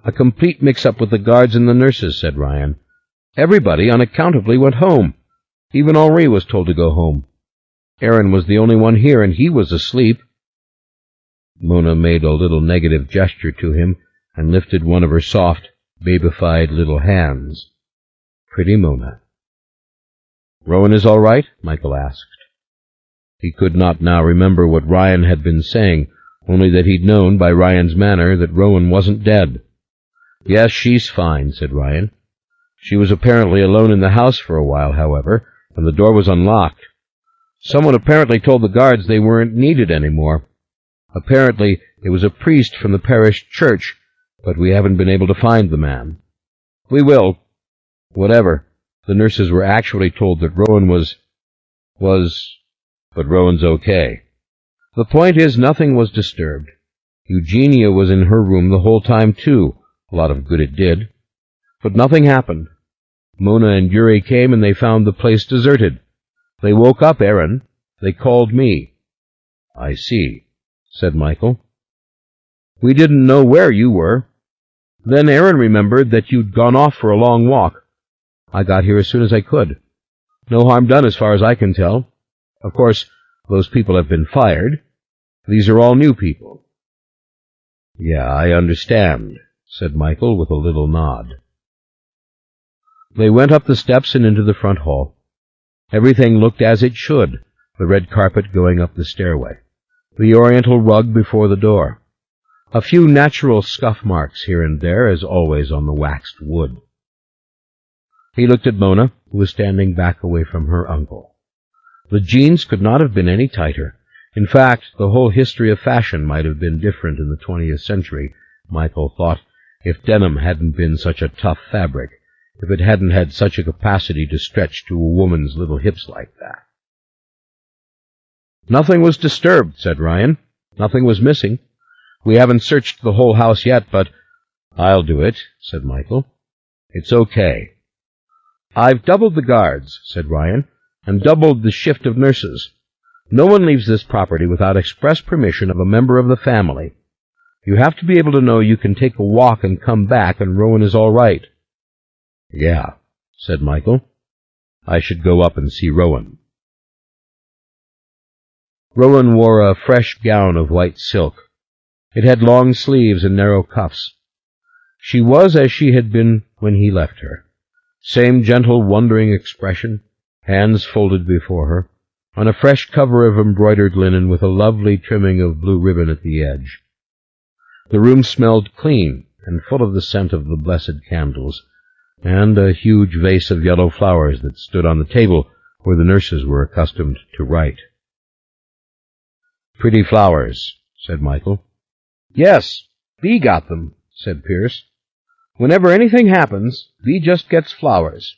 A complete mix-up with the guards and the nurses, said Ryan. Everybody unaccountably went home. Even Henri was told to go home. Aaron was the only one here, and he was asleep. Mona made a little negative gesture to him and lifted one of her soft, babified little hands. Pretty Mona. Rowan is all right? Michael asked. He could not now remember what Ryan had been saying, only that he'd known by Ryan's manner that Rowan wasn't dead. Yes, she's fine, said Ryan. She was apparently alone in the house for a while, however, and the door was unlocked. Someone apparently told the guards they weren't needed anymore. Apparently it was a priest from the parish church, but we haven't been able to find the man. We will. Whatever. The nurses were actually told that Rowan but Rowan's okay. The point is, nothing was disturbed. Eugenia was in her room the whole time, too. A lot of good it did. But nothing happened. Mona and Yuri came and they found the place deserted. They woke up Aaron. They called me. I see, said Michael. We didn't know where you were. Then Aaron remembered that you'd gone off for a long walk. I got here as soon as I could. No harm done as far as I can tell. Of course, those people have been fired. These are all new people. Yeah, I understand, said Michael with a little nod. They went up the steps and into the front hall. Everything looked as it should, the red carpet going up the stairway, the oriental rug before the door, a few natural scuff marks here and there, as always on the waxed wood. He looked at Mona, who was standing back away from her uncle. The jeans could not have been any tighter. In fact, the whole history of fashion might have been different in the 20th century, Michael thought, if denim hadn't been such a tough fabric, if it hadn't had such a capacity to stretch to a woman's little hips like that. Nothing was disturbed, said Ryan. Nothing was missing. We haven't searched the whole house yet, but— I'll do it, said Michael. It's okay. I've doubled the guards, said Ryan, and doubled the shift of nurses. No one leaves this property without express permission of a member of the family. You have to be able to know you can take a walk and come back and Rowan is all right. Yeah, said Michael. I should go up and see Rowan. Rowan wore a fresh gown of white silk. It had long sleeves and narrow cuffs. She was as she had been when he left her. Same gentle, wondering expression, hands folded before her, on a fresh cover of embroidered linen with a lovely trimming of blue ribbon at the edge. The room smelled clean and full of the scent of the blessed candles, and a huge vase of yellow flowers that stood on the table where the nurses were accustomed to write. Pretty flowers, said Michael. Yes, Bee got them, said Pierce. Whenever anything happens, Bee just gets flowers.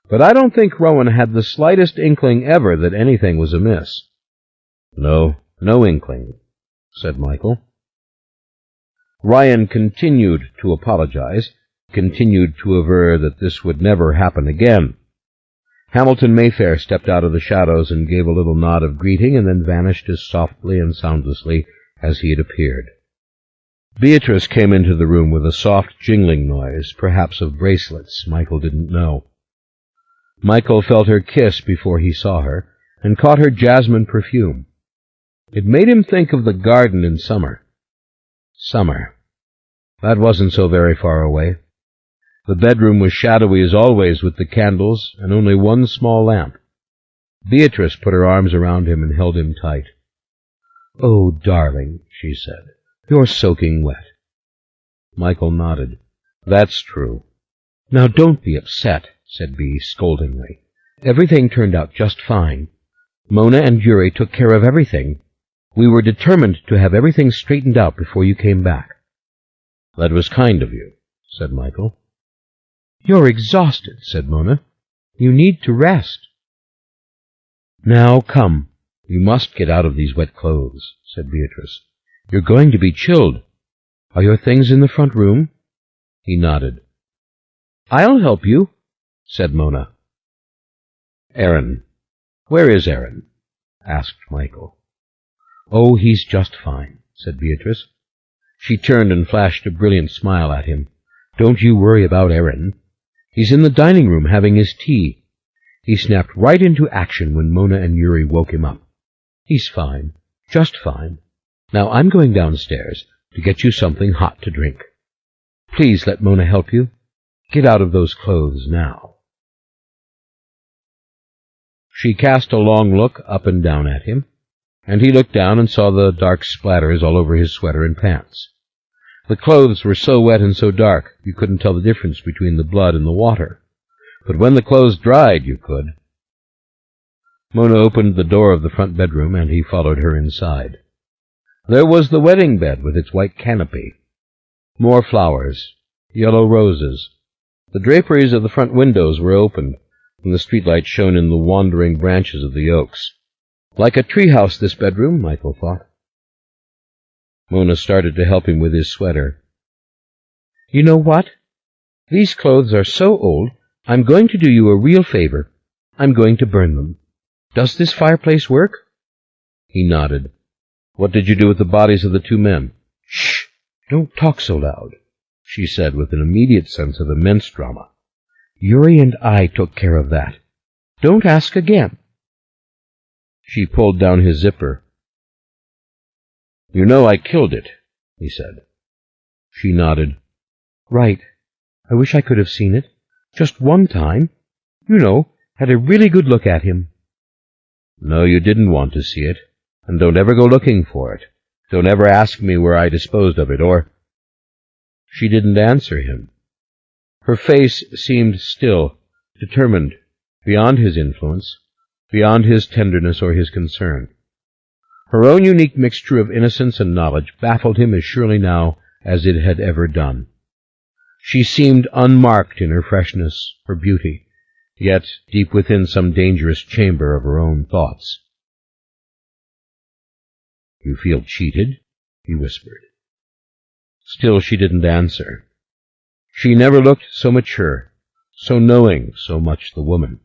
But I don't think Rowan had the slightest inkling ever that anything was amiss. No inkling, said Michael. Ryan continued to apologize, continued to aver that this would never happen again. Hamilton Mayfair stepped out of the shadows and gave a little nod of greeting and then vanished as softly and soundlessly as he had appeared. Beatrice came into the room with a soft jingling noise, perhaps of bracelets, Michael didn't know. Michael felt her kiss before he saw her, and caught her jasmine perfume. It made him think of the garden in summer. Summer. That wasn't so very far away. The bedroom was shadowy as always with the candles and only one small lamp. Beatrice put her arms around him and held him tight. "Oh, darling," she said, "you're soaking wet." Michael nodded. "That's true." "Now don't be upset," said Bee scoldingly. "Everything turned out just fine. Mona and Yuri took care of everything. We were determined to have everything straightened out before you came back." "That was kind of you," said Michael. "You're exhausted," said Mona. "You need to rest." "Now, come. You must get out of these wet clothes," said Beatrice. "You're going to be chilled. Are your things in the front room?" He nodded. "I'll help you," said Mona. "Aaron. Where is Aaron?" asked Michael. "Oh, he's just fine," said Beatrice. She turned and flashed a brilliant smile at him. "Don't you worry about Aaron. He's in the dining room having his tea. He snapped right into action when Mona and Yuri woke him up. He's fine, just fine. Now I'm going downstairs to get you something hot to drink. Please let Mona help you. Get out of those clothes now." She cast a long look up and down at him, and he looked down and saw the dark splatters all over his sweater and pants. The clothes were so wet and so dark you couldn't tell the difference between the blood and the water, but when the clothes dried you could. Mona opened the door of the front bedroom, and he followed her inside. There was the wedding bed with its white canopy. More flowers, yellow roses. The draperies of the front windows were opened, and the streetlight shone in the wandering branches of the oaks. Like a treehouse, this bedroom, Michael thought. Mona started to help him with his sweater. "You know what? These clothes are so old, I'm going to do you a real favor. I'm going to burn them. Does this fireplace work?" He nodded. "What did you do with the bodies of the two men?" "Shh! Don't talk so loud," she said with an immediate sense of immense drama. "Yuri and I took care of that. Don't ask again." She pulled down his zipper. "You know I killed it," he said. She nodded. "Right. I wish I could have seen it. Just one time. You know, had a really good look at him." "No, you didn't want to see it. And don't ever go looking for it. Don't ever ask me where I disposed of it, or—" She didn't answer him. Her face seemed still, determined, beyond his influence, beyond his tenderness or his concern. Her own unique mixture of innocence and knowledge baffled him as surely now as it had ever done. She seemed unmarked in her freshness, her beauty, yet deep within some dangerous chamber of her own thoughts. "You feel cheated?" he whispered. Still she didn't answer. She never looked so mature, so knowing, so much the woman,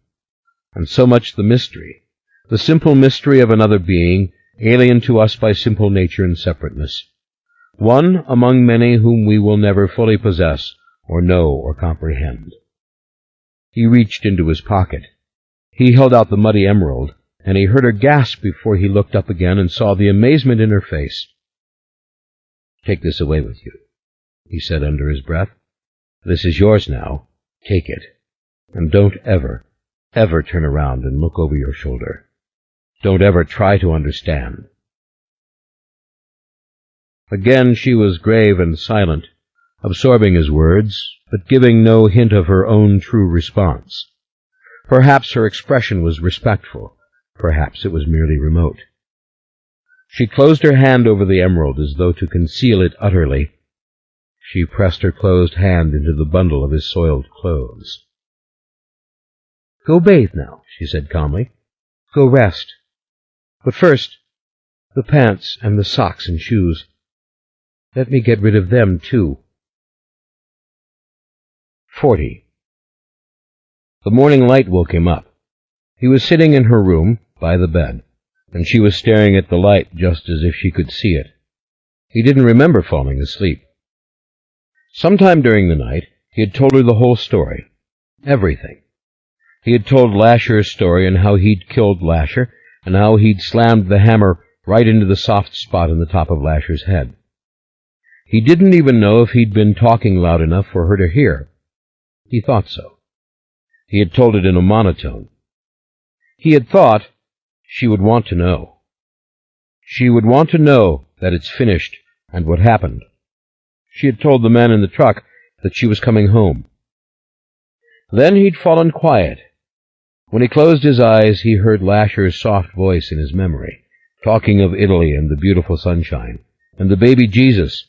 and so much the mystery, the simple mystery of another being, alien to us by simple nature and separateness, one among many whom we will never fully possess or know or comprehend. He reached into his pocket. He held out the muddy emerald, and he heard her gasp before he looked up again and saw the amazement in her face. "Take this away with you," he said under his breath. "This is yours now. Take it. And don't ever, ever turn around and look over your shoulder. Don't ever try to understand." Again she was grave and silent, absorbing his words, but giving no hint of her own true response. Perhaps her expression was respectful. Perhaps it was merely remote. She closed her hand over the emerald as though to conceal it utterly. She pressed her closed hand into the bundle of his soiled clothes. "Go bathe now," she said calmly. "Go rest. But first, the pants and the socks and shoes. Let me get rid of them, too." 40. The morning light woke him up. He was sitting in her room, by the bed, and she was staring at the light just as if she could see it. He didn't remember falling asleep. Sometime during the night, he had told her the whole story. Everything. He had told Lasher's story and how he'd killed Lasher, and how he'd slammed the hammer right into the soft spot in the top of Lasher's head. He didn't even know if he'd been talking loud enough for her to hear. He thought so. He had told it in a monotone. He had thought she would want to know. She would want to know that it's finished and what happened. She had told the man in the truck that she was coming home. Then he'd fallen quiet. When he closed his eyes, he heard Lasher's soft voice in his memory, talking of Italy and the beautiful sunshine, and the baby Jesus.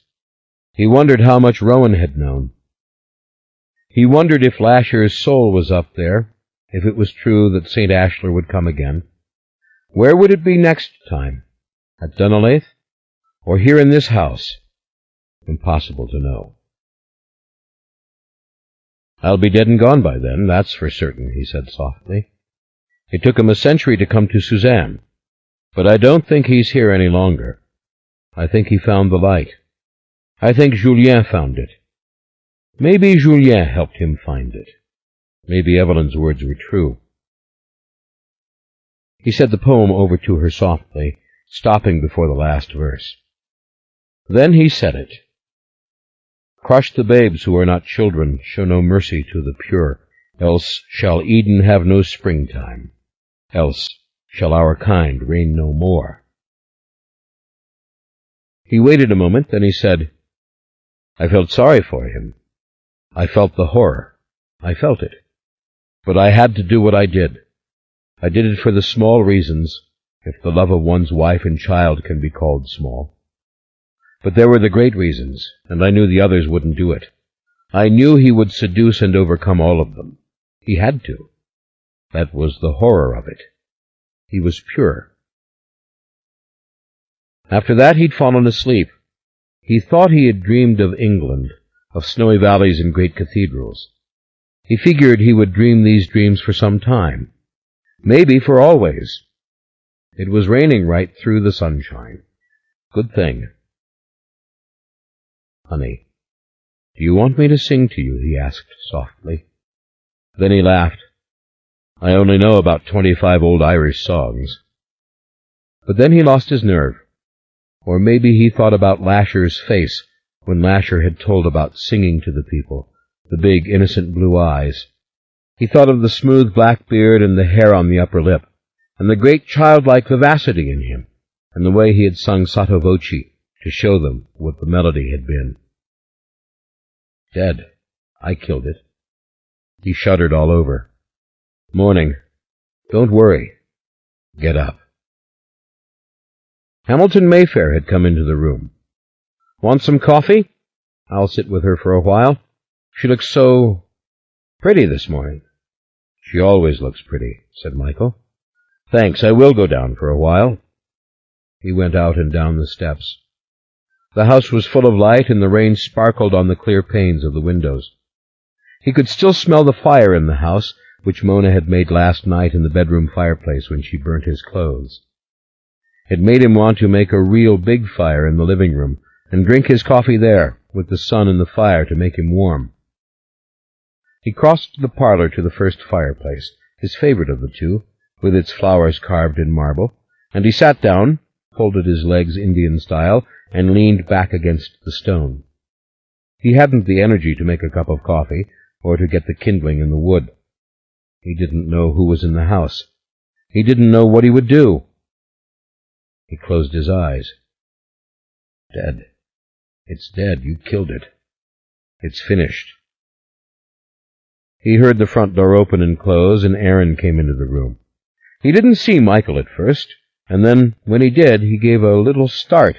He wondered how much Rowan had known. He wondered if Lasher's soul was up there, if it was true that St. Ashlar would come again. Where would it be next time? At Dunolaith? Or here in this house? Impossible to know. "I'll be dead and gone by then, that's for certain," he said softly. "It took him a century to come to Suzanne, but I don't think he's here any longer. I think he found the light. I think Julien found it. Maybe Julien helped him find it. Maybe Evelyn's words were true. He said the poem over to her softly, stopping before the last verse. Then he said it. Crush the babes who are not children, show no mercy to the pure, else shall Eden have no springtime, else shall our kind reign no more. He waited a moment, then he said, I felt sorry for him. I felt the horror. I felt it. But I had to do what I did. I did it for the small reasons, if the love of one's wife and child can be called small. But there were the great reasons, and I knew the others wouldn't do it. I knew he would seduce and overcome all of them. He had to. That was the horror of it. He was pure. After that he'd fallen asleep. He thought he had dreamed of England, of snowy valleys and great cathedrals. He figured he would dream these dreams for some time, maybe for always. It was raining right through the sunshine. Good thing. Honey, do you want me to sing to you? He asked softly. Then he laughed. I only know about 25 old Irish songs. But then he lost his nerve. Or maybe he thought about Lasher's face when Lasher had told about singing to the people, the big, innocent blue eyes. He thought of the smooth black beard and the hair on the upper lip, and the great childlike vivacity in him, and the way he had sung sotto voce to show them what the melody had been. Dead. I killed it. He shuddered all over. Morning. Don't worry. Get up. Hamilton Mayfair had come into the room. Want some coffee? I'll sit with her for a while. She looks so pretty this morning. She always looks pretty, said Michael. Thanks, I will go down for a while. He went out and down the steps. The house was full of light, and the rain sparkled on the clear panes of the windows. He could still smell the fire in the house, which Mona had made last night in the bedroom fireplace when she burnt his clothes. It made him want to make a real big fire in the living room, and drink his coffee there, with the sun and the fire to make him warm. He crossed the parlor to the first fireplace, his favorite of the two, with its flowers carved in marble, and he sat down, folded his legs Indian style, and leaned back against the stone. He hadn't the energy to make a cup of coffee, or to get the kindling in the wood. He didn't know who was in the house. He didn't know what he would do. He closed his eyes. Dead. It's dead. You killed it. It's finished. He heard the front door open and close, and Aaron came into the room. He didn't see Michael at first, and then, when he did, he gave a little start.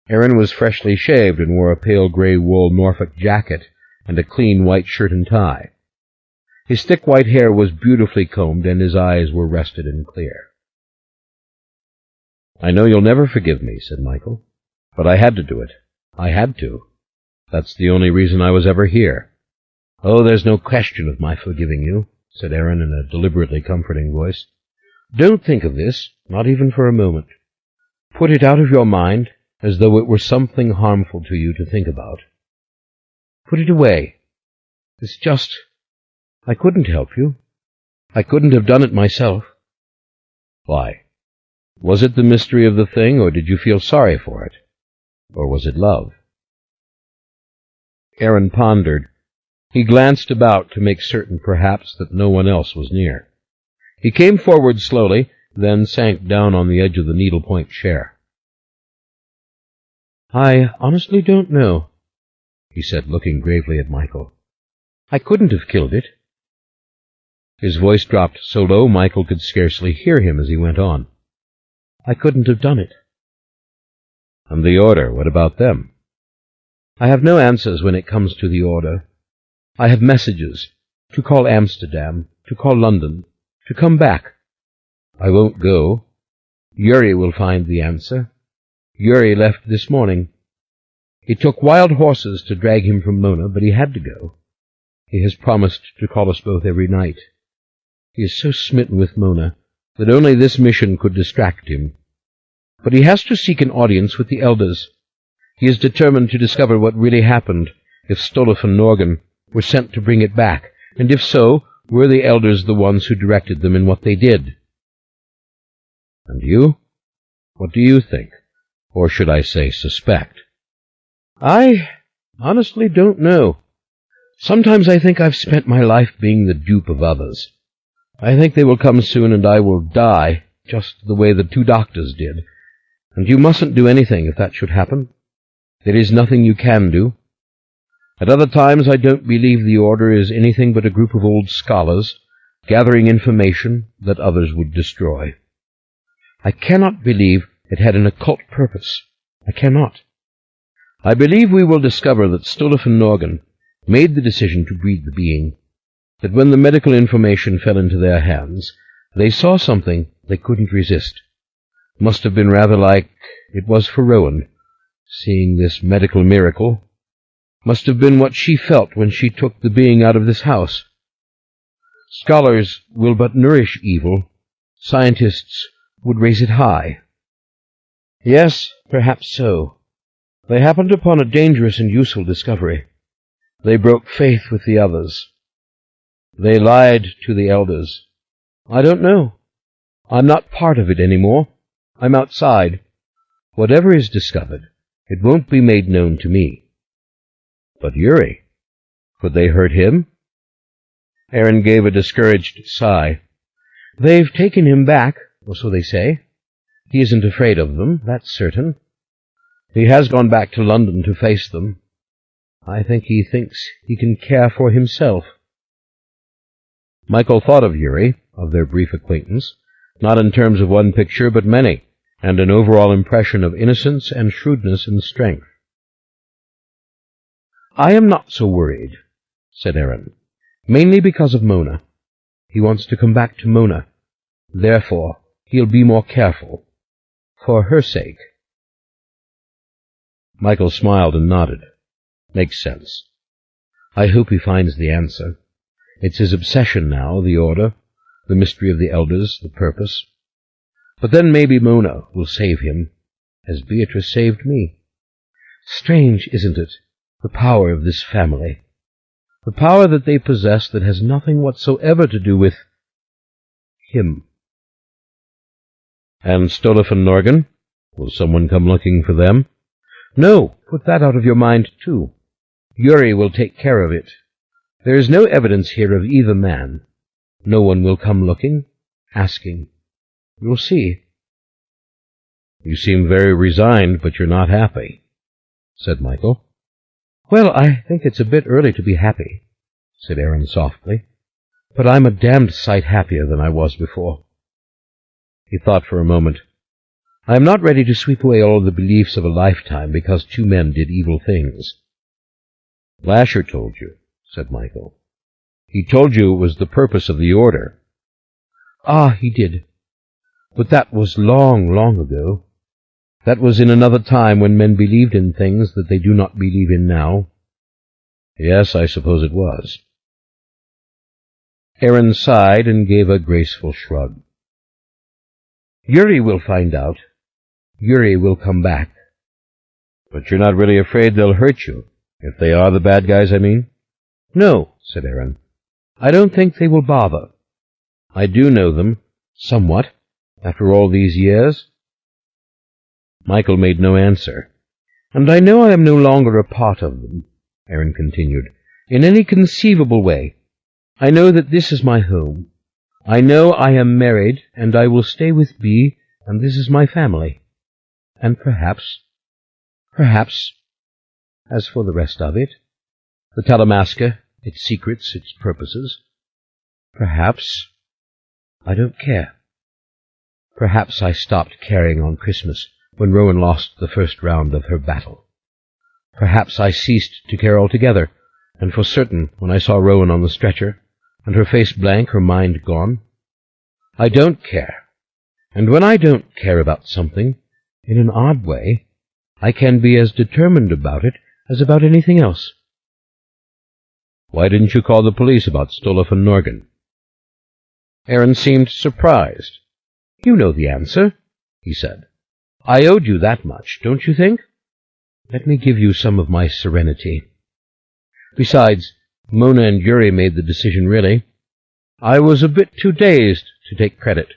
Aaron was freshly shaved and wore a pale gray wool Norfolk jacket and a clean white shirt and tie. His thick white hair was beautifully combed, and his eyes were rested and clear. I know you'll never forgive me, said Michael, but I had to do it. I had to. That's the only reason I was ever here. Oh, there's no question of my forgiving you, said Aaron in a deliberately comforting voice. Don't think of this, not even for a moment. Put it out of your mind, as though it were something harmful to you to think about. Put it away. It's just, I couldn't help you. I couldn't have done it myself. Why? Was it the mystery of the thing, or did you feel sorry for it? Or was it love? Aaron pondered. He glanced about to make certain, perhaps, that no one else was near. He came forward slowly, then sank down on the edge of the needlepoint chair. I honestly don't know, he said, looking gravely at Michael. I couldn't have killed it. His voice dropped so low Michael could scarcely hear him as he went on. I couldn't have done it. And the order, what about them? I have no answers when it comes to the order. I have messages, to call Amsterdam, to call London, to come back. I won't go. Yuri will find the answer. Yuri left this morning. It took wild horses to drag him from Mona, but he had to go. He has promised to call us both every night. He is so smitten with Mona that only this mission could distract him. But he has to seek an audience with the elders. He is determined to discover what really happened, if Stolliffe and Norgan were sent to bring it back, and if so, were the elders the ones who directed them in what they did? And you? What do you think? Or should I say suspect? I honestly don't know. Sometimes I think I've spent my life being the dupe of others. I think they will come soon and I will die, just the way the two doctors did. And you mustn't do anything if that should happen. There is nothing you can do. At other times I don't believe the Order is anything but a group of old scholars, gathering information that others would destroy. I cannot believe it had an occult purpose. I cannot. I believe we will discover that Stolliffe and Norgan made the decision to breed the being, that when the medical information fell into their hands, they saw something they couldn't resist. Must have been rather like it was for Rowan, seeing this medical miracle. Must have been what she felt when she took the being out of this house. Scholars will but nourish evil. Scientists would raise it high. Yes, perhaps so. They happened upon a dangerous and useful discovery. They broke faith with the others. They lied to the elders. I don't know. I'm not part of it anymore. I'm outside. Whatever is discovered, it won't be made known to me. But Yuri, could they hurt him? Aaron gave a discouraged sigh. They've taken him back, or so they say. He isn't afraid of them, that's certain. He has gone back to London to face them. I think he thinks he can care for himself. Michael thought of Yuri, of their brief acquaintance, not in terms of one picture, but many, and an overall impression of innocence and shrewdness and strength. I am not so worried, said Aaron, mainly because of Mona. He wants to come back to Mona. Therefore, he'll be more careful. For her sake. Michael smiled and nodded. Makes sense. I hope he finds the answer. It's his obsession now, the Order, the mystery of the elders, the purpose. But then maybe Mona will save him, as Beatrice saved me. Strange, isn't it, the power of this family? The power that they possess that has nothing whatsoever to do with him. And Stolliffe and Norgan? Will someone come looking for them? No, put that out of your mind, too. Yuri will take care of it. There is no evidence here of either man. No one will come looking, asking. You'll see. You seem very resigned, but you're not happy, said Michael. Well, I think it's a bit early to be happy, said Aaron softly. But I'm a damned sight happier than I was before. He thought for a moment. I am not ready to sweep away all the beliefs of a lifetime because two men did evil things. Lasher told you, said Michael. He told you it was the purpose of the Order. Ah, he did. But that was long, long ago. That was in another time when men believed in things that they do not believe in now. Yes, I suppose it was. Aaron sighed and gave a graceful shrug. Yuri will find out. Yuri will come back. But you're not really afraid they'll hurt you, if they are the bad guys, I mean? No, said Aaron. I don't think they will bother. I do know them, somewhat, after all these years. Michael made no answer. And I know I am no longer a part of them, Aaron continued, in any conceivable way. I know that this is my home. I know I am married, and I will stay with Bee, and this is my family. And perhaps, as for the rest of it, the Talamasca, its secrets, its purposes, perhaps I don't care. Perhaps I stopped caring on Christmas when Rowan lost the first round of her battle. Perhaps I ceased to care altogether, and for certain when I saw Rowan on the stretcher, and her face blank, her mind gone. I don't care, and when I don't care about something, in an odd way, I can be as determined about it as about anything else. Why didn't you call the police about Stolliffe and Norgan? Aaron seemed surprised. You know the answer, he said. I owed you that much, don't you think? Let me give you some of my serenity. Besides, Mona and Yuri made the decision, really. I was a bit too dazed to take credit.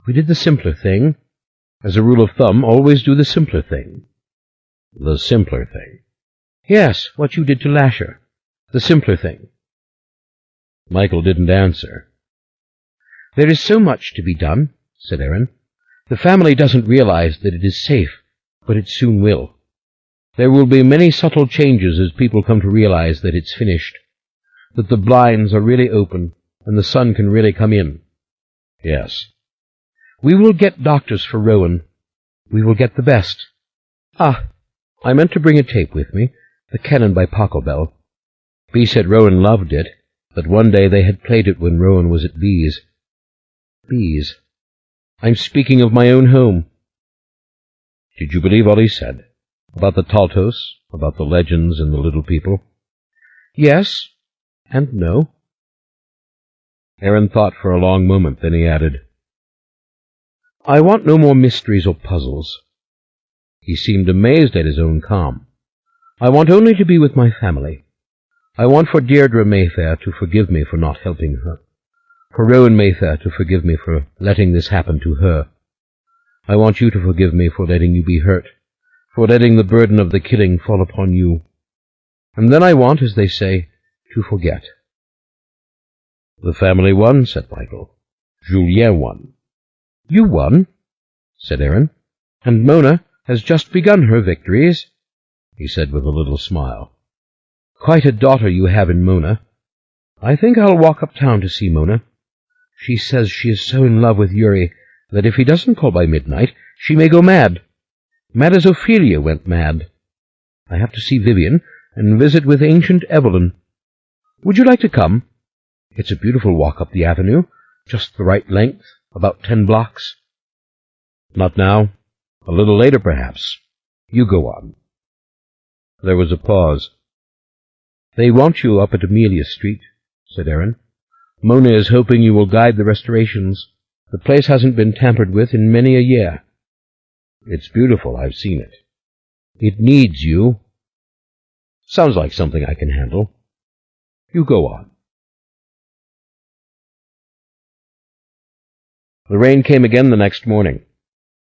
We did the simpler thing. As a rule of thumb, always do the simpler thing. The simpler thing? Yes, what you did to Lasher. The simpler thing. Michael didn't answer. There is so much to be done, said Aaron. The family doesn't realize that it is safe, but it soon will. There will be many subtle changes as people come to realize that it's finished, that the blinds are really open and the sun can really come in. Yes. We will get doctors for Rowan. We will get the best. Ah, I meant to bring a tape with me, The Cannon by Pachelbel. Bea said Rowan loved it, that one day they had played it when Rowan was at Bea's. Bea's. I'm speaking of my own home. Did you believe all he said? About the Taltos, about the legends and the little people? Yes, and no. Aaron thought for a long moment, then he added, I want no more mysteries or puzzles. He seemed amazed at his own calm. I want only to be with my family. I want for Deirdre Mayfair to forgive me for not helping her, for Rowan Mayfair to forgive me for letting this happen to her. I want you to forgive me for letting you be hurt, for letting the burden of the killing fall upon you. And then I want, as they say, to forget. The family won, said Michael. Julien won. You won, said Aaron, and Mona has just begun her victories, he said with a little smile. Quite a daughter you have in Mona. I think I'll walk uptown to see Mona. She says she is so in love with Yuri that if he doesn't call by midnight, she may go mad. Mad as Ophelia went mad. I have to see Vivian and visit with ancient Evelyn. Would you like to come? It's a beautiful walk up the avenue, just the right length, about 10 blocks. Not now. A little later, perhaps. You go on. There was a pause. They want you up at Amelia Street, said Aaron. Mona is hoping you will guide the restorations. The place hasn't been tampered with in many a year. It's beautiful. I've seen it. It needs you. Sounds like something I can handle. You go on. The rain came again the next morning.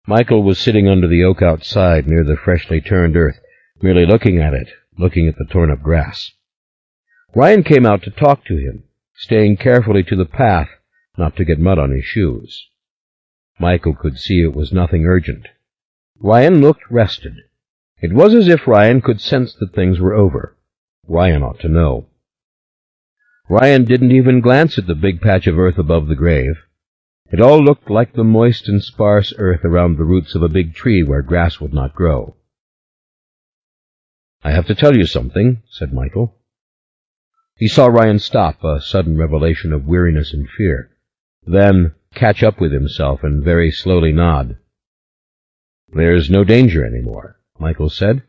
Michael was sitting under the oak outside near the freshly turned earth, merely looking at it, looking at the torn-up grass. Ryan came out to talk to him, staying carefully to the path, not to get mud on his shoes. Michael could see it was nothing urgent. Ryan looked rested. It was as if Ryan could sense that things were over. Ryan ought to know. Ryan didn't even glance at the big patch of earth above the grave. It all looked like the moist and sparse earth around the roots of a big tree where grass would not grow. I have to tell you something, said Michael. He saw Ryan stop, a sudden revelation of weariness and fear, then catch up with himself and very slowly nod. There's no danger any more, Michael said,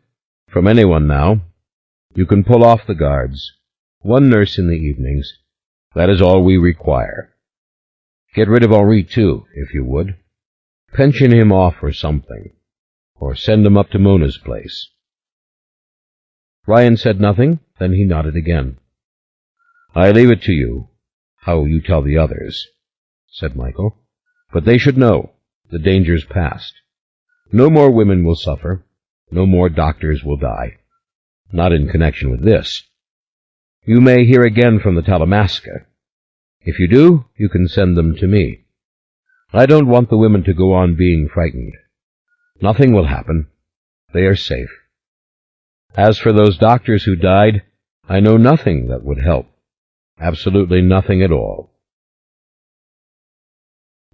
from anyone now. You can pull off the guards. 1 nurse in the evenings. That is all we require. Get rid of Henri, too, if you would. Pension him off or something, or send him up to Mona's place. Ryan said nothing, then he nodded again. I leave it to you, how you tell the others, said Michael. But they should know. The danger's past. No more women will suffer. No more doctors will die. Not in connection with this. You may hear again from the Talamasca. If you do, you can send them to me. I don't want the women to go on being frightened. Nothing will happen. They are safe. As for those doctors who died, I know nothing that would help. Absolutely nothing at all.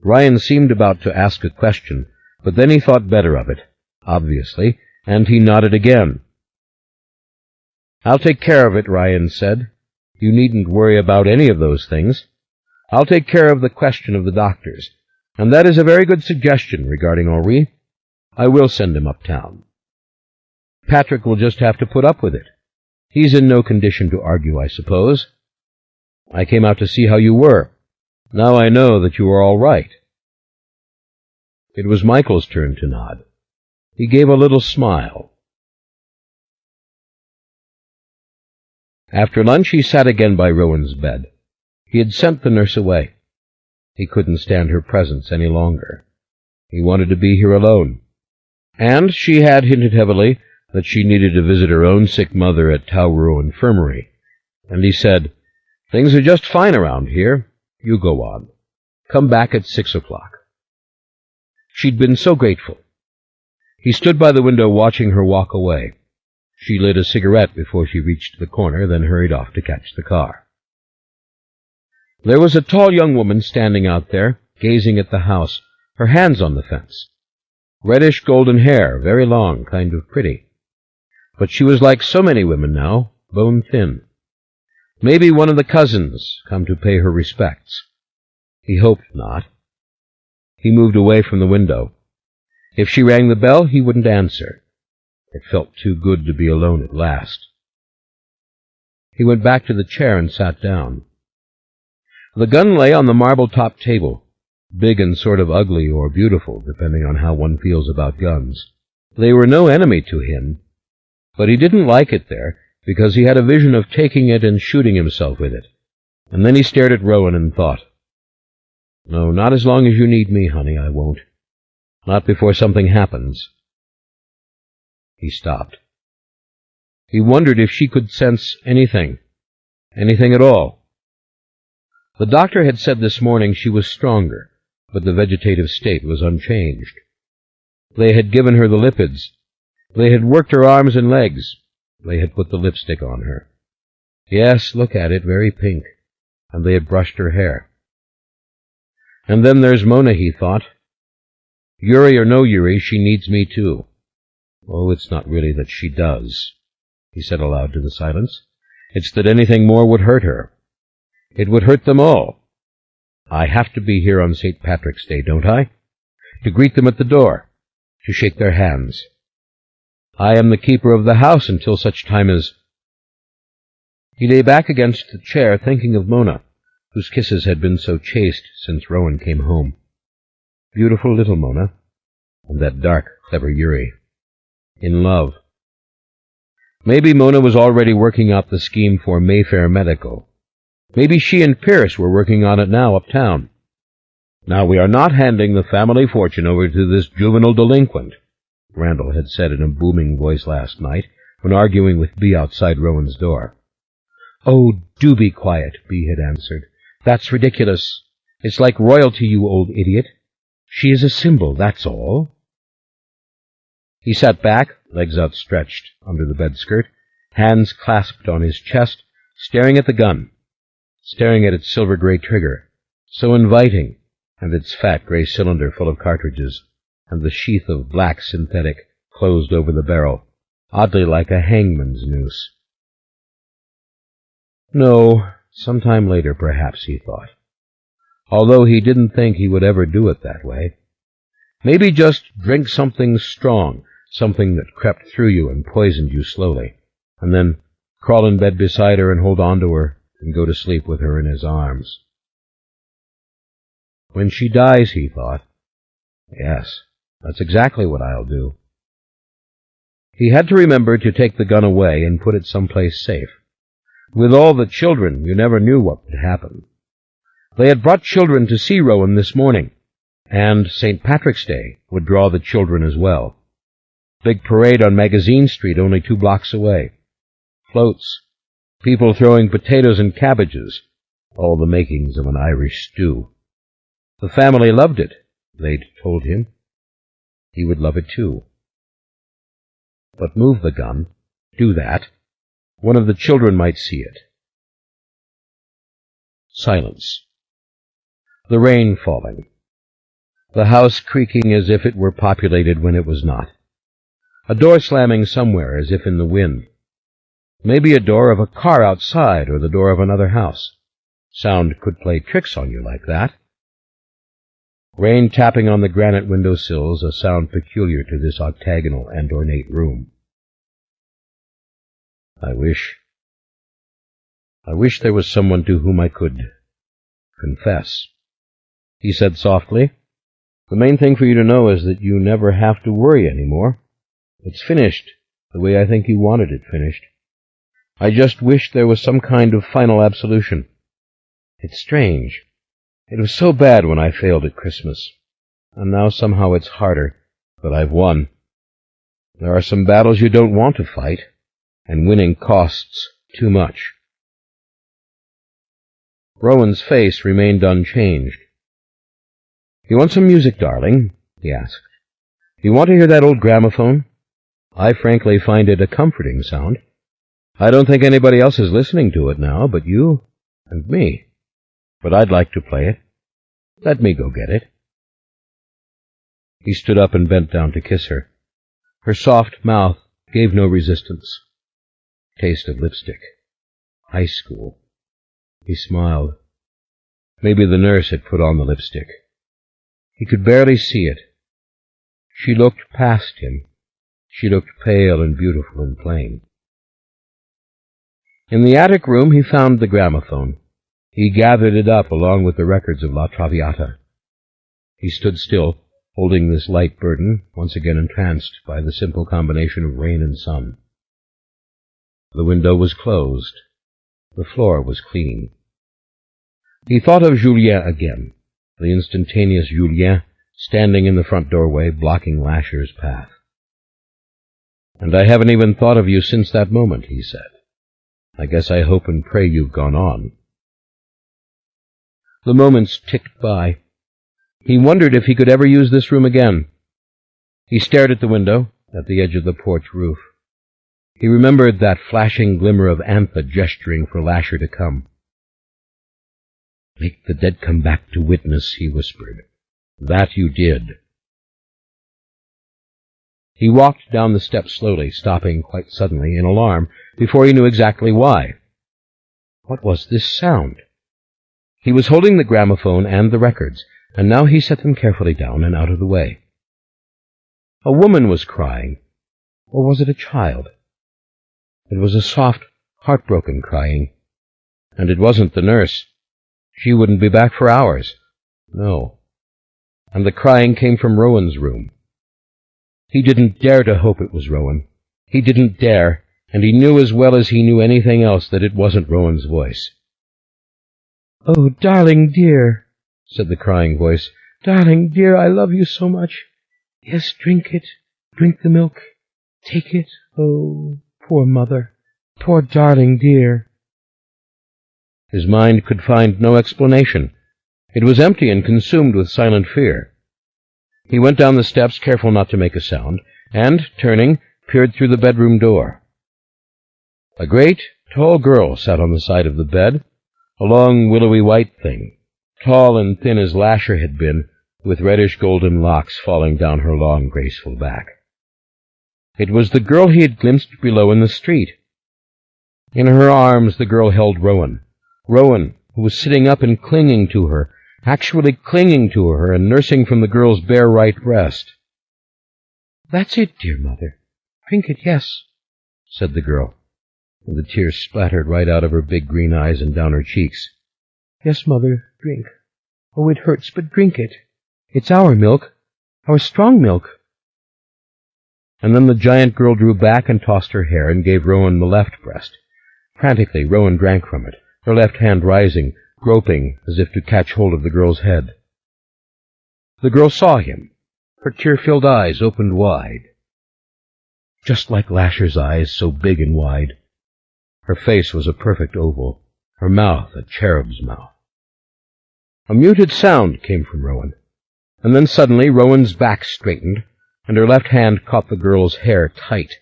Ryan seemed about to ask a question, but then he thought better of it, obviously, and he nodded again. I'll take care of it, Ryan said. You needn't worry about any of those things. I'll take care of the question of the doctors, and that is a very good suggestion regarding Henri. I will send him uptown. Patrick will just have to put up with it. He's in no condition to argue, I suppose. I came out to see how you were. Now I know that you are all right. It was Michael's turn to nod. He gave a little smile. After lunch he sat again by Rowan's bed. He had sent the nurse away. He couldn't stand her presence any longer. He wanted to be here alone. And she had hinted heavily that she needed to visit her own sick mother at Tauro Infirmary. And he said, "Things are just fine around here. You go on. Come back at 6 o'clock. She'd been so grateful. He stood by the window watching her walk away. She lit a cigarette before she reached the corner, then hurried off to catch the car. There was a tall young woman standing out there, gazing at the house, her hands on the fence. Reddish-golden hair, very long, kind of pretty. But she was like so many women now, bone-thin. Maybe one of the cousins come to pay her respects. He hoped not. He moved away from the window. If she rang the bell, he wouldn't answer. It felt too good to be alone at last. He went back to the chair and sat down. The gun lay on the marble-top table, big and sort of ugly or beautiful, depending on how one feels about guns. They were no enemy to him, but he didn't like it there, because he had a vision of taking it and shooting himself with it. And then he stared at Rowan and thought, "No, not as long as you need me, honey, I won't. Not before something happens." He stopped. He wondered if she could sense anything at all. The doctor had said this morning she was stronger, but the vegetative state was unchanged. They had given her the lipids. They had worked her arms and legs. They had put the lipstick on her. Yes, look at it, very pink. And they had brushed her hair. And then there's Mona, he thought. Yuri or no Yuri, she needs me too. Oh, it's not really that she does, he said aloud to the silence. It's that anything more would hurt her. It would hurt them all. I have to be here on St. Patrick's Day, don't I? To greet them at the door, to shake their hands. I am the keeper of the house until such time as... He lay back against the chair, thinking of Mona, whose kisses had been so chaste since Rowan came home. Beautiful little Mona, and that dark, clever Yuri. In love. Maybe Mona was already working out the scheme for Mayfair Medical. Maybe she and Pierce were working on it now uptown. Now we are not handing the family fortune over to this juvenile delinquent, Randall had said in a booming voice last night when arguing with Bea outside Rowan's door. Oh, do be quiet, Bea had answered. That's ridiculous. It's like royalty, you old idiot. She is a symbol, that's all. He sat back, legs outstretched under the bed-skirt, hands clasped on his chest, staring at the gun, staring at its silver-gray trigger, so inviting, and its fat gray cylinder full of cartridges, and the sheath of black synthetic closed over the barrel, oddly like a hangman's noose. No, sometime later, perhaps, he thought, although he didn't think he would ever do it that way. Maybe just drink something strong, something that crept through you and poisoned you slowly, and then crawl in bed beside her and hold on to her and go to sleep with her in his arms. When she dies, he thought, yes, that's exactly what I'll do. He had to remember to take the gun away and put it someplace safe. With all the children, you never knew what would happen. They had brought children to see Rowan this morning, and St. Patrick's Day would draw the children as well. Big parade on Magazine Street, only 2 blocks away. Floats, people throwing potatoes and cabbages, all the makings of an Irish stew. The family loved it, they'd told him. He would love it too. But move the gun, do that. One of the children might see it. Silence. The rain falling. The house creaking as if it were populated when it was not. A door slamming somewhere as if in the wind. Maybe a door of a car outside or the door of another house. Sound could play tricks on you like that. Rain tapping on the granite windowsills, a sound peculiar to this octagonal and ornate room. I wish there was someone to whom I could confess. He said softly, the main thing for you to know is that you never have to worry any more. It's finished, the way I think you wanted it finished. I just wish there was some kind of final absolution. It's strange. It was so bad when I failed at Christmas, and now somehow it's harder, but I've won. There are some battles you don't want to fight, and winning costs too much." Rowan's face remained unchanged. "You want some music, darling?" he asked. "Do you want to hear that old gramophone? I frankly find it a comforting sound. I don't think anybody else is listening to it now but you and me. But I'd like to play it. Let me go get it." He stood up and bent down to kiss her. Her soft mouth gave no resistance. Taste of lipstick. High school. He smiled. Maybe the nurse had put on the lipstick. He could barely see it. She looked past him. She looked pale and beautiful and plain. In the attic room he found the gramophone. He gathered it up along with the records of La Traviata. He stood still, holding this light burden, once again entranced by the simple combination of rain and sun. The window was closed. The floor was clean. He thought of Julien again, the instantaneous Julien, standing in the front doorway, blocking Lasher's path. "And I haven't even thought of you since that moment," he said. "I guess I hope and pray you've gone on." The moments ticked by. He wondered if he could ever use this room again. He stared at the window, at the edge of the porch roof. He remembered that flashing glimmer of Antha gesturing for Lasher to come. "Make the dead come back to witness," he whispered. "That you did." He walked down the steps slowly, stopping quite suddenly in alarm before he knew exactly why. What was this sound? He was holding the gramophone and the records, and now he set them carefully down and out of the way. A woman was crying, or was it a child? It was a soft, heartbroken crying, and it wasn't the nurse. She wouldn't be back for hours. No. And the crying came from Rowan's room. He didn't dare to hope it was Rowan. He didn't dare, and he knew as well as he knew anything else that it wasn't Rowan's voice. "Oh, darling dear," said the crying voice. "Darling dear, I love you so much. Yes, drink it. Drink the milk. Take it. Oh, poor mother. Poor darling dear." His mind could find no explanation. It was empty and consumed with silent fear. He went down the steps, careful not to make a sound, and, turning, peered through the bedroom door. A great, tall girl sat on the side of the bed, a long, willowy white thing, tall and thin as Lasher had been, with reddish-golden locks falling down her long, graceful back. It was the girl he had glimpsed below in the street. In her arms the girl held Rowan, who was sitting up and clinging to her, actually clinging to her and nursing from the girl's bare right breast. "That's it, dear mother. Drink it, yes," said the girl, and the tears splattered right out of her big green eyes and down her cheeks. "Yes, mother, drink. Oh, it hurts, but drink it. It's our milk, our strong milk." And then the giant girl drew back and tossed her hair and gave Rowan the left breast. Frantically, Rowan drank from it, her left hand rising, groping as if to catch hold of the girl's head. The girl saw him. Her tear-filled eyes opened wide. Just like Lasher's eyes, so big and wide. Her face was a perfect oval, her mouth a cherub's mouth. A muted sound came from Rowan, and then suddenly Rowan's back straightened, and her left hand caught the girl's hair tight.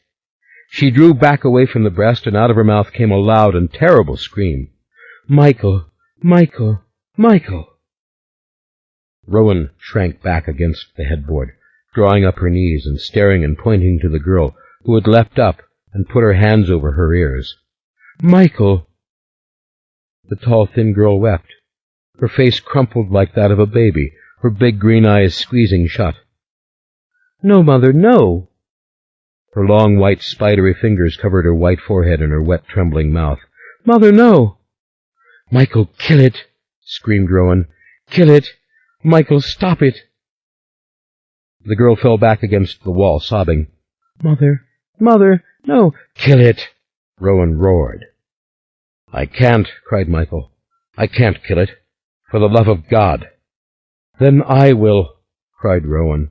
She drew back away from the breast, and out of her mouth came a loud and terrible scream. "Michael! Michael! Michael!" Rowan shrank back against the headboard, drawing up her knees and staring and pointing to the girl, who had leapt up and put her hands over her ears. "Michael!" The tall, thin girl wept, her face crumpled like that of a baby, her big green eyes squeezing shut. "No, mother, no!" Her long, white, spidery fingers covered her white forehead and her wet, trembling mouth. "Mother, no!" "Michael, kill it!" screamed Rowan. "Kill it! Michael, stop it!" The girl fell back against the wall, sobbing. "Mother, mother, no!" "Kill it!" Rowan roared. "I can't," cried Michael. "I can't kill it. For the love of God." "Then I will," cried Rowan,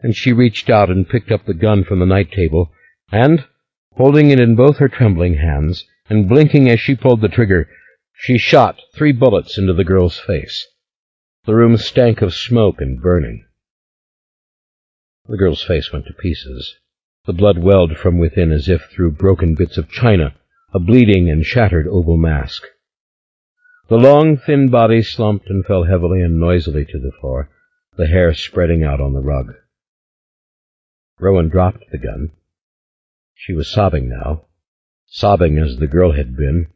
and she reached out and picked up the gun from the night table, and, holding it in both her trembling hands, and blinking as she pulled the trigger, she shot 3 bullets into the girl's face. The room stank of smoke and burning. The girl's face went to pieces. The blood welled from within as if through broken bits of china, a bleeding and shattered oval mask. The long, thin body slumped and fell heavily and noisily to the floor, the hair spreading out on the rug. Rowan dropped the gun. She was sobbing now, sobbing as the girl had been,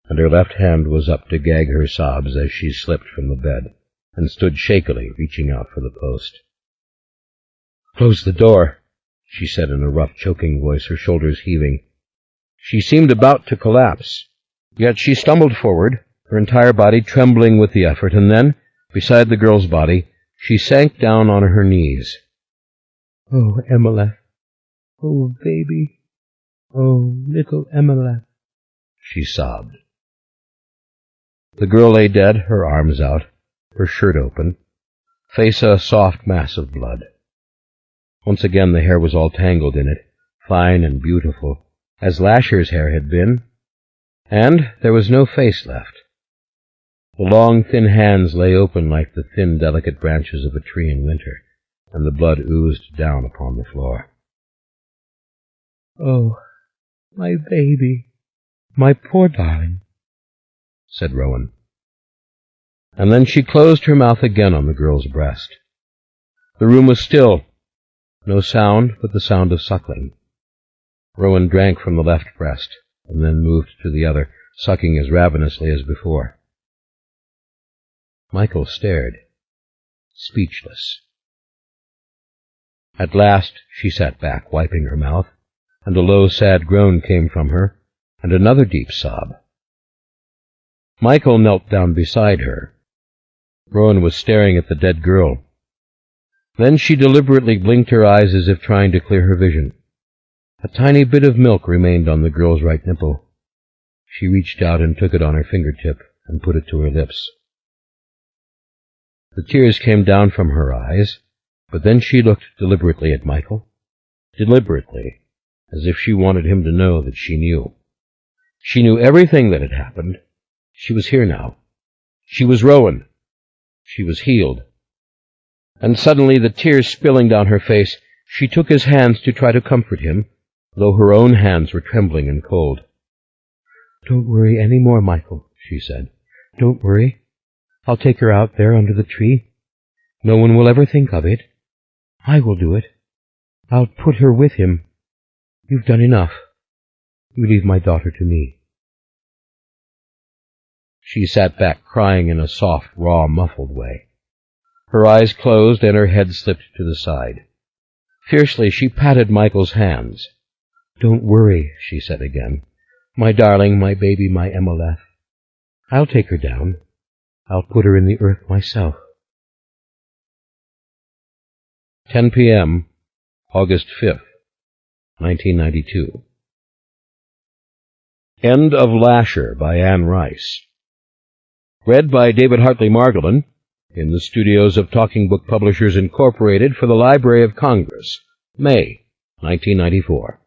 and her left hand was up to gag her sobs as she slipped from the bed and stood shakily, reaching out for the post. "Close the door," she said in a rough, choking voice, her shoulders heaving. She seemed about to collapse, yet she stumbled forward, her entire body trembling with the effort, and then, beside the girl's body, she sank down on her knees. "Oh, Emmeline. Oh, baby. Oh, little Emmeline," she sobbed. The girl lay dead, her arms out, her shirt open, face a soft mass of blood. Once again the hair was all tangled in it, fine and beautiful, as Lasher's hair had been, and there was no face left. The long, thin hands lay open like the thin, delicate branches of a tree in winter, and the blood oozed down upon the floor. "Oh, my baby, my poor darling," said Rowan. And then she closed her mouth again on the girl's breast. The room was still, no sound but the sound of suckling. Rowan drank from the left breast, and then moved to the other, sucking as ravenously as before. Michael stared, speechless. At last she sat back, wiping her mouth, and a low, sad groan came from her, and another deep sob. Michael knelt down beside her. Rowan was staring at the dead girl. Then she deliberately blinked her eyes as if trying to clear her vision. A tiny bit of milk remained on the girl's right nipple. She reached out and took it on her fingertip and put it to her lips. The tears came down from her eyes, but then she looked deliberately at Michael, deliberately, as if she wanted him to know that she knew. She knew everything that had happened. She was here now. She was Rowan. She was healed. And suddenly, the tears spilling down her face, she took his hands to try to comfort him, though her own hands were trembling and cold. "Don't worry any more, Michael," she said. "Don't worry. I'll take her out there under the tree. No one will ever think of it. I will do it. I'll put her with him. You've done enough. You leave my daughter to me." She sat back, crying in a soft, raw, muffled way. Her eyes closed and her head slipped to the side. Fiercely she patted Michael's hands. "Don't worry," she said again. "My darling, my baby, my Emmeline. I'll take her down. I'll put her in the earth myself." 10 p.m., August 5th, 1992. End of Lasher by Anne Rice. Read by David Hartley Margolin in the studios of Talking Book Publishers Incorporated for the Library of Congress, May 1994.